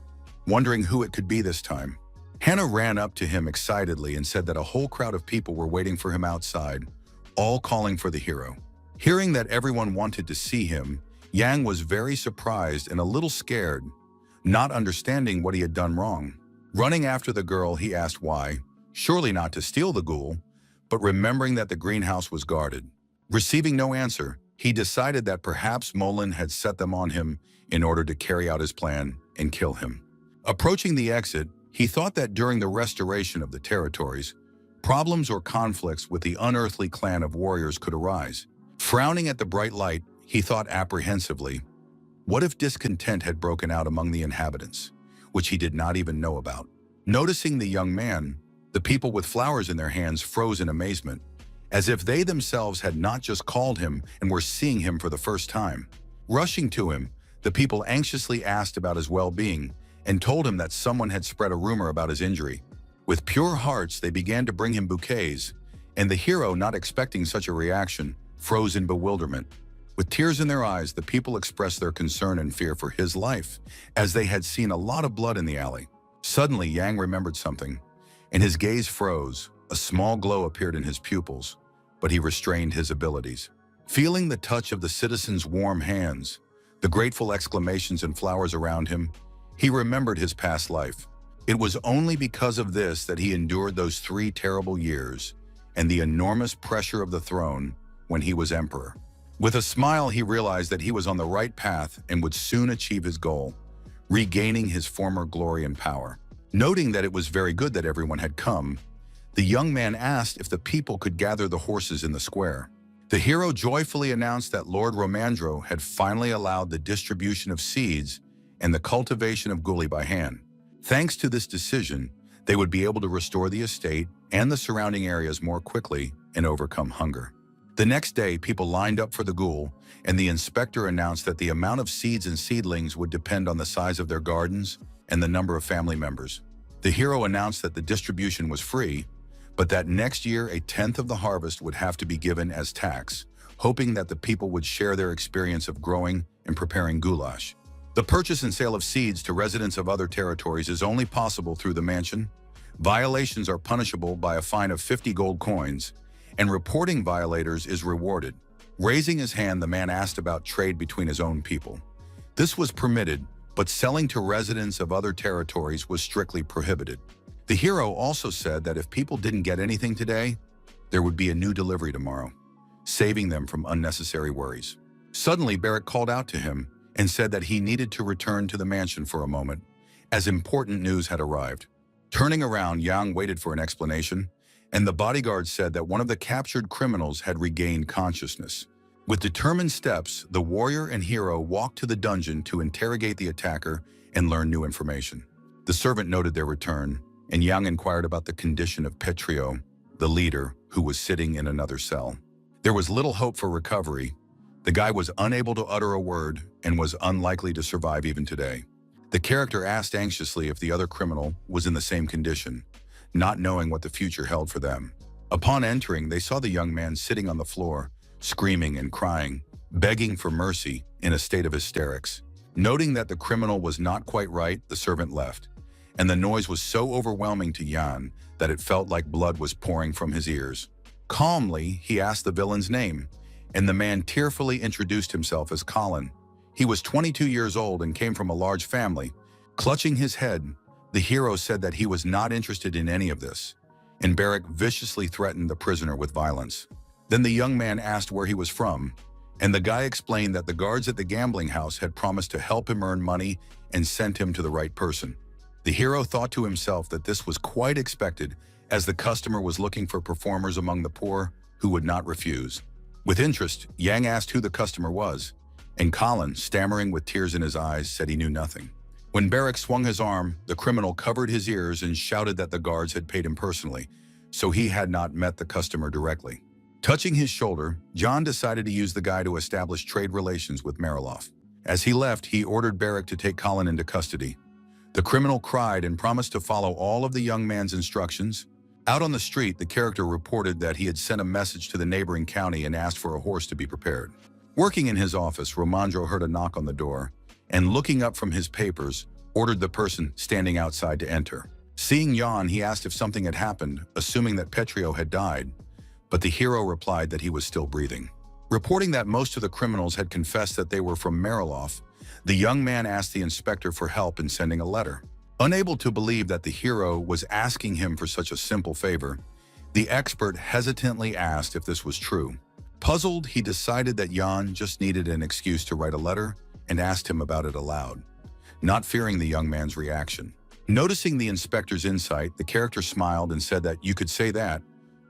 wondering who it could be this time. Hannah ran up to him excitedly and said that a whole crowd of people were waiting for him outside, all calling for the hero. Hearing that everyone wanted to see him, Yang was very surprised and a little scared, not understanding what he had done wrong. Running after the girl, he asked why, surely not to steal the ghoul, but remembering that the greenhouse was guarded. Receiving no answer, he decided that perhaps Molin had set them on him in order to carry out his plan and kill him. Approaching the exit, he thought that during the restoration of the territories, problems or conflicts with the unearthly clan of warriors could arise. Frowning at the bright light, he thought apprehensively, what if discontent had broken out among the inhabitants, which he did not even know about? Noticing the young man, the people with flowers in their hands froze in amazement, as if they themselves had not just called him and were seeing him for the first time. Rushing to him, the people anxiously asked about his well-being and told him that someone had spread a rumor about his injury. With pure hearts, they began to bring him bouquets, and the hero, not expecting such a reaction, froze in bewilderment. With tears in their eyes, the people expressed their concern and fear for his life, as they had seen a lot of blood in the alley. Suddenly, Yang remembered something, and his gaze froze. A small glow appeared in his pupils, but he restrained his abilities. Feeling the touch of the citizens' warm hands, the grateful exclamations and flowers around him, he remembered his past life. It was only because of this that he endured those 3 terrible years and the enormous pressure of the throne when he was emperor. With a smile, he realized that he was on the right path and would soon achieve his goal, regaining his former glory and power. Noting that it was very good that everyone had come, the young man asked if the people could gather the horses in the square. The hero joyfully announced that Lord Romandro had finally allowed the distribution of seeds and the cultivation of guli by hand. Thanks to this decision, they would be able to restore the estate and the surrounding areas more quickly and overcome hunger. The next day, people lined up for the ghoul, and the inspector announced that the amount of seeds and seedlings would depend on the size of their gardens and the number of family members. The hero announced that the distribution was free, but that next year a tenth of the harvest would have to be given as tax, hoping that the people would share their experience of growing and preparing goulash. The purchase and sale of seeds to residents of other territories is only possible through the mansion. Violations are punishable by a fine of 50 gold coins, and reporting violators is rewarded. Raising his hand, the man asked about trade between his own people. This was permitted, but selling to residents of other territories was strictly prohibited. The hero also said that if people didn't get anything today, there would be a new delivery tomorrow, saving them from unnecessary worries. Suddenly, Barrack called out to him and said that he needed to return to the mansion for a moment, as important news had arrived. Turning around, Yang waited for an explanation, and the bodyguard said that one of the captured criminals had regained consciousness. With determined steps, the warrior and hero walked to the dungeon to interrogate the attacker and learn new information. The servant noted their return, and Yang inquired about the condition of Petrio, the leader, who was sitting in another cell. There was little hope for recovery. The guy was unable to utter a word and was unlikely to survive even today. The character asked anxiously if the other criminal was in the same condition, not knowing what the future held for them. Upon entering, they saw the young man sitting on the floor, screaming and crying, begging for mercy in a state of hysterics. Noting that the criminal was not quite right, the servant left, and the noise was so overwhelming to Jan that it felt like blood was pouring from his ears. Calmly, he asked the villain's name, and the man tearfully introduced himself as Colin. He was 22 years old and came from a large family. Clutching his head, the hero said that he was not interested in any of this, and Barrack viciously threatened the prisoner with violence. Then the young man asked where he was from, and the guy explained that the guards at the gambling house had promised to help him earn money and sent him to the right person. The hero thought to himself that this was quite expected, as the customer was looking for performers among the poor who would not refuse. With interest, Yang asked who the customer was, and Colin, stammering with tears in his eyes, said he knew nothing. When Barrack swung his arm, the criminal covered his ears and shouted that the guards had paid him personally, so he had not met the customer directly. Touching his shoulder, John decided to use the guy to establish trade relations with Mariloff. As he left, he ordered Barrack to take Colin into custody. The criminal cried and promised to follow all of the young man's instructions. Out on the street, the character reported that he had sent a message to the neighboring county and asked for a horse to be prepared. Working in his office, Romandro heard a knock on the door, and looking up from his papers, ordered the person standing outside to enter. Seeing Jan, he asked if something had happened, assuming that Petrio had died, but the hero replied that he was still breathing. Reporting that most of the criminals had confessed that they were from Mariloff, the young man asked the inspector for help in sending a letter. Unable to believe that the hero was asking him for such a simple favor, the expert hesitantly asked if this was true. Puzzled, he decided that Jan just needed an excuse to write a letter and asked him about it aloud, not fearing the young man's reaction. Noticing the inspector's insight, the character smiled and said that you could say that,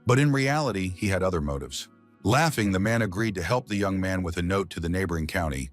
but in reality, he had other motives. Laughing, the man agreed to help the young man with a note to the neighboring county,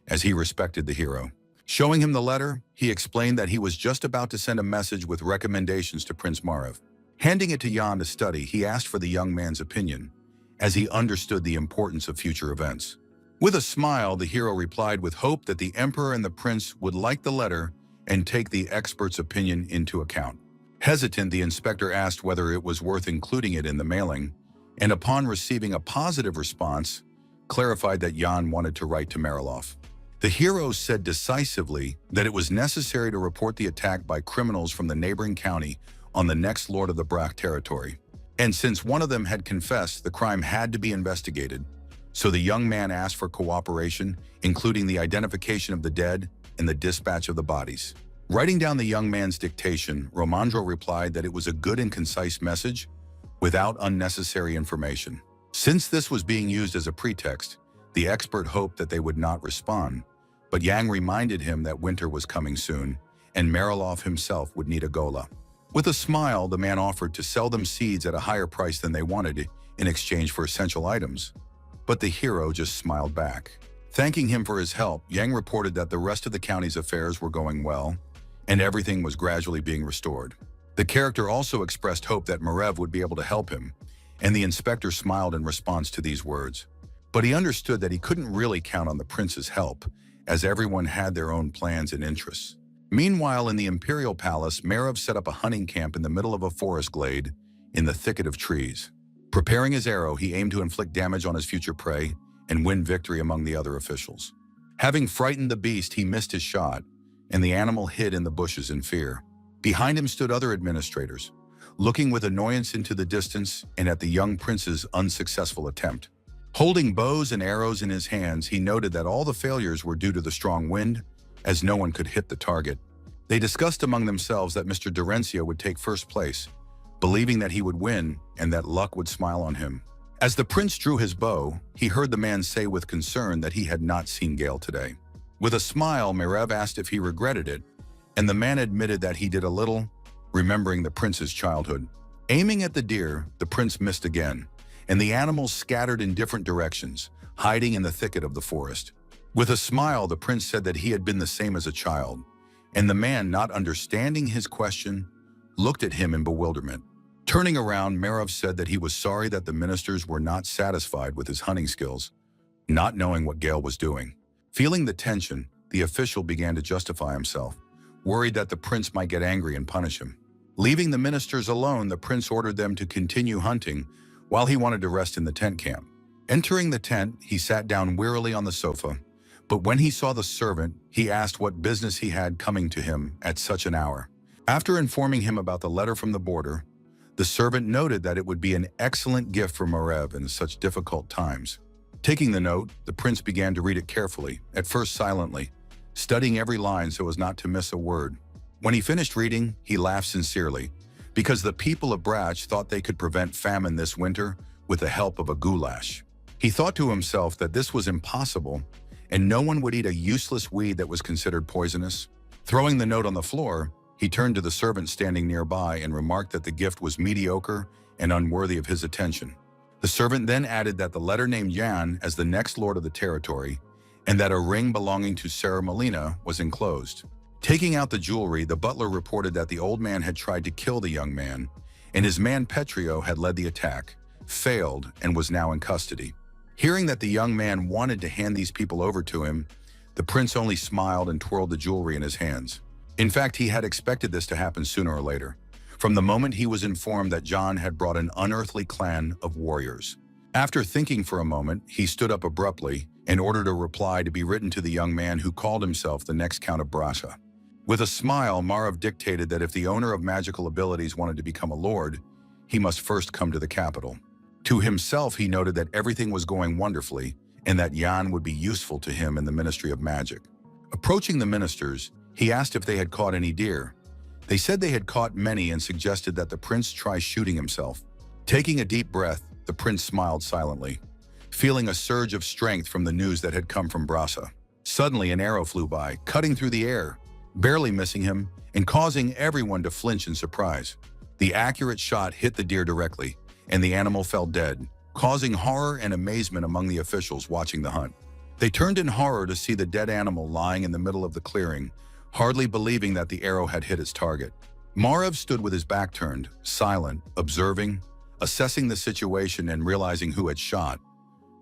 as he respected the hero. Showing him the letter, he explained that he was just about to send a message with recommendations to Prince Marev. Handing it to Jan to study, he asked for the young man's opinion, as he understood the importance of future events. With a smile, the hero replied with hope that the emperor and the prince would like the letter and take the expert's opinion into account. Hesitant, the inspector asked whether it was worth including it in the mailing, and upon receiving a positive response, clarified that Jan wanted to write to Mariloff. The hero said decisively that it was necessary to report the attack by criminals from the neighboring county on the next Lord of the Brack territory. And since one of them had confessed, the crime had to be investigated. So the young man asked for cooperation, including the identification of the dead and the dispatch of the bodies. Writing down the young man's dictation, Romandro replied that it was a good and concise message without unnecessary information. Since this was being used as a pretext, the expert hoped that they would not respond, But Yang reminded him that winter was coming soon, and Marilov himself would need a gola. With a smile, the man offered to sell them seeds at a higher price than they wanted in exchange for essential items. But the hero just smiled back. Thanking him for his help, Yang reported that the rest of the county's affairs were going well, and everything was gradually being restored. The character also expressed hope that Marev would be able to help him, and the inspector smiled in response to these words. But he understood that he couldn't really count on the prince's help, as everyone had their own plans and interests. Meanwhile, in the imperial palace, Marev set up a hunting camp in the middle of a forest glade in the thicket of trees. Preparing his arrow, he aimed to inflict damage on his future prey and win victory among the other officials. Having frightened the beast, he missed his shot, and the animal hid in the bushes in fear. Behind him stood other administrators, looking with annoyance into the distance and at the young prince's unsuccessful attempt. Holding bows and arrows in his hands, he noted that all the failures were due to the strong wind, as no one could hit the target. They discussed among themselves that Mr. Dorencio would take first place, believing that he would win and that luck would smile on him. As the prince drew his bow, he heard the man say with concern that he had not seen Gale today. With a smile, Marev asked if he regretted it, and the man admitted that he did a little, remembering the prince's childhood. Aiming at the deer, the prince missed again, and the animals scattered in different directions, hiding in the thicket of the forest. With a smile, the prince said that he had been the same as a child, and the man, not understanding his question, looked at him in bewilderment. Turning around, Marev said that he was sorry that the ministers were not satisfied with his hunting skills, not knowing what Gale was doing. Feeling the tension, the official began to justify himself, worried that the prince might get angry and punish him. Leaving the ministers alone, the prince ordered them to continue hunting while he wanted to rest in the tent camp. Entering the tent, he sat down wearily on the sofa, but when he saw the servant, he asked what business he had coming to him at such an hour. After informing him about the letter from the border, the servant noted that it would be an excellent gift for Marev in such difficult times. Taking the note, the prince began to read it carefully, at first silently, studying every line so as not to miss a word. When he finished reading, he laughed sincerely, because the people of Brach thought they could prevent famine this winter with the help of a goulash. He thought to himself that this was impossible, and no one would eat a useless weed that was considered poisonous. Throwing the note on the floor, he turned to the servant standing nearby and remarked that the gift was mediocre and unworthy of his attention. The servant then added that the letter named Yan as the next lord of the territory, and that a ring belonging to Sarah Molina was enclosed. Taking out the jewelry, the butler reported that the old man had tried to kill the young man, and his man Petrio had led the attack, failed, and was now in custody. Hearing that the young man wanted to hand these people over to him, the prince only smiled and twirled the jewelry in his hands. In fact, he had expected this to happen sooner or later, from the moment he was informed that John had brought an unearthly clan of warriors. After thinking for a moment, he stood up abruptly and ordered a reply to be written to the young man who called himself the next Count of Brasha. With a smile, Marev dictated that if the owner of magical abilities wanted to become a lord, he must first come to the capital. To himself, he noted that everything was going wonderfully and that Jan would be useful to him in the Ministry of Magic. Approaching the ministers, he asked if they had caught any deer. They said they had caught many and suggested that the prince try shooting himself. Taking a deep breath, the prince smiled silently, feeling a surge of strength from the news that had come from Brasa. Suddenly, an arrow flew by, cutting through the air, barely missing him and causing everyone to flinch in surprise. The accurate shot hit the deer directly, and the animal fell dead, causing horror and amazement among the officials watching the hunt. They turned in horror to see the dead animal lying in the middle of the clearing, hardly believing that the arrow had hit its target. Marev stood with his back turned, silent, observing, assessing the situation and realizing who had shot,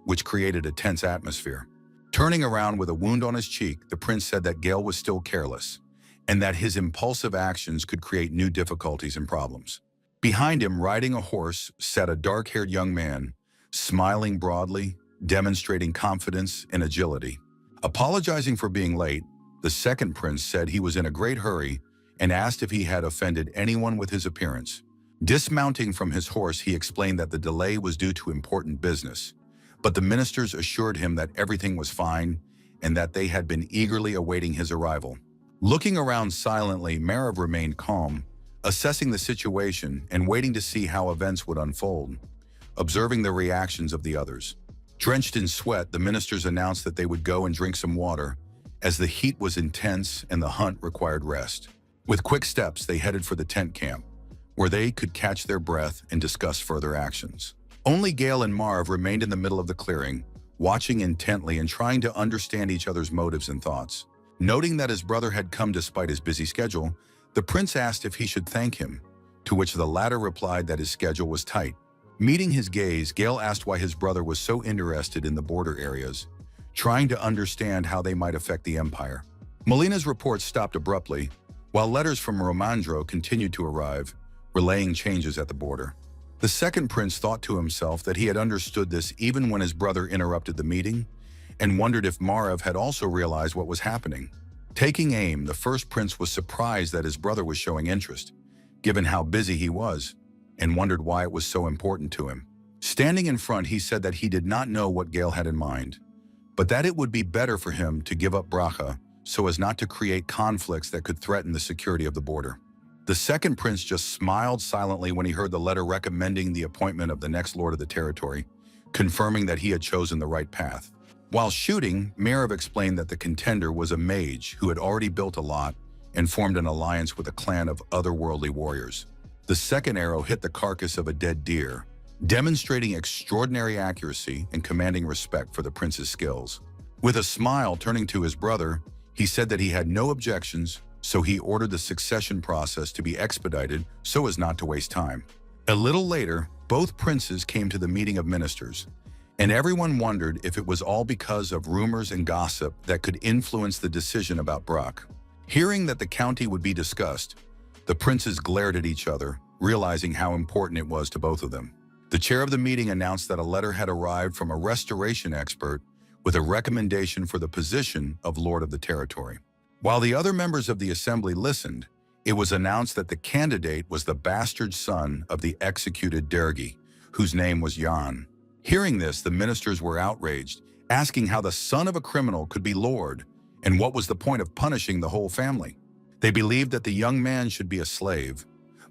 which created a tense atmosphere. Turning around with a wound on his cheek, the prince said that Gale was still careless, and that his impulsive actions could create new difficulties and problems. Behind him, riding a horse, sat a dark-haired young man, smiling broadly, demonstrating confidence and agility. Apologizing for being late, the second prince said he was in a great hurry and asked if he had offended anyone with his appearance. Dismounting from his horse, he explained that the delay was due to important business, but the ministers assured him that everything was fine and that they had been eagerly awaiting his arrival. Looking around silently, Marev remained calm, assessing the situation and waiting to see how events would unfold, observing the reactions of the others. Drenched in sweat, the ministers announced that they would go and drink some water as the heat was intense and the hunt required rest. With quick steps, they headed for the tent camp, where they could catch their breath and discuss further actions. Only Gale and Marv remained in the middle of the clearing, watching intently and trying to understand each other's motives and thoughts. Noting that his brother had come despite his busy schedule, the prince asked if he should thank him, to which the latter replied that his schedule was tight. Meeting his gaze, Gale asked why his brother was so interested in the border areas, trying to understand how they might affect the empire. Melina's report stopped abruptly, while letters from Romandro continued to arrive, relaying changes at the border. The second prince thought to himself that he had understood this even when his brother interrupted the meeting, and wondered if Marv had also realized what was happening. Taking aim, the first prince was surprised that his brother was showing interest, given how busy he was, and wondered why it was so important to him. Standing in front, he said that he did not know what Gale had in mind, but that it would be better for him to give up Bracha so as not to create conflicts that could threaten the security of the border. The second prince just smiled silently when he heard the letter recommending the appointment of the next lord of the territory, confirming that he had chosen the right path. While shooting, Marv explained that the contender was a mage who had already built a lot and formed an alliance with a clan of otherworldly warriors. The second arrow hit the carcass of a dead deer, demonstrating extraordinary accuracy and commanding respect for the prince's skills. With a smile turning to his brother, he said that he had no objections, so he ordered the succession process to be expedited so as not to waste time. A little later, both princes came to the meeting of ministers, and everyone wondered if it was all because of rumors and gossip that could influence the decision about Brock. Hearing that the county would be discussed, the princes glared at each other, realizing how important it was to both of them. The chair of the meeting announced that a letter had arrived from a restoration expert with a recommendation for the position of Lord of the Territory. While the other members of the assembly listened, it was announced that the candidate was the bastard son of the executed Dergi, whose name was Jan. Hearing this, the ministers were outraged, asking how the son of a criminal could be lord, and what was the point of punishing the whole family. They believed that the young man should be a slave,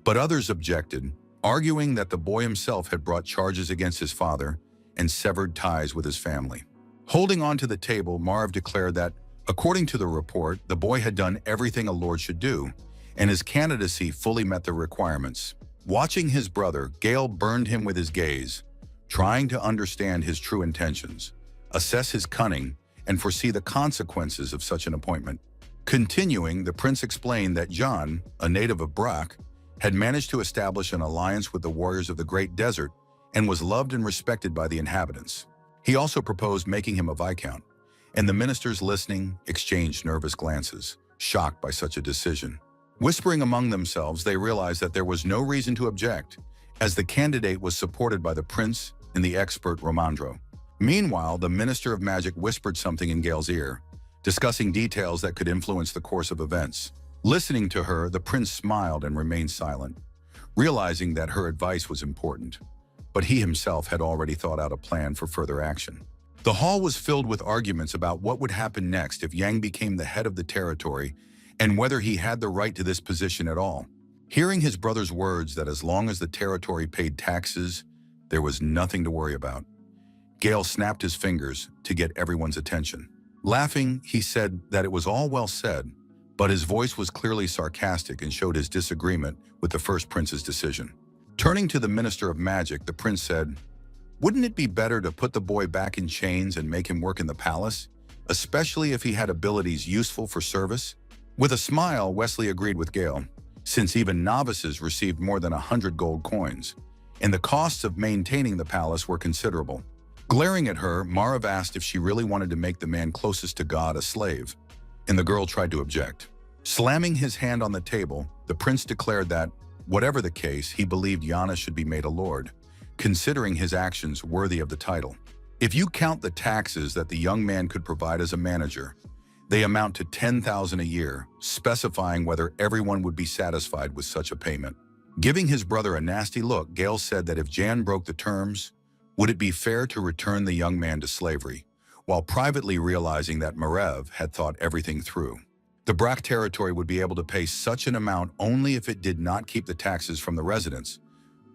but others objected, arguing that the boy himself had brought charges against his father and severed ties with his family. Holding on to the table, Marv declared that, according to the report, the boy had done everything a lord should do, and his candidacy fully met the requirements. Watching his brother, Gale burned him with his gaze, trying to understand his true intentions, assess his cunning, and foresee the consequences of such an appointment. Continuing, the prince explained that John, a native of Brack, had managed to establish an alliance with the warriors of the Great Desert and was loved and respected by the inhabitants. He also proposed making him a viscount, and the ministers listening exchanged nervous glances, shocked by such a decision. Whispering among themselves, they realized that there was no reason to object, as the candidate was supported by the prince and the expert Romandro. Meanwhile, the Minister of Magic whispered something in Gale's ear, discussing details that could influence the course of events. Listening to her, the prince smiled and remained silent, realizing that her advice was important, but he himself had already thought out a plan for further action. The hall was filled with arguments about what would happen next if Yang became the head of the territory and whether he had the right to this position at all. Hearing his brother's words that as long as the territory paid taxes, there was nothing to worry about, Gale snapped his fingers to get everyone's attention. Laughing, he said that it was all well said, but his voice was clearly sarcastic and showed his disagreement with the first prince's decision. Turning to the Minister of Magic, the prince said, "Wouldn't it be better to put the boy back in chains and make him work in the palace, especially if he had abilities useful for service?" With a smile, Wesley agreed with Gale, since even novices received more than 100 gold coins, and the costs of maintaining the palace were considerable. Glaring at her, Marv asked if she really wanted to make the man closest to God a slave, and the girl tried to object. Slamming his hand on the table, the prince declared that, whatever the case, he believed Yana should be made a lord, considering his actions worthy of the title. If you count the taxes that the young man could provide as a manager, they amount to 10,000 a year, specifying whether everyone would be satisfied with such a payment. Giving his brother a nasty look, Gale said that if Jan broke the terms, would it be fair to return the young man to slavery, while privately realizing that Marev had thought everything through. The Brack territory would be able to pay such an amount only if it did not keep the taxes from the residents.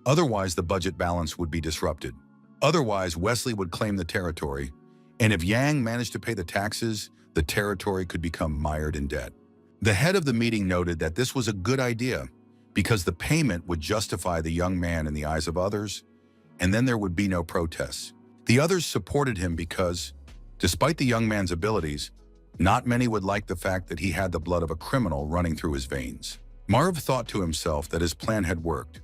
Otherwise, the budget balance would be disrupted. Otherwise, Wesley would claim the territory, and if Yang managed to pay the taxes, the territory could become mired in debt. The head of the meeting noted that this was a good idea because the payment would justify the young man in the eyes of others, and then there would be no protests. The others supported him because, despite the young man's abilities, not many would like the fact that he had the blood of a criminal running through his veins. Marv thought to himself that his plan had worked,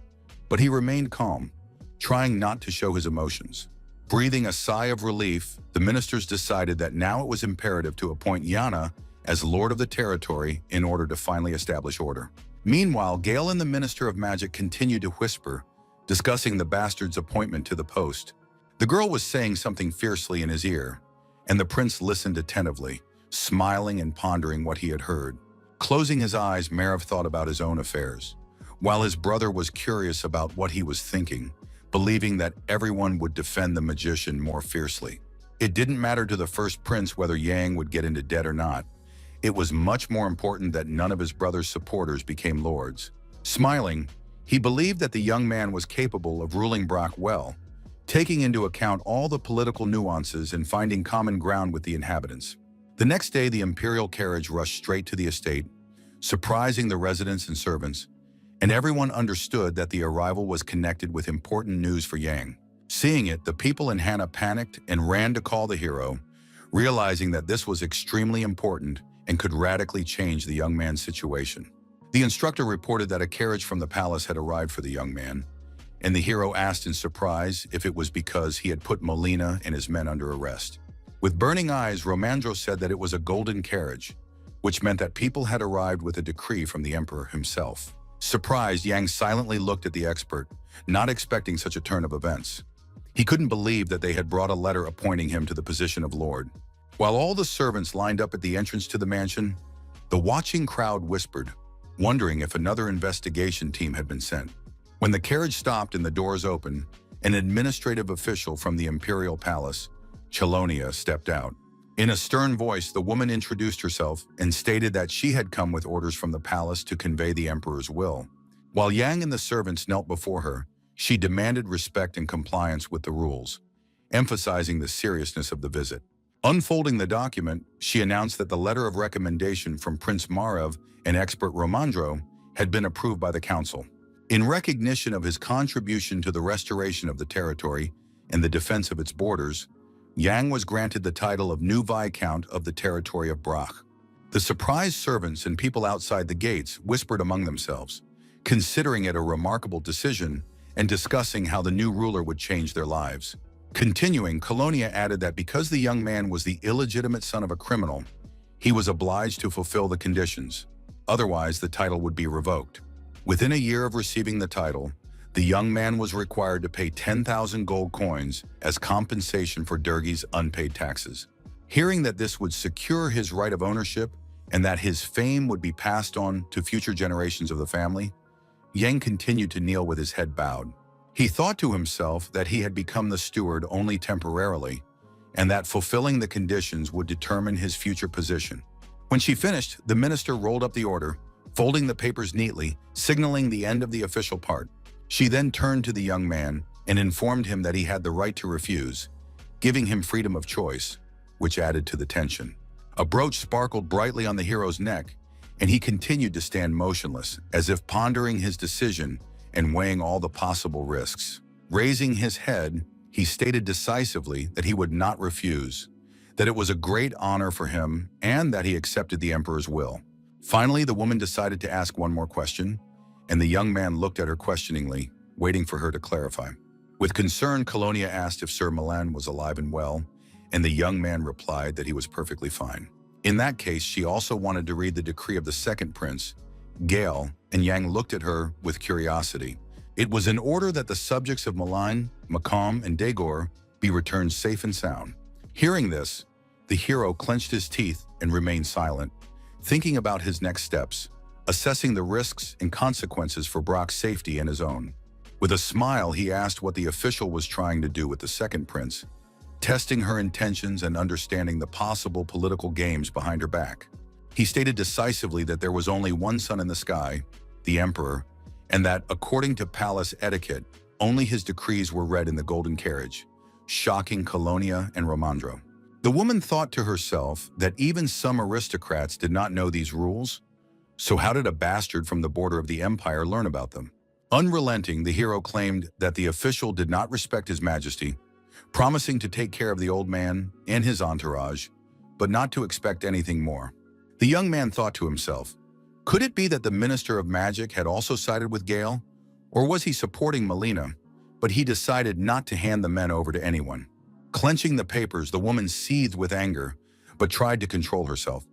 but he remained calm, trying not to show his emotions. Breathing a sigh of relief, the ministers decided that now it was imperative to appoint Yana as lord of the territory in order to finally establish order. Meanwhile, Gale and the Minister of Magic continued to whisper, discussing the bastard's appointment to the post. The girl was saying something fiercely in his ear, and the prince listened attentively, smiling and pondering what he had heard. Closing his eyes, Marv thought about his own affairs, while his brother was curious about what he was thinking, believing that everyone would defend the magician more fiercely. It didn't matter to the first prince whether Yang would get into debt or not. It was much more important that none of his brother's supporters became lords. Smiling, he believed that the young man was capable of ruling Brock well, taking into account all the political nuances and finding common ground with the inhabitants. The next day, the imperial carriage rushed straight to the estate, surprising the residents and servants, and everyone understood that the arrival was connected with important news for Yang. Seeing it, the people in Hana panicked and ran to call the hero, realizing that this was extremely important and could radically change the young man's situation. The instructor reported that a carriage from the palace had arrived for the young man, and the hero asked in surprise if it was because he had put Molina and his men under arrest. With burning eyes, Romandro said that it was a golden carriage, which meant that people had arrived with a decree from the emperor himself. Surprised, Yang silently looked at the expert, not expecting such a turn of events. He couldn't believe that they had brought a letter appointing him to the position of lord. While all the servants lined up at the entrance to the mansion, the watching crowd whispered, wondering if another investigation team had been sent. When the carriage stopped and the doors opened, an administrative official from the imperial palace, Chelonia, stepped out. In a stern voice, the woman introduced herself and stated that she had come with orders from the palace to convey the emperor's will. While Yang and the servants knelt before her, she demanded respect and compliance with the rules, emphasizing the seriousness of the visit. Unfolding the document, she announced that the letter of recommendation from Prince Marev and expert Romandro had been approved by the council. In recognition of his contribution to the restoration of the territory and the defense of its borders, Yang was granted the title of new Viscount of the territory of Brock. The surprised servants and people outside the gates whispered among themselves, considering it a remarkable decision and discussing how the new ruler would change their lives. Continuing, Colonia added that because the young man was the illegitimate son of a criminal, he was obliged to fulfill the conditions. Otherwise, the title would be revoked. Within a year of receiving the title, the young man was required to pay 10,000 gold coins as compensation for Durgi's unpaid taxes. Hearing that this would secure his right of ownership and that his fame would be passed on to future generations of the family, Yang continued to kneel with his head bowed. He thought to himself that he had become the steward only temporarily, and that fulfilling the conditions would determine his future position. When she finished, the minister rolled up the order, folding the papers neatly, signaling the end of the official part. She then turned to the young man and informed him that he had the right to refuse, giving him freedom of choice, which added to the tension. A brooch sparkled brightly on the hero's neck, and he continued to stand motionless, as if pondering his decision and weighing all the possible risks. Raising his head, he stated decisively that he would not refuse, that it was a great honor for him, and that he accepted the emperor's will. Finally, the woman decided to ask one more question, and the young man looked at her questioningly, waiting for her to clarify. With concern, Colonia asked if Sir Milan was alive and well, and the young man replied that he was perfectly fine. In that case, she also wanted to read the decree of the second prince, Gale, and Yang looked at her with curiosity. It was in order that the subjects of Milan, Macomb, and Dagor be returned safe and sound. Hearing this, the hero clenched his teeth and remained silent, thinking about his next steps, assessing the risks and consequences for Brock's safety and his own. With a smile, he asked what the official was trying to do with the second prince, testing her intentions and understanding the possible political games behind her back. He stated decisively that there was only one sun in the sky, the emperor, and that, according to palace etiquette, only his decrees were read in the golden carriage, shocking Colonia and Romandro. The woman thought to herself that even some aristocrats did not know these rules, so how did a bastard from the border of the empire learn about them? Unrelenting, the hero claimed that the official did not respect his majesty, promising to take care of the old man and his entourage, but not to expect anything more. The young man thought to himself, could it be that the Minister of Magic had also sided with Gale? Or was he supporting Melina, but he decided not to hand the men over to anyone? Clenching the papers, the woman seethed with anger, but tried to control herself,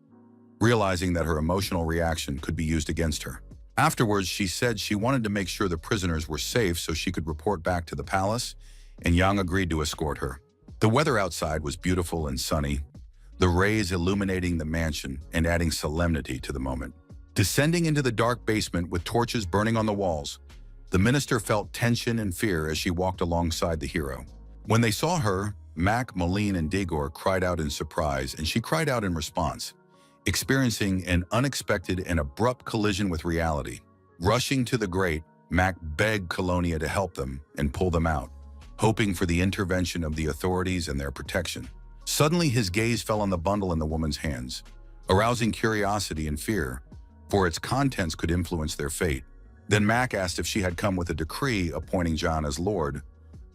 realizing that her emotional reaction could be used against her. Afterwards, she said she wanted to make sure the prisoners were safe so she could report back to the palace, and Yang agreed to escort her. The weather outside was beautiful and sunny, the rays illuminating the mansion and adding solemnity to the moment. Descending into the dark basement with torches burning on the walls, the minister felt tension and fear as she walked alongside the hero. When they saw her, Mac, Moline, and Dagor cried out in surprise, and she cried out in response, experiencing an unexpected and abrupt collision with reality. Rushing to the grate, Mac begged Colonia to help them and pull them out, hoping for the intervention of the authorities and their protection. Suddenly, his gaze fell on the bundle in the woman's hands, arousing curiosity and fear, for its contents could influence their fate. Then Mac asked if she had come with a decree appointing John as Lord,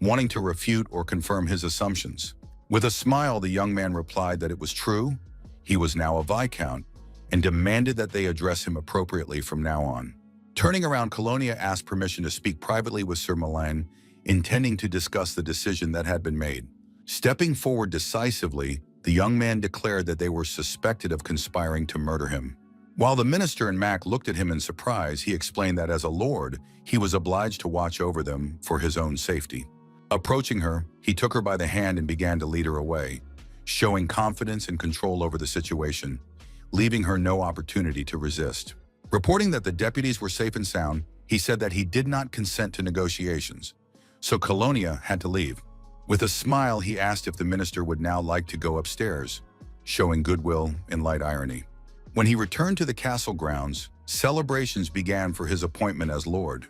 wanting to refute or confirm his assumptions. With a smile, the young man replied that it was true, he was now a Viscount, and demanded that they address him appropriately from now on. Turning around, Colonia asked permission to speak privately with Sir Milan, intending to discuss the decision that had been made. Stepping forward decisively, the young man declared that they were suspected of conspiring to murder him. While the minister and Mac looked at him in surprise, he explained that as a lord, he was obliged to watch over them for his own safety. Approaching her, he took her by the hand and began to lead her away, showing confidence and control over the situation, leaving her no opportunity to resist. Reporting that the deputies were safe and sound, he said that he did not consent to negotiations, so Colonia had to leave. With a smile, he asked if the minister would now like to go upstairs, showing goodwill and light irony. When he returned to the castle grounds, celebrations began for his appointment as Lord,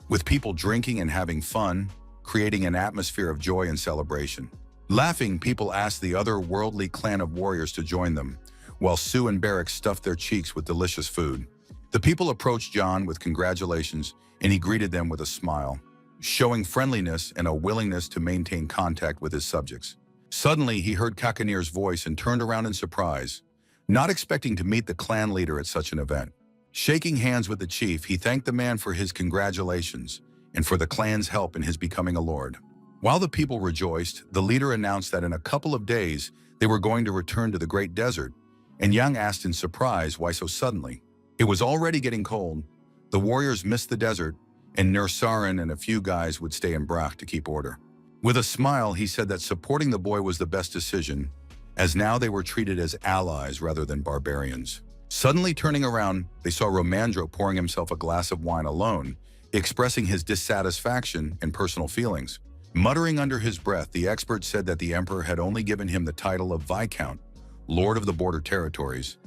with people drinking and having fun, creating an atmosphere of joy and celebration. Laughing, people asked the other worldly clan of warriors to join them, while Sue and Barrack stuffed their cheeks with delicious food. The people approached John with congratulations, and he greeted them with a smile, showing friendliness and a willingness to maintain contact with his subjects. Suddenly, he heard Kakanir's voice and turned around in surprise, not expecting to meet the clan leader at such an event. Shaking hands with the chief, he thanked the man for his congratulations and for the clan's help in his becoming a lord. While the people rejoiced, the leader announced that in a couple of days they were going to return to the Great Desert, and Yang asked in surprise why so suddenly. It was already getting cold, the warriors missed the desert, and Nursarin and a few guys would stay in Brach to keep order. With a smile, he said that supporting the boy was the best decision, as now they were treated as allies rather than barbarians. Suddenly turning around, they saw Romandro pouring himself a glass of wine alone, expressing his dissatisfaction and personal feelings. Muttering under his breath, the expert said that the emperor had only given him the title of Viscount, Lord of the Border Territories,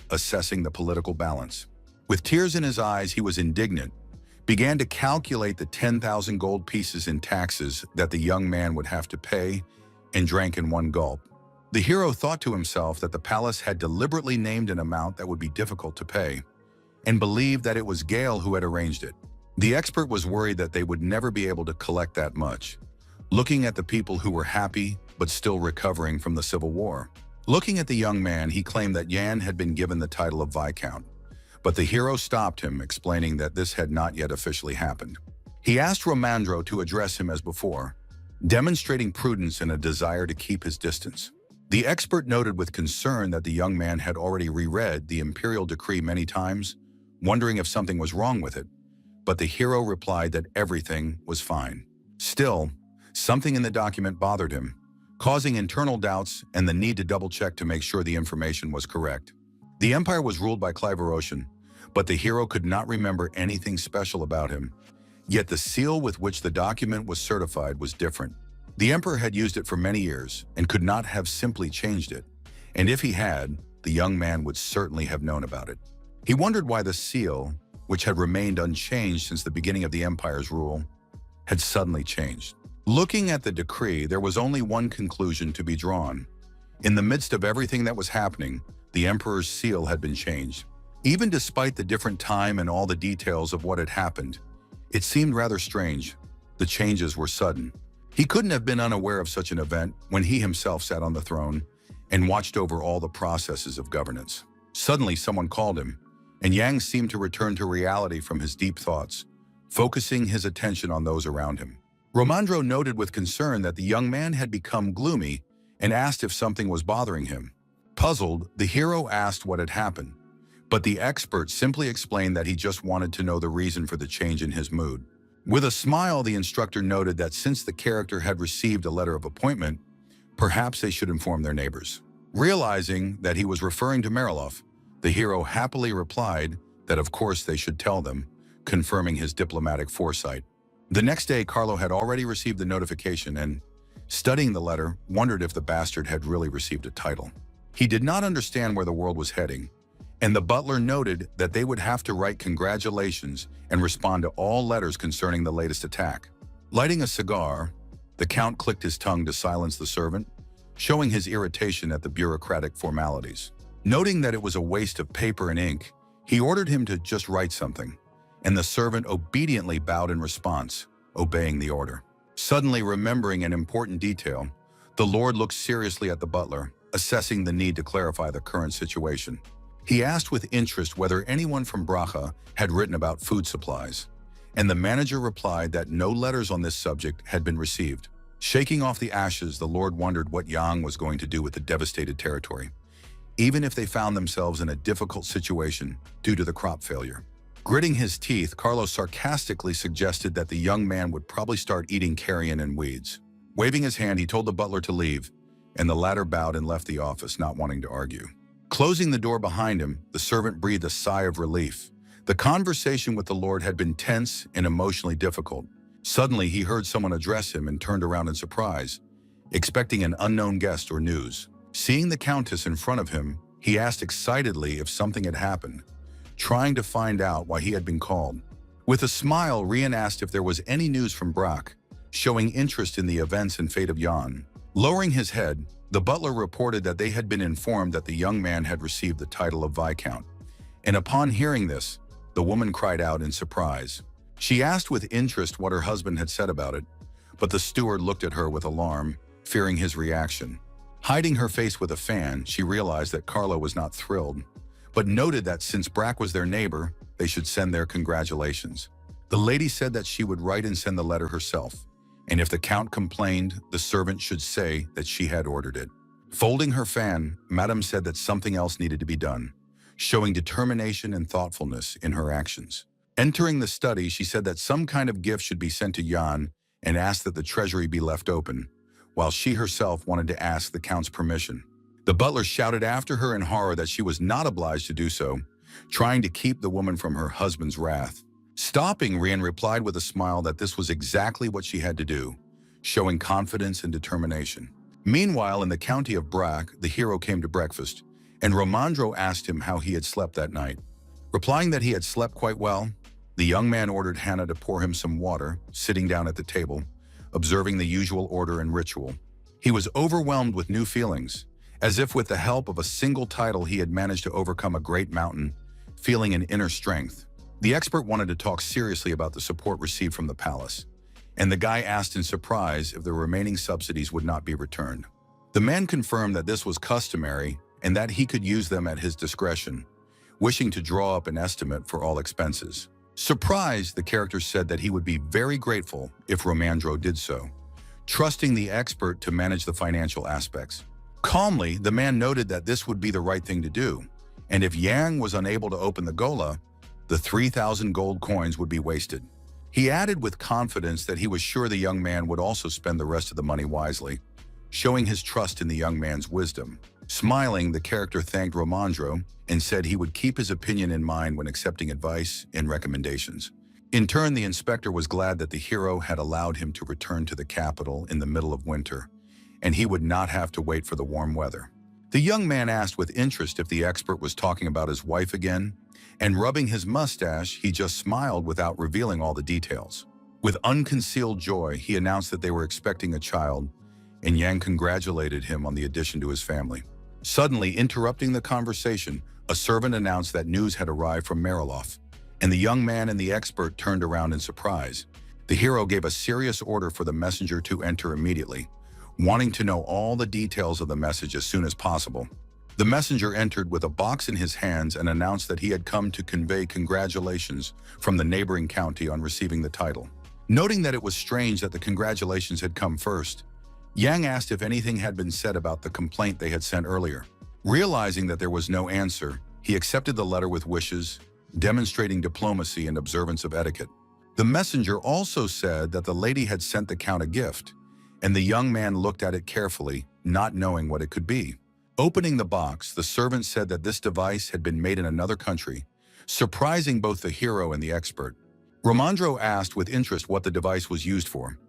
assessing the political balance. With tears in his eyes, he was indignant, began to calculate the 10,000 gold pieces in taxes that the young man would have to pay, and drank in one gulp. The hero thought to himself that the palace had deliberately named an amount that would be difficult to pay, and believed that it was Gale who had arranged it. The expert was worried that they would never be able to collect that much, looking at the people who were happy but still recovering from the Civil War. Looking at the young man, he claimed that Yan had been given the title of Viscount, but the hero stopped him, explaining that this had not yet officially happened. He asked Romandro to address him as before, demonstrating prudence and a desire to keep his distance. The expert noted with concern that the young man had already reread the imperial decree many times, wondering if something was wrong with it, but the hero replied that everything was fine. Still, something in the document bothered him, causing internal doubts and the need to double-check to make sure the information was correct. The empire was ruled by Clive, but the hero could not remember anything special about him, yet the seal with which the document was certified was different. The emperor had used it for many years and could not have simply changed it, and if he had, the young man would certainly have known about it. He wondered why the seal, which had remained unchanged since the beginning of the empire's rule, had suddenly changed. Looking at the decree, there was only one conclusion to be drawn. In the midst of everything that was happening, the emperor's seal had been changed. Even despite the different time and all the details of what had happened, it seemed rather strange. The changes were sudden. He couldn't have been unaware of such an event when he himself sat on the throne and watched over all the processes of governance. Suddenly, someone called him, and Yang seemed to return to reality from his deep thoughts, focusing his attention on those around him. Romandro noted with concern that the young man had become gloomy and asked if something was bothering him. Puzzled, the hero asked what had happened, but the expert simply explained that he just wanted to know the reason for the change in his mood. With a smile, the instructor noted that since the character had received a letter of appointment, perhaps they should inform their neighbors. Realizing that he was referring to Marilov, the hero happily replied that of course they should tell them, confirming his diplomatic foresight. The next day, Carlo had already received the notification and, studying the letter, wondered if the bastard had really received a title. He did not understand where the world was heading, and the butler noted that they would have to write congratulations and respond to all letters concerning the latest attack. Lighting a cigar, the count clicked his tongue to silence the servant, showing his irritation at the bureaucratic formalities. Noting that it was a waste of paper and ink, he ordered him to just write something, and the servant obediently bowed in response, obeying the order. Suddenly remembering an important detail, the lord looked seriously at the butler, assessing the need to clarify the current situation. He asked with interest whether anyone from Bracha had written about food supplies, and the manager replied that no letters on this subject had been received. Shaking off the ashes, the lord wondered what Yang was going to do with the devastated territory, even if they found themselves in a difficult situation due to the crop failure. Gritting his teeth, Carlos sarcastically suggested that the young man would probably start eating carrion and weeds. Waving his hand, he told the butler to leave, and the latter bowed and left the office, not wanting to argue. Closing the door behind him, the servant breathed a sigh of relief. The conversation with the lord had been tense and emotionally difficult. Suddenly, he heard someone address him and turned around in surprise, expecting an unknown guest or news. Seeing the countess in front of him, he asked excitedly if something had happened, trying to find out why he had been called. With a smile, Rian asked if there was any news from Brack, showing interest in the events and fate of Jan. Lowering his head, the butler reported that they had been informed that the young man had received the title of Viscount, and upon hearing this, the woman cried out in surprise. She asked with interest what her husband had said about it, but the steward looked at her with alarm, fearing his reaction. Hiding her face with a fan, she realized that Carlo was not thrilled, but noted that since Brack was their neighbor, they should send their congratulations. The lady said that she would write and send the letter herself, and if the count complained, the servant should say that she had ordered it. Folding her fan, Madame said that something else needed to be done, showing determination and thoughtfulness in her actions. Entering the study, she said that some kind of gift should be sent to Jan and asked that the treasury be left open, while she herself wanted to ask the count's permission. The butler shouted after her in horror that she was not obliged to do so, trying to keep the woman from her husband's wrath. Stopping, Rian replied with a smile that this was exactly what she had to do, showing confidence and determination. Meanwhile, in the county of Brack, the hero came to breakfast, and Romandro asked him how he had slept that night. Replying that he had slept quite well, the young man ordered Hannah to pour him some water, sitting down at the table, observing the usual order and ritual. He was overwhelmed with new feelings, as if with the help of a single title he had managed to overcome a great mountain, feeling an inner strength. The expert wanted to talk seriously about the support received from the palace, and the guy asked in surprise if the remaining subsidies would not be returned. The man confirmed that this was customary and that he could use them at his discretion, wishing to draw up an estimate for all expenses. Surprised, the character said that he would be very grateful if Romandro did so, trusting the expert to manage the financial aspects. Calmly, the man noted that this would be the right thing to do, and if Yang was unable to open the gola, the 3,000 gold coins would be wasted. He added with confidence that he was sure the young man would also spend the rest of the money wisely, showing his trust in the young man's wisdom. Smiling, the character thanked Romandro and said he would keep his opinion in mind when accepting advice and recommendations. In turn, the inspector was glad that the hero had allowed him to return to the capital in the middle of winter, and he would not have to wait for the warm weather. The young man asked with interest if the expert was talking about his wife again, and rubbing his mustache, he just smiled without revealing all the details. With unconcealed joy, he announced that they were expecting a child, and Yang congratulated him on the addition to his family. Suddenly, interrupting the conversation, a servant announced that news had arrived from Mariloff, and the young man and the expert turned around in surprise. The hero gave a serious order for the messenger to enter immediately, wanting to know all the details of the message as soon as possible. The messenger entered with a box in his hands and announced that he had come to convey congratulations from the neighboring county on receiving the title. Noting that it was strange that the congratulations had come first, Yang asked if anything had been said about the complaint they had sent earlier. Realizing that there was no answer, he accepted the letter with wishes, demonstrating diplomacy and observance of etiquette. The messenger also said that the lady had sent the count a gift, and the young man looked at it carefully, not knowing what it could be. Opening the box, the servant said that this device had been made in another country, surprising both the hero and the expert. Ramandro asked with interest what the device was used for,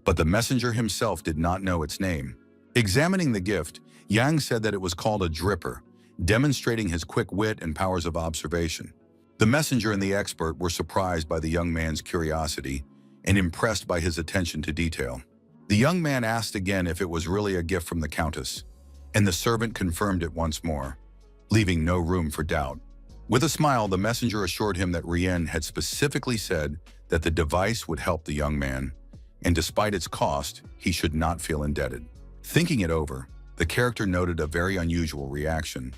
but the messenger himself did not know its name. Examining the gift, Yang said that it was called a dripper, demonstrating his quick wit and powers of observation. The messenger and the expert were surprised by the young man's curiosity and impressed by his attention to detail. The young man asked again if it was really a gift from the countess, and the servant confirmed it once more, leaving no room for doubt. With a smile, the messenger assured him that Rien had specifically said that the device would help the young man, and despite its cost, he should not feel indebted. Thinking it over, the character noted a very unusual reaction,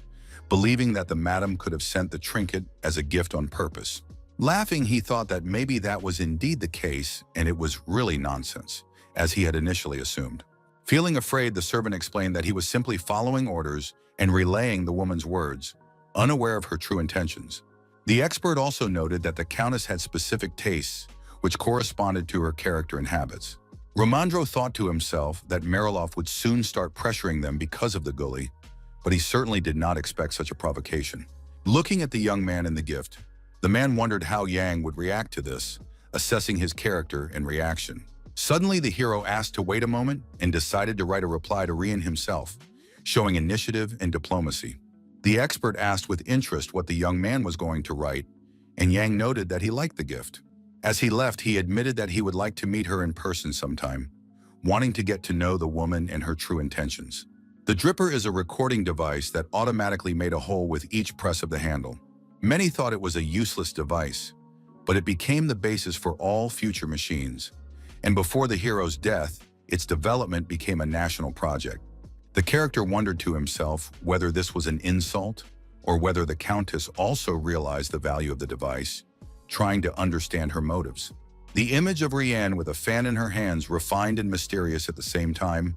believing that the madam could have sent the trinket as a gift on purpose. Laughing, he thought that maybe that was indeed the case and it was really nonsense, as he had initially assumed. Feeling afraid, the servant explained that he was simply following orders and relaying the woman's words, unaware of her true intentions. The expert also noted that the countess had specific tastes, which corresponded to her character and habits. Ramandro thought to himself that Mariloff would soon start pressuring them because of the gully, but he certainly did not expect such a provocation. Looking at the young man and the gift, the man wondered how Yang would react to this, assessing his character and reaction. Suddenly, the hero asked to wait a moment and decided to write a reply to Rien himself, showing initiative and diplomacy. The expert asked with interest what the young man was going to write, and Yang noted that he liked the gift. As he left, he admitted that he would like to meet her in person sometime, wanting to get to know the woman and her true intentions. The dripper is a recording device that automatically made a hole with each press of the handle. Many thought it was a useless device, but it became the basis for all future machines. And before the hero's death, its development became a national project. The character wondered to himself whether this was an insult or whether the countess also realized the value of the device, trying to understand her motives. The image of Rien with a fan in her hands, refined and mysterious at the same time,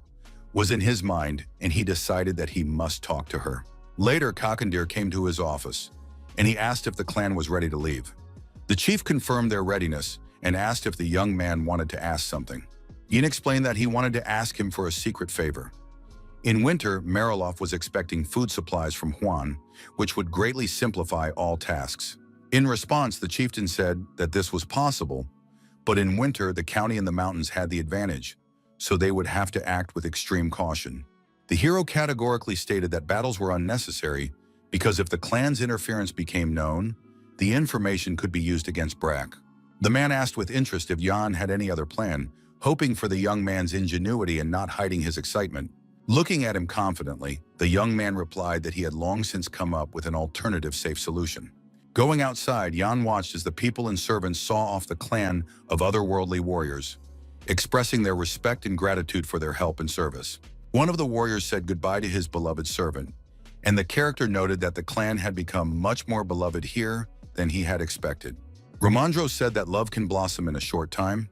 was in his mind, and he decided that he must talk to her. Later, Kakandir came to his office, and he asked if the clan was ready to leave. The chief confirmed their readiness and asked if the young man wanted to ask something. Yin explained that he wanted to ask him for a secret favor. In winter, Mariloff was expecting food supplies from Huan, which would greatly simplify all tasks. In response, the chieftain said that this was possible, but in winter, the county and the mountains had the advantage, so they would have to act with extreme caution. The hero categorically stated that battles were unnecessary because if the clan's interference became known, the information could be used against Brack. The man asked with interest if Jan had any other plan, hoping for the young man's ingenuity and not hiding his excitement. Looking at him confidently, the young man replied that he had long since come up with an alternative safe solution. Going outside, Jan watched as the people and servants saw off the clan of otherworldly warriors, expressing their respect and gratitude for their help and service. One of the warriors said goodbye to his beloved servant, and the character noted that the clan had become much more beloved here than he had expected. Ramandro said that love can blossom in a short time,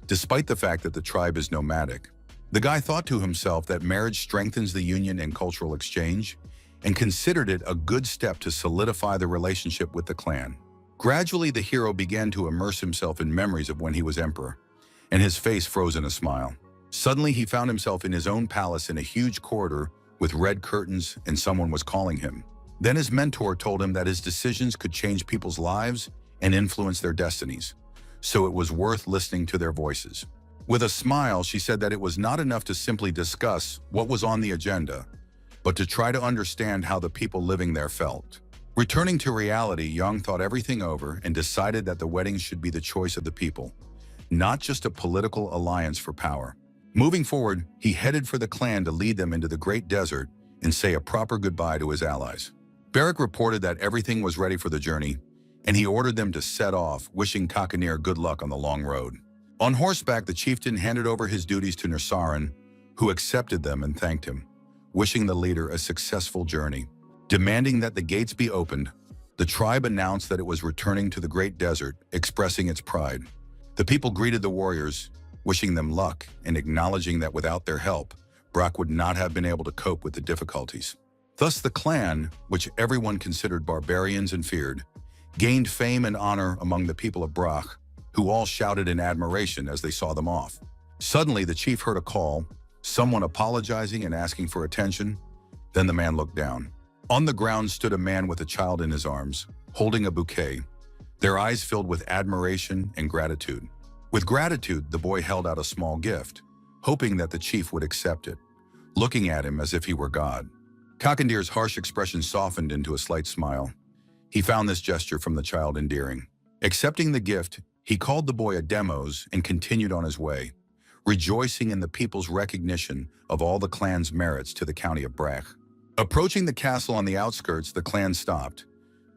despite the fact that the tribe is nomadic. The guy thought to himself that marriage strengthens the union and cultural exchange, and considered it a good step to solidify the relationship with the clan. Gradually, the hero began to immerse himself in memories of when he was emperor, and his face froze in a smile. Suddenly, he found himself in his own palace in a huge corridor with red curtains, and someone was calling him. Then his mentor told him that his decisions could change people's lives and influence their destinies, so it was worth listening to their voices. With a smile, she said that it was not enough to simply discuss what was on the agenda, but to try to understand how the people living there felt. Returning to reality, Yang thought everything over and decided that the wedding should be the choice of the people, not just a political alliance for power. Moving forward, he headed for the clan to lead them into the great desert and say a proper goodbye to his allies. Beric reported that everything was ready for the journey, and he ordered them to set off, wishing Kakanir good luck on the long road. On horseback, the chieftain handed over his duties to Nursaran, who accepted them and thanked him, wishing the leader a successful journey. Demanding that the gates be opened, the tribe announced that it was returning to the great desert, expressing its pride. The people greeted the warriors, wishing them luck and acknowledging that without their help, Brock would not have been able to cope with the difficulties. Thus the clan, which everyone considered barbarians and feared, gained fame and honor among the people of Brock, who all shouted in admiration as they saw them off. Suddenly, the chief heard a call, someone apologizing and asking for attention. Then the man looked down. On the ground stood a man with a child in his arms, holding a bouquet, their eyes filled with admiration and gratitude. With gratitude, the boy held out a small gift, hoping that the chief would accept it, looking at him as if he were God. Kakandir's harsh expression softened into a slight smile. He found this gesture from the child endearing. Accepting the gift, he called the boy a demos and continued on his way, rejoicing in the people's recognition of all the clan's merits to the county of Brach. Approaching the castle on the outskirts, the clan stopped.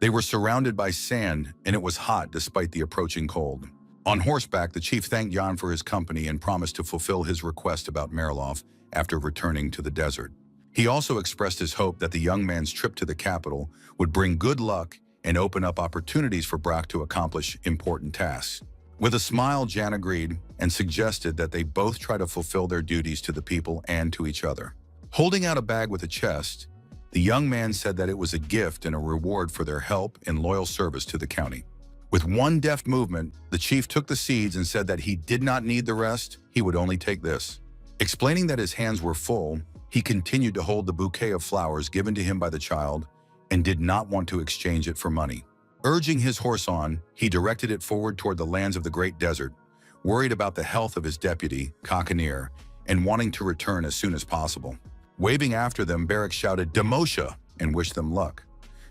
They were surrounded by sand, and it was hot despite the approaching cold. On horseback, the chief thanked Jan for his company and promised to fulfill his request about Marilov after returning to the desert. He also expressed his hope that the young man's trip to the capital would bring good luck and open up opportunities for Brock to accomplish important tasks. With a smile, Jan agreed and suggested that they both try to fulfill their duties to the people and to each other. Holding out a bag with a chest, the young man said that it was a gift and a reward for their help and loyal service to the county. With one deft movement, the chief took the seeds and said that he did not need the rest, he would only take this. Explaining that his hands were full, he continued to hold the bouquet of flowers given to him by the child and did not want to exchange it for money. Urging his horse on, he directed it forward toward the lands of the great desert, worried about the health of his deputy, Kakanir, and wanting to return as soon as possible. Waving after them, Beric shouted, "Demosha!" and wished them luck.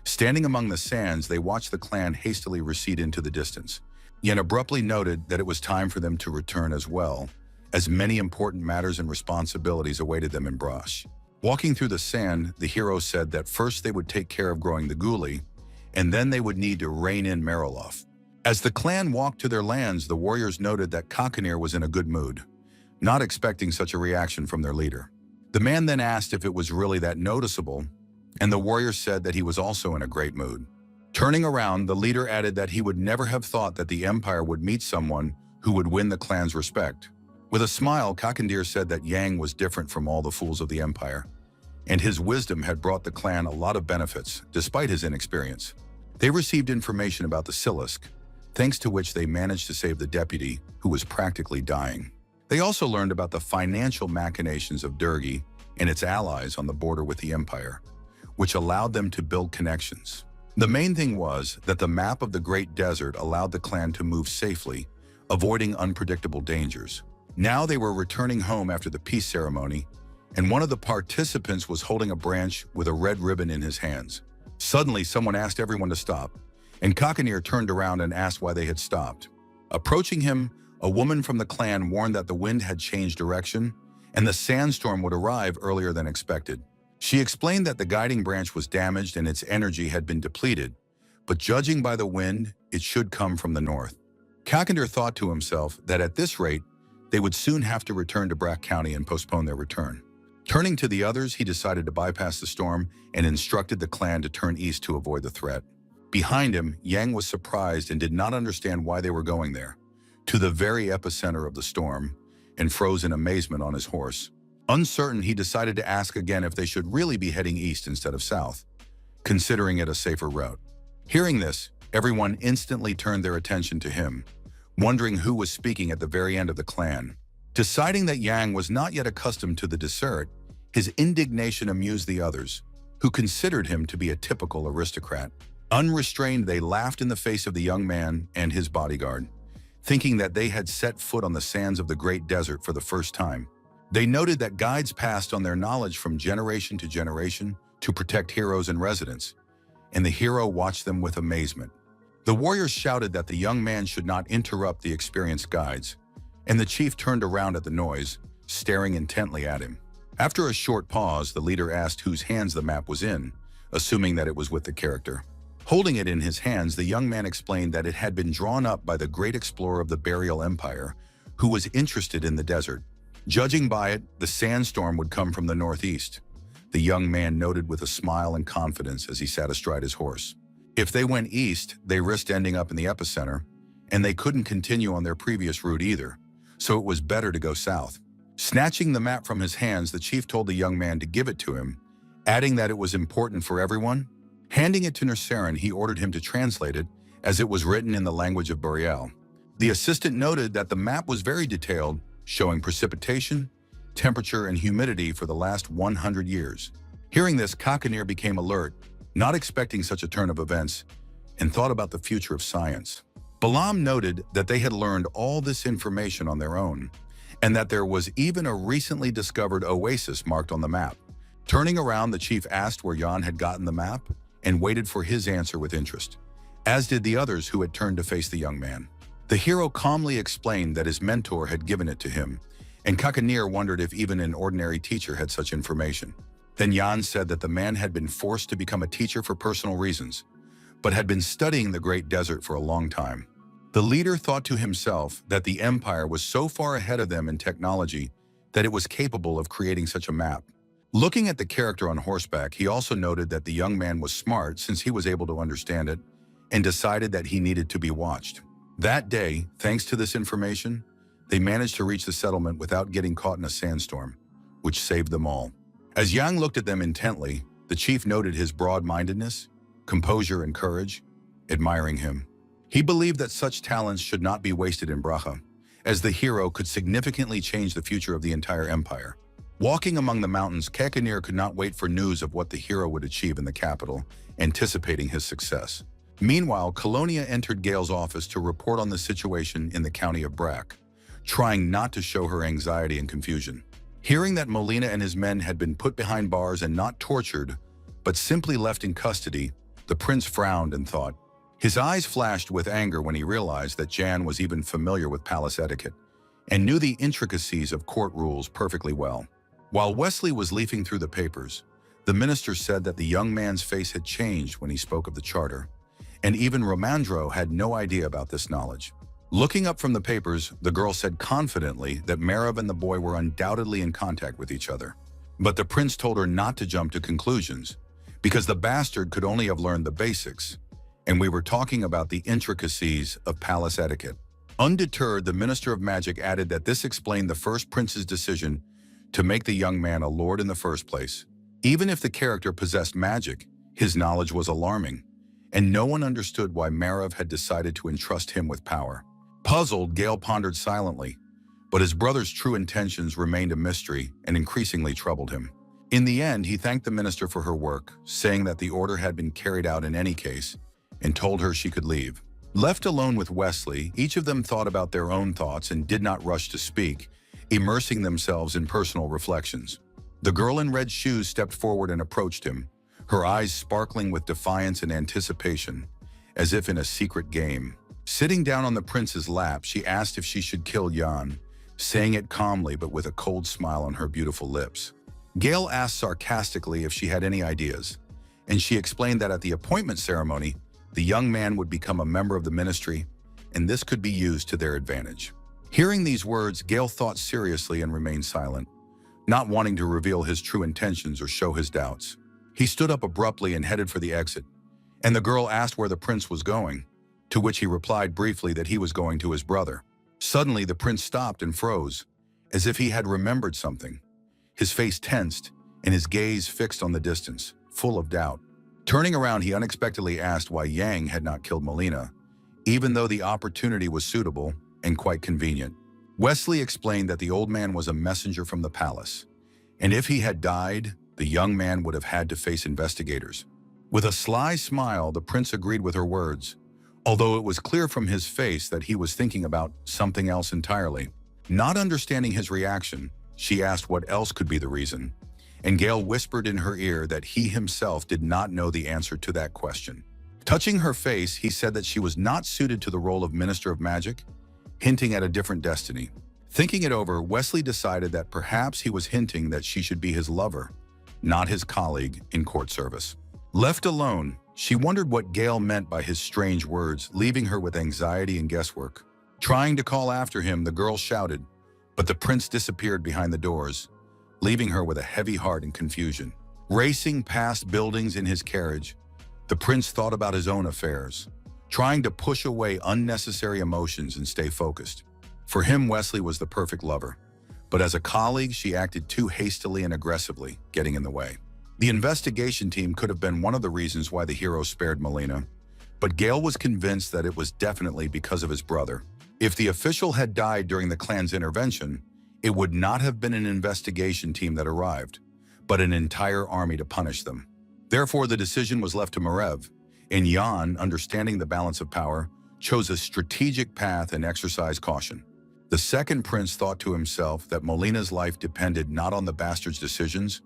Standing among the sands, they watched the clan hastily recede into the distance, yet abruptly noted that it was time for them to return as well, as many important matters and responsibilities awaited them in Brash. Walking through the sand, the hero said that first they would take care of growing the guli, and then they would need to rein in Marilov. As the clan walked to their lands, the warriors noted that Kakanir was in a good mood, not expecting such a reaction from their leader. The man then asked if it was really that noticeable, and the warrior said that he was also in a great mood. Turning around, the leader added that he would never have thought that the Empire would meet someone who would win the clan's respect. With a smile, Kakandir said that Yang was different from all the fools of the Empire, and his wisdom had brought the clan a lot of benefits, despite his inexperience. They received information about the Silisk, thanks to which they managed to save the deputy, who was practically dying. They also learned about the financial machinations of Durgi and its allies on the border with the Empire, which allowed them to build connections. The main thing was that the map of the Great Desert allowed the clan to move safely, avoiding unpredictable dangers. Now they were returning home after the peace ceremony, and one of the participants was holding a branch with a red ribbon in his hands. Suddenly, someone asked everyone to stop, and Kakanir turned around and asked why they had stopped. Approaching him, a woman from the clan warned that the wind had changed direction, and the sandstorm would arrive earlier than expected. She explained that the guiding branch was damaged and its energy had been depleted, but judging by the wind, it should come from the north. Kakandir thought to himself that at this rate, they would soon have to return to Brack County and postpone their return. Turning to the others, he decided to bypass the storm and instructed the clan to turn east to avoid the threat. Behind him, Yang was surprised and did not understand why they were going there, to the very epicenter of the storm, and froze in amazement on his horse. Uncertain, he decided to ask again if they should really be heading east instead of south, considering it a safer route. Hearing this, everyone instantly turned their attention to him, wondering who was speaking at the very end of the clan. Deciding that Yang was not yet accustomed to the dessert, his indignation amused the others, who considered him to be a typical aristocrat. Unrestrained, they laughed in the face of the young man and his bodyguard, thinking that they had set foot on the sands of the Great Desert for the first time. They noted that guides passed on their knowledge from generation to generation to protect heroes and residents, and the hero watched them with amazement. The warriors shouted that the young man should not interrupt the experienced guides, and the chief turned around at the noise, staring intently at him. After a short pause, the leader asked whose hands the map was in, assuming that it was with the character. Holding it in his hands, the young man explained that it had been drawn up by the great explorer of the Burial Empire, who was interested in the desert. Judging by it, the sandstorm would come from the northeast. The young man noted with a smile and confidence as he sat astride his horse. If they went east, they risked ending up in the epicenter, and they couldn't continue on their previous route either, so it was better to go south. Snatching the map from his hands, the chief told the young man to give it to him, adding that it was important for everyone. Handing it to Nersarin, he ordered him to translate it, as it was written in the language of Boreal. The assistant noted that the map was very detailed, showing precipitation, temperature, and humidity for the last 100 years. Hearing this, Kakanir became alert, not expecting such a turn of events, and thought about the future of science. Balam noted that they had learned all this information on their own, and that there was even a recently discovered oasis marked on the map. Turning around, the chief asked where Jan had gotten the map, and waited for his answer with interest, as did the others who had turned to face the young man. The hero calmly explained that his mentor had given it to him, and Kakanir wondered if even an ordinary teacher had such information. Then Jan said that the man had been forced to become a teacher for personal reasons, but had been studying the Great Desert for a long time. The leader thought to himself that the Empire was so far ahead of them in technology that it was capable of creating such a map. Looking at the character on horseback, he also noted that the young man was smart since he was able to understand it, and decided that he needed to be watched. That day, thanks to this information, they managed to reach the settlement without getting caught in a sandstorm, which saved them all. As Yang looked at them intently, the chief noted his broad-mindedness, composure, and courage, admiring him. He believed that such talents should not be wasted in Bracha, as the hero could significantly change the future of the entire empire. Walking among the mountains, Kakanir could not wait for news of what the hero would achieve in the capital, anticipating his success. Meanwhile, Colonia entered Gale's office to report on the situation in the county of Brack, trying not to show her anxiety and confusion. Hearing that Molina and his men had been put behind bars and not tortured, but simply left in custody, the prince frowned and thought. His eyes flashed with anger when he realized that Jan was even familiar with palace etiquette and knew the intricacies of court rules perfectly well. While Wesley was leafing through the papers, the minister said that the young man's face had changed when he spoke of the charter, and even Romandro had no idea about this knowledge. Looking up from the papers, the girl said confidently that Marav and the boy were undoubtedly in contact with each other. But the prince told her not to jump to conclusions, because the bastard could only have learned the basics, and we were talking about the intricacies of palace etiquette. Undeterred, the Minister of Magic added that this explained the first prince's decision to make the young man a lord in the first place. Even if the character possessed magic, his knowledge was alarming, and no one understood why Marav had decided to entrust him with power. Puzzled, Gale pondered silently, but his brother's true intentions remained a mystery and increasingly troubled him. In the end, he thanked the minister for her work, saying that the order had been carried out in any case, and told her she could leave. Left alone with Wesley, each of them thought about their own thoughts and did not rush to speak, immersing themselves in personal reflections. The girl in red shoes stepped forward and approached him, her eyes sparkling with defiance and anticipation, as if in a secret game. Sitting down on the prince's lap, she asked if she should kill Jan, saying it calmly but with a cold smile on her beautiful lips. Gale asked sarcastically if she had any ideas, and she explained that at the appointment ceremony, the young man would become a member of the ministry, and this could be used to their advantage. Hearing these words, Gale thought seriously and remained silent, not wanting to reveal his true intentions or show his doubts. He stood up abruptly and headed for the exit, and the girl asked where the prince was going, to which he replied briefly that he was going to his brother. Suddenly, the prince stopped and froze, as if he had remembered something. His face tensed, and his gaze fixed on the distance, full of doubt. Turning around, he unexpectedly asked why Yang had not killed Molina, even though the opportunity was suitable and quite convenient. Wesley explained that the old man was a messenger from the palace, and if he had died, the young man would have had to face investigators. With a sly smile, the prince agreed with her words, although it was clear from his face that he was thinking about something else entirely. Not understanding his reaction, she asked what else could be the reason, and Gale whispered in her ear that he himself did not know the answer to that question. Touching her face, he said that she was not suited to the role of Minister of Magic, hinting at a different destiny. Thinking it over, Wesley decided that perhaps he was hinting that she should be his lover, not his colleague in court service. Left alone, she wondered what Gale meant by his strange words, leaving her with anxiety and guesswork. Trying to call after him, the girl shouted, but the prince disappeared behind the doors, leaving her with a heavy heart and confusion. Racing past buildings in his carriage, the prince thought about his own affairs, trying to push away unnecessary emotions and stay focused. For him, Wesley was the perfect lover, but as a colleague, she acted too hastily and aggressively, getting in the way. The investigation team could have been one of the reasons why the hero spared Melina, but Gale was convinced that it was definitely because of his brother. If the official had died during the clan's intervention, it would not have been an investigation team that arrived, but an entire army to punish them. Therefore, the decision was left to Merev, and Jan, understanding the balance of power, chose a strategic path and exercised caution. The second prince thought to himself that Melina's life depended not on the bastard's decisions,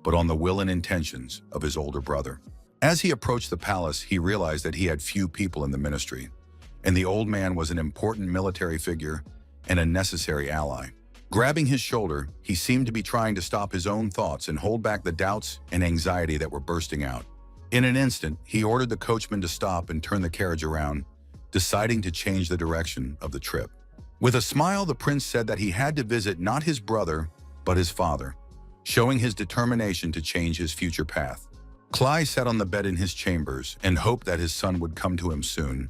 but on the will and intentions of his older brother. As he approached the palace, he realized that he had few people in the ministry, and the old man was an important military figure and a necessary ally. Grabbing his shoulder, he seemed to be trying to stop his own thoughts and hold back the doubts and anxiety that were bursting out. In an instant, he ordered the coachman to stop and turn the carriage around, deciding to change the direction of the trip. With a smile, the prince said that he had to visit not his brother, but his father, showing his determination to change his future path. Cly sat on the bed in his chambers and hoped that his son would come to him soon,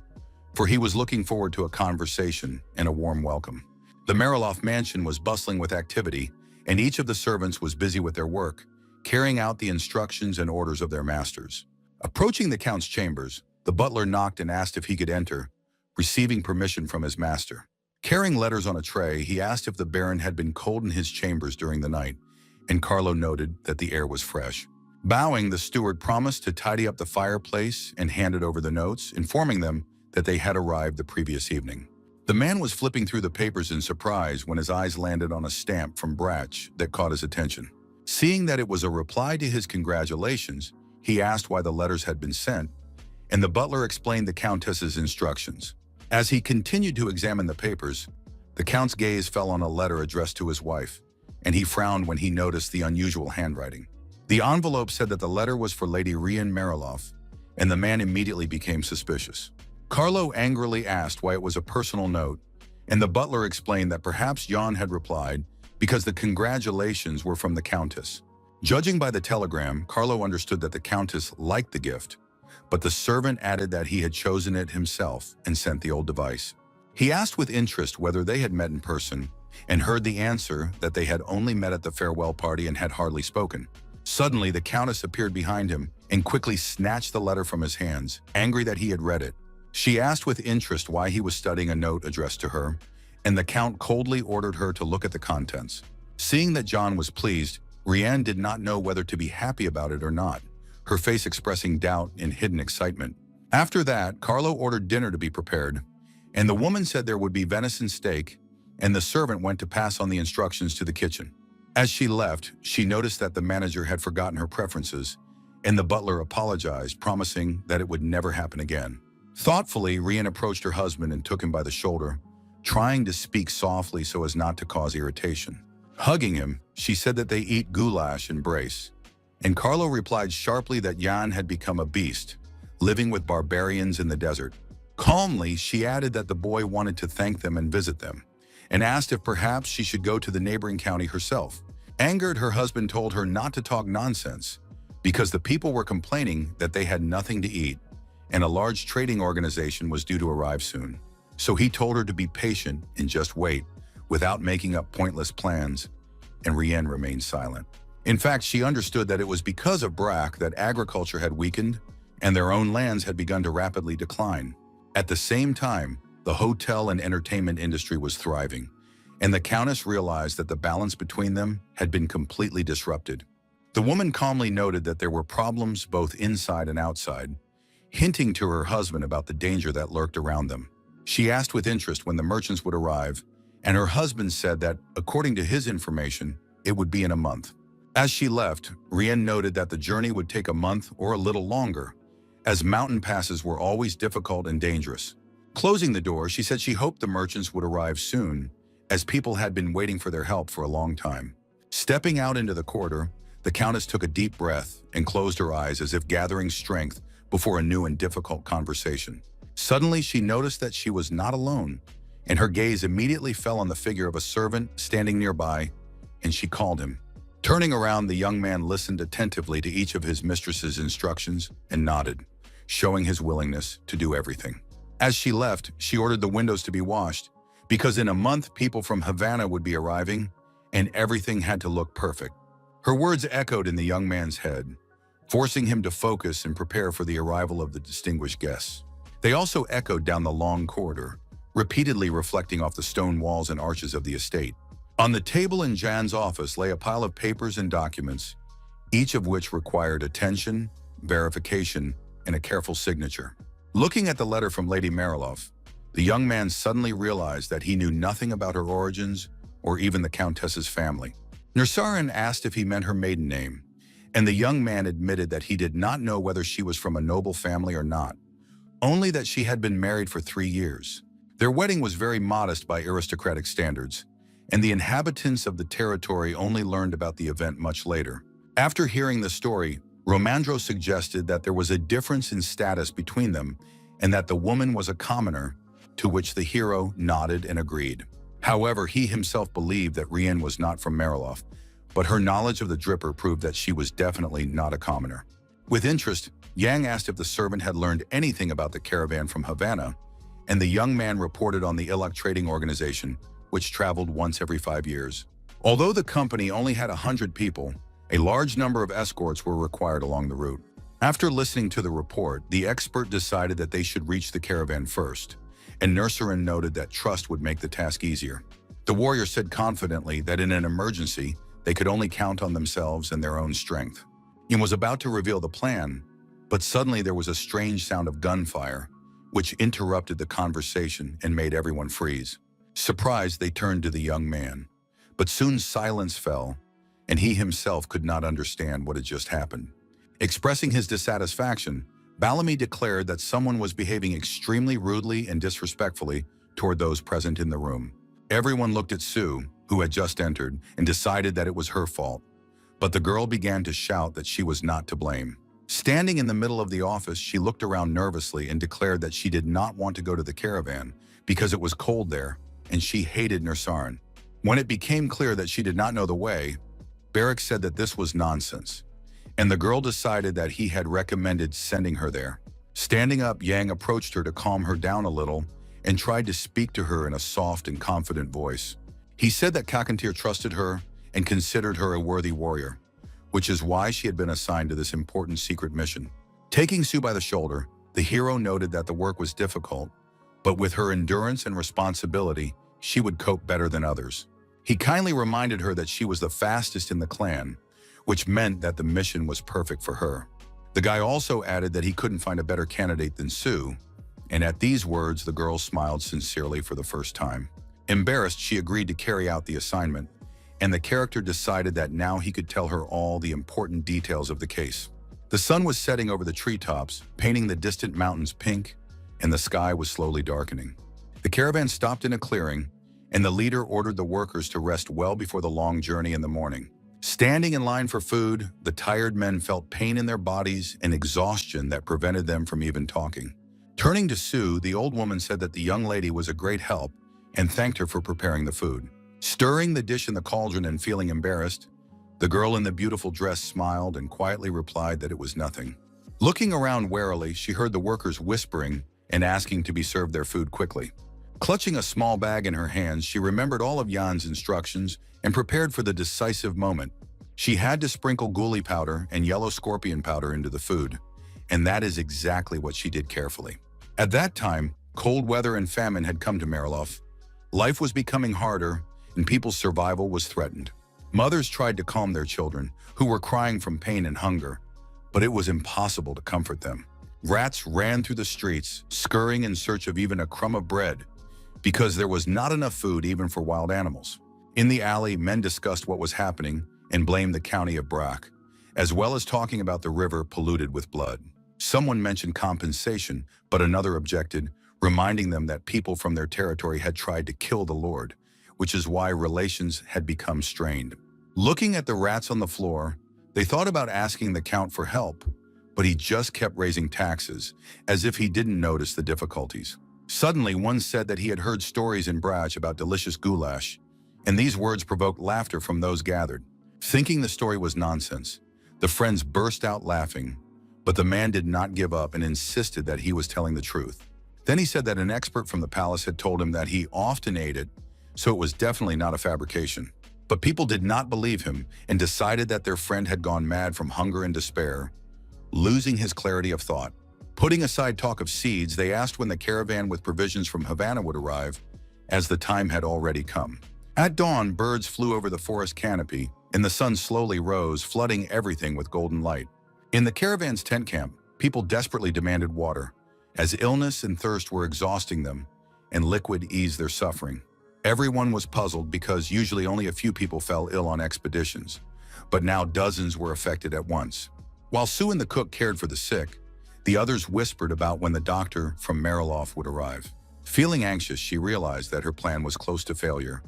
for he was looking forward to a conversation and a warm welcome. The Mariloff mansion was bustling with activity, and each of the servants was busy with their work, carrying out the instructions and orders of their masters. Approaching the count's chambers, the butler knocked and asked if he could enter, receiving permission from his master. Carrying letters on a tray, he asked if the Baron had been cold in his chambers during the night, and Carlo noted that the air was fresh. Bowing, the steward promised to tidy up the fireplace and handed over the notes, informing them that they had arrived the previous evening. The man was flipping through the papers in surprise when his eyes landed on a stamp from Bratch that caught his attention. Seeing that it was a reply to his congratulations, he asked why the letters had been sent, and the butler explained the Countess's instructions. As he continued to examine the papers, the Count's gaze fell on a letter addressed to his wife, and he frowned when he noticed the unusual handwriting. The envelope said that the letter was for Lady Rian Mariloff, and the man immediately became suspicious. Carlo angrily asked why it was a personal note, and the butler explained that perhaps Jan had replied because the congratulations were from the Countess. Judging by the telegram, Carlo understood that the Countess liked the gift, but the servant added that he had chosen it himself and sent the old device. He asked with interest whether they had met in person, and heard the answer that they had only met at the farewell party and had hardly spoken. Suddenly, the Countess appeared behind him and quickly snatched the letter from his hands, angry that he had read it. She asked with interest why he was studying a note addressed to her, and the Count coldly ordered her to look at the contents. Seeing that John was pleased, Rianne did not know whether to be happy about it or not, her face expressing doubt and hidden excitement. After that, Carlo ordered dinner to be prepared, and the woman said there would be venison steak, and the servant went to pass on the instructions to the kitchen. As she left, she noticed that the manager had forgotten her preferences, and the butler apologized, promising that it would never happen again. Thoughtfully, Rian approached her husband and took him by the shoulder, trying to speak softly so as not to cause irritation. Hugging him, she said that they eat goulash and brace, and Carlo replied sharply that Jan had become a beast, living with barbarians in the desert. Calmly, she added that the boy wanted to thank them and visit them, and asked if perhaps she should go to the neighboring county herself. Angered, her husband told her not to talk nonsense, because the people were complaining that they had nothing to eat, and a large trading organization was due to arrive soon. So he told her to be patient and just wait, without making up pointless plans, and Rian remained silent. In fact, she understood that it was because of Brack that agriculture had weakened and their own lands had begun to rapidly decline. At the same time, the hotel and entertainment industry was thriving, and the Countess realized that the balance between them had been completely disrupted. The woman calmly noted that there were problems both inside and outside, hinting to her husband about the danger that lurked around them. She asked with interest when the merchants would arrive, and her husband said that, according to his information, it would be in a month. As she left, Rian noted that the journey would take a month or a little longer, as mountain passes were always difficult and dangerous. Closing the door, she said she hoped the merchants would arrive soon, as people had been waiting for their help for a long time. Stepping out into the corridor, the Countess took a deep breath and closed her eyes as if gathering strength before a new and difficult conversation. Suddenly, she noticed that she was not alone, and her gaze immediately fell on the figure of a servant standing nearby, and she called him. Turning around, the young man listened attentively to each of his mistress's instructions and nodded, showing his willingness to do everything. As she left, she ordered the windows to be washed, because in a month people from Havana would be arriving, and everything had to look perfect. Her words echoed in the young man's head, forcing him to focus and prepare for the arrival of the distinguished guests. They also echoed down the long corridor, repeatedly reflecting off the stone walls and arches of the estate. On the table in Jan's office lay a pile of papers and documents, each of which required attention, verification, and a careful signature. Looking at the letter from Lady Mariloff, the young man suddenly realized that he knew nothing about her origins or even the Countess's family. Nursarin asked if he meant her maiden name, and the young man admitted that he did not know whether she was from a noble family or not, only that she had been married for 3 years. Their wedding was very modest by aristocratic standards, and the inhabitants of the territory only learned about the event much later. After hearing the story, Romandro suggested that there was a difference in status between them and that the woman was a commoner, to which the hero nodded and agreed. However, he himself believed that Rien was not from Mariloff, but her knowledge of the dripper proved that she was definitely not a commoner. With interest, Yang asked if the servant had learned anything about the caravan from Havana, and the young man reported on the Ilok trading organization, which traveled once every 5 years. Although the company only had 100 people, a large number of escorts were required along the route. After listening to the report, the expert decided that they should reach the caravan first, and Nursarin noted that trust would make the task easier. The warrior said confidently that in an emergency, they could only count on themselves and their own strength. He was about to reveal the plan, but suddenly there was a strange sound of gunfire, which interrupted the conversation and made everyone freeze. Surprised, they turned to the young man, but soon silence fell, and he himself could not understand what had just happened. Expressing his dissatisfaction, Bellamy declared that someone was behaving extremely rudely and disrespectfully toward those present in the room. Everyone looked at Sue, who had just entered, and decided that it was her fault, but the girl began to shout that she was not to blame. Standing in the middle of the office, she looked around nervously and declared that she did not want to go to the caravan because it was cold there, and she hated Nursarin. When it became clear that she did not know the way, Barrick said that this was nonsense, and the girl decided that he had recommended sending her there. Standing up, Yang approached her to calm her down a little and tried to speak to her in a soft and confident voice. He said that Kakantir trusted her and considered her a worthy warrior, which is why she had been assigned to this important secret mission. Taking Sue by the shoulder, the hero noted that the work was difficult, but with her endurance and responsibility, she would cope better than others. He kindly reminded her that she was the fastest in the clan, which meant that the mission was perfect for her. The guy also added that he couldn't find a better candidate than Sue, and at these words, the girl smiled sincerely for the first time. Embarrassed, she agreed to carry out the assignment, and the character decided that now he could tell her all the important details of the case. The sun was setting over the treetops, painting the distant mountains pink, and the sky was slowly darkening. The caravan stopped in a clearing, and the leader ordered the workers to rest well before the long journey in the morning. Standing in line for food, the tired men felt pain in their bodies and exhaustion that prevented them from even talking. Turning to Sue, the old woman said that the young lady was a great help and thanked her for preparing the food. Stirring the dish in the cauldron and feeling embarrassed, the girl in the beautiful dress smiled and quietly replied that it was nothing. Looking around warily, she heard the workers whispering and asking to be served their food quickly. Clutching a small bag in her hands, she remembered all of Jan's instructions and prepared for the decisive moment. She had to sprinkle guli powder and yellow scorpion powder into the food, and that is exactly what she did carefully. At that time, cold weather and famine had come to Mariloff. Life was becoming harder, and people's survival was threatened. Mothers tried to calm their children, who were crying from pain and hunger, but it was impossible to comfort them. Rats ran through the streets, scurrying in search of even a crumb of bread, because there was not enough food even for wild animals. In the alley, men discussed what was happening and blamed the county of Brac, as well as talking about the river polluted with blood. Someone mentioned compensation, but another objected, reminding them that people from their territory had tried to kill the Lord, which is why relations had become strained. Looking at the rats on the floor, they thought about asking the Count for help, but he just kept raising taxes, as if he didn't notice the difficulties. Suddenly, one said that he had heard stories in Brach about delicious goulash, and these words provoked laughter from those gathered. Thinking the story was nonsense, the friends burst out laughing, but the man did not give up and insisted that he was telling the truth. Then he said that an expert from the palace had told him that he often ate it, so it was definitely not a fabrication. But people did not believe him and decided that their friend had gone mad from hunger and despair, losing his clarity of thought. Putting aside talk of seeds, they asked when the caravan with provisions from Havana would arrive, as the time had already come. At dawn, birds flew over the forest canopy, and the sun slowly rose, flooding everything with golden light. In the caravan's tent camp, people desperately demanded water, as illness and thirst were exhausting them, and liquid eased their suffering. Everyone was puzzled because usually only a few people fell ill on expeditions, but now dozens were affected at once. While Sue and the cook cared for the sick, the others whispered about when the doctor from Mariloff would arrive. Feeling anxious, she realized that her plan was close to failure,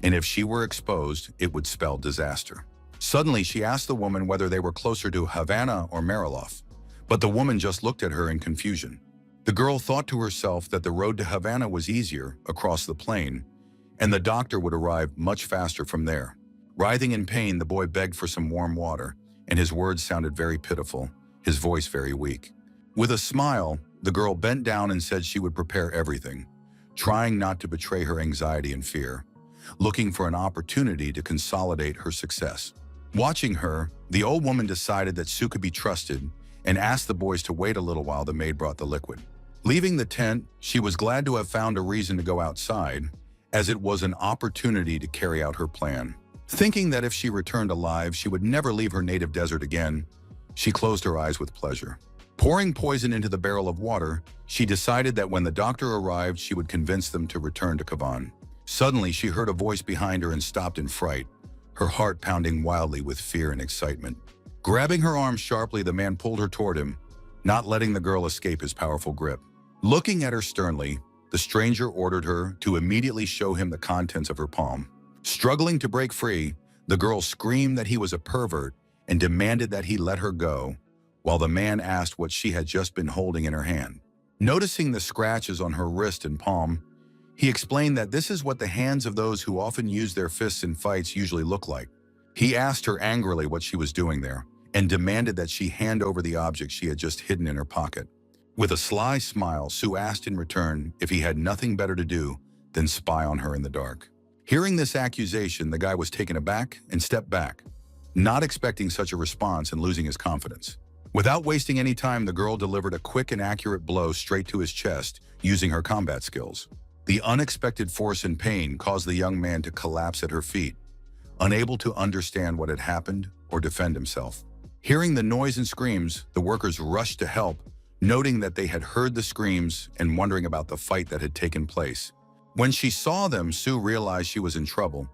and if she were exposed, it would spell disaster. Suddenly, she asked the woman whether they were closer to Havana or Mariloff, but the woman just looked at her in confusion. The girl thought to herself that the road to Havana was easier across the plain, and the doctor would arrive much faster from there. Writhing in pain, the boy begged for some warm water, and his words sounded very pitiful, his voice very weak. With a smile, the girl bent down and said she would prepare everything, trying not to betray her anxiety and fear, looking for an opportunity to consolidate her success. Watching her, the old woman decided that Sue could be trusted and asked the boys to wait a little while the maid brought the liquid. Leaving the tent, she was glad to have found a reason to go outside, as it was an opportunity to carry out her plan. Thinking that if she returned alive, she would never leave her native desert again, she closed her eyes with pleasure. Pouring poison into the barrel of water, she decided that when the doctor arrived, she would convince them to return to Kavan. Suddenly, she heard a voice behind her and stopped in fright, her heart pounding wildly with fear and excitement. Grabbing her arm sharply, the man pulled her toward him, not letting the girl escape his powerful grip. Looking at her sternly, the stranger ordered her to immediately show him the contents of her palm. Struggling to break free, the girl screamed that he was a pervert and demanded that he let her go, while the man asked what she had just been holding in her hand. Noticing the scratches on her wrist and palm, he explained that this is what the hands of those who often use their fists in fights usually look like. He asked her angrily what she was doing there and demanded that she hand over the object she had just hidden in her pocket. With a sly smile, Sue asked in return if he had nothing better to do than spy on her in the dark. Hearing this accusation, the guy was taken aback and stepped back, not expecting such a response and losing his confidence. Without wasting any time, the girl delivered a quick and accurate blow straight to his chest using her combat skills. The unexpected force and pain caused the young man to collapse at her feet, unable to understand what had happened or defend himself. Hearing the noise and screams, the workers rushed to help, noting that they had heard the screams and wondering about the fight that had taken place. When she saw them, Sue realized she was in trouble,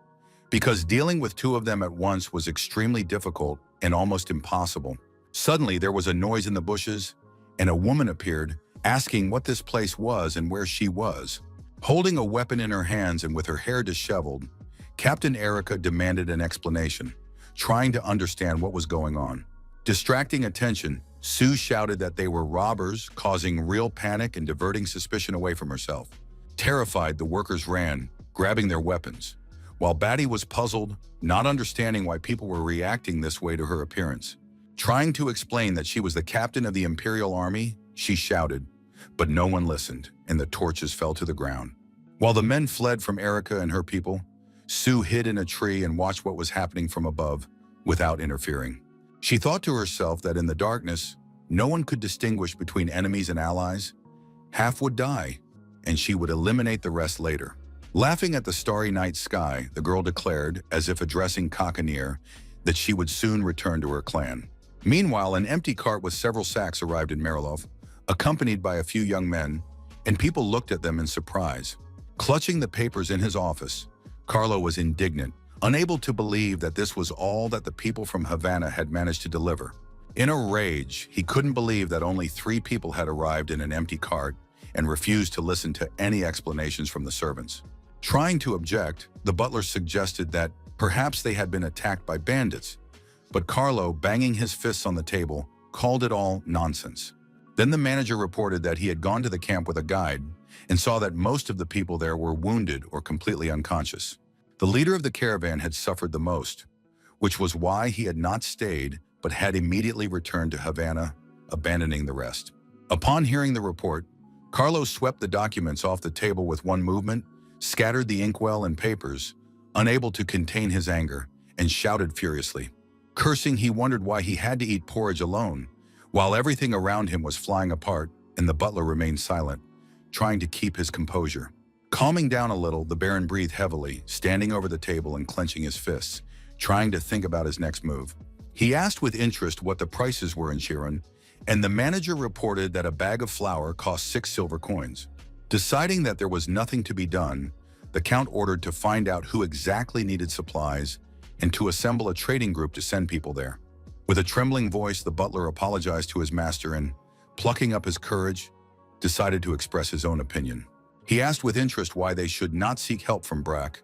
because dealing with two of them at once was extremely difficult and almost impossible. Suddenly, there was a noise in the bushes, and a woman appeared, asking what this place was and where she was. Holding a weapon in her hands and with her hair disheveled, Captain Erica demanded an explanation, trying to understand what was going on. Distracting attention, Sue shouted that they were robbers, causing real panic and diverting suspicion away from herself. Terrified, the workers ran, grabbing their weapons, while Batty was puzzled, not understanding why people were reacting this way to her appearance. Trying to explain that she was the captain of the Imperial Army, she shouted, but no one listened, and the torches fell to the ground. While the men fled from Erica and her people, Sue hid in a tree and watched what was happening from above, without interfering. She thought to herself that in the darkness, no one could distinguish between enemies and allies. Half would die, and she would eliminate the rest later. Laughing at the starry night sky, the girl declared, as if addressing Cockanier, that she would soon return to her clan. Meanwhile, an empty cart with several sacks arrived in Mariloff, accompanied by a few young men, and people looked at them in surprise. Clutching the papers in his office, Carlo was indignant, unable to believe that this was all that the people from Havana had managed to deliver. In a rage, he couldn't believe that only 3 people had arrived in an empty cart and refused to listen to any explanations from the servants. Trying to object, the butler suggested that perhaps they had been attacked by bandits, but Carlo, banging his fists on the table, called it all nonsense. Then the manager reported that he had gone to the camp with a guide and saw that most of the people there were wounded or completely unconscious. The leader of the caravan had suffered the most, which was why he had not stayed but had immediately returned to Havana, abandoning the rest. Upon hearing the report, Carlo swept the documents off the table with one movement, scattered the inkwell and papers, unable to contain his anger, and shouted furiously. Cursing, he wondered why he had to eat porridge alone, while everything around him was flying apart and the butler remained silent, trying to keep his composure. Calming down a little, the Baron breathed heavily, standing over the table and clenching his fists, trying to think about his next move. He asked with interest what the prices were in Chiron, and the manager reported that a bag of flour cost 6 silver coins. Deciding that there was nothing to be done, the Count ordered to find out who exactly needed supplies and to assemble a trading group to send people there. With a trembling voice, the butler apologized to his master and, plucking up his courage, decided to express his own opinion. He asked with interest why they should not seek help from Brack,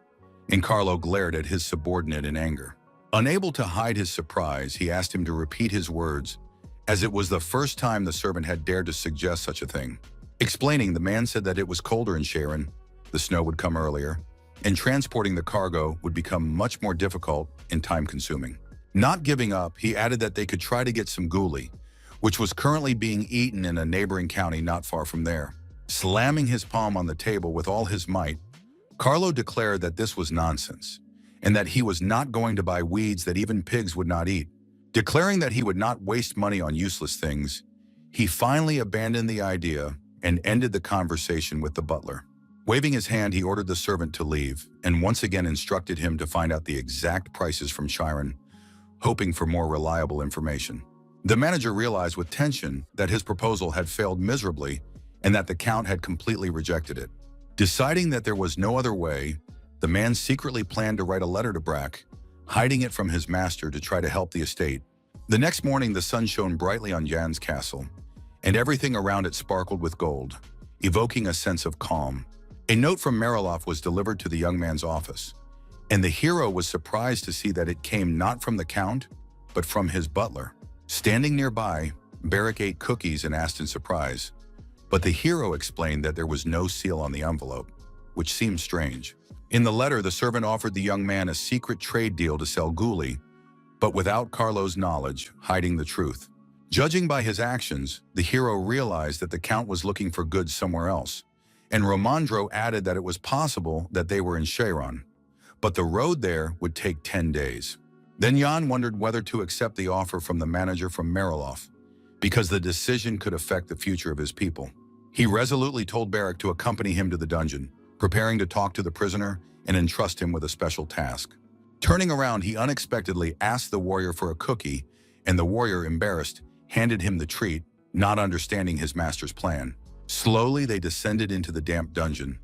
and Carlo glared at his subordinate in anger. Unable to hide his surprise, he asked him to repeat his words, as it was the first time the servant had dared to suggest such a thing. Explaining, the man said that it was colder in Sharon, the snow would come earlier, and transporting the cargo would become much more difficult and time-consuming. Not giving up, he added that they could try to get some guli, which was currently being eaten in a neighboring county not far from there. Slamming his palm on the table with all his might, Carlo declared that this was nonsense, and that he was not going to buy weeds that even pigs would not eat. Declaring that he would not waste money on useless things, he finally abandoned the idea and ended the conversation with the butler. Waving his hand, he ordered the servant to leave, and once again instructed him to find out the exact prices from Chiron, hoping for more reliable information. The manager realized with tension that his proposal had failed miserably and that the Count had completely rejected it. Deciding that there was no other way, the man secretly planned to write a letter to Brack, hiding it from his master to try to help the estate. The next morning, the sun shone brightly on Jan's castle, and everything around it sparkled with gold, evoking a sense of calm. A note from Mariloff was delivered to the young man's office, and the hero was surprised to see that it came not from the Count, but from his butler. Standing nearby, Barrick ate cookies and asked in surprise, but the hero explained that there was no seal on the envelope, which seemed strange. In the letter, the servant offered the young man a secret trade deal to sell guli, but without Carlo's knowledge, hiding the truth. Judging by his actions, the hero realized that the Count was looking for goods somewhere else, and Romandro added that it was possible that they were in Chiron, but the road there would take 10 days. Then Jan wondered whether to accept the offer from the manager from Mariloff, because the decision could affect the future of his people. He resolutely told Barrick to accompany him to the dungeon, preparing to talk to the prisoner and entrust him with a special task. Turning around, he unexpectedly asked the warrior for a cookie, and the warrior, embarrassed, handed him the treat, not understanding his master's plan. Slowly, they descended into the damp dungeon,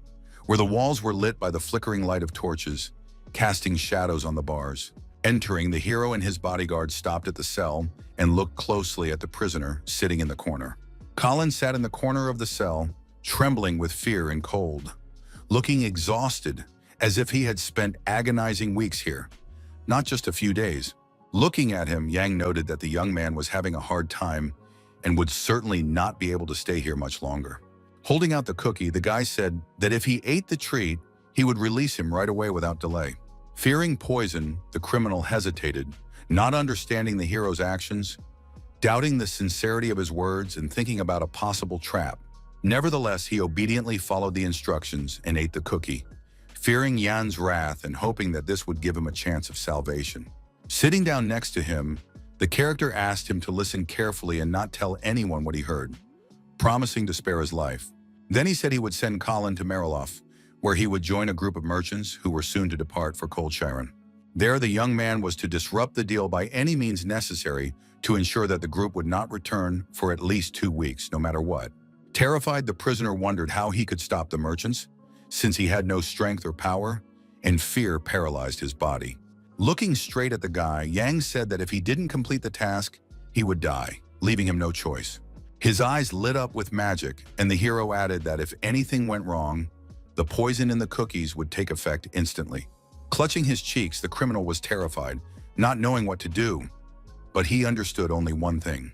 where the walls were lit by the flickering light of torches, casting shadows on the bars. Entering, the hero and his bodyguard stopped at the cell and looked closely at the prisoner sitting in the corner. Colin sat in the corner of the cell, trembling with fear and cold, looking exhausted, as if he had spent agonizing weeks here, not just a few days. Looking at him, Yang noted that the young man was having a hard time and would certainly not be able to stay here much longer. Holding out the cookie, the guy said that if he ate the treat, he would release him right away without delay. Fearing poison, the criminal hesitated, not understanding the hero's actions, doubting the sincerity of his words and thinking about a possible trap. Nevertheless, he obediently followed the instructions and ate the cookie, fearing Jan's wrath and hoping that this would give him a chance of salvation. Sitting down next to him, the character asked him to listen carefully and not tell anyone what he heard, promising to spare his life. Then he said he would send Colin to Mariloff, where he would join a group of merchants who were soon to depart for Cold Chiron. There, the young man was to disrupt the deal by any means necessary to ensure that the group would not return for at least 2 weeks, no matter what. Terrified, the prisoner wondered how he could stop the merchants, since he had no strength or power, and fear paralyzed his body. Looking straight at the guy, Yang said that if he didn't complete the task, he would die, leaving him no choice. His eyes lit up with magic, and the hero added that if anything went wrong, the poison in the cookies would take effect instantly. Clutching his cheeks, the criminal was terrified, not knowing what to do. But he understood only one thing.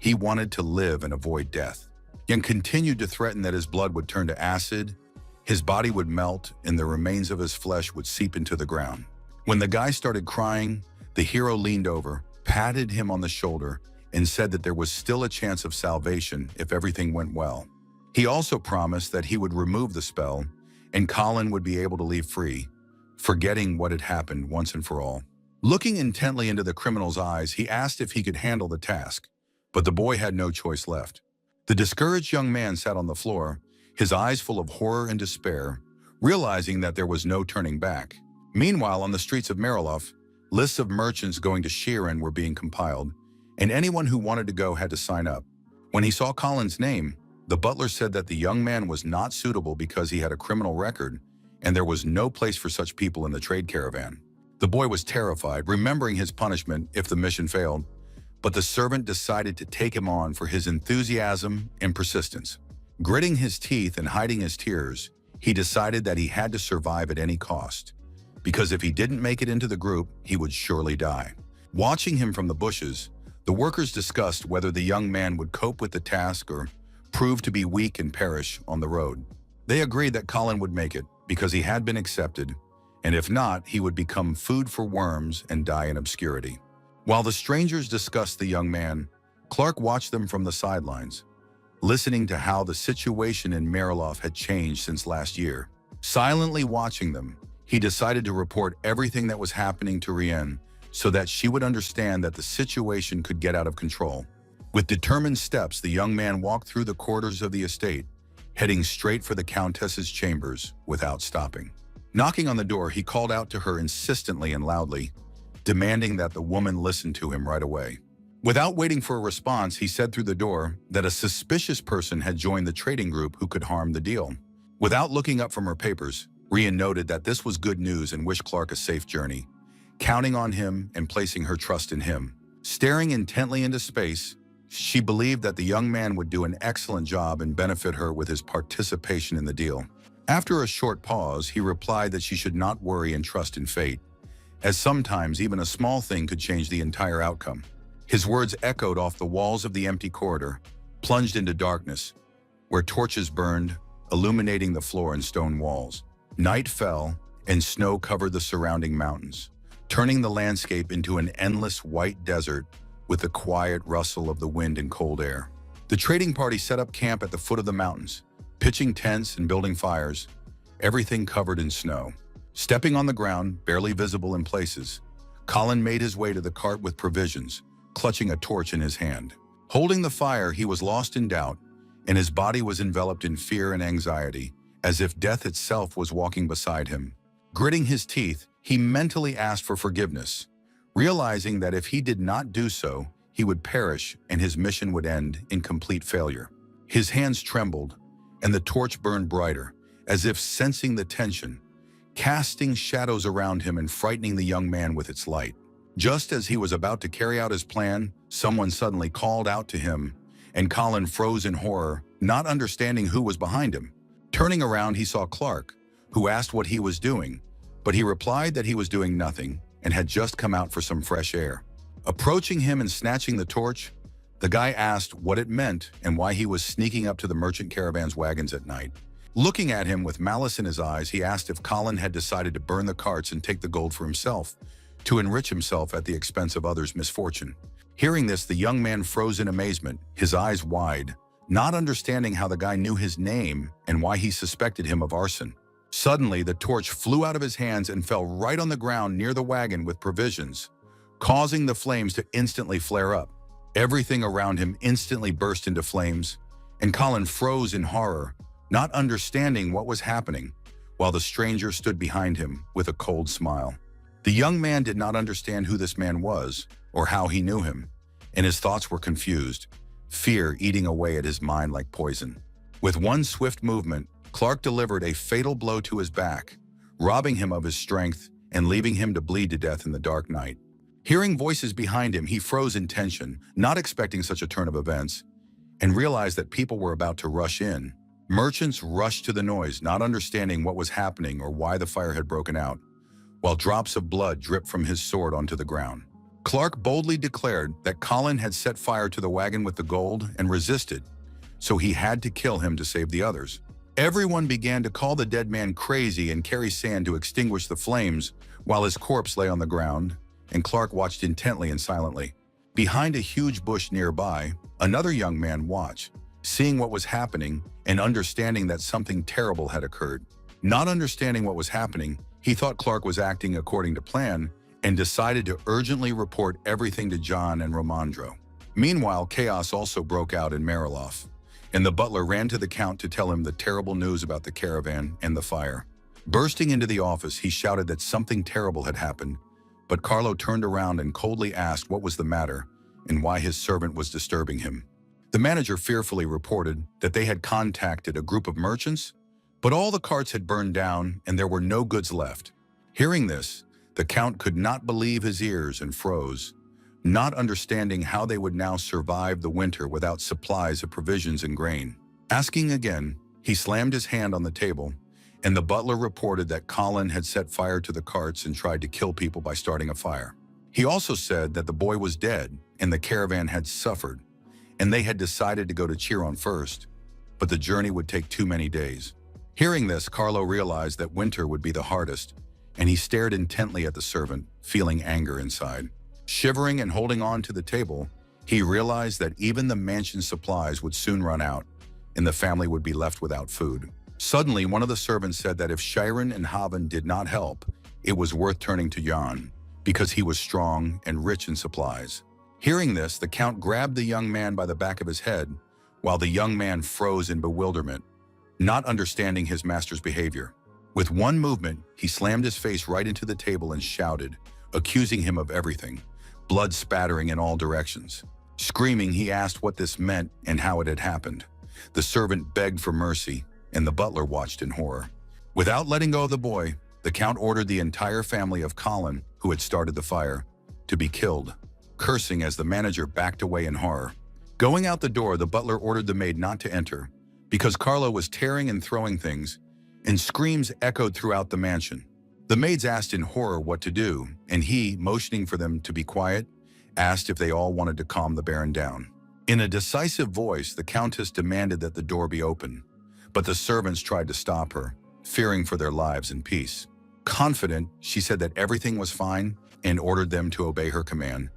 He wanted to live and avoid death. Young continued to threaten that his blood would turn to acid, his body would melt, and the remains of his flesh would seep into the ground. When the guy started crying, the hero leaned over, patted him on the shoulder, and said that there was still a chance of salvation if everything went well. He also promised that he would remove the spell, and Colin would be able to leave free, forgetting what had happened once and for all. Looking intently into the criminal's eyes, he asked if he could handle the task, but the boy had no choice left. The discouraged young man sat on the floor, his eyes full of horror and despair, realizing that there was no turning back. Meanwhile, on the streets of Mariloff, lists of merchants going to Sheeran were being compiled, and anyone who wanted to go had to sign up. When he saw Colin's name, the butler said that the young man was not suitable because he had a criminal record, and there was no place for such people in the trade caravan. The boy was terrified, remembering his punishment if the mission failed, but the servant decided to take him on for his enthusiasm and persistence. Gritting his teeth and hiding his tears, he decided that he had to survive at any cost, because if he didn't make it into the group, he would surely die. Watching him from the bushes, the workers discussed whether the young man would cope with the task or prove to be weak and perish on the road. They agreed that Colin would make it because he had been accepted, and if not, he would become food for worms and die in obscurity. While the strangers discussed the young man, Clark watched them from the sidelines, listening to how the situation in Mariloff had changed since last year. Silently watching them, he decided to report everything that was happening to Rien so that she would understand that the situation could get out of control. With determined steps, the young man walked through the corridors of the estate, heading straight for the Countess's chambers without stopping. Knocking on the door, he called out to her insistently and loudly, demanding that the woman listen to him right away. Without waiting for a response, he said through the door that a suspicious person had joined the trading group who could harm the deal. Without looking up from her papers, Rian noted that this was good news and wished Clark a safe journey, counting on him and placing her trust in him. Staring intently into space, she believed that the young man would do an excellent job and benefit her with his participation in the deal. After a short pause, he replied that she should not worry and trust in fate, as sometimes even a small thing could change the entire outcome. His words echoed off the walls of the empty corridor, plunged into darkness, where torches burned, illuminating the floor and stone walls. Night fell, and snow covered the surrounding mountains, turning the landscape into an endless white desert with the quiet rustle of the wind and cold air. The trading party set up camp at the foot of the mountains, pitching tents and building fires, everything covered in snow. Stepping on the ground, barely visible in places, Colin made his way to the cart with provisions, clutching a torch in his hand. Holding the fire, he was lost in doubt, and his body was enveloped in fear and anxiety, as if death itself was walking beside him. Gritting his teeth, he mentally asked for forgiveness, realizing that if he did not do so, he would perish and his mission would end in complete failure. His hands trembled, and the torch burned brighter, as if sensing the tension, casting shadows around him and frightening the young man with its light. Just as he was about to carry out his plan, someone suddenly called out to him, and Colin froze in horror, not understanding who was behind him. Turning around, he saw Clark, who asked what he was doing, but he replied that he was doing nothing and had just come out for some fresh air. Approaching him and snatching the torch, the guy asked what it meant and why he was sneaking up to the merchant caravan's wagons at night. Looking at him with malice in his eyes, he asked if Colin had decided to burn the carts and take the gold for himself, to enrich himself at the expense of others' misfortune. Hearing this, the young man froze in amazement, his eyes wide, not understanding how the guy knew his name and why he suspected him of arson. Suddenly, the torch flew out of his hands and fell right on the ground near the wagon with provisions, causing the flames to instantly flare up. Everything around him instantly burst into flames, and Colin froze in horror, not understanding what was happening, while the stranger stood behind him with a cold smile. The young man did not understand who this man was or how he knew him, and his thoughts were confused, fear eating away at his mind like poison. With one swift movement, Clark delivered a fatal blow to his back, robbing him of his strength and leaving him to bleed to death in the dark night. Hearing voices behind him, he froze in tension, not expecting such a turn of events, and realized that people were about to rush in, Merchants rushed to the noise, not understanding what was happening or why the fire had broken out, while drops of blood dripped from his sword onto the ground. Clark boldly declared that Colin had set fire to the wagon with the gold and resisted, so he had to kill him to save the others. Everyone began to call the dead man crazy and carry sand to extinguish the flames while his corpse lay on the ground, and Clark watched intently and silently. Behind a huge bush nearby, another young man watched, seeing what was happening and understanding that something terrible had occurred. Not understanding what was happening, he thought Clark was acting according to plan and decided to urgently report everything to John and Romandro. Meanwhile, chaos also broke out in Mariloff, and the butler ran to the Count to tell him the terrible news about the caravan and the fire. Bursting into the office, he shouted that something terrible had happened, but Carlo turned around and coldly asked what was the matter and why his servant was disturbing him. The manager fearfully reported that they had contacted a group of merchants, but all the carts had burned down and there were no goods left. Hearing this, the Count could not believe his ears and froze, not understanding how they would now survive the winter without supplies of provisions and grain. Asking again, he slammed his hand on the table, and the butler reported that Colin had set fire to the carts and tried to kill people by starting a fire. He also said that the boy was dead and the caravan had suffered, and they had decided to go to Chiron first, but the journey would take too many days. Hearing this, Carlo realized that winter would be the hardest, and he stared intently at the servant, feeling anger inside. Shivering and holding on to the table, he realized that even the mansion's supplies would soon run out, and the family would be left without food. Suddenly, one of the servants said that if Chiron and Haven did not help, it was worth turning to Jan, because he was strong and rich in supplies. Hearing this, the Count grabbed the young man by the back of his head, while the young man froze in bewilderment, not understanding his master's behavior. With one movement, he slammed his face right into the table and shouted, accusing him of everything, blood spattering in all directions. Screaming, he asked what this meant and how it had happened. The servant begged for mercy, and the butler watched in horror. Without letting go of the boy, the Count ordered the entire family of Colin, who had started the fire, to be killed, cursing as the manager backed away in horror. Going out the door, the butler ordered the maid not to enter, because Carlo was tearing and throwing things, and screams echoed throughout the mansion. The maids asked in horror what to do, and he, motioning for them to be quiet, asked if they all wanted to calm the Baron down. In a decisive voice, the Countess demanded that the door be open, but the servants tried to stop her, fearing for their lives and peace. Confident, she said that everything was fine and ordered them to obey her command,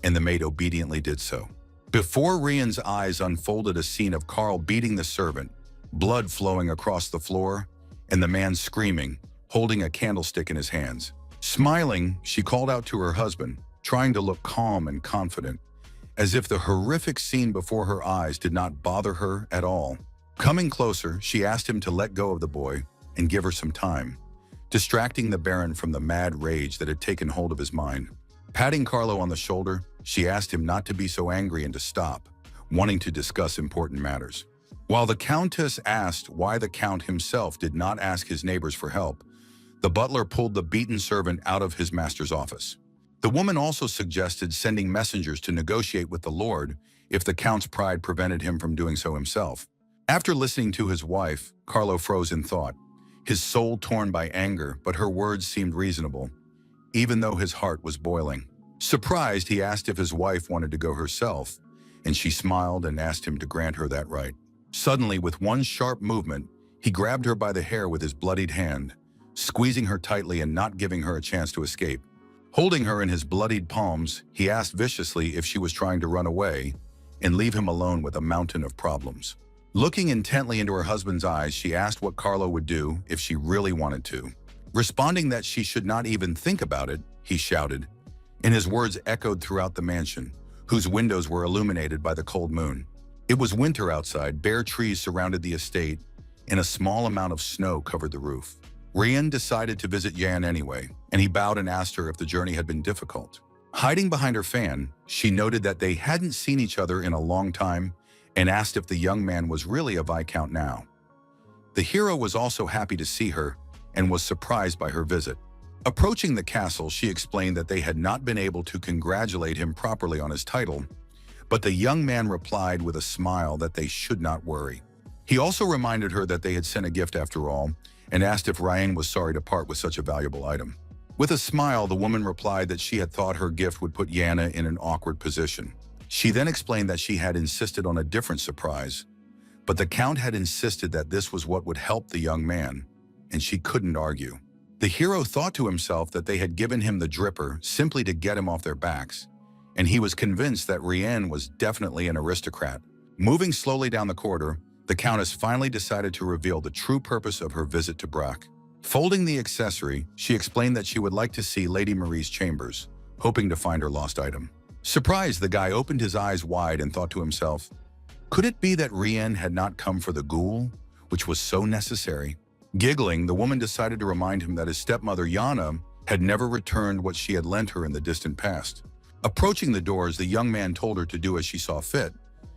and the maid obediently did so. Before Rian's eyes unfolded a scene of Carl beating the servant, blood flowing across the floor, and the man screaming, holding a candlestick in his hands. Smiling, she called out to her husband, trying to look calm and confident, as if the horrific scene before her eyes did not bother her at all. Coming closer, she asked him to let go of the boy and give her some time, distracting the Baron from the mad rage that had taken hold of his mind. Patting Carlo on the shoulder, she asked him not to be so angry and to stop, wanting to discuss important matters. While the Countess asked why the Count himself did not ask his neighbors for help, the butler pulled the beaten servant out of his master's office. The woman also suggested sending messengers to negotiate with the Lord if the Count's pride prevented him from doing so himself. After listening to his wife, Carlo froze in thought, his soul torn by anger, but her words seemed reasonable, even though his heart was boiling. Surprised, he asked if his wife wanted to go herself, and she smiled and asked him to grant her that right. Suddenly, with one sharp movement, he grabbed her by the hair with his bloodied hand, squeezing her tightly and not giving her a chance to escape. Holding her in his bloodied palms, he asked viciously if she was trying to run away and leave him alone with a mountain of problems. Looking intently into her husband's eyes, she asked what Carlo would do if she really wanted to. Responding that she should not even think about it, he shouted, and his words echoed throughout the mansion, whose windows were illuminated by the cold moon. It was winter outside, bare trees surrounded the estate, and a small amount of snow covered the roof. Rian decided to visit Yan anyway, and he bowed and asked her if the journey had been difficult. Hiding behind her fan, she noted that they hadn't seen each other in a long time and asked if the young man was really a Viscount now. The hero was also happy to see her and was surprised by her visit. Approaching the castle, she explained that they had not been able to congratulate him properly on his title, but the young man replied with a smile that they should not worry. He also reminded her that they had sent a gift after all, and asked if Ryan was sorry to part with such a valuable item. With a smile, the woman replied that she had thought her gift would put Yana in an awkward position. She then explained that she had insisted on a different surprise, but the Count had insisted that this was what would help the young man, and she couldn't argue. The hero thought to himself that they had given him the dripper simply to get him off their backs, and he was convinced that Rian was definitely an aristocrat. Moving slowly down the corridor, the Countess finally decided to reveal the true purpose of her visit to Brack. Folding the accessory, she explained that she would like to see Lady Marie's chambers, hoping to find her lost item. Surprised, the guy opened his eyes wide and thought to himself, could it be that Rian had not come for the ghoul, which was so necessary? Giggling, the woman decided to remind him that his stepmother Yana had never returned what she had lent her in the distant past. Approaching the doors, the young man told her to do as she saw fit,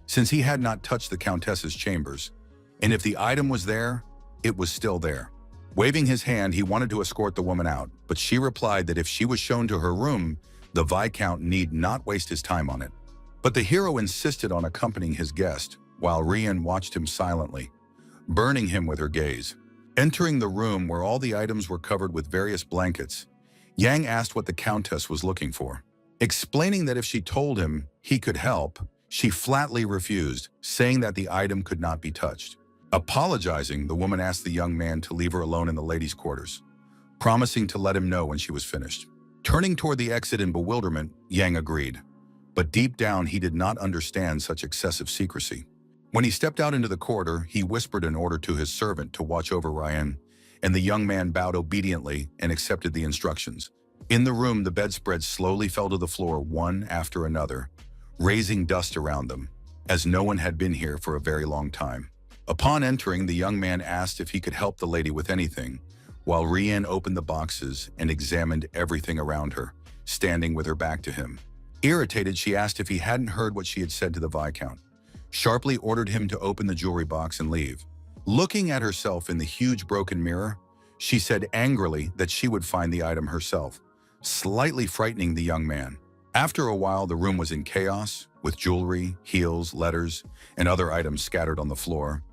since he had not touched the Countess's chambers, and if the item was there, it was still there. Waving his hand, he wanted to escort the woman out, but she replied that if she was shown to her room, the Viscount need not waste his time on it. But the hero insisted on accompanying his guest, while Rian watched him silently, burning him with her gaze. Entering the room where all the items were covered with various blankets, Yang asked what the Countess was looking for. Explaining that if she told him he could help, she flatly refused, saying that the item could not be touched. Apologizing, the woman asked the young man to leave her alone in the ladies' quarters, promising to let him know when she was finished. Turning toward the exit in bewilderment, Yang agreed, but deep down he did not understand such excessive secrecy. When he stepped out into the corridor, he whispered an order to his servant to watch over Ryan, and the young man bowed obediently and accepted the instructions. In the room, the bedspreads slowly fell to the floor one after another, raising dust around them, as no one had been here for a very long time. Upon entering, the young man asked if he could help the lady with anything, while Rian opened the boxes and examined everything around her, standing with her back to him. Irritated, she asked if he hadn't heard what she had said to the Viscount, sharply ordered him to open the jewelry box and leave. Looking at herself in the huge broken mirror, she said angrily that she would find the item herself, slightly frightening the young man. After a while, the room was in chaos, with jewelry, heels, letters, and other items scattered on the floor,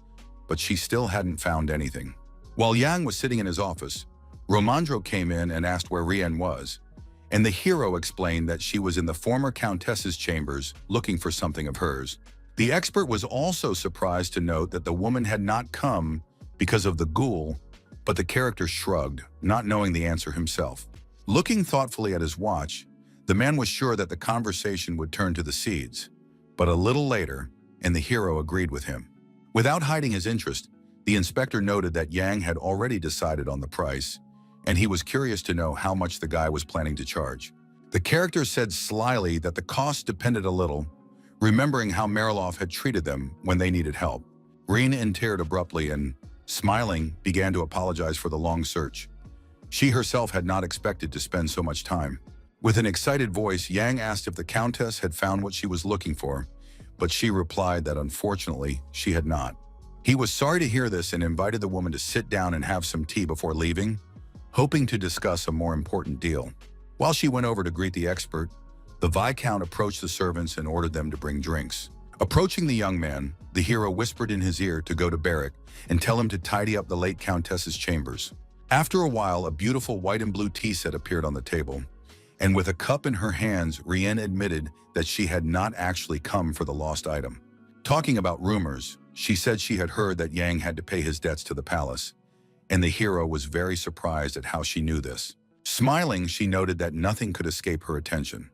but she still hadn't found anything. While Yang was sitting in his office, Romandro came in and asked where Rian was, and the hero explained that she was in the former Countess's chambers looking for something of hers. The expert was also surprised to note that the woman had not come because of the ghoul, but the character shrugged, not knowing the answer himself. Looking thoughtfully at his watch, the man was sure that the conversation would turn to the seeds, but a little later, and the hero agreed with him. Without hiding his interest, the inspector noted that Yang had already decided on the price, and he was curious to know how much the guy was planning to charge. The character said slyly that the cost depended a little, remembering how Mariloff had treated them when they needed help. Rena interred abruptly and, smiling, began to apologize for the long search. She herself had not expected to spend so much time. With an excited voice, Yang asked if the Countess had found what she was looking for, but she replied that unfortunately she had not. He was sorry to hear this and invited the woman to sit down and have some tea before leaving, hoping to discuss a more important deal. While she went over to greet the expert, the Viscount approached the servants and ordered them to bring drinks. Approaching the young man, the hero whispered in his ear to go to Barrack and tell him to tidy up the late Countess's chambers. After a while, a beautiful white and blue tea set appeared on the table, and with a cup in her hands, Rian admitted that she had not actually come for the lost item. Talking about rumors, she said she had heard that Yang had to pay his debts to the palace, and the hero was very surprised at how she knew this. Smiling, she noted that nothing could escape her attention.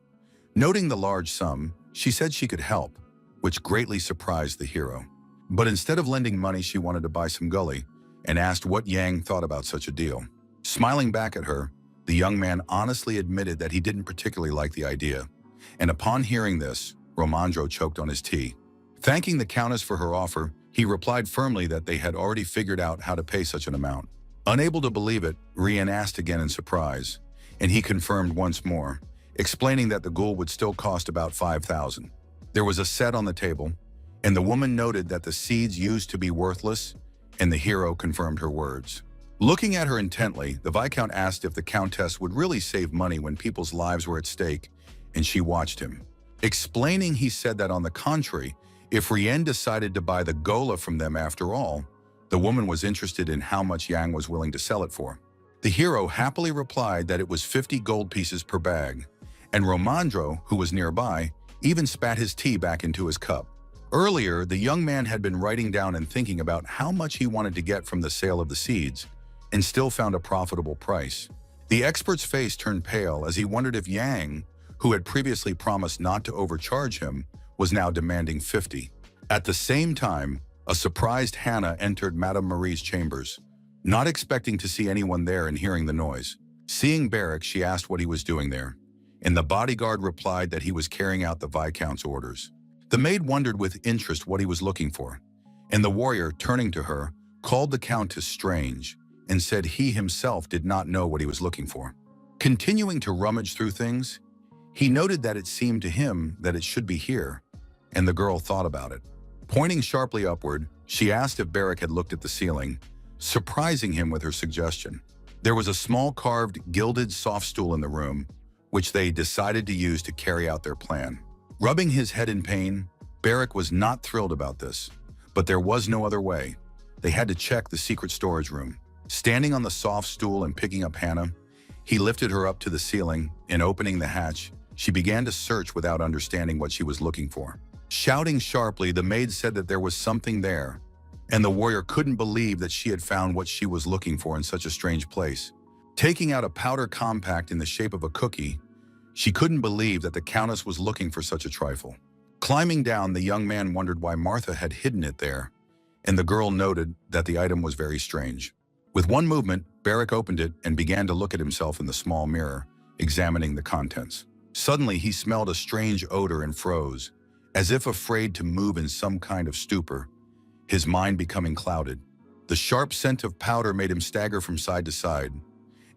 Noting the large sum, she said she could help, which greatly surprised the hero. But instead of lending money, she wanted to buy some gully and asked what Yang thought about such a deal. Smiling back at her, the young man honestly admitted that he didn't particularly like the idea, and upon hearing this, Romandro choked on his tea. Thanking the Countess for her offer, he replied firmly that they had already figured out how to pay such an amount. Unable to believe it, Rian asked again in surprise, and he confirmed once more, explaining that the ghoul would still cost about 5,000. There was a set on the table, and the woman noted that the seeds used to be worthless, and the hero confirmed her words. Looking at her intently, the Viscount asked if the Countess would really save money when people's lives were at stake, and she watched him, Explaining, he said that on the contrary, if Rien decided to buy the gola from them after all, the woman was interested in how much Yang was willing to sell it for. The hero happily replied that it was 50 gold pieces per bag, and Romandro, who was nearby, even spat his tea back into his cup. Earlier, the young man had been writing down and thinking about how much he wanted to get from the sale of the seeds, and still found a profitable price. The expert's face turned pale as he wondered if Yang, who had previously promised not to overcharge him, was now demanding 50. At the same time, a surprised Hannah entered Madame Marie's chambers, not expecting to see anyone there and hearing the noise. Seeing Barrack, she asked what he was doing there, and the bodyguard replied that he was carrying out the Viscount's orders. The maid wondered with interest what he was looking for, and the warrior, turning to her, called the Countess strange and said he himself did not know what he was looking for. Continuing to rummage through things, he noted that it seemed to him that it should be here, and the girl thought about it. Pointing sharply upward, she asked if Barrack had looked at the ceiling, surprising him with her suggestion. There was a small carved, gilded soft stool in the room, which they decided to use to carry out their plan. Rubbing his head in pain, Barrack was not thrilled about this, but there was no other way. They had to check the secret storage room. Standing on the soft stool and picking up Hannah, he lifted her up to the ceiling, and opening the hatch, she began to search without understanding what she was looking for. Shouting sharply, the maid said that there was something there, and the warrior couldn't believe that she had found what she was looking for in such a strange place. Taking out a powder compact in the shape of a cookie, she couldn't believe that the Countess was looking for such a trifle. Climbing down, the young man wondered why Martha had hidden it there, and the girl noted that the item was very strange. With one movement, Barrack opened it and began to look at himself in the small mirror, examining the contents. Suddenly, he smelled a strange odor and froze, as if afraid to move in some kind of stupor, his mind becoming clouded. The sharp scent of powder made him stagger from side to side,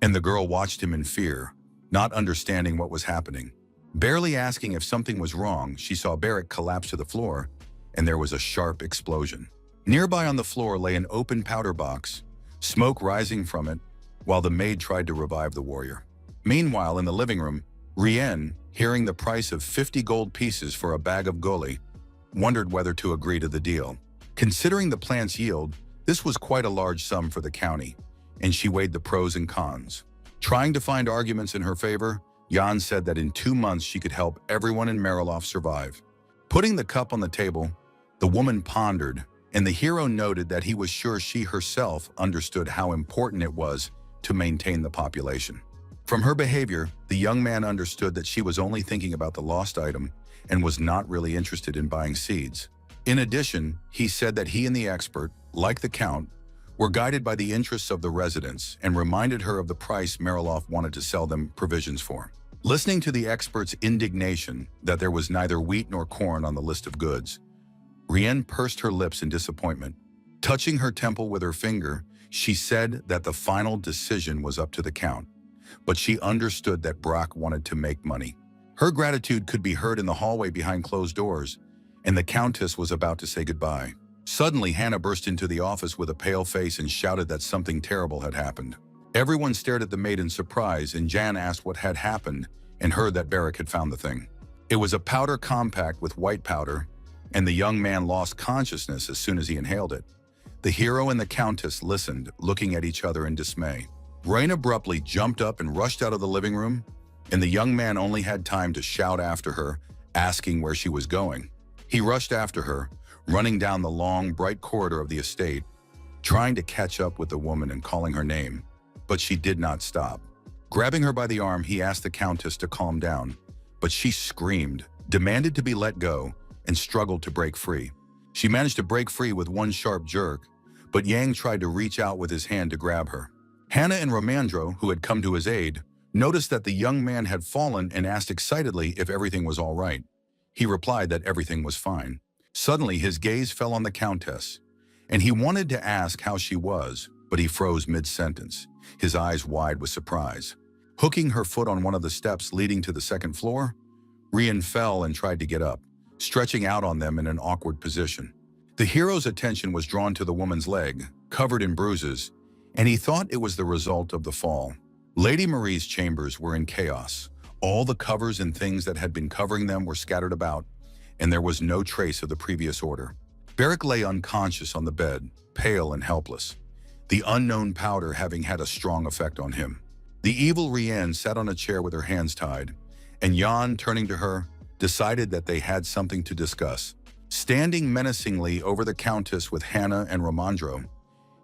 and the girl watched him in fear, not understanding what was happening. Barely asking if something was wrong, she saw Barrack collapse to the floor, and there was a sharp explosion. Nearby on the floor lay an open powder box, smoke rising from it, while the maid tried to revive the warrior. Meanwhile, in the living room, Rien, hearing the price of 50 gold pieces for a bag of goli, wondered whether to agree to the deal. Considering the plant's yield, this was quite a large sum for the county, and she weighed the pros and cons. Trying to find arguments in her favor, Jan said that in 2 months she could help everyone in Mariloff survive. Putting the cup on the table, the woman pondered, and the hero noted that he was sure she herself understood how important it was to maintain the population. From her behavior, the young man understood that she was only thinking about the lost item and was not really interested in buying seeds. In addition, he said that he and the expert, like the Count, were guided by the interests of the residents and reminded her of the price Mariloff wanted to sell them provisions for. Listening to the expert's indignation that there was neither wheat nor corn on the list of goods, Rien pursed her lips in disappointment. Touching her temple with her finger, she said that the final decision was up to the Count, but she understood that Brock wanted to make money. Her gratitude could be heard in the hallway behind closed doors, and the Countess was about to say goodbye. Suddenly, Hannah burst into the office with a pale face and shouted that something terrible had happened. Everyone stared at the maid in surprise, and Jan asked what had happened and heard that Barrack had found the thing. It was a powder compact with white powder, and the young man lost consciousness as soon as he inhaled it. The hero and the Countess listened, looking at each other in dismay. Rain abruptly jumped up and rushed out of the living room, and the young man only had time to shout after her, asking where she was going. He rushed after her, running down the long, bright corridor of the estate, trying to catch up with the woman and calling her name, but she did not stop. Grabbing her by the arm, he asked the Countess to calm down, but she screamed, demanded to be let go, and struggled to break free. She managed to break free with one sharp jerk, but Yang tried to reach out with his hand to grab her. Hannah and Romandro, who had come to his aid, noticed that the young man had fallen and asked excitedly if everything was all right. He replied that everything was fine. Suddenly, his gaze fell on the Countess, and he wanted to ask how she was, but he froze mid-sentence, his eyes wide with surprise. Hooking her foot on one of the steps leading to the second floor, Rien fell and tried to get up, stretching out on them in an awkward position. The hero's attention was drawn to the woman's leg, covered in bruises, and he thought it was the result of the fall. Lady Marie's chambers were in chaos. All the covers and things that had been covering them were scattered about, and there was no trace of the previous order. Beric lay unconscious on the bed, pale and helpless, the unknown powder having had a strong effect on him. The evil Rian sat on a chair with her hands tied, and Jan, turning to her, decided that they had something to discuss. Standing menacingly over the Countess with Hannah and Romandro,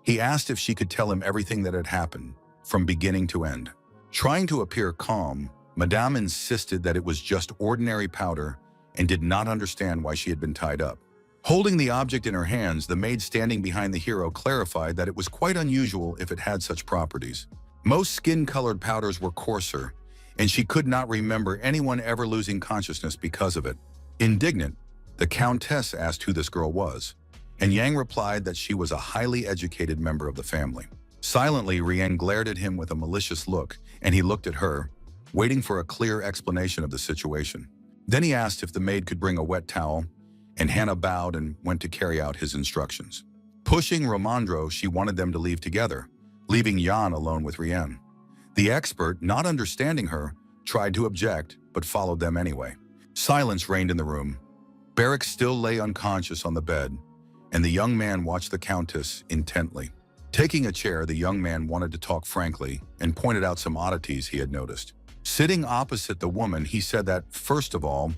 he asked if she could tell him everything that had happened, from beginning to end. Trying to appear calm, Madame insisted that it was just ordinary powder and did not understand why she had been tied up. Holding the object in her hands, the maid standing behind the hero clarified that it was quite unusual if it had such properties. Most skin-colored powders were coarser, and she could not remember anyone ever losing consciousness because of it. Indignant, the Countess asked who this girl was, and Yang replied that she was a highly educated member of the family. Silently, Rian glared at him with a malicious look, and he looked at her, waiting for a clear explanation of the situation. Then he asked if the maid could bring a wet towel, and Hannah bowed and went to carry out his instructions. Pushing Romandro, she wanted them to leave together, leaving Jan alone with Rian. The expert, not understanding her, tried to object, but followed them anyway. Silence reigned in the room. Beric still lay unconscious on the bed, and the young man watched the Countess intently. Taking a chair, the young man wanted to talk frankly and pointed out some oddities he had noticed. Sitting opposite the woman, he said that, first of all,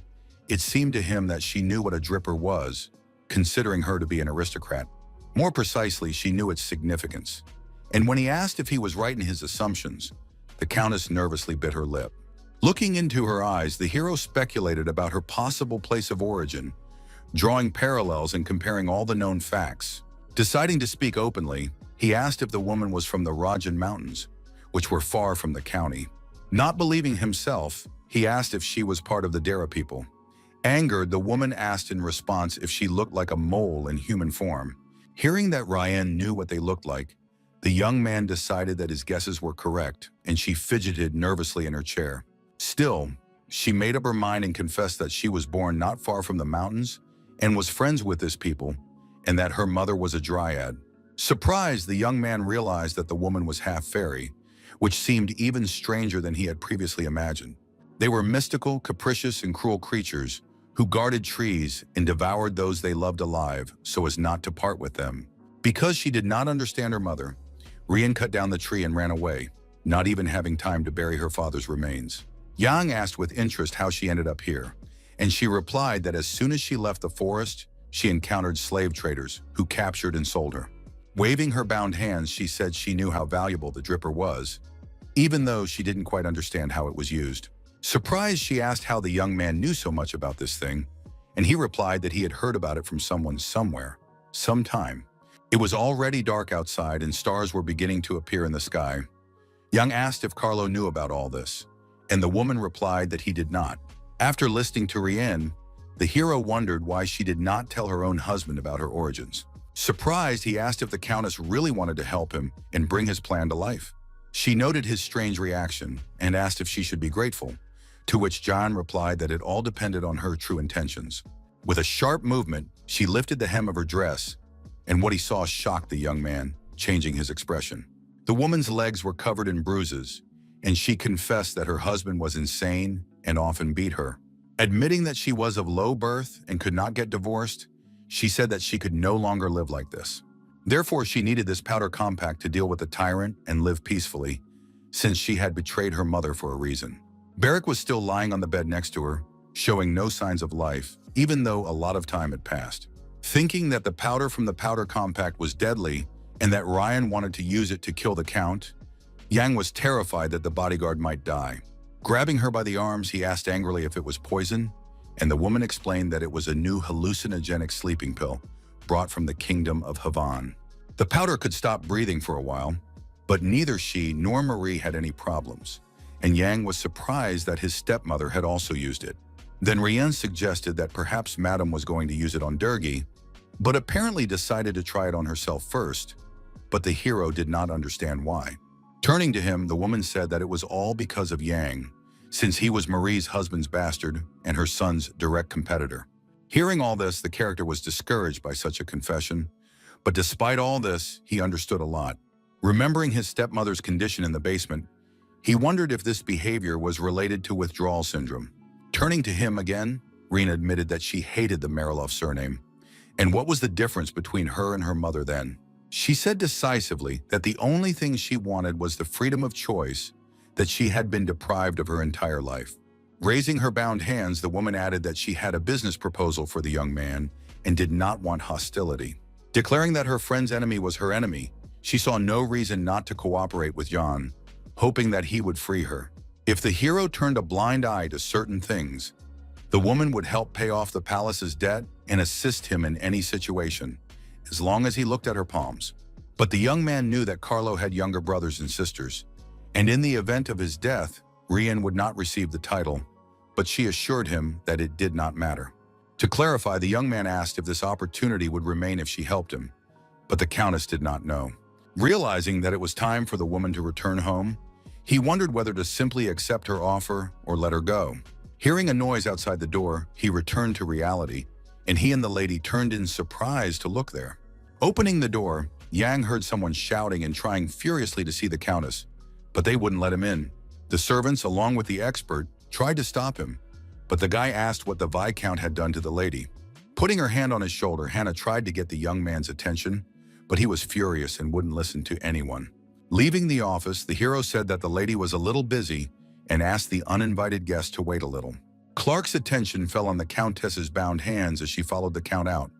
it seemed to him that she knew what a dripper was, considering her to be an aristocrat. More precisely, she knew its significance. And when he asked if he was right in his assumptions, the Countess nervously bit her lip. Looking into her eyes, the hero speculated about her possible place of origin, drawing parallels and comparing all the known facts. Deciding to speak openly, he asked if the woman was from the Rajan Mountains, which were far from the county. Not believing himself, he asked if she was part of the Dara people. Angered, the woman asked in response if she looked like a mole in human form. Hearing that Ryan knew what they looked like, the young man decided that his guesses were correct, and she fidgeted nervously in her chair. Still, she made up her mind and confessed that she was born not far from the mountains and was friends with this people, and that her mother was a dryad. Surprised, the young man realized that the woman was half fairy, which seemed even stranger than he had previously imagined. They were mystical, capricious, and cruel creatures who guarded trees and devoured those they loved alive so as not to part with them. Because she did not understand her mother, Rian cut down the tree and ran away, not even having time to bury her father's remains. Yang asked with interest how she ended up here, and she replied that as soon as she left the forest, she encountered slave traders who captured and sold her. Waving her bound hands, she said she knew how valuable the dripper was, even though she didn't quite understand how it was used. Surprised, she asked how the young man knew so much about this thing, and he replied that he had heard about it from someone somewhere, sometime. It was already dark outside and stars were beginning to appear in the sky. Yang asked if Carlo knew about all this, and the woman replied that he did not. After listening to Rian, the hero wondered why she did not tell her own husband about her origins. Surprised, he asked if the Countess really wanted to help him and bring his plan to life. She noted his strange reaction and asked if she should be grateful, to which John replied that it all depended on her true intentions. With a sharp movement, she lifted the hem of her dress, and what he saw shocked the young man, changing his expression. The woman's legs were covered in bruises, and she confessed that her husband was insane and often beat her. Admitting that she was of low birth and could not get divorced, she said that she could no longer live like this. Therefore, she needed this powder compact to deal with the tyrant and live peacefully, since she had betrayed her mother for a reason. Beric was still lying on the bed next to her, showing no signs of life, even though a lot of time had passed. Thinking that the powder from the powder compact was deadly and that Ryan wanted to use it to kill the Count, Yang was terrified that the bodyguard might die. Grabbing her by the arms, he asked angrily if it was poison, and the woman explained that it was a new hallucinogenic sleeping pill brought from the kingdom of Havan. The powder could stop breathing for a while, but neither she nor Marie had any problems, and Yang was surprised that his stepmother had also used it. Then Rian suggested that perhaps Madame was going to use it on Durgi, but apparently decided to try it on herself first, but the hero did not understand why. Turning to him, the woman said that it was all because of Yang, since he was Marie's husband's bastard and her son's direct competitor. Hearing all this, the character was discouraged by such a confession, but despite all this, he understood a lot. Remembering his stepmother's condition in the basement, He wondered if this behavior was related to withdrawal syndrome. Turning to him again, Rena admitted that she hated the Marilov surname. And what was the difference between her and her mother then? She said decisively that the only thing she wanted was the freedom of choice that she had been deprived of her entire life. Raising her bound hands, the woman added that she had a business proposal for the young man and did not want hostility. Declaring that her friend's enemy was her enemy, she saw no reason not to cooperate with Jan, hoping that he would free her. If the hero turned a blind eye to certain things, the woman would help pay off the palace's debt and assist him in any situation, as long as he looked at her palms. But the young man knew that Carlo had younger brothers and sisters, and in the event of his death, Rian would not receive the title, but she assured him that it did not matter. To clarify, the young man asked if this opportunity would remain if she helped him, but the Countess did not know. Realizing that it was time for the woman to return home, he wondered whether to simply accept her offer or let her go. Hearing a noise outside the door, he returned to reality, and he and the lady turned in surprise to look there. Opening the door, Yang heard someone shouting and trying furiously to see the Countess, but they wouldn't let him in. The servants, along with the expert, tried to stop him, but the guy asked what the Viscount had done to the lady. Putting her hand on his shoulder, Hannah tried to get the young man's attention, but he was furious and wouldn't listen to anyone. Leaving the office, the hero said that the lady was a little busy and asked the uninvited guest to wait a little. Clark's attention fell on the Countess's bound hands as she followed the Count out,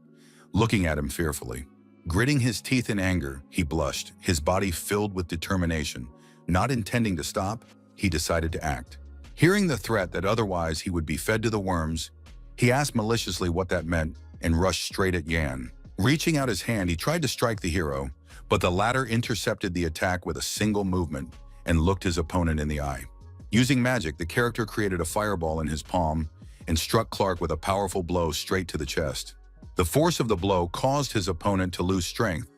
looking at him fearfully. Gritting his teeth in anger, he blushed, his body filled with determination. Not intending to stop, he decided to act. Hearing the threat that otherwise he would be fed to the worms, he asked maliciously what that meant and rushed straight at Yan. Reaching out his hand, he tried to strike the hero, but the latter intercepted the attack with a single movement and looked his opponent in the eye. Using magic, the character created a fireball in his palm and struck Clark with a powerful blow straight to the chest. The force of the blow caused his opponent to lose strength,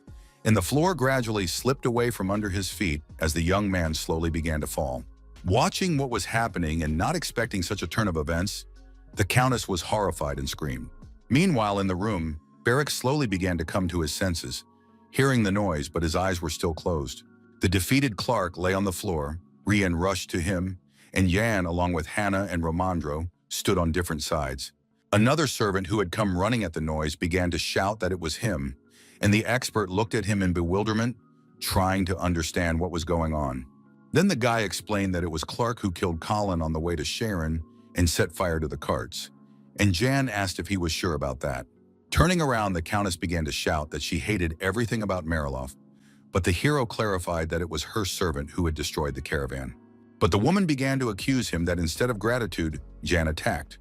and the floor gradually slipped away from under his feet as the young man slowly began to fall. Watching what was happening and not expecting such a turn of events, the Countess was horrified and screamed. Meanwhile, in the room, Barrick slowly began to come to his senses, hearing the noise, but his eyes were still closed. The defeated Clark lay on the floor. Rian rushed to him, and Yan, along with Hannah and Romandro, stood on different sides. Another servant who had come running at the noise began to shout that it was him, and the expert looked at him in bewilderment, trying to understand what was going on. Then the guy explained that it was Clark who killed Colin on the way to Sharon and set fire to the carts, and Jan asked if he was sure about that. Turning around, the Countess began to shout that she hated everything about Marilov, but the hero clarified that it was her servant who had destroyed the caravan. But the woman began to accuse him that instead of gratitude, Jan attacked.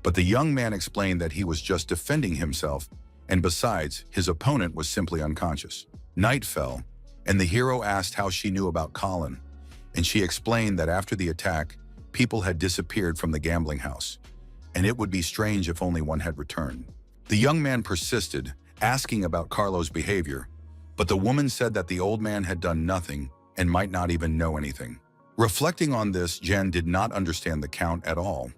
But the young man explained that he was just defending himself, and besides, his opponent was simply unconscious. Night fell, and the hero asked how she knew about Colin, and she explained that after the attack, people had disappeared from the gambling house, and it would be strange if only one had returned. The young man persisted, asking about Carlo's behavior, but the woman said that the old man had done nothing and might not even know anything. Reflecting on this, Jan did not understand the Count at all.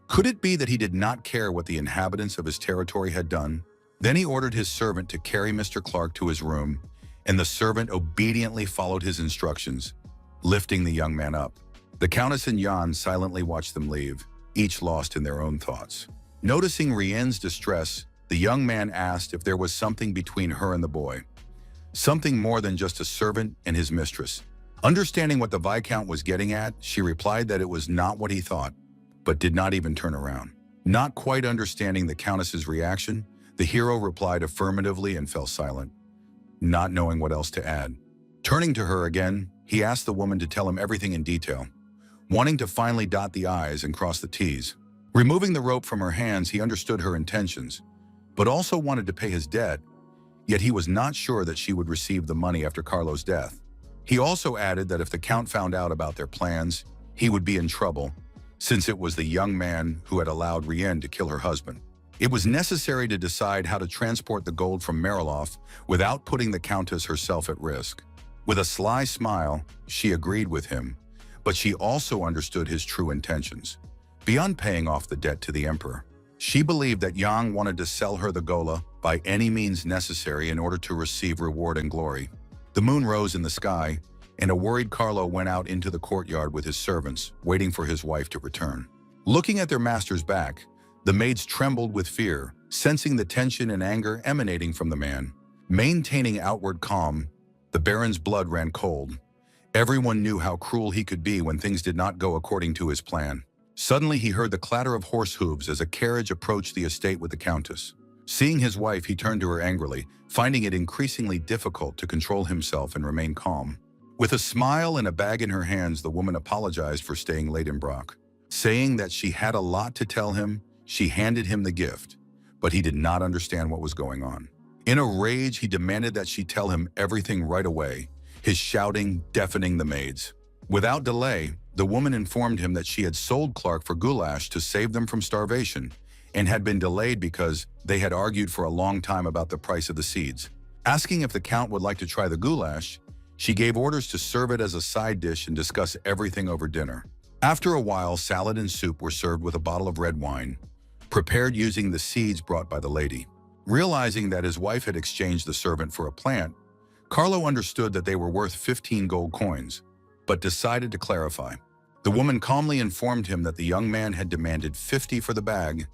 Could it be that he did not care what the inhabitants of his territory had done? Then he ordered his servant to carry Mr. Clark to his room, and the servant obediently followed his instructions, lifting the young man up. The Countess and Jan silently watched them leave, each lost in their own thoughts. Noticing Rienne's distress, the young man asked if there was something between her and the boy. Something more than just a servant and his mistress. Understanding what the Viscount was getting at, she replied that it was not what he thought, but did not even turn around. Not quite understanding the Countess's reaction, the hero replied affirmatively and fell silent, not knowing what else to add. Turning to her again, he asked the woman to tell him everything in detail, wanting to finally dot the I's and cross the T's. Removing the rope from her hands, he understood her intentions, but also wanted to pay his debt, yet he was not sure that she would receive the money after Carlo's death. He also added that if the Count found out about their plans, he would be in trouble, since it was the young man who had allowed Rienne to kill her husband. It was necessary to decide how to transport the gold from Marilov without putting the Countess herself at risk. With a sly smile, she agreed with him, but she also understood his true intentions. Beyond paying off the debt to the Emperor, she believed that Yang wanted to sell her the Gola by any means necessary in order to receive reward and glory. The moon rose in the sky, and a worried Carlo went out into the courtyard with his servants, waiting for his wife to return. Looking at their master's back, the maids trembled with fear, sensing the tension and anger emanating from the man. Maintaining outward calm, the Baron's blood ran cold. Everyone knew how cruel he could be when things did not go according to his plan. Suddenly he heard the clatter of horse hooves as a carriage approached the estate with the Countess. Seeing his wife, he turned to her angrily, finding it increasingly difficult to control himself and remain calm. With a smile and a bag in her hands, the woman apologized for staying late in Brock. Saying that she had a lot to tell him, she handed him the gift, but he did not understand what was going on. In a rage, he demanded that she tell him everything right away, his shouting deafening the maids. Without delay, the woman informed him that she had sold Clark for goulash to save them from starvation and had been delayed because they had argued for a long time about the price of the seeds. Asking if the Count would like to try the goulash, she gave orders to serve it as a side dish and discuss everything over dinner. After a while, salad and soup were served with a bottle of red wine, prepared using the seeds brought by the lady. Realizing that his wife had exchanged the servant for a plant, Carlo understood that they were worth 15 gold coins, but decided to clarify. The woman calmly informed him that the young man had demanded 50 for the bag,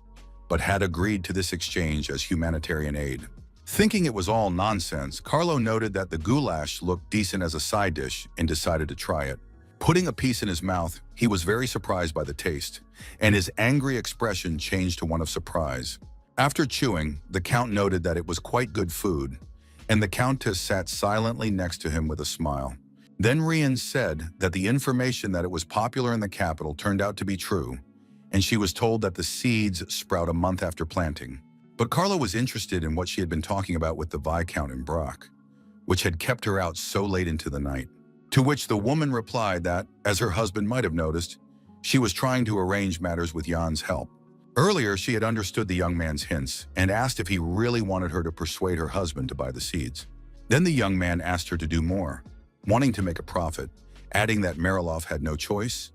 but had agreed to this exchange as humanitarian aid. Thinking it was all nonsense, Carlo noted that the goulash looked decent as a side dish and decided to try it. Putting a piece in his mouth, he was very surprised by the taste, and his angry expression changed to one of surprise. After chewing, the Count noted that it was quite good food, and the Countess sat silently next to him with a smile. Then Rian said that the information that it was popular in the capital turned out to be true, and she was told that the seeds sprout a month after planting. But Carlo was interested in what she had been talking about with the Viscount in Brock, which had kept her out so late into the night. To which the woman replied that, as her husband might have noticed, she was trying to arrange matters with Jan's help. Earlier, she had understood the young man's hints and asked if he really wanted her to persuade her husband to buy the seeds. Then the young man asked her to do more, wanting to make a profit, adding that Mariloff had no choice.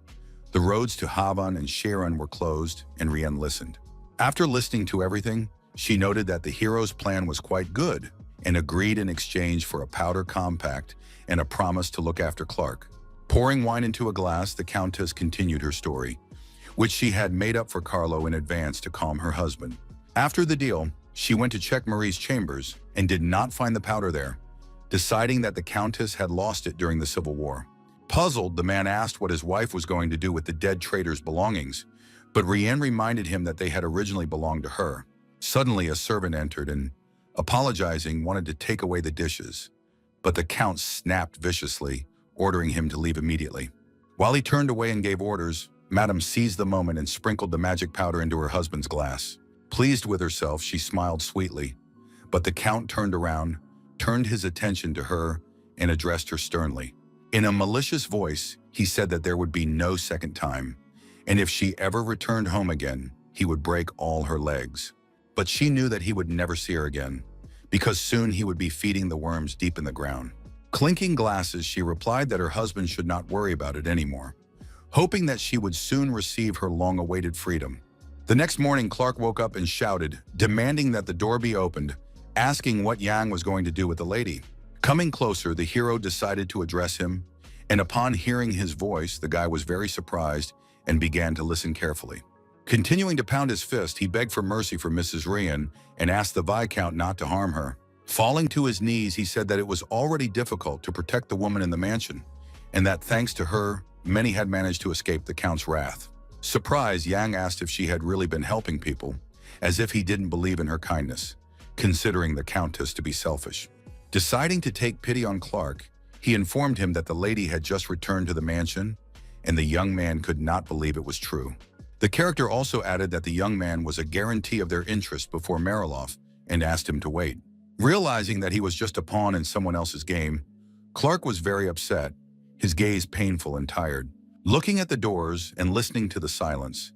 The roads to Havan and Sharon were closed, and Rian listened. After listening to everything, she noted that the hero's plan was quite good and agreed in exchange for a powder compact and a promise to look after Clark. Pouring wine into a glass, the Countess continued her story, which she had made up for Carlo in advance to calm her husband. After the deal, she went to check Marie's chambers and did not find the powder there, deciding that the Countess had lost it during the Civil War. Puzzled, the man asked what his wife was going to do with the dead traitor's belongings, but Rian reminded him that they had originally belonged to her. Suddenly, a servant entered and, apologizing, wanted to take away the dishes, but the Count snapped viciously, ordering him to leave immediately. While he turned away and gave orders, Madame seized the moment and sprinkled the magic powder into her husband's glass. Pleased with herself, she smiled sweetly, but the Count turned around, turned his attention to her, and addressed her sternly. In a malicious voice, he said that there would be no second time, and if she ever returned home again, he would break all her legs. But she knew that he would never see her again, because soon he would be feeding the worms deep in the ground. Clinking glasses, she replied that her husband should not worry about it anymore, hoping that she would soon receive her long-awaited freedom. The next morning, Clark woke up and shouted, demanding that the door be opened, asking what Yang was going to do with the lady. Coming closer, the hero decided to address him, and upon hearing his voice, the guy was very surprised and began to listen carefully. Continuing to pound his fist, he begged for mercy for Mrs. Rian and asked the Viscount not to harm her. Falling to his knees, he said that it was already difficult to protect the woman in the mansion, and that thanks to her, many had managed to escape the Count's wrath. Surprised, Yang asked if she had really been helping people, as if he didn't believe in her kindness, considering the Countess to be selfish. Deciding to take pity on Clark, he informed him that the lady had just returned to the mansion, and the young man could not believe it was true. The character also added that the young man was a guarantee of their interest before Mariloff and asked him to wait. Realizing that he was just a pawn in someone else's game, Clark was very upset, his gaze painful and tired. Looking at the doors and listening to the silence,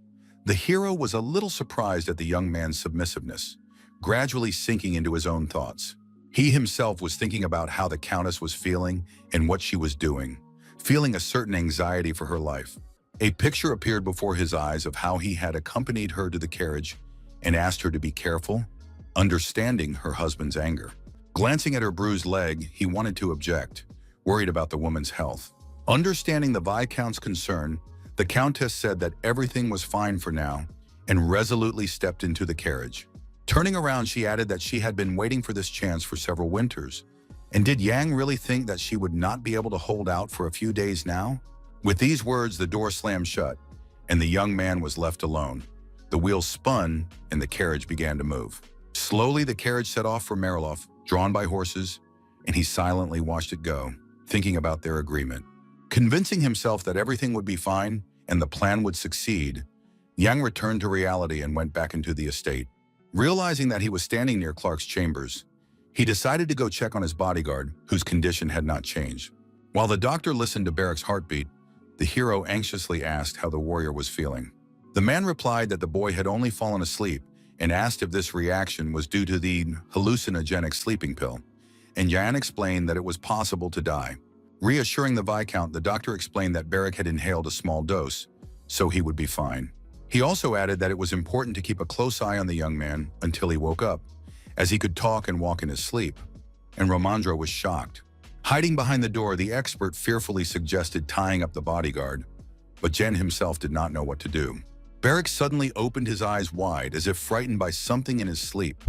the hero was a little surprised at the young man's submissiveness, gradually sinking into his own thoughts. He himself was thinking about how the Countess was feeling and what she was doing, feeling a certain anxiety for her life. A picture appeared before his eyes of how he had accompanied her to the carriage and asked her to be careful, understanding her husband's anger. Glancing at her bruised leg, he wanted to object, worried about the woman's health. Understanding the Viscount's concern, the Countess said that everything was fine for now and resolutely stepped into the carriage. Turning around, she added that she had been waiting for this chance for several winters. And did Yang really think that she would not be able to hold out for a few days now? With these words, the door slammed shut, and the young man was left alone. The wheels spun, and the carriage began to move. Slowly, the carriage set off for Mariloff, drawn by horses, and he silently watched it go, thinking about their agreement. Convincing himself that everything would be fine and the plan would succeed, Yang returned to reality and went back into the estate. Realizing that he was standing near Clark's chambers, he decided to go check on his bodyguard, whose condition had not changed. While the doctor listened to Barrick's heartbeat, the hero anxiously asked how the warrior was feeling. The man replied that the boy had only fallen asleep and asked if this reaction was due to the hallucinogenic sleeping pill, and Yang explained that it was possible to die. Reassuring the Viscount, the doctor explained that Barrick had inhaled a small dose, so he would be fine. He also added that it was important to keep a close eye on the young man until he woke up, as he could talk and walk in his sleep, and Romandro was shocked. Hiding behind the door, the expert fearfully suggested tying up the bodyguard, but Jen himself did not know what to do. Barrick suddenly opened his eyes wide as if frightened by something in his sleep,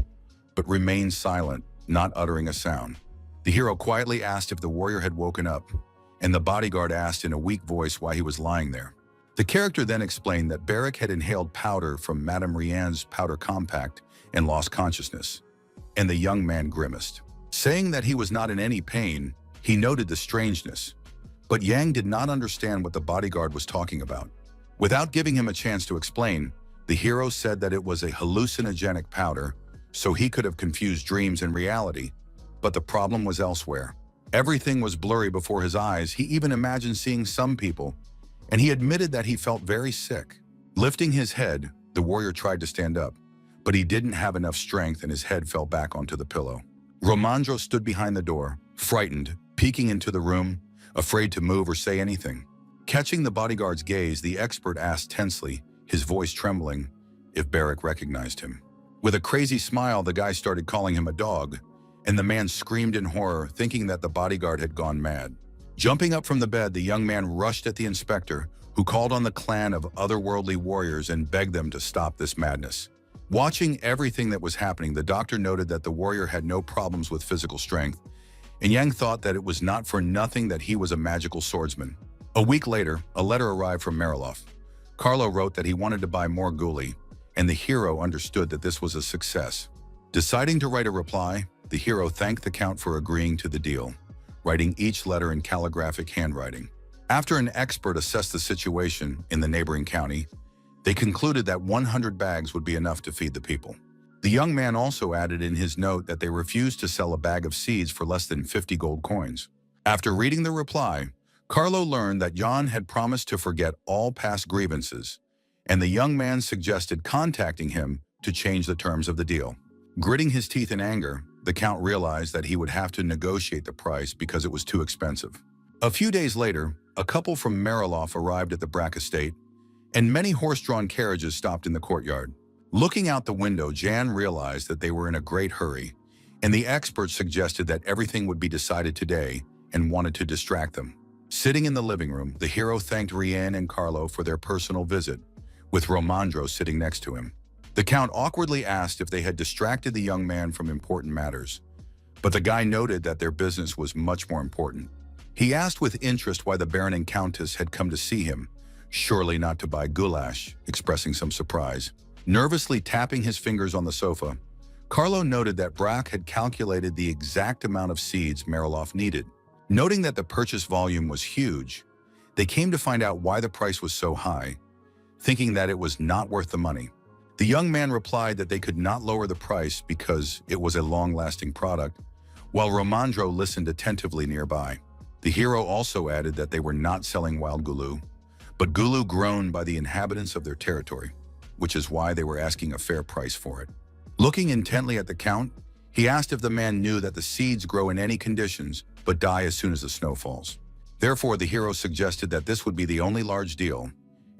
but remained silent, not uttering a sound. The hero quietly asked if the warrior had woken up, and the bodyguard asked in a weak voice why he was lying there. The character then explained that Barrick had inhaled powder from Madame Rianne's powder compact and lost consciousness, and the young man grimaced. Saying that he was not in any pain, he noted the strangeness, but Yang did not understand what the bodyguard was talking about. Without giving him a chance to explain, the hero said that it was a hallucinogenic powder, so he could have confused dreams and reality, but the problem was elsewhere. Everything was blurry before his eyes. He even imagined seeing some people, and he admitted that he felt very sick. Lifting his head, the warrior tried to stand up, but he didn't have enough strength and his head fell back onto the pillow. Romandro stood behind the door, frightened, peeking into the room, afraid to move or say anything. Catching the bodyguard's gaze, the expert asked tensely, his voice trembling, if Barrick recognized him. With a crazy smile, the guy started calling him a dog, and the man screamed in horror, thinking that the bodyguard had gone mad. Jumping up from the bed, the young man rushed at the inspector, who called on the clan of otherworldly warriors and begged them to stop this madness. Watching everything that was happening, the doctor noted that the warrior had no problems with physical strength, and Yang thought that it was not for nothing that he was a magical swordsman. A week later, a letter arrived from Mariloff. Carlo wrote that he wanted to buy more guli, and the hero understood that this was a success. Deciding to write a reply, the hero thanked the Count for agreeing to the deal, writing each letter in calligraphic handwriting. After an expert assessed the situation in the neighboring county, they concluded that 100 bags would be enough to feed the people. The young man also added in his note that they refused to sell a bag of seeds for less than 50 gold coins. After reading the reply, Carlo learned that Jan had promised to forget all past grievances, and the young man suggested contacting him to change the terms of the deal. Gritting his teeth in anger, the Count realized that he would have to negotiate the price because it was too expensive. A few days later, a couple from Mariloff arrived at the Brack estate, and many horse-drawn carriages stopped in the courtyard. Looking out the window, Jan realized that they were in a great hurry, and the expert suggested that everything would be decided today and wanted to distract them. Sitting in the living room, the hero thanked Rianne and Carlo for their personal visit, with Romandro sitting next to him. The Count awkwardly asked if they had distracted the young man from important matters, but the guy noted that their business was much more important. He asked with interest why the Baron and Countess had come to see him, surely not to buy goulash, expressing some surprise. Nervously tapping his fingers on the sofa, Carlo noted that Brack had calculated the exact amount of seeds Mariloff needed. Noting that the purchase volume was huge, they came to find out why the price was so high, thinking that it was not worth the money. The young man replied that they could not lower the price because it was a long-lasting product, while Romandro listened attentively nearby. The hero also added that they were not selling wild gulu, but gulu grown by the inhabitants of their territory, which is why they were asking a fair price for it. Looking intently at the Count, he asked if the man knew that the seeds grow in any conditions but die as soon as the snow falls. Therefore, the hero suggested that this would be the only large deal,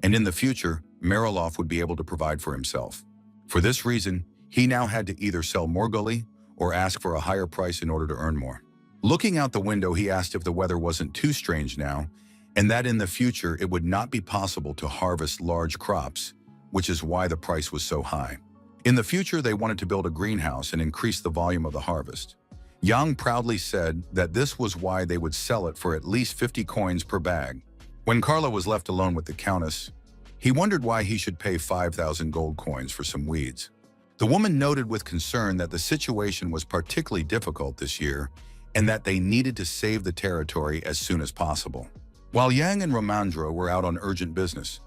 and in the future, Mariloff would be able to provide for himself. For this reason, he now had to either sell more gully or ask for a higher price in order to earn more. Looking out the window, he asked if the weather wasn't too strange now, and that in the future it would not be possible to harvest large crops, which is why the price was so high. In the future, they wanted to build a greenhouse and increase the volume of the harvest. Yang proudly said that this was why they would sell it for at least 50 coins per bag. When Carlo was left alone with the countess, he wondered why he should pay 5,000 gold coins for some weeds. The woman noted with concern that the situation was particularly difficult this year and that they needed to save the territory as soon as possible. While Yang and Ramandro were out on urgent business,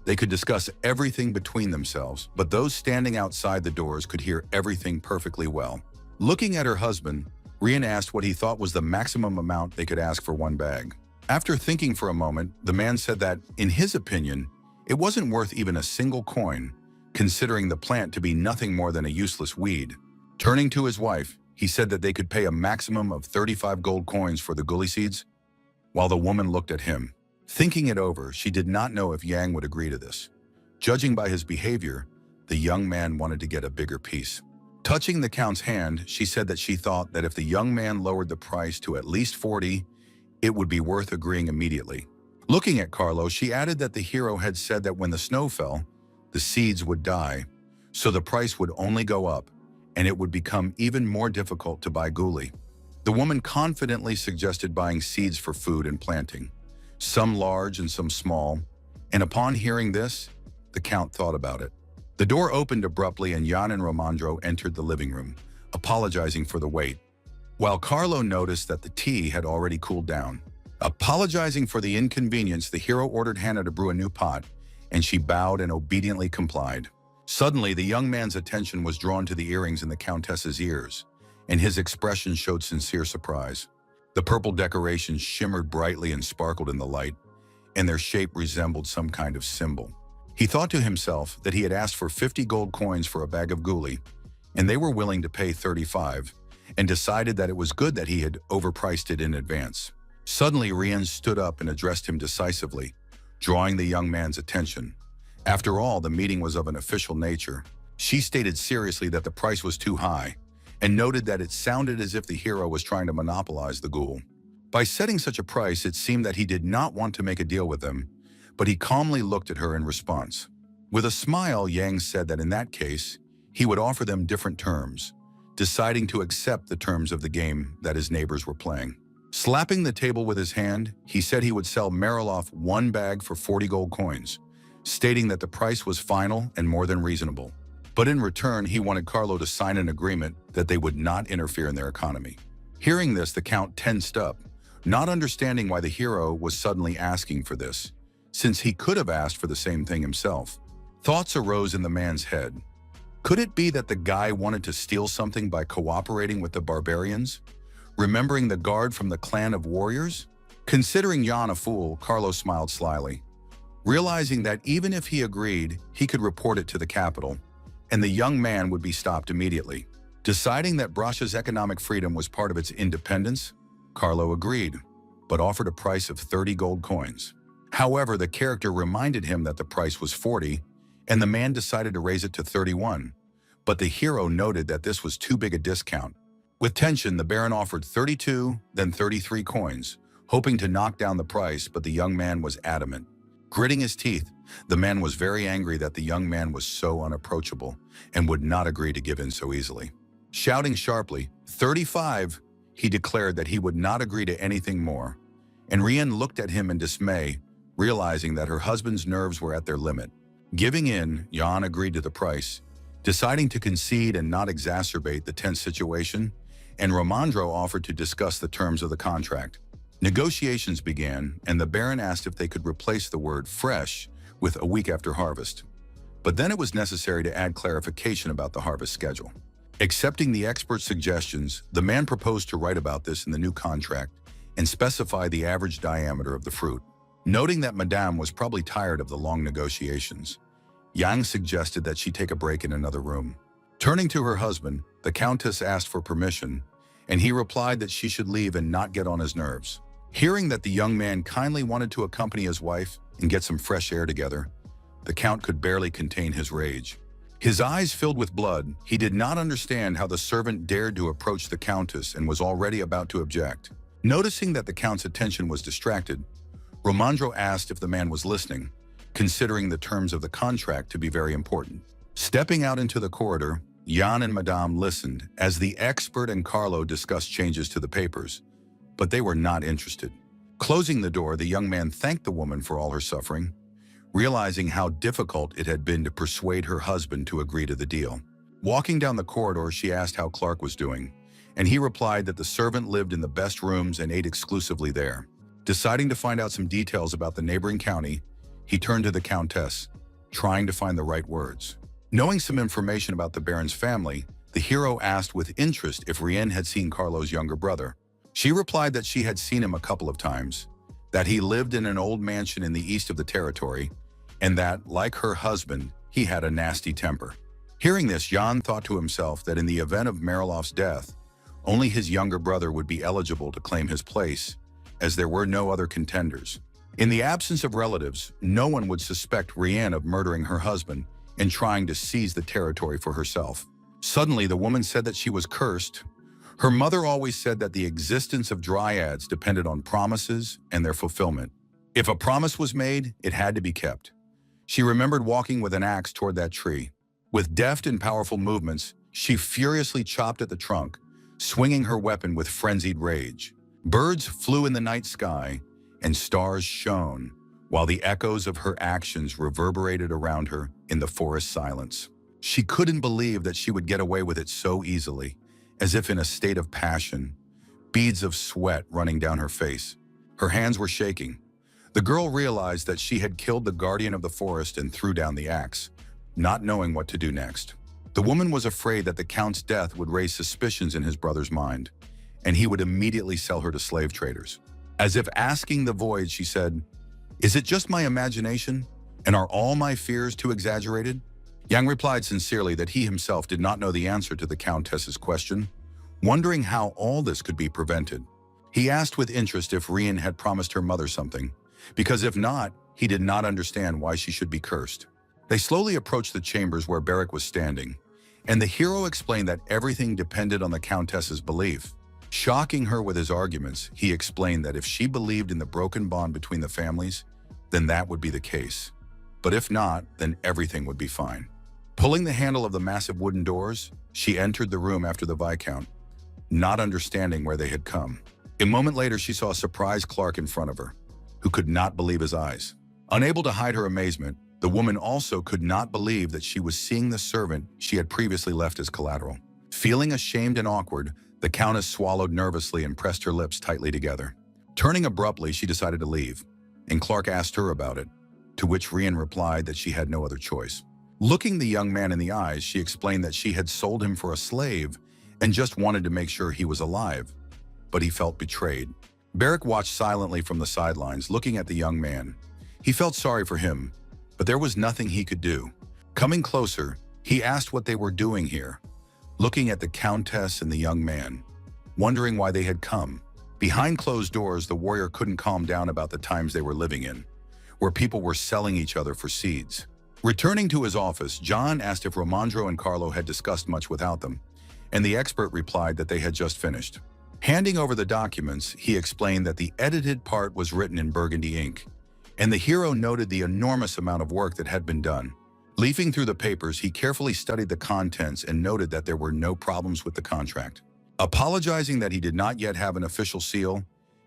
they could discuss everything between themselves, but those standing outside the doors could hear everything perfectly well. Looking at her husband, Rian asked what he thought was the maximum amount they could ask for one bag. After thinking for a moment, the man said that, in his opinion, it wasn't worth even a single coin, considering the plant to be nothing more than a useless weed. Turning to his wife, he said that they could pay a maximum of 35 gold coins for the gully seeds, while the woman looked at him. Thinking it over, she did not know if Yang would agree to this. Judging by his behavior, the young man wanted to get a bigger piece. Touching the count's hand, she said that she thought that if the young man lowered the price to at least 40, it would be worth agreeing immediately. Looking at Carlo, she added that the hero had said that when the snow fell, the seeds would die, so the price would only go up, and it would become even more difficult to buy guli. The woman confidently suggested buying seeds for food and planting, some large and some small, and upon hearing this, the count thought about it. The door opened abruptly and Jan and Romandro entered the living room, apologizing for the wait, while Carlo noticed that the tea had already cooled down. Apologizing for the inconvenience, the hero ordered Hannah to brew a new pot, and she bowed and obediently complied. Suddenly, the young man's attention was drawn to the earrings in the countess's ears, and his expression showed sincere surprise. The purple decorations shimmered brightly and sparkled in the light, and their shape resembled some kind of symbol. He thought to himself that he had asked for 50 gold coins for a bag of guli, and they were willing to pay 35, and decided that it was good that he had overpriced it in advance. Suddenly, Rian stood up and addressed him decisively, drawing the young man's attention. After all, the meeting was of an official nature. She stated seriously that the price was too high, and noted that it sounded as if the hero was trying to monopolize the ghoul. By setting such a price, it seemed that he did not want to make a deal with them, but he calmly looked at her in response. With a smile, Yang said that in that case, he would offer them different terms, deciding to accept the terms of the game that his neighbors were playing. Slapping the table with his hand, he said he would sell Mariloff one bag for 40 gold coins, stating that the price was final and more than reasonable. But in return, he wanted Carlo to sign an agreement that they would not interfere in their economy. Hearing this, the count tensed up, not understanding why the hero was suddenly asking for this, since he could have asked for the same thing himself. Thoughts arose in the man's head. Could it be that the guy wanted to steal something by cooperating with the barbarians? Remembering the guard from the clan of warriors? Considering Jan a fool, Carlo smiled slyly, realizing that even if he agreed, he could report it to the capital, and the young man would be stopped immediately. Deciding that Brasha's economic freedom was part of its independence, Carlo agreed, but offered a price of 30 gold coins. However, the character reminded him that the price was 40, and the man decided to raise it to 31, but the hero noted that this was too big a discount. With tension, the Baron offered 32, then 33 coins, hoping to knock down the price, but the young man was adamant. Gritting his teeth, the man was very angry that the young man was so unapproachable and would not agree to give in so easily. Shouting sharply, 35, he declared that he would not agree to anything more, and Rian looked at him in dismay, realizing that her husband's nerves were at their limit. Giving in, Jan agreed to the price, deciding to concede and not exacerbate the tense situation, and Romandro offered to discuss the terms of the contract. Negotiations began, and the Baron asked if they could replace the word fresh with a week after harvest. But then it was necessary to add clarification about the harvest schedule. Accepting the expert's suggestions, the man proposed to write about this in the new contract and specify the average diameter of the fruit. Noting that Madame was probably tired of the long negotiations, Yang suggested that she take a break in another room. Turning to her husband, the Countess asked for permission, and he replied that she should leave and not get on his nerves. Hearing that the young man kindly wanted to accompany his wife and get some fresh air together, the Count could barely contain his rage. His eyes filled with blood, he did not understand how the servant dared to approach the countess and was already about to object. Noticing that the count's attention was distracted, Romandro asked if the man was listening, considering the terms of the contract to be very important. Stepping out into the corridor, Jan and Madame listened as the expert and Carlo discussed changes to the papers, but they were not interested. Closing the door, the young man thanked the woman for all her suffering, realizing how difficult it had been to persuade her husband to agree to the deal. Walking down the corridor, she asked how Clark was doing, and he replied that the servant lived in the best rooms and ate exclusively there. Deciding to find out some details about the neighboring county, he turned to the Countess, trying to find the right words. Knowing some information about the Baron's family, the hero asked with interest if Rien had seen Carlo's younger brother. She replied that she had seen him a couple of times, that he lived in an old mansion in the east of the territory, and that, like her husband, he had a nasty temper. Hearing this, Jan thought to himself that in the event of Marilov's death, only his younger brother would be eligible to claim his place, as there were no other contenders. In the absence of relatives, no one would suspect Rien of murdering her husband and trying to seize the territory for herself. Suddenly, the woman said that she was cursed. Her mother always said that the existence of dryads depended on promises and their fulfillment. If a promise was made, it had to be kept. She remembered walking with an axe toward that tree. With deft and powerful movements, she furiously chopped at the trunk, swinging her weapon with frenzied rage. Birds flew in the night sky, and stars shone, while the echoes of her actions reverberated around her in the forest silence. She couldn't believe that she would get away with it so easily, as if in a state of passion, beads of sweat running down her face. Her hands were shaking. The girl realized that she had killed the guardian of the forest and threw down the axe, not knowing what to do next. The woman was afraid that the Count's death would raise suspicions in his brother's mind, and he would immediately sell her to slave traders. As if asking the void, she said, "Is it just my imagination, and are all my fears too exaggerated?" Yang replied sincerely that he himself did not know the answer to the Countess's question, wondering how all this could be prevented. He asked with interest if Rien had promised her mother something, because if not, he did not understand why she should be cursed. They slowly approached the chambers where Barrack was standing, and the hero explained that everything depended on the Countess's belief. Shocking her with his arguments, he explained that if she believed in the broken bond between the families, then that would be the case. But if not, then everything would be fine. Pulling the handle of the massive wooden doors, she entered the room after the Viscount, not understanding where they had come. A moment later, she saw a surprised Clark in front of her, who could not believe his eyes. Unable to hide her amazement, the woman also could not believe that she was seeing the servant she had previously left as collateral. Feeling ashamed and awkward, the Countess swallowed nervously and pressed her lips tightly together. Turning abruptly, she decided to leave, and Clark asked her about it, to which Rien replied that she had no other choice. Looking the young man in the eyes, she explained that she had sold him for a slave and just wanted to make sure he was alive, but he felt betrayed. Barrack watched silently from the sidelines, looking at the young man. He felt sorry for him, but there was nothing he could do. Coming closer, he asked what they were doing here, looking at the Countess and the young man, wondering why they had come. Behind closed doors, the warrior couldn't calm down about the times they were living in, where people were selling each other for seeds. Returning to his office, John asked if Romandro and Carlo had discussed much without them, and the expert replied that they had just finished. Handing over the documents, he explained that the edited part was written in burgundy ink, and the hero noted the enormous amount of work that had been done. Leafing through the papers, he carefully studied the contents and noted that there were no problems with the contract. Apologizing that he did not yet have an official seal,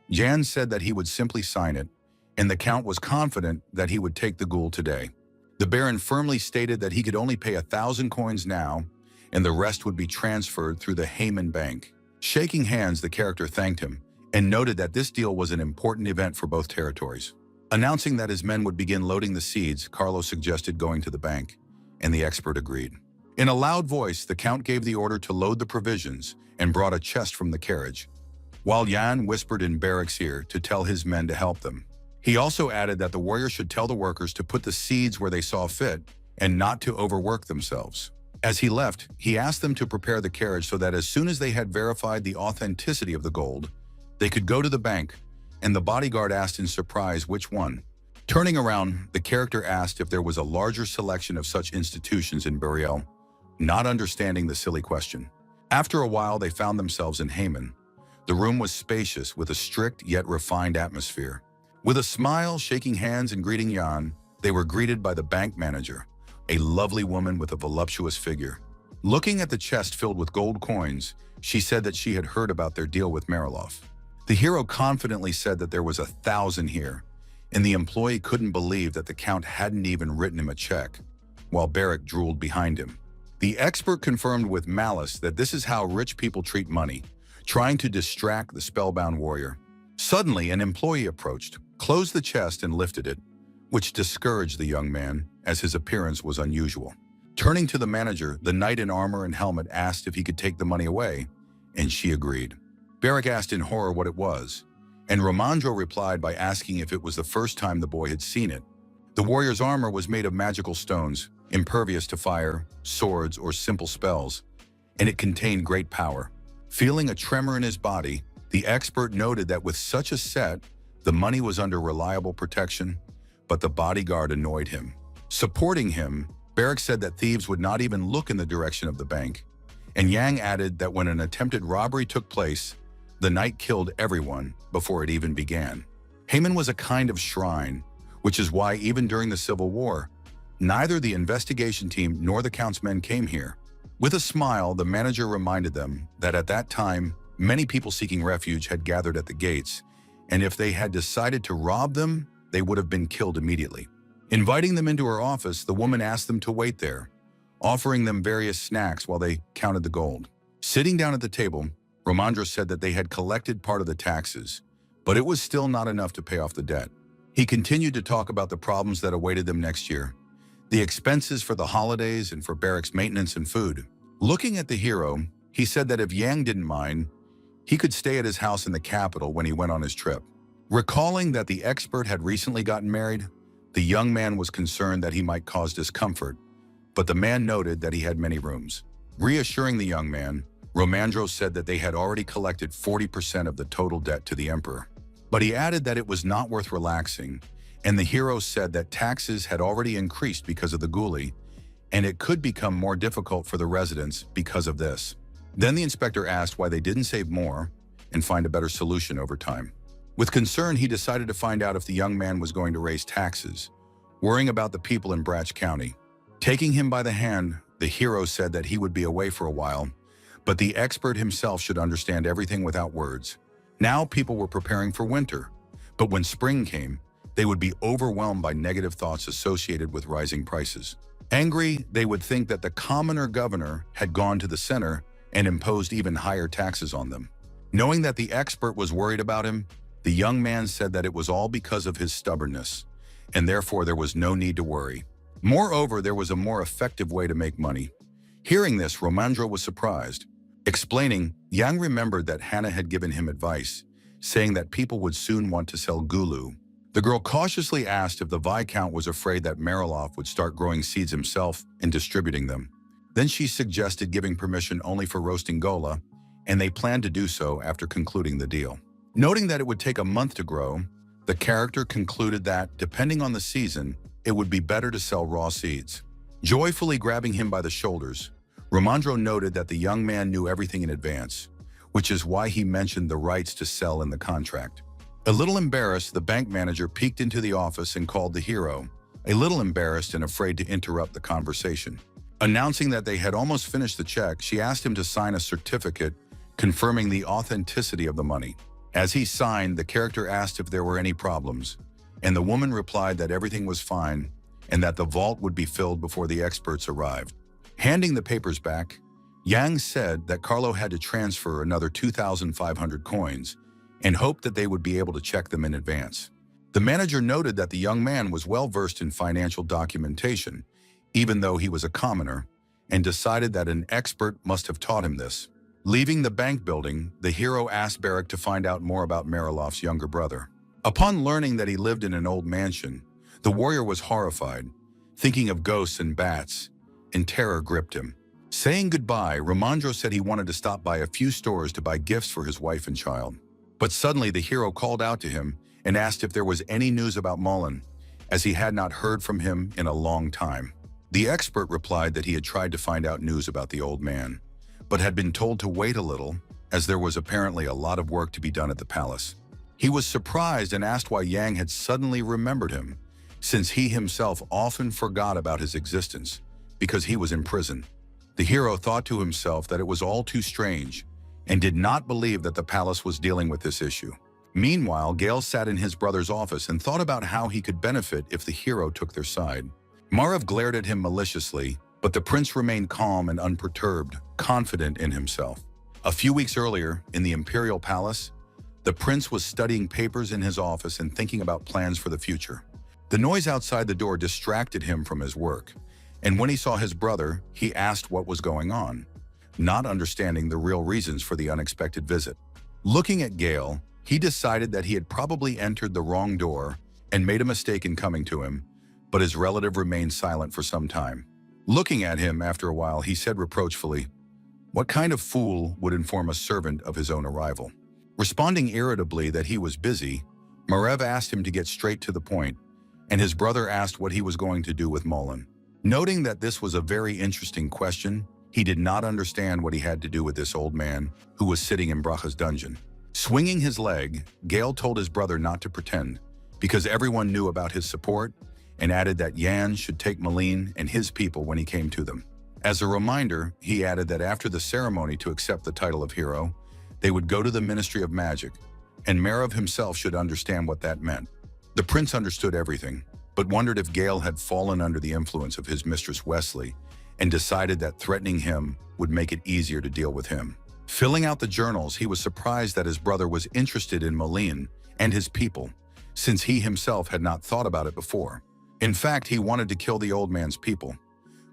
Jan said that he would simply sign it, and the Count was confident that he would take the ghoul today. The Baron firmly stated that he could only pay 1,000 coins now, and the rest would be transferred through the Heyman Bank. Shaking hands, the character thanked him and noted that this deal was an important event for both territories. Announcing that his men would begin loading the seeds, Carlo suggested going to the bank, and the expert agreed. In a loud voice, the Count gave the order to load the provisions and brought a chest from the carriage, while Jan whispered in Barrack's ear to tell his men to help them. He also added that the warrior should tell the workers to put the seeds where they saw fit and not to overwork themselves. As he left, he asked them to prepare the carriage so that as soon as they had verified the authenticity of the gold, they could go to the bank, and the bodyguard asked in surprise which one. Turning around, the character asked if there was a larger selection of such institutions in Burial, not understanding the silly question. After a while, they found themselves in Haman. The room was spacious with a strict yet refined atmosphere. With a smile, shaking hands and greeting Jan, they were greeted by the bank manager, a lovely woman with a voluptuous figure. Looking at the chest filled with gold coins, she said that she had heard about their deal with Mariloff. The hero confidently said that there was 1,000 here, and the employee couldn't believe that the count hadn't even written him a check, while Barrick drooled behind him. The expert confirmed with malice that this is how rich people treat money, trying to distract the spellbound warrior. Suddenly, an employee approached, closed the chest and lifted it, which discouraged the young man, as his appearance was unusual. Turning to the manager, the knight in armor and helmet asked if he could take the money away, and she agreed. Barrick asked in horror what it was, and Romandro replied by asking if it was the first time the boy had seen it. The warrior's armor was made of magical stones, impervious to fire, swords, or simple spells, and it contained great power. Feeling a tremor in his body, the expert noted that with such a set, the money was under reliable protection, but the bodyguard annoyed him. Supporting him, Barrick said that thieves would not even look in the direction of the bank, and Yang added that when an attempted robbery took place, the knight killed everyone before it even began. Haman was a kind of shrine, which is why even during the Civil War, neither the investigation team nor the Count's men came here. With a smile, the manager reminded them that at that time, many people seeking refuge had gathered at the gates, and if they had decided to rob them, they would have been killed immediately. Inviting them into her office, the woman asked them to wait there, offering them various snacks while they counted the gold. Sitting down at the table, Romandro said that they had collected part of the taxes, but it was still not enough to pay off the debt. He continued to talk about the problems that awaited them next year, the expenses for the holidays and for Barrick's maintenance and food. Looking at the hero, he said that if Yang didn't mind, he could stay at his house in the capital when he went on his trip. Recalling that the expert had recently gotten married, the young man was concerned that he might cause discomfort, but the man noted that he had many rooms. Reassuring the young man, Romandro said that they had already collected 40% of the total debt to the emperor. But he added that it was not worth relaxing, and the hero said that taxes had already increased because of the Ghoulie, and it could become more difficult for the residents because of this. Then the inspector asked why they didn't save more and find a better solution over time. With concern, he decided to find out if the young man was going to raise taxes, worrying about the people in Bratch County. Taking him by the hand, the hero said that he would be away for a while, but the expert himself should understand everything without words. Now people were preparing for winter, but when spring came, they would be overwhelmed by negative thoughts associated with rising prices. Angry, they would think that the commoner governor had gone to the center and imposed even higher taxes on them. Knowing that the expert was worried about him, the young man said that it was all because of his stubbornness, and therefore there was no need to worry. Moreover, there was a more effective way to make money. Hearing this, Romandro was surprised. Explaining, Yang remembered that Hannah had given him advice, saying that people would soon want to sell gulu. The girl cautiously asked if the Viscount was afraid that Mariloff would start growing seeds himself and distributing them. Then she suggested giving permission only for roasting gola, and they planned to do so after concluding the deal. Noting that it would take a month to grow, the character concluded that, depending on the season, it would be better to sell raw seeds. Joyfully grabbing him by the shoulders, Romandro noted that the young man knew everything in advance, which is why he mentioned the rights to sell in the contract. A little embarrassed, the bank manager peeked into the office and called the hero, a little embarrassed and afraid to interrupt the conversation. Announcing that they had almost finished the check, she asked him to sign a certificate confirming the authenticity of the money. As he signed, the character asked if there were any problems, and the woman replied that everything was fine and that the vault would be filled before the experts arrived. Handing the papers back, Yang said that Carlo had to transfer another 2,500 coins and hoped that they would be able to check them in advance. The manager noted that the young man was well versed in financial documentation, even though he was a commoner, and decided that an expert must have taught him this. Leaving the bank building, the hero asked Barrick to find out more about Mariloff's younger brother. Upon learning that he lived in an old mansion, the warrior was horrified, thinking of ghosts and bats, and terror gripped him. Saying goodbye, Romandro said he wanted to stop by a few stores to buy gifts for his wife and child. But suddenly the hero called out to him and asked if there was any news about Mullen, as he had not heard from him in a long time. The expert replied that he had tried to find out news about the old man, but had been told to wait a little, as there was apparently a lot of work to be done at the palace. He was surprised and asked why Yang had suddenly remembered him, since he himself often forgot about his existence, because he was in prison. The hero thought to himself that it was all too strange, and did not believe that the palace was dealing with this issue. Meanwhile, Gale sat in his brother's office and thought about how he could benefit if the hero took their side. Marav glared at him maliciously, but the prince remained calm and unperturbed, confident in himself. A few weeks earlier, in the imperial palace, the prince was studying papers in his office and thinking about plans for the future. The noise outside the door distracted him from his work, and when he saw his brother, he asked what was going on, not understanding the real reasons for the unexpected visit. Looking at Gale, he decided that he had probably entered the wrong door and made a mistake in coming to him, but his relative remained silent for some time. Looking at him after a while, he said reproachfully, "What kind of fool would inform a servant of his own arrival?" Responding irritably that he was busy, Marev asked him to get straight to the point, and his brother asked what he was going to do with Mullen. Noting that this was a very interesting question, he did not understand what he had to do with this old man who was sitting in Bracha's dungeon. Swinging his leg, Gale told his brother not to pretend, because everyone knew about his support, and added that Yan should take Malin and his people when he came to them. As a reminder, he added that after the ceremony to accept the title of hero, they would go to the Ministry of Magic, and Marav himself should understand what that meant. The prince understood everything, but wondered if Gale had fallen under the influence of his mistress Wesley, and decided that threatening him would make it easier to deal with him. Filling out the journals, he was surprised that his brother was interested in Malin and his people, since he himself had not thought about it before. In fact, he wanted to kill the old man's people.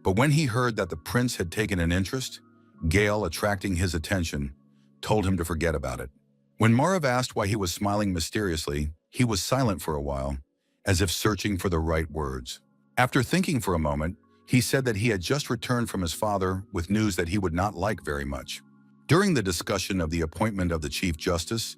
But when he heard that the prince had taken an interest, Gale, attracting his attention, told him to forget about it. When Marav asked why he was smiling mysteriously, he was silent for a while, as if searching for the right words. After thinking for a moment, he said that he had just returned from his father with news that he would not like very much. During the discussion of the appointment of the Chief Justice,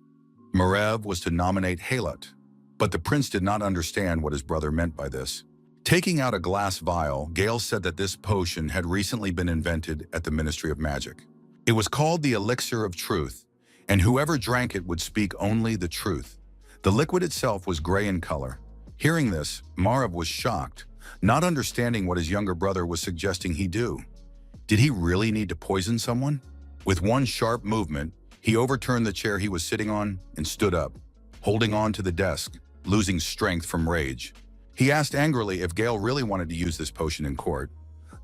Marav was to nominate Halat, but the prince did not understand what his brother meant by this. Taking out a glass vial, Gale said that this potion had recently been invented at the Ministry of Magic. It was called the Elixir of Truth, and whoever drank it would speak only the truth. The liquid itself was gray in color. Hearing this, Marav was shocked, not understanding what his younger brother was suggesting he do. Did he really need to poison someone? With one sharp movement, he overturned the chair he was sitting on and stood up, holding on to the desk, losing strength from rage. He asked angrily if Gale really wanted to use this potion in court,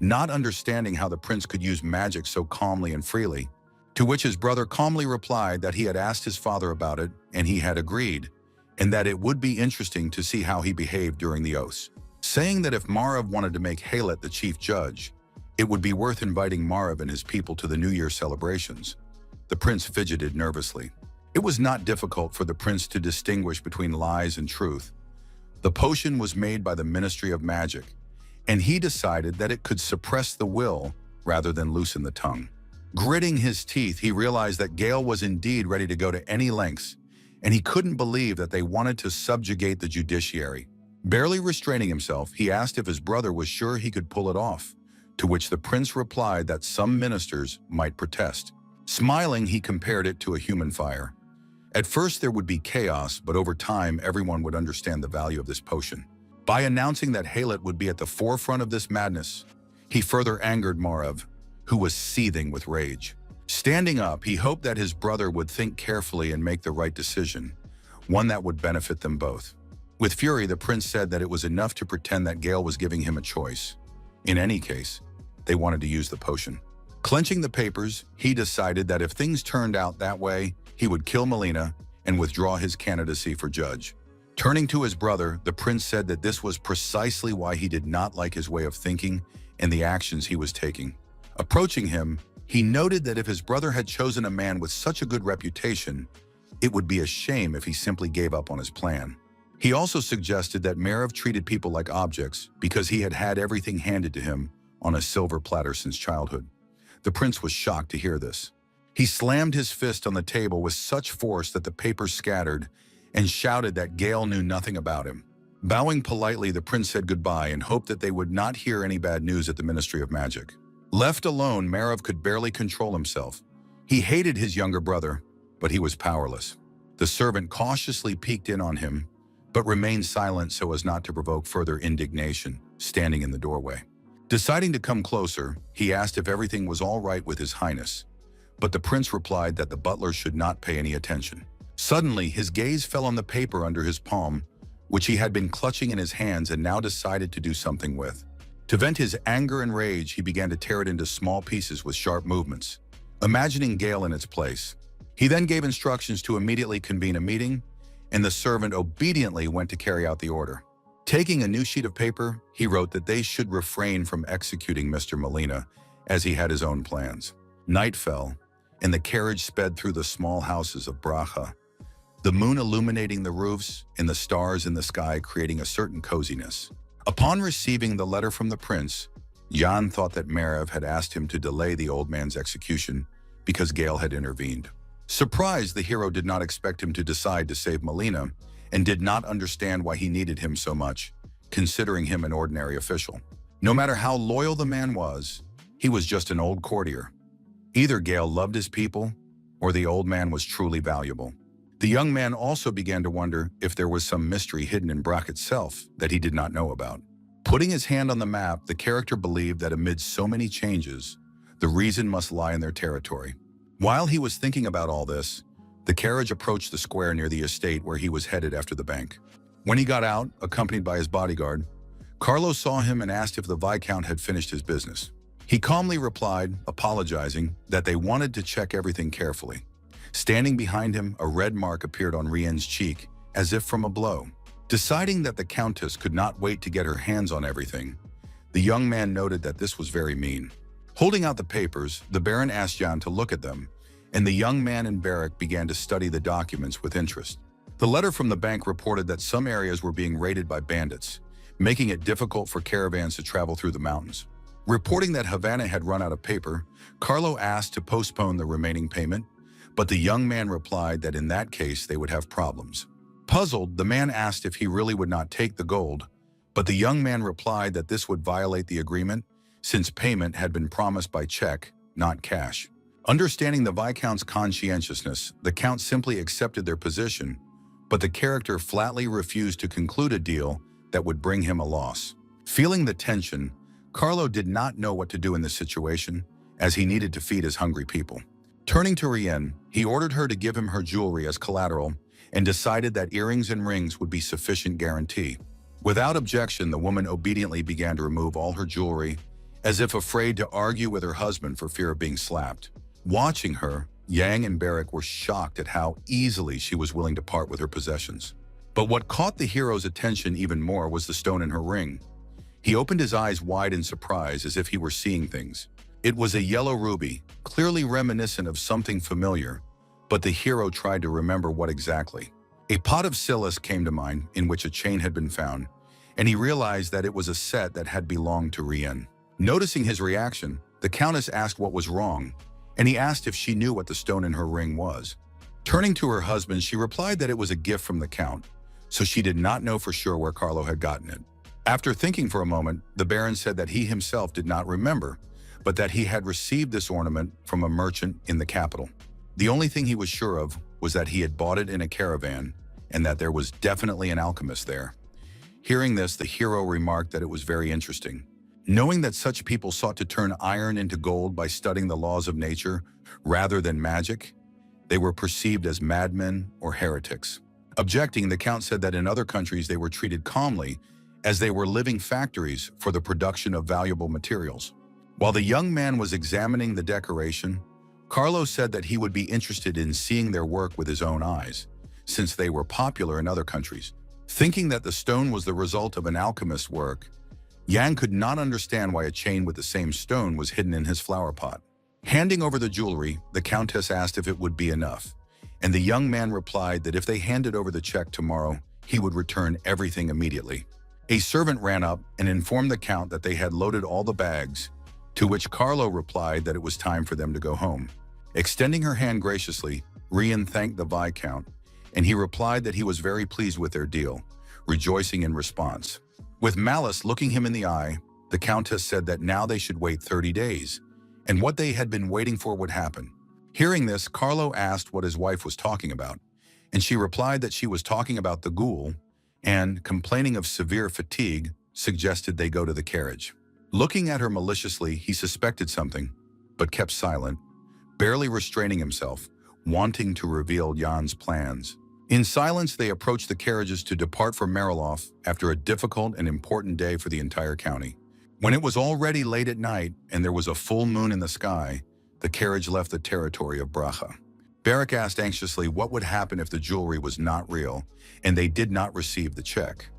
not understanding how the prince could use magic so calmly and freely, to which his brother calmly replied that he had asked his father about it and he had agreed, and that it would be interesting to see how he behaved during the oaths. Saying that if Marav wanted to make Halat the chief judge, it would be worth inviting Marav and his people to the New Year celebrations. The prince fidgeted nervously. It was not difficult for the prince to distinguish between lies and truth. The potion was made by the Ministry of Magic, and he decided that it could suppress the will rather than loosen the tongue. Gritting his teeth, he realized that Gale was indeed ready to go to any lengths, and he couldn't believe that they wanted to subjugate the judiciary. Barely restraining himself, he asked if his brother was sure he could pull it off, to which the prince replied that some ministers might protest. Smiling, he compared it to a human fire. At first there would be chaos, but over time everyone would understand the value of this potion. By announcing that Halat would be at the forefront of this madness, he further angered Marav, who was seething with rage. Standing up, he hoped that his brother would think carefully and make the right decision, one that would benefit them both. With fury, the prince said that it was enough to pretend that Gale was giving him a choice. In any case, they wanted to use the potion. Clenching the papers, he decided that if things turned out that way, he would kill Melina and withdraw his candidacy for judge. Turning to his brother, the prince said that this was precisely why he did not like his way of thinking and the actions he was taking. Approaching him, he noted that if his brother had chosen a man with such a good reputation, it would be a shame if he simply gave up on his plan. He also suggested that Marav treated people like objects because he had had everything handed to him on a silver platter since childhood. The prince was shocked to hear this. He slammed his fist on the table with such force that the papers scattered and shouted that Gale knew nothing about him. Bowing politely, the prince said goodbye and hoped that they would not hear any bad news at the Ministry of Magic. Left alone, Marav could barely control himself. He hated his younger brother, but he was powerless. The servant cautiously peeked in on him, but remained silent so as not to provoke further indignation, standing in the doorway. Deciding to come closer, he asked if everything was all right with His Highness, but the prince replied that the butler should not pay any attention. Suddenly, his gaze fell on the paper under his palm, which he had been clutching in his hands and now decided to do something with. To vent his anger and rage, he began to tear it into small pieces with sharp movements, imagining Gale in its place. He then gave instructions to immediately convene a meeting, and the servant obediently went to carry out the order. Taking a new sheet of paper, he wrote that they should refrain from executing Mr. Molina, as he had his own plans. Night fell, and the carriage sped through the small houses of Braha, the moon illuminating the roofs and the stars in the sky creating a certain coziness. Upon receiving the letter from the prince, Jan thought that Marav had asked him to delay the old man's execution because Gale had intervened. Surprised, the hero did not expect him to decide to save Molina and did not understand why he needed him so much, considering him an ordinary official. No matter how loyal the man was, he was just an old courtier. Either Gale loved his people, or the old man was truly valuable. The young man also began to wonder if there was some mystery hidden in Brock itself that he did not know about. Putting his hand on the map, the character believed that amid so many changes, the reason must lie in their territory. While he was thinking about all this, the carriage approached the square near the estate where he was headed after the bank. When he got out, accompanied by his bodyguard, Carlo saw him and asked if the Viscount had finished his business. He calmly replied, apologizing, that they wanted to check everything carefully. Standing behind him, a red mark appeared on Rien's cheek, as if from a blow. Deciding that the Countess could not wait to get her hands on everything, the young man noted that this was very mean. Holding out the papers, the Baron asked Jan to look at them, and the young man and Barrack began to study the documents with interest. The letter from the bank reported that some areas were being raided by bandits, making it difficult for caravans to travel through the mountains. Reporting that Havana had run out of paper, Carlo asked to postpone the remaining payment, but the young man replied that in that case they would have problems. Puzzled, the man asked if he really would not take the gold, but the young man replied that this would violate the agreement since payment had been promised by check, not cash. Understanding the Viscount's conscientiousness, the Count simply accepted their position, but the character flatly refused to conclude a deal that would bring him a loss. Feeling the tension, Carlo did not know what to do in this situation, as he needed to feed his hungry people. Turning to Rien, he ordered her to give him her jewelry as collateral and decided that earrings and rings would be sufficient guarantee. Without objection, the woman obediently began to remove all her jewelry, as if afraid to argue with her husband for fear of being slapped. Watching her, Yang and Barrack were shocked at how easily she was willing to part with her possessions. But what caught the hero's attention even more was the stone in her ring. He opened his eyes wide in surprise, as if he were seeing things. It was a yellow ruby, clearly reminiscent of something familiar, but the hero tried to remember what exactly. A pot of Silas came to mind, in which a chain had been found, and he realized that it was a set that had belonged to Rien. Noticing his reaction, the Countess asked what was wrong, and he asked if she knew what the stone in her ring was. Turning to her husband, she replied that it was a gift from the Count, so she did not know for sure where Carlo had gotten it. After thinking for a moment, the Baron said that he himself did not remember, but that he had received this ornament from a merchant in the capital. The only thing he was sure of was that he had bought it in a caravan and that there was definitely an alchemist there. Hearing this, the hero remarked that it was very interesting. Knowing that such people sought to turn iron into gold by studying the laws of nature rather than magic, they were perceived as madmen or heretics. Objecting, the Count said that in other countries they were treated calmly as they were living factories for the production of valuable materials. While the young man was examining the decoration, Carlo said that he would be interested in seeing their work with his own eyes, since they were popular in other countries. Thinking that the stone was the result of an alchemist's work, Yang could not understand why a chain with the same stone was hidden in his flower pot. Handing over the jewelry, the Countess asked if it would be enough, and the young man replied that if they handed over the check tomorrow, he would return everything immediately. A servant ran up and informed the Count that they had loaded all the bags, to which Carlo replied that it was time for them to go home. Extending her hand graciously, Rien thanked the Viscount, and he replied that he was very pleased with their deal, rejoicing in response. With malice looking him in the eye, the Countess said that now they should wait 30 days, and what they had been waiting for would happen. Hearing this, Carlo asked what his wife was talking about, and she replied that she was talking about the ghoul and, complaining of severe fatigue, suggested they go to the carriage. Looking at her maliciously, he suspected something, but kept silent, barely restraining himself, wanting to reveal Jan's plans. In silence, they approached the carriages to depart for Mariloff after a difficult and important day for the entire county. When it was already late at night and there was a full moon in the sky, the carriage left the territory of Bracha. Barak asked anxiously what would happen if the jewelry was not real and they did not receive the check.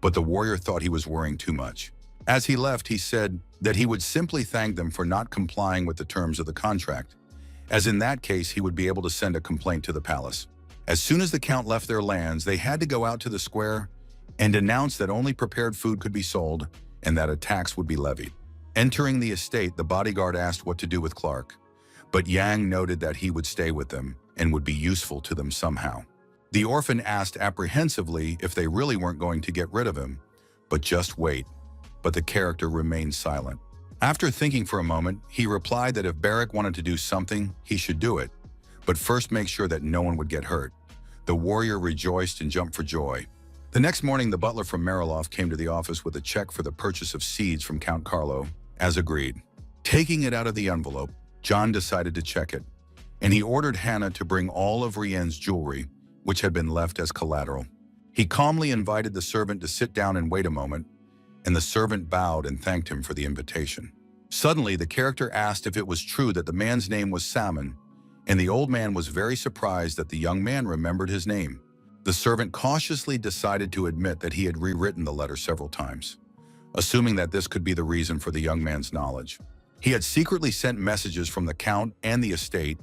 But the warrior thought he was worrying too much. As he left, he said that he would simply thank them for not complying with the terms of the contract, as in that case he would be able to send a complaint to the palace. As soon as the count left their lands, they had to go out to the square and announce that only prepared food could be sold and that a tax would be levied. Entering the estate, the bodyguard asked what to do with Clark, but Yang noted that he would stay with them and would be useful to them somehow. The orphan asked apprehensively if they really weren't going to get rid of him, but just wait. But the character remained silent. After thinking for a moment, he replied that if Barak wanted to do something, he should do it, but first make sure that no one would get hurt. The warrior rejoiced and jumped for joy. The next morning, the butler from Mariloff came to the office with a check for the purchase of seeds from Count Carlo, as agreed. Taking it out of the envelope, John decided to check it, and he ordered Hannah to bring all of Rienne's jewelry, which had been left as collateral. He calmly invited the servant to sit down and wait a moment, and the servant bowed and thanked him for the invitation. Suddenly, the character asked if it was true that the man's name was Salmon, and the old man was very surprised that the young man remembered his name. The servant cautiously decided to admit that he had rewritten the letter several times, assuming that this could be the reason for the young man's knowledge. He had secretly sent messages from the count and the estate,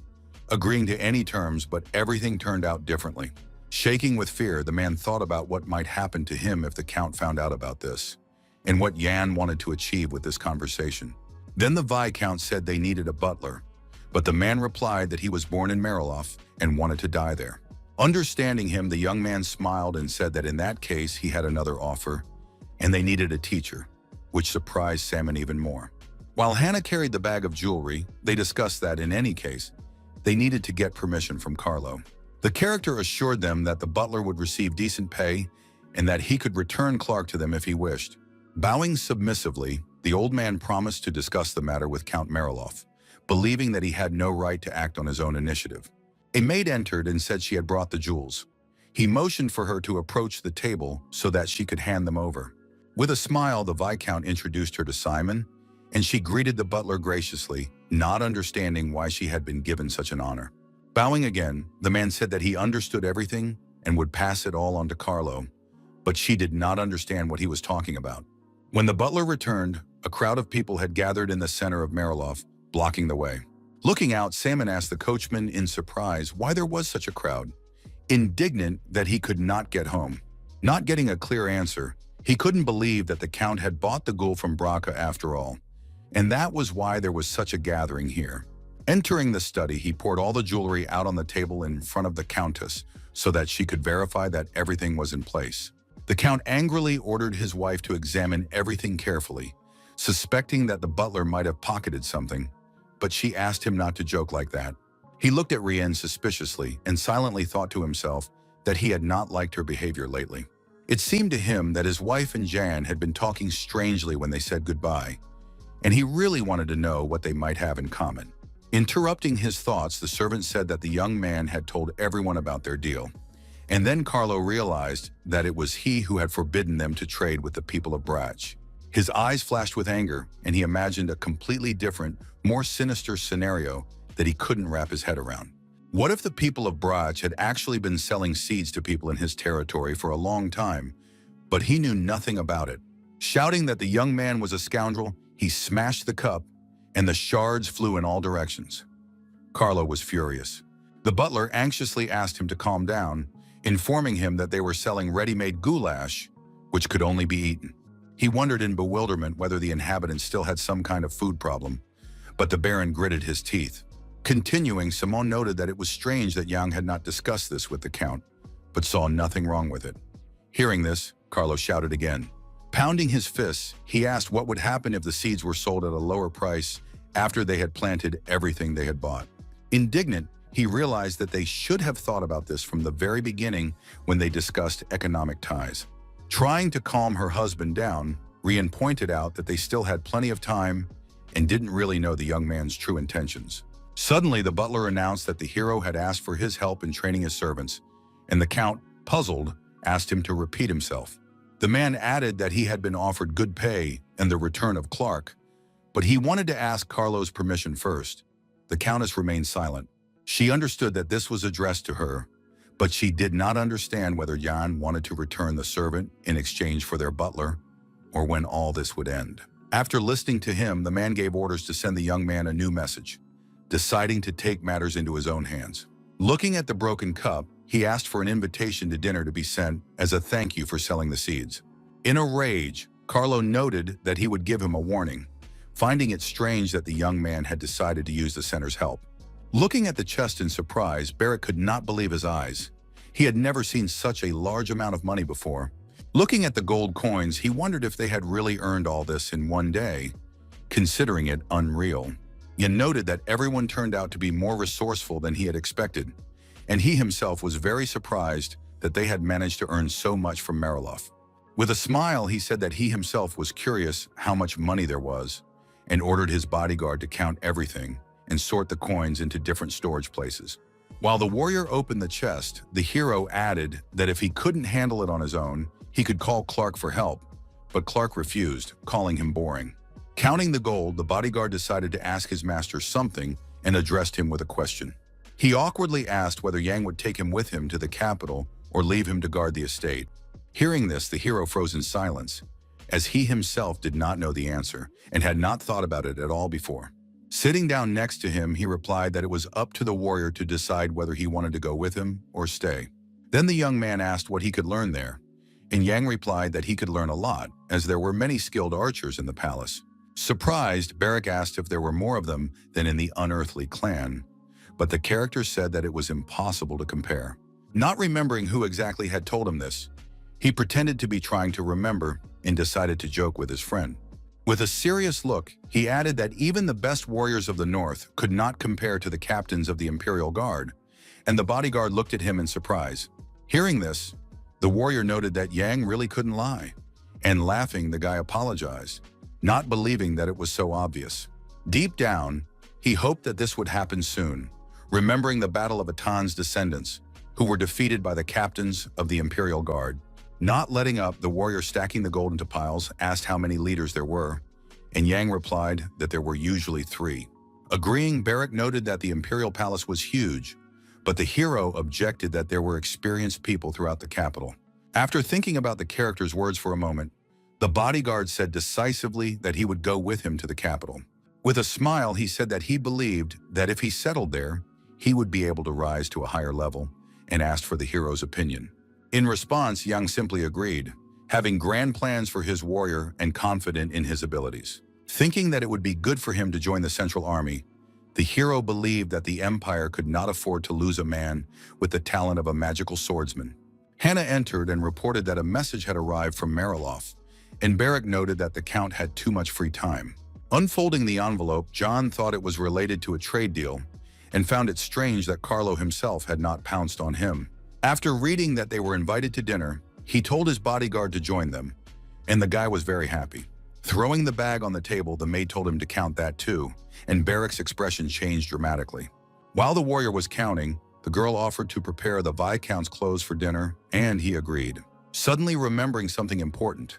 agreeing to any terms, but everything turned out differently. Shaking with fear, the man thought about what might happen to him if the count found out about this, and what Jan wanted to achieve with this conversation. Then the Viscount said they needed a butler, but the man replied that he was born in Mariloff and wanted to die there. Understanding him, the young man smiled and said that in that case he had another offer, and they needed a teacher, which surprised Salmon even more. While Hannah carried the bag of jewelry, they discussed that in any case, they needed to get permission from Carlo. The character assured them that the butler would receive decent pay and that he could return Clark to them if he wished. Bowing submissively, the old man promised to discuss the matter with Count Mariloff, believing that he had no right to act on his own initiative. A maid entered and said she had brought the jewels. He motioned for her to approach the table so that she could hand them over. With a smile, the Viscount introduced her to Simon, and she greeted the butler graciously, not understanding why she had been given such an honor. Bowing again, the man said that he understood everything and would pass it all on to Carlo, but she did not understand what he was talking about. When the butler returned, a crowd of people had gathered in the center of Mariloff, blocking the way. Looking out, Salmon asked the coachman in surprise why there was such a crowd, indignant that he could not get home. Not getting a clear answer, he couldn't believe that the count had bought the ghoul from Braca after all, and that was why there was such a gathering here. Entering the study, he poured all the jewelry out on the table in front of the countess so that she could verify that everything was in place. The count angrily ordered his wife to examine everything carefully, suspecting that the butler might have pocketed something, but she asked him not to joke like that. He looked at Rienne suspiciously and silently thought to himself that he had not liked her behavior lately. It seemed to him that his wife and Jan had been talking strangely when they said goodbye, and he really wanted to know what they might have in common. Interrupting his thoughts, the servant said that the young man had told everyone about their deal, and then Carlo realized that it was he who had forbidden them to trade with the people of Brach. His eyes flashed with anger, and he imagined a completely different, more sinister scenario that he couldn't wrap his head around. What if the people of Brach had actually been selling seeds to people in his territory for a long time, but he knew nothing about it? Shouting that the young man was a scoundrel, he smashed the cup, and the shards flew in all directions. Carlo was furious. The butler anxiously asked him to calm down, informing him that they were selling ready-made goulash, which could only be eaten. He wondered in bewilderment whether the inhabitants still had some kind of food problem, but the Baron gritted his teeth. Continuing, Simone noted that it was strange that Yang had not discussed this with the Count, but saw nothing wrong with it. Hearing this, Carlo shouted again. Pounding his fists, he asked what would happen if the seeds were sold at a lower price after they had planted everything they had bought. Indignant, he realized that they should have thought about this from the very beginning when they discussed economic ties. Trying to calm her husband down, Rian pointed out that they still had plenty of time and didn't really know the young man's true intentions. Suddenly, the butler announced that the hero had asked for his help in training his servants, and the count, puzzled, asked him to repeat himself. The man added that he had been offered good pay and the return of Clark, but he wanted to ask Carlo's permission first. The countess remained silent. She understood that this was addressed to her, but she did not understand whether Jan wanted to return the servant in exchange for their butler, or when all this would end. After listening to him, the man gave orders to send the young man a new message, deciding to take matters into his own hands. Looking at the broken cup, he asked for an invitation to dinner to be sent as a thank you for selling the seeds. In a rage, Carlo noted that he would give him a warning, finding it strange that the young man had decided to use the center's help. Looking at the chest in surprise, Barrett could not believe his eyes. He had never seen such a large amount of money before. Looking at the gold coins, he wondered if they had really earned all this in one day, considering it unreal. He noted that everyone turned out to be more resourceful than he had expected, and he himself was very surprised that they had managed to earn so much from Mariloff. With a smile, he said that he himself was curious how much money there was, and ordered his bodyguard to count everything and sort the coins into different storage places. While the warrior opened the chest, the hero added that if he couldn't handle it on his own, he could call Clark for help, but Clark refused, calling him boring. Counting the gold, the bodyguard decided to ask his master something and addressed him with a question. He awkwardly asked whether Yang would take him with him to the capital or leave him to guard the estate. Hearing this, the hero froze in silence, as he himself did not know the answer and had not thought about it at all before. Sitting down next to him, he replied that it was up to the warrior to decide whether he wanted to go with him or stay. Then the young man asked what he could learn there, and Yang replied that he could learn a lot, as there were many skilled archers in the palace. Surprised, Barrack asked if there were more of them than in the unearthly clan, but the character said that it was impossible to compare. Not remembering who exactly had told him this, he pretended to be trying to remember and decided to joke with his friend. With a serious look, he added that even the best warriors of the North could not compare to the captains of the Imperial Guard, and the bodyguard looked at him in surprise. Hearing this, the warrior noted that Yang really couldn't lie, and laughing, the guy apologized, not believing that it was so obvious. Deep down, he hoped that this would happen soon, remembering the Battle of Atan's descendants, who were defeated by the captains of the Imperial Guard. Not letting up, the warrior, stacking the gold into piles, asked how many leaders there were, and Yang replied that there were usually 3. Agreeing, Barrack noted that the Imperial Palace was huge, but the hero objected that there were experienced people throughout the capital. After thinking about the character's words for a moment, the bodyguard said decisively that he would go with him to the capital. With a smile, he said that he believed that if he settled there, he would be able to rise to a higher level, and asked for the hero's opinion. In response, Yang simply agreed, having grand plans for his warrior and confident in his abilities. Thinking that it would be good for him to join the Central Army, the hero believed that the Empire could not afford to lose a man with the talent of a magical swordsman. Hannah entered and reported that a message had arrived from Mariloff, and Barrack noted that the Count had too much free time. Unfolding the envelope, John thought it was related to a trade deal and found it strange that Carlo himself had not pounced on him. After reading that they were invited to dinner, he told his bodyguard to join them, and the guy was very happy. Throwing the bag on the table, the maid told him to count that too, and Barrack's expression changed dramatically. While the warrior was counting, the girl offered to prepare the Viscount's clothes for dinner, and he agreed. Suddenly remembering something important,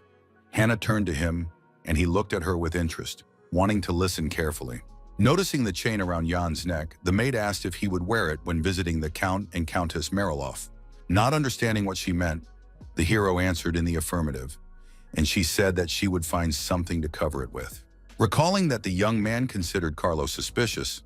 Hannah turned to him, and he looked at her with interest, wanting to listen carefully. Noticing the chain around Jan's neck, the maid asked if he would wear it when visiting the Count and Countess Mariloff. Not understanding what she meant, the hero answered in the affirmative, and she said that she would find something to cover it with. Recalling that the young man considered Carlo suspicious,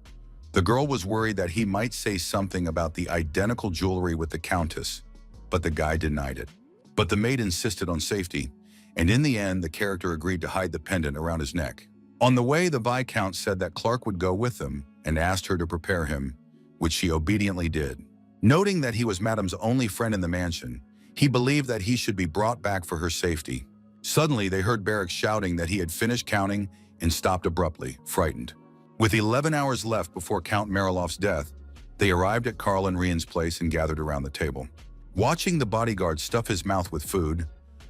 the girl was worried that he might say something about the identical jewelry with the Countess, but the guy denied it. But the maid insisted on safety, and in the end, the character agreed to hide the pendant around his neck. On the way, the Viscount said that Clark would go with them and asked her to prepare him, which she obediently did. Noting that he was Madame's only friend in the mansion, He believed that he should be brought back for her safety. Suddenly, they heard Barak shouting that he had finished counting and stopped abruptly, frightened. With 11 hours left before Count Marilov's death, they arrived at Karl and Rian's place and gathered around the table. Watching the bodyguard stuff his mouth with food,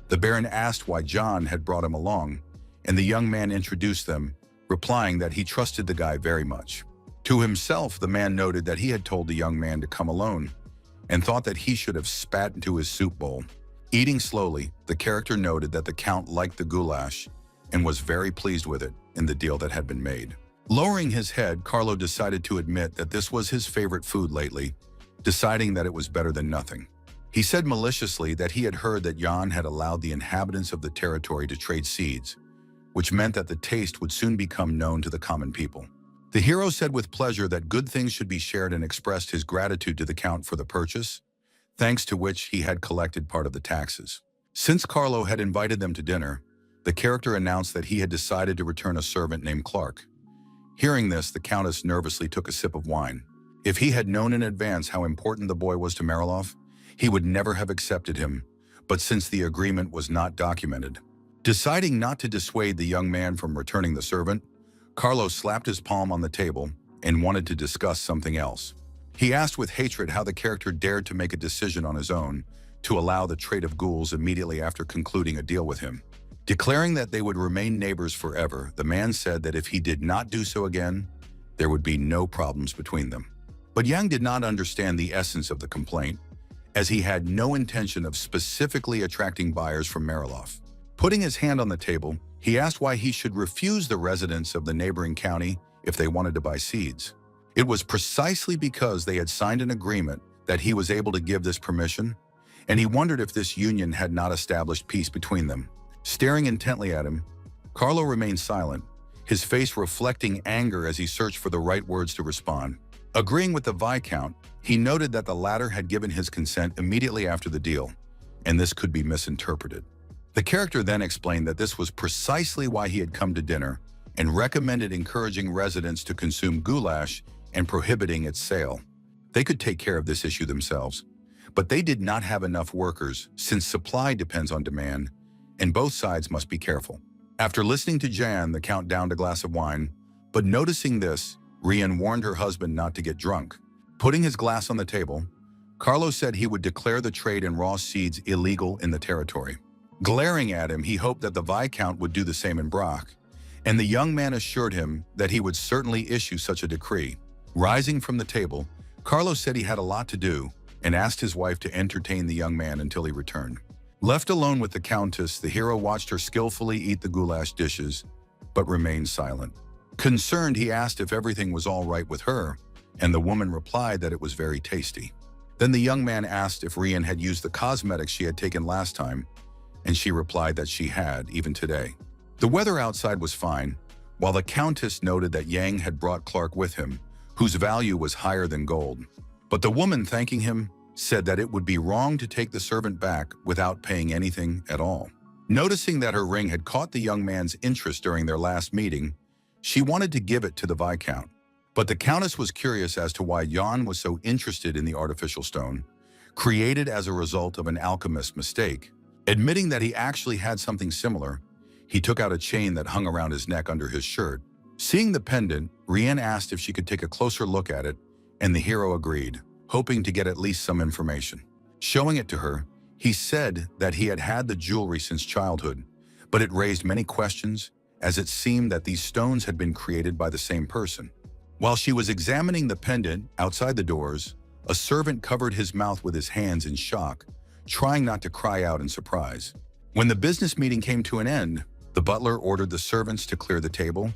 the Baron asked why John had brought him along, and the young man introduced them, replying that he trusted the guy very much. To himself, the man noted that he had told the young man to come alone, and thought that he should have spat into his soup bowl. Eating slowly, the character noted that the Count liked the goulash and was very pleased with it in the deal that had been made. Lowering his head, Carlo decided to admit that this was his favorite food lately, deciding that it was better than nothing. He said maliciously that he had heard that Jan had allowed the inhabitants of the territory to trade seeds, which meant that the taste would soon become known to the common people. The hero said with pleasure that good things should be shared and expressed his gratitude to the Count for the purchase, thanks to which he had collected part of the taxes. Since Carlo had invited them to dinner, the character announced that he had decided to return a servant named Clark. Hearing this, the Countess nervously took a sip of wine. If he had known in advance how important the boy was to Marilov, he would never have accepted him, but since the agreement was not documented. Deciding not to dissuade the young man from returning the servant, Carlo slapped his palm on the table and wanted to discuss something else. He asked with hatred how the character dared to make a decision on his own to allow the trade of ghouls immediately after concluding a deal with him. Declaring that they would remain neighbors forever, the man said that if he did not do so again, there would be no problems between them. But Yang did not understand the essence of the complaint, as he had no intention of specifically attracting buyers from Marilov. Putting his hand on the table, he asked why he should refuse the residents of the neighboring county if they wanted to buy seeds. It was precisely because they had signed an agreement that he was able to give this permission, and he wondered if this union had not established peace between them. Staring intently at him, Carlo remained silent, his face reflecting anger as he searched for the right words to respond. Agreeing with the Viscount, he noted that the latter had given his consent immediately after the deal, and this could be misinterpreted. The character then explained that this was precisely why he had come to dinner and recommended encouraging residents to consume goulash and prohibiting its sale. They could take care of this issue themselves, but they did not have enough workers since supply depends on demand, and both sides must be careful. After listening to Jan, the Count downed a glass of wine, but noticing this, Rian warned her husband not to get drunk. Putting his glass on the table, Carlo said he would declare the trade in raw seeds illegal in the territory. Glaring at him, he hoped that the Viscount would do the same in Brock, and the young man assured him that he would certainly issue such a decree. Rising from the table, Carlo said he had a lot to do and asked his wife to entertain the young man until he returned. Left alone with the Countess, the hero watched her skillfully eat the goulash dishes, but remained silent. Concerned, he asked if everything was all right with her, and the woman replied that it was very tasty. Then the young man asked if Rian had used the cosmetics she had taken last time, and she replied that she had, even today. The weather outside was fine, while the Countess noted that Yang had brought Clark with him, whose value was higher than gold. But the woman, thanking him, said that it would be wrong to take the servant back without paying anything at all. Noticing that her ring had caught the young man's interest during their last meeting, she wanted to give it to the Viscount. But the Countess was curious as to why Jan was so interested in the artificial stone, created as a result of an alchemist's mistake. Admitting that he actually had something similar, he took out a chain that hung around his neck under his shirt. Seeing the pendant, Rian asked if she could take a closer look at it, and the hero agreed, hoping to get at least some information. Showing it to her, he said that he had had the jewelry since childhood, but it raised many questions, as it seemed that these stones had been created by the same person. While she was examining the pendant outside the doors, a servant covered his mouth with his hands in shock, trying not to cry out in surprise. When the business meeting came to an end, the butler ordered the servants to clear the table,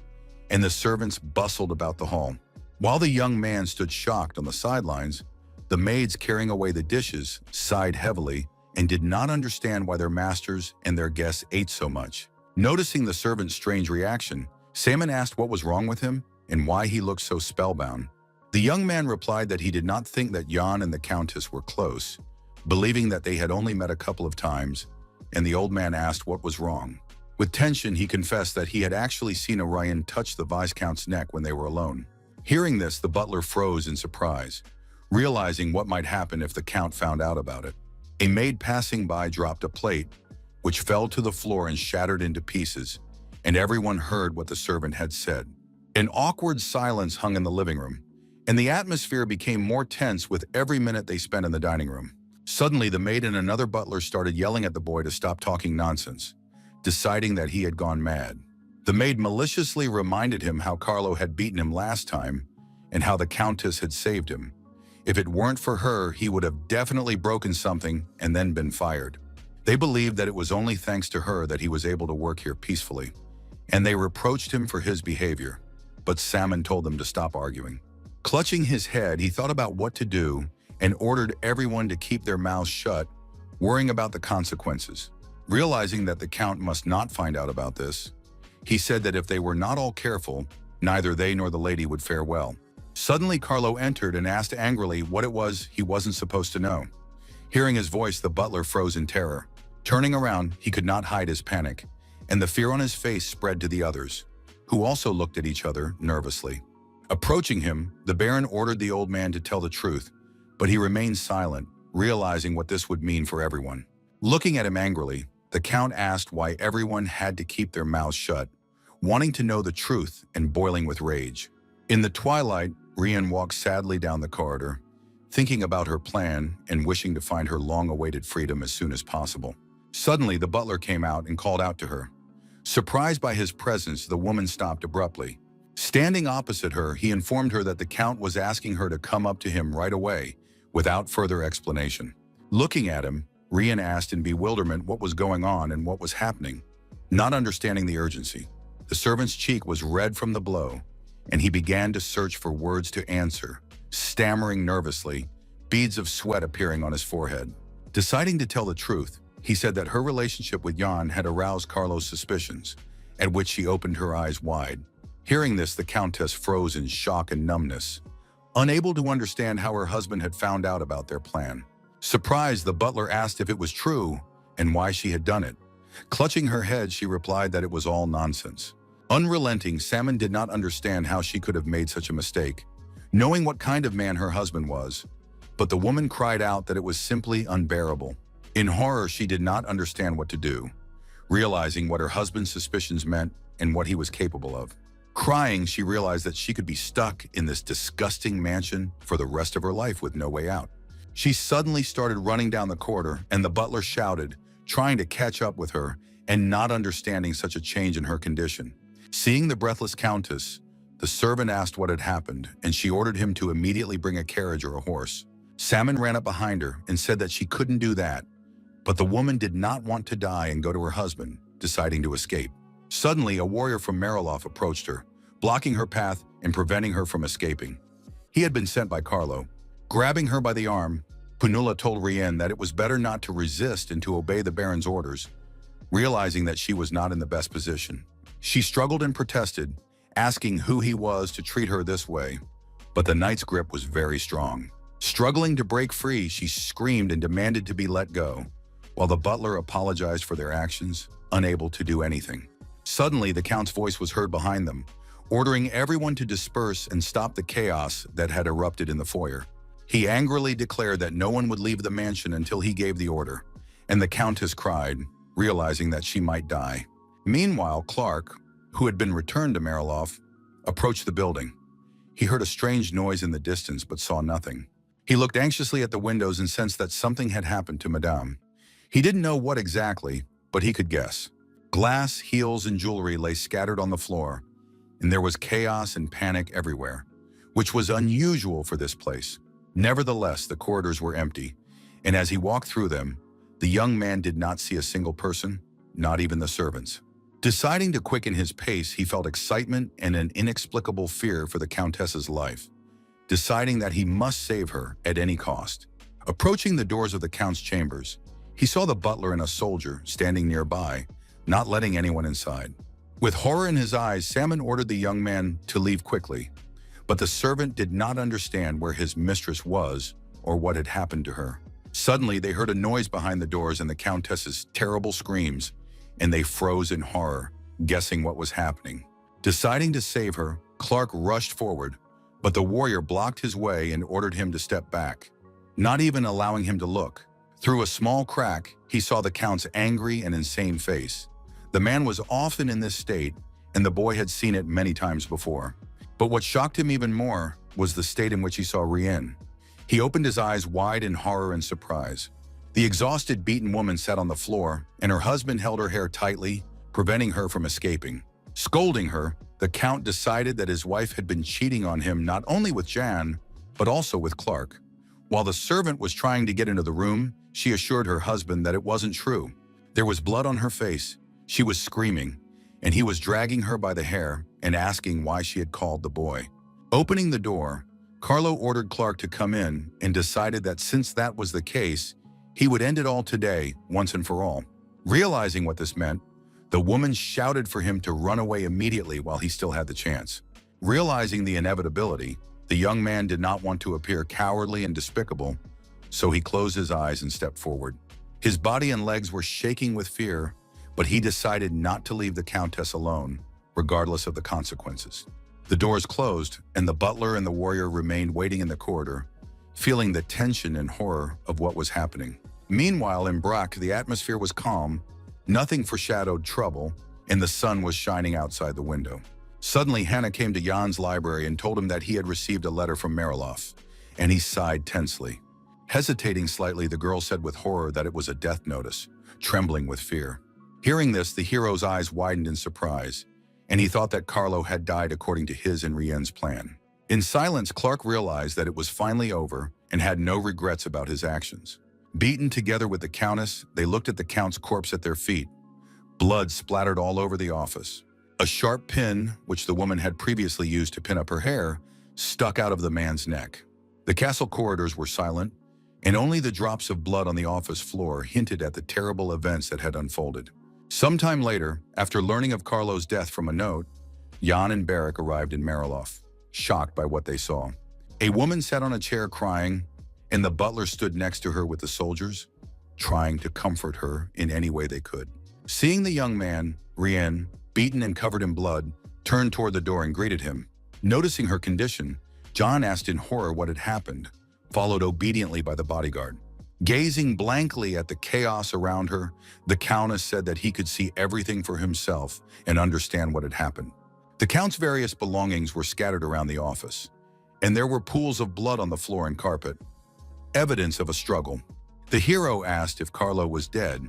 and the servants bustled about the hall. While the young man stood shocked on the sidelines, the maids carrying away the dishes sighed heavily and did not understand why their masters and their guests ate so much. Noticing the servant's strange reaction, Salmon asked what was wrong with him and why he looked so spellbound. The young man replied that he did not think that Jan and the Countess were close, believing that they had only met a couple of times, and the old man asked what was wrong. With tension, he confessed that he had actually seen Orion touch the Viscount's neck when they were alone. Hearing this, the butler froze in surprise, realizing what might happen if the Count found out about it. A maid passing by dropped a plate, which fell to the floor and shattered into pieces, and everyone heard what the servant had said. An awkward silence hung in the living room, and the atmosphere became more tense with every minute they spent in the dining room. Suddenly, the maid and another butler started yelling at the boy to stop talking nonsense, deciding that he had gone mad. The maid maliciously reminded him how Carlo had beaten him last time and how the Countess had saved him. If it weren't for her, he would have definitely broken something and then been fired. They believed that it was only thanks to her that he was able to work here peacefully, and they reproached him for his behavior, but Salmon told them to stop arguing. Clutching his head, he thought about what to do and ordered everyone to keep their mouths shut, worrying about the consequences. Realizing that the Count must not find out about this, he said that if they were not all careful, neither they nor the lady would fare well. Suddenly, Carlo entered and asked angrily what it was he wasn't supposed to know. Hearing his voice, the butler froze in terror. Turning around, he could not hide his panic, and the fear on his face spread to the others, who also looked at each other nervously. Approaching him, the Baron ordered the old man to tell the truth, but he remained silent, realizing what this would mean for everyone. Looking at him angrily, the Count asked why everyone had to keep their mouths shut, wanting to know the truth and boiling with rage. In the twilight, Rian walked sadly down the corridor, thinking about her plan and wishing to find her long-awaited freedom as soon as possible. Suddenly, the butler came out and called out to her. Surprised by his presence, the woman stopped abruptly. Standing opposite her, he informed her that the Count was asking her to come up to him right away, without further explanation. Looking at him, Rian asked in bewilderment what was going on and what was happening. Not understanding the urgency, the servant's cheek was red from the blow, and he began to search for words to answer, stammering nervously, beads of sweat appearing on his forehead. Deciding to tell the truth, he said that her relationship with Jan had aroused Carlo's suspicions, at which she opened her eyes wide. Hearing this, the Countess froze in shock and numbness, unable to understand how her husband had found out about their plan. Surprised, the butler asked if it was true and why she had done it. Clutching her head, she replied that it was all nonsense. Unrelenting, Salmon did not understand how she could have made such a mistake, knowing what kind of man her husband was, but the woman cried out that it was simply unbearable. In horror, she did not understand what to do, realizing what her husband's suspicions meant and what he was capable of. Crying, she realized that she could be stuck in this disgusting mansion for the rest of her life with no way out. She suddenly started running down the corridor, and the butler shouted, trying to catch up with her and not understanding such a change in her condition. Seeing the breathless Countess, the servant asked what had happened, and she ordered him to immediately bring a carriage or a horse. Salmon ran up behind her and said that she couldn't do that, but the woman did not want to die and go to her husband, deciding to escape. Suddenly, a warrior from Mariloff approached her, blocking her path and preventing her from escaping. He had been sent by Carlo. Grabbing her by the arm, Punula told Rian that it was better not to resist and to obey the Baron's orders, realizing that she was not in the best position. She struggled and protested, asking who he was to treat her this way, but the knight's grip was very strong. Struggling to break free, she screamed and demanded to be let go, while the butler apologized for their actions, unable to do anything. Suddenly, the Count's voice was heard behind them, ordering everyone to disperse and stop the chaos that had erupted in the foyer. He angrily declared that no one would leave the mansion until he gave the order, and the Countess cried, realizing that she might die. Meanwhile, Clark, who had been returned to Mariloff, approached the building. He heard a strange noise in the distance but saw nothing. He looked anxiously at the windows and sensed that something had happened to Madame. He didn't know what exactly, but he could guess. Glass, heels, and jewelry lay scattered on the floor, and there was chaos and panic everywhere, which was unusual for this place. Nevertheless, the corridors were empty, and as he walked through them, the young man did not see a single person, not even the servants. Deciding to quicken his pace, he felt excitement and an inexplicable fear for the Countess's life, deciding that he must save her at any cost. Approaching the doors of the Count's chambers, he saw the butler and a soldier standing nearby, not letting anyone inside. With horror in his eyes, Salmon ordered the young man to leave quickly, but the servant did not understand where his mistress was or what had happened to her. Suddenly, they heard a noise behind the doors and the Countess's terrible screams, and they froze in horror, guessing what was happening. Deciding to save her, Clark rushed forward, but the warrior blocked his way and ordered him to step back, not even allowing him to look. Through a small crack, he saw the Count's angry and insane face. The man was often in this state, and the boy had seen it many times before. But what shocked him even more was the state in which he saw Rien. He opened his eyes wide in horror and surprise. The exhausted, beaten woman sat on the floor, and her husband held her hair tightly, preventing her from escaping. Scolding her, the Count decided that his wife had been cheating on him not only with Jan, but also with Clark. While the servant was trying to get into the room, she assured her husband that it wasn't true. There was blood on her face, she was screaming, and he was dragging her by the hair and asking why she had called the boy. Opening the door, Carlo ordered Clark to come in and decided that since that was the case, he would end it all today, once and for all. Realizing what this meant, the woman shouted for him to run away immediately while he still had the chance. Realizing the inevitability, the young man did not want to appear cowardly and despicable, so he closed his eyes and stepped forward. His body and legs were shaking with fear, but he decided not to leave the Countess alone, regardless of the consequences. The doors closed, and the butler and the warrior remained waiting in the corridor, feeling the tension and horror of what was happening. Meanwhile, in Brack, the atmosphere was calm, nothing foreshadowed trouble, and the sun was shining outside the window. Suddenly, Hannah came to Jan's library and told him that he had received a letter from Mariloff, and he sighed tensely. Hesitating slightly, the girl said with horror that it was a death notice, trembling with fear. Hearing this, the hero's eyes widened in surprise, and he thought that Carlo had died according to his and Rien's plan. In silence, Clark realized that it was finally over and had no regrets about his actions. Beaten together with the Countess, they looked at the Count's corpse at their feet. Blood splattered all over the office. A sharp pin, which the woman had previously used to pin up her hair, stuck out of the man's neck. The castle corridors were silent, and only the drops of blood on the office floor hinted at the terrible events that had unfolded. Sometime later, after learning of Carlo's death from a note, Jan and Barrick arrived in Mariloff, shocked by what they saw. A woman sat on a chair crying, and the butler stood next to her with the soldiers, trying to comfort her in any way they could. Seeing the young man, Rien, beaten and covered in blood, turned toward the door and greeted him. Noticing her condition, John asked in horror what had happened, followed obediently by the bodyguard. Gazing blankly at the chaos around her, the Countess said that he could see everything for himself and understand what had happened. The Count's various belongings were scattered around the office, and there were pools of blood on the floor and carpet, evidence of a struggle. The hero asked if Carlo was dead,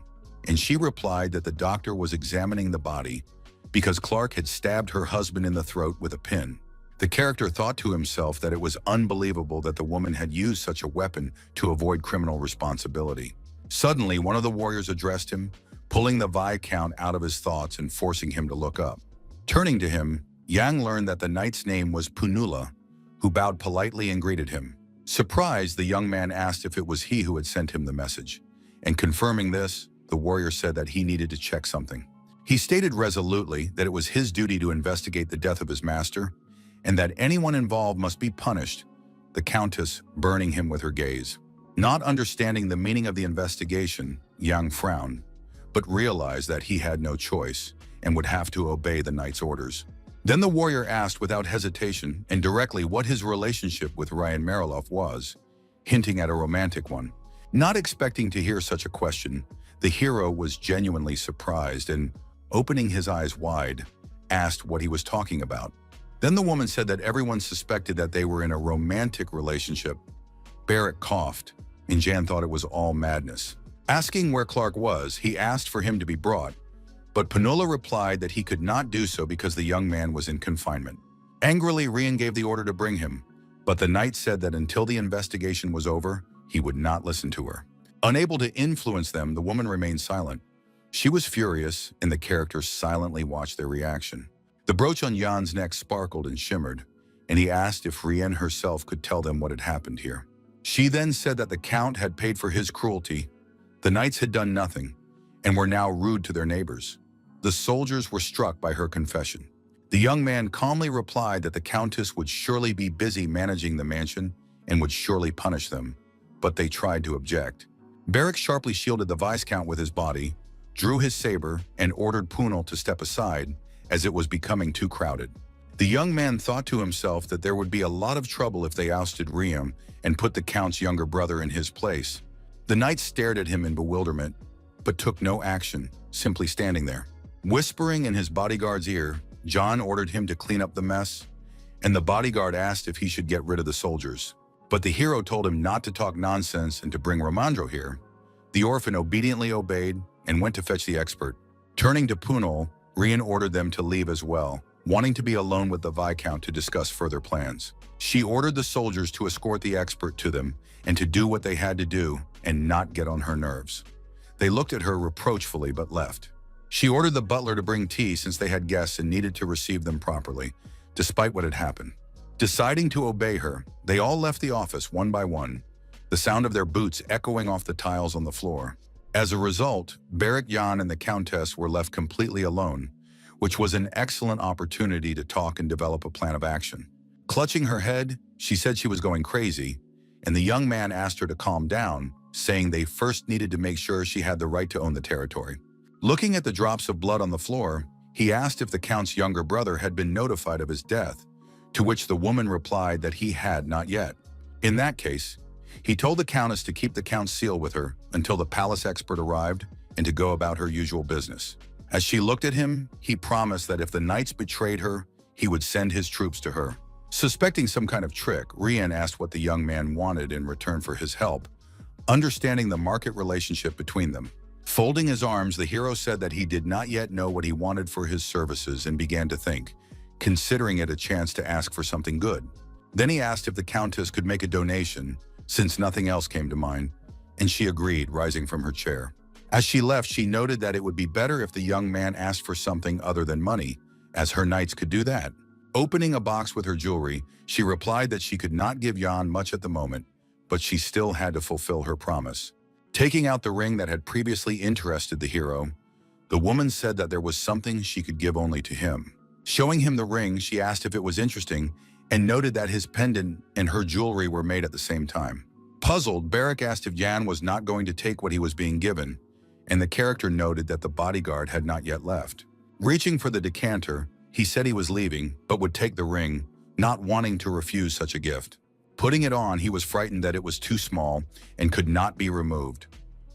and she replied that the doctor was examining the body because Clark had stabbed her husband in the throat with a pin. The character thought to himself that it was unbelievable that the woman had used such a weapon to avoid criminal responsibility. Suddenly, one of the warriors addressed him, pulling the Viscount out of his thoughts and forcing him to look up. Turning to him, Yang learned that the knight's name was Punula, who bowed politely and greeted him. Surprised, the young man asked if it was he who had sent him the message, and confirming this, the warrior said that he needed to check something. He stated resolutely that it was his duty to investigate the death of his master, and that anyone involved must be punished, the Countess burning him with her gaze. Not understanding the meaning of the investigation, Yang frowned, but realized that he had no choice and would have to obey the knight's orders. Then the warrior asked without hesitation and directly what his relationship with Ryan Mariloff was, hinting at a romantic one. Not expecting to hear such a question, the hero was genuinely surprised and, opening his eyes wide, asked what he was talking about. Then the woman said that everyone suspected that they were in a romantic relationship. Barrick coughed, and Jan thought it was all madness. Asking where Clark was, he asked for him to be brought, but Punula replied that he could not do so because the young man was in confinement. Angrily, Rien gave the order to bring him, but the knight said that until the investigation was over, he would not listen to her. Unable to influence them, the woman remained silent. She was furious, and the characters silently watched their reaction. The brooch on Jan's neck sparkled and shimmered, and he asked if Rien herself could tell them what had happened here. She then said that the Count had paid for his cruelty, the knights had done nothing, and were now rude to their neighbors. The soldiers were struck by her confession. The young man calmly replied that the Countess would surely be busy managing the mansion and would surely punish them, but they tried to object. Barrick sharply shielded the Viscount with his body, drew his saber, and ordered Punal to step aside, as it was becoming too crowded. The young man thought to himself that there would be a lot of trouble if they ousted Riam and put the Count's younger brother in his place, The knight stared at him in bewilderment, but took no action, simply standing there. Whispering in his bodyguard's ear, John ordered him to clean up the mess, and the bodyguard asked if he should get rid of the soldiers. But the hero told him not to talk nonsense and to bring Ramandro here. The orphan obediently obeyed and went to fetch the expert. Turning to Punal, Rian ordered them to leave as well, wanting to be alone with the Viscount to discuss further plans. She ordered the soldiers to escort the expert to them and to do what they had to do and not get on her nerves. They looked at her reproachfully but left. She ordered the butler to bring tea since they had guests and needed to receive them properly, despite what had happened. Deciding to obey her, they all left the office one by one, the sound of their boots echoing off the tiles on the floor. As a result, Barak Jan and the Countess were left completely alone, which was an excellent opportunity to talk and develop a plan of action. Clutching her head, she said she was going crazy, and the young man asked her to calm down, saying they first needed to make sure she had the right to own the territory. Looking at the drops of blood on the floor, he asked if the Count's younger brother had been notified of his death, to which the woman replied that he had not yet. In that case, he told the Countess to keep the Count's seal with her until the palace expert arrived and to go about her usual business. As she looked at him, he promised that if the knights betrayed her, he would send his troops to her. Suspecting some kind of trick, Rian asked what the young man wanted in return for his help, understanding the market relationship between them. Folding his arms, the hero said that he did not yet know what he wanted for his services and began to think, considering it a chance to ask for something good. Then he asked if the Countess could make a donation, since nothing else came to mind, and she agreed, rising from her chair. As she left, she noted that it would be better if the young man asked for something other than money, as her knights could do that. Opening a box with her jewelry, she replied that she could not give Jan much at the moment, but she still had to fulfill her promise. Taking out the ring that had previously interested the hero, the woman said that there was something she could give only to him. Showing him the ring, she asked if it was interesting and noted that his pendant and her jewelry were made at the same time. Puzzled, Barak asked if Jan was not going to take what he was being given, and the character noted that the bodyguard had not yet left. Reaching for the decanter, he said he was leaving, but would take the ring, not wanting to refuse such a gift. Putting it on, he was frightened that it was too small and could not be removed.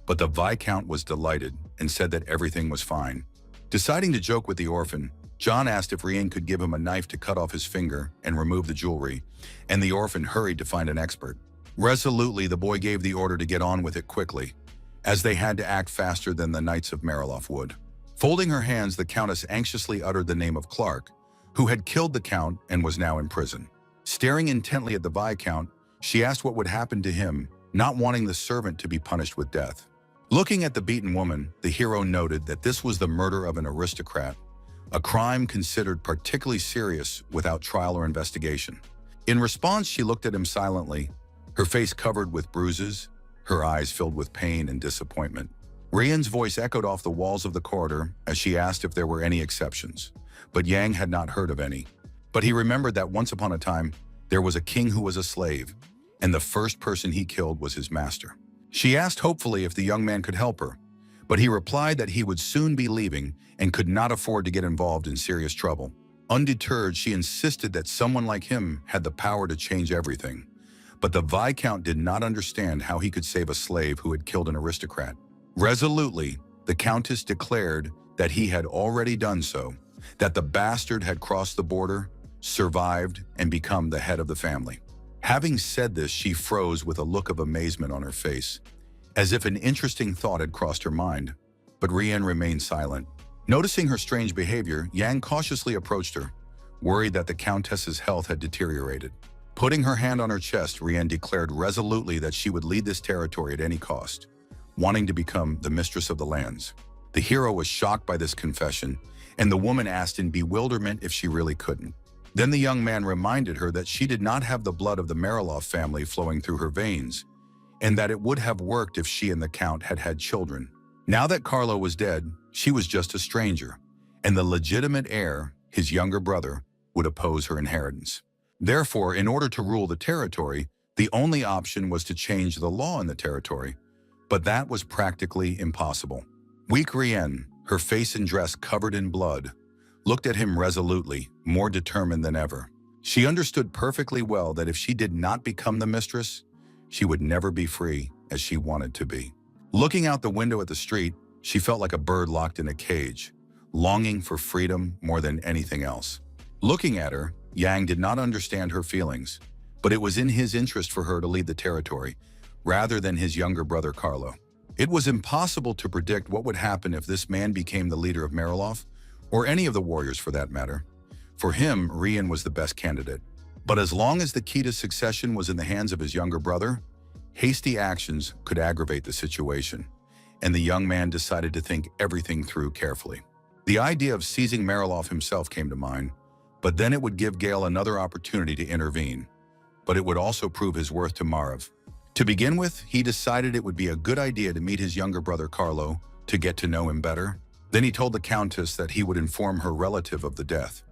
But the Viscount was delighted and said that everything was fine. Deciding to joke with the orphan, John asked if Rian could give him a knife to cut off his finger and remove the jewelry, and the orphan hurried to find an expert. Resolutely, the boy gave the order to get on with it quickly, as they had to act faster than the Knights of Mariloff would. Folding her hands, the Countess anxiously uttered the name of Clark, who had killed the Count and was now in prison. Staring intently at the Viscount, she asked what would happen to him, not wanting the servant to be punished with death. Looking at the beaten woman, the hero noted that this was the murder of an aristocrat, a crime considered particularly serious without trial or investigation. In response, she looked at him silently, her face covered with bruises, her eyes filled with pain and disappointment. Rian's voice echoed off the walls of the corridor as she asked if there were any exceptions, but Yang had not heard of any. But he remembered that once upon a time, there was a king who was a slave, and the first person he killed was his master. She asked hopefully if the young man could help her, but he replied that he would soon be leaving and could not afford to get involved in serious trouble. Undeterred, she insisted that someone like him had the power to change everything. But the Viscount did not understand how he could save a slave who had killed an aristocrat. Resolutely, the Countess declared that he had already done so, that the bastard had crossed the border, survived, and become the head of the family. Having said this, she froze with a look of amazement on her face, as if an interesting thought had crossed her mind. But Rian remained silent. Noticing her strange behavior, Yang cautiously approached her, worried that the Countess's health had deteriorated. Putting her hand on her chest, Rian declared resolutely that she would lead this territory at any cost, wanting to become the mistress of the lands. The hero was shocked by this confession, and the woman asked in bewilderment if she really couldn't. Then the young man reminded her that she did not have the blood of the Mariloff family flowing through her veins, and that it would have worked if she and the Count had had children. Now that Carlo was dead, she was just a stranger, and the legitimate heir, his younger brother, would oppose her inheritance. Therefore, in order to rule the territory, the only option was to change the law in the territory, but that was practically impossible. Weak Rian, her face and dress covered in blood, looked at him resolutely, more determined than ever. She understood perfectly well that if she did not become the mistress, she would never be free as she wanted to be. Looking out the window at the street, she felt like a bird locked in a cage, longing for freedom more than anything else. Looking at her, Yang did not understand her feelings, but it was in his interest for her to lead the territory, rather than his younger brother Carlo. It was impossible to predict what would happen if this man became the leader of Mariloff, or any of the warriors for that matter. For him, Rian was the best candidate. But as long as the key to succession was in the hands of his younger brother, hasty actions could aggravate the situation, and the young man decided to think everything through carefully. The idea of seizing Mariloff himself came to mind, but then it would give Gale another opportunity to intervene, but it would also prove his worth to Marav. To begin with, he decided it would be a good idea to meet his younger brother Carlo to get to know him better. Then he told the Countess that he would inform her relative of the death.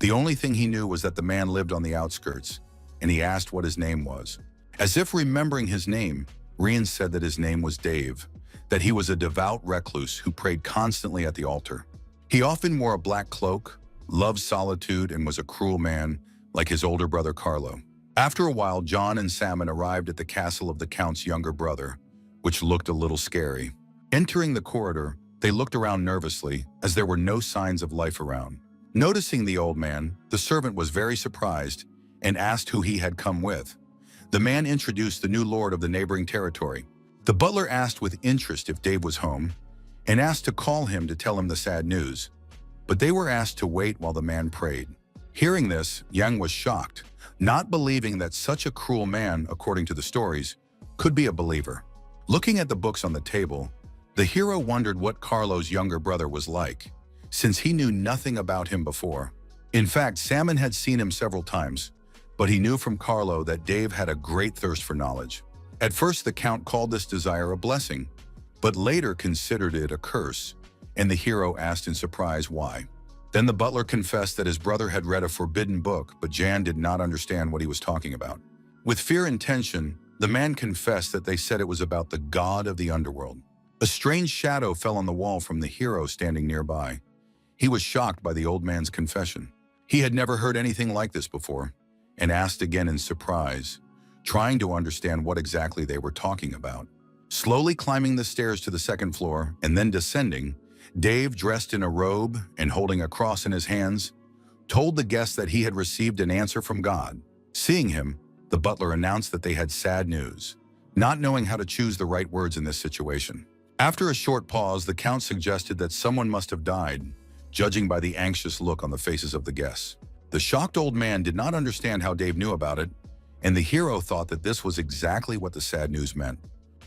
The only thing he knew was that the man lived on the outskirts, and he asked what his name was. As if remembering his name, Rian said that his name was Dave, that he was a devout recluse who prayed constantly at the altar. He often wore a black cloak, loved solitude, and was a cruel man, like his older brother Carlo. After a while, John and Salmon arrived at the castle of the Count's younger brother, which looked a little scary. Entering the corridor, they looked around nervously, as there were no signs of life around. Noticing the old man, the servant was very surprised and asked who he had come with. The man introduced the new lord of the neighboring territory. The butler asked with interest if Dave was home, and asked to call him to tell him the sad news. But they were asked to wait while the man prayed. Hearing this, Yang was shocked, not believing that such a cruel man, according to the stories, could be a believer. Looking at the books on the table, the hero wondered what Carlo's younger brother was like, since he knew nothing about him before. In fact, Salmon had seen him several times, but he knew from Carlo that Dave had a great thirst for knowledge. At first, the Count called this desire a blessing, but later considered it a curse, and the hero asked in surprise why. Then the butler confessed that his brother had read a forbidden book, but Jan did not understand what he was talking about. With fear and tension, the man confessed that they said it was about the god of the underworld. A strange shadow fell on the wall from the hero standing nearby. He was shocked by the old man's confession. He had never heard anything like this before, and asked again in surprise, trying to understand what exactly they were talking about. Slowly climbing the stairs to the second floor and then descending, Dave, dressed in a robe and holding a cross in his hands, told the guests that he had received an answer from God. Seeing him, the butler announced that they had sad news, not knowing how to choose the right words in this situation. After a short pause, the Count suggested that someone must have died, judging by the anxious look on the faces of the guests. The shocked old man did not understand how Dave knew about it, and the hero thought that this was exactly what the sad news meant.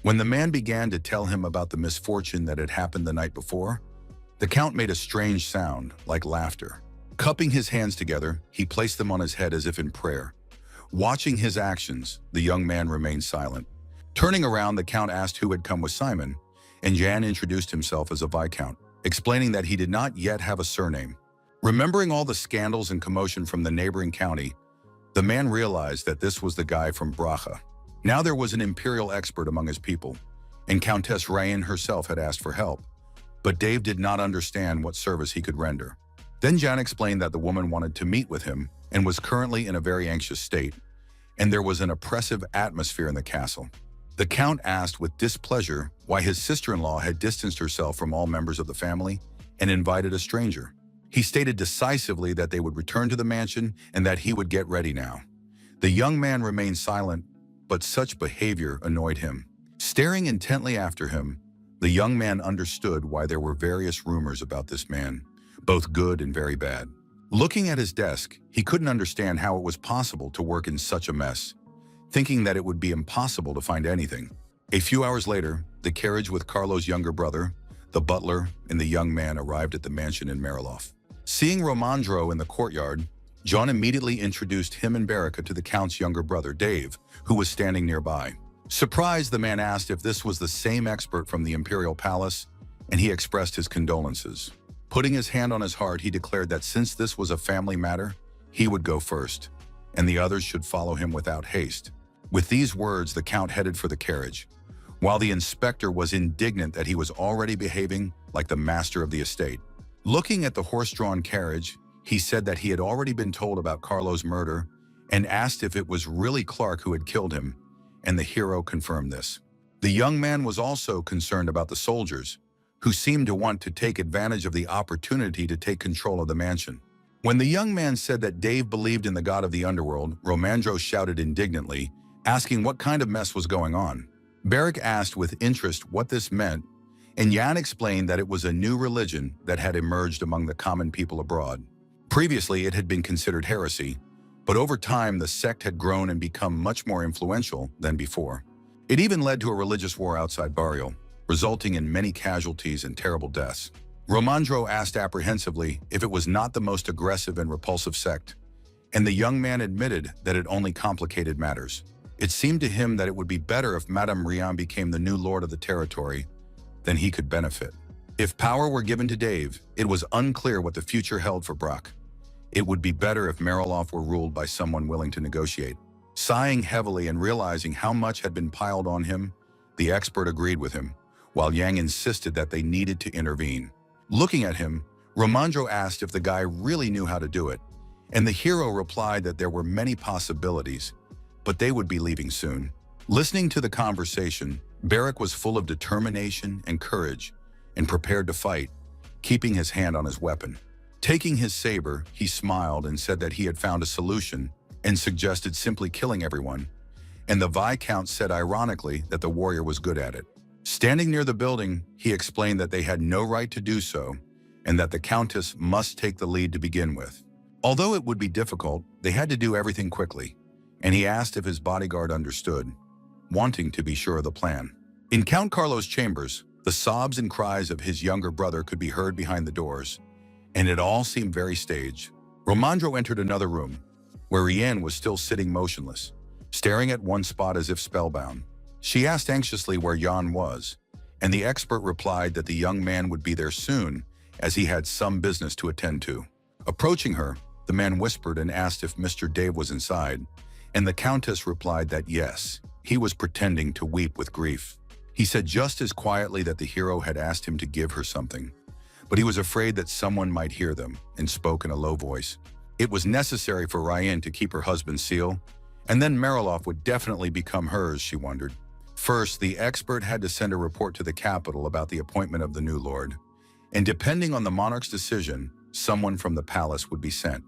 When the man began to tell him about the misfortune that had happened the night before, the Count made a strange sound, like laughter. Cupping his hands together, he placed them on his head as if in prayer. Watching his actions, the young man remained silent. Turning around, the Count asked who had come with Simon, and Jan introduced himself as a Viscount, explaining that he did not yet have a surname. Remembering all the scandals and commotion from the neighboring county, the man realized that this was the guy from Bracha. Now there was an imperial expert among his people, and Countess Rayan herself had asked for help, but Dave did not understand what service he could render. Then Jan explained that the woman wanted to meet with him and was currently in a very anxious state, and there was an oppressive atmosphere in the castle. The Count asked with displeasure why his sister-in-law had distanced herself from all members of the family and invited a stranger. He stated decisively that they would return to the mansion and that he would get ready now. The young man remained silent, but such behavior annoyed him. Staring intently after him, the young man understood why there were various rumors about this man, both good and very bad. Looking at his desk, he couldn't understand how it was possible to work in such a mess, thinking that it would be impossible to find anything. A few hours later, the carriage with Carlo's younger brother, the butler, and the young man arrived at the mansion in Mariloff. Seeing Romandro in the courtyard, John immediately introduced him and Baraka to the Count's younger brother, Dave, who was standing nearby. Surprised, the man asked if this was the same expert from the Imperial Palace, and he expressed his condolences. Putting his hand on his heart, he declared that since this was a family matter, he would go first, and the others should follow him without haste. With these words, the Count headed for the carriage, while the inspector was indignant that he was already behaving like the master of the estate. Looking at the horse-drawn carriage, he said that he had already been told about Carlo's murder and asked if it was really Clark who had killed him, and the hero confirmed this. The young man was also concerned about the soldiers, who seemed to want to take advantage of the opportunity to take control of the mansion. When the young man said that Dave believed in the god of the underworld, Romandro shouted indignantly, asking what kind of mess was going on. Beric asked with interest what this meant, and Jan explained that it was a new religion that had emerged among the common people abroad. Previously, it had been considered heresy, but over time the sect had grown and become much more influential than before. It even led to a religious war outside Barrio, resulting in many casualties and terrible deaths. Romandro asked apprehensively if it was not the most aggressive and repulsive sect, and the young man admitted that it only complicated matters. It seemed to him that it would be better if Madame Rian became the new lord of the territory, then he could benefit. If power were given to Dave, it was unclear what the future held for Brock. It would be better if Mariloff were ruled by someone willing to negotiate. Sighing heavily and realizing how much had been piled on him, the expert agreed with him, while Yang insisted that they needed to intervene. Looking at him, Romandro asked if the guy really knew how to do it, and the hero replied that there were many possibilities, but they would be leaving soon. Listening to the conversation, Beric was full of determination and courage and prepared to fight, keeping his hand on his weapon. Taking his saber, he smiled and said that he had found a solution and suggested simply killing everyone, and the Viscount said ironically that the warrior was good at it. Standing near the building, he explained that they had no right to do so and that the Countess must take the lead to begin with. Although it would be difficult, they had to do everything quickly, and he asked if his bodyguard understood, wanting to be sure of the plan. In Count Carlo's chambers, the sobs and cries of his younger brother could be heard behind the doors, and it all seemed very staged. Romandro entered another room, where Rian was still sitting motionless, staring at one spot as if spellbound. She asked anxiously where Jan was, and the expert replied that the young man would be there soon, as he had some business to attend to. Approaching her, the man whispered and asked if Mr. Dave was inside, and the Countess replied that yes, he was pretending to weep with grief. He said just as quietly that the hero had asked him to give her something, but he was afraid that someone might hear them and spoke in a low voice. It was necessary for Ryan to keep her husband's seal, and then Mariloff would definitely become hers, she wondered. First, the expert had to send a report to the capital about the appointment of the new lord, and depending on the monarch's decision, someone from the palace would be sent.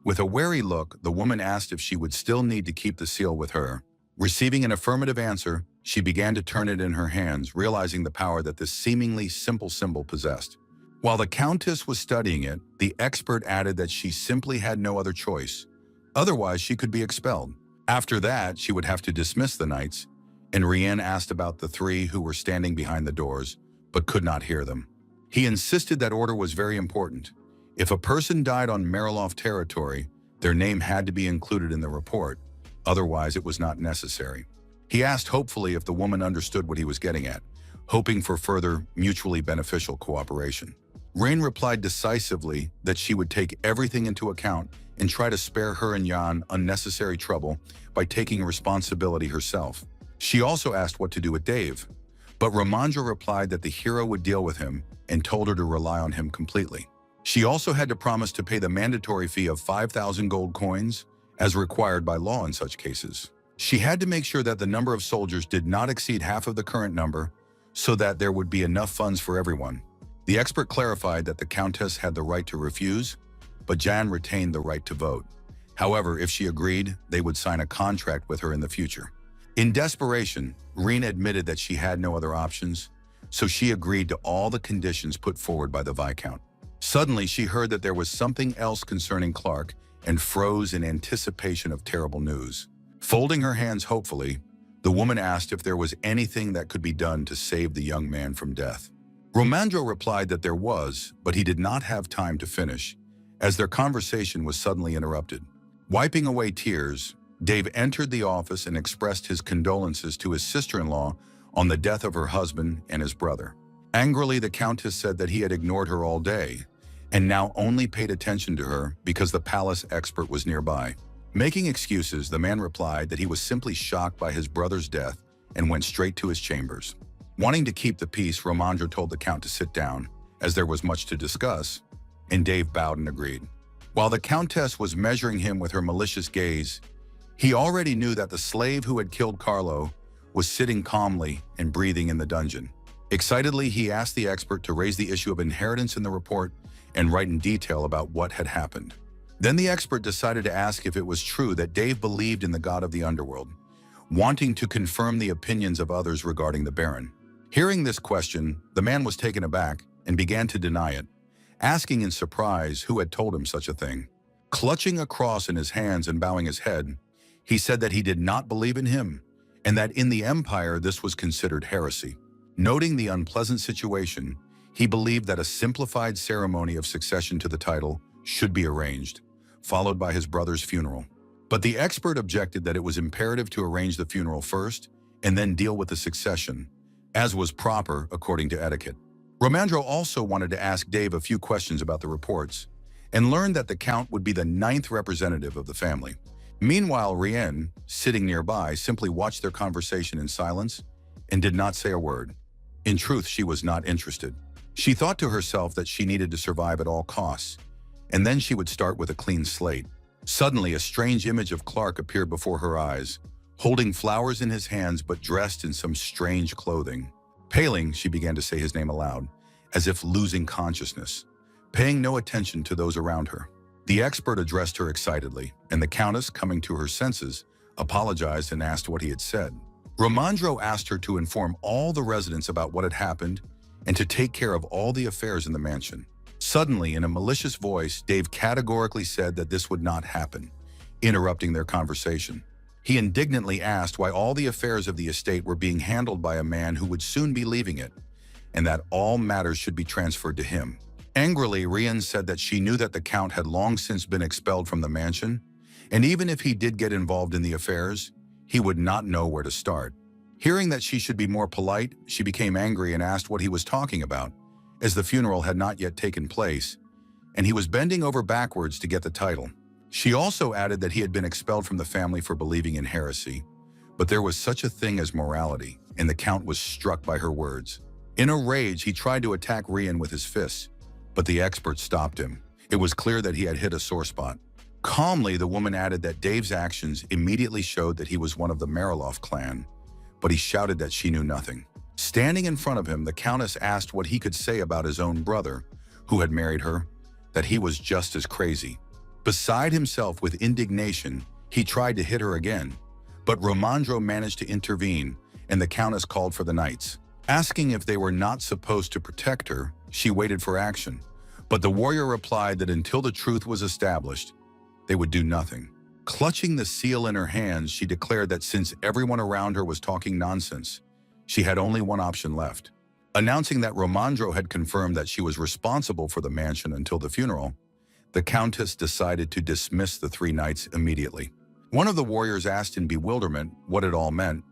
With a wary look, the woman asked if she would still need to keep the seal with her. Receiving an affirmative answer, she began to turn it in her hands, realizing the power that this seemingly simple symbol possessed. While the Countess was studying it, the expert added that she simply had no other choice. Otherwise, she could be expelled. After that, she would have to dismiss the knights, and Rian asked about the three who were standing behind the doors, but could not hear them. He insisted that order was very important. If a person died on Mariloff territory, their name had to be included in the report, otherwise it was not necessary. He asked hopefully if the woman understood what he was getting at, hoping for further mutually beneficial cooperation. Rain replied decisively that she would take everything into account and try to spare her and Jan unnecessary trouble by taking responsibility herself. She also asked what to do with Dave, but Romandro replied that the hero would deal with him and told her to rely on him completely. She also had to promise to pay the mandatory fee of 5,000 gold coins, as required by law in such cases. She had to make sure that the number of soldiers did not exceed half of the current number, so that there would be enough funds for everyone. The expert clarified that the Countess had the right to refuse, but Jan retained the right to vote. However, if she agreed, they would sign a contract with her in the future. In desperation, Rena admitted that she had no other options, so she agreed to all the conditions put forward by the Viscount. Suddenly, she heard that there was something else concerning Clark and froze in anticipation of terrible news. Folding her hands hopefully, the woman asked if there was anything that could be done to save the young man from death. Romandro replied that there was, but he did not have time to finish, as their conversation was suddenly interrupted. Wiping away tears, Dave entered the office and expressed his condolences to his sister-in-law on the death of her husband and his brother. Angrily, the Countess said that he had ignored her all day, and now only paid attention to her because the palace expert was nearby. Making excuses, the man replied that he was simply shocked by his brother's death and went straight to his chambers. Wanting to keep the peace, Romandro told the Count to sit down, as there was much to discuss, and Dave bowed and agreed. While the Countess was measuring him with her malicious gaze, he already knew that the slave who had killed Carlo was sitting calmly and breathing in the dungeon. Excitedly, he asked the expert to raise the issue of inheritance in the report and write in detail about what had happened. Then the expert decided to ask if it was true that Dave believed in the god of the underworld, wanting to confirm the opinions of others regarding the Baron. Hearing this question, the man was taken aback and began to deny it, asking in surprise who had told him such a thing. Clutching a cross in his hands and bowing his head, he said that he did not believe in him, and that in the Empire this was considered heresy. Noting the unpleasant situation, he believed that a simplified ceremony of succession to the title should be arranged, followed by his brother's funeral. But the expert objected that it was imperative to arrange the funeral first and then deal with the succession, as was proper according to etiquette. Romandro also wanted to ask Dave a few questions about the reports, and learned that the Count would be the 9th representative of the family. Meanwhile, Rien, sitting nearby, simply watched their conversation in silence and did not say a word. In truth, she was not interested. She thought to herself that she needed to survive at all costs, and then she would start with a clean slate. Suddenly, a strange image of Clark appeared before her eyes, holding flowers in his hands but dressed in some strange clothing. Paling, she began to say his name aloud, as if losing consciousness, paying no attention to those around her. The expert addressed her excitedly, and the Countess, coming to her senses, apologized and asked what he had said. Romandro asked her to inform all the residents about what had happened and to take care of all the affairs in the mansion. Suddenly, in a malicious voice, Dave categorically said that this would not happen, interrupting their conversation. He indignantly asked why all the affairs of the estate were being handled by a man who would soon be leaving it, and that all matters should be transferred to him. Angrily, Rien said that she knew that the Count had long since been expelled from the mansion, and even if he did get involved in the affairs, he would not know where to start. Hearing that she should be more polite, she became angry and asked what he was talking about, as the funeral had not yet taken place, and he was bending over backwards to get the title. She also added that he had been expelled from the family for believing in heresy, but there was such a thing as morality, and the Count was struck by her words. In a rage, he tried to attack Rien with his fists, but the expert stopped him. It was clear that he had hit a sore spot. Calmly, the woman added that Dave's actions immediately showed that he was one of the Mariloff clan, but he shouted that she knew nothing. Standing in front of him, the Countess asked what he could say about his own brother, who had married her, that he was just as crazy. Beside himself with indignation, he tried to hit her again, but Romandro managed to intervene, and the Countess called for the knights. Asking if they were not supposed to protect her, she waited for action, but the warrior replied that until the truth was established, they would do nothing. Clutching the seal in her hands, she declared that since everyone around her was talking nonsense, she had only one option left. Announcing that Romandro had confirmed that she was responsible for the mansion until the funeral, the Countess decided to dismiss the 3 knights immediately. One of the warriors asked in bewilderment what it all meant,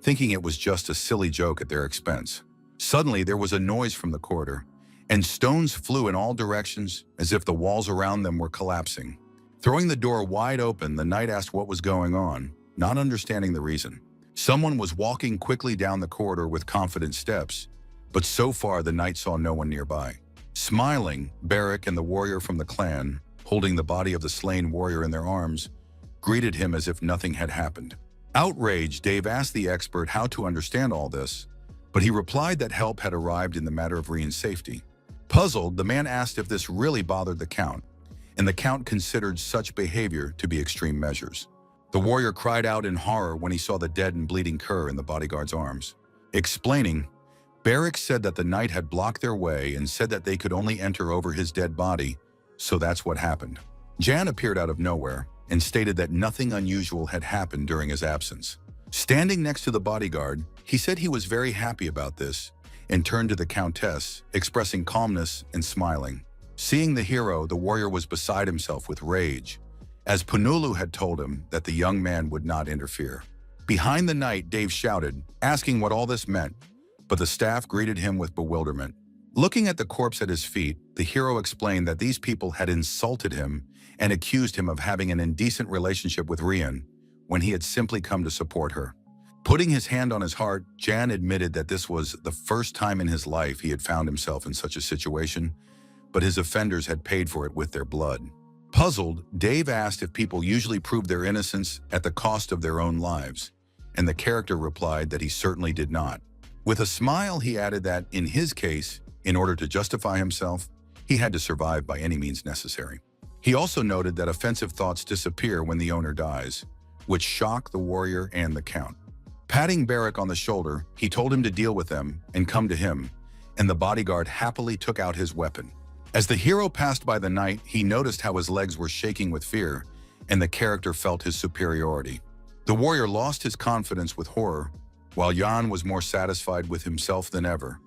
thinking it was just a silly joke at their expense. Suddenly, there was a noise from the corridor, and stones flew in all directions as if the walls around them were collapsing. Throwing the door wide open, the knight asked what was going on, not understanding the reason. Someone was walking quickly down the corridor with confident steps, but so far the knight saw no one nearby. Smiling, Barrick and the warrior from the clan, holding the body of the slain warrior in their arms, greeted him as if nothing had happened. Outraged, Dave asked the expert how to understand all this, but he replied that help had arrived in the matter of Rien's safety. Puzzled, the man asked if this really bothered the Count, and the Count considered such behavior to be extreme measures. The warrior cried out in horror when he saw the dead and bleeding cur in the bodyguard's arms. Explaining, Barrick said that the knight had blocked their way and said that they could only enter over his dead body, so that's what happened. Jan appeared out of nowhere and stated that nothing unusual had happened during his absence. Standing next to the bodyguard, he said he was very happy about this and turned to the Countess, expressing calmness and smiling. Seeing the hero, the warrior was beside himself with rage, as Punulu had told him that the young man would not interfere. Behind the knight, Dave shouted, asking what all this meant, but the staff greeted him with bewilderment. Looking at the corpse at his feet, the hero explained that these people had insulted him and accused him of having an indecent relationship with Rien when he had simply come to support her. Putting his hand on his heart, Jan admitted that this was the first time in his life he had found himself in such a situation, but his offenders had paid for it with their blood. Puzzled, Dave asked if people usually proved their innocence at the cost of their own lives. and the character replied that he certainly did not. With a smile, he added that, in his case, in order to justify himself, he had to survive by any means necessary. He also noted that offensive thoughts disappear when the owner dies, which shocked the warrior and the count. Patting Barrack on the shoulder, he told him to deal with them and come to him, and the bodyguard happily took out his weapon. As the hero passed by the knight, he noticed how his legs were shaking with fear, and the character felt his superiority. The warrior lost his confidence with horror, while Jan was more satisfied with himself than ever,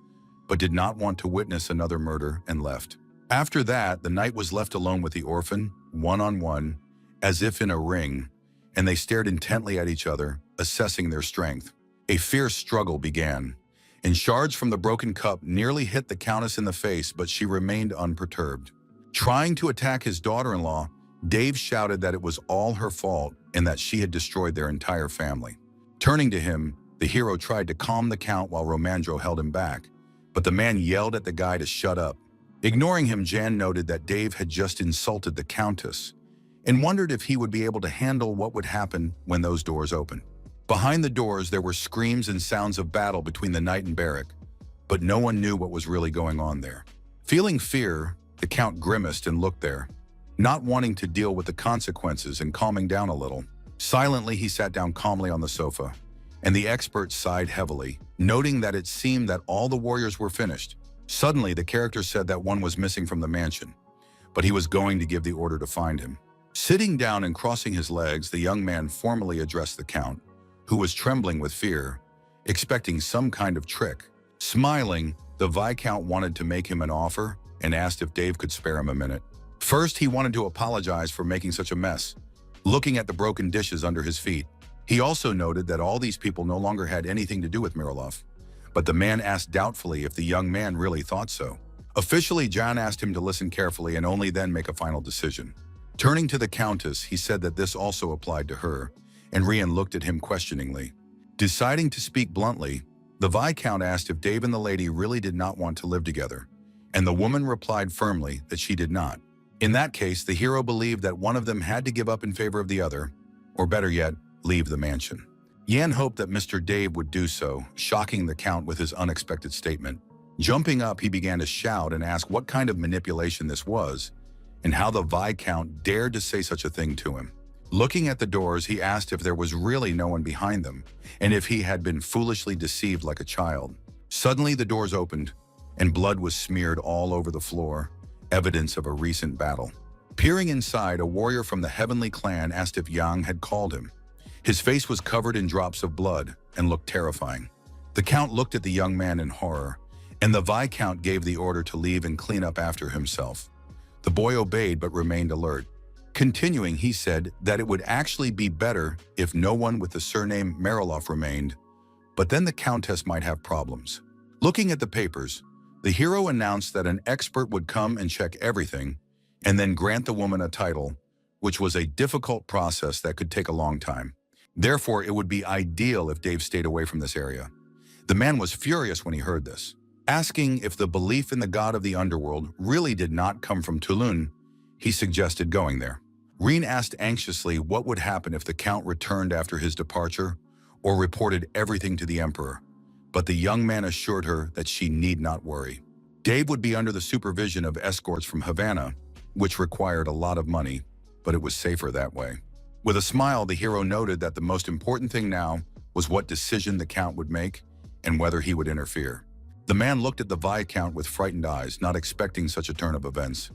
but did not want to witness another murder and left. After that, the knight was left alone with the orphan, one-on-one, as if in a ring, and they stared intently at each other, assessing their strength. A fierce struggle began, and shards from the broken cup nearly hit the countess in the face, but she remained unperturbed. Trying to attack his daughter-in-law, Dave shouted that it was all her fault and that she had destroyed their entire family. Turning to him, the hero tried to calm the count while Romandro held him back, but the man yelled at the guy to shut up. Ignoring him, Jan noted that Dave had just insulted the countess and wondered if he would be able to handle what would happen when those doors opened. Behind the doors, there were screams and sounds of battle between the knight and Barrack, but no one knew what was really going on there. Feeling fear, the count grimaced and looked there, not wanting to deal with the consequences and calming down a little. Silently, he sat down calmly on the sofa, and the expert sighed heavily, noting that it seemed that all the warriors were finished. Suddenly, the character said that one was missing from the mansion, but he was going to give the order to find him. Sitting down and crossing his legs, the young man formally addressed the count, who was trembling with fear, expecting some kind of trick. Smiling, the Viscount wanted to make him an offer and asked if Dave could spare him a minute. First, he wanted to apologize for making such a mess, looking at the broken dishes under his feet. He also noted that all these people no longer had anything to do with Miroslav, but the man asked doubtfully if the young man really thought so. Officially, Jan asked him to listen carefully and only then make a final decision. Turning to the countess, he said that this also applied to her, and Rian looked at him questioningly. Deciding to speak bluntly, the Viscount asked if Dave and the lady really did not want to live together, and the woman replied firmly that she did not. In that case, the hero believed that one of them had to give up in favor of the other, or better yet, leave the mansion. Jan hoped that Mr. Dave would do so, shocking the Count with his unexpected statement. Jumping up, he began to shout and ask what kind of manipulation this was, and how the Viscount dared to say such a thing to him. Looking at the doors, he asked if there was really no one behind them, and if he had been foolishly deceived like a child. Suddenly, the doors opened, and blood was smeared all over the floor, evidence of a recent battle. Peering inside, a warrior from the Heavenly Clan asked if Yang had called him. His face was covered in drops of blood and looked terrifying. The Count looked at the young man in horror, and the Viscount gave the order to leave and clean up after himself. The boy obeyed but remained alert. Continuing, he said that it would actually be better if no one with the surname Mariloff remained, but then the Countess might have problems. Looking at the papers, the hero announced that an expert would come and check everything, and then grant the woman a title, which was a difficult process that could take a long time. Therefore, it would be ideal if Dave stayed away from this area. The man was furious when he heard this. Asking if the belief in the god of the underworld really did not come from Tulun, he suggested going there. Reen asked anxiously what would happen if the Count returned after his departure or reported everything to the Emperor, but the young man assured her that she need not worry. Dave would be under the supervision of escorts from Havana, which required a lot of money, but it was safer that way. With a smile, the hero noted that the most important thing now was what decision the Count would make and whether he would interfere. The man looked at the Viscount with frightened eyes, not expecting such a turn of events,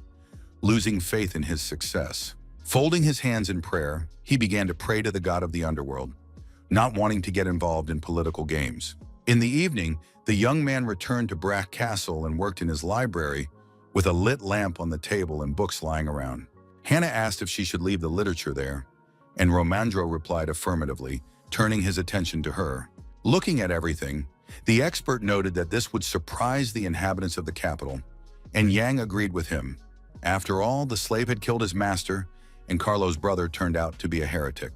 losing faith in his success. Folding his hands in prayer, he began to pray to the god of the underworld, not wanting to get involved in political games. In the evening, the young man returned to Brack Castle and worked in his library with a lit lamp on the table and books lying around. Hannah asked if she should leave the literature there, and Romandro replied affirmatively, turning his attention to her. Looking at everything, the expert noted that this would surprise the inhabitants of the capital, and Yang agreed with him. After all, the slave had killed his master, and Carlo's brother turned out to be a heretic.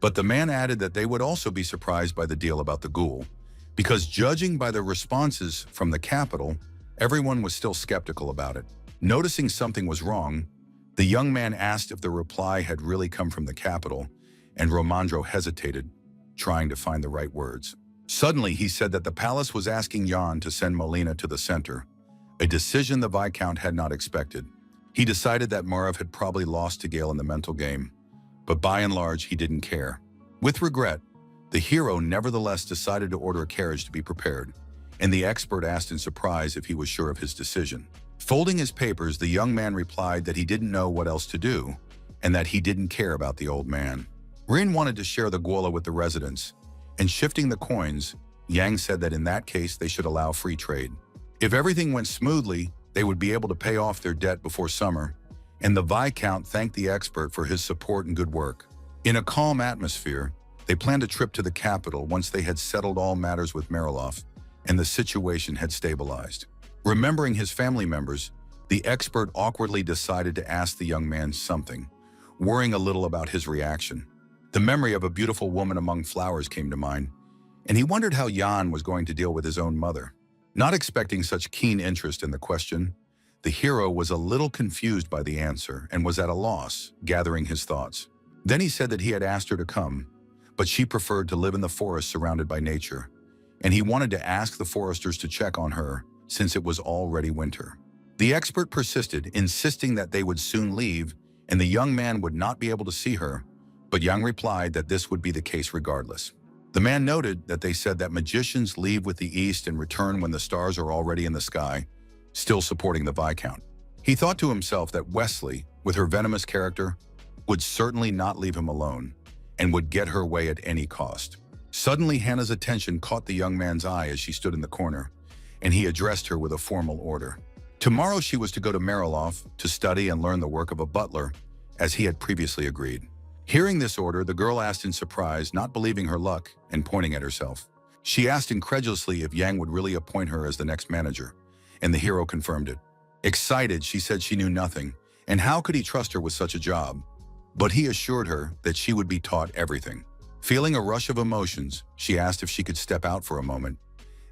But the man added that they would also be surprised by the deal about the ghoul, because judging by the responses from the capital, everyone was still skeptical about it. Noticing something was wrong, the young man asked if the reply had really come from the capital, and Romandro hesitated. trying to find the right words. Suddenly, he said that the palace was asking Jan to send Molina to the center, a decision the Viscount had not expected. He decided that Marav had probably lost to Gale in the mental game, but by and large, he didn't care. With regret, the hero nevertheless decided to order a carriage to be prepared, and the expert asked in surprise if he was sure of his decision. Folding his papers, the young man replied that he didn't know what else to do, and that he didn't care about the old man. Rin wanted to share the guola with the residents, and shifting the coins, Yang said that in that case they should allow free trade. If everything went smoothly, they would be able to pay off their debt before summer, and the Viscount thanked the expert for his support and good work. In a calm atmosphere, they planned a trip to the capital once they had settled all matters with Mariloff, and the situation had stabilized. Remembering his family members, the expert awkwardly decided to ask the young man something, worrying a little about his reaction. The memory of a beautiful woman among flowers came to mind, and he wondered how Jan was going to deal with his own mother. Not expecting such keen interest in the question, the hero was a little confused by the answer and was at a loss, gathering his thoughts. Then he said that he had asked her to come, but she preferred to live in the forest surrounded by nature, and he wanted to ask the foresters to check on her since it was already winter. The expert persisted, insisting that they would soon leave and the young man would not be able to see her, but Yang replied that this would be the case regardless. The man noted that they said that magicians leave with the east and return when the stars are already in the sky, still supporting the Viscount. He thought to himself that Wesley, with her venomous character, would certainly not leave him alone and would get her way at any cost. Suddenly, Hannah's attention caught the young man's eye as she stood in the corner, and he addressed her with a formal order. Tomorrow she was to go to Mariloff to study and learn the work of a butler, as he had previously agreed. Hearing this order, the girl asked in surprise, not believing her luck and pointing at herself. She asked incredulously if Yang would really appoint her as the next manager, and the hero confirmed it. Excited, she said she knew nothing, and how could he trust her with such a job? But he assured her that she would be taught everything. Feeling a rush of emotions, she asked if she could step out for a moment,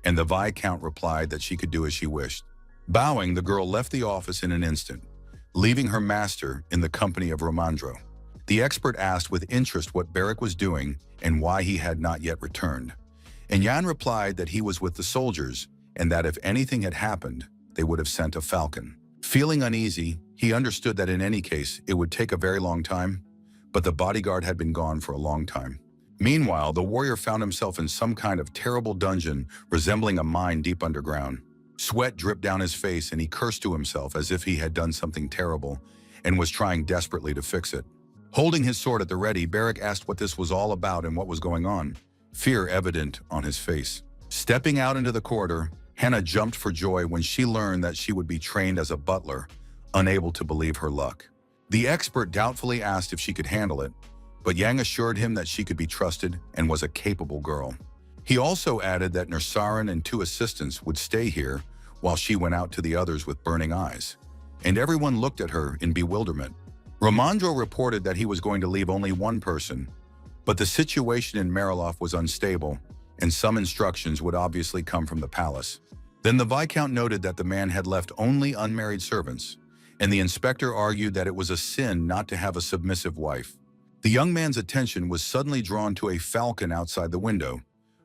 and the Viscount replied that she could do as she wished. Bowing, the girl left the office in an instant, leaving her master in the company of Romandro. The expert asked with interest what Barrack was doing and why he had not yet returned. And Jan replied that he was with the soldiers and that if anything had happened, they would have sent a falcon. Feeling uneasy, he understood that in any case, it would take a very long time, but the bodyguard had been gone for a long time. Meanwhile, the warrior found himself in some kind of terrible dungeon resembling a mine deep underground. Sweat dripped down his face and he cursed to himself as if he had done something terrible and was trying desperately to fix it. Holding his sword at the ready, Barrack asked what this was all about and what was going on, fear evident on his face. Stepping out into the corridor, Hannah jumped for joy when she learned that she would be trained as a butler, unable to believe her luck. The expert doubtfully asked if she could handle it, but Yang assured him that she could be trusted and was a capable girl. He also added that Nursarin and 2 assistants would stay here while she went out to the others with burning eyes, and everyone looked at her in bewilderment. Romandro reported that he was going to leave only 1 person, but the situation in Mariloff was unstable, and some instructions would obviously come from the palace. Then the Viscount noted that the man had left only unmarried servants, and the inspector argued that it was a sin not to have a submissive wife. The young man's attention was suddenly drawn to a falcon outside the window,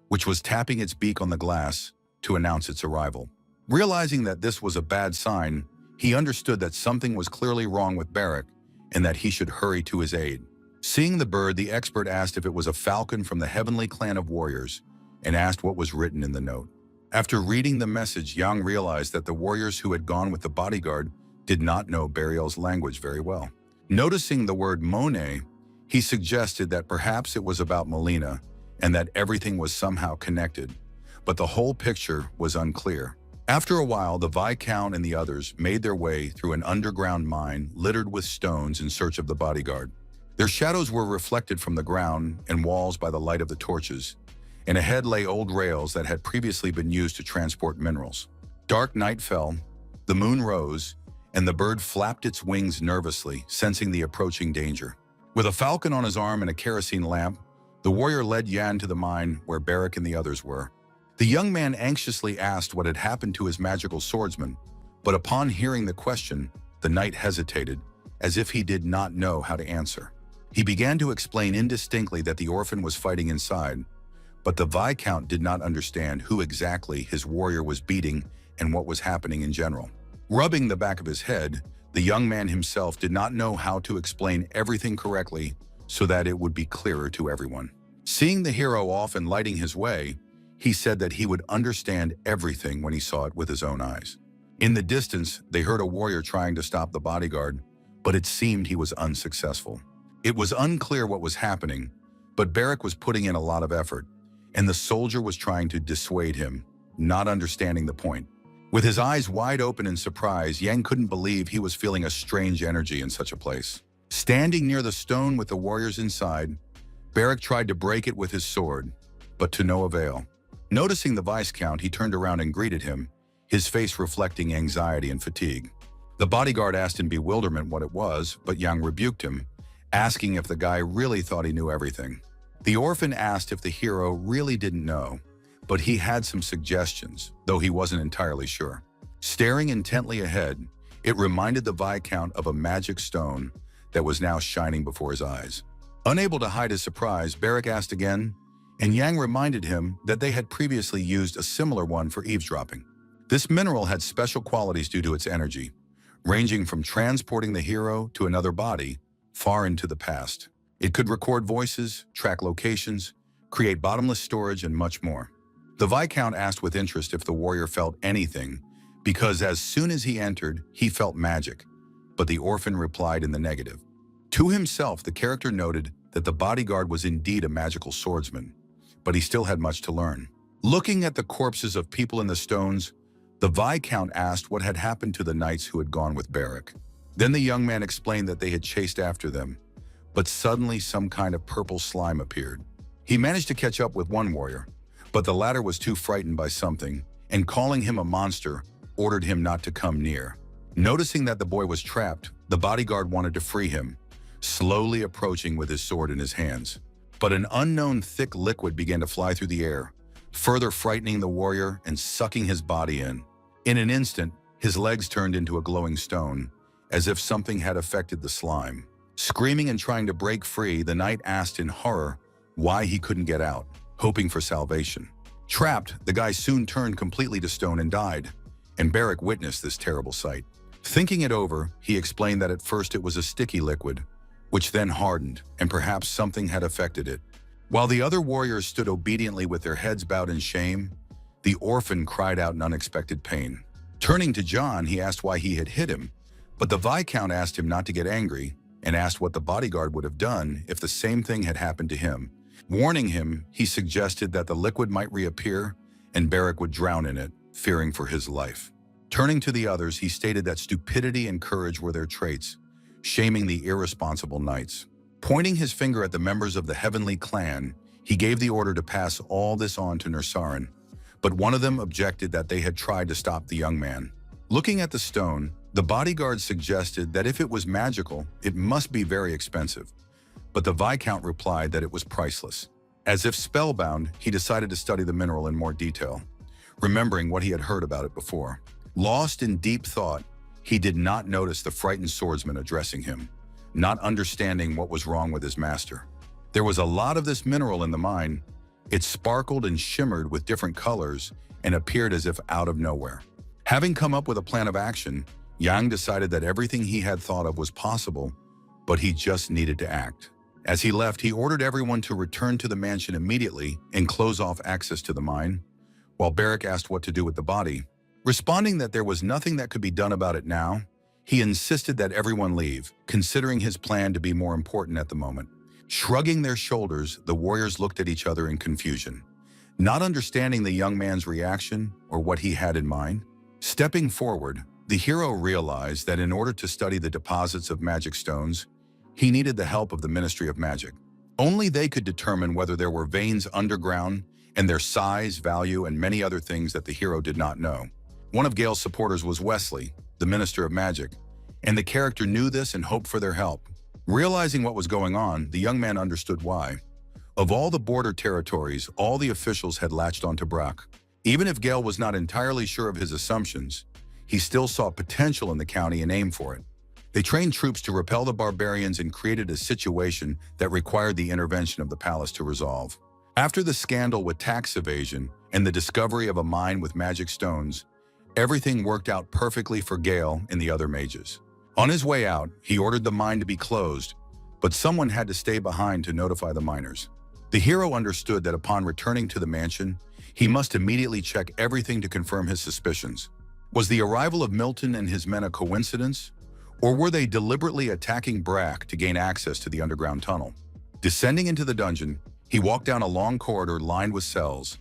which was tapping its beak on the glass to announce its arrival. Realizing that this was a bad sign, he understood that something was clearly wrong with Barrack and that he should hurry to his aid. Seeing the bird, the expert asked if it was a falcon from the heavenly clan of warriors and asked what was written in the note. After reading the message, Yang realized that the warriors who had gone with the bodyguard did not know Burial's language very well. Noticing the word Monet, he suggested that perhaps it was about Molina and that everything was somehow connected, but the whole picture was unclear. After a while, the Viscount and the others made their way through an underground mine littered with stones in search of the bodyguard. Their shadows were reflected from the ground and walls by the light of the torches, and ahead lay old rails that had previously been used to transport minerals. Dark night fell, the moon rose, and the bird flapped its wings nervously, sensing the approaching danger. With a falcon on his arm and a kerosene lamp, the warrior led Yan to the mine where Barrack and the others were. The young man anxiously asked what had happened to his magical swordsman, but upon hearing the question, the knight hesitated, as if he did not know how to answer. He began to explain indistinctly that the orphan was fighting inside, but the Viscount did not understand who exactly his warrior was beating and what was happening in general. Rubbing the back of his head, the young man himself did not know how to explain everything correctly so that it would be clearer to everyone. Seeing the hero off and lighting his way, he said that he would understand everything when he saw it with his own eyes. In the distance, they heard a warrior trying to stop the bodyguard, but it seemed he was unsuccessful. It was unclear what was happening, but Barrack was putting in a lot of effort, and the soldier was trying to dissuade him, not understanding the point. With his eyes wide open in surprise, Yang couldn't believe he was feeling a strange energy in such a place. Standing near the stone with the warriors inside, Barrack tried to break it with his sword, but to no avail. Noticing the Viscount, he turned around and greeted him, his face reflecting anxiety and fatigue. The bodyguard asked in bewilderment what it was, but Yang rebuked him, asking if the guy really thought he knew everything. The orphan asked if the hero really didn't know, but he had some suggestions, though he wasn't entirely sure. Staring intently ahead, it reminded the Viscount of a magic stone that was now shining before his eyes. Unable to hide his surprise, Barrack asked again, and Yang reminded him that they had previously used a similar one for eavesdropping. This mineral had special qualities due to its energy, ranging from transporting the hero to another body far into the past. It could record voices, track locations, create bottomless storage, and much more. The Viscount asked with interest if the warrior felt anything, because as soon as he entered, he felt magic, but the orphan replied in the negative. To himself, the character noted that the bodyguard was indeed a magical swordsman, but he still had much to learn. Looking at the corpses of people in the stones, the Viscount asked what had happened to the knights who had gone with Barrack. Then the young man explained that they had chased after them, but suddenly some kind of purple slime appeared. He managed to catch up with one warrior, but the latter was too frightened by something, and calling him a monster, ordered him not to come near. Noticing that the boy was trapped, the bodyguard wanted to free him, slowly approaching with his sword in his hands. But an unknown thick liquid began to fly through the air, further frightening the warrior and sucking his body in. In an instant, his legs turned into a glowing stone, as if something had affected the slime. Screaming and trying to break free, the knight asked in horror why he couldn't get out, hoping for salvation. Trapped, the guy soon turned completely to stone and died, and Barrack witnessed this terrible sight. Thinking it over, he explained that at first it was a sticky liquid, which then hardened, and perhaps something had affected it. While the other warriors stood obediently with their heads bowed in shame, the orphan cried out in unexpected pain. Turning to John, he asked why he had hit him, but the Viscount asked him not to get angry and asked what the bodyguard would have done if the same thing had happened to him. Warning him, he suggested that the liquid might reappear and Barrack would drown in it, fearing for his life. Turning to the others, he stated that stupidity and courage were their traits, shaming the irresponsible knights. Pointing his finger at the members of the Heavenly Clan, he gave the order to pass all this on to Nursarin, but one of them objected that they had tried to stop the young man. Looking at the stone, the bodyguard suggested that if it was magical, it must be very expensive, but the Viscount replied that it was priceless. As if spellbound, he decided to study the mineral in more detail, remembering what he had heard about it before. Lost in deep thought, he did not notice the frightened swordsman addressing him, not understanding what was wrong with his master. There was a lot of this mineral in the mine. It sparkled and shimmered with different colors and appeared as if out of nowhere. Having come up with a plan of action, Yang decided that everything he had thought of was possible, but he just needed to act. As he left, he ordered everyone to return to the mansion immediately and close off access to the mine, while Barrack asked what to do with the body. Responding that there was nothing that could be done about it now, he insisted that everyone leave, considering his plan to be more important at the moment. Shrugging their shoulders, the warriors looked at each other in confusion, not understanding the young man's reaction or what he had in mind. Stepping forward, the hero realized that in order to study the deposits of magic stones, he needed the help of the Ministry of Magic. Only they could determine whether there were veins underground and their size, value, and many other things that the hero did not know. One of Gale's supporters was Wesley, the Minister of Magic, and the character knew this and hoped for their help. Realizing what was going on, the young man understood why. Of all the border territories, all the officials had latched onto Brock. Even if Gale was not entirely sure of his assumptions, he still saw potential in the county and aimed for it. They trained troops to repel the barbarians and created a situation that required the intervention of the palace to resolve. After the scandal with tax evasion and the discovery of a mine with magic stones, everything worked out perfectly for Gale and the other mages. On his way out, he ordered the mine to be closed, but someone had to stay behind to notify the miners. The hero understood that upon returning to the mansion, he must immediately check everything to confirm his suspicions. Was the arrival of Milton and his men a coincidence, or were they deliberately attacking Brack to gain access to the underground tunnel? Descending into the dungeon, he walked down a long corridor lined with cells,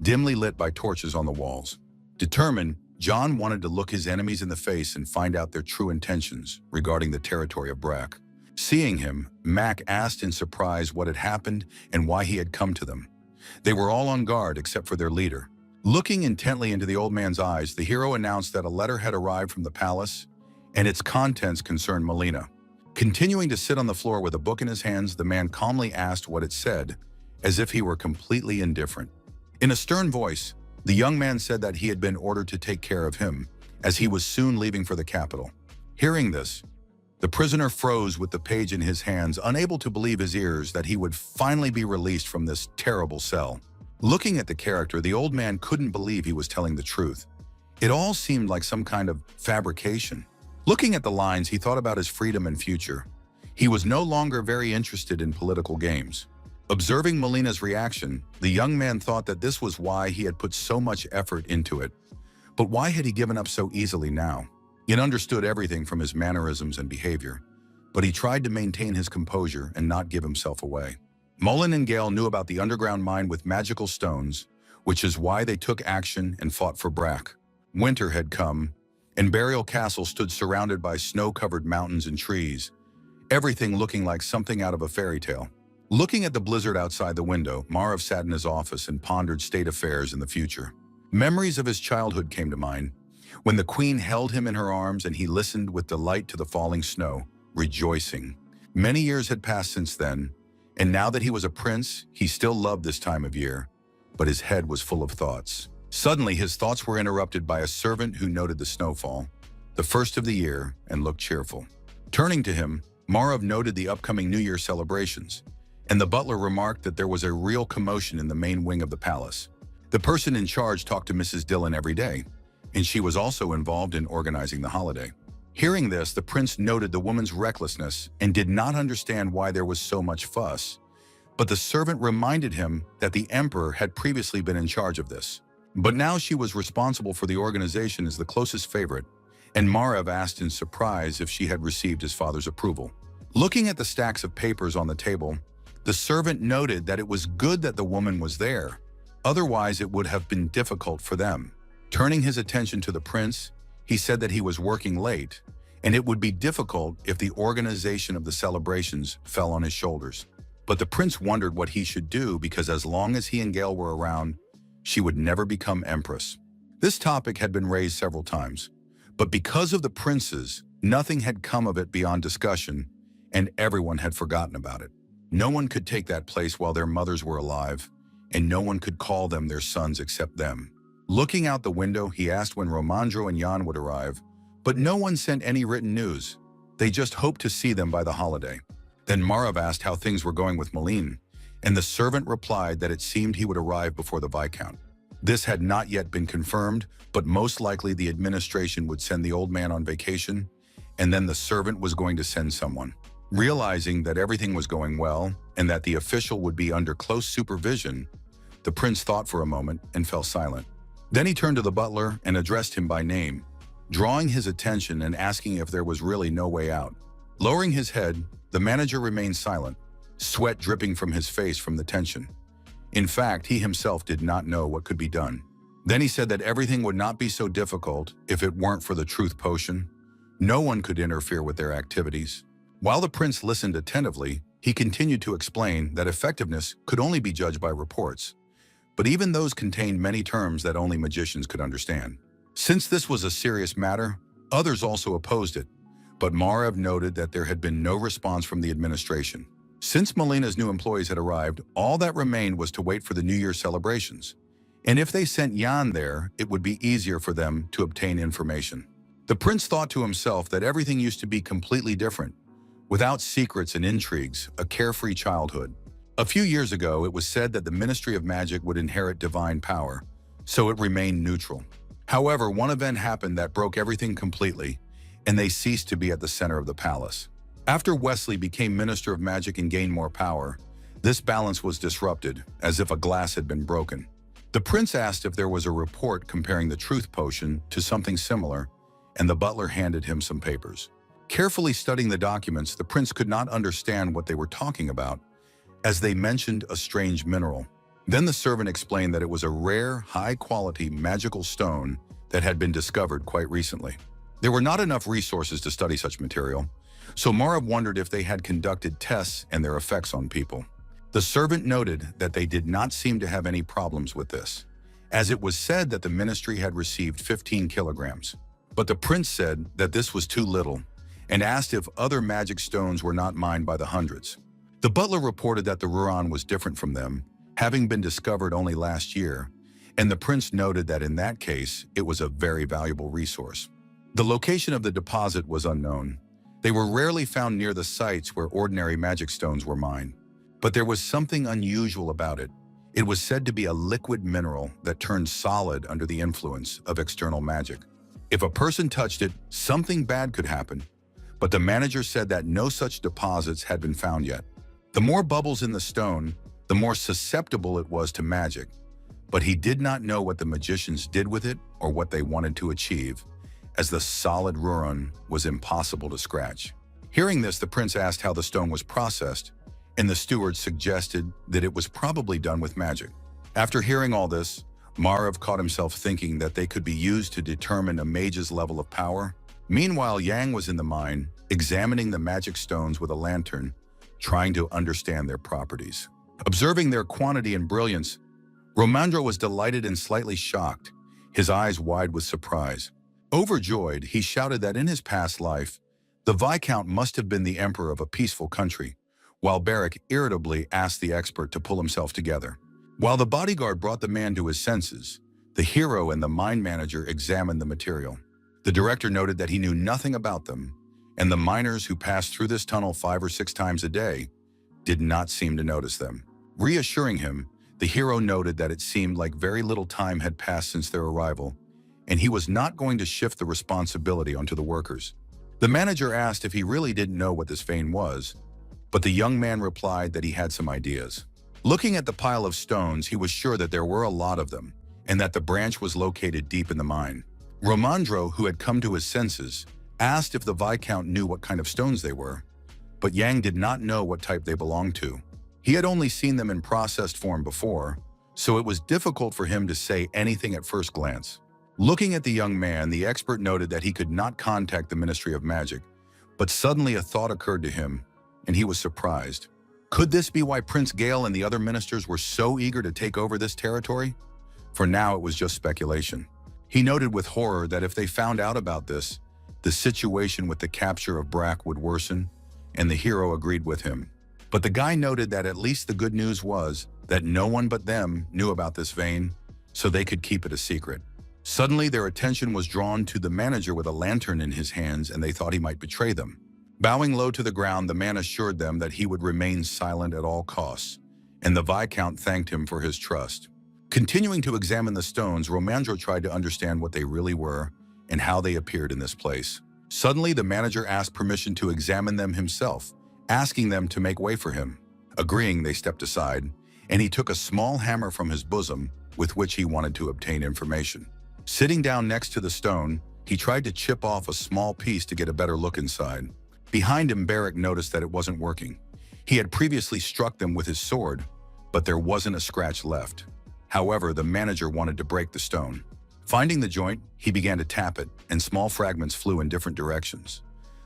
dimly lit by torches on the walls. Determined, John wanted to look his enemies in the face and find out their true intentions regarding the territory of Brack. Seeing him, Mac asked in surprise what had happened and why he had come to them. They were all on guard except for their leader. Looking intently into the old man's eyes, the hero announced that a letter had arrived from the palace, and its contents concerned Melina. Continuing to sit on the floor with a book in his hands, the man calmly asked what it said, as if he were completely indifferent. In a stern voice, the young man said that he had been ordered to take care of him, as he was soon leaving for the capital. Hearing this, the prisoner froze with the page in his hands, unable to believe his ears that he would finally be released from this terrible cell. Looking at the character, the old man couldn't believe he was telling the truth. It all seemed like some kind of fabrication. Looking at the lines, he thought about his freedom and future. He was no longer very interested in political games. Observing Melina's reaction, the young man thought that this was why he had put so much effort into it. But why had he given up so easily now? He understood everything from his mannerisms and behavior, but he tried to maintain his composure and not give himself away. Mullen and Gale knew about the underground mine with magical stones, which is why they took action and fought for Brack. Winter had come, and Burial Castle stood surrounded by snow-covered mountains and trees, everything looking like something out of a fairy tale. Looking at the blizzard outside the window, Marv sat in his office and pondered state affairs in the future. Memories of his childhood came to mind, when the queen held him in her arms and he listened with delight to the falling snow, rejoicing. Many years had passed since then, and now that he was a prince, he still loved this time of year, but his head was full of thoughts. Suddenly, his thoughts were interrupted by a servant who noted the snowfall, the first of the year, and looked cheerful. Turning to him, Marv noted the upcoming New Year celebrations, and the butler remarked that there was a real commotion in the main wing of the palace. The person in charge talked to Mrs. Dillon every day, and she was also involved in organizing the holiday. Hearing this, the prince noted the woman's recklessness and did not understand why there was so much fuss. But the servant reminded him that the emperor had previously been in charge of this. But now she was responsible for the organization as the closest favorite, and Marv asked in surprise if she had received his father's approval. Looking at the stacks of papers on the table, the servant noted that it was good that the woman was there. Otherwise, it would have been difficult for them. Turning his attention to the prince, he said that he was working late, and it would be difficult if the organization of the celebrations fell on his shoulders. But the prince wondered what he should do because as long as he and Gale were around, she would never become empress. This topic had been raised several times, but because of the princes, nothing had come of it beyond discussion, and everyone had forgotten about it. No one could take that place while their mothers were alive, and no one could call them their sons except them. Looking out the window, he asked when Romandro and Jan would arrive, but no one sent any written news. They just hoped to see them by the holiday. Then Marv asked how things were going with Meline, and the servant replied that it seemed he would arrive before the Viscount. This had not yet been confirmed, but most likely the administration would send the old man on vacation, and then the servant was going to send someone. Realizing that everything was going well, and that the official would be under close supervision, the prince thought for a moment and fell silent. Then he turned to the butler and addressed him by name, drawing his attention and asking if there was really no way out. Lowering his head, the manager remained silent, sweat dripping from his face from the tension. In fact, he himself did not know what could be done. Then he said that everything would not be so difficult if it weren't for the truth potion. No one could interfere with their activities. While the prince listened attentively, he continued to explain that effectiveness could only be judged by reports, but even those contained many terms that only magicians could understand. Since this was a serious matter, others also opposed it, but Marv noted that there had been no response from the administration. Since Melina's new employees had arrived, all that remained was to wait for the New Year celebrations. And if they sent Jan there, it would be easier for them to obtain information. The prince thought to himself that everything used to be completely different, without secrets and intrigues, a carefree childhood. A few years ago, it was said that the Ministry of Magic would inherit divine power, so it remained neutral. However, one event happened that broke everything completely, and they ceased to be at the center of the palace. After Wesley became Minister of Magic and gained more power, this balance was disrupted, as if a glass had been broken. The prince asked if there was a report comparing the truth potion to something similar, and the butler handed him some papers. Carefully studying the documents, the prince could not understand what they were talking about, as they mentioned a strange mineral. Then the servant explained that it was a rare, high-quality magical stone that had been discovered quite recently. There were not enough resources to study such material, so Marav wondered if they had conducted tests and their effects on people. The servant noted that they did not seem to have any problems with this, as it was said that the ministry had received 15 kilograms. But the prince said that this was too little and asked if other magic stones were not mined by the hundreds. The butler reported that the Ruran was different from them, having been discovered only last year, and the prince noted that in that case, it was a very valuable resource. The location of the deposit was unknown. They were rarely found near the sites where ordinary magic stones were mined. But there was something unusual about it. It was said to be a liquid mineral that turned solid under the influence of external magic. If a person touched it, something bad could happen. But the manager said that no such deposits had been found yet. The more bubbles in the stone, the more susceptible it was to magic. But he did not know what the magicians did with it or what they wanted to achieve, as the solid Ruran was impossible to scratch. Hearing this, the prince asked how the stone was processed, and the steward suggested that it was probably done with magic. After hearing all this, Marav caught himself thinking that they could be used to determine a mage's level of power. Meanwhile, Yang was in the mine, examining the magic stones with a lantern, trying to understand their properties. Observing their quantity and brilliance, Romandro was delighted and slightly shocked, his eyes wide with surprise. Overjoyed, he shouted that in his past life, the Viscount must have been the emperor of a peaceful country, while Barrack irritably asked the expert to pull himself together. While the bodyguard brought the man to his senses, the hero and the mine manager examined the material. The director noted that he knew nothing about them, and the miners who passed through this tunnel 5 or 6 times a day did not seem to notice them. Reassuring him, the hero noted that it seemed like very little time had passed since their arrival, and he was not going to shift the responsibility onto the workers. The manager asked if he really didn't know what this vein was, but the young man replied that he had some ideas. Looking at the pile of stones, he was sure that there were a lot of them, and that the branch was located deep in the mine. Romandro, who had come to his senses, asked if the Viscount knew what kind of stones they were, but Yang did not know what type they belonged to. He had only seen them in processed form before, so it was difficult for him to say anything at first glance. Looking at the young man, the expert noted that he could not contact the Ministry of Magic, but suddenly a thought occurred to him, and he was surprised. Could this be why Prince Gale and the other ministers were so eager to take over this territory? For now, it was just speculation. He noted with horror that if they found out about this, the situation with the capture of Brack would worsen, and the hero agreed with him. But the guy noted that at least the good news was that no one but them knew about this vein, so they could keep it a secret. Suddenly, their attention was drawn to the manager with a lantern in his hands, and they thought he might betray them. Bowing low to the ground, the man assured them that he would remain silent at all costs, and the Viscount thanked him for his trust. Continuing to examine the stones, Romandro tried to understand what they really were and how they appeared in this place. Suddenly, the manager asked permission to examine them himself, asking them to make way for him. Agreeing, they stepped aside, and he took a small hammer from his bosom with which he wanted to obtain information. Sitting down next to the stone, he tried to chip off a small piece to get a better look inside. Behind him, Barrack noticed that it wasn't working. He had previously struck them with his sword, but there wasn't a scratch left. However, the manager wanted to break the stone. Finding the joint, he began to tap it, and small fragments flew in different directions,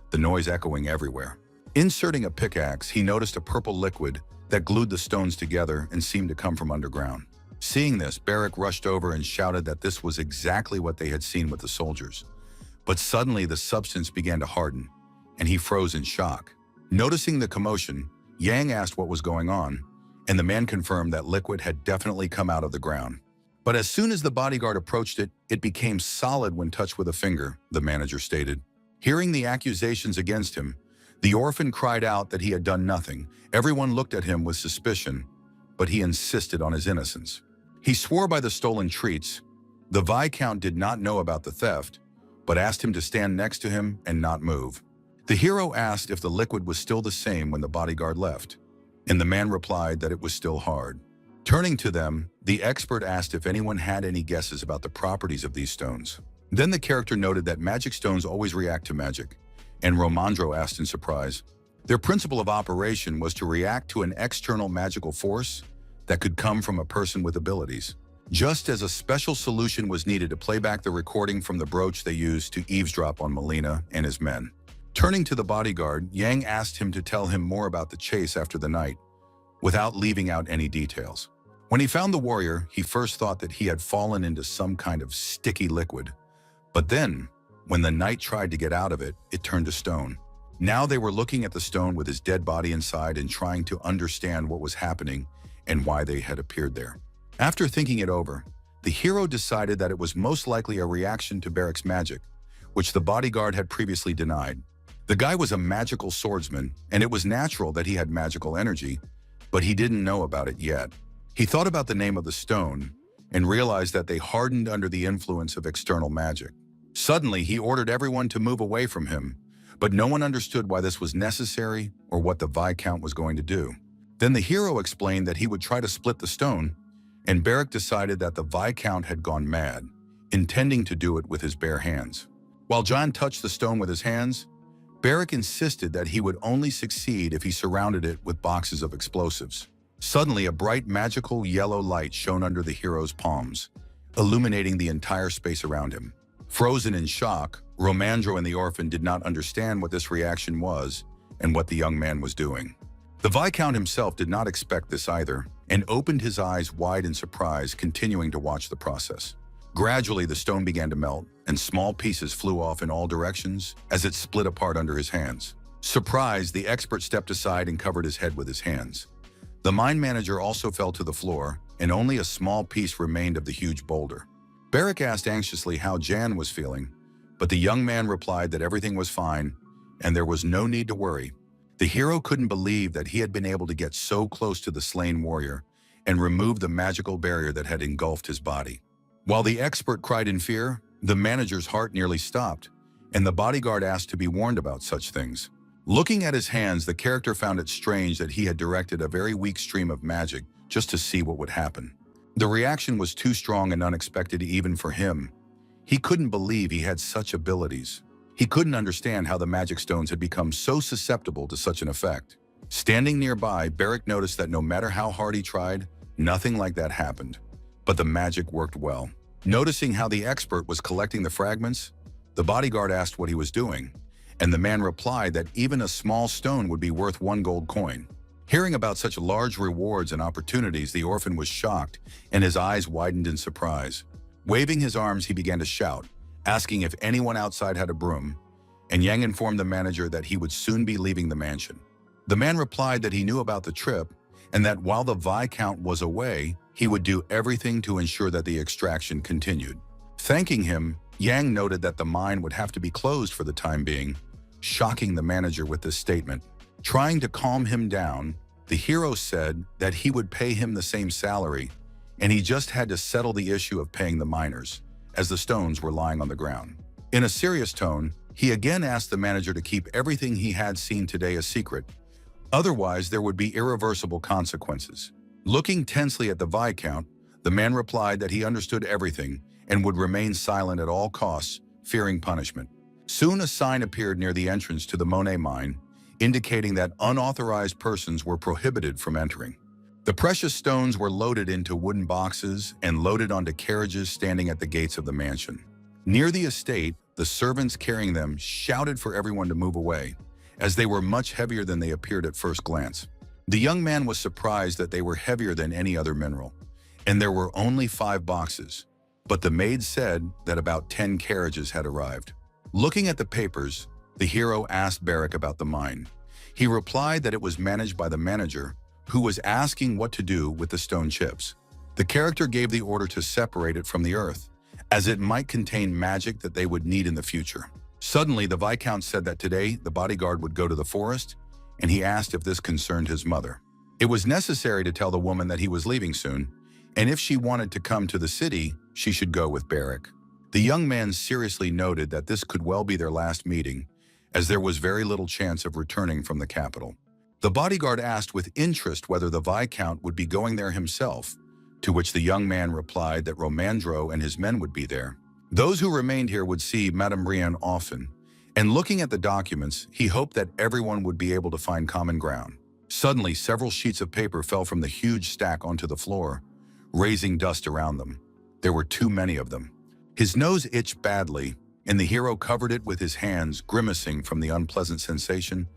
the noise echoing everywhere. Inserting a pickaxe, he noticed a purple liquid that glued the stones together and seemed to come from underground. Seeing this, Barrack rushed over and shouted that this was exactly what they had seen with the soldiers. But suddenly, the substance began to harden, and he froze in shock. Noticing the commotion, Yang asked what was going on, and the man confirmed that liquid had definitely come out of the ground. But as soon as the bodyguard approached it, it became solid when touched with a finger, the manager stated. Hearing the accusations against him, the orphan cried out that he had done nothing. Everyone looked at him with suspicion, but he insisted on his innocence. He swore by the stolen treats. The Viscount did not know about the theft, but asked him to stand next to him and not move. The hero asked if the liquid was still the same when the bodyguard left, and the man replied that it was still hard. Turning to them, the expert asked if anyone had any guesses about the properties of these stones. Then the character noted that magic stones always react to magic, and Romandro asked in surprise. Their principle of operation was to react to an external magical force that could come from a person with abilities. Just as a special solution was needed to play back the recording from the brooch they used to eavesdrop on Molina and his men. Turning to the bodyguard, Yang asked him to tell him more about the chase after the night, without leaving out any details. When he found the warrior, he first thought that he had fallen into some kind of sticky liquid. But then, when the knight tried to get out of it, it turned to stone. Now they were looking at the stone with his dead body inside and trying to understand what was happening and why they had appeared there. After thinking it over, the hero decided that it was most likely a reaction to Barrick's magic, which the bodyguard had previously denied. The guy was a magical swordsman, and it was natural that he had magical energy, but he didn't know about it yet. He thought about the name of the stone and realized that they hardened under the influence of external magic. Suddenly, he ordered everyone to move away from him, but no one understood why this was necessary or what the Viscount was going to do. Then the hero explained that he would try to split the stone, and Barrick decided that the Viscount had gone mad, intending to do it with his bare hands. While John touched the stone with his hands, Barrick insisted that he would only succeed if he surrounded it with boxes of explosives. Suddenly, a bright magical yellow light shone under the hero's palms, illuminating the entire space around him. Frozen in shock, Romandro and the orphan did not understand what this reaction was and what the young man was doing. The Viscount himself did not expect this either, and opened his eyes wide in surprise, continuing to watch the process. Gradually, the stone began to melt, and small pieces flew off in all directions as it split apart under his hands. Surprised, the expert stepped aside and covered his head with his hands. The mine manager also fell to the floor, and only a small piece remained of the huge boulder. Barrick asked anxiously how Jan was feeling, but the young man replied that everything was fine, and there was no need to worry. The hero couldn't believe that he had been able to get so close to the slain warrior and remove the magical barrier that had engulfed his body. While the expert cried in fear, the manager's heart nearly stopped, and the bodyguard asked to be warned about such things. Looking at his hands, the character found it strange that he had directed a very weak stream of magic just to see what would happen. The reaction was too strong and unexpected even for him. He couldn't believe he had such abilities. He couldn't understand how the magic stones had become so susceptible to such an effect. Standing nearby, Barrick noticed that no matter how hard he tried, nothing like that happened. But the magic worked well. Noticing how the expert was collecting the fragments, the bodyguard asked what he was doing, and the man replied that even a small stone would be worth 1 gold coin. Hearing about such large rewards and opportunities, the orphan was shocked, and his eyes widened in surprise. Waving his arms, he began to shout, asking if anyone outside had a broom, and Yang informed the manager that he would soon be leaving the mansion. The man replied that he knew about the trip, and that while the Viscount was away, he would do everything to ensure that the extraction continued. Thanking him, Yang noted that the mine would have to be closed for the time being, shocking the manager with this statement. Trying to calm him down, the hero said that he would pay him the same salary, and he just had to settle the issue of paying the miners, as the stones were lying on the ground. In a serious tone, he again asked the manager to keep everything he had seen today a secret. Otherwise, there would be irreversible consequences. Looking tensely at the Viscount, the man replied that he understood everything and would remain silent at all costs, fearing punishment. Soon a sign appeared near the entrance to the Monet mine, indicating that unauthorized persons were prohibited from entering. The precious stones were loaded into wooden boxes and loaded onto carriages standing at the gates of the mansion. Near the estate, the servants carrying them shouted for everyone to move away, as they were much heavier than they appeared at first glance. The young man was surprised that they were heavier than any other mineral, and there were only 5 boxes, but the maid said that about 10 carriages had arrived. Looking at the papers, the hero asked Barrick about the mine. He replied that it was managed by the manager, who was asking what to do with the stone chips. The character gave the order to separate it from the earth, as it might contain magic that they would need in the future. Suddenly, the Viscount said that today the bodyguard would go to the forest, and he asked if this concerned his mother. It was necessary to tell the woman that he was leaving soon, and if she wanted to come to the city, she should go with Barrack. The young man seriously noted that this could well be their last meeting, as there was very little chance of returning from the capital. The bodyguard asked with interest whether the Viscount would be going there himself, to which the young man replied that Romandro and his men would be there. Those who remained here would see Madame Brienne often, and looking at the documents, he hoped that everyone would be able to find common ground. Suddenly, several sheets of paper fell from the huge stack onto the floor, raising dust around them. There were too many of them. His nose itched badly, and the hero covered it with his hands, grimacing from the unpleasant sensation,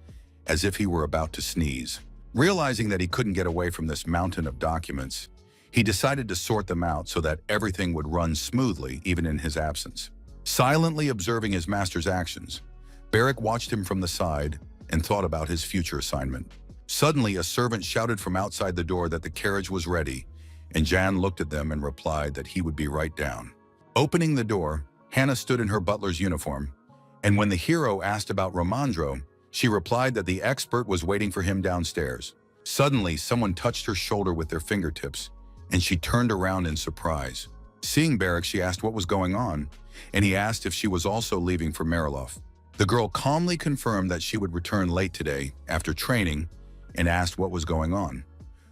as if he were about to sneeze. Realizing that he couldn't get away from this mountain of documents, he decided to sort them out so that everything would run smoothly even in his absence. Silently observing his master's actions, Barrack watched him from the side and thought about his future assignment. Suddenly, a servant shouted from outside the door that the carriage was ready, and Jan looked at them and replied that he would be right down. Opening the door, Hannah stood in her butler's uniform, and when the hero asked about Romandro, she replied that the expert was waiting for him downstairs. Suddenly, someone touched her shoulder with their fingertips, and she turned around in surprise. Seeing Barrack, she asked what was going on, and he asked if she was also leaving for Mariloff. The girl calmly confirmed that she would return late today after training and asked what was going on.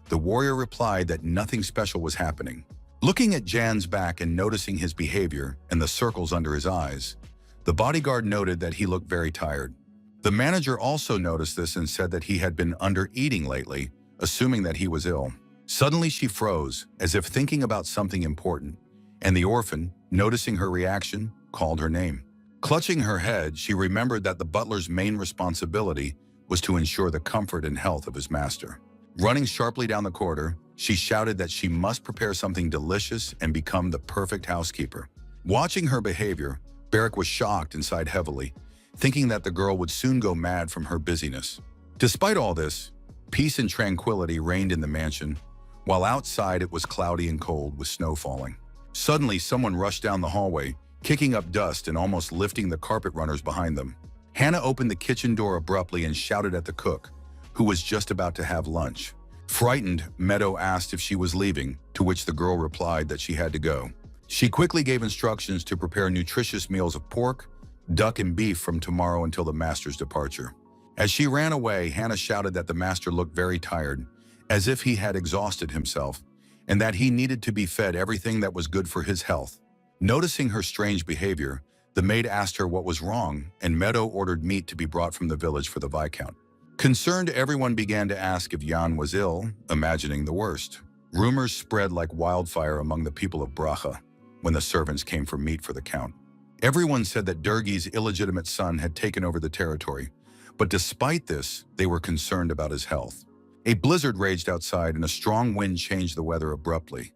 The warrior replied that nothing special was happening. Looking at Jan's back and noticing his behavior and the circles under his eyes, the bodyguard noted that he looked very tired. The manager also noticed this and said that he had been under-eating lately, assuming that he was ill. Suddenly she froze, as if thinking about something important, and the orphan, noticing her reaction, called her name. Clutching her head, she remembered that the butler's main responsibility was to ensure the comfort and health of his master. Running sharply down the corridor, she shouted that she must prepare something delicious and become the perfect housekeeper. Watching her behavior, Barrack was shocked and sighed heavily, thinking that the girl would soon go mad from her busyness. Despite all this, peace and tranquility reigned in the mansion, while outside it was cloudy and cold with snow falling. Suddenly, someone rushed down the hallway, kicking up dust and almost lifting the carpet runners behind them. Hannah opened the kitchen door abruptly and shouted at the cook, who was just about to have lunch. Frightened, Meadow asked if she was leaving, to which the girl replied that she had to go. She quickly gave instructions to prepare nutritious meals of pork, duck, and beef from tomorrow until the master's departure. As she ran away, Hannah shouted that the master looked very tired, as if he had exhausted himself, and that he needed to be fed everything that was good for his health. Noticing her strange behavior, the maid asked her what was wrong, and Meadow ordered meat to be brought from the village for the Viscount. Concerned, everyone began to ask if Jan was ill, imagining the worst. Rumors spread like wildfire among the people of Bracha when the servants came for meat for the Count. Everyone said that Durgi's illegitimate son had taken over the territory, but despite this, they were concerned about his health. A blizzard raged outside and a strong wind changed the weather abruptly,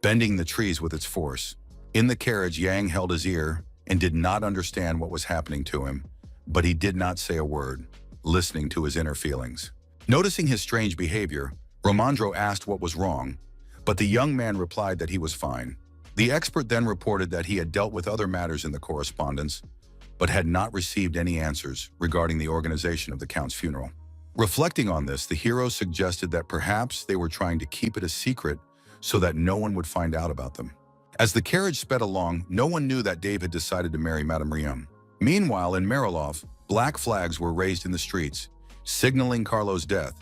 bending the trees with its force. In the carriage, Yang held his ear and did not understand what was happening to him, but he did not say a word, listening to his inner feelings. Noticing his strange behavior, Romandro asked what was wrong, but the young man replied that he was fine. The expert then reported that he had dealt with other matters in the correspondence, but had not received any answers regarding the organization of the Count's funeral. Reflecting on this, the hero suggested that perhaps they were trying to keep it a secret so that no one would find out about them. As the carriage sped along, no one knew that Dave had decided to marry Madame Riam. Meanwhile, in Mariloff, black flags were raised in the streets, signaling Carlo's death,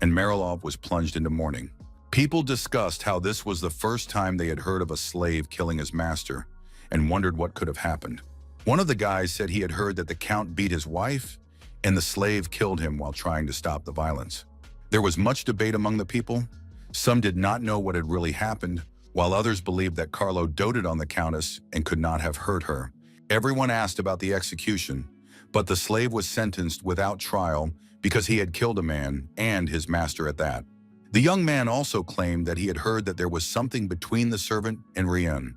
and Mariloff was plunged into mourning. People discussed how this was the first time they had heard of a slave killing his master, and wondered what could have happened. One of the guys said he had heard that the Count beat his wife, and the slave killed him while trying to stop the violence. There was much debate among the people. Some did not know what had really happened, while others believed that Carlo doted on the Countess and could not have hurt her. Everyone asked about the execution, but the slave was sentenced without trial because he had killed a man, and his master at that. The young man also claimed that he had heard that there was something between the servant and Rien,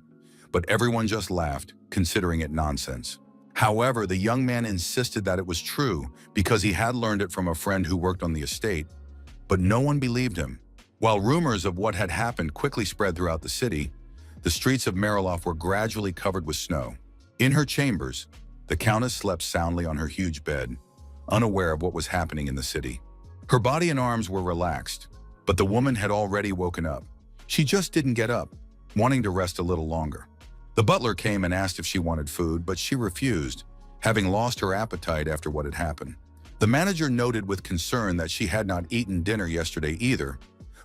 but everyone just laughed, considering it nonsense. However, the young man insisted that it was true because he had learned it from a friend who worked on the estate, but no one believed him. While rumors of what had happened quickly spread throughout the city, the streets of Mariloff were gradually covered with snow. In her chambers, the Countess slept soundly on her huge bed, unaware of what was happening in the city. Her body and arms were relaxed, but the woman had already woken up. She just didn't get up, wanting to rest a little longer. The butler came and asked if she wanted food, but she refused, having lost her appetite after what had happened. The manager noted with concern that she had not eaten dinner yesterday either,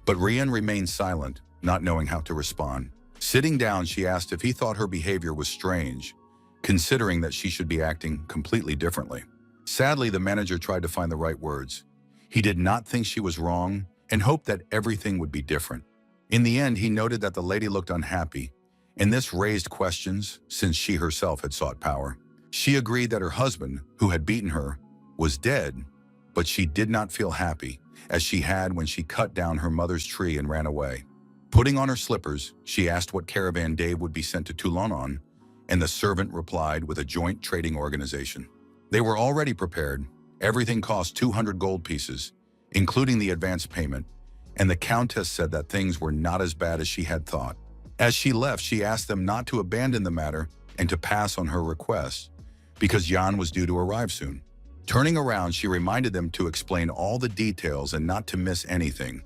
but Rian remained silent, not knowing how to respond. Sitting down, she asked if he thought her behavior was strange, considering that she should be acting completely differently. Sadly, the manager tried to find the right words. He did not think she was wrong and hoped that everything would be different. In the end, he noted that the lady looked unhappy, and this raised questions since she herself had sought power. She agreed that her husband, who had beaten her, was dead, but she did not feel happy, as she had when she cut down her mother's tree and ran away. Putting on her slippers, she asked what caravan Dave would be sent to Toulon on, and the servant replied with a joint trading organization. They were already prepared. Everything cost 200 gold pieces, including the advance payment, and the Countess said that things were not as bad as she had thought. As she left, she asked them not to abandon the matter and to pass on her request, because Jan was due to arrive soon. Turning around, she reminded them to explain all the details and not to miss anything,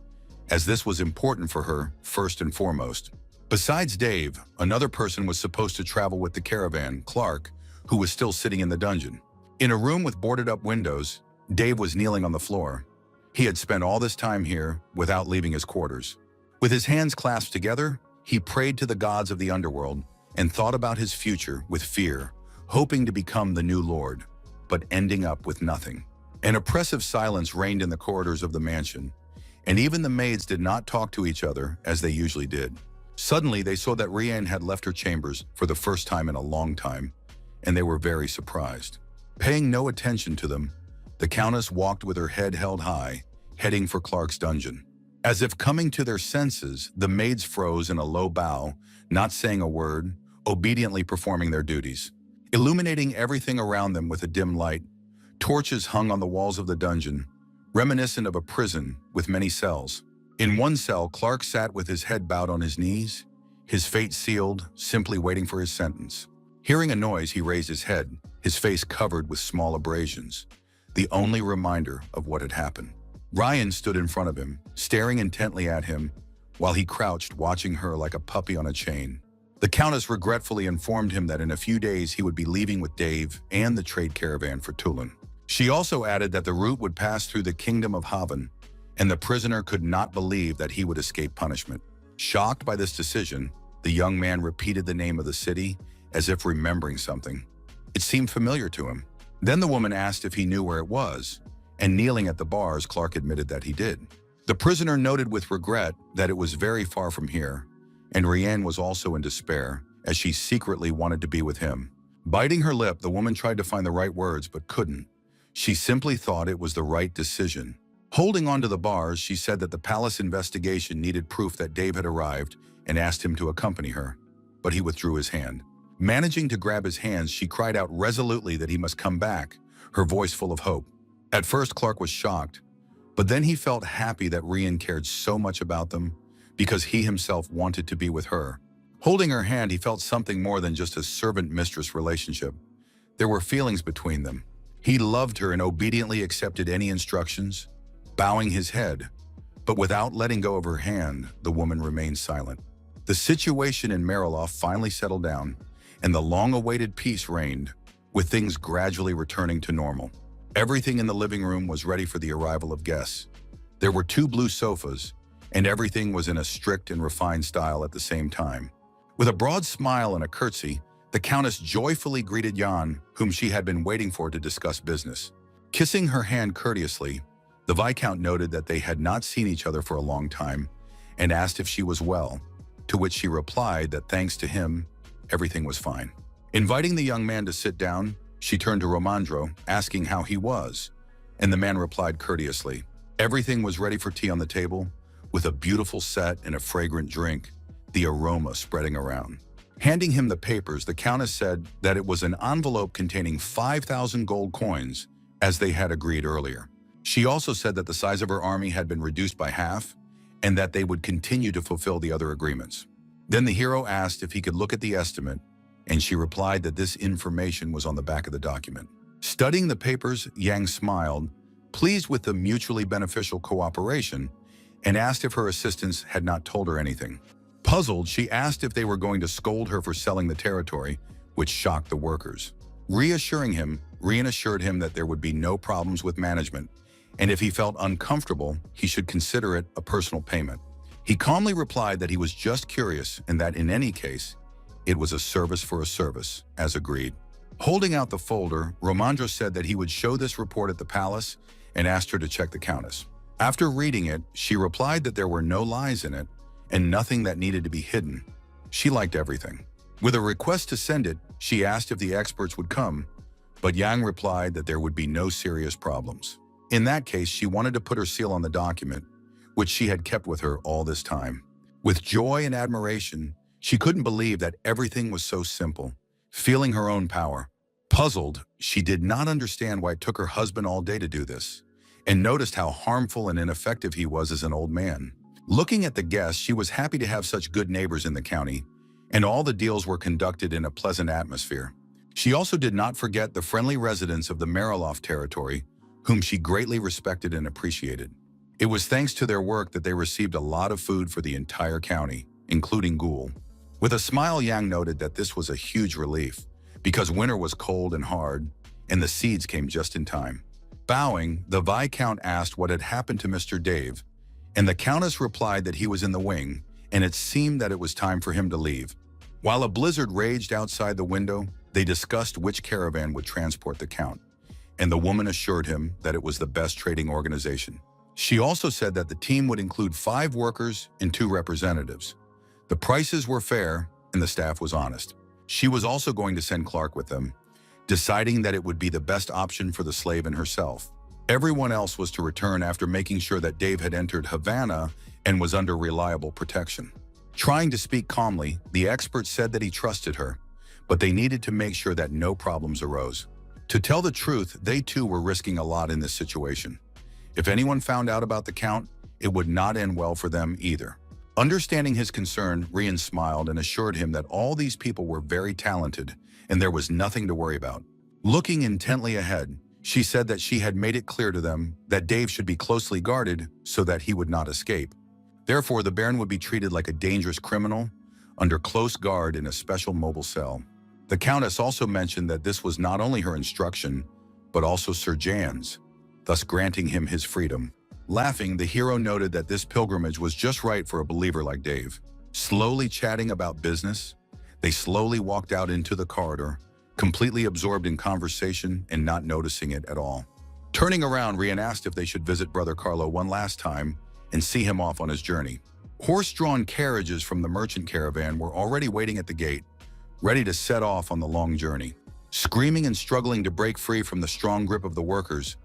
as this was important for her first and foremost. Besides Dave, another person was supposed to travel with the caravan, Clark, who was still sitting in the dungeon. In a room with boarded-up windows, Dave was kneeling on the floor. He had spent all this time here without leaving his quarters. With his hands clasped together, he prayed to the gods of the underworld and thought about his future with fear, hoping to become the new lord, but ending up with nothing. An oppressive silence reigned in the corridors of the mansion, and even the maids did not talk to each other as they usually did. Suddenly, they saw that Rian had left her chambers for the first time in a long time, and they were very surprised. Paying no attention to them, the Countess walked with her head held high, heading for Clark's dungeon. As if coming to their senses, the maids froze in a low bow, not saying a word, obediently performing their duties. Illuminating everything around them with a dim light, torches hung on the walls of the dungeon, reminiscent of a prison with many cells. In one cell, Clark sat with his head bowed on his knees, his fate sealed, simply waiting for his sentence. Hearing a noise, he raised his head, his face covered with small abrasions, the only reminder of what had happened. Ryan stood in front of him, staring intently at him, while he crouched, watching her like a puppy on a chain. The Countess regretfully informed him that in a few days he would be leaving with Dave and the trade caravan for Toulon. She also added that the route would pass through the kingdom of Haven, and the prisoner could not believe that he would escape punishment. Shocked by this decision, the young man repeated the name of the city as if remembering something. It seemed familiar to him. Then the woman asked if he knew where it was, and kneeling at the bars, Clark admitted that he did. The prisoner noted with regret that it was very far from here, and Rian was also in despair, as she secretly wanted to be with him. Biting her lip, the woman tried to find the right words but couldn't. She simply thought it was the right decision. Holding on to the bars, she said that the palace investigation needed proof that Dave had arrived and asked him to accompany her, but he withdrew his hand. Managing to grab his hands, she cried out resolutely that he must come back, her voice full of hope. At first, Clark was shocked, but then he felt happy that Rian cared so much about them because he himself wanted to be with her. Holding her hand, he felt something more than just a servant-mistress relationship. There were feelings between them. He loved her and obediently accepted any instructions, bowing his head, but without letting go of her hand, the woman remained silent. The situation in Mariloff finally settled down, and the long-awaited peace reigned, with things gradually returning to normal. Everything in the living room was ready for the arrival of guests. There were 2 blue sofas, and everything was in a strict and refined style at the same time. With a broad smile and a curtsy, the Countess joyfully greeted Jan, whom she had been waiting for to discuss business. Kissing her hand courteously, the Viscount noted that they had not seen each other for a long time and asked if she was well, to which she replied that thanks to him, everything was fine. Inviting the young man to sit down, she turned to Romandro, asking how he was, and the man replied courteously. Everything was ready for tea on the table, with a beautiful set and a fragrant drink, the aroma spreading around. Handing him the papers, the Countess said that it was an envelope containing 5,000 gold coins, as they had agreed earlier. She also said that the size of her army had been reduced by half, and that they would continue to fulfill the other agreements. Then the hero asked if he could look at the estimate, and she replied that this information was on the back of the document. Studying the papers, Yang smiled, pleased with the mutually beneficial cooperation, and asked if her assistants had not told her anything. Puzzled, she asked if they were going to scold her for selling the territory, which shocked the workers. Rian assured him that there would be no problems with management, and if he felt uncomfortable, he should consider it a personal payment. He calmly replied that he was just curious and that in any case, it was a service for a service, as agreed. Holding out the folder, Romandro said that he would show this report at the palace and asked her to check the countess. After reading it, she replied that there were no lies in it and nothing that needed to be hidden. She liked everything. With a request to send it, she asked if the experts would come, but Yang replied that there would be no serious problems. In that case, she wanted to put her seal on the document, which she had kept with her all this time. With joy and admiration, she couldn't believe that everything was so simple, feeling her own power. Puzzled, she did not understand why it took her husband all day to do this, and noticed how harmful and ineffective he was as an old man. Looking at the guests, she was happy to have such good neighbors in the county, and all the deals were conducted in a pleasant atmosphere. She also did not forget the friendly residents of the Marilof territory, whom she greatly respected and appreciated. It was thanks to their work that they received a lot of food for the entire county, including Ghoul. With a smile, Yang noted that this was a huge relief, because winter was cold and hard, and the seeds came just in time. Bowing, the Viscount asked what had happened to Mr. Dave, and the Countess replied that he was in the wing, and it seemed that it was time for him to leave. While a blizzard raged outside the window, they discussed which caravan would transport the Count, and the woman assured him that it was the best trading organization. She also said that the team would include 5 workers and 2 representatives. The prices were fair, and the staff was honest. She was also going to send Clark with them, deciding that it would be the best option for the slave and herself. Everyone else was to return after making sure that Dave had entered Havana and was under reliable protection. Trying to speak calmly, the expert said that he trusted her, but they needed to make sure that no problems arose. To tell the truth, they too were risking a lot in this situation. If anyone found out about the Count, it would not end well for them either. Understanding his concern, Rian smiled and assured him that all these people were very talented and there was nothing to worry about. Looking intently ahead, she said that she had made it clear to them that Dave should be closely guarded so that he would not escape. Therefore, the Baron would be treated like a dangerous criminal, under close guard in a special mobile cell. The Countess also mentioned that this was not only her instruction, but also Sir Jan's, thus granting him his freedom. Laughing, the hero noted that this pilgrimage was just right for a believer like Dave. Slowly chatting about business, they slowly walked out into the corridor, completely absorbed in conversation and not noticing it at all. Turning around, Rian asked if they should visit Brother Carlo one last time and see him off on his journey. Horse-drawn carriages from the merchant caravan were already waiting at the gate, ready to set off on the long journey. Screaming and struggling to break free from the strong grip of the workers,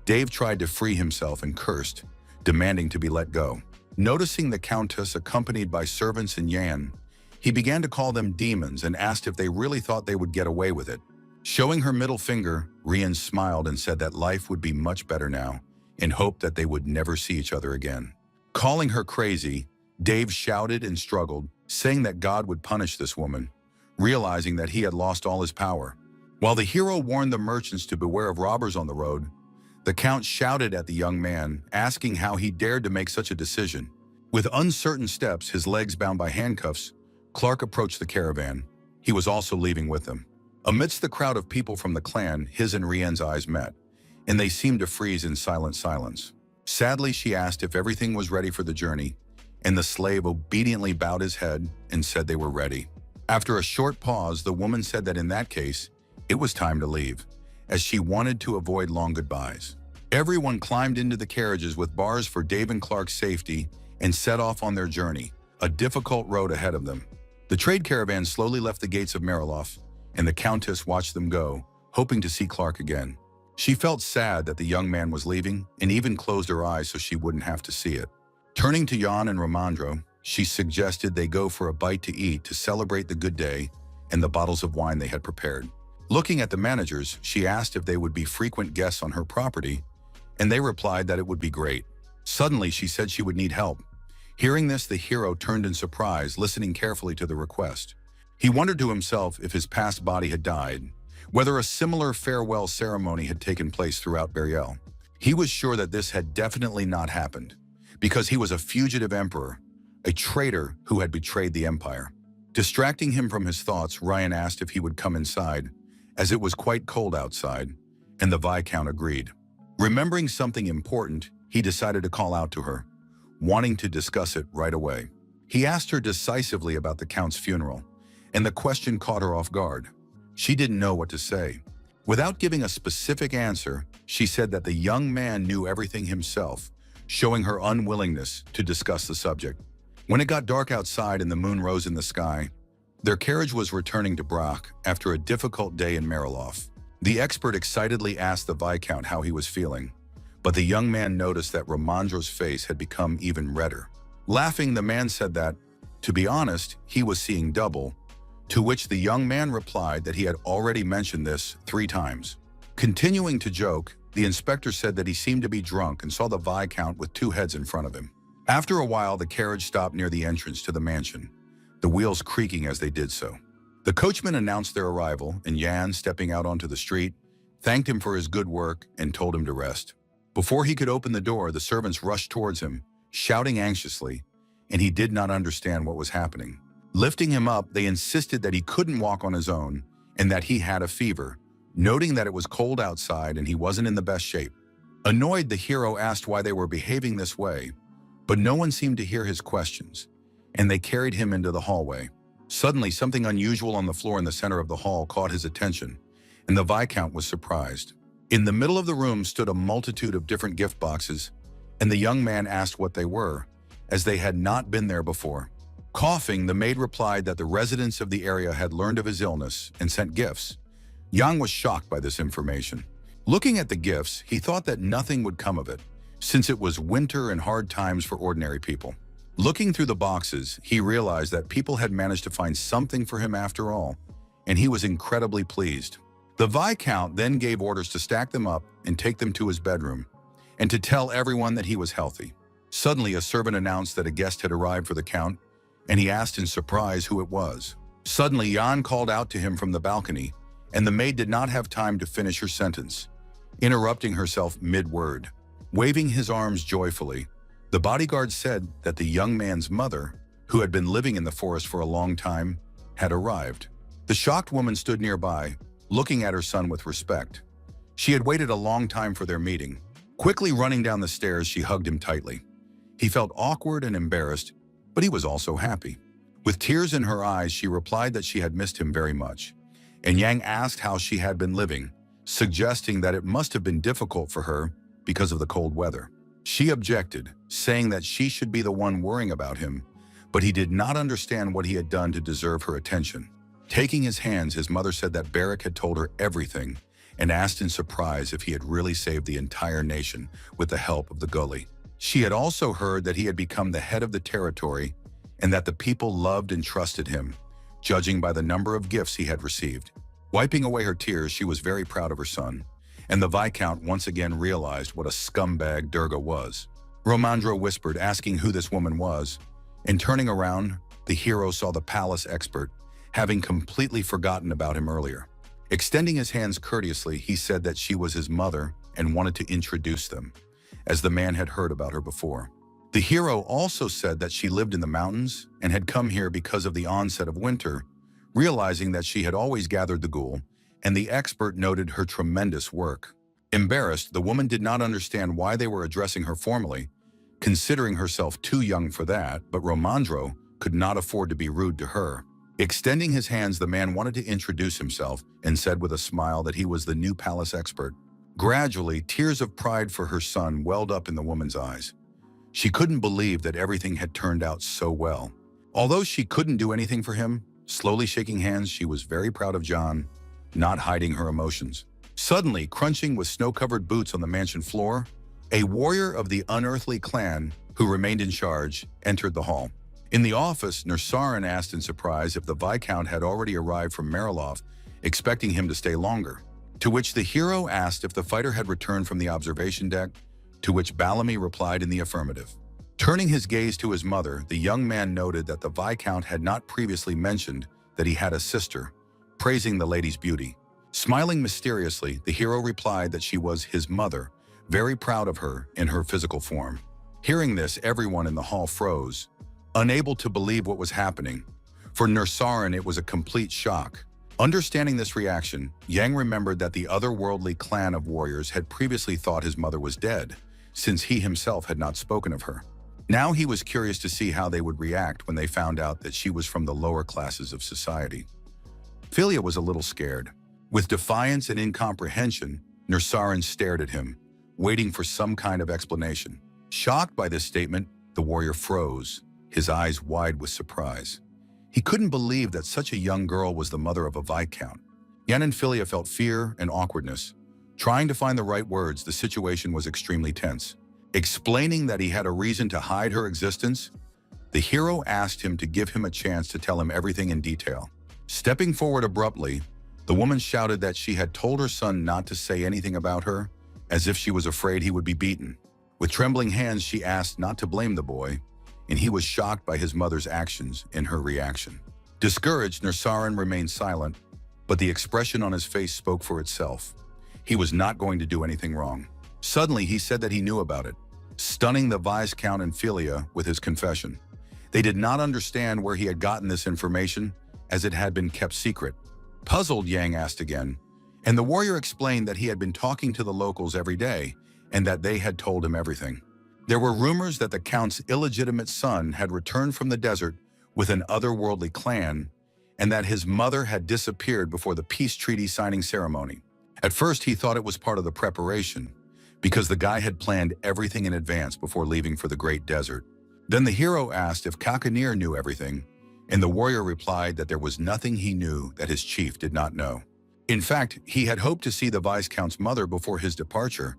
Dave tried to free himself and cursed, demanding to be let go. Noticing the Countess accompanied by servants and Yan, he began to call them demons and asked if they really thought they would get away with it. Showing her middle finger, Rian smiled and said that life would be much better now, and hoped that they would never see each other again. Calling her crazy, Dave shouted and struggled, saying that God would punish this woman, realizing that he had lost all his power. While the hero warned the merchants to beware of robbers on the road, the Count shouted at the young man, asking how he dared to make such a decision. With uncertain steps, his legs bound by handcuffs, Clark approached the caravan. He was also leaving with them. Amidst the crowd of people from the clan, his and Rien's eyes met, and they seemed to freeze in silent silence. Sadly, she asked if everything was ready for the journey, and the slave obediently bowed his head and said they were ready. After a short pause, the woman said that in that case, it was time to leave, as she wanted to avoid long goodbyes. Everyone climbed into the carriages with bars for Dave and Clark's safety and set off on their journey, a difficult road ahead of them. The trade caravan slowly left the gates of Marilof, and the Countess watched them go, hoping to see Clark again. She felt sad that the young man was leaving and even closed her eyes so she wouldn't have to see it. Turning to Jan and Romandro, she suggested they go for a bite to eat to celebrate the good day and the bottles of wine they had prepared. Looking at the managers, she asked if they would be frequent guests on her property, and they replied that it would be great. Suddenly, she said she would need help. Hearing this, the hero turned in surprise, listening carefully to the request. He wondered to himself if his past body had died, whether a similar farewell ceremony had taken place throughout Burial. He was sure that this had definitely not happened, because he was a fugitive emperor, a traitor who had betrayed the empire. Distracting him from his thoughts, Ryan asked if he would come inside, as it was quite cold outside, and the Viscount agreed. Remembering something important, he decided to call out to her, wanting to discuss it right away. He asked her decisively about the Count's funeral, and the question caught her off guard. She didn't know what to say. Without giving a specific answer, she said that the young man knew everything himself, showing her unwillingness to discuss the subject. When it got dark outside and the moon rose in the sky, their carriage was returning to Brock after a difficult day in Mariloff. The expert excitedly asked the Viscount how he was feeling, but the young man noticed that Ramandro's face had become even redder. Laughing, the man said that, to be honest, he was seeing double, to which the young man replied that he had already mentioned this 3 times. Continuing to joke, the inspector said that he seemed to be drunk and saw the Viscount with 2 heads in front of him. After a while, the carriage stopped near the entrance to the mansion, the wheels creaking as they did so. The coachman announced their arrival, and Jan, stepping out onto the street, thanked him for his good work and told him to rest. Before he could open the door, the servants rushed towards him, shouting anxiously, and he did not understand what was happening. Lifting him up, they insisted that he couldn't walk on his own and that he had a fever, noting that it was cold outside and he wasn't in the best shape. Annoyed, the hero asked why they were behaving this way, but no one seemed to hear his questions, and they carried him into the hallway. Suddenly, something unusual on the floor in the center of the hall caught his attention, and the Viscount was surprised. In the middle of the room stood a multitude of different gift boxes, and the young man asked what they were, as they had not been there before. Coughing, the maid replied that the residents of the area had learned of his illness and sent gifts. Yang was shocked by this information. Looking at the gifts, he thought that nothing would come of it, since it was winter and hard times for ordinary people. Looking through the boxes, he realized that people had managed to find something for him after all, and he was incredibly pleased. The Viscount then gave orders to stack them up and take them to his bedroom, and to tell everyone that he was healthy. Suddenly, a servant announced that a guest had arrived for the Count, and he asked in surprise who it was. Suddenly, Jan called out to him from the balcony, and the maid did not have time to finish her sentence, interrupting herself mid-word. Waving his arms joyfully, the bodyguard said that the young man's mother, who had been living in the forest for a long time, had arrived. The shocked woman stood nearby, looking at her son with respect. She had waited a long time for their meeting. Quickly running down the stairs, she hugged him tightly. He felt awkward and embarrassed, but he was also happy. With tears in her eyes, she replied that she had missed him very much, and Yang asked how she had been living, suggesting that it must have been difficult for her because of the cold weather. She objected, saying that she should be the one worrying about him, but he did not understand what he had done to deserve her attention. Taking his hands, his mother said that Barak had told her everything and asked in surprise if he had really saved the entire nation with the help of the gully. She had also heard that he had become the head of the territory and that the people loved and trusted him, judging by the number of gifts he had received. Wiping away her tears, she was very proud of her son, and the Viscount once again realized what a scumbag Durga was. Ramandro whispered, asking who this woman was, and turning around, the hero saw the palace expert, having completely forgotten about him earlier. Extending his hands courteously, he said that she was his mother and wanted to introduce them, as the man had heard about her before. The hero also said that she lived in the mountains and had come here because of the onset of winter, realizing that she had always gathered the ghoul, and the expert noted her tremendous work. Embarrassed, the woman did not understand why they were addressing her formally, considering herself too young for that, but Ramandro could not afford to be rude to her. Extending his hands, the man wanted to introduce himself and said with a smile that he was the new palace expert. Gradually, tears of pride for her son welled up in the woman's eyes. She couldn't believe that everything had turned out so well. Although she couldn't do anything for him, slowly shaking hands, she was very proud of John, not hiding her emotions. Suddenly, crunching with snow-covered boots on the mansion floor, a warrior of the unearthly clan, who remained in charge, entered the hall. In the office, Nursarin asked in surprise if the Viscount had already arrived from Mariloff, expecting him to stay longer. To which the hero asked if the fighter had returned from the observation deck, to which Bellamy replied in the affirmative. Turning his gaze to his mother, the young man noted that the Viscount had not previously mentioned that he had a sister, praising the lady's beauty. Smiling mysteriously, the hero replied that she was his mother, very proud of her in her physical form. Hearing this, everyone in the hall froze, unable to believe what was happening. For Nursarin, it was a complete shock. Understanding this reaction, Yang remembered that the otherworldly clan of warriors had previously thought his mother was dead, since he himself had not spoken of her. Now he was curious to see how they would react when they found out that she was from the lower classes of society. Philia was a little scared. With defiance and incomprehension, Nursarin stared at him, waiting for some kind of explanation. Shocked by this statement, the warrior froze, his eyes wide with surprise. He couldn't believe that such a young girl was the mother of a Viscount. Yan and Philia felt fear and awkwardness. Trying to find the right words, the situation was extremely tense. Explaining that he had a reason to hide her existence, the hero asked him to give him a chance to tell him everything in detail. Stepping forward abruptly, the woman shouted that she had told her son not to say anything about her, as if she was afraid he would be beaten. With trembling hands, she asked not to blame the boy, and he was shocked by his mother's actions and her reaction. Discouraged, Nursarin remained silent, but the expression on his face spoke for itself. He was not going to do anything wrong. Suddenly, he said that he knew about it, stunning the Viscount and Philia with his confession. They did not understand where he had gotten this information, as it had been kept secret. Puzzled, Yang asked again, and the warrior explained that he had been talking to the locals every day, and that they had told him everything. There were rumors that the Count's illegitimate son had returned from the desert with an otherworldly clan, and that his mother had disappeared before the peace treaty signing ceremony. At first, he thought it was part of the preparation, because the guy had planned everything in advance before leaving for the Great Desert. Then the hero asked if Kakanir knew everything, and the warrior replied that there was nothing he knew that his chief did not know. In fact, he had hoped to see the Viscount's mother before his departure,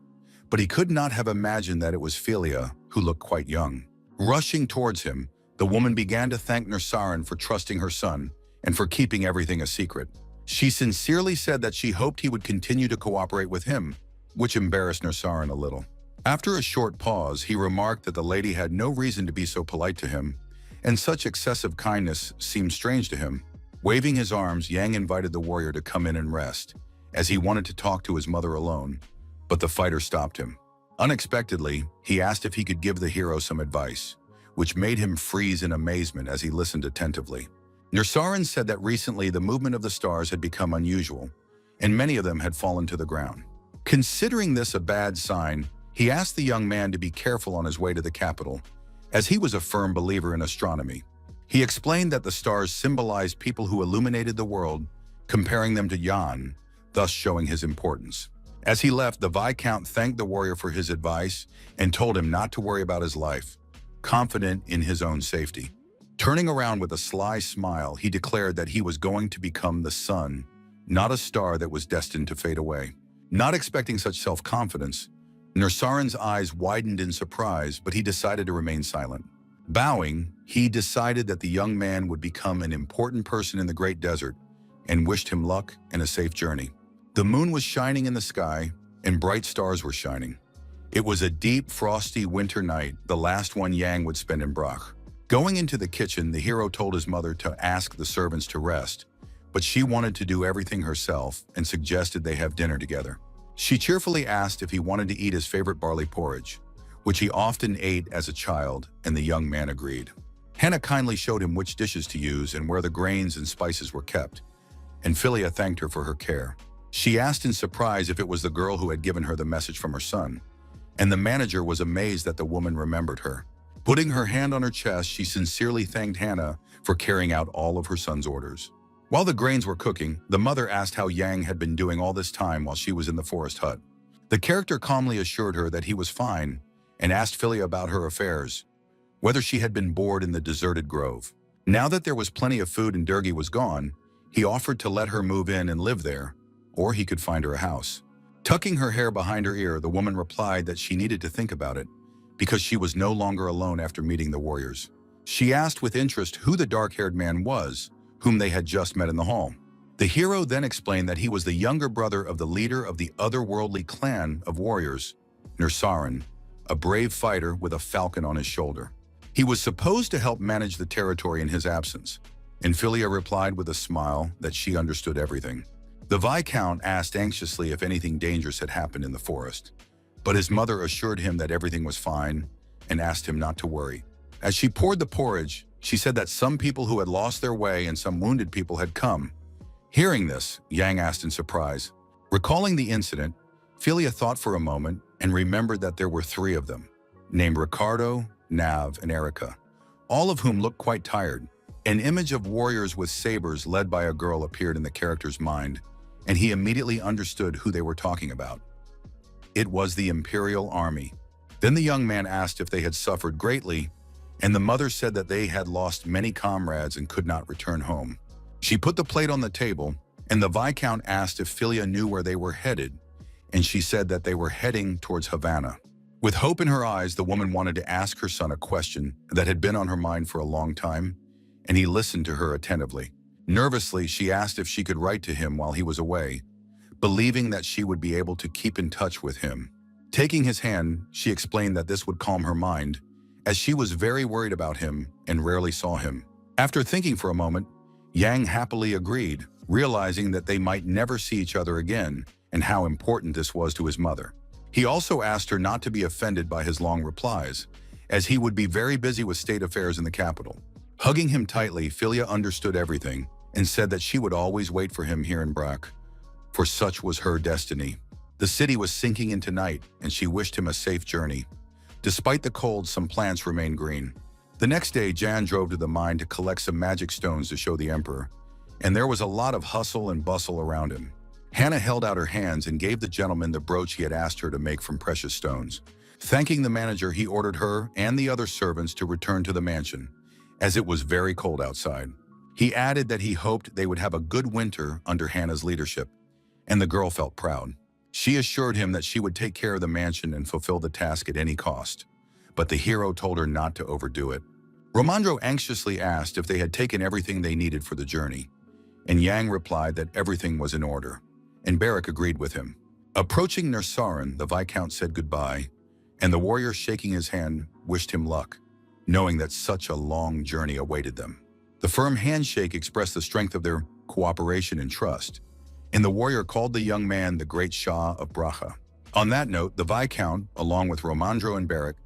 but he could not have imagined that it was Philia, who looked quite young. Rushing towards him, the woman began to thank Nursarin for trusting her son and for keeping everything a secret. She sincerely said that she hoped he would continue to cooperate with him, which embarrassed Nursarin a little. After a short pause, he remarked that the lady had no reason to be so polite to him, and such excessive kindness seemed strange to him. Waving his arms, Yang invited the warrior to come in and rest, as he wanted to talk to his mother alone, but the fighter stopped him. Unexpectedly, he asked if he could give the hero some advice, which made him freeze in amazement as he listened attentively. Nursarin said that recently the movement of the stars had become unusual, and many of them had fallen to the ground. Considering this a bad sign, he asked the young man to be careful on his way to the capital, as he was a firm believer in astronomy. He explained that the stars symbolized people who illuminated the world, comparing them to Yan, thus showing his importance. As he left, the Viscount thanked the warrior for his advice and told him not to worry about his life, confident in his own safety. Turning around with a sly smile, he declared that he was going to become the sun, not a star that was destined to fade away. Not expecting such self-confidence, Nursarin's eyes widened in surprise, but he decided to remain silent. Bowing, he decided that the young man would become an important person in the Great Desert and wished him luck and a safe journey. The moon was shining in the sky, and bright stars were shining. It was a deep, frosty winter night, the last one Yang would spend in Brach. Going into the kitchen, the hero told his mother to ask the servants to rest, but she wanted to do everything herself and suggested they have dinner together. She cheerfully asked if he wanted to eat his favorite barley porridge, which he often ate as a child, and the young man agreed. Hannah kindly showed him which dishes to use and where the grains and spices were kept, and Philia thanked her for her care. She asked in surprise if it was the girl who had given her the message from her son, and the manager was amazed that the woman remembered her. Putting her hand on her chest, she sincerely thanked Hannah for carrying out all of her son's orders. While the grains were cooking, the mother asked how Yang had been doing all this time while she was in the forest hut. The character calmly assured her that he was fine and asked Philia about her affairs, whether she had been bored in the deserted grove. Now that there was plenty of food and Durgi was gone, he offered to let her move in and live there, or he could find her a house. Tucking her hair behind her ear, the woman replied that she needed to think about it, because she was no longer alone after meeting the warriors. She asked with interest who the dark-haired man was, whom they had just met in the hall. The hero then explained that he was the younger brother of the leader of the otherworldly clan of warriors, Nursarin, a brave fighter with a falcon on his shoulder. He was supposed to help manage the territory in his absence, and Philia replied with a smile that she understood everything. The Viscount asked anxiously if anything dangerous had happened in the forest, but his mother assured him that everything was fine and asked him not to worry. As she poured the porridge, she said that some people who had lost their way and some wounded people had come. Hearing this, Yang asked in surprise. Recalling the incident, Philia thought for a moment and remembered that there were three of them, named Ricardo, Nav, and Erica, all of whom looked quite tired. An image of warriors with sabers led by a girl appeared in the character's mind, and he immediately understood who they were talking about. It was the Imperial Army. Then the young man asked if they had suffered greatly, and the mother said that they had lost many comrades and could not return home. She put the plate on the table, and the Viscount asked if Philia knew where they were headed, and she said that they were heading towards Havana. With hope in her eyes, the woman wanted to ask her son a question that had been on her mind for a long time, and he listened to her attentively. Nervously, she asked if she could write to him while he was away, believing that she would be able to keep in touch with him. Taking his hand, she explained that this would calm her mind, as she was very worried about him and rarely saw him. After thinking for a moment, Yang happily agreed, realizing that they might never see each other again and how important this was to his mother. He also asked her not to be offended by his long replies, as he would be very busy with state affairs in the capital. Hugging him tightly, Philia understood everything and said that she would always wait for him here in Brac, for such was her destiny. The city was sinking into night, and she wished him a safe journey. Despite the cold, some plants remained green. The next day, Jan drove to the mine to collect some magic stones to show the emperor, and there was a lot of hustle and bustle around him. Hannah held out her hands and gave the gentleman the brooch he had asked her to make from precious stones. Thanking the manager, he ordered her and the other servants to return to the mansion, as it was very cold outside. He added that he hoped they would have a good winter under Hannah's leadership, and the girl felt proud. She assured him that she would take care of the mansion and fulfill the task at any cost, but the hero told her not to overdo it. Romandro anxiously asked if they had taken everything they needed for the journey, and Yang replied that everything was in order, and Barrack agreed with him. Approaching Nersaran, the Viscount said goodbye, and the warrior, shaking his hand, wished him luck, knowing that such a long journey awaited them. The firm handshake expressed the strength of their cooperation and trust, and the warrior called the young man the Great Shah of Bracha. On that note, the Viscount, along with Romandro and Barrack,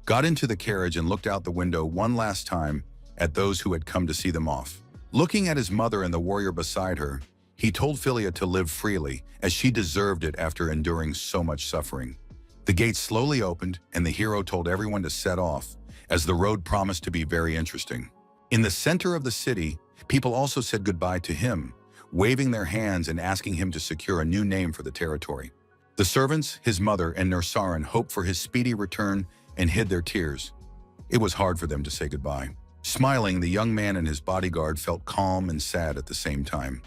got into the carriage and looked out the window one last time at those who had come to see them off. Looking at his mother and the warrior beside her, he told Philia to live freely, as she deserved it after enduring so much suffering. The gates slowly opened, and the hero told everyone to set off, as the road promised to be very interesting. In the center of the city, people also said goodbye to him, waving their hands and asking him to secure a new name for the territory. The servants, his mother, and Nersaran hoped for his speedy return and hid their tears. It was hard for them to say goodbye. Smiling, the young man and his bodyguard felt calm and sad at the same time.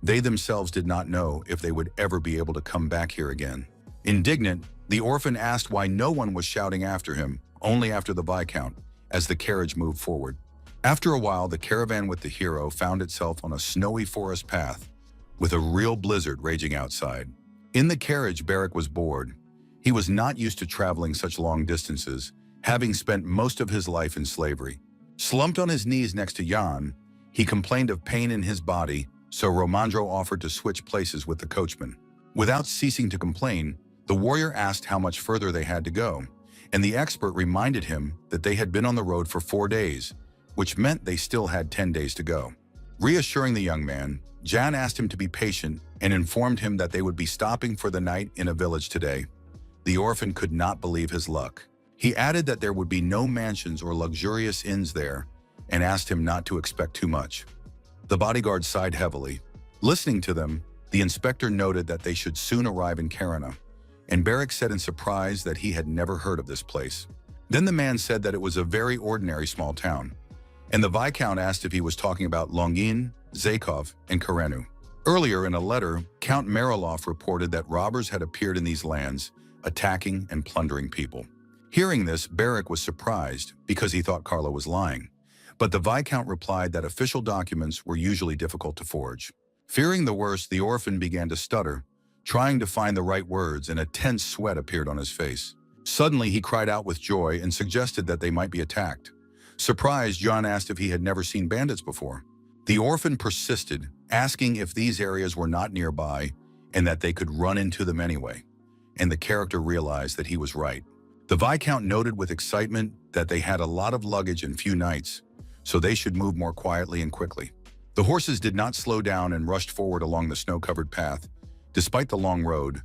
They themselves did not know if they would ever be able to come back here again. Indignant, the orphan asked why no one was shouting after him, only after the Viscount, as the carriage moved forward. After a while, the caravan with the hero found itself on a snowy forest path, with a real blizzard raging outside. In the carriage, Barrack was bored. He was not used to traveling such long distances, having spent most of his life in slavery. Slumped on his knees next to Jan, he complained of pain in his body, so Romandro offered to switch places with the coachman. Without ceasing to complain, the warrior asked how much further they had to go, and the expert reminded him that they had been on the road for 4 days, which meant they still had 10 days to go. Reassuring the young man, Jan asked him to be patient and informed him that they would be stopping for the night in a village today. The orphan could not believe his luck. He added that there would be no mansions or luxurious inns there, and asked him not to expect too much. The bodyguard sighed heavily. Listening to them, the inspector noted that they should soon arrive in Karana, and Barrack said in surprise that he had never heard of this place. Then the man said that it was a very ordinary small town, and the Viscount asked if he was talking about Longin, Zakov, and Karenu. Earlier in a letter, Count Mariloff reported that robbers had appeared in these lands, attacking and plundering people. Hearing this, Barrack was surprised because he thought Carlo was lying. But the Viscount replied that official documents were usually difficult to forge. Fearing the worst, the orphan began to stutter, trying to find the right words, and a tense sweat appeared on his face. Suddenly, he cried out with joy and suggested that they might be attacked. Surprised, Jan asked if he had never seen bandits before. The orphan persisted, asking if these areas were not nearby and that they could run into them anyway. And the character realized that he was right. The Viscount noted with excitement that they had a lot of luggage and few nights, so they should move more quietly and quickly. The horses did not slow down and rushed forward along the snow-covered path, despite the long road,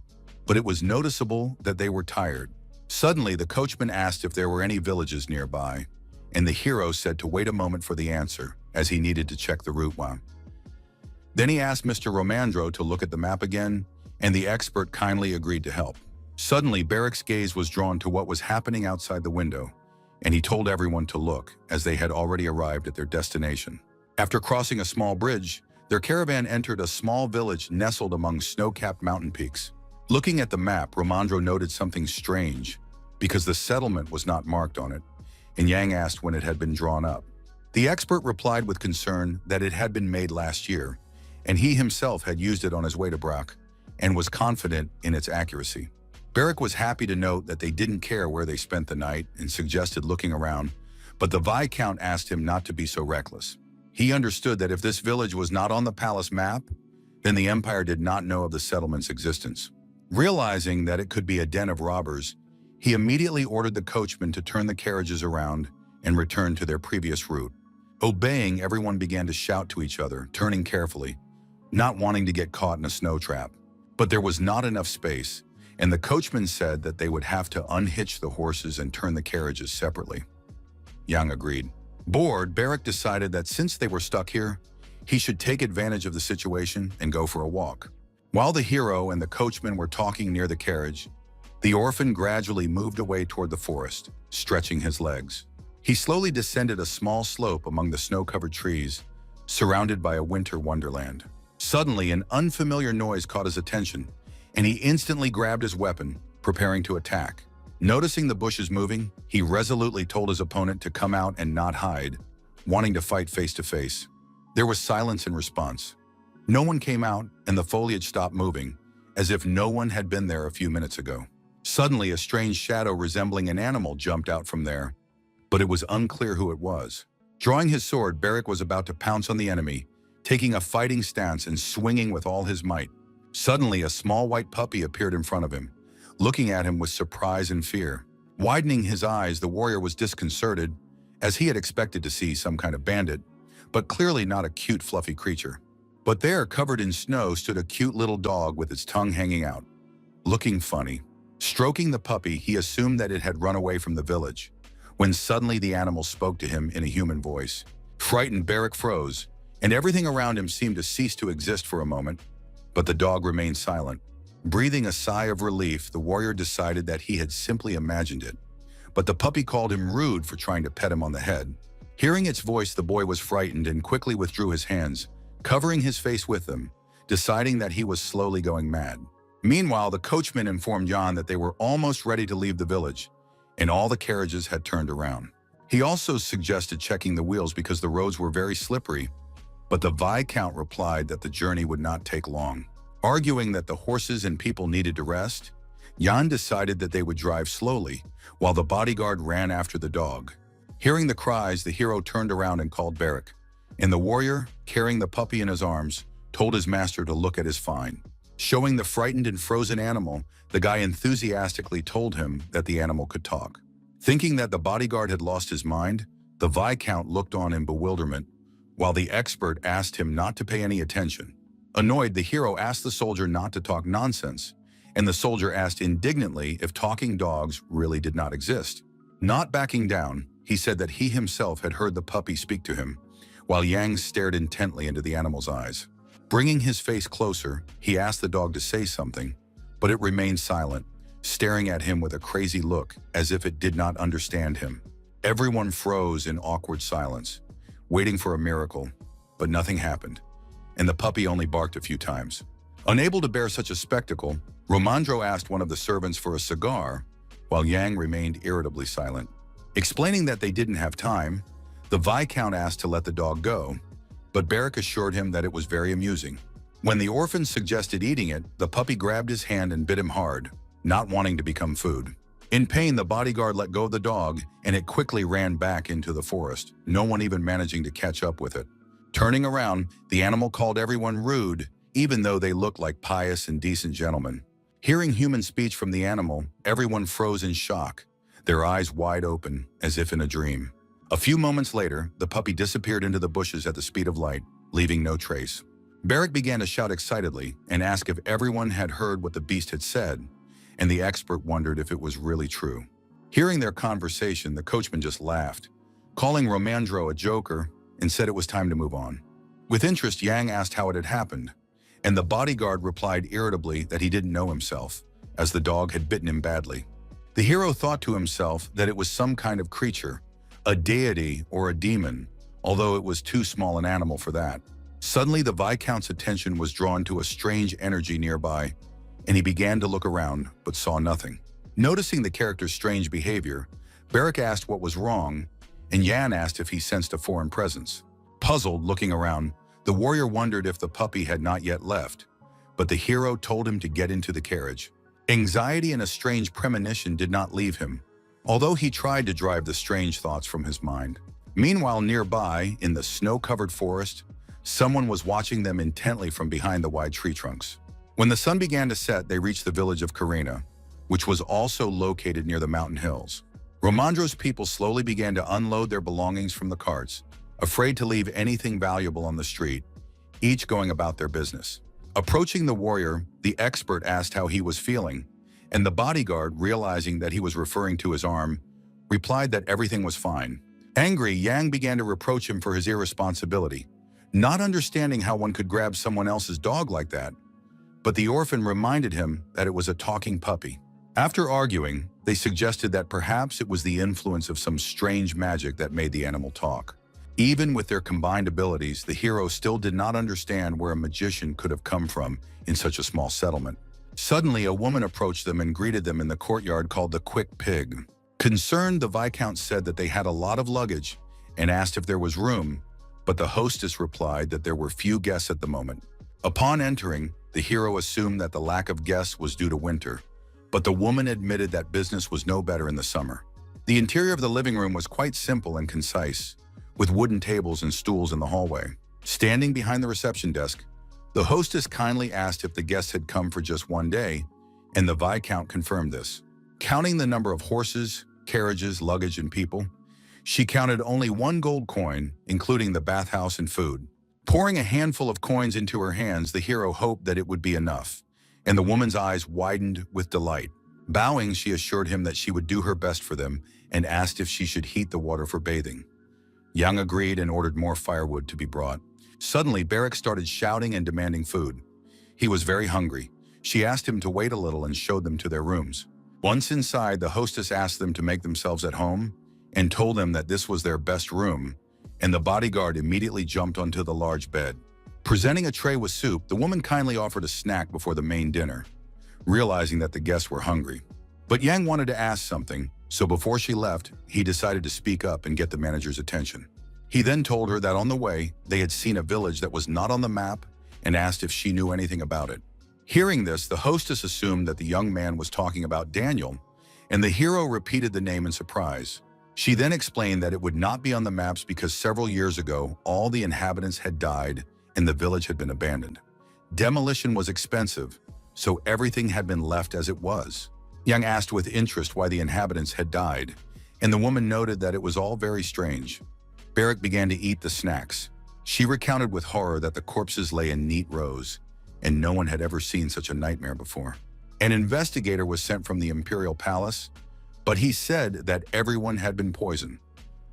but it was noticeable that they were tired. Suddenly, the coachman asked if there were any villages nearby, and the hero said to wait a moment for the answer, as he needed to check the route. Then he asked Mr. Romandro to look at the map again, and the expert kindly agreed to help. Suddenly, Beric's gaze was drawn to what was happening outside the window, and he told everyone to look, as they had already arrived at their destination. After crossing a small bridge, their caravan entered a small village nestled among snow-capped mountain peaks. Looking at the map, Romandro noted something strange, because the settlement was not marked on it, and Yang asked when it had been drawn up. The expert replied with concern that it had been made last year, and he himself had used it on his way to Brack, and was confident in its accuracy. Beric was happy to note that they didn't care where they spent the night and suggested looking around, but the Viscount asked him not to be so reckless. He understood that if this village was not on the palace map, then the Empire did not know of the settlement's existence. Realizing that it could be a den of robbers, he immediately ordered the coachman to turn the carriages around and return to their previous route. Obeying, everyone began to shout to each other, turning carefully, not wanting to get caught in a snow trap. But there was not enough space, and the coachman said that they would have to unhitch the horses and turn the carriages separately. Yang agreed. Bored, Beric decided that since they were stuck here, he should take advantage of the situation and go for a walk. While the hero and the coachman were talking near the carriage, the orphan gradually moved away toward the forest, stretching his legs. He slowly descended a small slope among the snow-covered trees, surrounded by a winter wonderland. Suddenly, an unfamiliar noise caught his attention, and he instantly grabbed his weapon, preparing to attack. Noticing the bushes moving, he resolutely told his opponent to come out and not hide, wanting to fight face to face. There was silence in response. No one came out, and the foliage stopped moving, as if no one had been there a few minutes ago. Suddenly, a strange shadow resembling an animal jumped out from there, but it was unclear who it was. Drawing his sword, Beric was about to pounce on the enemy, taking a fighting stance and swinging with all his might. Suddenly, a small white puppy appeared in front of him, looking at him with surprise and fear. Widening his eyes, the warrior was disconcerted, as he had expected to see some kind of bandit, but clearly not a cute, fluffy creature. But there, covered in snow, stood a cute little dog with its tongue hanging out, looking funny. Stroking the puppy, he assumed that it had run away from the village, when suddenly the animal spoke to him in a human voice. Frightened, Beric froze, and everything around him seemed to cease to exist for a moment, but the dog remained silent. Breathing a sigh of relief, the warrior decided that he had simply imagined it, but the puppy called him rude for trying to pet him on the head. Hearing its voice, the boy was frightened and quickly withdrew his hands, covering his face with them, deciding that he was slowly going mad. Meanwhile, the coachman informed Jan that they were almost ready to leave the village, and all the carriages had turned around. He also suggested checking the wheels because the roads were very slippery, but the Viscount replied that the journey would not take long. Arguing that the horses and people needed to rest, Jan decided that they would drive slowly, while the bodyguard ran after the dog. Hearing the cries, the hero turned around and called Beric, and the warrior, carrying the puppy in his arms, told his master to look at his find. Showing the frightened and frozen animal, the guy enthusiastically told him that the animal could talk. Thinking that the bodyguard had lost his mind, the Viscount looked on in bewilderment, while the expert asked him not to pay any attention. Annoyed, the hero asked the soldier not to talk nonsense, and the soldier asked indignantly if talking dogs really did not exist. Not backing down, he said that he himself had heard the puppy speak to him, while Yang stared intently into the animal's eyes. Bringing his face closer, he asked the dog to say something, but it remained silent, staring at him with a crazy look as if it did not understand him. Everyone froze in awkward silence, waiting for a miracle, but nothing happened, and the puppy only barked a few times. Unable to bear such a spectacle, Romandro asked one of the servants for a cigar, while Yang remained irritably silent. Explaining that they didn't have time, the Viscount asked to let the dog go, but Beric assured him that it was very amusing. When the orphan suggested eating it, the puppy grabbed his hand and bit him hard, not wanting to become food. In pain, the bodyguard let go of the dog, and it quickly ran back into the forest, no one even managing to catch up with it. Turning around, the animal called everyone rude, even though they looked like pious and decent gentlemen. Hearing human speech from the animal, everyone froze in shock, their eyes wide open, as if in a dream. A few moments later, the puppy disappeared into the bushes at the speed of light, leaving no trace. Barrick began to shout excitedly and ask if everyone had heard what the beast had said, and the expert wondered if it was really true. Hearing their conversation, the coachman just laughed, calling Romandro a joker, and said it was time to move on. With interest, Yang asked how it had happened, and the bodyguard replied irritably that he didn't know himself, as the dog had bitten him badly. The hero thought to himself that it was some kind of creature, a deity or a demon, although it was too small an animal for that. Suddenly, the Viscount's attention was drawn to a strange energy nearby, and he began to look around, but saw nothing. Noticing the character's strange behavior, Barrick asked what was wrong, and Yan asked if he sensed a foreign presence. Puzzled, looking around, the warrior wondered if the puppy had not yet left, but the hero told him to get into the carriage. Anxiety and a strange premonition did not leave him, although he tried to drive the strange thoughts from his mind. Meanwhile, nearby, in the snow-covered forest, someone was watching them intently from behind the wide tree trunks. When the sun began to set, they reached the village of Karina, which was also located near the mountain hills. Romandro's people slowly began to unload their belongings from the carts, afraid to leave anything valuable on the street, each going about their business. Approaching the warrior, the expert asked how he was feeling, and the bodyguard, realizing that he was referring to his arm, replied that everything was fine. Angry, Yang began to reproach him for his irresponsibility, not understanding how one could grab someone else's dog like that. But the orphan reminded him that it was a talking puppy. After arguing, they suggested that perhaps it was the influence of some strange magic that made the animal talk. Even with their combined abilities, the hero still did not understand where a magician could have come from in such a small settlement. Suddenly, a woman approached them and greeted them in the courtyard called the Quick Pig. Concerned, the Viscount said that they had a lot of luggage and asked if there was room, but the hostess replied that there were few guests at the moment. Upon entering, the hero assumed that the lack of guests was due to winter, but the woman admitted that business was no better in the summer. The interior of the living room was quite simple and concise, with wooden tables and stools in the hallway. Standing behind the reception desk, the hostess kindly asked if the guests had come for just one day, and the Viscount confirmed this. Counting the number of horses, carriages, luggage, and people, she counted only one gold coin, including the bathhouse and food. Pouring a handful of coins into her hands, the hero hoped that it would be enough, and the woman's eyes widened with delight. Bowing, she assured him that she would do her best for them and asked if she should heat the water for bathing. Yang agreed and ordered more firewood to be brought. Suddenly, Barrick started shouting and demanding food. He was very hungry. She asked him to wait a little and showed them to their rooms. Once inside, the hostess asked them to make themselves at home and told them that this was their best room, and the bodyguard immediately jumped onto the large bed. Presenting a tray with soup, the woman kindly offered a snack before the main dinner, realizing that the guests were hungry. But Yang wanted to ask something, so before she left, he decided to speak up and get the manager's attention. He then told her that on the way, they had seen a village that was not on the map and asked if she knew anything about it. Hearing this, the hostess assumed that the young man was talking about Daniel, and the hero repeated the name in surprise. She then explained that it would not be on the maps because several years ago, all the inhabitants had died and the village had been abandoned. Demolition was expensive, so everything had been left as it was. Yang asked with interest why the inhabitants had died, and the woman noted that it was all very strange. Barrick began to eat the snacks. She recounted with horror that the corpses lay in neat rows, and no one had ever seen such a nightmare before. An investigator was sent from the imperial palace, but he said that everyone had been poisoned.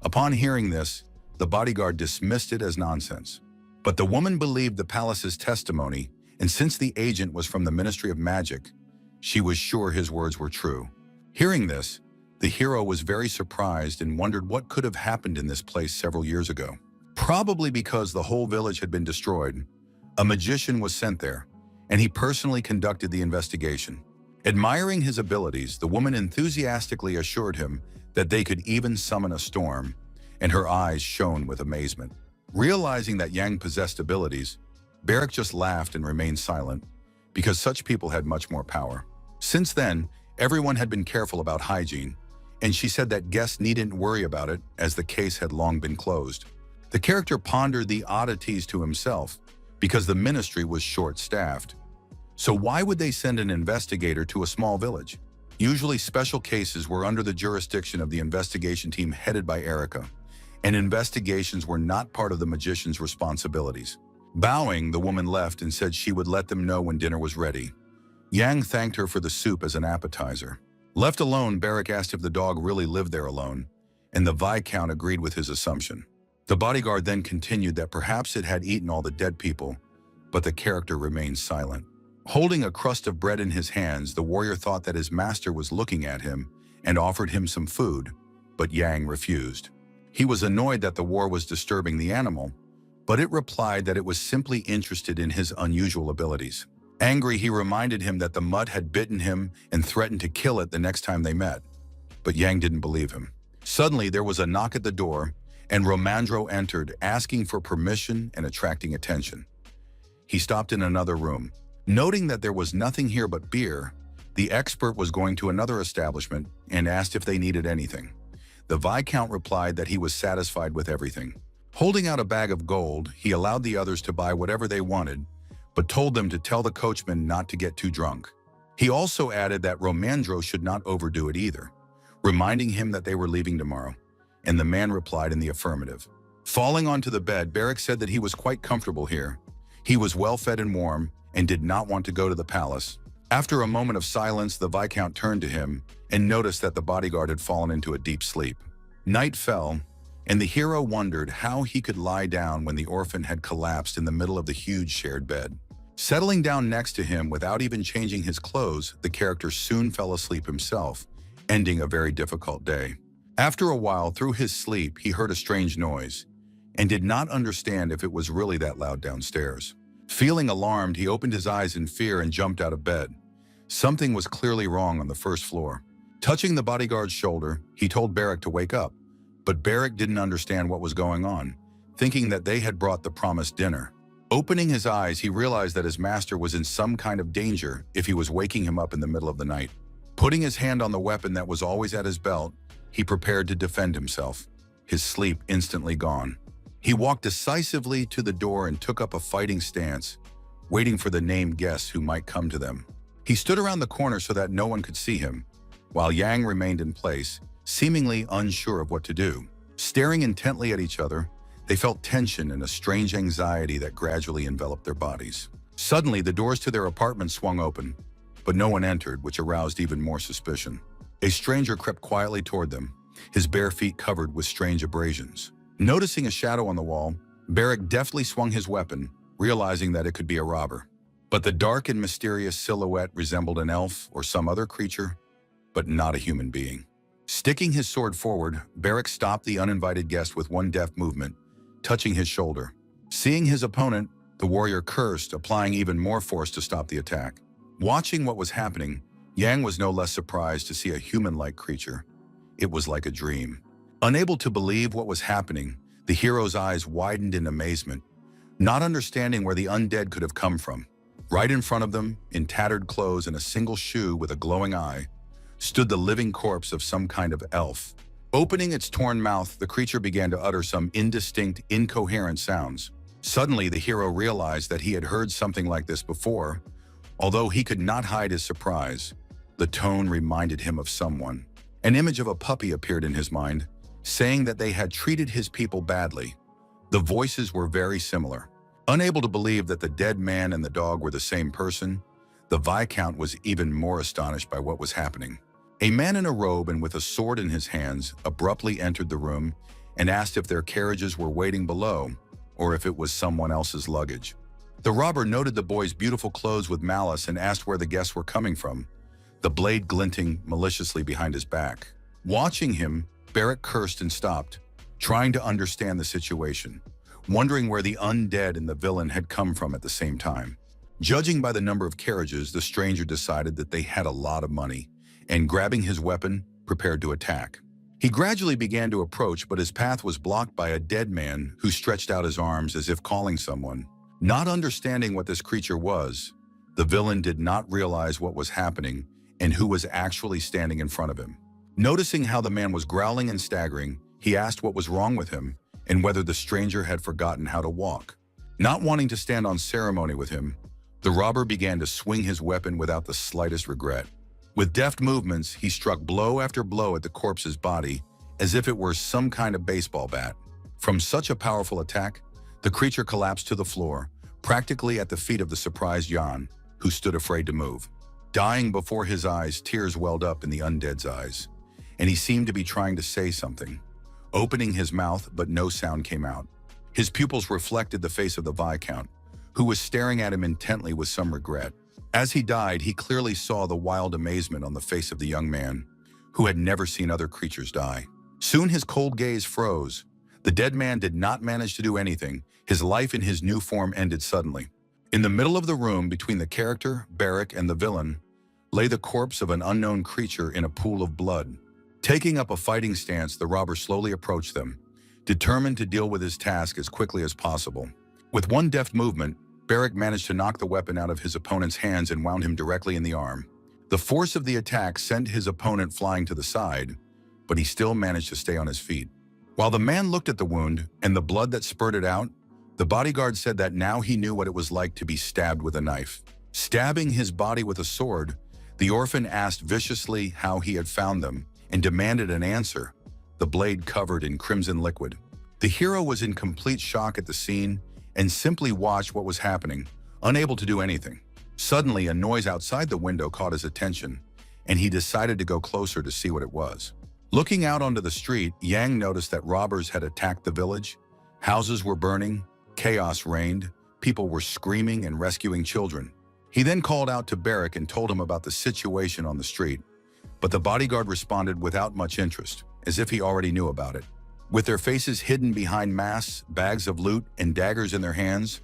Upon hearing this, the bodyguard dismissed it as nonsense. But the woman believed the palace's testimony, and since the agent was from the Ministry of Magic, she was sure his words were true. Hearing this, the hero was very surprised and wondered what could have happened in this place several years ago. Probably because the whole village had been destroyed, a magician was sent there, and he personally conducted the investigation. Admiring his abilities, the woman enthusiastically assured him that they could even summon a storm, and her eyes shone with amazement. Realizing that Yang possessed abilities, Barrick just laughed and remained silent, because such people had much more power. Since then, Everyone had been careful about hygiene, and she said that guests needn't worry about it as the case had long been closed. The character pondered the oddities to himself because the ministry was short-staffed. So why would they send an investigator to a small village? Usually special cases were under the jurisdiction of the investigation team headed by Erica, and investigations were not part of the magician's responsibilities. Bowing, the woman left and said she would let them know when dinner was ready. Yang thanked her for the soup as an appetizer. Left alone, Barrack asked if the dog really lived there alone, and the Viscount agreed with his assumption. The bodyguard then continued that perhaps it had eaten all the dead people, but the character remained silent. Holding a crust of bread in his hands, the warrior thought that his master was looking at him and offered him some food, but Yang refused. He was annoyed that the war was disturbing the animal, but it replied that it was simply interested in his unusual abilities. Angry, he reminded him that the mud had bitten him and threatened to kill it the next time they met. But Yang didn't believe him. Suddenly, there was a knock at the door, and Romandro entered, asking for permission and attracting attention. He stopped in another room. Noting that there was nothing here but beer, the expert was going to another establishment and asked if they needed anything. The Viscount replied that he was satisfied with everything. Holding out a bag of gold, he allowed the others to buy whatever they wanted, but told them to tell the coachman not to get too drunk. He also added that Romandro should not overdo it either, reminding him that they were leaving tomorrow, and the man replied in the affirmative. Falling onto the bed, Barrack said that he was quite comfortable here. He was well-fed and warm, and did not want to go to the palace. After a moment of silence, the Viscount turned to him and noticed that the bodyguard had fallen into a deep sleep. Night fell, and the hero wondered how he could lie down when the orphan had collapsed in the middle of the huge shared bed. Settling down next to him without even changing his clothes, the character soon fell asleep himself, ending a very difficult day. After a while, through his sleep, he heard a strange noise and did not understand if it was really that loud downstairs. Feeling alarmed, he opened his eyes in fear and jumped out of bed. Something was clearly wrong on the first floor. Touching the bodyguard's shoulder, he told Barrack to wake up, but Barrack didn't understand what was going on, thinking that they had brought the promised dinner. Opening his eyes, he realized that his master was in some kind of danger if he was waking him up in the middle of the night. Putting his hand on the weapon that was always at his belt, he prepared to defend himself, his sleep instantly gone. He walked decisively to the door and took up a fighting stance, waiting for the named guests who might come to them. He stood around the corner so that no one could see him, while Yang remained in place, seemingly unsure of what to do. Staring intently at each other, they felt tension and a strange anxiety that gradually enveloped their bodies. Suddenly, the doors to their apartment swung open, but no one entered, which aroused even more suspicion. A stranger crept quietly toward them, his bare feet covered with strange abrasions. Noticing a shadow on the wall, Barrack deftly swung his weapon, realizing that it could be a robber. But the dark and mysterious silhouette resembled an elf or some other creature, but not a human being. Sticking his sword forward, Barrack stopped the uninvited guest with one deft movement, touching his shoulder. Seeing his opponent, the warrior cursed, applying even more force to stop the attack. Watching what was happening, Yang was no less surprised to see a human-like creature. It was like a dream. Unable to believe what was happening, the hero's eyes widened in amazement, not understanding where the undead could have come from. Right in front of them, in tattered clothes and a single shoe with a glowing eye, stood the living corpse of some kind of elf. Opening its torn mouth, the creature began to utter some indistinct, incoherent sounds. Suddenly, the hero realized that he had heard something like this before. Although he could not hide his surprise, the tone reminded him of someone. An image of a puppy appeared in his mind, saying that they had treated his people badly. The voices were very similar. Unable to believe that the dead man and the dog were the same person, the Viscount was even more astonished by what was happening. A man in a robe and with a sword in his hands abruptly entered the room and asked if their carriages were waiting below or if it was someone else's luggage. The robber noted the boy's beautiful clothes with malice and asked where the guests were coming from, the blade glinting maliciously behind his back. Watching him, Barrack cursed and stopped, trying to understand the situation, wondering where the undead and the villain had come from at the same time. Judging by the number of carriages, the stranger decided that they had a lot of money, and grabbing his weapon, prepared to attack. He gradually began to approach, but his path was blocked by a dead man who stretched out his arms as if calling someone. Not understanding what this creature was, the villain did not realize what was happening and who was actually standing in front of him. Noticing how the man was growling and staggering, he asked what was wrong with him and whether the stranger had forgotten how to walk. Not wanting to stand on ceremony with him, the robber began to swing his weapon without the slightest regret. With deft movements, he struck blow after blow at the corpse's body as if it were some kind of baseball bat. From such a powerful attack, the creature collapsed to the floor, practically at the feet of the surprised Jan, who stood afraid to move. Dying before his eyes, tears welled up in the undead's eyes, and he seemed to be trying to say something, opening his mouth, but no sound came out. His pupils reflected the face of the Viscount, who was staring at him intently with some regret. As he died, he clearly saw the wild amazement on the face of the young man, who had never seen other creatures die. Soon his cold gaze froze. The dead man did not manage to do anything. His life in his new form ended suddenly. In the middle of the room, between the character, Barrack, and the villain, lay the corpse of an unknown creature in a pool of blood. Taking up a fighting stance, the robber slowly approached them, determined to deal with his task as quickly as possible. With one deft movement, Barrack managed to knock the weapon out of his opponent's hands and wound him directly in the arm. The force of the attack sent his opponent flying to the side, but he still managed to stay on his feet. While the man looked at the wound and the blood that spurted out, the bodyguard said that now he knew what it was like to be stabbed with a knife. Stabbing his body with a sword, the orphan asked viciously how he had found them and demanded an answer, the blade covered in crimson liquid. The hero was in complete shock at the scene and simply watched what was happening, unable to do anything. Suddenly, a noise outside the window caught his attention, and he decided to go closer to see what it was. Looking out onto the street, Yang noticed that robbers had attacked the village. Houses were burning, chaos reigned, people were screaming and rescuing children. He then called out to Barrack and told him about the situation on the street, but the bodyguard responded without much interest, as if he already knew about it. With their faces hidden behind masks, bags of loot, and daggers in their hands,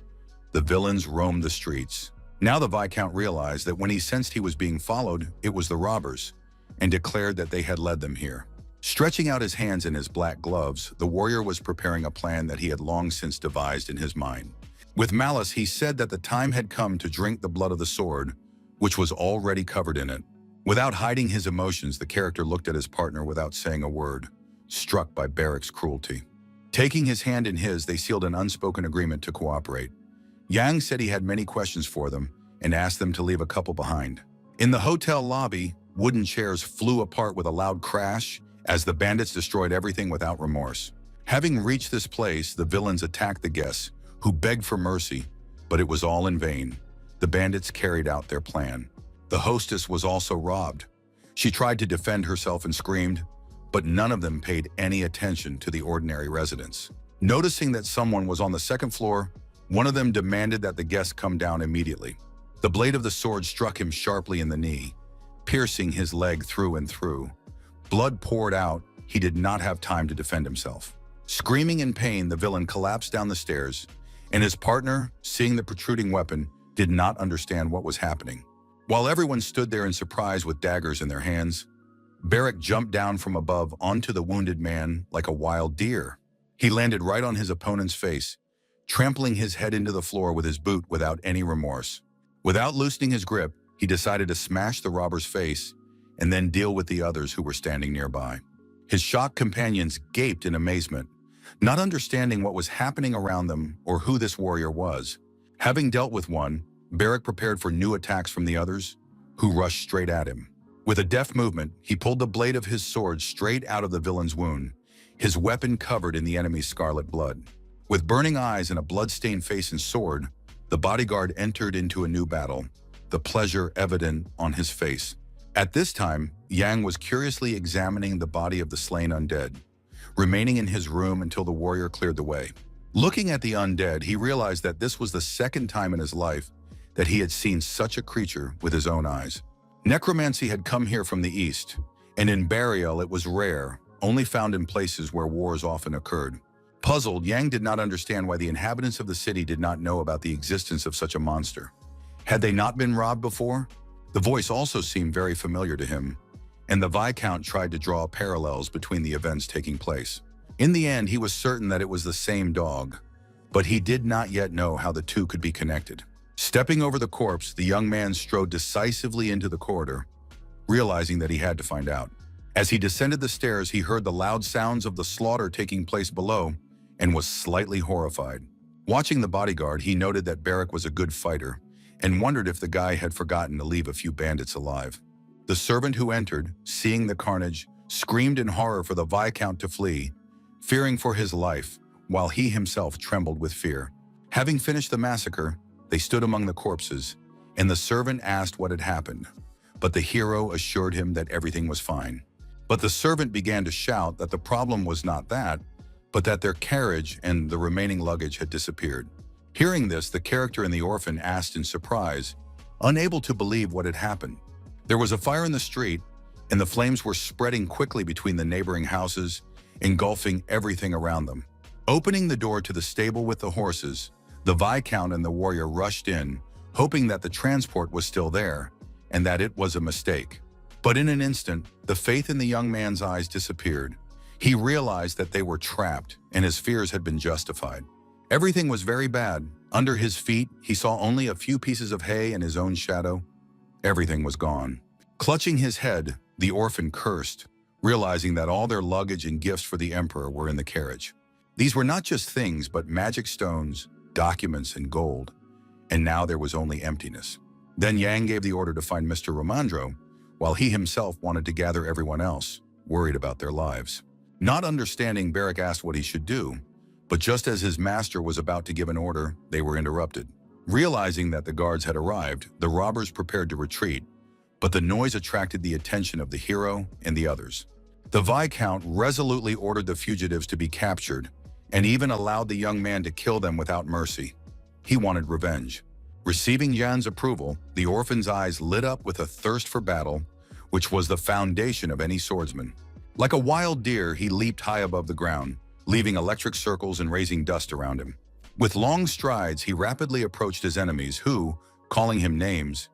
the villains roamed the streets. Now the Viscount realized that when he sensed he was being followed, it was the robbers, and declared that they had led them here. Stretching out his hands in his black gloves, the warrior was preparing a plan that he had long since devised in his mind. With malice, he said that the time had come to drink the blood of the sword, which was already covered in it. Without hiding his emotions, the character looked at his partner without saying a word, struck by Barrack's cruelty. Taking his hand in his, they sealed an unspoken agreement to cooperate. Yang said he had many questions for them and asked them to leave a couple behind. In the hotel lobby, wooden chairs flew apart with a loud crash as the bandits destroyed everything without remorse. Having reached this place, the villains attacked the guests, who begged for mercy, but it was all in vain. The bandits carried out their plan. The hostess was also robbed. She tried to defend herself and screamed, but none of them paid any attention to the ordinary residents. Noticing that someone was on the second floor, one of them demanded that the guest come down immediately. The blade of the sword struck him sharply in the knee, piercing his leg through and through. Blood poured out. He did not have time to defend himself. Screaming in pain, the villain collapsed down the stairs, and his partner, seeing the protruding weapon, did not understand what was happening. While everyone stood there in surprise with daggers in their hands, Barrack jumped down from above onto the wounded man like a wild deer. He landed right on his opponent's face, trampling his head into the floor with his boot without any remorse. Without loosening his grip, he decided to smash the robber's face and then deal with the others who were standing nearby. His shocked companions gaped in amazement, not understanding what was happening around them or who this warrior was. Having dealt with one, Barrack prepared for new attacks from the others, who rushed straight at him. With a deft movement, he pulled the blade of his sword straight out of the villain's wound, his weapon covered in the enemy's scarlet blood. With burning eyes and a blood-stained face and sword, the bodyguard entered into a new battle, the pleasure evident on his face. At this time, Yang was curiously examining the body of the slain undead, remaining in his room until the warrior cleared the way. Looking at the undead, he realized that this was the second time in his life that he had seen such a creature with his own eyes. Necromancy had come here from the east, and in burial it was rare, only found in places where wars often occurred. Puzzled, Yang did not understand why the inhabitants of the city did not know about the existence of such a monster. Had they not been robbed before? The voice also seemed very familiar to him, and the Viscount tried to draw parallels between the events taking place. In the end, he was certain that it was the same dog, but he did not yet know how the two could be connected. Stepping over the corpse, the young man strode decisively into the corridor, realizing that he had to find out. As he descended the stairs, he heard the loud sounds of the slaughter taking place below and was slightly horrified. Watching the bodyguard, he noted that Barrack was a good fighter and wondered if the guy had forgotten to leave a few bandits alive. The servant who entered, seeing the carnage, screamed in horror for the Viscount to flee, fearing for his life, while he himself trembled with fear. Having finished the massacre, they stood among the corpses, and the servant asked what had happened, but the hero assured him that everything was fine. But the servant began to shout that the problem was not that, but that their carriage and the remaining luggage had disappeared. Hearing this, the character in The Orphan asked in surprise, unable to believe what had happened. There was a fire in the street, and the flames were spreading quickly between the neighboring houses, engulfing everything around them. Opening the door to the stable with the horses, the Viscount and the warrior rushed in, hoping that the transport was still there and that it was a mistake. But in an instant, the faith in the young man's eyes disappeared. He realized that they were trapped and his fears had been justified. Everything was very bad. Under his feet, he saw only a few pieces of hay and his own shadow. Everything was gone. Clutching his head, the orphan cursed, realizing that all their luggage and gifts for the emperor were in the carriage. These were not just things, but magic stones, documents, and gold. And now there was only emptiness. Then Yang gave the order to find Mr. Romandro, while he himself wanted to gather everyone else, worried about their lives. Not understanding, Barrack asked what he should do, but just as his master was about to give an order, they were interrupted. Realizing that the guards had arrived, the robbers prepared to retreat, but the noise attracted the attention of the hero and the others. The Viscount resolutely ordered the fugitives to be captured, and even allowed the young man to kill them without mercy. He wanted revenge. Receiving Jan's approval, the orphan's eyes lit up with a thirst for battle, which was the foundation of any swordsman. Like a wild deer, he leaped high above the ground, leaving electric circles and raising dust around him. With long strides, he rapidly approached his enemies who, calling him names,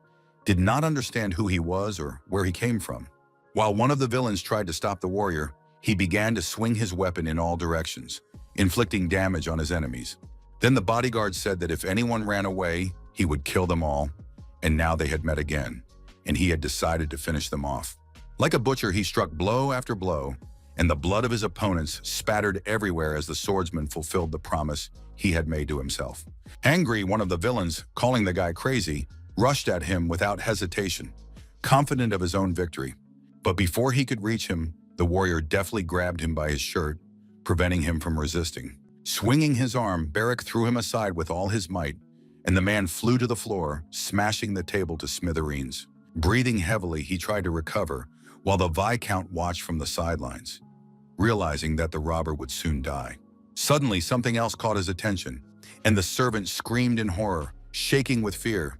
did not understand who he was or where he came from. While one of the villains tried to stop the warrior, he began to swing his weapon in all directions, inflicting damage on his enemies. Then the bodyguard said that if anyone ran away, he would kill them all, and now they had met again, and he had decided to finish them off. Like a butcher, he struck blow after blow, and the blood of his opponents spattered everywhere as the swordsman fulfilled the promise he had made to himself. Angry, one of the villains, calling the guy crazy, rushed at him without hesitation, confident of his own victory. But before he could reach him, the warrior deftly grabbed him by his shirt, preventing him from resisting. Swinging his arm, Barrack threw him aside with all his might, and the man flew to the floor, smashing the table to smithereens. Breathing heavily, he tried to recover, while the Viscount watched from the sidelines, realizing that the robber would soon die. Suddenly, something else caught his attention, and the servant screamed in horror, shaking with fear.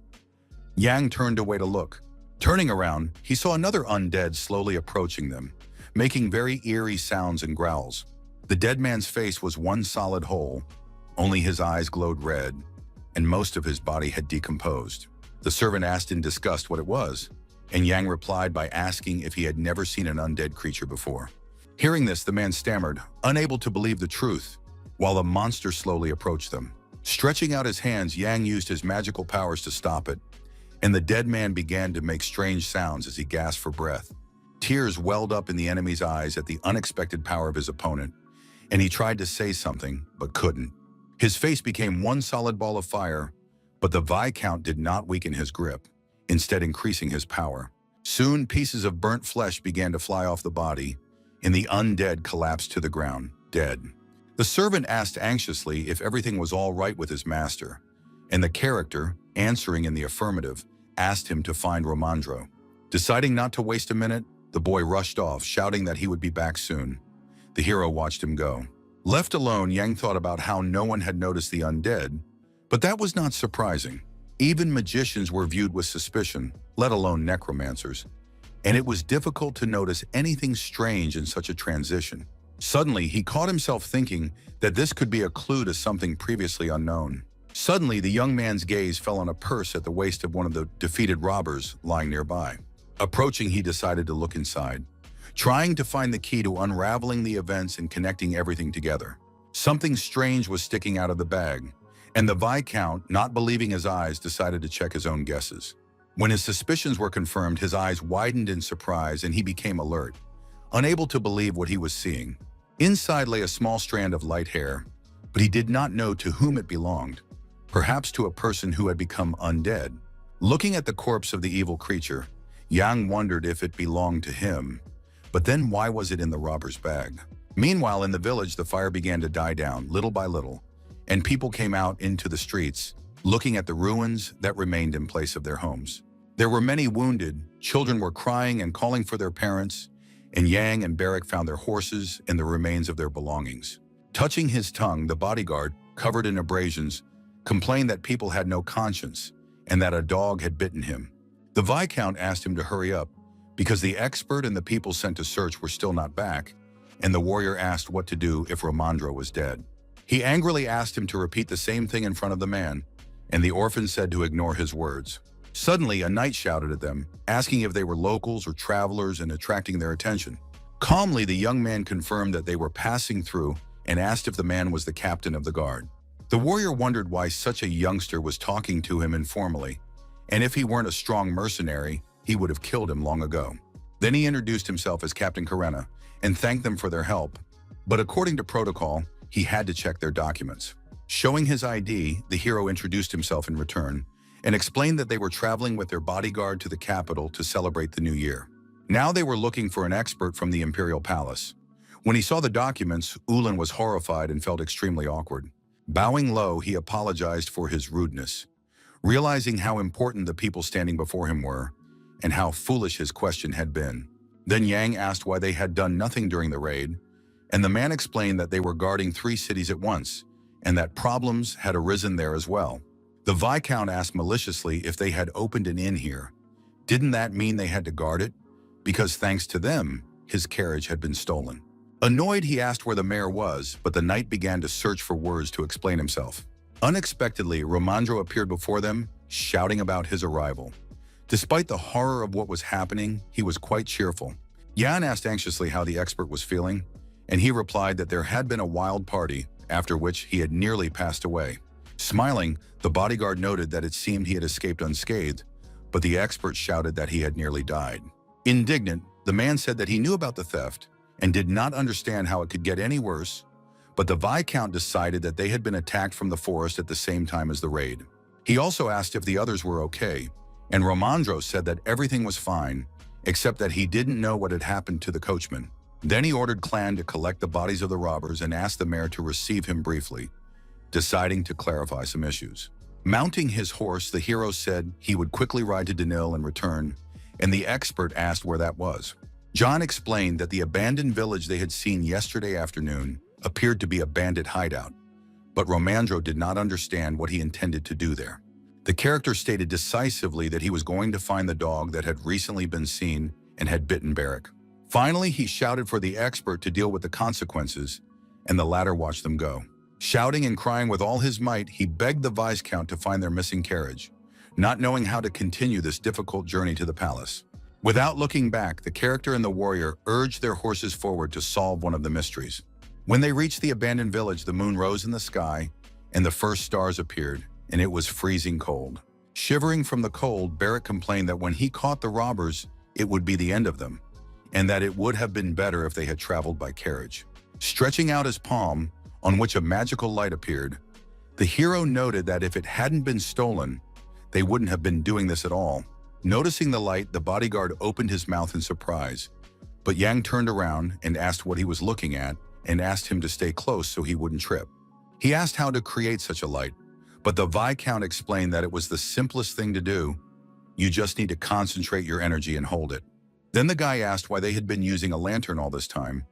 Yang turned away to look. Turning around, he saw another undead slowly approaching them, making very eerie sounds and growls. The dead man's face was one solid hole, only his eyes glowed red, and most of his body had decomposed. The servant asked in disgust what it was, and Yang replied by asking if he had never seen an undead creature before. Hearing this, the man stammered, unable to believe the truth, while the monster slowly approached them. Stretching out his hands, Yang used his magical powers to stop it, and the dead man began to make strange sounds as he gasped for breath. Tears welled up in the enemy's eyes at the unexpected power of his opponent, and he tried to say something, but couldn't. His face became one solid ball of fire, but the Viscount did not weaken his grip, instead increasing his power. Soon, pieces of burnt flesh began to fly off the body, and the undead collapsed to the ground, dead. The servant asked anxiously if everything was all right with his master, and the character, answering in the affirmative, asked him to find Romandro. Deciding not to waste a minute, the boy rushed off, shouting that he would be back soon. The hero watched him go. Left alone, Yang thought about how no one had noticed the undead, but that was not surprising. Even magicians were viewed with suspicion, let alone necromancers, and it was difficult to notice anything strange in such a transition. Suddenly, he caught himself thinking that this could be a clue to something previously unknown. Suddenly, the young man's gaze fell on a purse at the waist of one of the defeated robbers lying nearby. Approaching, he decided to look inside, trying to find the key to unraveling the events and connecting everything together. Something strange was sticking out of the bag, and the Viscount, not believing his eyes, decided to check his own guesses. When his suspicions were confirmed, his eyes widened in surprise and he became alert, unable to believe what he was seeing. Inside lay a small strand of light hair, but he did not know to whom it belonged, perhaps to a person who had become undead. Looking at the corpse of the evil creature, Yang wondered if it belonged to him, but then why was it in the robber's bag? Meanwhile, in the village, the fire began to die down little by little, and people came out into the streets, looking at the ruins that remained in place of their homes. There were many wounded, children were crying and calling for their parents, and Yang and Barrack found their horses and the remains of their belongings. Touching his tongue, the bodyguard, covered in abrasions, complained that people had no conscience and that a dog had bitten him. The Viscount asked him to hurry up because the expert and the people sent to search were still not back, and the warrior asked what to do if Ramandro was dead. He angrily asked him to repeat the same thing in front of the man, and the orphan said to ignore his words. Suddenly, a knight shouted at them, asking if they were locals or travelers and attracting their attention. Calmly, the young man confirmed that they were passing through and asked if the man was the captain of the guard. The warrior wondered why such a youngster was talking to him informally, and if he weren't a strong mercenary, he would have killed him long ago. Then he introduced himself as Captain Karena and thanked them for their help, but according to protocol, he had to check their documents. Showing his ID, the hero introduced himself in return and explained that they were traveling with their bodyguard to the capital to celebrate the new year. Now they were looking for an expert from the Imperial Palace. When he saw the documents, Ulan was horrified and felt extremely awkward. Bowing low, he apologized for his rudeness, realizing how important the people standing before him were and how foolish his question had been. Then Yang asked why they had done nothing during the raid, and the man explained that they were guarding 3 cities at once and that problems had arisen there as well. The Viscount asked maliciously if they had opened an inn here. Didn't that mean they had to guard it? Because thanks to them, his carriage had been stolen. Annoyed, he asked where the mayor was, but the knight began to search for words to explain himself. Unexpectedly, Ramandro appeared before them, shouting about his arrival. Despite the horror of what was happening, he was quite cheerful. Yan asked anxiously how the expert was feeling, and he replied that there had been a wild party, after which he had nearly passed away. Smiling, the bodyguard noted that it seemed he had escaped unscathed, but the expert shouted that he had nearly died. Indignant, the man said that he knew about the theft and did not understand how it could get any worse, but the Viscount decided that they had been attacked from the forest at the same time as the raid. He also asked if the others were okay, and Ramandro said that everything was fine, except that he didn't know what had happened to the coachman. Then he ordered Clan to collect the bodies of the robbers and asked the mayor to receive him briefly, deciding to clarify some issues. Mounting his horse, the hero said he would quickly ride to Danil and return, and the expert asked where that was. John explained that the abandoned village they had seen yesterday afternoon appeared to be a bandit hideout, but Ramandro did not understand what he intended to do there. The character stated decisively that he was going to find the dog that had recently been seen and had bitten Barrack. Finally, he shouted for the expert to deal with the consequences, and the latter watched them go. Shouting and crying with all his might, he begged the Viscount to find their missing carriage, not knowing how to continue this difficult journey to the palace. Without looking back, the character and the warrior urged their horses forward to solve one of the mysteries. When they reached the abandoned village, the moon rose in the sky, and the first stars appeared, and it was freezing cold. Shivering from the cold, Barrack complained that when he caught the robbers, it would be the end of them, and that it would have been better if they had traveled by carriage. Stretching out his palm, on which a magical light appeared, the hero noted that if it hadn't been stolen, they wouldn't have been doing this at all. Noticing the light, the bodyguard opened his mouth in surprise, but Yang turned around and asked what he was looking at and asked him to stay close so he wouldn't trip. He asked how to create such a light, but the Viscount explained that it was the simplest thing to do. You just need to concentrate your energy and hold it. Then the guy asked why they had been using a lantern all this time,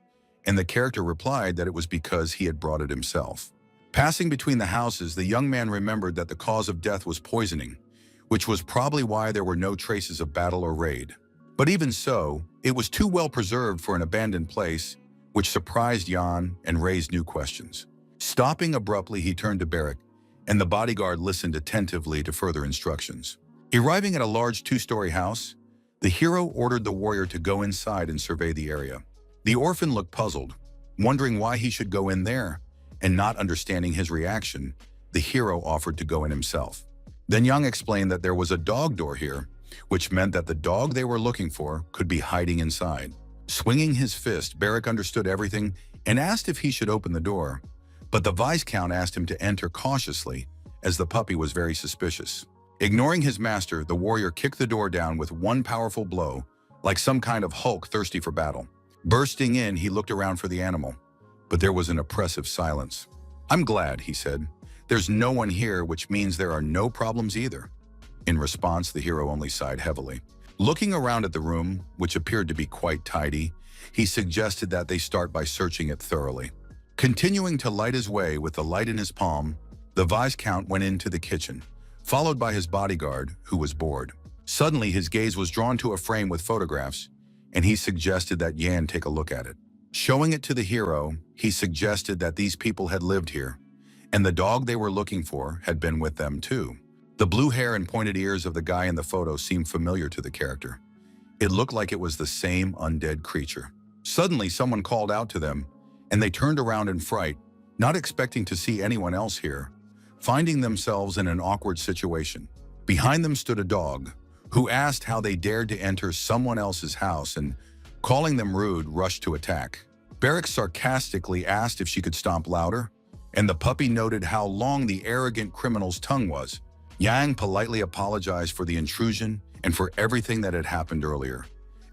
and the character replied that it was because he had brought it himself. Passing between the houses, the young man remembered that the cause of death was poisoning, which was probably why there were no traces of battle or raid. But even so, it was too well preserved for an abandoned place, which surprised Jan and raised new questions. Stopping abruptly, he turned to Barrack, and the bodyguard listened attentively to further instructions. Arriving at a large 2-story house, the hero ordered the warrior to go inside and survey the area. The orphan looked puzzled, wondering why he should go in there, and not understanding his reaction, the hero offered to go in himself. Then Yang explained that there was a dog door here, which meant that the dog they were looking for could be hiding inside. Swinging his fist, Barrack understood everything and asked if he should open the door. But the Viscount asked him to enter cautiously, as the puppy was very suspicious. Ignoring his master, the warrior kicked the door down with one powerful blow, like some kind of Hulk thirsty for battle. Bursting in, he looked around for the animal, but there was an oppressive silence. "I'm glad," he said. "There's no one here, which means there are no problems either." In response, the hero only sighed heavily. Looking around at the room, which appeared to be quite tidy, he suggested that they start by searching it thoroughly. Continuing to light his way with the light in his palm, the Viscount went into the kitchen, followed by his bodyguard, who was bored. Suddenly, his gaze was drawn to a frame with photographs, and he suggested that Yan take a look at it. Showing it to the hero, he suggested that these people had lived here, and the dog they were looking for had been with them too. The blue hair and pointed ears of the guy in the photo seemed familiar to the character. It looked like it was the same undead creature. Suddenly, someone called out to them, and they turned around in fright, not expecting to see anyone else here, finding themselves in an awkward situation. Behind them stood a dog, who asked how they dared to enter someone else's house and, calling them rude, rushed to attack. Barrack sarcastically asked if she could stomp louder, and the puppy noted how long the arrogant criminal's tongue was. Yang politely apologized for the intrusion and for everything that had happened earlier,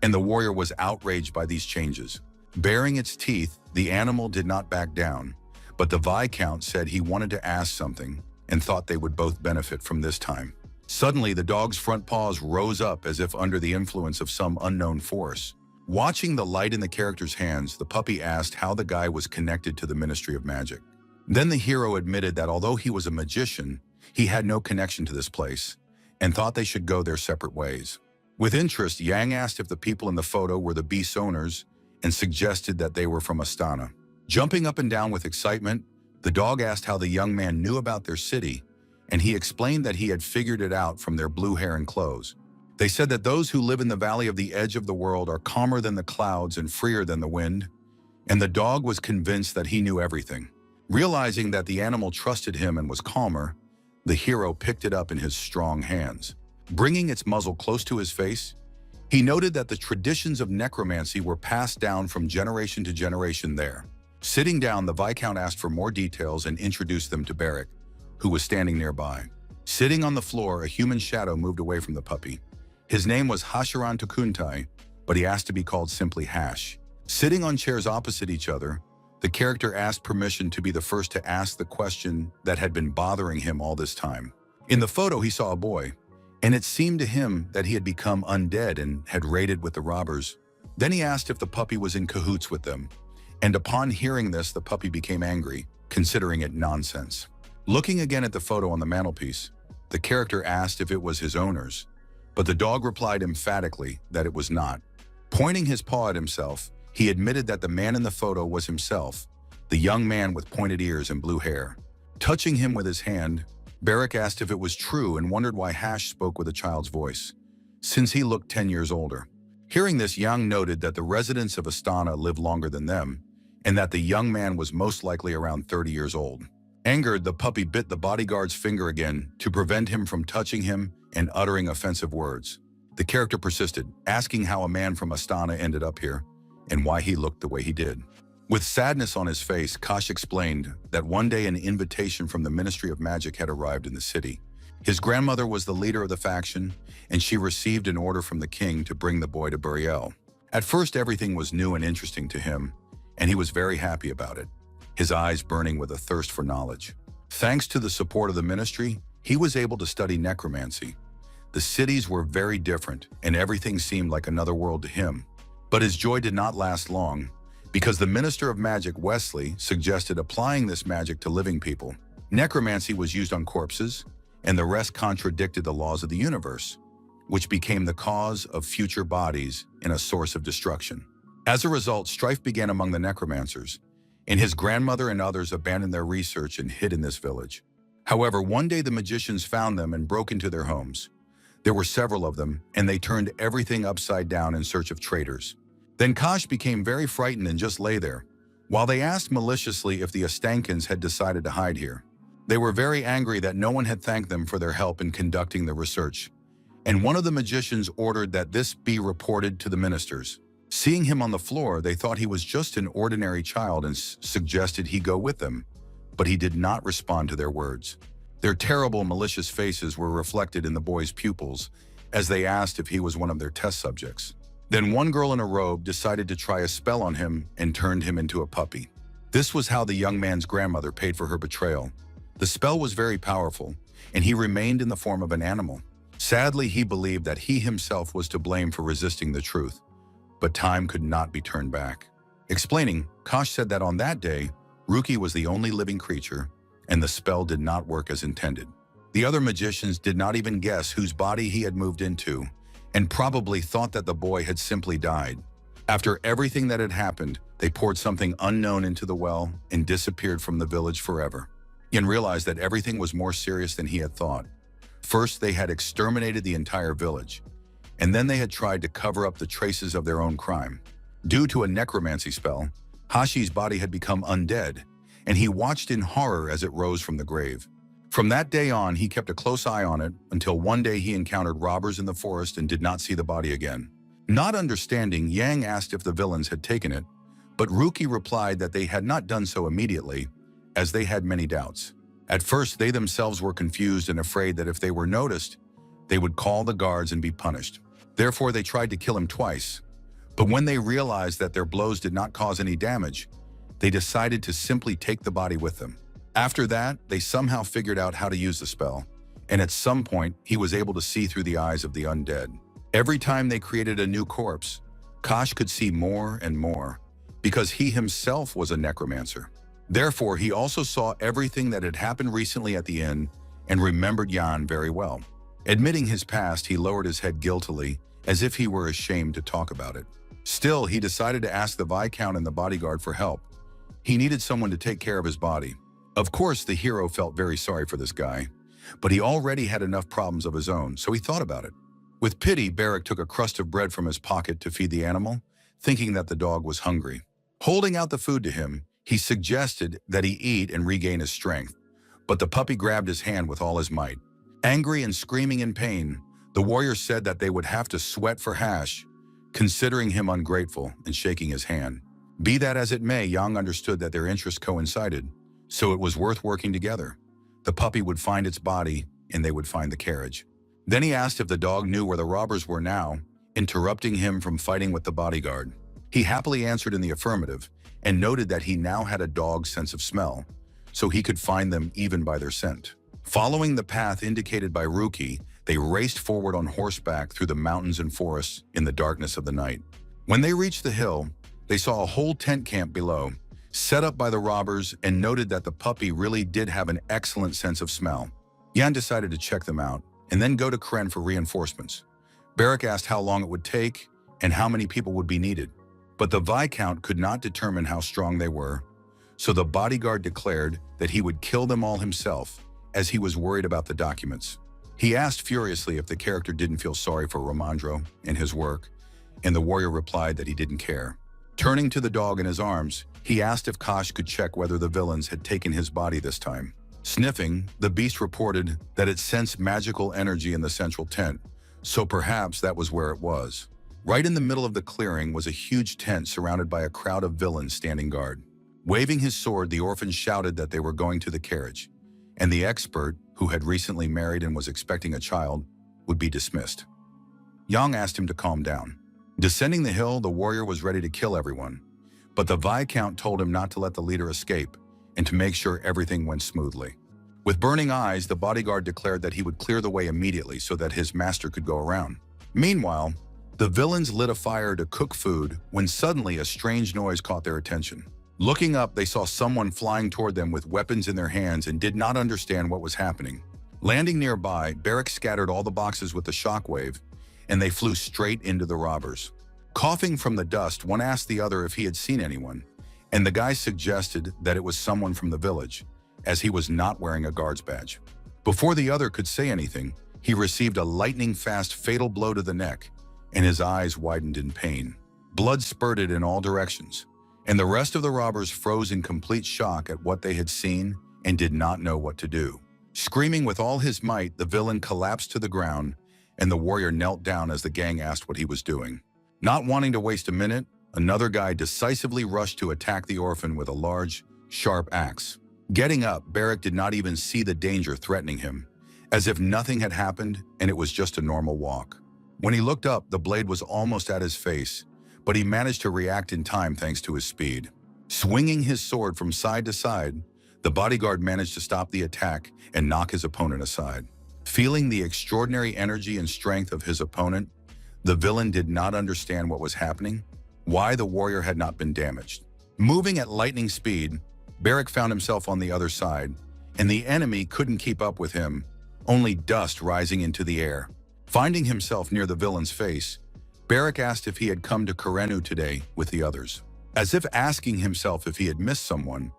and the warrior was outraged by these changes. Baring its teeth, the animal did not back down, but the Viscount said he wanted to ask something and thought they would both benefit from this time. Suddenly, the dog's front paws rose up as if under the influence of some unknown force. Watching the light in the character's hands, the puppy asked how the guy was connected to the Ministry of Magic. Then the hero admitted that although he was a magician, he had no connection to this place and thought they should go their separate ways. With interest, Yang asked if the people in the photo were the beast's owners and suggested that they were from Astana. Jumping up and down with excitement, the dog asked how the young man knew about their city, and he explained that he had figured it out from their blue hair and clothes. They said that those who live in the valley of the edge of the world are calmer than the clouds and freer than the wind, and the dog was convinced that he knew everything. Realizing that the animal trusted him and was calmer, the hero picked it up in his strong hands. Bringing its muzzle close to his face, he noted that the traditions of necromancy were passed down from generation to generation there. Sitting down, the Viscount asked for more details and introduced them to Barrack, who was standing nearby. Sitting on the floor, a human shadow moved away from the puppy. His name was Hashiran Tukuntai, but he asked to be called simply Hash. Sitting on chairs opposite each other, the character asked permission to be the first to ask the question that had been bothering him all this time. In the photo, he saw a boy, and it seemed to him that he had become undead and had raided with the robbers. Then he asked if the puppy was in cahoots with them, and upon hearing this, the puppy became angry, considering it nonsense. Looking again at the photo on the mantelpiece, the character asked if it was his owner's, but the dog replied emphatically that it was not. Pointing his paw at himself, he admitted that the man in the photo was himself, the young man with pointed ears and blue hair. Touching him with his hand, Barrack asked if it was true and wondered why Hash spoke with a child's voice, since he looked 10 years older. Hearing this, Yang noted that the residents of Astana lived longer than them, and that the young man was most likely around 30 years old. Angered, the puppy bit the bodyguard's finger again to prevent him from touching him and uttering offensive words. The character persisted, asking how a man from Astana ended up here and why he looked the way he did. With sadness on his face, Kosh explained that one day an invitation from the Ministry of Magic had arrived in the city. His grandmother was the leader of the faction, and she received an order from the king to bring the boy to Burial. At first, everything was new and interesting to him, and he was very happy about it, his eyes burning with a thirst for knowledge. Thanks to the support of the ministry, he was able to study necromancy. The cities were very different, and everything seemed like another world to him. But his joy did not last long, because the Minister of Magic, Wesley, suggested applying this magic to living people. Necromancy was used on corpses, and the rest contradicted the laws of the universe, which became the cause of future bodies and a source of destruction. As a result, strife began among the necromancers, and his grandmother and others abandoned their research and hid in this village. However, one day the magicians found them and broke into their homes. There were several of them, and they turned everything upside down in search of traitors. Then Kosh became very frightened and just lay there, while they asked maliciously if the Ostankins had decided to hide here. They were very angry that no one had thanked them for their help in conducting the research, and one of the magicians ordered that this be reported to the ministers. Seeing him on the floor, they thought he was just an ordinary child and suggested he go with them, but he did not respond to their words. Their terrible, malicious faces were reflected in the boy's pupils as they asked if he was one of their test subjects. Then one girl in a robe decided to try a spell on him and turned him into a puppy. This was how the young man's grandmother paid for her betrayal. The spell was very powerful, and he remained in the form of an animal. Sadly, he believed that he himself was to blame for resisting the truth, but time could not be turned back. Explaining, Kosh said that on that day, Ruki was the only living creature, and the spell did not work as intended. The other magicians did not even guess whose body he had moved into, and probably thought that the boy had simply died. After everything that had happened, they poured something unknown into the well and disappeared from the village forever. Yen realized that everything was more serious than he had thought. First, they had exterminated the entire village, and then they had tried to cover up the traces of their own crime. Due to a necromancy spell, Hashi's body had become undead, and he watched in horror as it rose from the grave. From that day on, he kept a close eye on it until one day he encountered robbers in the forest and did not see the body again. Not understanding, Yang asked if the villains had taken it, but Ruki replied that they had not done so immediately, as they had many doubts. At first, they themselves were confused and afraid that if they were noticed, they would call the guards and be punished. Therefore, they tried to kill him twice. But when they realized that their blows did not cause any damage, they decided to simply take the body with them. After that, they somehow figured out how to use the spell, and at some point, he was able to see through the eyes of the undead. Every time they created a new corpse, Kosh could see more and more, because he himself was a necromancer. Therefore, he also saw everything that had happened recently at the inn and remembered Yan very well. Admitting his past, he lowered his head guiltily, as if he were ashamed to talk about it. Still, he decided to ask the Viscount and the bodyguard for help. He needed someone to take care of his body. Of course, the hero felt very sorry for this guy, but he already had enough problems of his own, so he thought about it. With pity, Barak took a crust of bread from his pocket to feed the animal, thinking that the dog was hungry. Holding out the food to him, he suggested that he eat and regain his strength, but the puppy grabbed his hand with all his might. Angry and screaming in pain, the warrior said that they would have to sweat for Hash, considering him ungrateful and shaking his hand. Be that as it may, Yang understood that their interests coincided, so it was worth working together. The puppy would find its body, and they would find the carriage. Then he asked if the dog knew where the robbers were now, interrupting him from fighting with the bodyguard. He happily answered in the affirmative, and noted that he now had a dog's sense of smell, so he could find them even by their scent. Following the path indicated by Ruki, they raced forward on horseback through the mountains and forests in the darkness of the night. When they reached the hill, they saw a whole tent camp below, set up by the robbers, and noted that the puppy really did have an excellent sense of smell. Yan decided to check them out, and then go to Kren for reinforcements. Barak asked how long it would take and how many people would be needed. But the Viscount could not determine how strong they were, so the bodyguard declared that he would kill them all himself, as he was worried about the documents. He asked furiously if the character didn't feel sorry for Ramandro and his work, and the warrior replied that he didn't care. Turning to the dog in his arms, he asked if Kosh could check whether the villains had taken his body this time. Sniffing, the beast reported that it sensed magical energy in the central tent, so perhaps that was where it was. Right in the middle of the clearing was a huge tent surrounded by a crowd of villains standing guard. Waving his sword, the orphan shouted that they were going to the carriage, and the expert, who had recently married and was expecting a child, would be dismissed. Yang asked him to calm down. Descending the hill, the warrior was ready to kill everyone, but the Viscount told him not to let the leader escape and to make sure everything went smoothly. With burning eyes, the bodyguard declared that he would clear the way immediately so that his master could go around. Meanwhile, the villains lit a fire to cook food when suddenly a strange noise caught their attention. Looking up, they saw someone flying toward them with weapons in their hands and did not understand what was happening. Landing nearby, Barak scattered all the boxes with the shockwave, and they flew straight into the robbers. Coughing from the dust, one asked the other if he had seen anyone, and the guy suggested that it was someone from the village, as he was not wearing a guard's badge. Before the other could say anything, he received a lightning-fast fatal blow to the neck, and his eyes widened in pain. Blood spurted in all directions, and the rest of the robbers froze in complete shock at what they had seen and did not know what to do. Screaming with all his might, the villain collapsed to the ground, and the warrior knelt down as the gang asked what he was doing. Not wanting to waste a minute, another guy decisively rushed to attack the orphan with a large, sharp axe. Getting up, Barrack did not even see the danger threatening him, as if nothing had happened and it was just a normal walk. When he looked up, the blade was almost at his face, but he managed to react in time thanks to his speed. Swinging his sword from side to side, the bodyguard managed to stop the attack and knock his opponent aside. Feeling the extraordinary energy and strength of his opponent, the villain did not understand what was happening, why the warrior had not been damaged. Moving at lightning speed, Barrack found himself on the other side, and the enemy couldn't keep up with him, only dust rising into the air. Finding himself near the villain's face, Barrack asked if he had come to Karenu today with the others. As if asking himself if he had missed someone,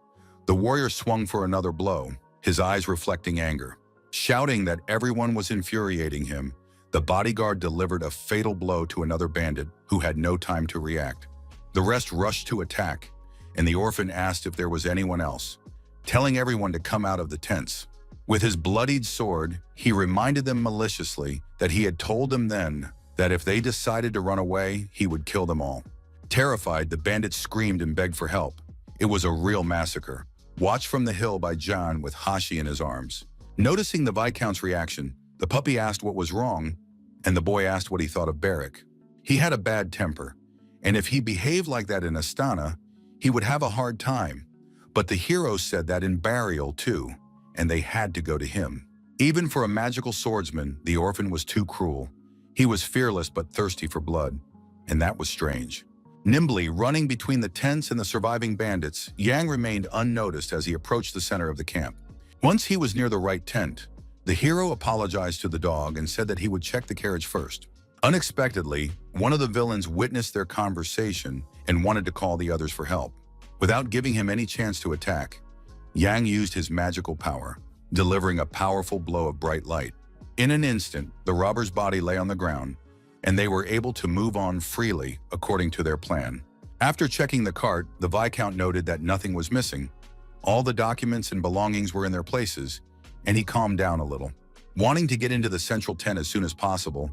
the warrior swung for another blow, his eyes reflecting anger. Shouting that everyone was infuriating him, the bodyguard delivered a fatal blow to another bandit who had no time to react. The rest rushed to attack, and the orphan asked if there was anyone else, telling everyone to come out of the tents. With his bloodied sword, he reminded them maliciously that he had told them then that if they decided to run away, he would kill them all. Terrified, the bandits screamed and begged for help. It was a real massacre. Watched from the hill by John with Hashi in his arms. Noticing the Viscount's reaction, the puppy asked what was wrong, and the boy asked what he thought of Barrack. He had a bad temper, and if he behaved like that in Astana, he would have a hard time. But the hero said that in Burial too, and they had to go to him. Even for a magical swordsman, the orphan was too cruel. He was fearless but thirsty for blood, and that was strange. Nimbly running between the tents and the surviving bandits, Yang remained unnoticed as he approached the center of the camp. Once he was near the right tent, the hero apologized to the dog and said that he would check the carriage first. Unexpectedly, one of the villains witnessed their conversation and wanted to call the others for help. Without giving him any chance to attack, Yang used his magical power, delivering a powerful blow of bright light. In an instant, the robber's body lay on the ground, and they were able to move on freely according to their plan. After checking the cart, the Viscount noted that nothing was missing. All the documents and belongings were in their places, and he calmed down a little. Wanting to get into the central tent as soon as possible,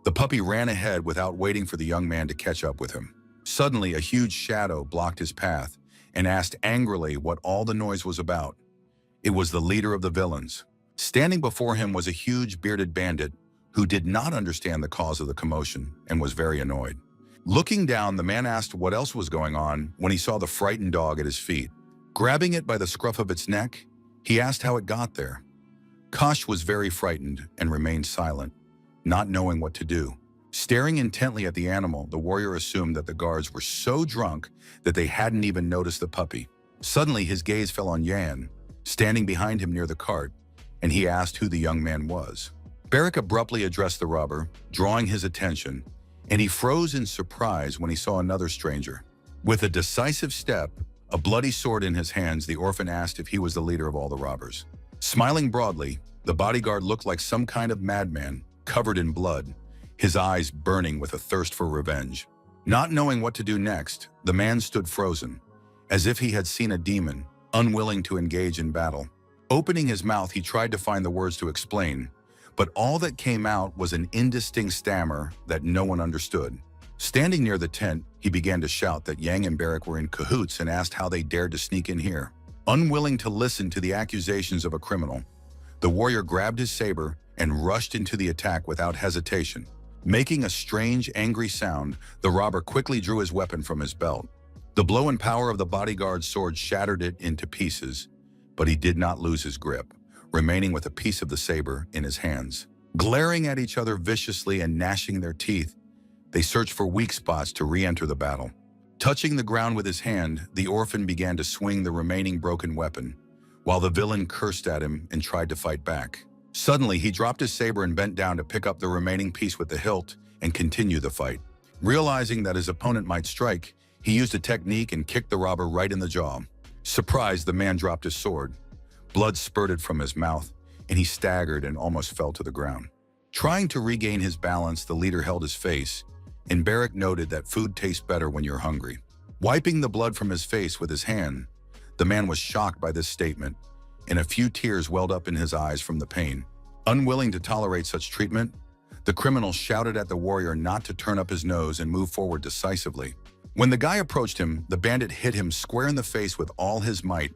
the puppy ran ahead without waiting for the young man to catch up with him. Suddenly, a huge shadow blocked his path and asked angrily what all the noise was about. It was the leader of the villains. Standing before him was a huge bearded bandit who did not understand the cause of the commotion and was very annoyed. Looking down, the man asked what else was going on when he saw the frightened dog at his feet. Grabbing it by the scruff of its neck, he asked how it got there. Kosh was very frightened and remained silent, not knowing what to do. Staring intently at the animal, the warrior assumed that the guards were so drunk that they hadn't even noticed the puppy. Suddenly, his gaze fell on Yan, standing behind him near the cart, and he asked who the young man was. Barrack abruptly addressed the robber, drawing his attention, and he froze in surprise when he saw another stranger. With a decisive step, a bloody sword in his hands, the orphan asked if he was the leader of all the robbers. Smiling broadly, the bodyguard looked like some kind of madman, covered in blood, his eyes burning with a thirst for revenge. Not knowing what to do next, the man stood frozen, as if he had seen a demon, unwilling to engage in battle. Opening his mouth, he tried to find the words to explain, but all that came out was an indistinct stammer that no one understood. Standing near the tent, he began to shout that Yang and Barrack were in cahoots and asked how they dared to sneak in here. Unwilling to listen to the accusations of a criminal, the warrior grabbed his saber and rushed into the attack without hesitation. Making a strange, angry sound, the robber quickly drew his weapon from his belt. The blow and power of the bodyguard's sword shattered it into pieces, but he did not lose his grip, remaining with a piece of the saber in his hands. Glaring at each other viciously and gnashing their teeth, they searched for weak spots to re-enter the battle. Touching the ground with his hand, the orphan began to swing the remaining broken weapon, while the villain cursed at him and tried to fight back. Suddenly, he dropped his saber and bent down to pick up the remaining piece with the hilt and continue the fight. Realizing that his opponent might strike, he used a technique and kicked the robber right in the jaw. Surprised, the man dropped his sword. Blood spurted from his mouth, and he staggered and almost fell to the ground. Trying to regain his balance, the leader held his face, and Barrack noted that food tastes better when you're hungry. Wiping the blood from his face with his hand, the man was shocked by this statement, and a few tears welled up in his eyes from the pain. Unwilling to tolerate such treatment, The criminal shouted at the warrior not to turn up his nose and move forward decisively. When the guy approached him, the bandit hit him square in the face with all his might,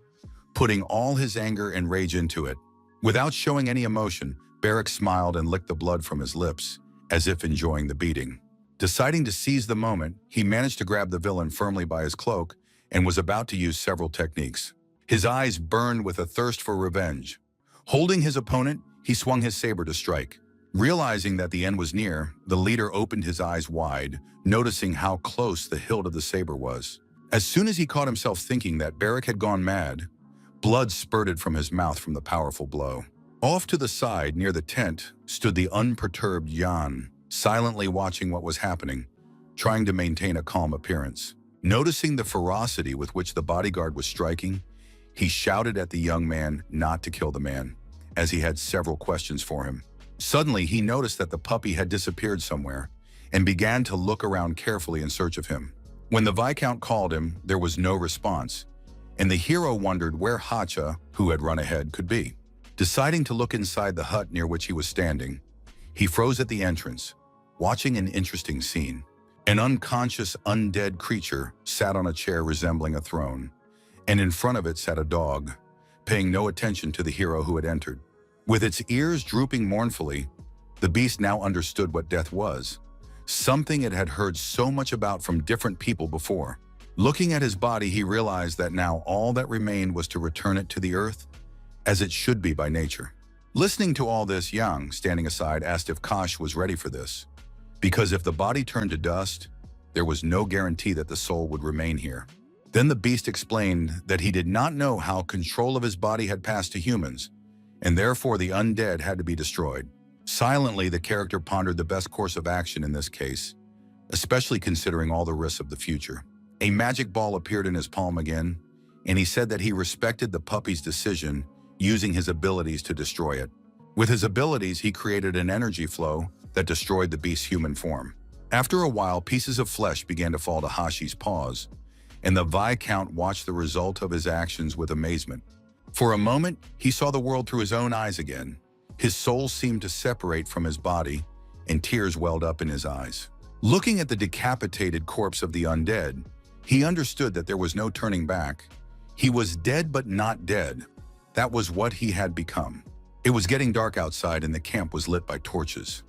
putting all his anger and rage into it. Without showing any emotion, Barrick smiled and licked the blood from his lips, as if enjoying the beating. Deciding to seize the moment, he managed to grab the villain firmly by his cloak and was about to use several techniques. His eyes burned with a thirst for revenge. Holding his opponent, he swung his saber to strike. Realizing that the end was near, the leader opened his eyes wide, noticing how close the hilt of the saber was. As soon as he caught himself thinking that Barrick had gone mad, blood spurted from his mouth from the powerful blow. Off to the side, near the tent, stood the unperturbed Jan, silently watching what was happening, trying to maintain a calm appearance. Noticing the ferocity with which the bodyguard was striking, he shouted at the young man not to kill the man, as he had several questions for him. Suddenly, he noticed that the puppy had disappeared somewhere and began to look around carefully in search of him. When the Viscount called him, there was no response, and the hero wondered where Hacha, who had run ahead, could be. Deciding to look inside the hut near which he was standing, he froze at the entrance, watching an interesting scene. An unconscious, undead creature sat on a chair resembling a throne, and in front of it sat a dog, paying no attention to the hero who had entered. With its ears drooping mournfully, the beast now understood what death was, something it had heard so much about from different people before. Looking at his body, he realized that now all that remained was to return it to the earth, as it should be by nature. Listening to all this, Yang, standing aside, asked if Kosh was ready for this, because if the body turned to dust, there was no guarantee that the soul would remain here. Then the beast explained that he did not know how control of his body had passed to humans, and therefore the undead had to be destroyed. Silently, the character pondered the best course of action in this case, especially considering all the risks of the future. A magic ball appeared in his palm again, and he said that he respected the puppy's decision, using his abilities to destroy it. With his abilities, he created an energy flow that destroyed the beast's human form. After a while, pieces of flesh began to fall to Hashi's paws, and the Viscount watched the result of his actions with amazement. For a moment, he saw the world through his own eyes again. His soul seemed to separate from his body, and tears welled up in his eyes. Looking at the decapitated corpse of the undead, he understood that there was no turning back. He was dead but not dead. That was what he had become. It was getting dark outside and the camp was lit by torches.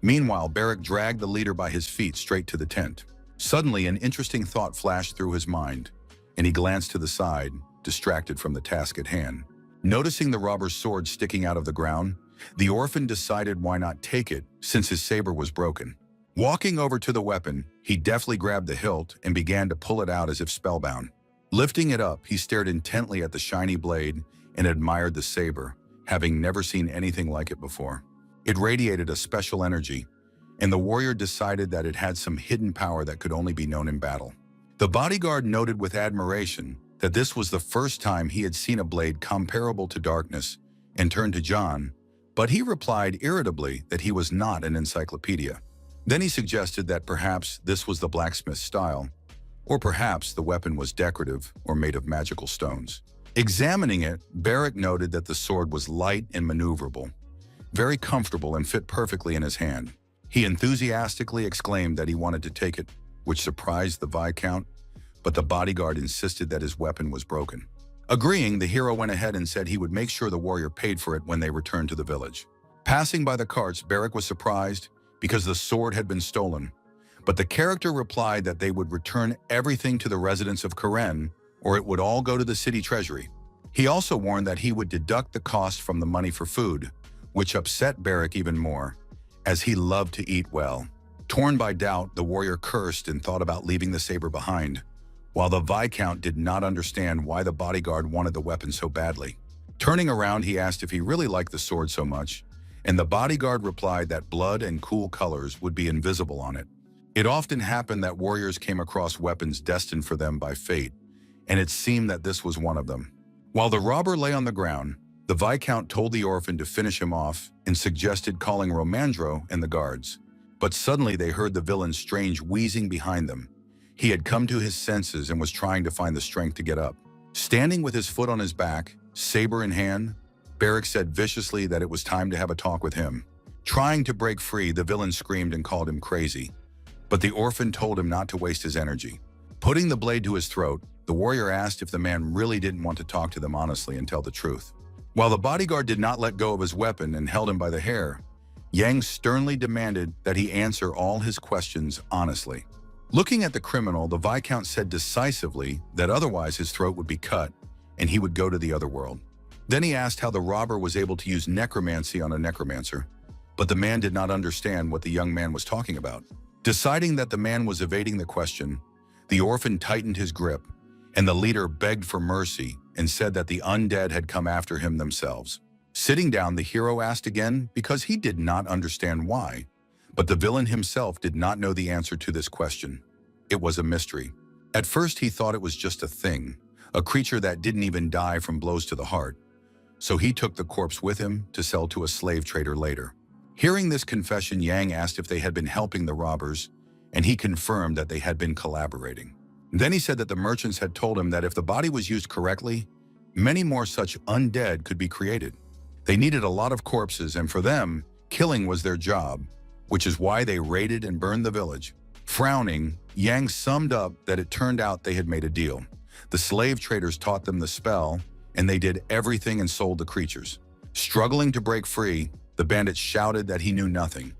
Meanwhile, Barrick dragged the leader by his feet straight to the tent. Suddenly, an interesting thought flashed through his mind, and he glanced to the side, distracted from the task at hand. Noticing the robber's sword sticking out of the ground, the orphan decided why not take it, since his saber was broken. Walking over to the weapon, he deftly grabbed the hilt and began to pull it out as if spellbound. Lifting it up, he stared intently at the shiny blade and admired the saber, having never seen anything like it before. It radiated a special energy, and the warrior decided that it had some hidden power that could only be known in battle. The bodyguard noted with admiration that this was the first time he had seen a blade comparable to darkness, and turned to John, but he replied irritably that he was not an encyclopedia. Then he suggested that perhaps this was the blacksmith's style, or perhaps the weapon was decorative or made of magical stones. Examining it, Barrick noted that the sword was light and maneuverable, very comfortable and fit perfectly in his hand. He enthusiastically exclaimed that he wanted to take it, which surprised the Viscount, but the bodyguard insisted that his weapon was broken. Agreeing, the hero went ahead and said he would make sure the warrior paid for it when they returned to the village. Passing by the carts, Barrick was surprised because the sword had been stolen, but the character replied that they would return everything to the residents of Karen, or it would all go to the city treasury. He also warned that he would deduct the cost from the money for food, which upset Barrick even more, as he loved to eat well. Torn by doubt, the warrior cursed and thought about leaving the saber behind, while the Viscount did not understand why the bodyguard wanted the weapon so badly. Turning around, he asked if he really liked the sword so much, and the bodyguard replied that blood and cool colors would be invisible on it. It often happened that warriors came across weapons destined for them by fate, and it seemed that this was one of them. While the robber lay on the ground, the Viscount told the orphan to finish him off and suggested calling Romandro and the guards. But suddenly they heard the villain's strange wheezing behind them. He had come to his senses and was trying to find the strength to get up. Standing with his foot on his back, saber in hand, Barrick said viciously that it was time to have a talk with him. Trying to break free, the villain screamed and called him crazy, but the orphan told him not to waste his energy. Putting the blade to his throat, the warrior asked if the man really didn't want to talk to them honestly and tell the truth. While the bodyguard did not let go of his weapon and held him by the hair, Yang sternly demanded that he answer all his questions honestly. Looking at the criminal, the Viscount said decisively that otherwise his throat would be cut and he would go to the other world. Then he asked how the robber was able to use necromancy on a necromancer, but the man did not understand what the young man was talking about. Deciding that the man was evading the question, the orphan tightened his grip, and the leader begged for mercy and said that the undead had come after him themselves. Sitting down, the hero asked again because he did not understand why, but the villain himself did not know the answer to this question. It was a mystery. At first, he thought it was just a thing, a creature that didn't even die from blows to the heart. So he took the corpse with him to sell to a slave trader later. Hearing this confession, Yang asked if they had been helping the robbers, and he confirmed that they had been collaborating. Then he said that the merchants had told him that if the body was used correctly, many more such undead could be created. They needed a lot of corpses, and for them, killing was their job, which is why they raided and burned the village. Frowning, Yang summed up that it turned out they had made a deal. The slave traders taught them the spell, and they did everything and sold the creatures. Struggling to break free, the bandit shouted that he knew nothing,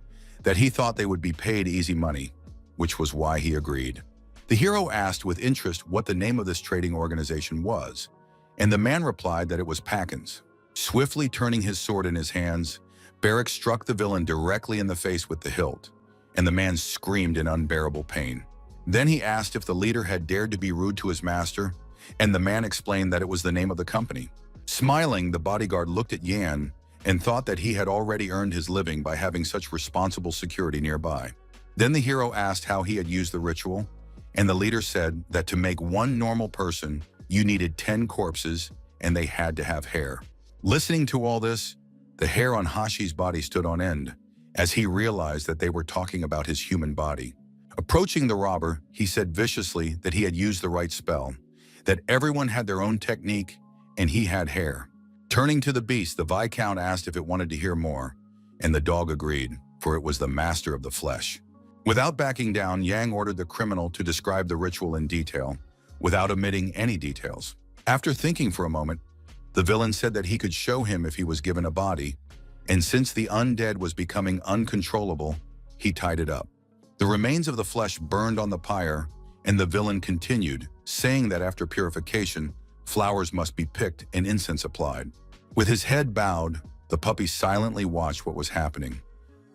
that he thought they would be paid easy money, which was why he agreed. The hero asked with interest what the name of this trading organization was, and the man replied that it was Packins. Swiftly turning his sword in his hands, Barrack struck the villain directly in the face with the hilt, and the man screamed in unbearable pain. Then he asked if the leader had dared to be rude to his master, and the man explained that it was the name of the company. Smiling, the bodyguard looked at Yan and thought that he had already earned his living by having such responsible security nearby. Then the hero asked how he had used the ritual, and the leader said that to make one normal person, you needed 10 corpses, and they had to have hair. Listening to all this, the hair on Hashi's body stood on end, as he realized that they were talking about his human body. Approaching the robber, he said viciously that he had used the right spell, that everyone had their own technique, and he had hair. Turning to the beast, the Viscount asked if it wanted to hear more, and the dog agreed, for it was the master of the flesh. Without backing down, Yang ordered the criminal to describe the ritual in detail, without omitting any details. After thinking for a moment, the villain said that he could show him if he was given a body, and since the undead was becoming uncontrollable, he tied it up. The remains of the flesh burned on the pyre, and the villain continued, saying that after purification, flowers must be picked and incense applied. With his head bowed, the puppy silently watched what was happening.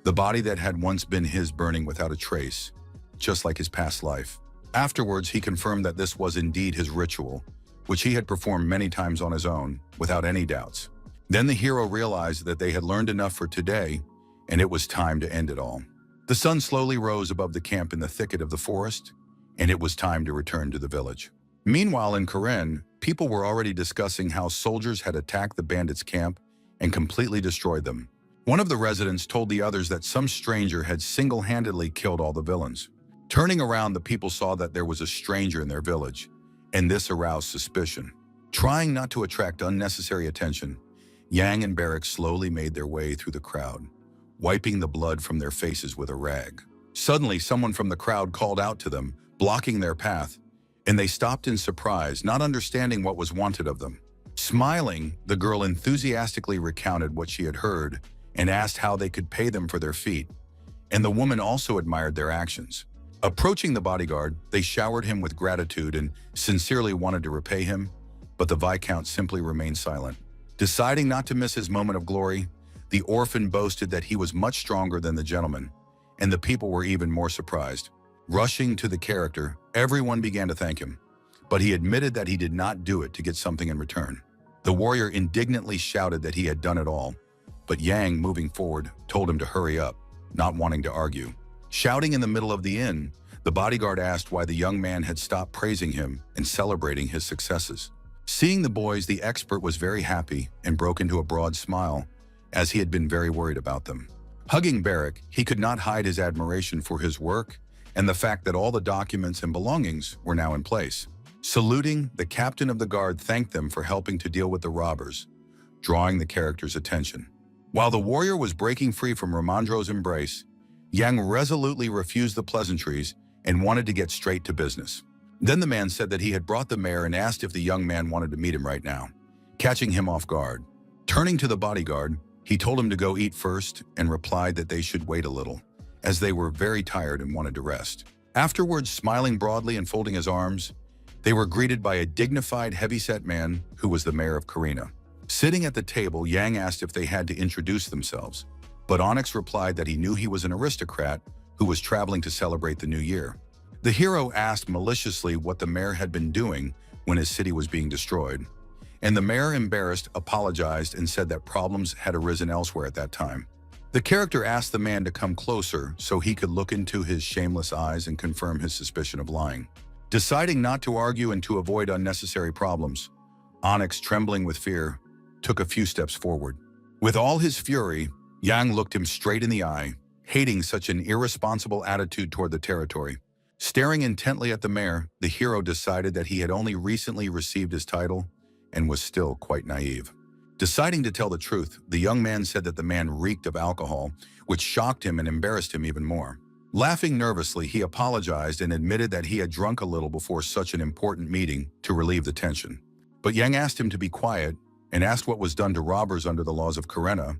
The body that had once been his burning without a trace, just like his past life. Afterwards, he confirmed that this was indeed his ritual, which he had performed many times on his own, without any doubts. Then the hero realized that they had learned enough for today, and it was time to end it all. The sun slowly rose above the camp in the thicket of the forest, and it was time to return to the village. Meanwhile, in Karen, people were already discussing how soldiers had attacked the bandits' camp and completely destroyed them. One of the residents told the others that some stranger had single-handedly killed all the villains. Turning around, the people saw that there was a stranger in their village, and this aroused suspicion. Trying not to attract unnecessary attention, Yang and Barrack slowly made their way through the crowd, wiping the blood from their faces with a rag. Suddenly, someone from the crowd called out to them, blocking their path, and they stopped in surprise, not understanding what was wanted of them. Smiling, the girl enthusiastically recounted what she had heard and asked how they could pay them for their feat, and the woman also admired their actions. Approaching the bodyguard, they showered him with gratitude and sincerely wanted to repay him, but the Viscount simply remained silent. Deciding not to miss his moment of glory, the orphan boasted that he was much stronger than the gentleman, and the people were even more surprised. Rushing to the character, everyone began to thank him, but he admitted that he did not do it to get something in return. The warrior indignantly shouted that he had done it all, but Yang, moving forward, told him to hurry up, not wanting to argue. Shouting in the middle of the inn, the bodyguard asked why the young man had stopped praising him and celebrating his successes. Seeing the boys, the expert was very happy and broke into a broad smile, as he had been very worried about them. Hugging Barrack, he could not hide his admiration for his work and the fact that all the documents and belongings were now in place. Saluting, the captain of the guard thanked them for helping to deal with the robbers, drawing the character's attention. While the warrior was breaking free from Ramandro's embrace, Yang resolutely refused the pleasantries and wanted to get straight to business. Then the man said that he had brought the mayor and asked if the young man wanted to meet him right now, catching him off guard. Turning to the bodyguard, he told him to go eat first and replied that they should wait a little, as they were very tired and wanted to rest. Afterwards, smiling broadly and folding his arms, they were greeted by a dignified, heavy-set man who was the mayor of Karina. Sitting at the table, Yang asked if they had to introduce themselves, but Onyx replied that he knew he was an aristocrat who was traveling to celebrate the new year. The hero asked maliciously what the mayor had been doing when his city was being destroyed, and the mayor, embarrassed, apologized and said that problems had arisen elsewhere at that time. The character asked the man to come closer so he could look into his shameless eyes and confirm his suspicion of lying. Deciding not to argue and to avoid unnecessary problems, Onyx, trembling with fear, took a few steps forward. With all his fury, Yang looked him straight in the eye, hating such an irresponsible attitude toward the territory. Staring intently at the mayor, the hero decided that he had only recently received his title and was still quite naive. Deciding to tell the truth, the young man said that the man reeked of alcohol, which shocked him and embarrassed him even more. Laughing nervously, he apologized and admitted that he had drunk a little before such an important meeting to relieve the tension. But Yang asked him to be quiet and asked what was done to robbers under the laws of Karina,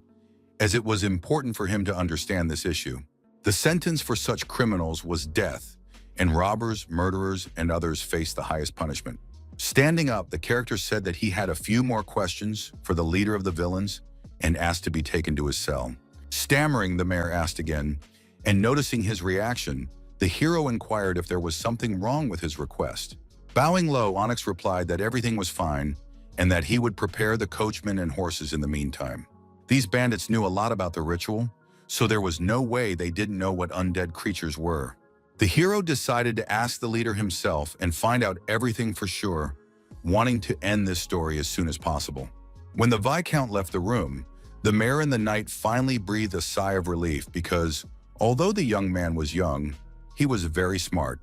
as it was important for him to understand this issue. The sentence for such criminals was death, and robbers, murderers, and others faced the highest punishment. Standing up, the character said that he had a few more questions for the leader of the villains and asked to be taken to his cell. Stammering, the mayor asked again, and noticing his reaction, the hero inquired if there was something wrong with his request. Bowing low, Onyx replied that everything was fine and that he would prepare the coachman and horses in the meantime. These bandits knew a lot about the ritual, so there was no way they didn't know what undead creatures were. The hero decided to ask the leader himself and find out everything for sure, wanting to end this story as soon as possible. When the Viscount left the room, the mayor and the knight finally breathed a sigh of relief because, although the young man was young, he was very smart.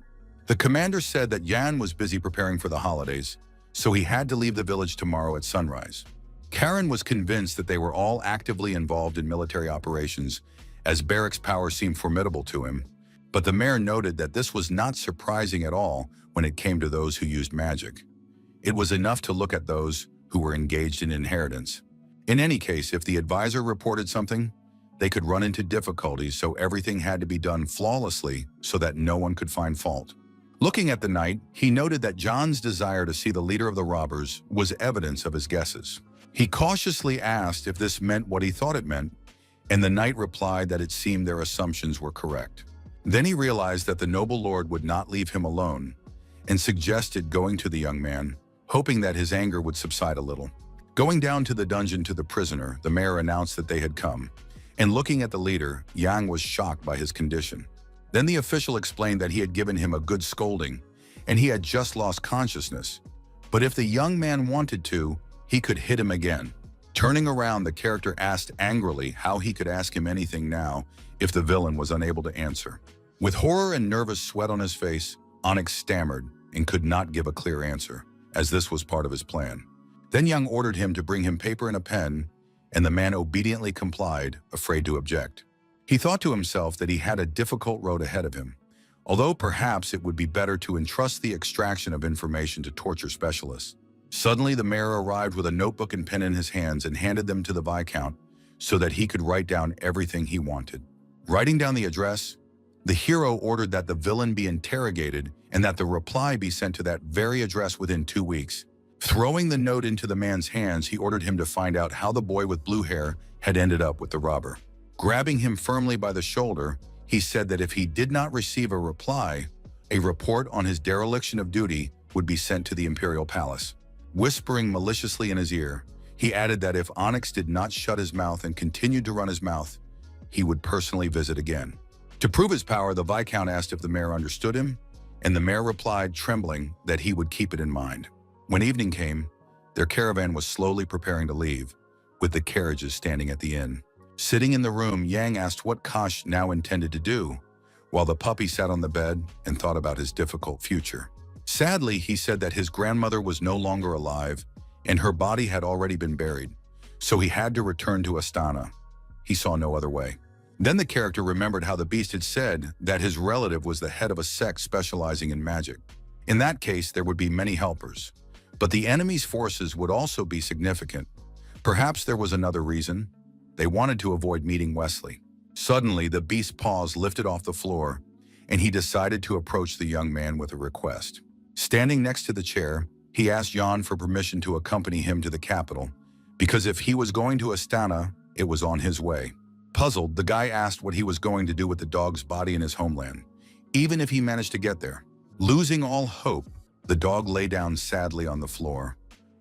The commander said that Yan was busy preparing for the holidays, so he had to leave the village tomorrow at sunrise. Karen was convinced that they were all actively involved in military operations, as Barrick's power seemed formidable to him, but the mayor noted that this was not surprising at all when it came to those who used magic. It was enough to look at those who were engaged in inheritance. In any case, if the advisor reported something, they could run into difficulties, so everything had to be done flawlessly so that no one could find fault. Looking at the knight, he noted that John's desire to see the leader of the robbers was evidence of his guesses. He cautiously asked if this meant what he thought it meant, and the knight replied that it seemed their assumptions were correct. Then he realized that the noble lord would not leave him alone, and suggested going to the young man, hoping that his anger would subside a little. Going down to the dungeon to the prisoner, the mayor announced that they had come, and looking at the leader, Yang was shocked by his condition. Then the official explained that he had given him a good scolding, and he had just lost consciousness, but if the young man wanted to, he could hit him again. Turning around, the character asked angrily how he could ask him anything now if the villain was unable to answer. With horror and nervous sweat on his face, Onyx stammered and could not give a clear answer, as this was part of his plan. Then Yang ordered him to bring him paper and a pen, and the man obediently complied, afraid to object. He thought to himself that he had a difficult road ahead of him, although perhaps it would be better to entrust the extraction of information to torture specialists. Suddenly, the mayor arrived with a notebook and pen in his hands and handed them to the Viscount so that he could write down everything he wanted. Writing down the address, the hero ordered that the villain be interrogated and that the reply be sent to that very address within 2 weeks. Throwing the note into the man's hands, he ordered him to find out how the boy with blue hair had ended up with the robber. Grabbing him firmly by the shoulder, he said that if he did not receive a reply, a report on his dereliction of duty would be sent to the imperial palace. Whispering maliciously in his ear, he added that if Onyx did not shut his mouth and continued to run his mouth, he would personally visit again. To prove his power, the Viscount asked if the mayor understood him, and the mayor replied, trembling, that he would keep it in mind. When evening came, their caravan was slowly preparing to leave, with the carriages standing at the inn. Sitting in the room, Yang asked what Kosh now intended to do, while the puppy sat on the bed and thought about his difficult future. Sadly, he said that his grandmother was no longer alive, and her body had already been buried, so he had to return to Astana. He saw no other way. Then the character remembered how the beast had said that his relative was the head of a sect specializing in magic. In that case, there would be many helpers. But the enemy's forces would also be significant. Perhaps there was another reason. They wanted to avoid meeting Wesley. Suddenly, the beast's paws lifted off the floor, and he decided to approach the young man with a request. Standing next to the chair, he asked Jan for permission to accompany him to the capital, because if he was going to Astana, it was on his way. Puzzled, the guy asked what he was going to do with the dog's body in his homeland, even if he managed to get there. Losing all hope, the dog lay down sadly on the floor,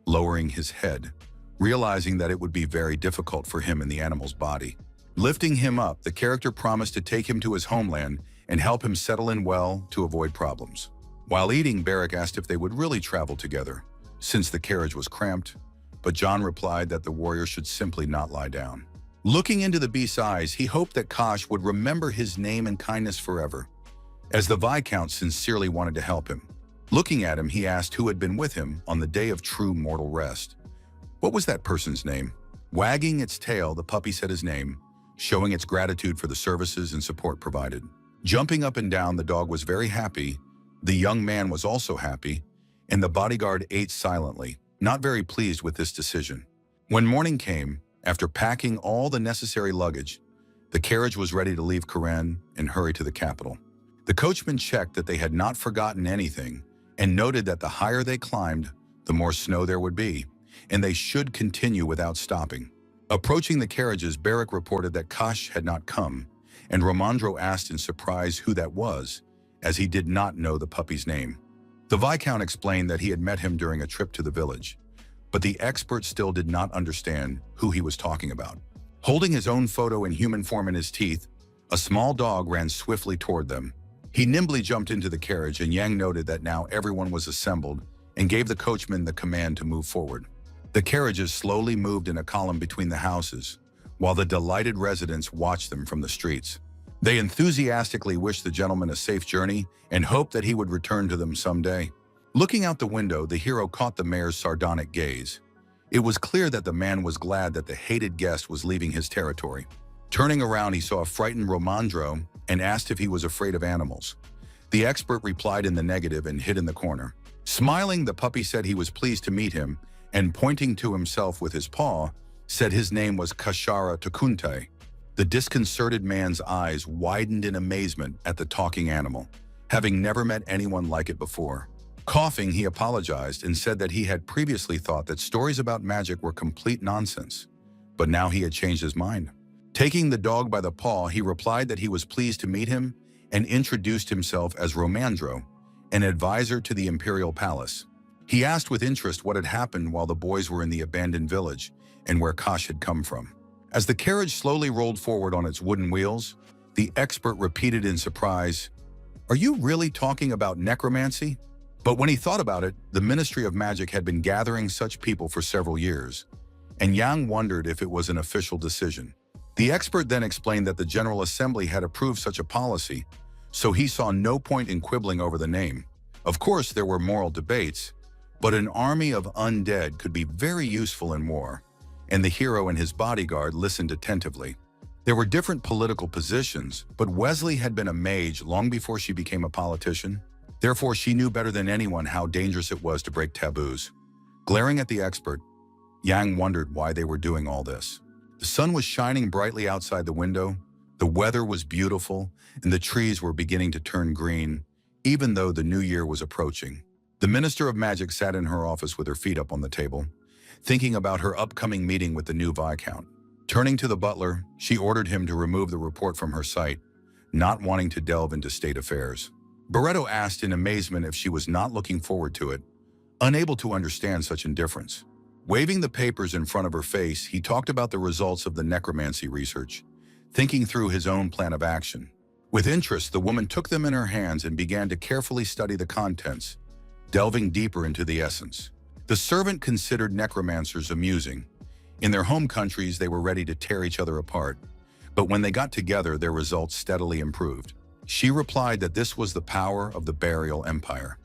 lowering his head, realizing that it would be very difficult for him in the animal's body. Lifting him up, the character promised to take him to his homeland and help him settle in well to avoid problems. While eating, Barrick asked if they would really travel together, since the carriage was cramped, but John replied that the warrior should simply not lie down. Looking into the beast's eyes, he hoped that Kosh would remember his name and kindness forever, as the Viscount sincerely wanted to help him. Looking at him, he asked who had been with him on the day of true mortal rest. What was that person's name? Wagging its tail, the puppy said his name, showing its gratitude for the services and support provided. Jumping up and down, the dog was very happy. The young man was also happy, and the bodyguard ate silently, not very pleased with this decision. When morning came, after packing all the necessary luggage, the carriage was ready to leave Karen and hurry to the capital. The coachman checked that they had not forgotten anything and noted that the higher they climbed, the more snow there would be, and they should continue without stopping. Approaching the carriages, Barrick reported that Kosh had not come, and Romandro asked in surprise who that was, as he did not know the puppy's name. The Viscount explained that he had met him during a trip to the village, but the expert still did not understand who he was talking about. Holding his own photo in human form in his teeth, a small dog ran swiftly toward them. He nimbly jumped into the carriage, and Yang noted that now everyone was assembled and gave the coachman the command to move forward. The carriages slowly moved in a column between the houses, while the delighted residents watched them from the streets. They enthusiastically wished the gentleman a safe journey and hoped that he would return to them someday. Looking out the window, the hero caught the mayor's sardonic gaze. It was clear that the man was glad that the hated guest was leaving his territory. Turning around, he saw a frightened Romandro and asked if he was afraid of animals. The expert replied in the negative and hid in the corner. Smiling, the puppy said he was pleased to meet him, and pointing to himself with his paw, said his name was Kashara Tukunte. The disconcerted man's eyes widened in amazement at the talking animal, having never met anyone like it before. Coughing, he apologized and said that he had previously thought that stories about magic were complete nonsense, but now he had changed his mind. Taking the dog by the paw, he replied that he was pleased to meet him and introduced himself as Romandro, an advisor to the imperial palace. He asked with interest what had happened while the boys were in the abandoned village and where Kosh had come from. As the carriage slowly rolled forward on its wooden wheels, the expert repeated in surprise, "Are you really talking about necromancy?" But when he thought about it, the Ministry of Magic had been gathering such people for several years, and Yang wondered if it was an official decision. The expert then explained that the General Assembly had approved such a policy, so he saw no point in quibbling over the name. Of course, there were moral debates, but an army of undead could be very useful in war, and the hero and his bodyguard listened attentively. There were different political positions, but Wesley had been a mage long before she became a politician. Therefore, she knew better than anyone how dangerous it was to break taboos. Glaring at the expert, Yang wondered why they were doing all this. The sun was shining brightly outside the window, the weather was beautiful, and the trees were beginning to turn green, even though the new year was approaching. The Minister of Magic sat in her office with her feet up on the table, thinking about her upcoming meeting with the new Viscount. Turning to the butler, she ordered him to remove the report from her sight, not wanting to delve into state affairs. Barreto asked in amazement if she was not looking forward to it, unable to understand such indifference. Waving the papers in front of her face, he talked about the results of the necromancy research, thinking through his own plan of action. With interest, the woman took them in her hands and began to carefully study the contents, delving deeper into the essence. The servant considered necromancers amusing. In their home countries, they were ready to tear each other apart, but when they got together, their results steadily improved. She replied that this was the power of the Burial Empire.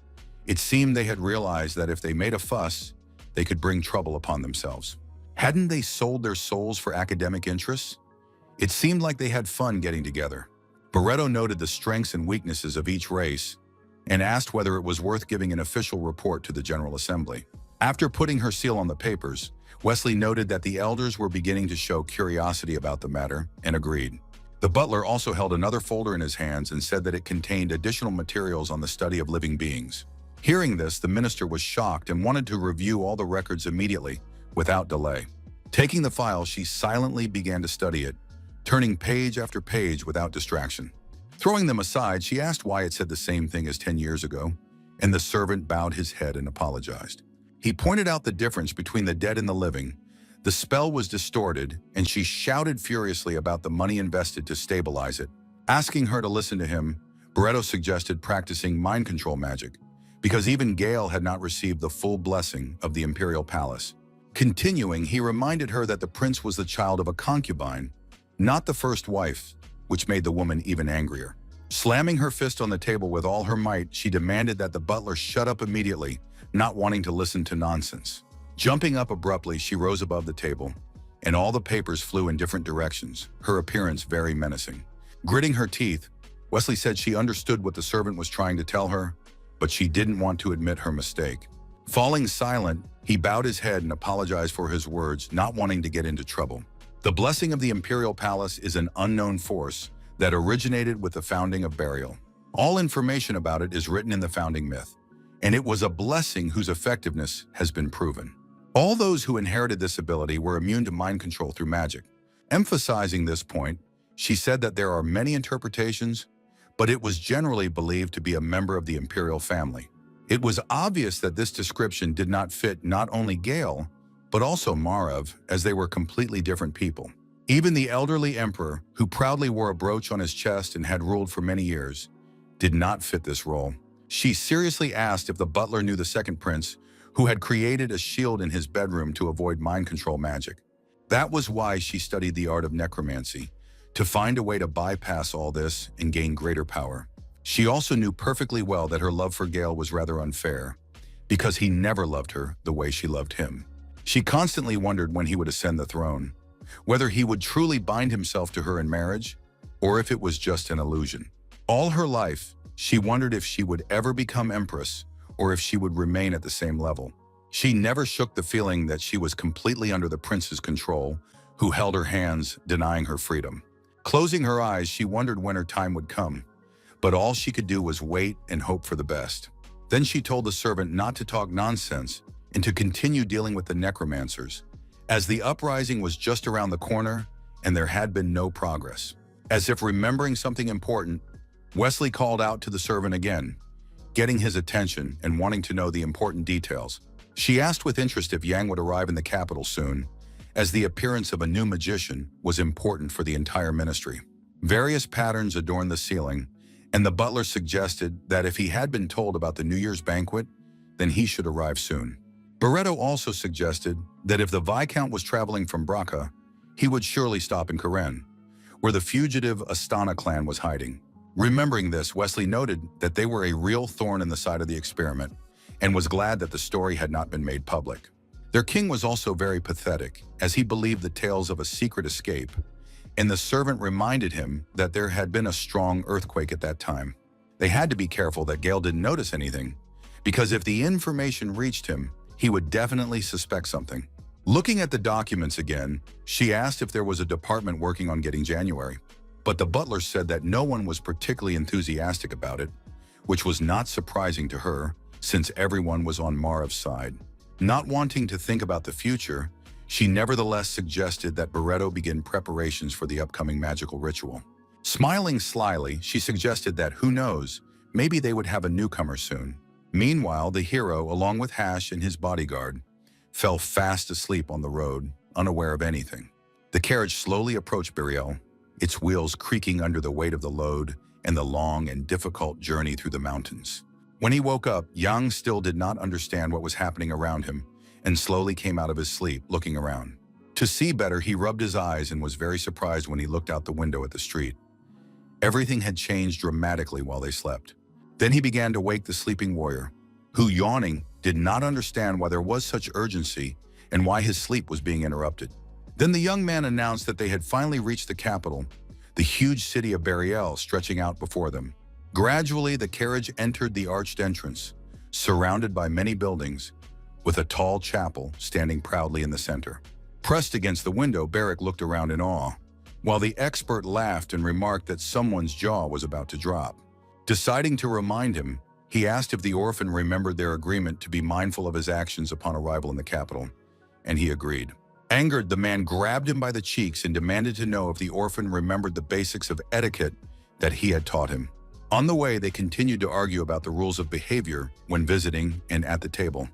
It seemed they had realized that if they made a fuss, they could bring trouble upon themselves. Hadn't they sold their souls for academic interests? It seemed like they had fun getting together. Barreto noted the strengths and weaknesses of each race and asked whether it was worth giving an official report to the General Assembly. After putting her seal on the papers, Wesley noted that the elders were beginning to show curiosity about the matter and agreed. The butler also held another folder in his hands and said that it contained additional materials on the study of living beings. Hearing this, the minister was shocked and wanted to review all the records immediately, without delay. Taking the file, she silently began to study it, turning page after page without distraction. Throwing them aside, she asked why it said the same thing as 10 years ago, and the servant bowed his head and apologized. He pointed out the difference between the dead and the living. The spell was distorted, and she shouted furiously about the money invested to stabilize it. Asking her to listen to him, Barreto suggested practicing mind control magic, because even Gale had not received the full blessing of the imperial palace. Continuing, he reminded her that the prince was the child of a concubine, not the first wife, which made the woman even angrier. Slamming her fist on the table with all her might, she demanded that the butler shut up immediately, not wanting to listen to nonsense. Jumping up abruptly, she rose above the table, and all the papers flew in different directions, her appearance very menacing. Gritting her teeth, Wesley said she understood what the servant was trying to tell her, but she didn't want to admit her mistake. Falling silent, he bowed his head and apologized for his words, not wanting to get into trouble. The blessing of the imperial palace is an unknown force that originated with the founding of Burial. All information about it is written in the founding myth, and it was a blessing whose effectiveness has been proven. All those who inherited this ability were immune to mind control through magic. Emphasizing this point, she said that there are many interpretations, but it was generally believed to be a member of the imperial family. It was obvious that this description did not fit not only Gale, but also Marav, as they were completely different people. Even the elderly emperor, who proudly wore a brooch on his chest and had ruled for many years, did not fit this role. She seriously asked if the butler knew the second prince, who had created a shield in his bedroom to avoid mind control magic. That was why she studied the art of necromancy, to find a way to bypass all this and gain greater power. She also knew perfectly well that her love for Gale was rather unfair, because he never loved her the way she loved him. She constantly wondered when he would ascend the throne, whether he would truly bind himself to her in marriage, or if it was just an illusion. All her life, she wondered if she would ever become empress, or if she would remain at the same level. She never shook the feeling that she was completely under the prince's control, who held her hands, denying her freedom. Closing her eyes, she wondered when her time would come, but all she could do was wait and hope for the best. Then she told the servant not to talk nonsense and to continue dealing with the necromancers, as the uprising was just around the corner and there had been no progress. As if remembering something important, Wesley called out to the servant again, getting his attention and wanting to know the important details. She asked with interest if Yang would arrive in the capital soon, as the appearance of a new magician was important for the entire ministry. Various patterns adorned the ceiling, and the butler suggested that if he had been told about the New Year's banquet, then he should arrive soon. Barreto also suggested that if the Viscount was traveling from Braca, he would surely stop in Karen, where the fugitive Astana clan was hiding. Remembering this, Wesley noted that they were a real thorn in the side of the experiment and was glad that the story had not been made public. Their king was also very pathetic, as he believed the tales of a secret escape, and the servant reminded him that there had been a strong earthquake at that time. They had to be careful that Gale didn't notice anything, because if the information reached him, he would definitely suspect something. Looking at the documents again, she asked if there was a department working on getting January, but the butler said that no one was particularly enthusiastic about it, which was not surprising to her, since everyone was on Marav's side. Not wanting to think about the future, she nevertheless suggested that Barreto begin preparations for the upcoming magical ritual. Smiling slyly, she suggested that, who knows, maybe they would have a newcomer soon. Meanwhile, the hero, along with Hash and his bodyguard, fell fast asleep on the road, unaware of anything. The carriage slowly approached Burial, its wheels creaking under the weight of the load and the long and difficult journey through the mountains. When he woke up, Yang still did not understand what was happening around him and slowly came out of his sleep, looking around. To see better, he rubbed his eyes and was very surprised when he looked out the window at the street. Everything had changed dramatically while they slept. Then he began to wake the sleeping warrior, who, yawning, did not understand why there was such urgency and why his sleep was being interrupted. Then the young man announced that they had finally reached the capital, the huge city of Burial stretching out before them. Gradually, the carriage entered the arched entrance, surrounded by many buildings, with a tall chapel standing proudly in the center. Pressed against the window, Barrick looked around in awe, while the expert laughed and remarked that someone's jaw was about to drop. Deciding to remind him, he asked if the orphan remembered their agreement to be mindful of his actions upon arrival in the capital, and he agreed. Angered, the man grabbed him by the cheeks and demanded to know if the orphan remembered the basics of etiquette that he had taught him. On the way, they continued to argue about the rules of behavior when visiting and at the table,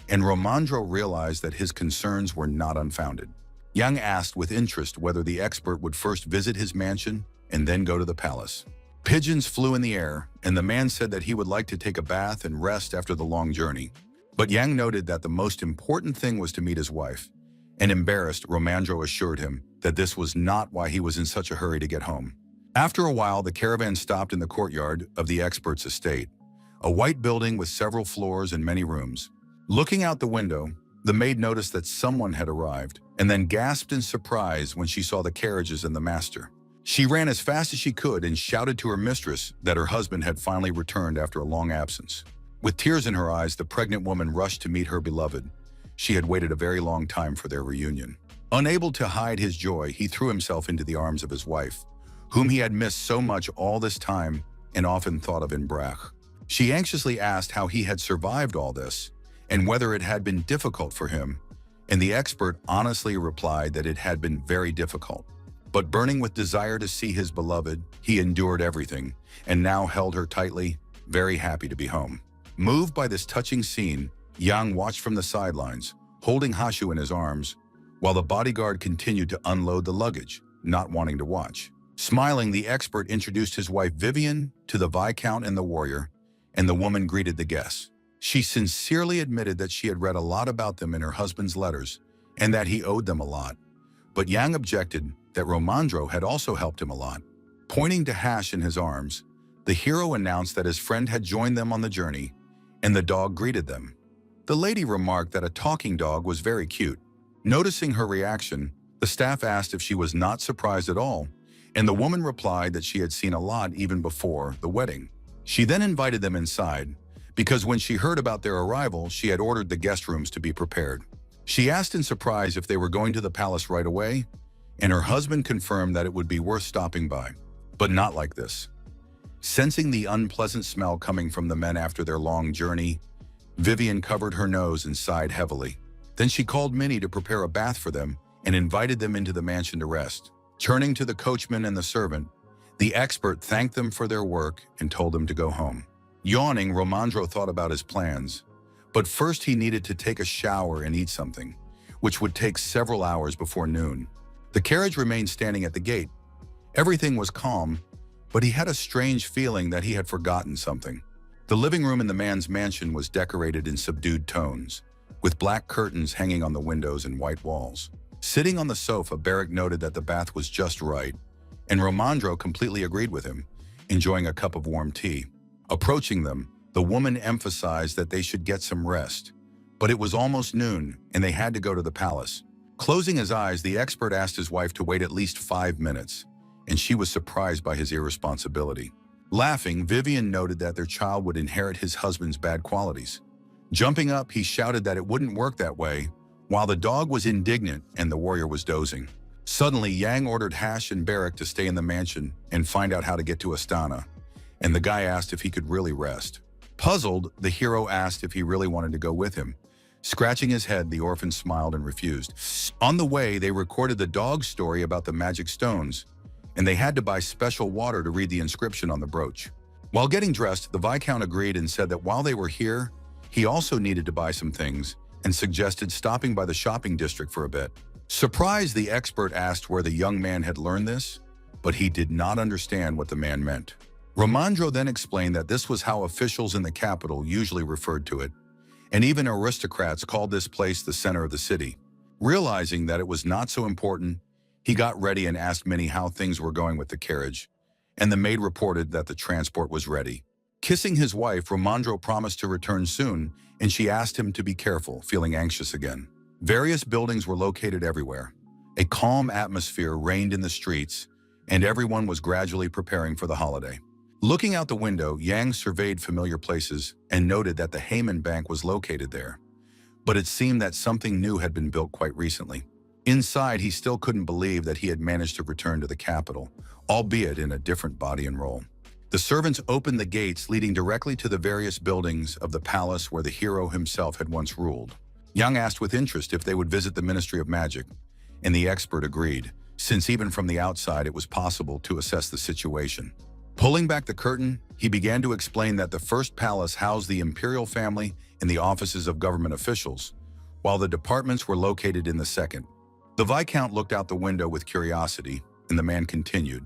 and Romandro realized that his concerns were not unfounded. Yang asked with interest whether the expert would first visit his mansion and then go to the palace. Pigeons flew in the air, and the man said that he would like to take a bath and rest after the long journey. But Yang noted that the most important thing was to meet his wife, and embarrassed, Romandro assured him that this was not why he was in such a hurry to get home. After a while, the caravan stopped in the courtyard of the expert's estate, a white building with several floors and many rooms. Looking out the window, the maid noticed that someone had arrived, and then gasped in surprise when she saw the carriages and the master. She ran as fast as she could and shouted to her mistress that her husband had finally returned after a long absence. With tears in her eyes, the pregnant woman rushed to meet her beloved. She had waited a very long time for their reunion. Unable to hide his joy, he threw himself into the arms of his wife, whom he had missed so much all this time and often thought of in Brach. She anxiously asked how he had survived all this and whether it had been difficult for him, and the expert honestly replied that it had been very difficult. But burning with desire to see his beloved, he endured everything and now held her tightly, very happy to be home. Moved by this touching scene, Yang watched from the sidelines, holding Hashu in his arms, while the bodyguard continued to unload the luggage, not wanting to watch. Smiling, the expert introduced his wife Vivian to the Viscount and the warrior, and the woman greeted the guests. She sincerely admitted that she had read a lot about them in her husband's letters and that he owed them a lot. But Yang objected that Romandro had also helped him a lot. Pointing to Hash in his arms, the hero announced that his friend had joined them on the journey, and the dog greeted them. The lady remarked that a talking dog was very cute. Noticing her reaction, the staff asked if she was not surprised at all, and the woman replied that she had seen a lot even before the wedding. She then invited them inside, because when she heard about their arrival, she had ordered the guest rooms to be prepared. She asked in surprise if they were going to the palace right away, and her husband confirmed that it would be worth stopping by, but not like this. Sensing the unpleasant smell coming from the men after their long journey, Vivian covered her nose and sighed heavily. Then she called Minnie to prepare a bath for them and invited them into the mansion to rest. Turning to the coachman and the servant, the expert thanked them for their work and told them to go home. Yawning, Romandro thought about his plans, but first he needed to take a shower and eat something, which would take several hours before noon. The carriage remained standing at the gate. Everything was calm, but he had a strange feeling that he had forgotten something. The living room in the man's mansion was decorated in subdued tones, with black curtains hanging on the windows and white walls. Sitting on the sofa, Barrick noted that the bath was just right, and Romandro completely agreed with him, enjoying a cup of warm tea. Approaching them, the woman emphasized that they should get some rest, but it was almost noon and they had to go to the palace. Closing his eyes, the expert asked his wife to wait at least 5 minutes, and she was surprised by his irresponsibility. Laughing, Vivian noted that their child would inherit his husband's bad qualities. Jumping up, he shouted that it wouldn't work that way, while the dog was indignant and the warrior was dozing. Suddenly, Yang ordered Hash and Barrick to stay in the mansion and find out how to get to Astana, and the guy asked if he could really rest. Puzzled, the hero asked if he really wanted to go with him. Scratching his head, the orphan smiled and refused. On the way, they recorded the dog's story about the magic stones, and they had to buy special water to read the inscription on the brooch. While getting dressed, the Viscount agreed and said that while they were here, he also needed to buy some things and suggested stopping by the shopping district for a bit. Surprised, the expert asked where the young man had learned this, but he did not understand what the man meant. Romandro then explained that this was how officials in the capital usually referred to it, and even aristocrats called this place the center of the city. Realizing that it was not so important, he got ready and asked Minnie how things were going with the carriage, and the maid reported that the transport was ready. Kissing his wife, Romandro promised to return soon, and she asked him to be careful, feeling anxious again. Various buildings were located everywhere, A calm atmosphere reigned in the streets, and everyone was gradually preparing for the holiday. Looking out the window, Yang surveyed familiar places and noted that the Heyman Bank was located there. But it seemed that something new had been built quite recently. Inside, he still couldn't believe that he had managed to return to the capital, albeit in a different body and role. The servants opened the gates leading directly to the various buildings of the palace where the hero himself had once ruled. Yang asked with interest if they would visit the Ministry of Magic, and the expert agreed, since even from the outside it was possible to assess the situation. Pulling back the curtain, he began to explain that the first palace housed the imperial family and the offices of government officials, while the departments were located in the second. The Viscount looked out the window with curiosity, and the man continued,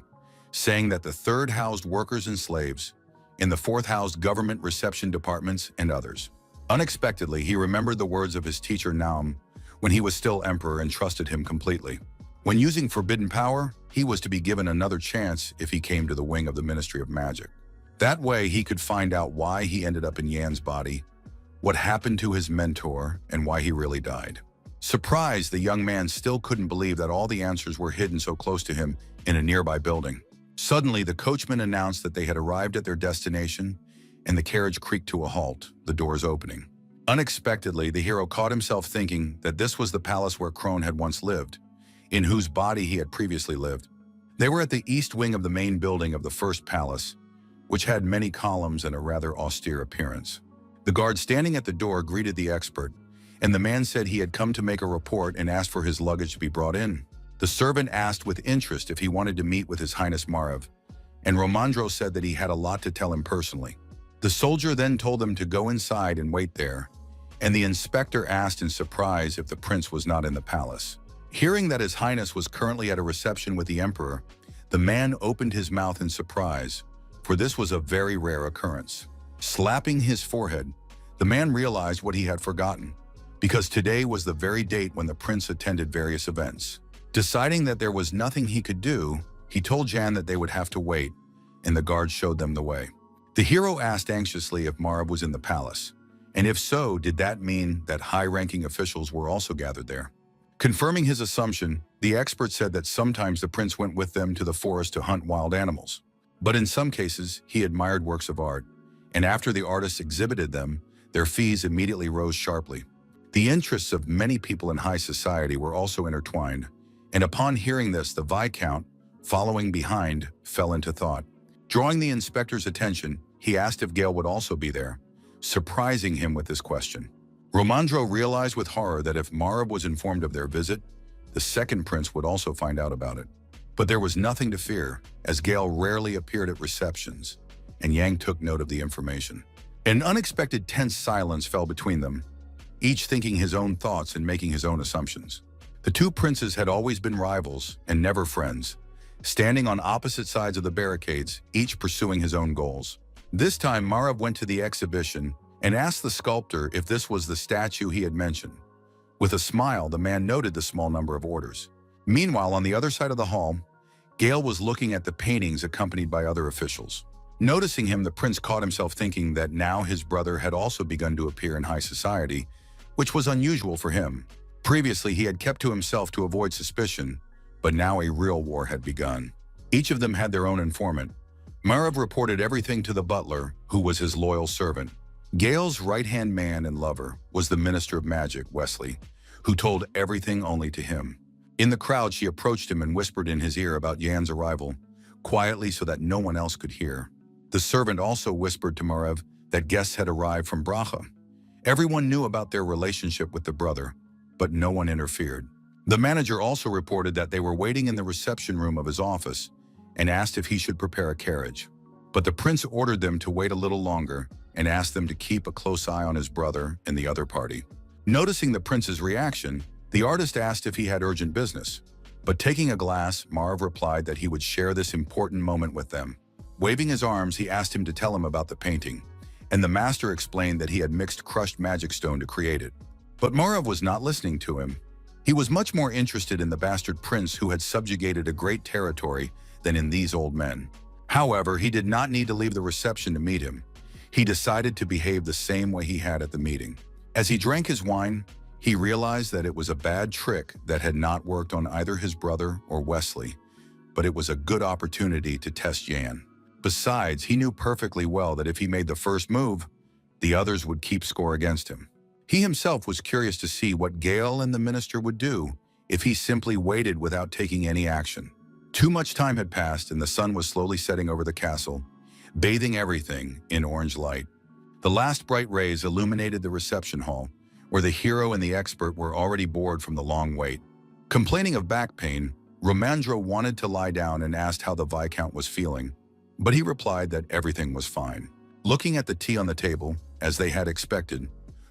saying that the third housed workers and slaves, and the fourth housed government reception departments and others. Unexpectedly, he remembered the words of his teacher Naum when he was still emperor and trusted him completely. When using forbidden power, he was to be given another chance if he came to the wing of the Ministry of Magic. That way, he could find out why he ended up in Yan's body, what happened to his mentor, and why he really died. Surprised, the young man still couldn't believe that all the answers were hidden so close to him in a nearby building. Suddenly, the coachman announced that they had arrived at their destination, and the carriage creaked to a halt, the doors opening. Unexpectedly, the hero caught himself thinking that this was the palace where Crone had once lived, in whose body he had previously lived. They were at the east wing of the main building of the first palace, which had many columns and a rather austere appearance. The guard standing at the door greeted the expert, and the man said he had come to make a report and asked for his luggage to be brought in. The servant asked with interest if he wanted to meet with His Highness Marav, and Romandro said that he had a lot to tell him personally. The soldier then told them to go inside and wait there, and the inspector asked in surprise if the prince was not in the palace. Hearing that His Highness was currently at a reception with the emperor, the man opened his mouth in surprise, for this was a very rare occurrence. Slapping his forehead, the man realized what he had forgotten, because today was the very date when the prince attended various events. Deciding that there was nothing he could do, he told Jan that they would have to wait, and the guard showed them the way. The hero asked anxiously if Marav was in the palace, and if so, did that mean that high-ranking officials were also gathered there? Confirming his assumption, the expert said that sometimes the prince went with them to the forest to hunt wild animals. But in some cases, he admired works of art, and after the artists exhibited them, their fees immediately rose sharply. The interests of many people in high society were also intertwined, and upon hearing this, the Viscount, following behind, fell into thought. Drawing the inspector's attention, he asked if Gale would also be there, surprising him with this question. Romandro realized with horror that if Marav was informed of their visit, the second prince would also find out about it. But there was nothing to fear, as Gale rarely appeared at receptions, and Yang took note of the information. An unexpected tense silence fell between them, each thinking his own thoughts and making his own assumptions. The two princes had always been rivals and never friends, standing on opposite sides of the barricades, each pursuing his own goals. This time, Marav went to the exhibition and asked the sculptor if this was the statue he had mentioned. With a smile, the man noted the small number of orders. Meanwhile, on the other side of the hall, Gale was looking at the paintings accompanied by other officials. Noticing him, the prince caught himself thinking that now his brother had also begun to appear in high society, which was unusual for him. Previously, he had kept to himself to avoid suspicion, but now a real war had begun. Each of them had their own informant. Marav reported everything to the butler, who was his loyal servant. Gale's right-hand man and lover was the Minister of Magic, Wesley, who told everything only to him. In the crowd, she approached him and whispered in his ear about Yan's arrival, quietly so that no one else could hear. The servant also whispered to Marav that guests had arrived from Bracha. Everyone knew about their relationship with the brother, but no one interfered. The manager also reported that they were waiting in the reception room of his office and asked if he should prepare a carriage. But the prince ordered them to wait a little longer and asked them to keep a close eye on his brother and the other party. Noticing the prince's reaction, the artist asked if he had urgent business. But taking a glass, Marav replied that he would share this important moment with them. Waving his arms, he asked him to tell him about the painting, and the master explained that he had mixed crushed magic stone to create it. But Marav was not listening to him. He was much more interested in the bastard prince who had subjugated a great territory than in these old men. However, he did not need to leave the reception to meet him. He decided to behave the same way he had at the meeting. As he drank his wine, He realized that it was a bad trick that had not worked on either his brother or Wesley, but it was a good opportunity to test Yan. Besides, he knew perfectly well that if he made the first move, the others would keep score against him. He himself was curious to see what Gale and the minister would do if he simply waited without taking any action. Too much time had passed and the sun was slowly setting over the castle, bathing everything in orange light. The last bright rays illuminated the reception hall, where the hero and the expert were already bored from the long wait. Complaining of back pain, Romandro wanted to lie down and asked how the Viscount was feeling, but he replied that everything was fine. Looking at the tea on the table, as they had expected,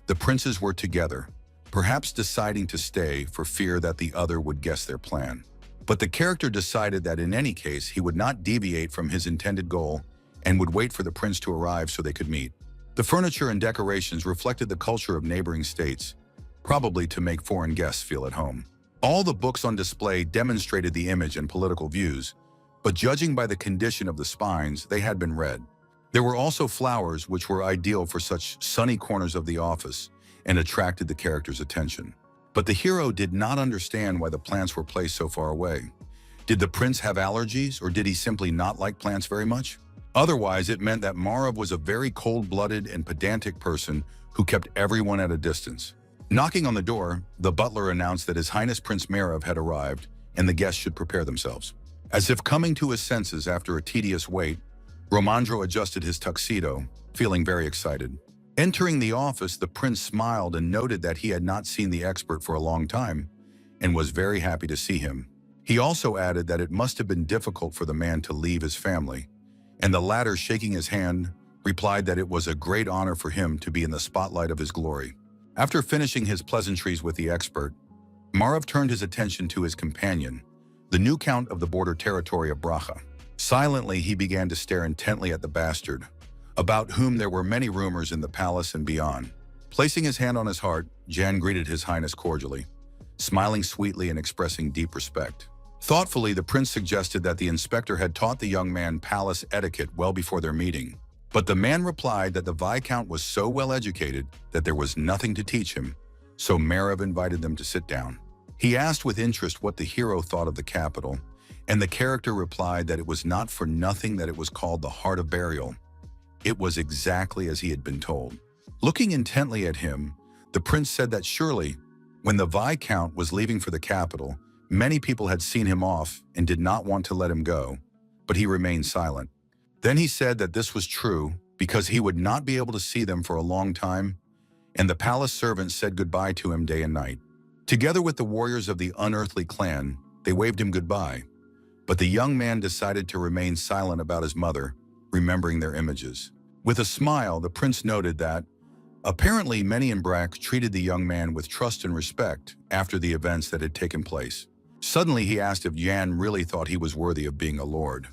the princes were together, perhaps deciding to stay for fear that the other would guess their plan. But the character decided that in any case he would not deviate from his intended goal and would wait for the prince to arrive so they could meet. The furniture and decorations reflected the culture of neighboring states, probably to make foreign guests feel at home. All the books on display demonstrated the image and political views, but judging by the condition of the spines, they had been read. There were also flowers which were ideal for such sunny corners of the office and attracted the character's attention. But the hero did not understand why the plants were placed so far away. Did the prince have allergies, or did he simply not like plants very much? Otherwise, it meant that Marav was a very cold-blooded and pedantic person who kept everyone at a distance. Knocking on the door, the butler announced that His Highness Prince Marav had arrived and the guests should prepare themselves. As if coming to his senses after a tedious wait, Romandro adjusted his tuxedo, feeling very excited. Entering the office, the prince smiled and noted that he had not seen the expert for a long time and was very happy to see him. He also added that it must have been difficult for the man to leave his family, and the latter, shaking his hand, replied that it was a great honor for him to be in the spotlight of his glory. After finishing his pleasantries with the expert, Marav turned his attention to his companion, the new count of the border territory of Bracha. Silently, he began to stare intently at the bastard, about whom there were many rumors in the palace and beyond. Placing his hand on his heart, Jan greeted His Highness cordially, smiling sweetly and expressing deep respect. Thoughtfully, the prince suggested that the inspector had taught the young man palace etiquette well before their meeting. But the man replied that the Viscount was so well educated that there was nothing to teach him, so Marav invited them to sit down. He asked with interest what the hero thought of the capital, and the character replied that it was not for nothing that it was called the Heart of Burial. It was exactly as he had been told. Looking intently at him, the prince said that surely, when the Viscount was leaving for the capital, many people had seen him off and did not want to let him go, but he remained silent. Then he said that this was true because he would not be able to see them for a long time, and the palace servants said goodbye to him day and night. Together with the warriors of the unearthly clan, they waved him goodbye, but the young man decided to remain silent about his mother, remembering their images. With a smile, the prince noted that, apparently many in Brack treated the young man with trust and respect after the events that had taken place. Suddenly, he asked if Jan really thought he was worthy of being a lord.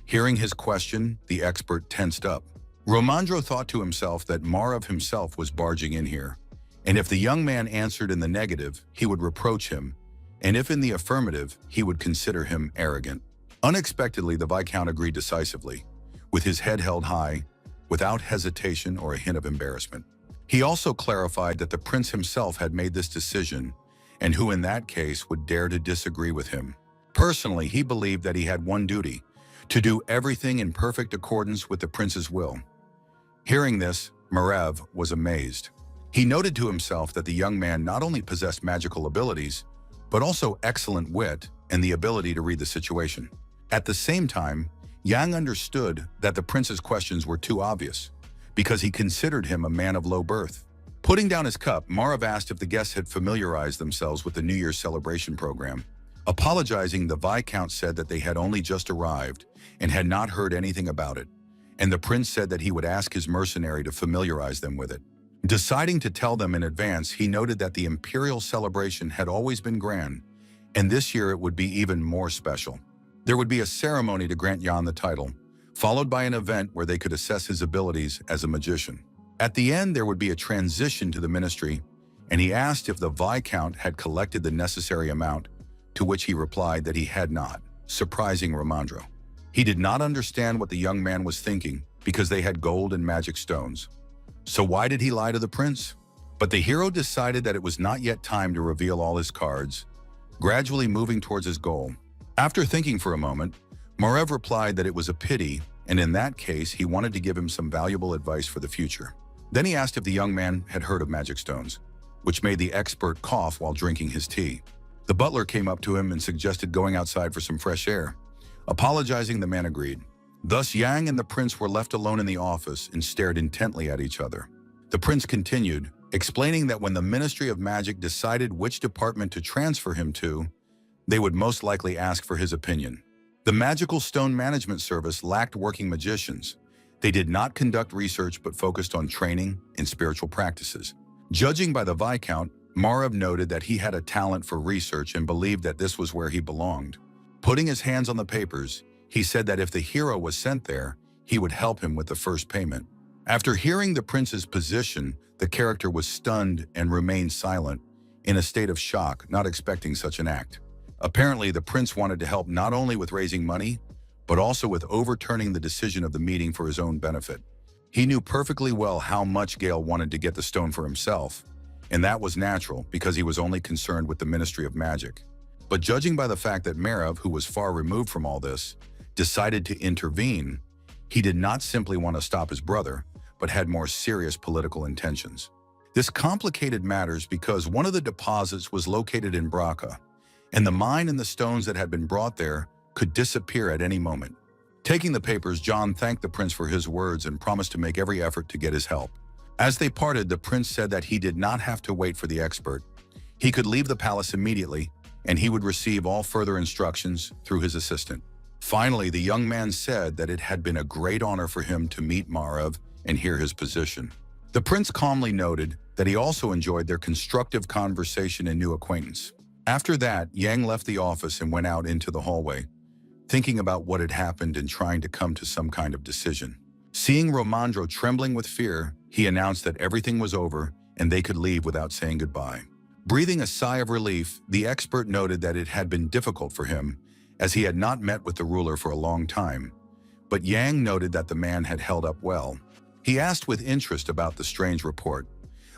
Hearing his question, the expert tensed up. Romandro thought to himself that Marav himself was barging in here, and if the young man answered in the negative, he would reproach him, and if in the affirmative, he would consider him arrogant. Unexpectedly, the Viscount agreed decisively, with his head held high, without hesitation or a hint of embarrassment. He also clarified that the prince himself had made this decision, and who in that case would dare to disagree with him. Personally, he believed that he had one duty, to do everything in perfect accordance with the prince's will. Hearing this, Marav was amazed. He noted to himself that the young man not only possessed magical abilities, but also excellent wit and the ability to read the situation. At the same time, Yang understood that the prince's questions were too obvious, because he considered him a man of low birth. Putting down his cup, Marav asked if the guests had familiarized themselves with the New Year's celebration program. Apologizing, the Viscount said that they had only just arrived and had not heard anything about it, and the prince said that he would ask his mercenary to familiarize them with it. Deciding to tell them in advance, he noted that the imperial celebration had always been grand, and this year it would be even more special. There would be a ceremony to grant Jan the title, followed by an event where they could assess his abilities as a magician. At the end, there would be a transition to the ministry, and he asked if the Viscount had collected the necessary amount, to which he replied that he had not, surprising Romandro. He did not understand what the young man was thinking because they had gold and magic stones. So why did he lie to the prince? But the hero decided that it was not yet time to reveal all his cards, gradually moving towards his goal. After thinking for a moment, Marev replied that it was a pity, and in that case, he wanted to give him some valuable advice for the future. Then he asked if the young man had heard of magic stones, which made the expert cough while drinking his tea. The butler came up to him and suggested going outside for some fresh air. Apologizing, the man agreed. Thus, Yang and the prince were left alone in the office and stared intently at each other. The prince continued, explaining that when the Ministry of Magic decided which department to transfer him to, they would most likely ask for his opinion. The Magical Stone Management Service lacked working magicians. They did not conduct research but focused on training and spiritual practices. Judging by the Viscount, Marev noted that he had a talent for research and believed that this was where he belonged. Putting his hands on the papers, he said that if the hero was sent there, he would help him with the first payment. After hearing the prince's position, the character was stunned and remained silent, in a state of shock, not expecting such an act. Apparently, the prince wanted to help not only with raising money, but also with overturning the decision of the meeting for his own benefit. He knew perfectly well how much Gale wanted to get the stone for himself, and that was natural because he was only concerned with the Ministry of Magic. But judging by the fact that Marev, who was far removed from all this, decided to intervene, he did not simply want to stop his brother, but had more serious political intentions. This complicated matters because one of the deposits was located in Braca, and the mine and the stones that had been brought there could disappear at any moment. Taking the papers, John thanked the prince for his words and promised to make every effort to get his help. As they parted, the prince said that he did not have to wait for the expert. He could leave the palace immediately, and he would receive all further instructions through his assistant. Finally, the young man said that it had been a great honor for him to meet Marev and hear his position. The prince calmly noted that he also enjoyed their constructive conversation and new acquaintance. After that, Yang left the office and went out into the hallway, thinking about what had happened and trying to come to some kind of decision. Seeing Romandro trembling with fear, he announced that everything was over and they could leave without saying goodbye. Breathing a sigh of relief, the expert noted that it had been difficult for him, as he had not met with the ruler for a long time. But Yang noted that the man had held up well. He asked with interest about the strange report,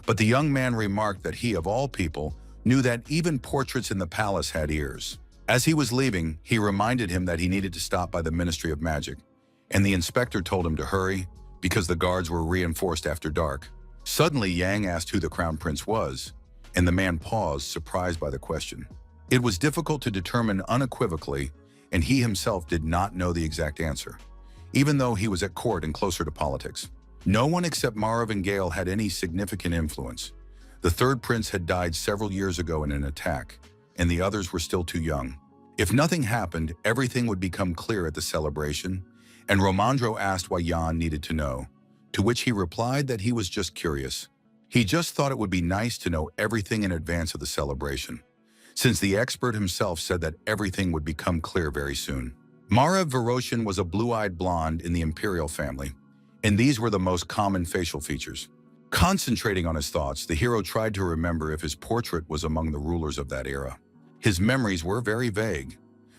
but the young man remarked that he, of all people, knew that even portraits in the palace had ears. As he was leaving, he reminded him that he needed to stop by the Ministry of Magic, and the inspector told him to hurry because the guards were reinforced after dark. Suddenly, Yang asked who the crown prince was, and the man paused, surprised by the question. It was difficult to determine unequivocally, and he himself did not know the exact answer, even though he was at court and closer to politics. No one except Marev and Gale had any significant influence. The third prince had died several years ago in an attack, and the others were still too young. If nothing happened, everything would become clear at the celebration, and Romandro asked why Jan needed to know, to which he replied that he was just curious. He just thought it would be nice to know everything in advance of the celebration, since the expert himself said that everything would become clear very soon. Marev Voroshin was a blue-eyed blonde in the imperial family, and these were the most common facial features. Concentrating on his thoughts, the hero tried to remember if his portrait was among the rulers of that era. His memories were very vague,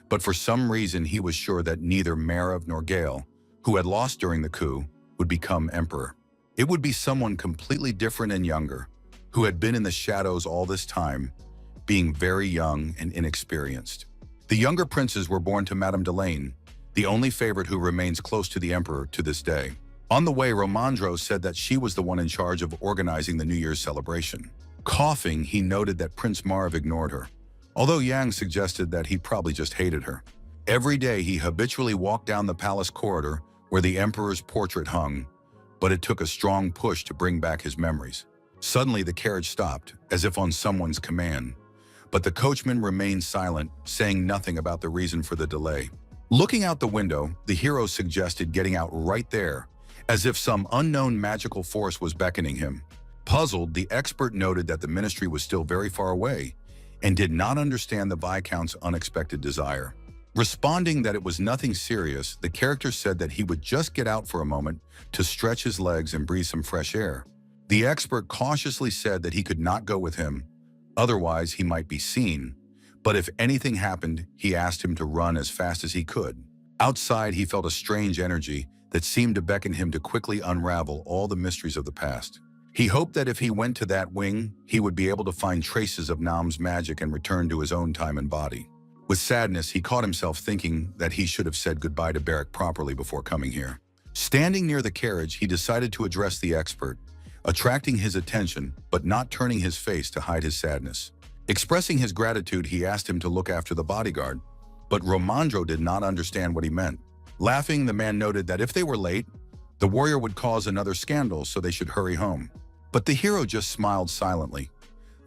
but for some reason he was sure that neither Marev nor Gale, who had lost during the coup, would become emperor. It would be someone completely different and younger, who had been in the shadows all this time, being very young and inexperienced. The younger princes were born to Madame Delane, the only favorite who remains close to the emperor to this day. On the way, Romandro said that she was the one in charge of organizing the New Year's celebration. Coughing, he noted that Prince Marev ignored her, although Yang suggested that he probably just hated her. Every day, he habitually walked down the palace corridor where the emperor's portrait hung, but it took a strong push to bring back his memories. Suddenly, the carriage stopped, as if on someone's command, but the coachman remained silent, saying nothing about the reason for the delay. Looking out the window, the hero suggested getting out right there, as if some unknown magical force was beckoning him. Puzzled, the expert noted that the ministry was still very far away and did not understand the Viscount's unexpected desire. Responding that it was nothing serious, the character said that he would just get out for a moment to stretch his legs and breathe some fresh air. The expert cautiously said that he could not go with him, otherwise he might be seen, but if anything happened, he asked him to run as fast as he could. Outside, he felt a strange energy that seemed to beckon him to quickly unravel all the mysteries of the past. He hoped that if he went to that wing, he would be able to find traces of Nam's magic and return to his own time and body. With sadness, he caught himself thinking that he should have said goodbye to Barrack properly before coming here. Standing near the carriage, he decided to address the expert, attracting his attention but not turning his face to hide his sadness. Expressing his gratitude, he asked him to look after the bodyguard, but Romandro did not understand what he meant. Laughing, the man noted that if they were late, the warrior would cause another scandal, so they should hurry home. But the hero just smiled silently,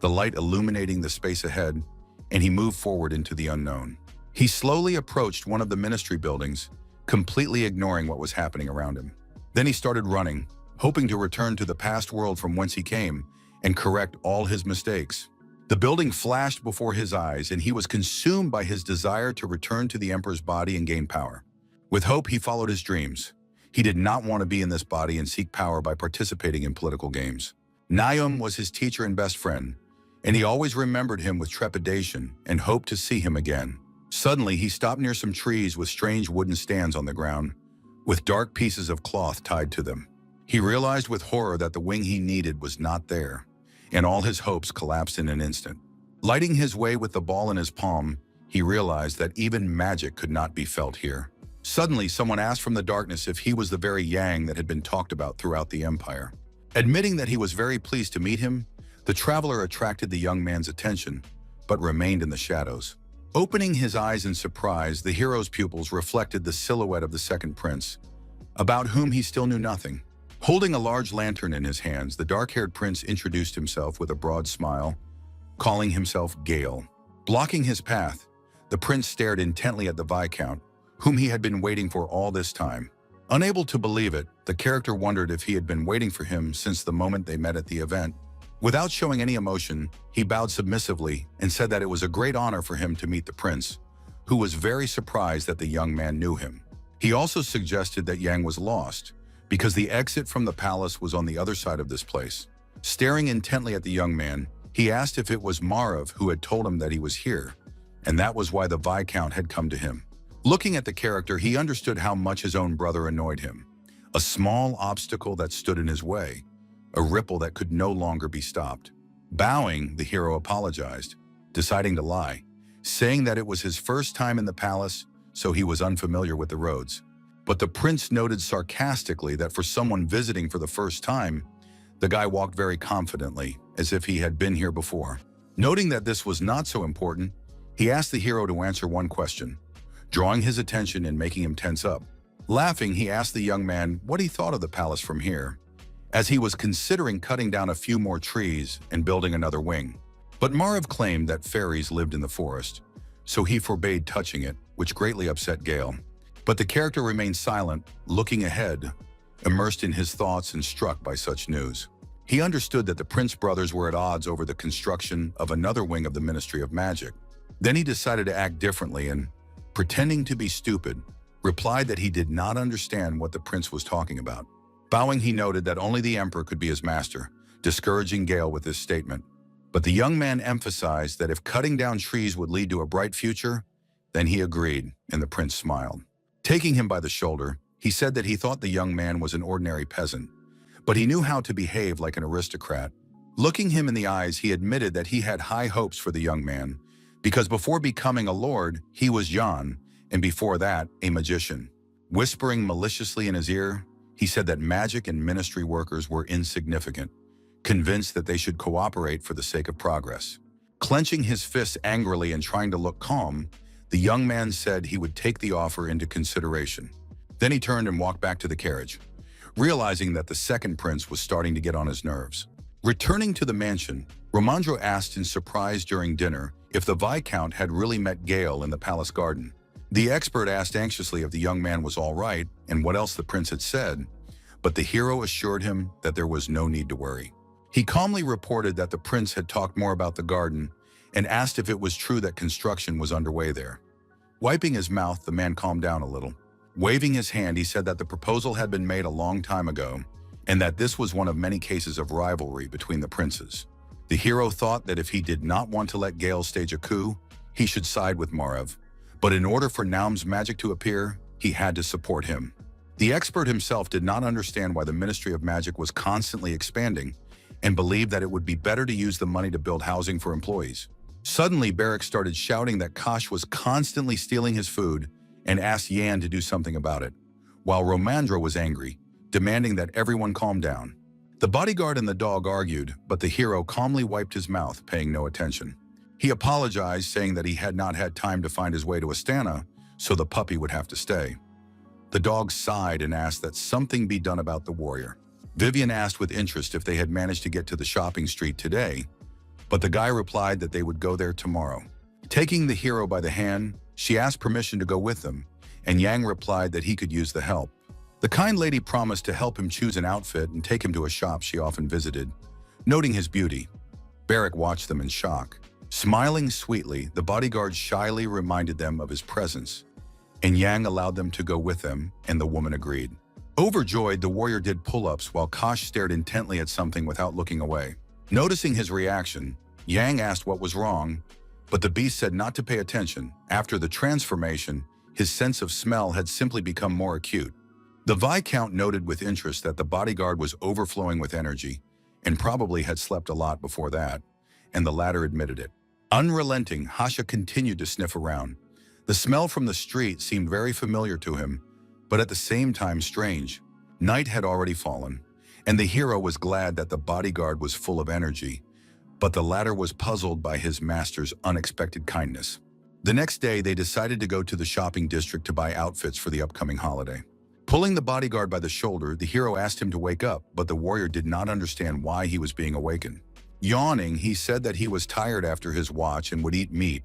the light illuminating the space ahead, and he moved forward into the unknown. He slowly approached one of the ministry buildings, completely ignoring what was happening around him. Then he started running, hoping to return to the past world from whence he came and correct all his mistakes. The building flashed before his eyes, and he was consumed by his desire to return to the Emperor's body and gain power. With hope, he followed his dreams. He did not want to be in this body and seek power by participating in political games. Naum was his teacher and best friend, and he always remembered him with trepidation and hoped to see him again. Suddenly, he stopped near some trees with strange wooden stands on the ground, with dark pieces of cloth tied to them. He realized with horror that the wing he needed was not there, and all his hopes collapsed in an instant. Lighting his way with the ball in his palm, he realized that even magic could not be felt here. Suddenly, someone asked from the darkness if he was the very Yang that had been talked about throughout the empire. Admitting that he was very pleased to meet him, the traveler attracted the young man's attention, but remained in the shadows. Opening his eyes in surprise, the hero's pupils reflected the silhouette of the second prince, about whom he still knew nothing. Holding a large lantern in his hands, the dark-haired prince introduced himself with a broad smile, calling himself Gale. Blocking his path, the prince stared intently at the Viscount, whom he had been waiting for all this time. Unable to believe it, the character wondered if he had been waiting for him since the moment they met at the event. Without showing any emotion, he bowed submissively and said that it was a great honor for him to meet the prince, who was very surprised that the young man knew him. He also suggested that Yang was lost, because the exit from the palace was on the other side of this place. Staring intently at the young man, he asked if it was Marav who had told him that he was here, and that was why the Viscount had come to him. Looking at the character, he understood how much his own brother annoyed him. A small obstacle that stood in his way, a ripple that could no longer be stopped. Bowing, the hero apologized, deciding to lie, saying that it was his first time in the palace, so he was unfamiliar with the roads. But the prince noted sarcastically that for someone visiting for the first time, the guy walked very confidently, as if he had been here before. Noting that this was not so important, he asked the hero to answer one question, drawing his attention and making him tense up. Laughing, he asked the young man what he thought of the palace from here, as he was considering cutting down a few more trees and building another wing. But Marav claimed that fairies lived in the forest, so he forbade touching it, which greatly upset Gale. But the character remained silent, looking ahead, immersed in his thoughts and struck by such news. He understood that the Prince brothers were at odds over the construction of another wing of the Ministry of Magic. Then he decided to act differently and, pretending to be stupid, replied that he did not understand what the prince was talking about. Bowing, he noted that only the emperor could be his master, discouraging Gale with this statement. But the young man emphasized that if cutting down trees would lead to a bright future, then he agreed, and the prince smiled. Taking him by the shoulder, he said that he thought the young man was an ordinary peasant, but he knew how to behave like an aristocrat. Looking him in the eyes, he admitted that he had high hopes for the young man, because before becoming a lord, he was Jan, and before that, a magician. Whispering maliciously in his ear, he said that magic and ministry workers were insignificant, convinced that they should cooperate for the sake of progress. Clenching his fists angrily and trying to look calm, the young man said he would take the offer into consideration. Then he turned and walked back to the carriage, realizing that the second prince was starting to get on his nerves. Returning to the mansion, Romandro asked in surprise during dinner if the Viscount had really met Gale in the palace garden. The expert asked anxiously if the young man was all right and what else the prince had said, but the hero assured him that there was no need to worry. He calmly reported that the prince had talked more about the garden and asked if it was true that construction was underway there. Wiping his mouth, the man calmed down a little. Waving his hand, he said that the proposal had been made a long time ago and that this was one of many cases of rivalry between the princes. The hero thought that if he did not want to let Gale stage a coup, he should side with Marav. But in order for Naum's magic to appear, he had to support him. The expert himself did not understand why the Ministry of Magic was constantly expanding and believed that it would be better to use the money to build housing for employees. Suddenly, Barrack started shouting that Kosh was constantly stealing his food and asked Yan to do something about it, while Romandro was angry, demanding that everyone calm down. The bodyguard and the dog argued, but the hero calmly wiped his mouth, paying no attention. He apologized, saying that he had not had time to find his way to Astana, so the puppy would have to stay. The dog sighed and asked that something be done about the warrior. Vivian asked with interest if they had managed to get to the shopping street today, but the guy replied that they would go there tomorrow. Taking the hero by the hand, she asked permission to go with them, and Yang replied that he could use the help. The kind lady promised to help him choose an outfit and take him to a shop she often visited. Noting his beauty, Barrack watched them in shock. Smiling sweetly, the bodyguard shyly reminded them of his presence, and Yang allowed them to go with them, and the woman agreed. Overjoyed, the warrior did pull-ups while Kosh stared intently at something without looking away. Noticing his reaction, Yang asked what was wrong, but the beast said not to pay attention. After the transformation, his sense of smell had simply become more acute. The Viscount noted with interest that the bodyguard was overflowing with energy and probably had slept a lot before that, and the latter admitted it. Unrelenting, Hasha continued to sniff around. The smell from the street seemed very familiar to him, but at the same time strange. Night had already fallen, and the hero was glad that the bodyguard was full of energy, but the latter was puzzled by his master's unexpected kindness. The next day, they decided to go to the shopping district to buy outfits for the upcoming holiday. Pulling the bodyguard by the shoulder, the hero asked him to wake up, but the warrior did not understand why he was being awakened. Yawning, he said that he was tired after his watch and would eat meat,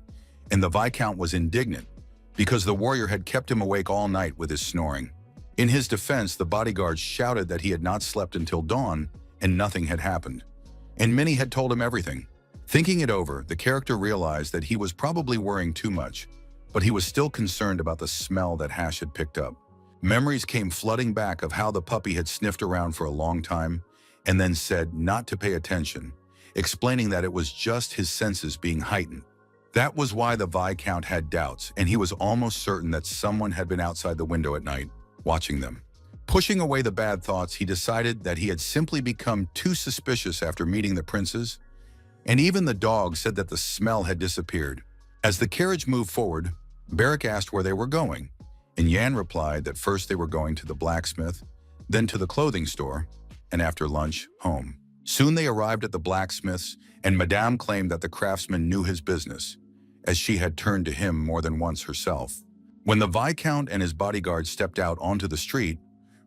and the Viscount was indignant because the warrior had kept him awake all night with his snoring. In his defense, the bodyguard shouted that he had not slept until dawn and nothing had happened, and Minnie had told him everything. Thinking it over, the character realized that he was probably worrying too much, but he was still concerned about the smell that Hash had picked up. Memories came flooding back of how the puppy had sniffed around for a long time and then said not to pay attention, explaining that it was just his senses being heightened. That was why the Viscount had doubts, and he was almost certain that someone had been outside the window at night, watching them. Pushing away the bad thoughts, he decided that he had simply become too suspicious after meeting the princes, and even the dog said that the smell had disappeared. As the carriage moved forward, Barrack asked where they were going, and Yan replied that first they were going to the blacksmith, then to the clothing store, and after lunch, home. Soon they arrived at the blacksmith's, and Madame claimed that the craftsman knew his business, as she had turned to him more than once herself. When the Viscount and his bodyguard stepped out onto the street,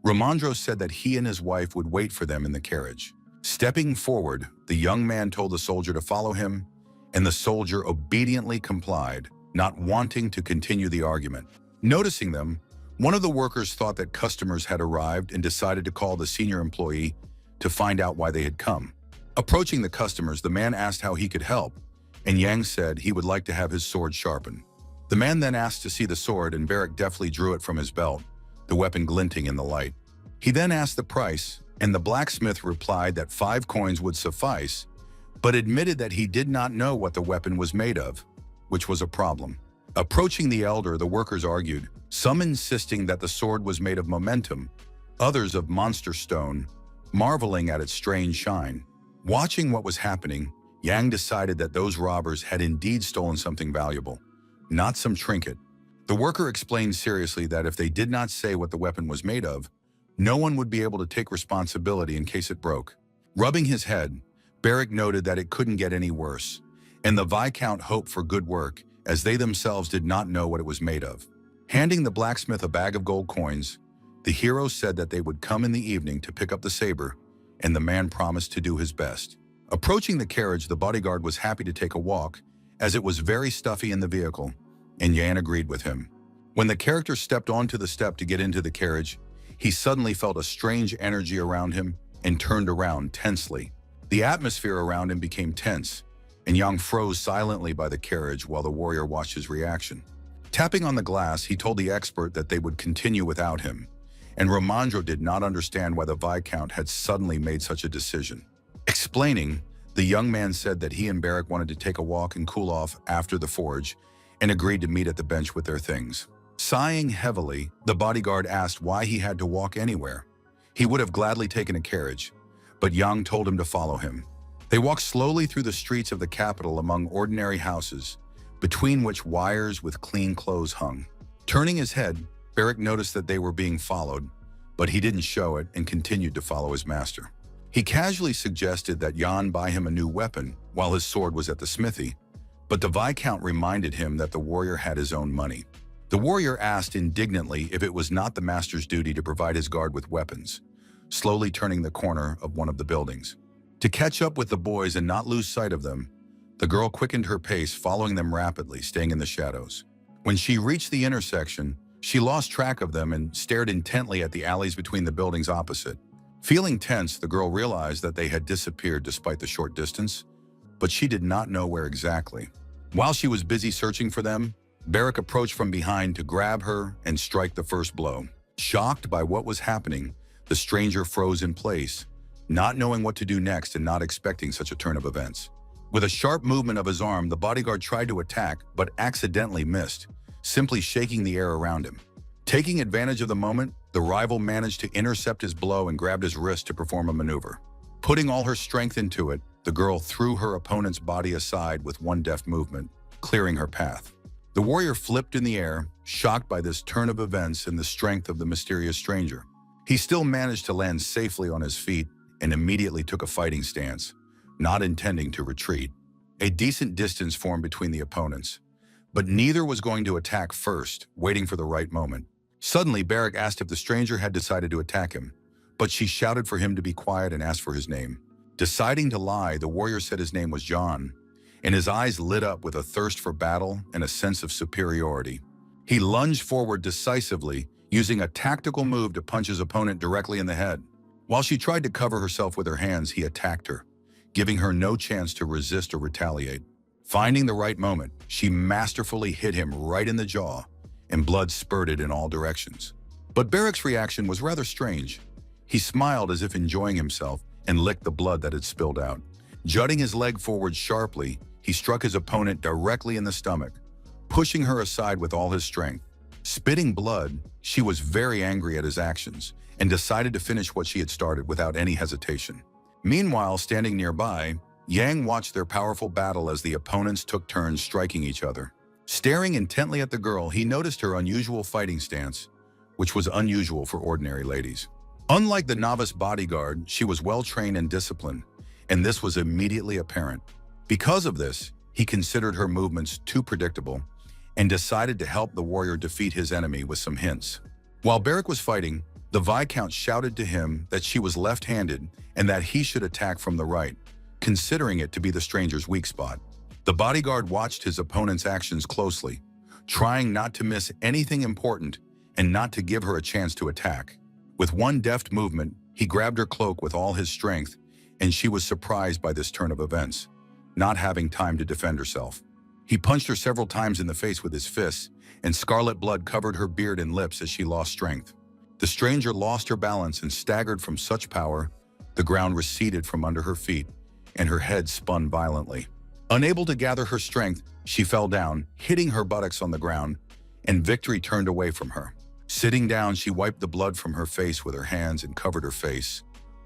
Romandro said that he and his wife would wait for them in the carriage. Stepping forward, the young man told the soldier to follow him, and the soldier obediently complied, not wanting to continue the argument. Noticing them, one of the workers thought that customers had arrived and decided to call the senior employee to find out why they had come. Approaching the customers, the man asked how he could help, and Yang said he would like to have his sword sharpened. The man then asked to see the sword, and Barrack deftly drew it from his belt, the weapon glinting in the light. He then asked the price, and the blacksmith replied that 5 coins would suffice, but admitted that he did not know what the weapon was made of, which was a problem. Approaching the elder, the workers argued, some insisting that the sword was made of momentum, others of monster stone, marveling at its strange shine. Watching what was happening, Yang decided that those robbers had indeed stolen something valuable, not some trinket. The worker explained seriously that if they did not say what the weapon was made of, no one would be able to take responsibility in case it broke. Rubbing his head, Barrack noted that it couldn't get any worse, and the Viscount hoped for good work, as they themselves did not know what it was made of. Handing the blacksmith a bag of gold coins, the hero said that they would come in the evening to pick up the saber, and the man promised to do his best. Approaching the carriage, the bodyguard was happy to take a walk, as it was very stuffy in the vehicle, and Yan agreed with him. When the character stepped onto the step to get into the carriage, he suddenly felt a strange energy around him and turned around tensely. The atmosphere around him became tense, and Yang froze silently by the carriage while the warrior watched his reaction. Tapping on the glass, he told the expert that they would continue without him, and Romandro did not understand why the Viscount had suddenly made such a decision. Explaining, the young man said that he and Barrack wanted to take a walk and cool off after the forge, and agreed to meet at the bench with their things. Sighing heavily, the bodyguard asked why he had to walk anywhere. He would have gladly taken a carriage, but Yang told him to follow him. They walked slowly through the streets of the capital among ordinary houses, between which wires with clean clothes hung. Turning his head, Barrick noticed that they were being followed, but he didn't show it and continued to follow his master. He casually suggested that Jan buy him a new weapon while his sword was at the smithy, but the Viscount reminded him that the warrior had his own money. The warrior asked indignantly if it was not the master's duty to provide his guard with weapons, slowly turning the corner of one of the buildings. To catch up with the boys and not lose sight of them, the girl quickened her pace, following them rapidly, staying in the shadows. When she reached the intersection, she lost track of them and stared intently at the alleys between the buildings opposite. Feeling tense, the girl realized that they had disappeared despite the short distance, but she did not know where exactly. While she was busy searching for them, Barrick approached from behind to grab her and strike the first blow. Shocked by what was happening, the stranger froze in place, not knowing what to do next and not expecting such a turn of events. With a sharp movement of his arm, the bodyguard tried to attack, but accidentally missed, simply shaking the air around him. Taking advantage of the moment, the rival managed to intercept his blow and grabbed his wrist to perform a maneuver. Putting all her strength into it, the girl threw her opponent's body aside with one deft movement, clearing her path. The warrior flipped in the air, shocked by this turn of events and the strength of the mysterious stranger. He still managed to land safely on his feet and immediately took a fighting stance, not intending to retreat. A decent distance formed between the opponents, but neither was going to attack first, waiting for the right moment. Suddenly, Barrick asked if the stranger had decided to attack him, but she shouted for him to be quiet and asked for his name. Deciding to lie, the warrior said his name was John, and his eyes lit up with a thirst for battle and a sense of superiority. He lunged forward decisively, using a tactical move to punch his opponent directly in the head. While she tried to cover herself with her hands, he attacked her, giving her no chance to resist or retaliate. Finding the right moment, she masterfully hit him right in the jaw, and blood spurted in all directions. But Barrick's reaction was rather strange. He smiled as if enjoying himself and licked the blood that had spilled out. Jutting his leg forward sharply, he struck his opponent directly in the stomach, pushing her aside with all his strength. Spitting blood, she was very angry at his actions and decided to finish what she had started without any hesitation. Meanwhile, standing nearby, Yang watched their powerful battle as the opponents took turns striking each other. Staring intently at the girl, he noticed her unusual fighting stance, which was unusual for ordinary ladies. Unlike the novice bodyguard, she was well-trained and disciplined, and this was immediately apparent. Because of this, he considered her movements too predictable and decided to help the warrior defeat his enemy with some hints. While Barrick was fighting, the Viscount shouted to him that she was left-handed and that he should attack from the right, considering it to be the stranger's weak spot. The bodyguard watched his opponent's actions closely, trying not to miss anything important and not to give her a chance to attack. With one deft movement, he grabbed her cloak with all his strength, and she was surprised by this turn of events, not having time to defend herself. He punched her several times in the face with his fists, and scarlet blood covered her beard and lips as she lost strength. The stranger lost her balance and staggered from such power, the ground receded from under her feet, and her head spun violently. Unable to gather her strength, she fell down, hitting her buttocks on the ground, and victory turned away from her. Sitting down, she wiped the blood from her face with her hands and covered her face,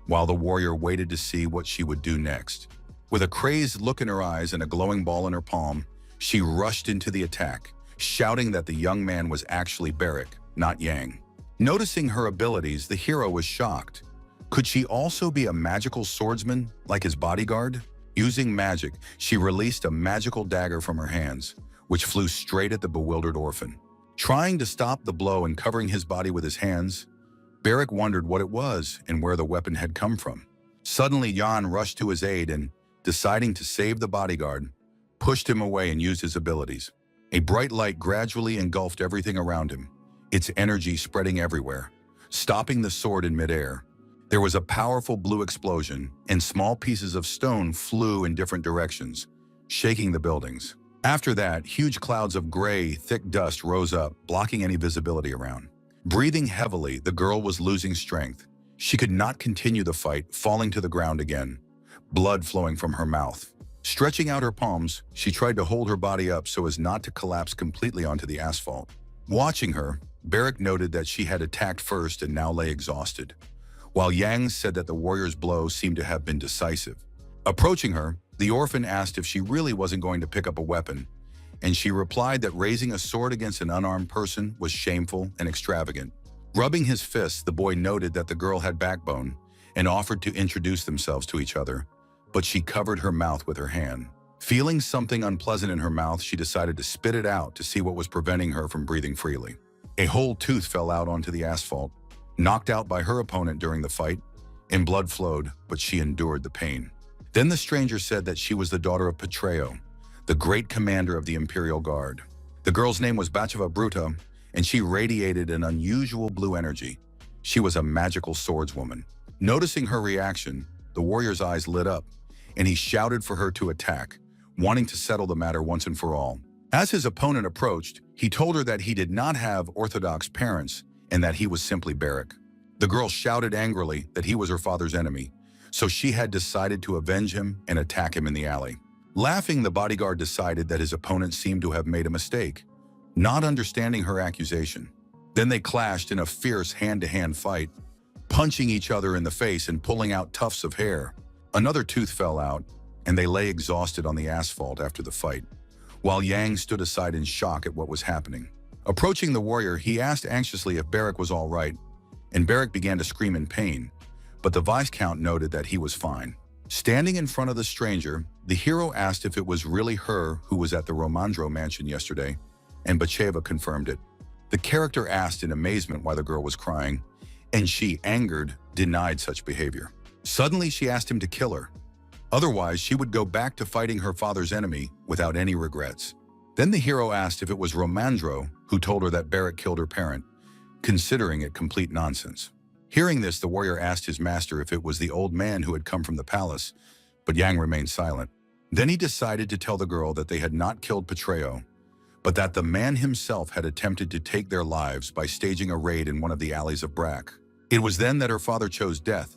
while the warrior waited to see what she would do next. With a crazed look in her eyes and a glowing ball in her palm, she rushed into the attack, shouting that the young man was actually Barrick, not Yang. Noticing her abilities, the hero was shocked. Could she also be a magical swordsman like his bodyguard? Using magic, she released a magical dagger from her hands, which flew straight at the bewildered orphan. Trying to stop the blow and covering his body with his hands, Barrick wondered what it was and where the weapon had come from. Suddenly, Jan rushed to his aid and, deciding to save the bodyguard, pushed him away and used his abilities. A bright light gradually engulfed everything around him, its energy spreading everywhere, stopping the sword in midair. There was a powerful blue explosion, and small pieces of stone flew in different directions, shaking the buildings. After that, huge clouds of gray, thick dust rose up, blocking any visibility around. Breathing heavily, the girl was losing strength. She could not continue the fight, falling to the ground again, blood flowing from her mouth. Stretching out her palms, she tried to hold her body up so as not to collapse completely onto the asphalt. Watching her, Barrick noted that she had attacked first and now lay exhausted. while Yang said that the warrior's blow seemed to have been decisive. Approaching her, the orphan asked if she really wasn't going to pick up a weapon, and she replied that raising a sword against an unarmed person was shameful and extravagant. Rubbing his fists, the boy noted that the girl had backbone and offered to introduce themselves to each other, but she covered her mouth with her hand. Feeling something unpleasant in her mouth, she decided to spit it out to see what was preventing her from breathing freely. A whole tooth fell out onto the asphalt, knocked out by her opponent during the fight, and blood flowed, but she endured the pain. Then the stranger said that she was the daughter of Patreo, the great commander of the Imperial Guard. The girl's name was Bacheva Bruta, and she radiated an unusual blue energy. She was a magical swordswoman. Noticing her reaction, the warrior's eyes lit up, and he shouted for her to attack, wanting to settle the matter once and for all. As his opponent approached, he told her that he did not have orthodox parents and that he was simply Barrack. The girl shouted angrily that he was her father's enemy, so she had decided to avenge him and attack him in the alley. Laughing, the bodyguard decided that his opponent seemed to have made a mistake, not understanding her accusation. Then they clashed in a fierce hand-to-hand fight, punching each other in the face and pulling out tufts of hair. Another tooth fell out, and they lay exhausted on the asphalt after the fight, while Yang stood aside in shock at what was happening. Approaching the warrior, he asked anxiously if Barrack was all right, and Barrack began to scream in pain, but the Viscount noted that he was fine. Standing in front of the stranger, the hero asked if it was really her who was at the Romandro mansion yesterday, and Bacheva confirmed it. The character asked in amazement why the girl was crying, and she, angered, denied such behavior. Suddenly, she asked him to kill her. Otherwise, she would go back to fighting her father's enemy without any regrets. Then the hero asked if it was Romandro who told her that Barrack killed her parent, considering it complete nonsense. Hearing this, the warrior asked his master if it was the old man who had come from the palace, but Yang remained silent. Then he decided to tell the girl that they had not killed Patreo, but that the man himself had attempted to take their lives by staging a raid in one of the alleys of Brack. It was then that her father chose death,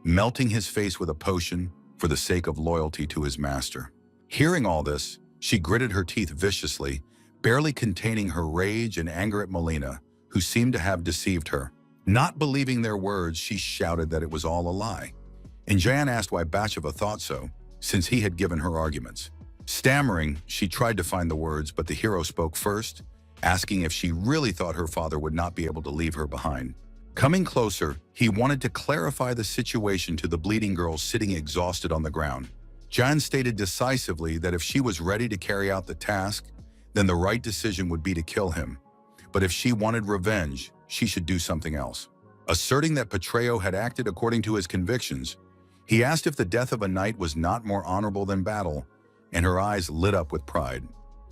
melting his face with a potion for the sake of loyalty to his master. Hearing all this, she gritted her teeth viciously, barely containing her rage and anger at Molina, who seemed to have deceived her. Not believing their words, she shouted that it was all a lie. And Jan asked why Bacheva thought so, since he had given her arguments. Stammering, she tried to find the words, but the hero spoke first, asking if she really thought her father would not be able to leave her behind. Coming closer, he wanted to clarify the situation to the bleeding girl sitting exhausted on the ground. Jan stated decisively that if she was ready to carry out the task, then the right decision would be to kill him. But if she wanted revenge, she should do something else. Asserting that Patreo had acted according to his convictions, he asked if the death of a knight was not more honorable than battle, and her eyes lit up with pride.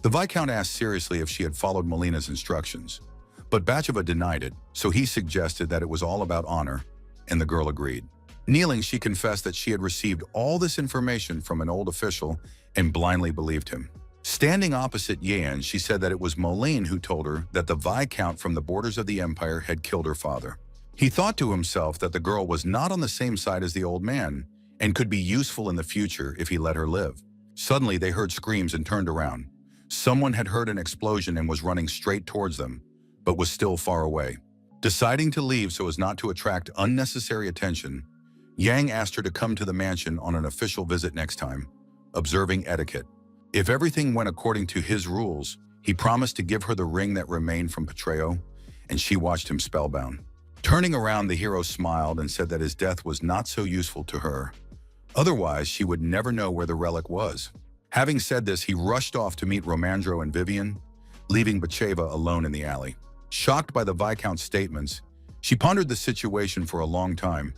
The Viscount asked seriously if she had followed Molina's instructions, but Bacheva denied it, so he suggested that it was all about honor, and the girl agreed. Kneeling, she confessed that she had received all this information from an old official and blindly believed him. Standing opposite Yan, she said that it was Moline who told her that the Viscount from the borders of the empire had killed her father. He thought to himself that the girl was not on the same side as the old man and could be useful in the future if he let her live. Suddenly, they heard screams and turned around. Someone had heard an explosion and was running straight towards them, but was still far away. Deciding to leave so as not to attract unnecessary attention, Yang asked her to come to the mansion on an official visit next time, observing etiquette. If everything went according to his rules, he promised to give her the ring that remained from Patreo, and she watched him spellbound. Turning around, the hero smiled and said that his death was not so useful to her. Otherwise, she would never know where the relic was. Having said this, he rushed off to meet Romandro and Vivian, leaving Bacheva alone in the alley. Shocked by the Viscount's statements, she pondered the situation for a long time,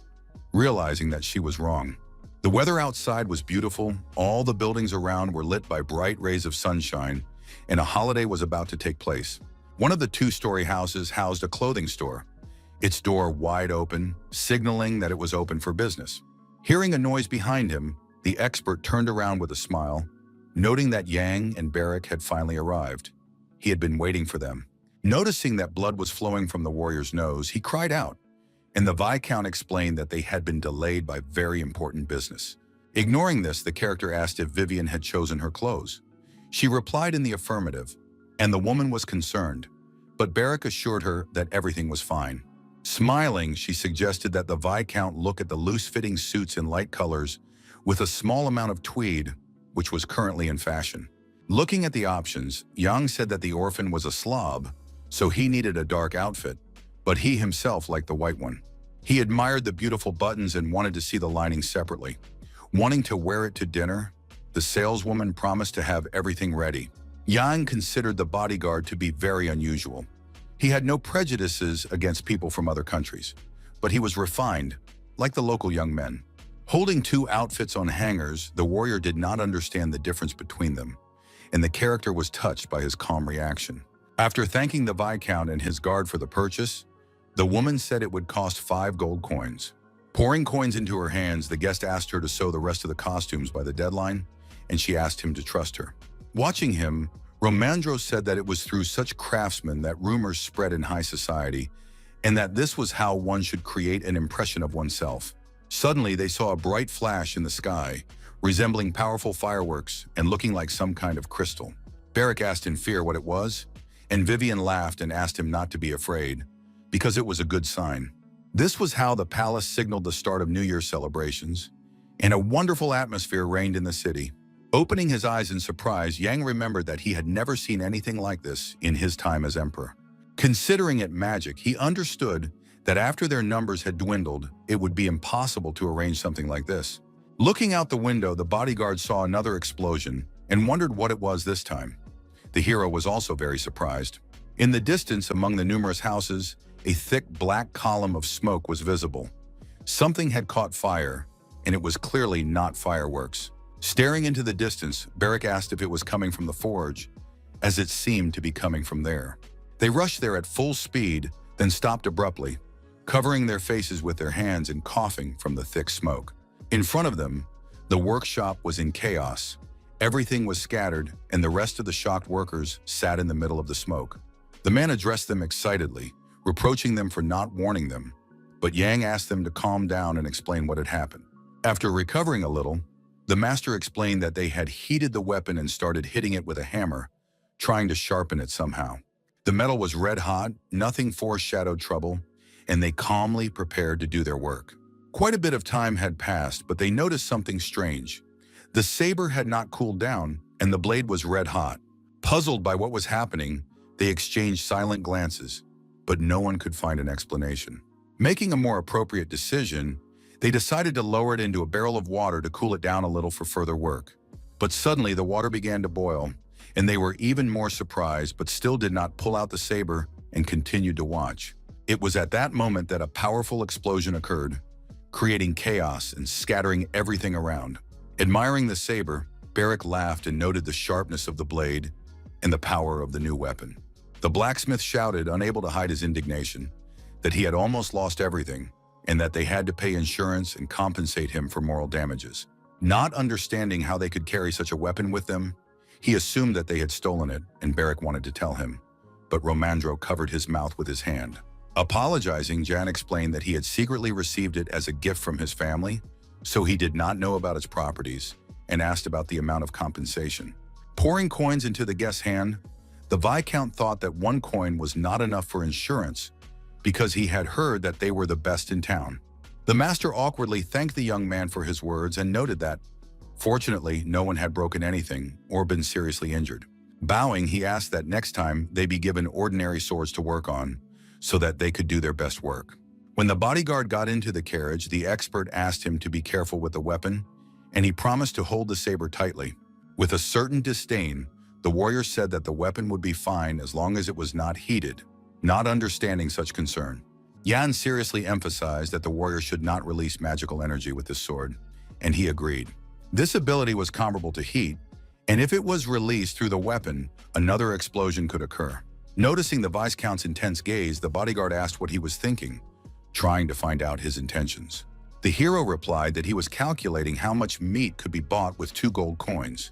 realizing that she was wrong. The weather outside was beautiful, all the buildings around were lit by bright rays of sunshine, and a holiday was about to take place. One of the two-story houses housed a clothing store, its door wide open, signaling that it was open for business. Hearing a noise behind him, the expert turned around with a smile, noting that Yang and Barrack had finally arrived. He had been waiting for them. Noticing that blood was flowing from the warrior's nose, he cried out, and the Viscount explained that they had been delayed by very important business. Ignoring this, the character asked if Vivian had chosen her clothes. She replied in the affirmative, and the woman was concerned, but Barrack assured her that everything was fine. Smiling, she suggested that the Viscount look at the loose-fitting suits in light colors with a small amount of tweed, which was currently in fashion. Looking at the options, Yang said that the orphan was a slob, so he needed a dark outfit, but he himself liked the white one. He admired the beautiful buttons and wanted to see the lining separately. Wanting to wear it to dinner, the saleswoman promised to have everything ready. Yang considered the bodyguard to be very unusual. He had no prejudices against people from other countries, but he was refined, like the local young men. Holding two outfits on hangers, the warrior did not understand the difference between them, and the character was touched by his calm reaction. After thanking the Viscount and his guard for the purchase, the woman said it would cost 5 gold coins. Pouring coins into her hands, the guest asked her to sew the rest of the costumes by the deadline, and she asked him to trust her. Watching him, Romandro said that it was through such craftsmen that rumors spread in high society, and that this was how one should create an impression of oneself. Suddenly, they saw a bright flash in the sky, resembling powerful fireworks and looking like some kind of crystal. Barrick asked in fear what it was, and Vivian laughed and asked him not to be afraid, because it was a good sign. This was how the palace signaled the start of New Year's celebrations, and a wonderful atmosphere reigned in the city. Opening his eyes in surprise, Yang remembered that he had never seen anything like this in his time as emperor. Considering it magic, he understood that after their numbers had dwindled, it would be impossible to arrange something like this. Looking out the window, the bodyguard saw another explosion and wondered what it was this time. The hero was also very surprised. In the distance, among the numerous houses, a thick black column of smoke was visible. Something had caught fire, and it was clearly not fireworks. Staring into the distance, Barrick asked if it was coming from the forge, as it seemed to be coming from there. They rushed there at full speed, then stopped abruptly, covering their faces with their hands and coughing from the thick smoke. In front of them, the workshop was in chaos. Everything was scattered, and the rest of the shocked workers sat in the middle of the smoke. The man addressed them excitedly, reproaching them for not warning them, but Yang asked them to calm down and explain what had happened. After recovering a little, the master explained that they had heated the weapon and started hitting it with a hammer, trying to sharpen it somehow. The metal was red hot, nothing foreshadowed trouble, and they calmly prepared to do their work. Quite a bit of time had passed, but they noticed something strange. The saber had not cooled down, and the blade was red hot. Puzzled by what was happening, they exchanged silent glances, but no one could find an explanation. Making a more appropriate decision, they decided to lower it into a barrel of water to cool it down a little for further work. But suddenly the water began to boil, and they were even more surprised, but still did not pull out the saber and continued to watch. It was at that moment that a powerful explosion occurred, creating chaos and scattering everything around. Admiring the saber, Barrick laughed and noted the sharpness of the blade and the power of the new weapon. The blacksmith shouted, unable to hide his indignation, that he had almost lost everything, and that they had to pay insurance and compensate him for moral damages. Not understanding how they could carry such a weapon with them, he assumed that they had stolen it, and Barrick wanted to tell him, but Romandro covered his mouth with his hand. Apologizing, Jan explained that he had secretly received it as a gift from his family, so he did not know about its properties, and asked about the amount of compensation. Pouring coins into the guest's hand, the Viscount thought that 1 coin was not enough for insurance because he had heard that they were the best in town. The master awkwardly thanked the young man for his words and noted that, fortunately, no one had broken anything or been seriously injured. Bowing, he asked that next time they be given ordinary swords to work on so that they could do their best work. When the bodyguard got into the carriage, the expert asked him to be careful with the weapon, and he promised to hold the saber tightly. With a certain disdain, the warrior said that the weapon would be fine as long as it was not heated, not understanding such concern. Yan seriously emphasized that the warrior should not release magical energy with his sword, and he agreed. This ability was comparable to heat, and if it was released through the weapon, another explosion could occur. Noticing the Viscount's intense gaze, the bodyguard asked what he was thinking, trying to find out his intentions. The hero replied that he was calculating how much meat could be bought with 2 gold coins,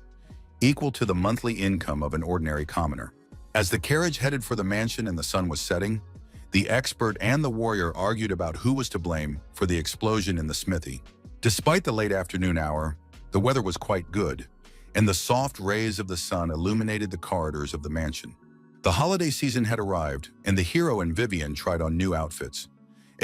equal to the monthly income of an ordinary commoner. As the carriage headed for the mansion and the sun was setting, the expert and the warrior argued about who was to blame for the explosion in the smithy. Despite the late afternoon hour, the weather was quite good, and the soft rays of the sun illuminated the corridors of the mansion. The holiday season had arrived, and the hero and Vivian tried on new outfits.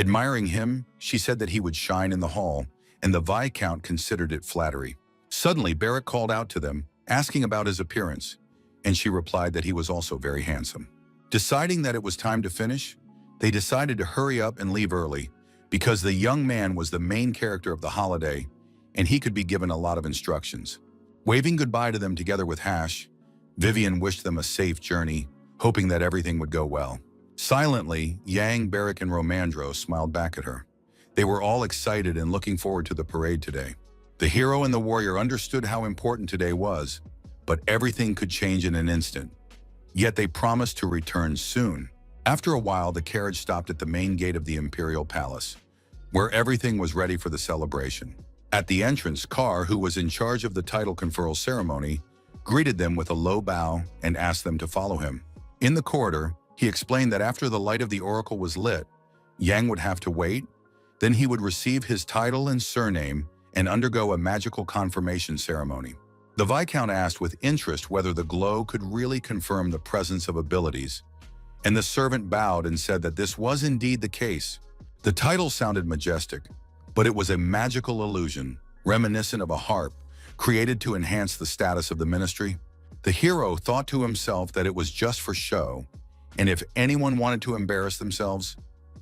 Admiring him, she said that he would shine in the hall, and the Viscount considered it flattery. Suddenly, Barrack called out to them, asking about his appearance, and she replied that he was also very handsome. Deciding that it was time to finish, they decided to hurry up and leave early, because the young man was the main character of the holiday, and he could be given a lot of instructions. Waving goodbye to them together with Hash, Vivian wished them a safe journey, hoping that everything would go well. Silently, Yang, Barrack, and Romandro smiled back at her. They were all excited and looking forward to the parade today. The hero and the warrior understood how important today was, but everything could change in an instant. Yet they promised to return soon. After a while, the carriage stopped at the main gate of the Imperial Palace, where everything was ready for the celebration. At the entrance, Carr, who was in charge of the title conferral ceremony, greeted them with a low bow and asked them to follow him. In the corridor, he explained that after the light of the oracle was lit, Yang would have to wait, then he would receive his title and surname and undergo a magical confirmation ceremony. The Viscount asked with interest whether the glow could really confirm the presence of abilities, and the servant bowed and said that this was indeed the case. The title sounded majestic, but it was a magical illusion, reminiscent of a harp, created to enhance the status of the ministry. The hero thought to himself that it was just for show, and if anyone wanted to embarrass themselves,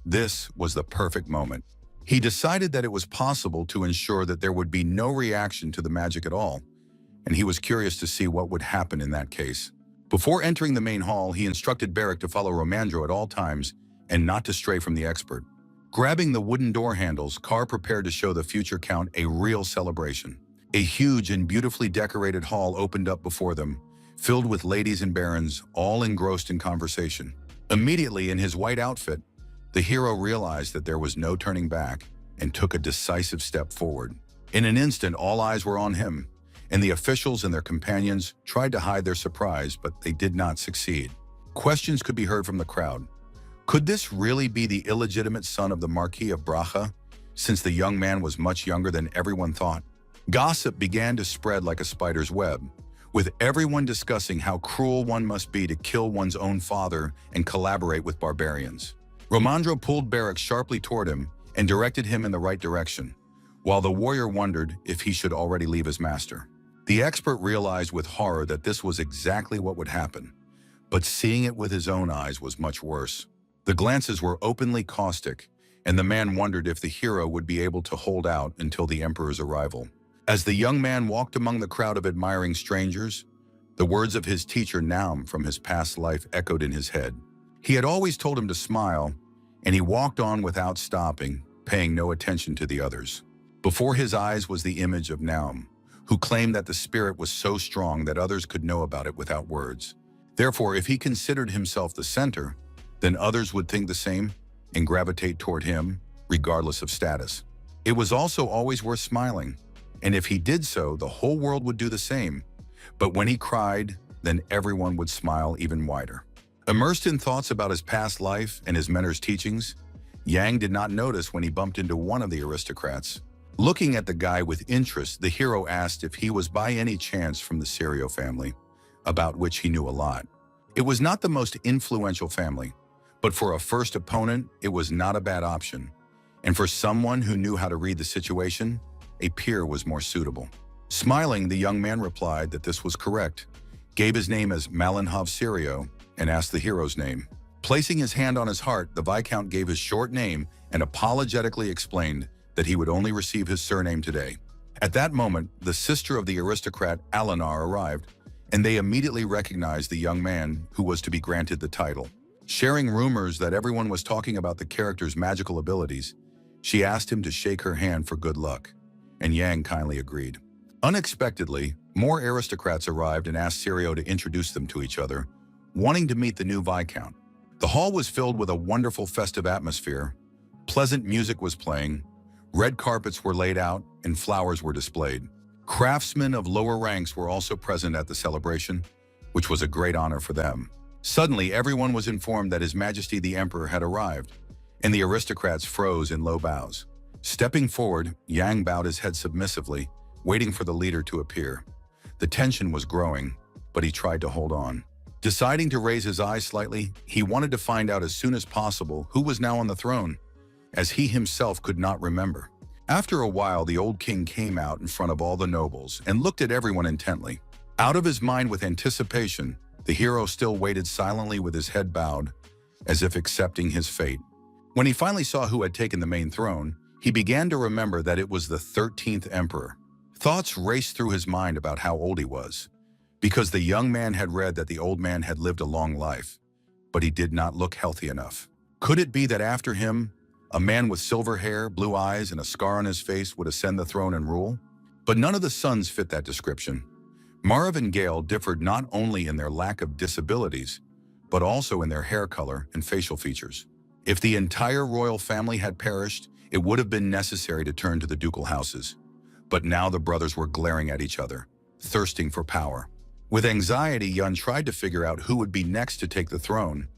this was the perfect moment. He decided that it was possible to ensure that there would be no reaction to the magic at all, and he was curious to see what would happen in that case. Before entering the main hall, he instructed Barrack to follow Romandro at all times and not to stray from the expert. Grabbing the wooden door handles, Carr prepared to show the future Count a real celebration. A huge and beautifully decorated hall opened up before them, filled with ladies and barons, all engrossed in conversation. Immediately, in his white outfit, the hero realized that there was no turning back and took a decisive step forward. In an instant, all eyes were on him, and the officials and their companions tried to hide their surprise, but they did not succeed. Questions could be heard from the crowd. Could this really be the illegitimate son of the Marquis of Braga, since the young man was much younger than everyone thought? Gossip began to spread like a spider's web, with everyone discussing how cruel one must be to kill one's own father and collaborate with barbarians. Romandro pulled Barrack sharply toward him and directed him in the right direction, while the warrior wondered if he should already leave his master. The expert realized with horror that this was exactly what would happen, but seeing it with his own eyes was much worse. The glances were openly caustic, and the man wondered if the hero would be able to hold out until the emperor's arrival. As the young man walked among the crowd of admiring strangers, the words of his teacher Naum from his past life echoed in his head. He had always told him to smile, and he walked on without stopping, paying no attention to the others. Before his eyes was the image of Naum, who claimed that the spirit was so strong that others could know about it without words. Therefore, if he considered himself the center, then others would think the same and gravitate toward him, regardless of status. It was also always worth smiling, and if he did so, the whole world would do the same. But when he cried, then everyone would smile even wider. Immersed in thoughts about his past life and his mentor's teachings, Yang did not notice when he bumped into one of the aristocrats. Looking at the guy with interest, the hero asked if he was by any chance from the Serio family, about which he knew a lot. It was not the most influential family, but for a first opponent, it was not a bad option. And for someone who knew how to read the situation, a peer was more suitable. Smiling, the young man replied that this was correct, gave his name as Malinhov Serio, and asked the hero's name. Placing his hand on his heart, the Viscount gave his short name and apologetically explained that he would only receive his surname today. At that moment, the sister of the aristocrat Alinar arrived, and they immediately recognized the young man who was to be granted the title. Sharing rumors that everyone was talking about the character's magical abilities, she asked him to shake her hand for good luck, and Yang kindly agreed. Unexpectedly, more aristocrats arrived and asked Serio to introduce them to each other, wanting to meet the new Viscount. The hall was filled with a wonderful festive atmosphere. Pleasant music was playing, red carpets were laid out, and flowers were displayed. Craftsmen of lower ranks were also present at the celebration, which was a great honor for them. Suddenly, everyone was informed that His Majesty the Emperor had arrived, and the aristocrats froze in low bows. Stepping forward, Yang bowed his head submissively, waiting for the leader to appear. The tension was growing, but he tried to hold on. Deciding to raise his eyes slightly, he wanted to find out as soon as possible who was now on the throne. as he himself could not remember. After a while, the old king came out in front of all the nobles and looked at everyone intently. Out of his mind with anticipation, the hero still waited silently with his head bowed, as if accepting his fate. When he finally saw who had taken the main throne, he began to remember that it was the 13th emperor. Thoughts raced through his mind about how old he was, because the young man had read that the old man had lived a long life, but he did not look healthy enough. Could it be that after him, a man with silver hair, blue eyes, and a scar on his face would ascend the throne and rule? But none of the sons fit that description. Marv and Gale differed not only in their lack of disabilities, but also in their hair color and facial features. If the entire royal family had perished, it would have been necessary to turn to the ducal houses. But now the brothers were glaring at each other, thirsting for power. With anxiety, Yun tried to figure out who would be next to take the throne,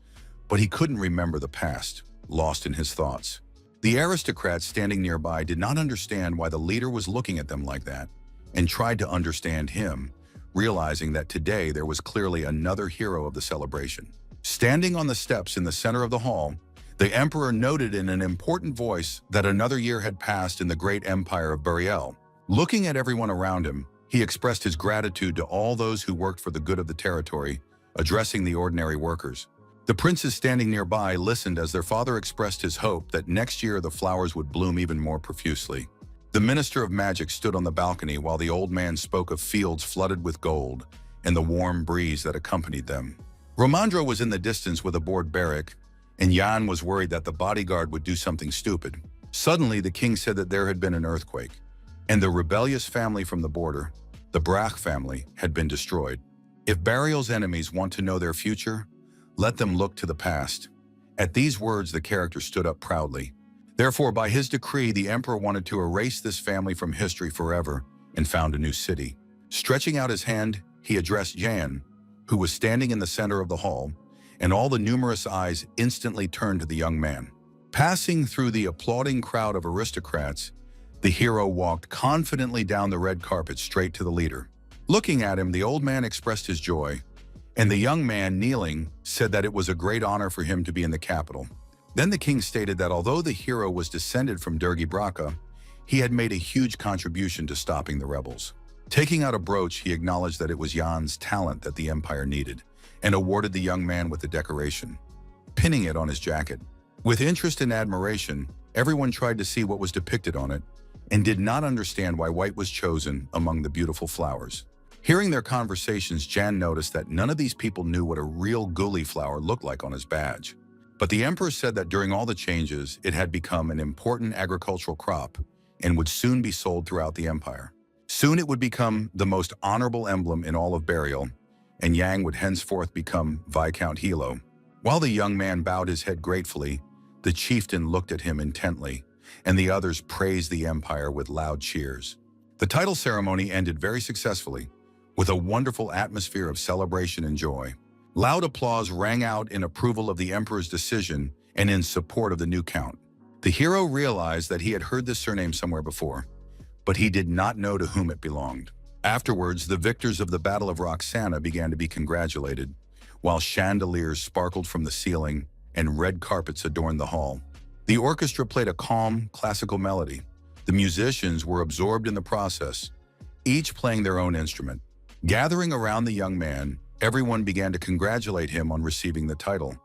but he couldn't remember the past, lost in his thoughts. The aristocrats standing nearby did not understand why the leader was looking at them like that, and tried to understand him, realizing that today there was clearly another hero of the celebration. Standing on the steps in the center of the hall, the emperor noted in an important voice that another year had passed in the great empire of Burial. Looking at everyone around him, he expressed his gratitude to all those who worked for the good of the territory, addressing the ordinary workers. The princes standing nearby listened as their father expressed his hope that next year the flowers would bloom even more profusely. The minister of magic stood on the balcony while the old man spoke of fields flooded with gold and the warm breeze that accompanied them. Romandro was in the distance with a bored barrack, and Jan was worried that the bodyguard would do something stupid. Suddenly, the king said that there had been an earthquake, and the rebellious family from the border, the Brach family, had been destroyed. If Burial's enemies want to know their future, let them look to the past. At these words, the character stood up proudly. Therefore, by his decree, the emperor wanted to erase this family from history forever and found a new city. Stretching out his hand, he addressed Jan, who was standing in the center of the hall, and all the numerous eyes instantly turned to the young man. Passing through the applauding crowd of aristocrats, the hero walked confidently down the red carpet straight to the leader. Looking at him, the old man expressed his joy, and the young man, kneeling, said that it was a great honor for him to be in the capital. Then the king stated that although the hero was descended from Durgi Braca, he had made a huge contribution to stopping the rebels. Taking out a brooch, he acknowledged that it was Jan's talent that the empire needed, and awarded the young man with the decoration, pinning it on his jacket. With interest and admiration, everyone tried to see what was depicted on it, and did not understand why white was chosen among the beautiful flowers. Hearing their conversations, Jan noticed that none of these people knew what a real guli flower looked like on his badge. But the emperor said that during all the changes, it had become an important agricultural crop and would soon be sold throughout the empire. Soon it would become the most honorable emblem in all of Burial, and Yang would henceforth become Viscount Hilo. While the young man bowed his head gratefully, the chieftain looked at him intently, and the others praised the empire with loud cheers. The title ceremony ended very successfully, with a wonderful atmosphere of celebration and joy. Loud applause rang out in approval of the emperor's decision and in support of the new count. The hero realized that he had heard this surname somewhere before, but he did not know to whom it belonged. Afterwards, the victors of the Battle of Roxana began to be congratulated, while chandeliers sparkled from the ceiling and red carpets adorned the hall. The orchestra played a calm, classical melody. The musicians were absorbed in the process, each playing their own instrument. Gathering around the young man, everyone began to congratulate him on receiving the title,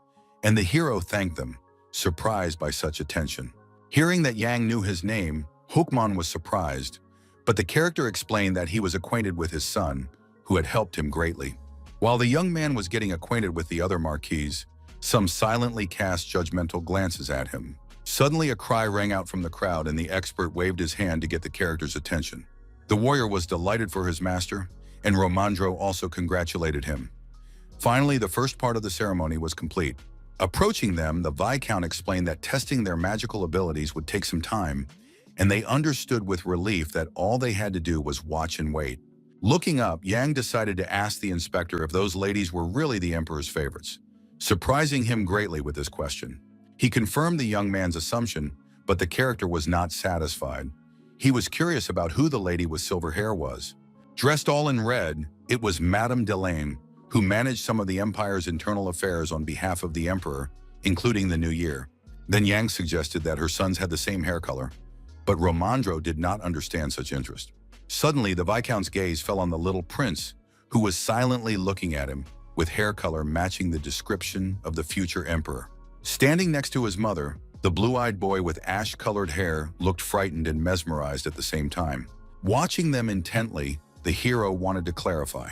and the hero thanked them, surprised by such attention. Hearing that Yang knew his name, Hukman was surprised, but the character explained that he was acquainted with his son, who had helped him greatly. While the young man was getting acquainted with the other marquis, some silently cast judgmental glances at him. Suddenly a cry rang out from the crowd, and the expert waved his hand to get the character's attention. The warrior was delighted for his master, and Romandro also congratulated him. Finally, the first part of the ceremony was complete. Approaching them, the Viscount explained that testing their magical abilities would take some time, and they understood with relief that all they had to do was watch and wait. Looking up, Yang decided to ask the inspector if those ladies were really the emperor's favorites, surprising him greatly with this question. He confirmed the young man's assumption, but the character was not satisfied. He was curious about who the lady with silver hair was. Dressed all in red, it was Madame Delane, who managed some of the empire's internal affairs on behalf of the emperor, including the new year. Then Yang suggested that her sons had the same hair color, but Romandro did not understand such interest. Suddenly, the Viscount's gaze fell on the little prince, who was silently looking at him, with hair color matching the description of the future emperor. Standing next to his mother, the blue-eyed boy with ash-colored hair looked frightened and mesmerized at the same time. Watching them intently, the hero wanted to clarify,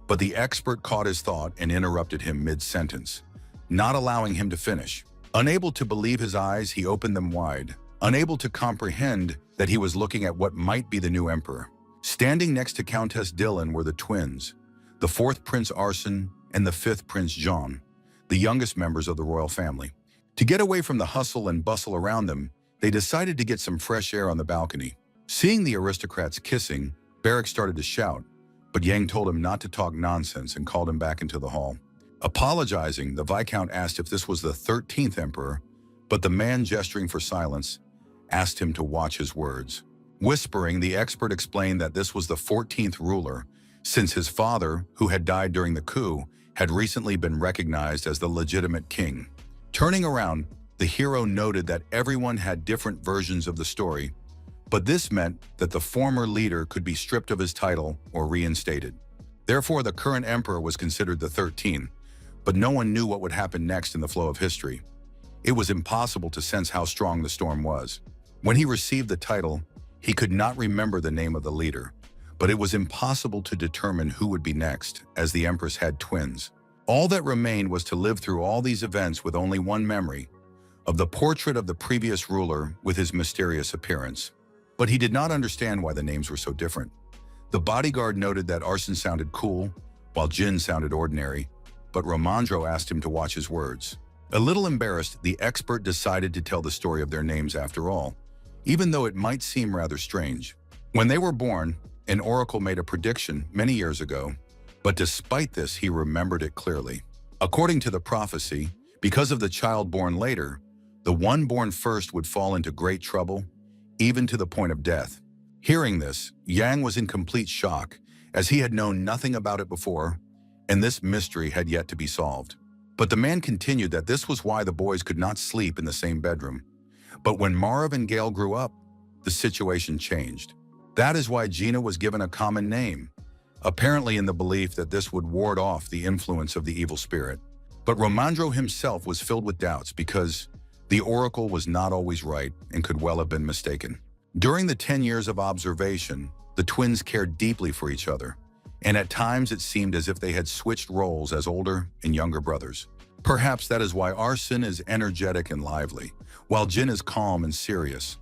but the expert caught his thought and interrupted him mid-sentence, not allowing him to finish. Unable to believe his eyes, he opened them wide, unable to comprehend that he was looking at what might be the new emperor. Standing next to Countess Dylan were the twins, the fourth Prince Arsene and the fifth Prince John, the youngest members of the royal family. To get away from the hustle and bustle around them, they decided to get some fresh air on the balcony. Seeing the aristocrats kissing, Barrack started to shout, but Yang told him not to talk nonsense and called him back into the hall. Apologizing, the Viscount asked if this was the 13th emperor, but the man, gesturing for silence, asked him to watch his words. Whispering, the expert explained that this was the 14th ruler, since his father, who had died during the coup, had recently been recognized as the legitimate king. Turning around, the hero noted that everyone had different versions of the story, but this meant that the former leader could be stripped of his title or reinstated. Therefore, the current emperor was considered the 13th, but no one knew what would happen next in the flow of history. It was impossible to sense how strong the storm was. When he received the title, he could not remember the name of the leader, but it was impossible to determine who would be next, as the Empress had twins. All that remained was to live through all these events with only one memory, of the portrait of the previous ruler with his mysterious appearance. But he did not understand why the names were so different. The bodyguard noted that Arsene sounded cool, while Jin sounded ordinary, but Romandro asked him to watch his words. A little embarrassed, the expert decided to tell the story of their names after all, even though it might seem rather strange. When they were born, an oracle made a prediction many years ago, but despite this, he remembered it clearly. According to the prophecy, because of the child born later, the one born first would fall into great trouble, even to the point of death. Hearing this, Yang was in complete shock, as he had known nothing about it before, and this mystery had yet to be solved. But the man continued that this was why the boys could not sleep in the same bedroom. But when Marv and Gale grew up, the situation changed. That is why Gina was given a common name, apparently in the belief that this would ward off the influence of the evil spirit. But Romandro himself was filled with doubts because the oracle was not always right and could well have been mistaken. During the 10 years of observation, the twins cared deeply for each other, and at times it seemed as if they had switched roles as older and younger brothers. Perhaps that is why Arsene is energetic and lively, while Jin is calm and serious.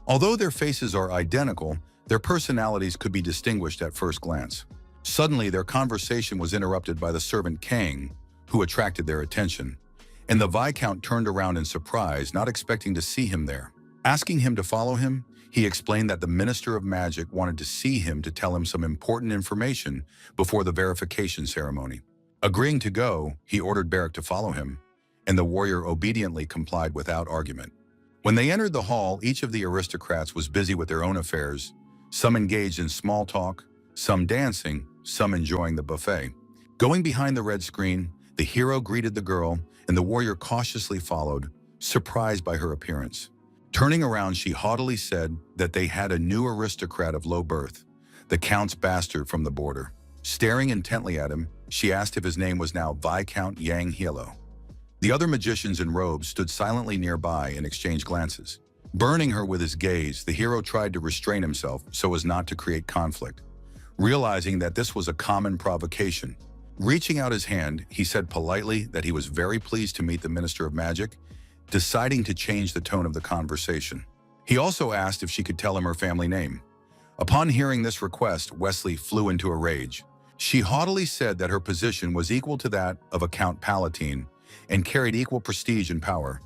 Although their faces are identical, their personalities could be distinguished at first glance. Suddenly, their conversation was interrupted by the servant Kang, who attracted their attention, and the Viscount turned around in surprise, not expecting to see him there. Asking him to follow him, he explained that the Minister of Magic wanted to see him to tell him some important information before the verification ceremony. Agreeing to go, he ordered Barrack to follow him, and the warrior obediently complied without argument. When they entered the hall, each of the aristocrats was busy with their own affairs, some engaged in small talk, some dancing, some enjoying the buffet. Going behind the red screen, the hero greeted the girl, and the warrior cautiously followed, surprised by her appearance. Turning around, she haughtily said that they had a new aristocrat of low birth, the Count's bastard from the border. Staring intently at him, she asked if his name was now Viscount Yang Hielo. The other magicians in robes stood silently nearby and exchanged glances. Burning her with his gaze, the hero tried to restrain himself so as not to create conflict. Realizing that this was a common provocation, reaching out his hand, he said politely that he was very pleased to meet the Minister of Magic, deciding to change the tone of the conversation. He also asked if she could tell him her family name. Upon hearing this request, Wesley flew into a rage. She haughtily said that her position was equal to that of a Count Palatine and carried equal prestige and power,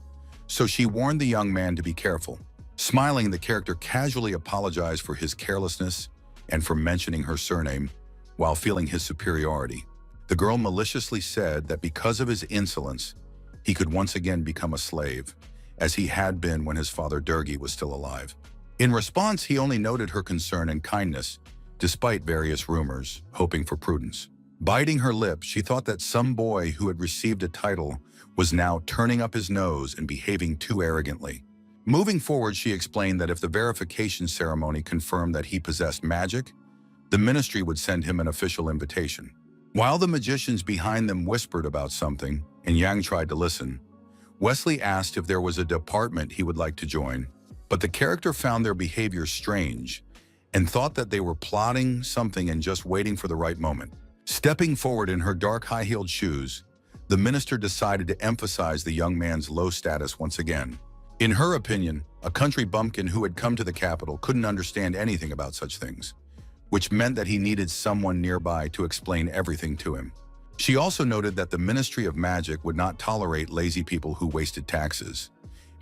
so she warned the young man to be careful. Smiling, the character casually apologized for his carelessness and for mentioning her surname while feeling his superiority. The girl maliciously said that because of his insolence, he could once again become a slave, as he had been when his father Durgi was still alive. In response, he only noted her concern and kindness, despite various rumors, hoping for prudence. Biting her lip, she thought that some boy who had received a title was now turning up his nose and behaving too arrogantly. Moving forward, she explained that if the verification ceremony confirmed that he possessed magic, the ministry would send him an official invitation. While the magicians behind them whispered about something, and Yang tried to listen, Wesley asked if there was a department he would like to join, but the character found their behavior strange and thought that they were plotting something and just waiting for the right moment. Stepping forward in her dark high-heeled shoes, the minister decided to emphasize the young man's low status once again. In her opinion, a country bumpkin who had come to the capital couldn't understand anything about such things, which meant that he needed someone nearby to explain everything to him. She also noted that the Ministry of Magic would not tolerate lazy people who wasted taxes,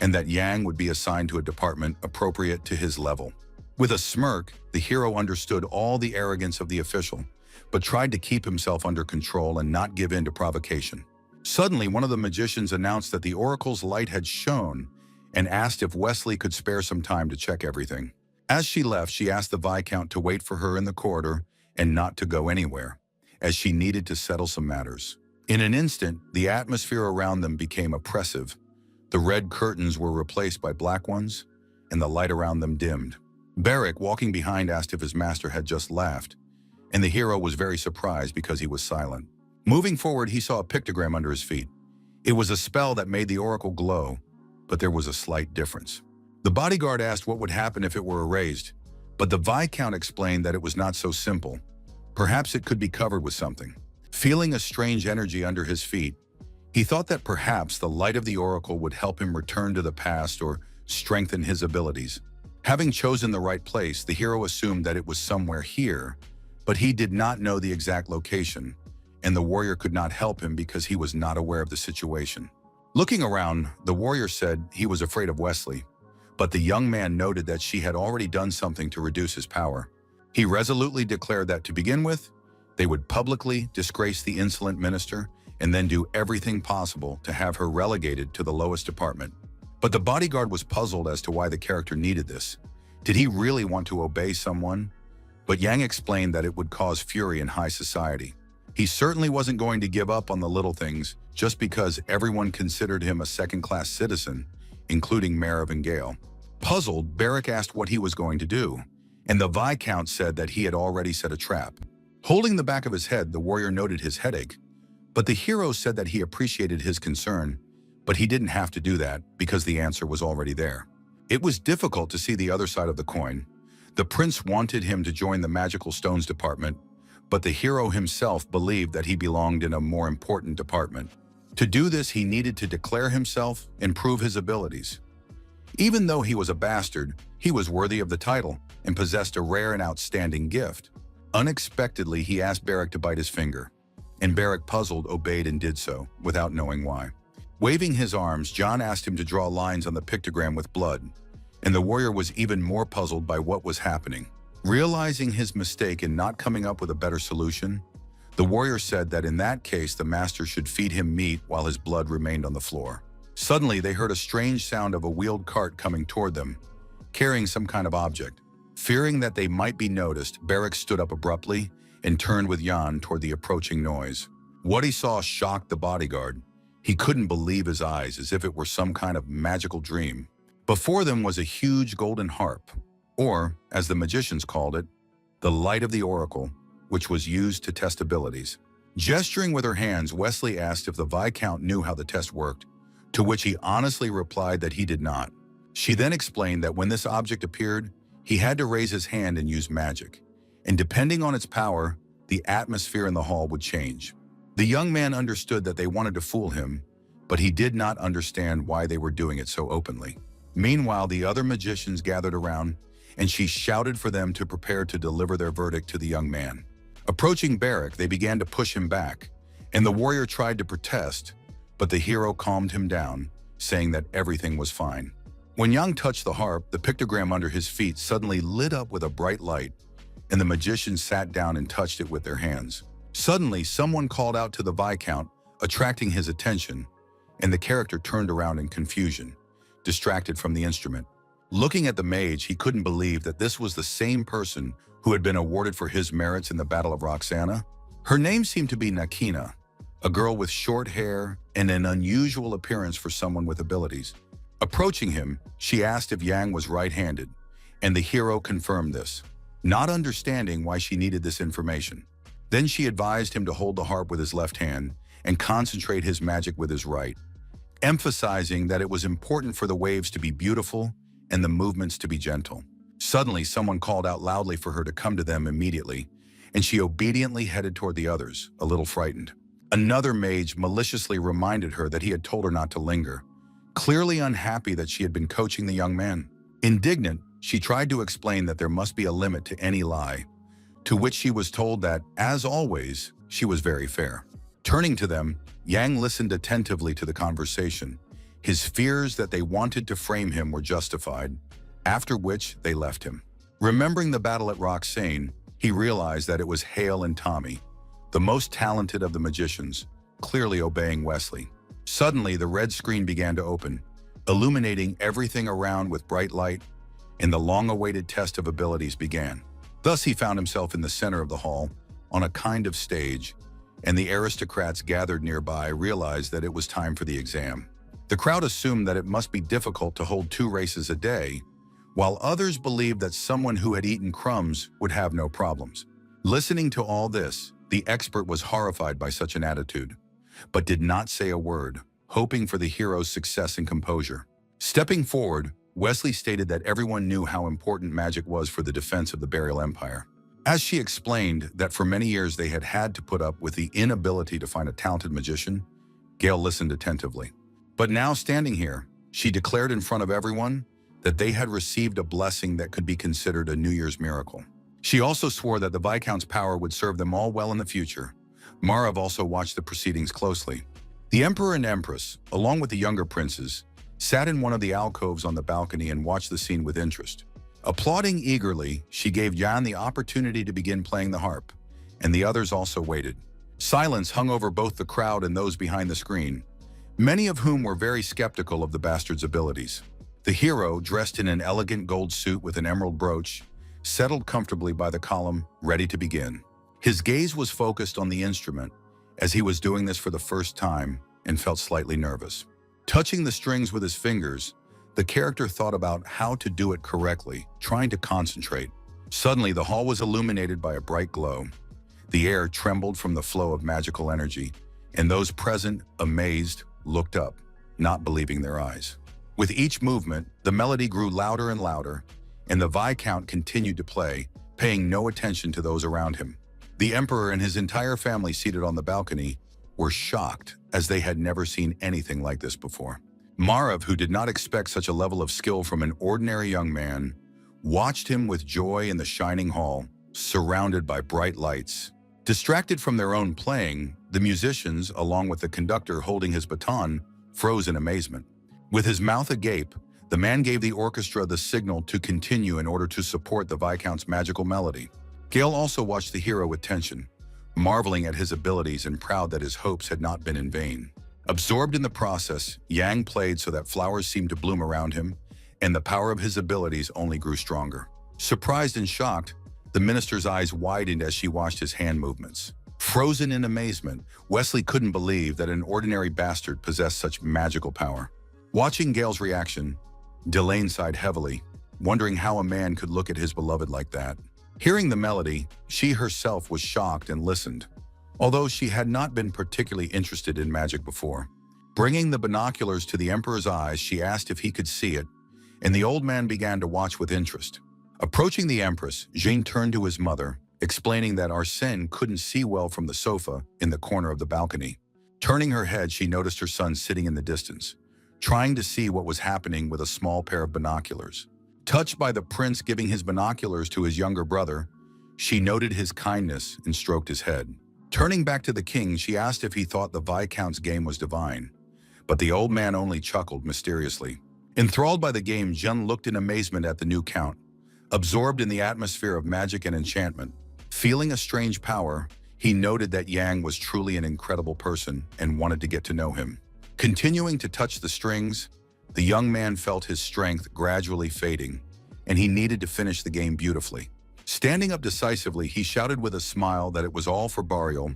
and that Yang would be assigned to a department appropriate to his level. With a smirk, the hero understood all the arrogance of the official, but tried to keep himself under control and not give in to provocation. Suddenly, one of the magicians announced that the oracle's light had shone and asked if Wesley could spare some time to check everything. As she left, she asked the Viscount to wait for her in the corridor and not to go anywhere, as she needed to settle some matters. In an instant, the atmosphere around them became oppressive. The red curtains were replaced by black ones, and the light around them dimmed. Barrack, walking behind, asked if his master had just laughed, and the hero was very surprised because he was silent. Moving forward, he saw a pictogram under his feet. It was a spell that made the oracle glow, but there was a slight difference. The bodyguard asked what would happen if it were erased, but the Viscount explained that it was not so simple. Perhaps it could be covered with something. Feeling a strange energy under his feet, he thought that perhaps the light of the oracle would help him return to the past or strengthen his abilities. Having chosen the right place, the hero assumed that it was somewhere here, but he did not know the exact location, and the warrior could not help him because he was not aware of the situation. Looking around, the warrior said he was afraid of Wesley, but the young man noted that she had already done something to reduce his power. He resolutely declared that to begin with, they would publicly disgrace the insolent minister and then do everything possible to have her relegated to the lowest department. But the bodyguard was puzzled as to why the character needed this. Did he really want to obey someone? But Yang explained that it would cause fury in high society. He certainly wasn't going to give up on the little things just because everyone considered him a second-class citizen, including Mayor Van Gale. Puzzled, Barrack asked what he was going to do, and the Viscount said that he had already set a trap. Holding the back of his head, the warrior noted his headache, but the hero said that he appreciated his concern, but he didn't have to do that because the answer was already there. It was difficult to see the other side of the coin. The prince wanted him to join the magical stones department, but the hero himself believed that he belonged in a more important department. To do this, he needed to declare himself and prove his abilities. Even though he was a bastard, he was worthy of the title and possessed a rare and outstanding gift. Unexpectedly, he asked Barrack to bite his finger, and Barrack, puzzled, obeyed and did so, without knowing why. Waving his arms, John asked him to draw lines on the pictogram with blood, and the warrior was even more puzzled by what was happening. Realizing his mistake in not coming up with a better solution, the warrior said that in that case the master should feed him meat while his blood remained on the floor. Suddenly, they heard a strange sound of a wheeled cart coming toward them, carrying some kind of object. Fearing that they might be noticed, Barrack stood up abruptly and turned with Jan toward the approaching noise. What he saw shocked the bodyguard. He couldn't believe his eyes, as if it were some kind of magical dream. Before them was a huge golden harp, or, as the magicians called it, the light of the oracle, which was used to test abilities. Gesturing with her hands, Wesley asked if the Viscount knew how the test worked, to which he honestly replied that he did not. She then explained that when this object appeared, he had to raise his hand and use magic, and depending on its power, the atmosphere in the hall would change. The young man understood that they wanted to fool him, but he did not understand why they were doing it so openly. Meanwhile, the other magicians gathered around, and she shouted for them to prepare to deliver their verdict to the young man. Approaching Barrack, they began to push him back, and the warrior tried to protest, but the hero calmed him down, saying that everything was fine. When Yang touched the harp, the pictogram under his feet suddenly lit up with a bright light, and the magicians sat down and touched it with their hands. Suddenly, someone called out to the Viscount, attracting his attention, and the character turned around in confusion, distracted from the instrument. Looking at the mage, he couldn't believe that this was the same person who had been awarded for his merits in the Battle of Roxana. Her name seemed to be Nakina, a girl with short hair and an unusual appearance for someone with abilities. Approaching him, she asked if Yang was right-handed, and the hero confirmed this, not understanding why she needed this information. Then she advised him to hold the harp with his left hand and concentrate his magic with his right, emphasizing that it was important for the waves to be beautiful and the movements to be gentle. Suddenly, someone called out loudly for her to come to them immediately, and she obediently headed toward the others, a little frightened. Another mage maliciously reminded her that he had told her not to linger, clearly unhappy that she had been coaching the young man. Indignant, she tried to explain that there must be a limit to any lie, to which she was told that, as always, she was very fair. Turning to them, Yang listened attentively to the conversation. His fears that they wanted to frame him were justified, after which they left him. Remembering the battle at Roxane, he realized that it was Hale and Tommy, the most talented of the magicians, clearly obeying Wesley. Suddenly, the red screen began to open, illuminating everything around with bright light, and the long-awaited test of abilities began. Thus, he found himself in the center of the hall, on a kind of stage, and the aristocrats gathered nearby realized that it was time for the exam. The crowd assumed that it must be difficult to hold 2 races a day, while others believed that someone who had eaten crumbs would have no problems. Listening to all this, the expert was horrified by such an attitude, but did not say a word, hoping for the hero's success and composure. Stepping forward, Wesley stated that everyone knew how important magic was for the defense of the Burial Empire. As she explained that for many years they had to put up with the inability to find a talented magician, Gale listened attentively. But now standing here, she declared in front of everyone that they had received a blessing that could be considered a New Year's miracle. She also swore that the Viscount's power would serve them all well in the future. Marav also watched the proceedings closely. The Emperor and Empress, along with the younger princes, sat in one of the alcoves on the balcony and watched the scene with interest. Applauding eagerly, she gave Yan the opportunity to begin playing the harp, and the others also waited. Silence hung over both the crowd and those behind the screen, many of whom were very skeptical of the bastard's abilities. The hero, dressed in an elegant gold suit with an emerald brooch, settled comfortably by the column, ready to begin. His gaze was focused on the instrument, as he was doing this for the first time and felt slightly nervous. Touching the strings with his fingers, the character thought about how to do it correctly, trying to concentrate. Suddenly, the hall was illuminated by a bright glow. The air trembled from the flow of magical energy, and those present, amazed, looked up, not believing their eyes. With each movement, the melody grew louder and louder, and the Viscount continued to play, paying no attention to those around him. The Emperor and his entire family seated on the balcony were shocked, as they had never seen anything like this before. Marav, who did not expect such a level of skill from an ordinary young man, watched him with joy in the shining hall, surrounded by bright lights. Distracted from their own playing, the musicians, along with the conductor holding his baton, froze in amazement. With his mouth agape, the man gave the orchestra the signal to continue in order to support the Viscount's magical melody. Gale also watched the hero with tension, marveling at his abilities and proud that his hopes had not been in vain. Absorbed in the process, Yang played so that flowers seemed to bloom around him, and the power of his abilities only grew stronger. Surprised and shocked, the minister's eyes widened as she watched his hand movements. Frozen in amazement, Wesley couldn't believe that an ordinary bastard possessed such magical power. Watching Gale's reaction, Delane sighed heavily, wondering how a man could look at his beloved like that. Hearing the melody, she herself was shocked and listened, although she had not been particularly interested in magic before. Bringing the binoculars to the Emperor's eyes, she asked if he could see it, and the old man began to watch with interest. Approaching the Empress, Jean turned to his mother, explaining that Arsène couldn't see well from the sofa in the corner of the balcony. Turning her head, she noticed her son sitting in the distance, trying to see what was happening with a small pair of binoculars. Touched by the prince giving his binoculars to his younger brother, she noted his kindness and stroked his head. Turning back to the king, she asked if he thought the Viscount's game was divine, but the old man only chuckled mysteriously. Enthralled by the game, Jean looked in amazement at the new count. Absorbed in the atmosphere of magic and enchantment, feeling a strange power, he noted that Yang was truly an incredible person and wanted to get to know him. Continuing to touch the strings, the young man felt his strength gradually fading, and he needed to finish the game beautifully. Standing up decisively, he shouted with a smile that it was all for burial,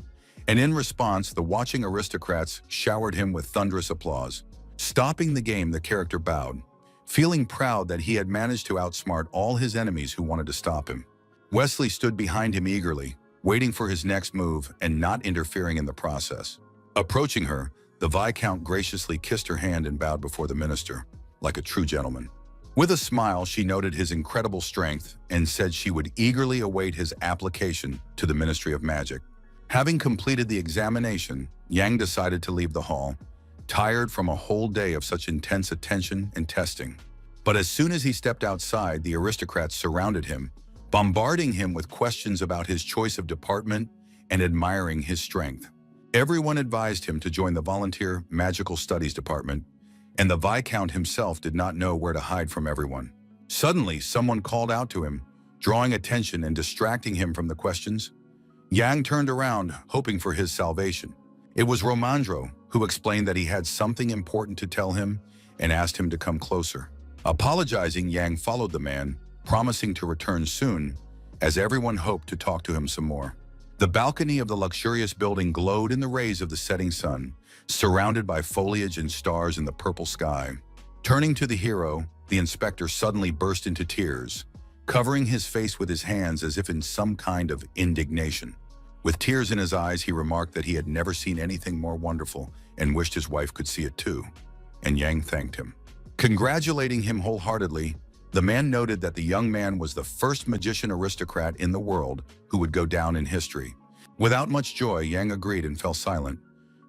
and in response, the watching aristocrats showered him with thunderous applause. Stopping the game, the character bowed, feeling proud that he had managed to outsmart all his enemies who wanted to stop him. Wesley stood behind him eagerly, waiting for his next move and not interfering in the process. Approaching her, the Viscount graciously kissed her hand and bowed before the minister, like a true gentleman. With a smile, she noted his incredible strength and said she would eagerly await his application to the Ministry of Magic. Having completed the examination, Yang decided to leave the hall, tired from a whole day of such intense attention and testing. But as soon as he stepped outside, the aristocrats surrounded him, bombarding him with questions about his choice of department and admiring his strength. Everyone advised him to join the Volunteer Magical Studies Department, and the Viscount himself did not know where to hide from everyone. Suddenly, someone called out to him, drawing attention and distracting him from the questions. Yang turned around, hoping for his salvation. It was Romandro, who explained that he had something important to tell him and asked him to come closer. Apologizing, Yang followed the man, promising to return soon, as everyone hoped to talk to him some more. The balcony of the luxurious building glowed in the rays of the setting sun, surrounded by foliage and stars in the purple sky. Turning to the hero, the inspector suddenly burst into tears, covering his face with his hands as if in some kind of indignation. With tears in his eyes, he remarked that he had never seen anything more wonderful and wished his wife could see it too, and Yang thanked him. Congratulating him wholeheartedly, the man noted that the young man was the first magician aristocrat in the world who would go down in history. Without much joy, Yang agreed and fell silent,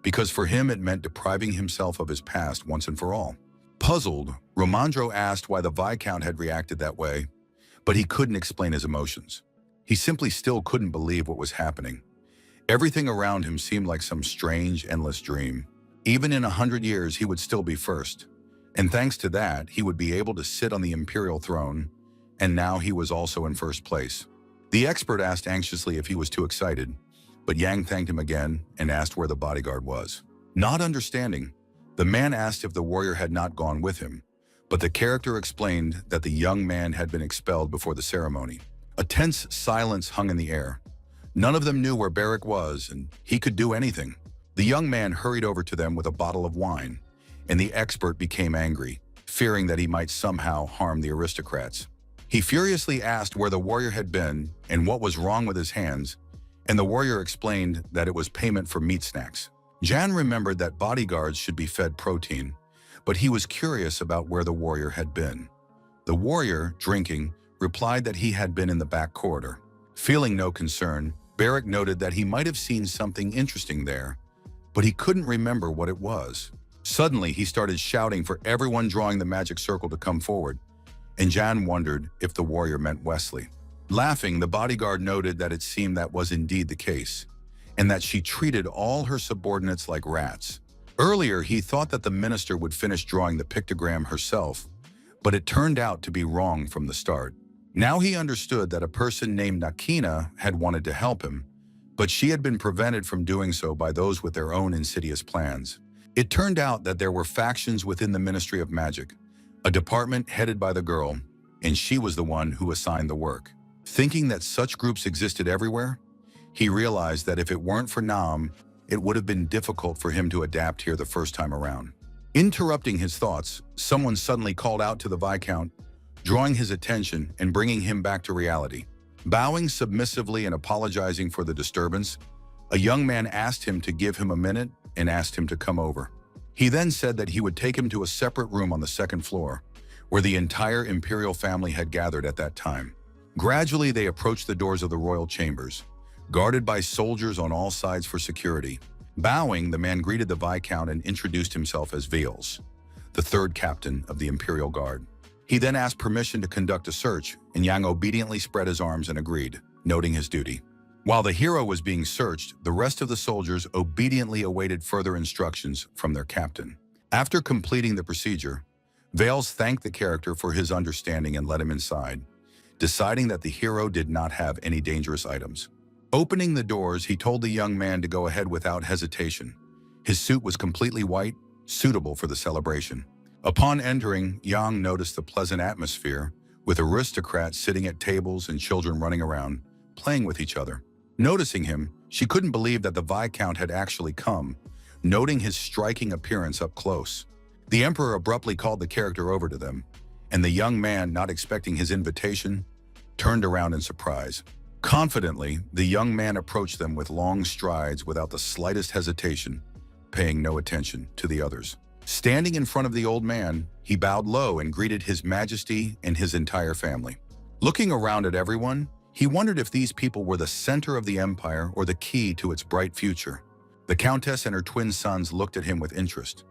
because for him it meant depriving himself of his past once and for all. Puzzled, Romandro asked why the Viscount had reacted that way, but he couldn't explain his emotions. He simply still couldn't believe what was happening. Everything around him seemed like some strange, endless dream. Even in 100 years, he would still be first. And thanks to that, he would be able to sit on the imperial throne, and now he was also in first place. The expert asked anxiously if he was too excited, but Yang thanked him again and asked where the bodyguard was. Not understanding, the man asked if the warrior had not gone with him, but the character explained that the young man had been expelled before the ceremony. A tense silence hung in the air. None of them knew where Barrick was, and he could do anything. The young man hurried over to them with a bottle of wine, and the expert became angry, fearing that he might somehow harm the aristocrats. He furiously asked where the warrior had been and what was wrong with his hands, and the warrior explained that it was payment for meat snacks. Jan remembered that bodyguards should be fed protein, but he was curious about where the warrior had been. The warrior, drinking, replied that he had been in the back corridor. Feeling no concern, Barrick noted that he might have seen something interesting there, but he couldn't remember what it was. Suddenly, he started shouting for everyone drawing the magic circle to come forward, and Jan wondered if the warrior meant Wesley. Laughing, the bodyguard noted that it seemed that was indeed the case, and that she treated all her subordinates like rats. Earlier, he thought that the minister would finish drawing the pictogram herself, but it turned out to be wrong from the start. Now he understood that a person named Nakina had wanted to help him, but she had been prevented from doing so by those with their own insidious plans. It turned out that there were factions within the Ministry of Magic, a department headed by the girl, and she was the one who assigned the work. Thinking that such groups existed everywhere, he realized that if it weren't for Nam, it would have been difficult for him to adapt here the first time around. Interrupting his thoughts, someone suddenly called out to the Viscount, drawing his attention and bringing him back to reality. Bowing submissively and apologizing for the disturbance, a young man asked him to give him a minute and asked him to come over. He then said that he would take him to a separate room on the second floor, where the entire imperial family had gathered at that time. Gradually, they approached the doors of the royal chambers, guarded by soldiers on all sides for security. Bowing, the man greeted the Viscount and introduced himself as Veals, the third captain of the Imperial Guard. He then asked permission to conduct a search, and Yang obediently spread his arms and agreed, noting his duty. While the hero was being searched, the rest of the soldiers obediently awaited further instructions from their captain. After completing the procedure, Veals thanked the character for his understanding and let him inside, deciding that the hero did not have any dangerous items. Opening the doors, he told the young man to go ahead without hesitation. His suit was completely white, suitable for the celebration. Upon entering, Yang noticed the pleasant atmosphere, with aristocrats sitting at tables and children running around, playing with each other. Noticing him, she couldn't believe that the Viscount had actually come, noting his striking appearance up close. The emperor abruptly called the character over to them, and the young man, not expecting his invitation, turned around in surprise. Confidently, the young man approached them with long strides without the slightest hesitation, paying no attention to the others. Standing in front of the old man, he bowed low and greeted His Majesty and his entire family. Looking around at everyone, he wondered if these people were the center of the empire or the key to its bright future. The countess and her twin sons looked at him with interest,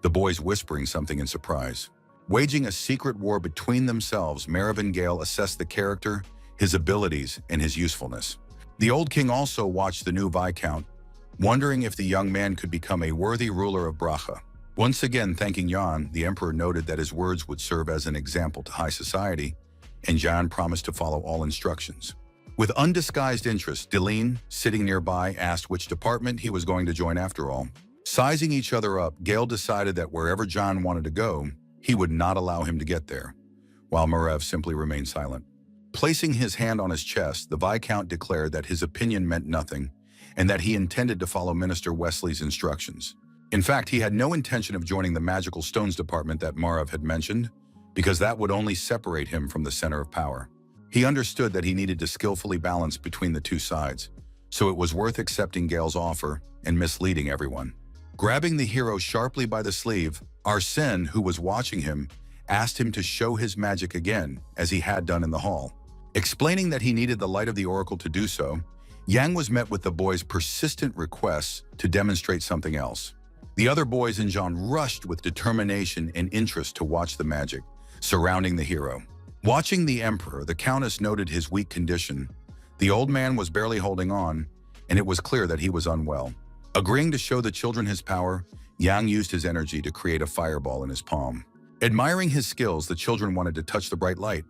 the boys whispering something in surprise. Waging a secret war between themselves, Merv and Gale assessed the character, his abilities, and his usefulness. The old king also watched the new Viscount, wondering if the young man could become a worthy ruler of Bracha. Once again thanking Jan, the emperor noted that his words would serve as an example to high society, and Jan promised to follow all instructions. With undisguised interest, Deline, sitting nearby, asked which department he was going to join after all. Sizing each other up, Gale decided that wherever Jan wanted to go, he would not allow him to get there, while Merev simply remained silent. Placing his hand on his chest, the Viscount declared that his opinion meant nothing, and that he intended to follow Minister Wesley's instructions. In fact, he had no intention of joining the magical stones department that Merev had mentioned, because that would only separate him from the center of power. He understood that he needed to skillfully balance between the two sides, so it was worth accepting Gale's offer and misleading everyone. Grabbing the hero sharply by the sleeve, Arsène, who was watching him, asked him to show his magic again, as he had done in the hall. Explaining that he needed the light of the oracle to do so, Yang was met with the boy's persistent requests to demonstrate something else. The other boys and Jean rushed with determination and interest to watch the magic surrounding the hero. Watching the emperor, the countess noted his weak condition. The old man was barely holding on, and it was clear that he was unwell. Agreeing to show the children his power, Yang used his energy to create a fireball in his palm. Admiring his skills, the children wanted to touch the bright light,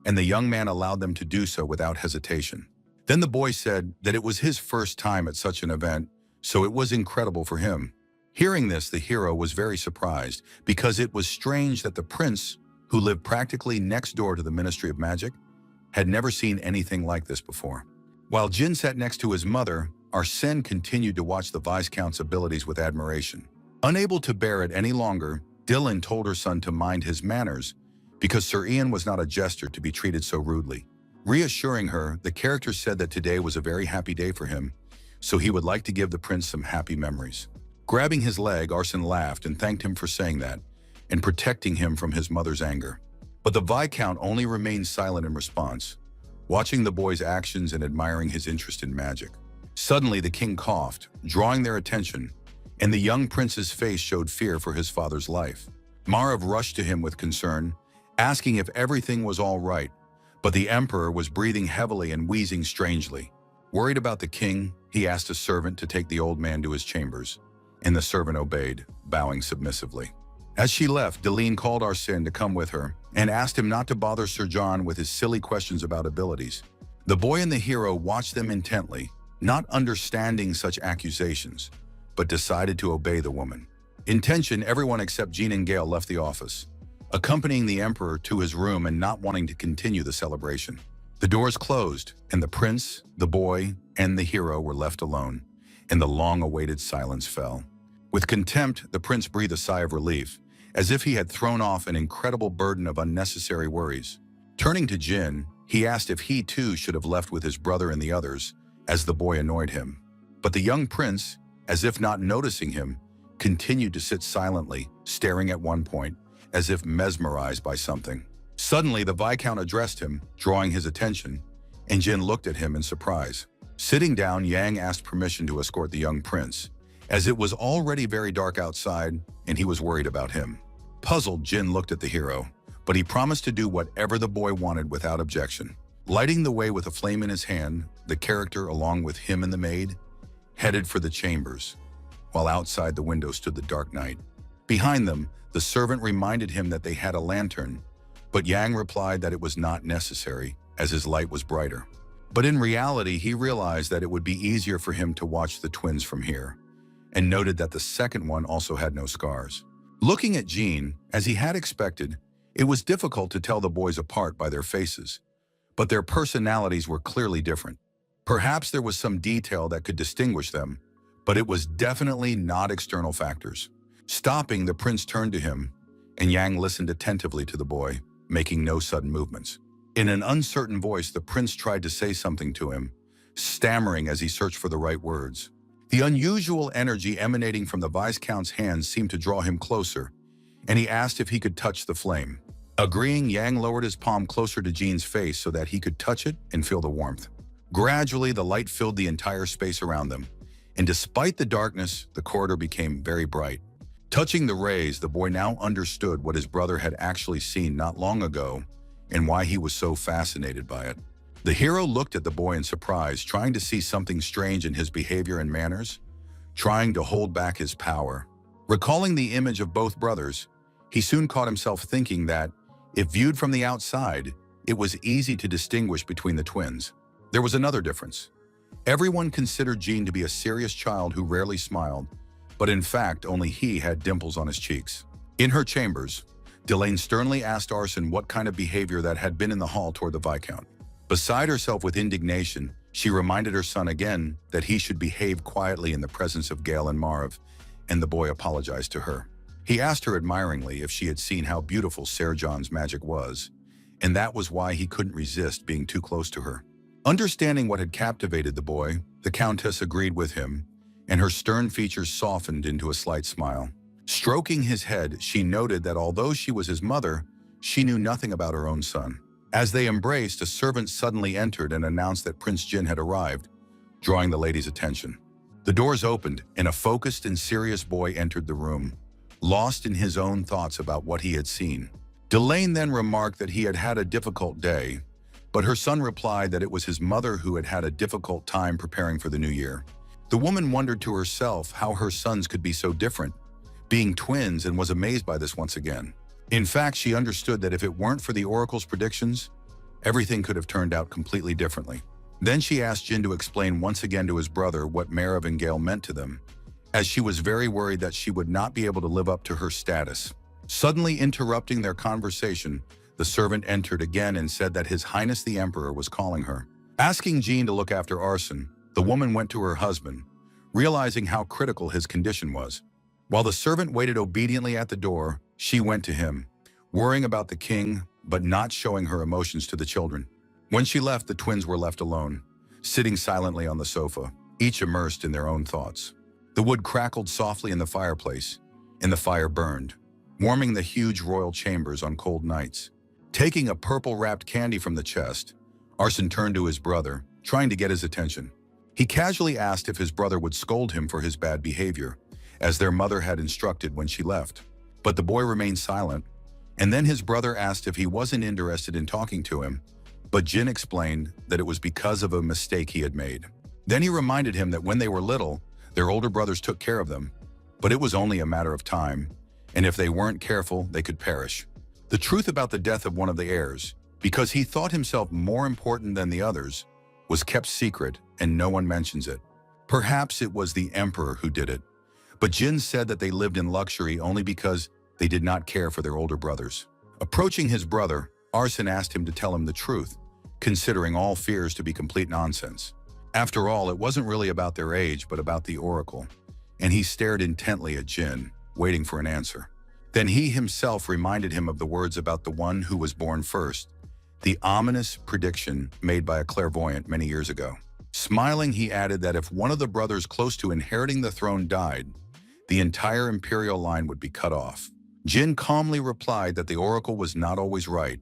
and the young man allowed them to do so without hesitation. Then the boy said that it was his first time at such an event, so it was incredible for him. Hearing this, the hero was very surprised, because it was strange that the prince, who lived practically next door to the Ministry of Magic, had never seen anything like this before. While Jin sat next to his mother, Arsène continued to watch the Viscount's abilities with admiration. Unable to bear it any longer, Dylan told her son to mind his manners, because Sir Ian was not a jester to be treated so rudely. Reassuring her, the character said that today was a very happy day for him, so he would like to give the prince some happy memories. Grabbing his leg, Arsène laughed and thanked him for saying that, and protecting him from his mother's anger. But the Viscount only remained silent in response, watching the boy's actions and admiring his interest in magic. Suddenly, the king coughed, drawing their attention, and the young prince's face showed fear for his father's life. Marv rushed to him with concern, asking if everything was all right, but the emperor was breathing heavily and wheezing strangely. Worried about the king, he asked a servant to take the old man to his chambers, and the servant obeyed, bowing submissively. As she left, Deline called Arsène to come with her and asked him not to bother Sir John with his silly questions about abilities. The boy and the hero watched them intently, not understanding such accusations, but decided to obey the woman. In tension, everyone except Jean and Gale left the office, accompanying the emperor to his room and not wanting to continue the celebration. The doors closed, and the prince, the boy, and the hero were left alone, and the long-awaited silence fell. With contempt, the prince breathed a sigh of relief, as if he had thrown off an incredible burden of unnecessary worries. Turning to Jin, he asked if he too should have left with his brother and the others, as the boy annoyed him. But the young prince, as if not noticing him, continued to sit silently, staring at one point, as if mesmerized by something. Suddenly, the Viscount addressed him, drawing his attention, and Jin looked at him in surprise. Sitting down, Yang asked permission to escort the young prince, as it was already very dark outside and he was worried about him. Puzzled, Jin looked at the hero, but he promised to do whatever the boy wanted without objection. Lighting the way with a flame in his hand, the character, along with him and the maid, headed for the chambers, while outside the window stood the dark night. Behind them, the servant reminded him that they had a lantern, but Yang replied that it was not necessary, as his light was brighter. But in reality, he realized that it would be easier for him to watch the twins from here, and noted that the second one also had no scars. Looking at Jean, as he had expected, It was difficult to tell the boys apart by their faces, but their personalities were clearly different. Perhaps there was some detail that could distinguish them, but it was definitely not external factors. Stopping, the prince turned to him, and Yang listened attentively to the boy, making no sudden movements. In an uncertain voice, the prince tried to say something to him, stammering as he searched for the right words. The unusual energy emanating from the Viscount's hands seemed to draw him closer, and he asked if he could touch the flame. Agreeing, Yang lowered his palm closer to Jin's face so that he could touch it and feel the warmth. Gradually, the light filled the entire space around them, and despite the darkness, the corridor became very bright. Touching the rays, the boy now understood what his brother had actually seen not long ago and why he was so fascinated by it. The hero looked at the boy in surprise, trying to see something strange in his behavior and manners, trying to hold back his power. Recalling the image of both brothers, he soon caught himself thinking that, if viewed from the outside, it was easy to distinguish between the twins. There was another difference. Everyone considered Jin to be a serious child who rarely smiled, but in fact, only he had dimples on his cheeks. In her chambers, Delane sternly asked Arsene what kind of behavior that had been in the hall toward the Viscount. Beside herself with indignation, she reminded her son again that he should behave quietly in the presence of Gale and Marv, and the boy apologized to her. He asked her admiringly if she had seen how beautiful Sir John's magic was, and that was why he couldn't resist being too close to her. Understanding what had captivated the boy, the Countess agreed with him, and her stern features softened into a slight smile. Stroking his head, she noted that although she was his mother, she knew nothing about her own son. As they embraced, a servant suddenly entered and announced that Prince Jin had arrived, drawing the lady's attention. The doors opened, and a focused and serious boy entered the room, lost in his own thoughts about what he had seen. Delane then remarked that he had had a difficult day, but her son replied that it was his mother who had had a difficult time preparing for the new year. The woman wondered to herself how her sons could be so different, being twins, and was amazed by this once again. In fact, she understood that if it weren't for the oracle's predictions, everything could have turned out completely differently. Then she asked Jin to explain once again to his brother what Marv and Gale meant to them, as she was very worried that she would not be able to live up to her status. Suddenly interrupting their conversation, the servant entered again and said that His Highness the Emperor was calling her. Asking Jin to look after Arsene, the woman went to her husband, realizing how critical his condition was. While the servant waited obediently at the door, she went to him, worrying about the king, but not showing her emotions to the children. When she left, the twins were left alone, sitting silently on the sofa, each immersed in their own thoughts. The wood crackled softly in the fireplace, and the fire burned, warming the huge royal chambers on cold nights. Taking a purple-wrapped candy from the chest, Arsene turned to his brother, trying to get his attention. He casually asked if his brother would scold him for his bad behavior, as their mother had instructed when she left. But the boy remained silent, and then his brother asked if he wasn't interested in talking to him, but Jin explained that it was because of a mistake he had made. Then he reminded him that when they were little, their older brothers took care of them, but it was only a matter of time, and if they weren't careful, they could perish. The truth about the death of one of the heirs, because he thought himself more important than the others, was kept secret and no one mentions it. Perhaps it was the emperor who did it, but Jin said that they lived in luxury only because they did not care for their older brothers. Approaching his brother, Arsene asked him to tell him the truth, considering all fears to be complete nonsense. After all, it wasn't really about their age, but about the oracle, and he stared intently at Jin, waiting for an answer. Then he himself reminded him of the words about the one who was born first, the ominous prediction made by a clairvoyant many years ago. Smiling, he added that if one of the brothers close to inheriting the throne died, the entire imperial line would be cut off. Jin calmly replied that the oracle was not always right,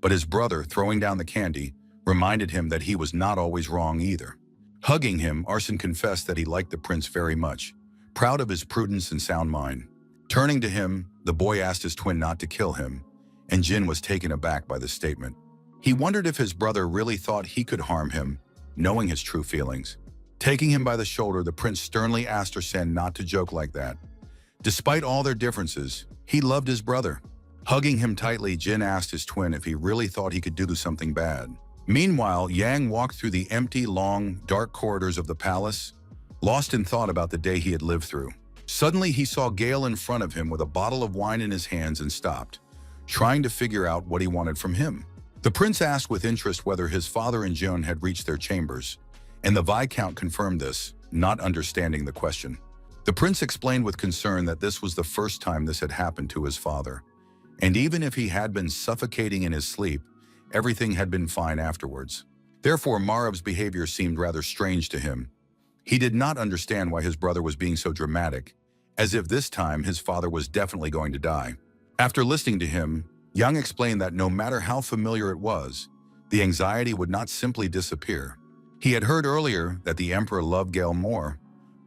but his brother, throwing down the candy, reminded him that he was not always wrong either. Hugging him, Arsene confessed that he liked the prince very much, proud of his prudence and sound mind. Turning to him, the boy asked his twin not to kill him, and Jin was taken aback by this statement. He wondered if his brother really thought he could harm him, knowing his true feelings. Taking him by the shoulder, the prince sternly asked Arsene not to joke like that. Despite all their differences, he loved his brother. Hugging him tightly, Jin asked his twin if he really thought he could do something bad. Meanwhile, Yang walked through the empty, long, dark corridors of the palace, lost in thought about the day he had lived through. Suddenly, he saw Gale in front of him with a bottle of wine in his hands and stopped, trying to figure out what he wanted from him. The prince asked with interest whether his father and Joan had reached their chambers, and the Viscount confirmed this, not understanding the question. The prince explained with concern that this was the first time this had happened to his father, and even if he had been suffocating in his sleep, everything had been fine afterwards. Therefore, Marav's behavior seemed rather strange to him. He did not understand why his brother was being so dramatic, as if this time his father was definitely going to die. After listening to him, Yang explained that no matter how familiar it was, the anxiety would not simply disappear. He had heard earlier that the emperor loved Gale more,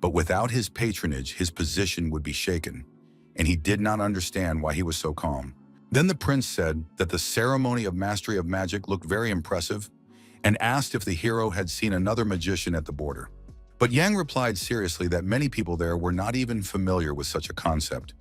but without his patronage, his position would be shaken, and he did not understand why he was so calm. Then the prince said that the ceremony of mastery of magic looked very impressive and asked if the hero had seen another magician at the border. But Yang replied seriously that many people there were not even familiar with such a concept.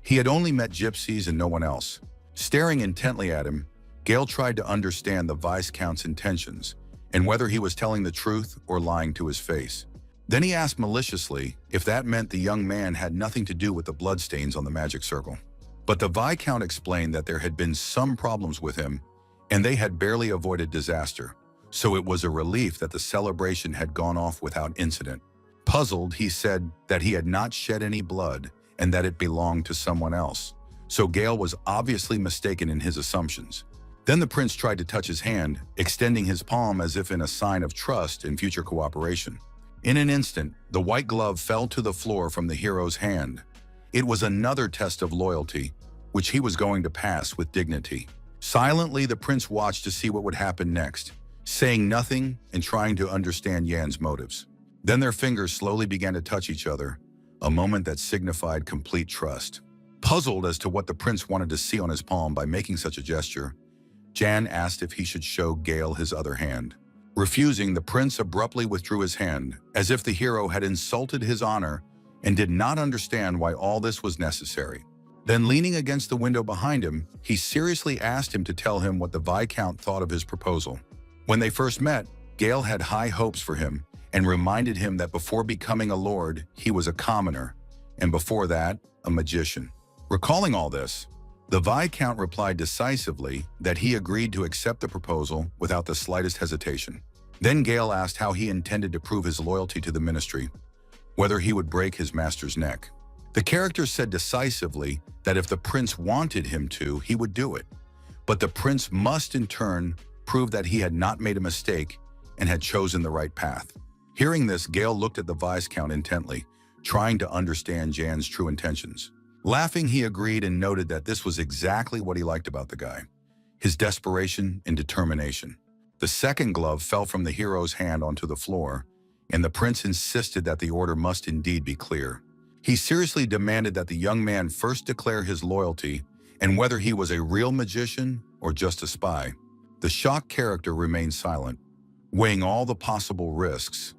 He had only met gypsies and no one else. Staring intently at him, Gale tried to understand the Viscount's intentions and whether he was telling the truth or lying to his face. Then he asked maliciously if that meant the young man had nothing to do with the bloodstains on the magic circle. But the Viscount explained that there had been some problems with him and they had barely avoided disaster, so it was a relief that the celebration had gone off without incident. Puzzled, he said that he had not shed any blood and that it belonged to someone else. So Gale was obviously mistaken in his assumptions. Then the prince tried to touch his hand, extending his palm as if in a sign of trust and future cooperation. In an instant, the white glove fell to the floor from the hero's hand. It was another test of loyalty, which he was going to pass with dignity. Silently, the prince watched to see what would happen next, saying nothing and trying to understand Yan's motives. Then their fingers slowly began to touch each other, a moment that signified complete trust. Puzzled as to what the prince wanted to see on his palm by making such a gesture, Jan asked if he should show Gale his other hand. Refusing, the prince abruptly withdrew his hand, as if the hero had insulted his honor and did not understand why all this was necessary. Then, leaning against the window behind him, he seriously asked him to tell him what the Viscount thought of his proposal. When they first met, Gale had high hopes for him and reminded him that before becoming a lord, he was a commoner, and before that, a magician. Recalling all this, the Viscount replied decisively that he agreed to accept the proposal without the slightest hesitation. Then Gale asked how he intended to prove his loyalty to the ministry, whether he would break his master's neck. The character said decisively that if the prince wanted him to, he would do it. But the prince must in turn prove that he had not made a mistake and had chosen the right path. Hearing this, Gale looked at the Viscount intently, trying to understand Jan's true intentions. Laughing, he agreed and noted that this was exactly what he liked about the guy, his desperation and determination. The second glove fell from the hero's hand onto the floor, and the prince insisted that the order must indeed be clear. He seriously demanded that the young man first declare his loyalty and whether he was a real magician or just a spy. The shocked character remained silent, weighing all the possible risks,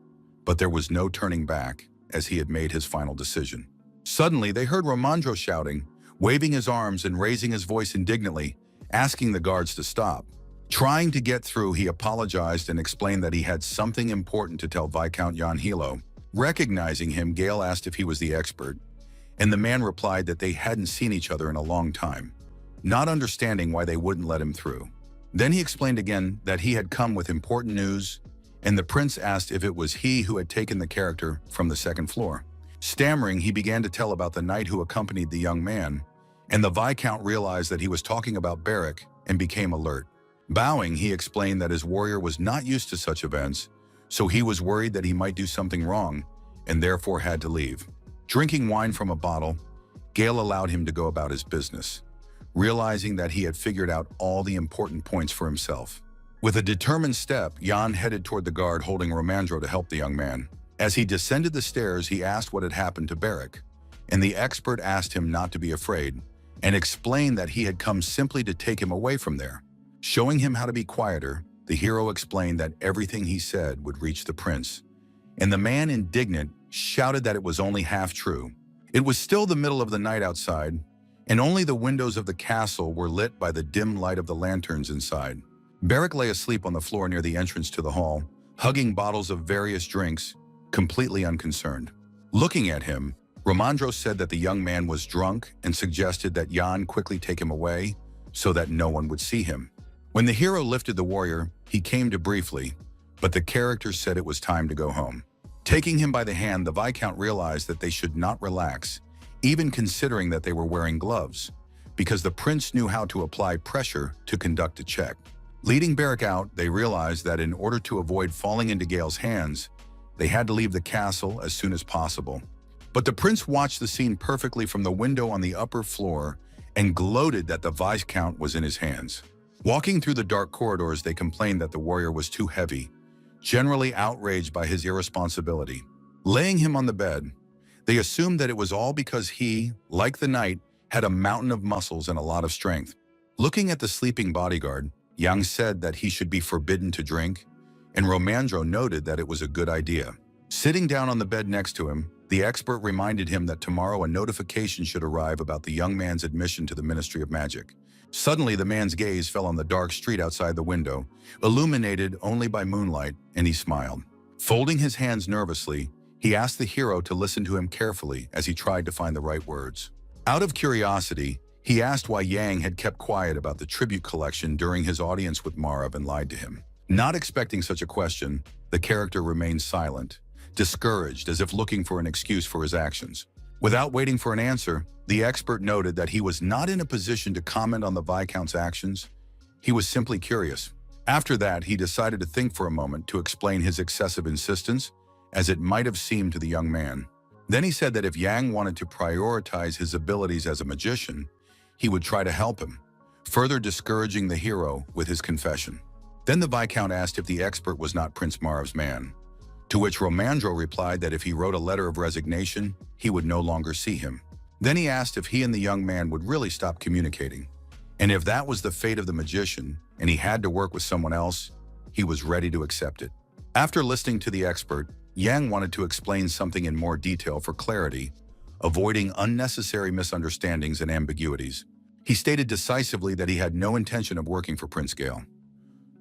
but there was no turning back as he had made his final decision. Suddenly, they heard Romandro shouting, waving his arms and raising his voice indignantly, asking the guards to stop. Trying to get through, he apologized and explained that he had something important to tell Viscount Jan Hilo. Recognizing him, Gale asked if he was the expert, and the man replied that they hadn't seen each other in a long time, not understanding why they wouldn't let him through. Then he explained again that he had come with important news, and the prince asked if it was he who had taken the character from the second floor. Stammering, he began to tell about the knight who accompanied the young man, and the Viscount realized that he was talking about Beric and became alert. Bowing, he explained that his warrior was not used to such events, so he was worried that he might do something wrong and therefore had to leave. Drinking wine from a bottle, Gale allowed him to go about his business, realizing that he had figured out all the important points for himself. With a determined step, Jan headed toward the guard holding Romandro to help the young man. As he descended the stairs, he asked what had happened to Beric, and the expert asked him not to be afraid and explained that he had come simply to take him away from there. Showing him how to be quieter, the hero explained that everything he said would reach the prince, and the man, indignant, shouted that it was only half true. It was still the middle of the night outside, and only the windows of the castle were lit by the dim light of the lanterns inside. Beric lay asleep on the floor near the entrance to the hall, hugging bottles of various drinks, completely unconcerned. Looking at him, Romandro said that the young man was drunk and suggested that Jan quickly take him away so that no one would see him. When the hero lifted the warrior, he came to briefly, but the character said it was time to go home. Taking him by the hand, the Viscount realized that they should not relax, even considering that they were wearing gloves, because the prince knew how to apply pressure to conduct a check. Leading Beric out, they realized that in order to avoid falling into Gale's hands, they had to leave the castle as soon as possible. But the prince watched the scene perfectly from the window on the upper floor and gloated that the Viscount was in his hands. Walking through the dark corridors, they complained that the warrior was too heavy, generally outraged by his irresponsibility. Laying him on the bed, they assumed that it was all because he, like the knight, had a mountain of muscles and a lot of strength. Looking at the sleeping bodyguard, Yang said that he should be forbidden to drink, and Romandro noted that it was a good idea. Sitting down on the bed next to him, the expert reminded him that tomorrow a notification should arrive about the young man's admission to the Ministry of Magic. Suddenly, the man's gaze fell on the dark street outside the window, illuminated only by moonlight, and he smiled. Folding his hands nervously, he asked the hero to listen to him carefully as he tried to find the right words. Out of curiosity, he asked why Yang had kept quiet about the tribute collection during his audience with Marav and lied to him. Not expecting such a question, the character remained silent, discouraged, as if looking for an excuse for his actions. Without waiting for an answer, the expert noted that he was not in a position to comment on the Viscount's actions. He was simply curious. After that, he decided to think for a moment to explain his excessive insistence, as it might have seemed to the young man. Then he said that if Yang wanted to prioritize his abilities as a magician, he would try to help him, further discouraging the hero with his confession. Then the Viscount asked if the expert was not Prince Marav's man, to which Romandro replied that if he wrote a letter of resignation, he would no longer see him. Then he asked if he and the young man would really stop communicating, and if that was the fate of the magician and he had to work with someone else, he was ready to accept it. After listening to the expert, Yang wanted to explain something in more detail for clarity, avoiding unnecessary misunderstandings and ambiguities. He stated decisively that he had no intention of working for Prince Gale.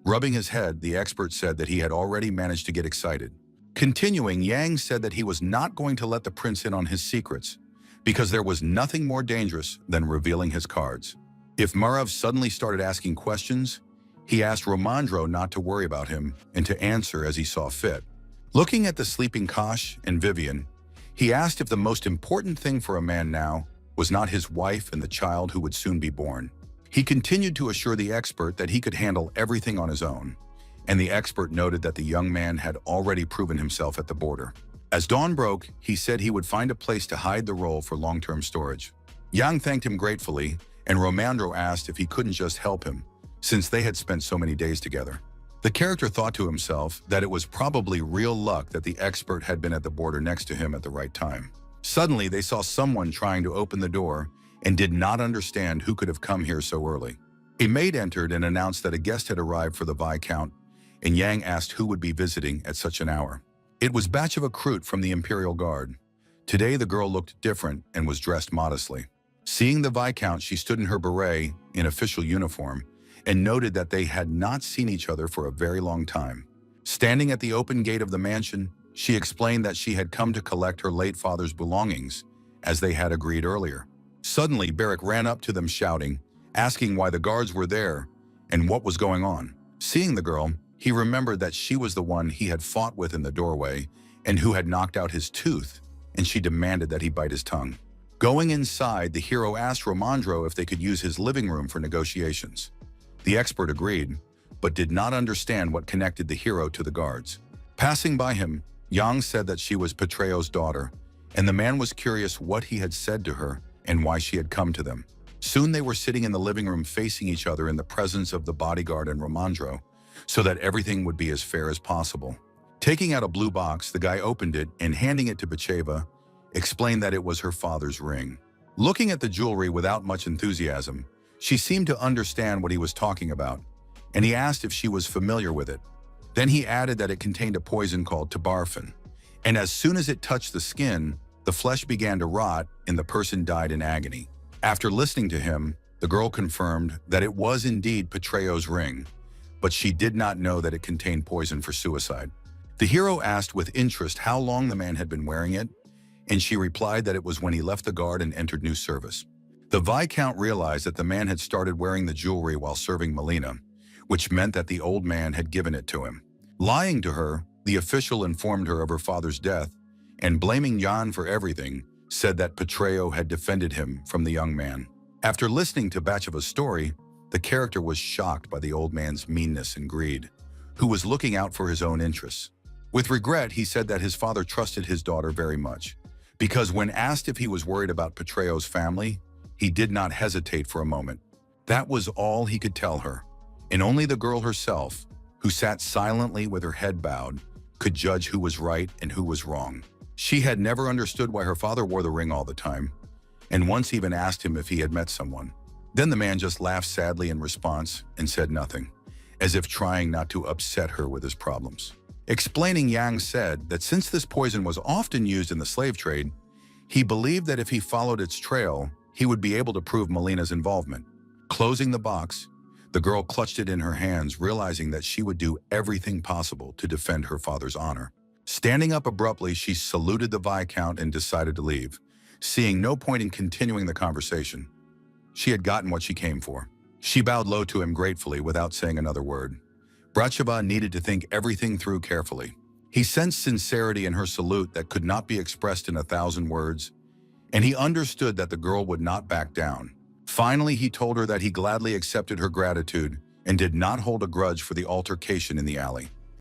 Rubbing his head, the expert said that he had already managed to get excited. Continuing, Yang said that he was not going to let the prince in on his secrets, because there was nothing more dangerous than revealing his cards. If Marav suddenly started asking questions, he asked Romandro not to worry about him and to answer as he saw fit. Looking at the sleeping Kosh and Vivian, he asked if the most important thing for a man now was not his wife and the child who would soon be born. He continued to assure the expert that he could handle everything on his own, and the expert noted that the young man had already proven himself at the border. As dawn broke, he said he would find a place to hide the roll for long-term storage. Yang thanked him gratefully, and Romandro asked if he couldn't just help him, since they had spent so many days together. The character thought to himself that it was probably real luck that the expert had been at the border next to him at the right time. Suddenly, they saw someone trying to open the door and did not understand who could have come here so early. A maid entered and announced that a guest had arrived for the Viscount, and Yang asked who would be visiting at such an hour. It was Batcheva Krut from the Imperial Guard. Today, the girl looked different and was dressed modestly. Seeing the Viscount, she stood in her beret in official uniform and noted that they had not seen each other for a very long time. Standing at the open gate of the mansion, she explained that she had come to collect her late father's belongings, as they had agreed earlier. Suddenly, Beric ran up to them shouting, asking why the guards were there and what was going on. Seeing the girl, he remembered that she was the one he had fought with in the doorway and who had knocked out his tooth, and she demanded that he bite his tongue. Going inside, the hero asked Romandro if they could use his living room for negotiations. The expert agreed, but did not understand what connected the hero to the guards. Passing by him, Yang said that she was Petreo's daughter, and the man was curious what he had said to her and why she had come to them. Soon they were sitting in the living room facing each other in the presence of the bodyguard and Romandro, so that everything would be as fair as possible. Taking out a blue box, the guy opened it and handing it to Batcheva, explained that it was her father's ring. Looking at the jewelry without much enthusiasm, she seemed to understand what he was talking about, and he asked if she was familiar with it. Then he added that it contained a poison called tabarfin, and as soon as it touched the skin, the flesh began to rot and the person died in agony. After listening to him, the girl confirmed that it was indeed Petreo's ring, but she did not know that it contained poison for suicide. The hero asked with interest how long the man had been wearing it, and she replied that it was when he left the guard and entered new service. The Viscount realized that the man had started wearing the jewelry while serving Melina, which meant that the old man had given it to him. Lying to her, the official informed her of her father's death, and blaming Jan for everything, said that Petreo had defended him from the young man. After listening to Bacheva's story, the character was shocked by the old man's meanness and greed, who was looking out for his own interests. With regret, he said that his father trusted his daughter very much, because when asked if he was worried about Petreo's family, he did not hesitate for a moment. That was all he could tell her, and only the girl herself, who sat silently with her head bowed, could judge who was right and who was wrong. She had never understood why her father wore the ring all the time, and once even asked him if he had met someone. Then the man just laughed sadly in response and said nothing, as if trying not to upset her with his problems. Explaining, Yang said that since this poison was often used in the slave trade, he believed that if he followed its trail, he would be able to prove Melina's involvement. Closing the box, the girl clutched it in her hands, realizing that she would do everything possible to defend her father's honor. Standing up abruptly, she saluted the Viscount and decided to leave, seeing no point in continuing the conversation. She had gotten what she came for. She bowed low to him gratefully without saying another word. Bacheva needed to think everything through carefully. He sensed sincerity in her salute that could not be expressed in 1,000 words, and he understood that the girl would not back down. Finally, he told her that he gladly accepted her gratitude and did not hold a grudge for the altercation in the alley.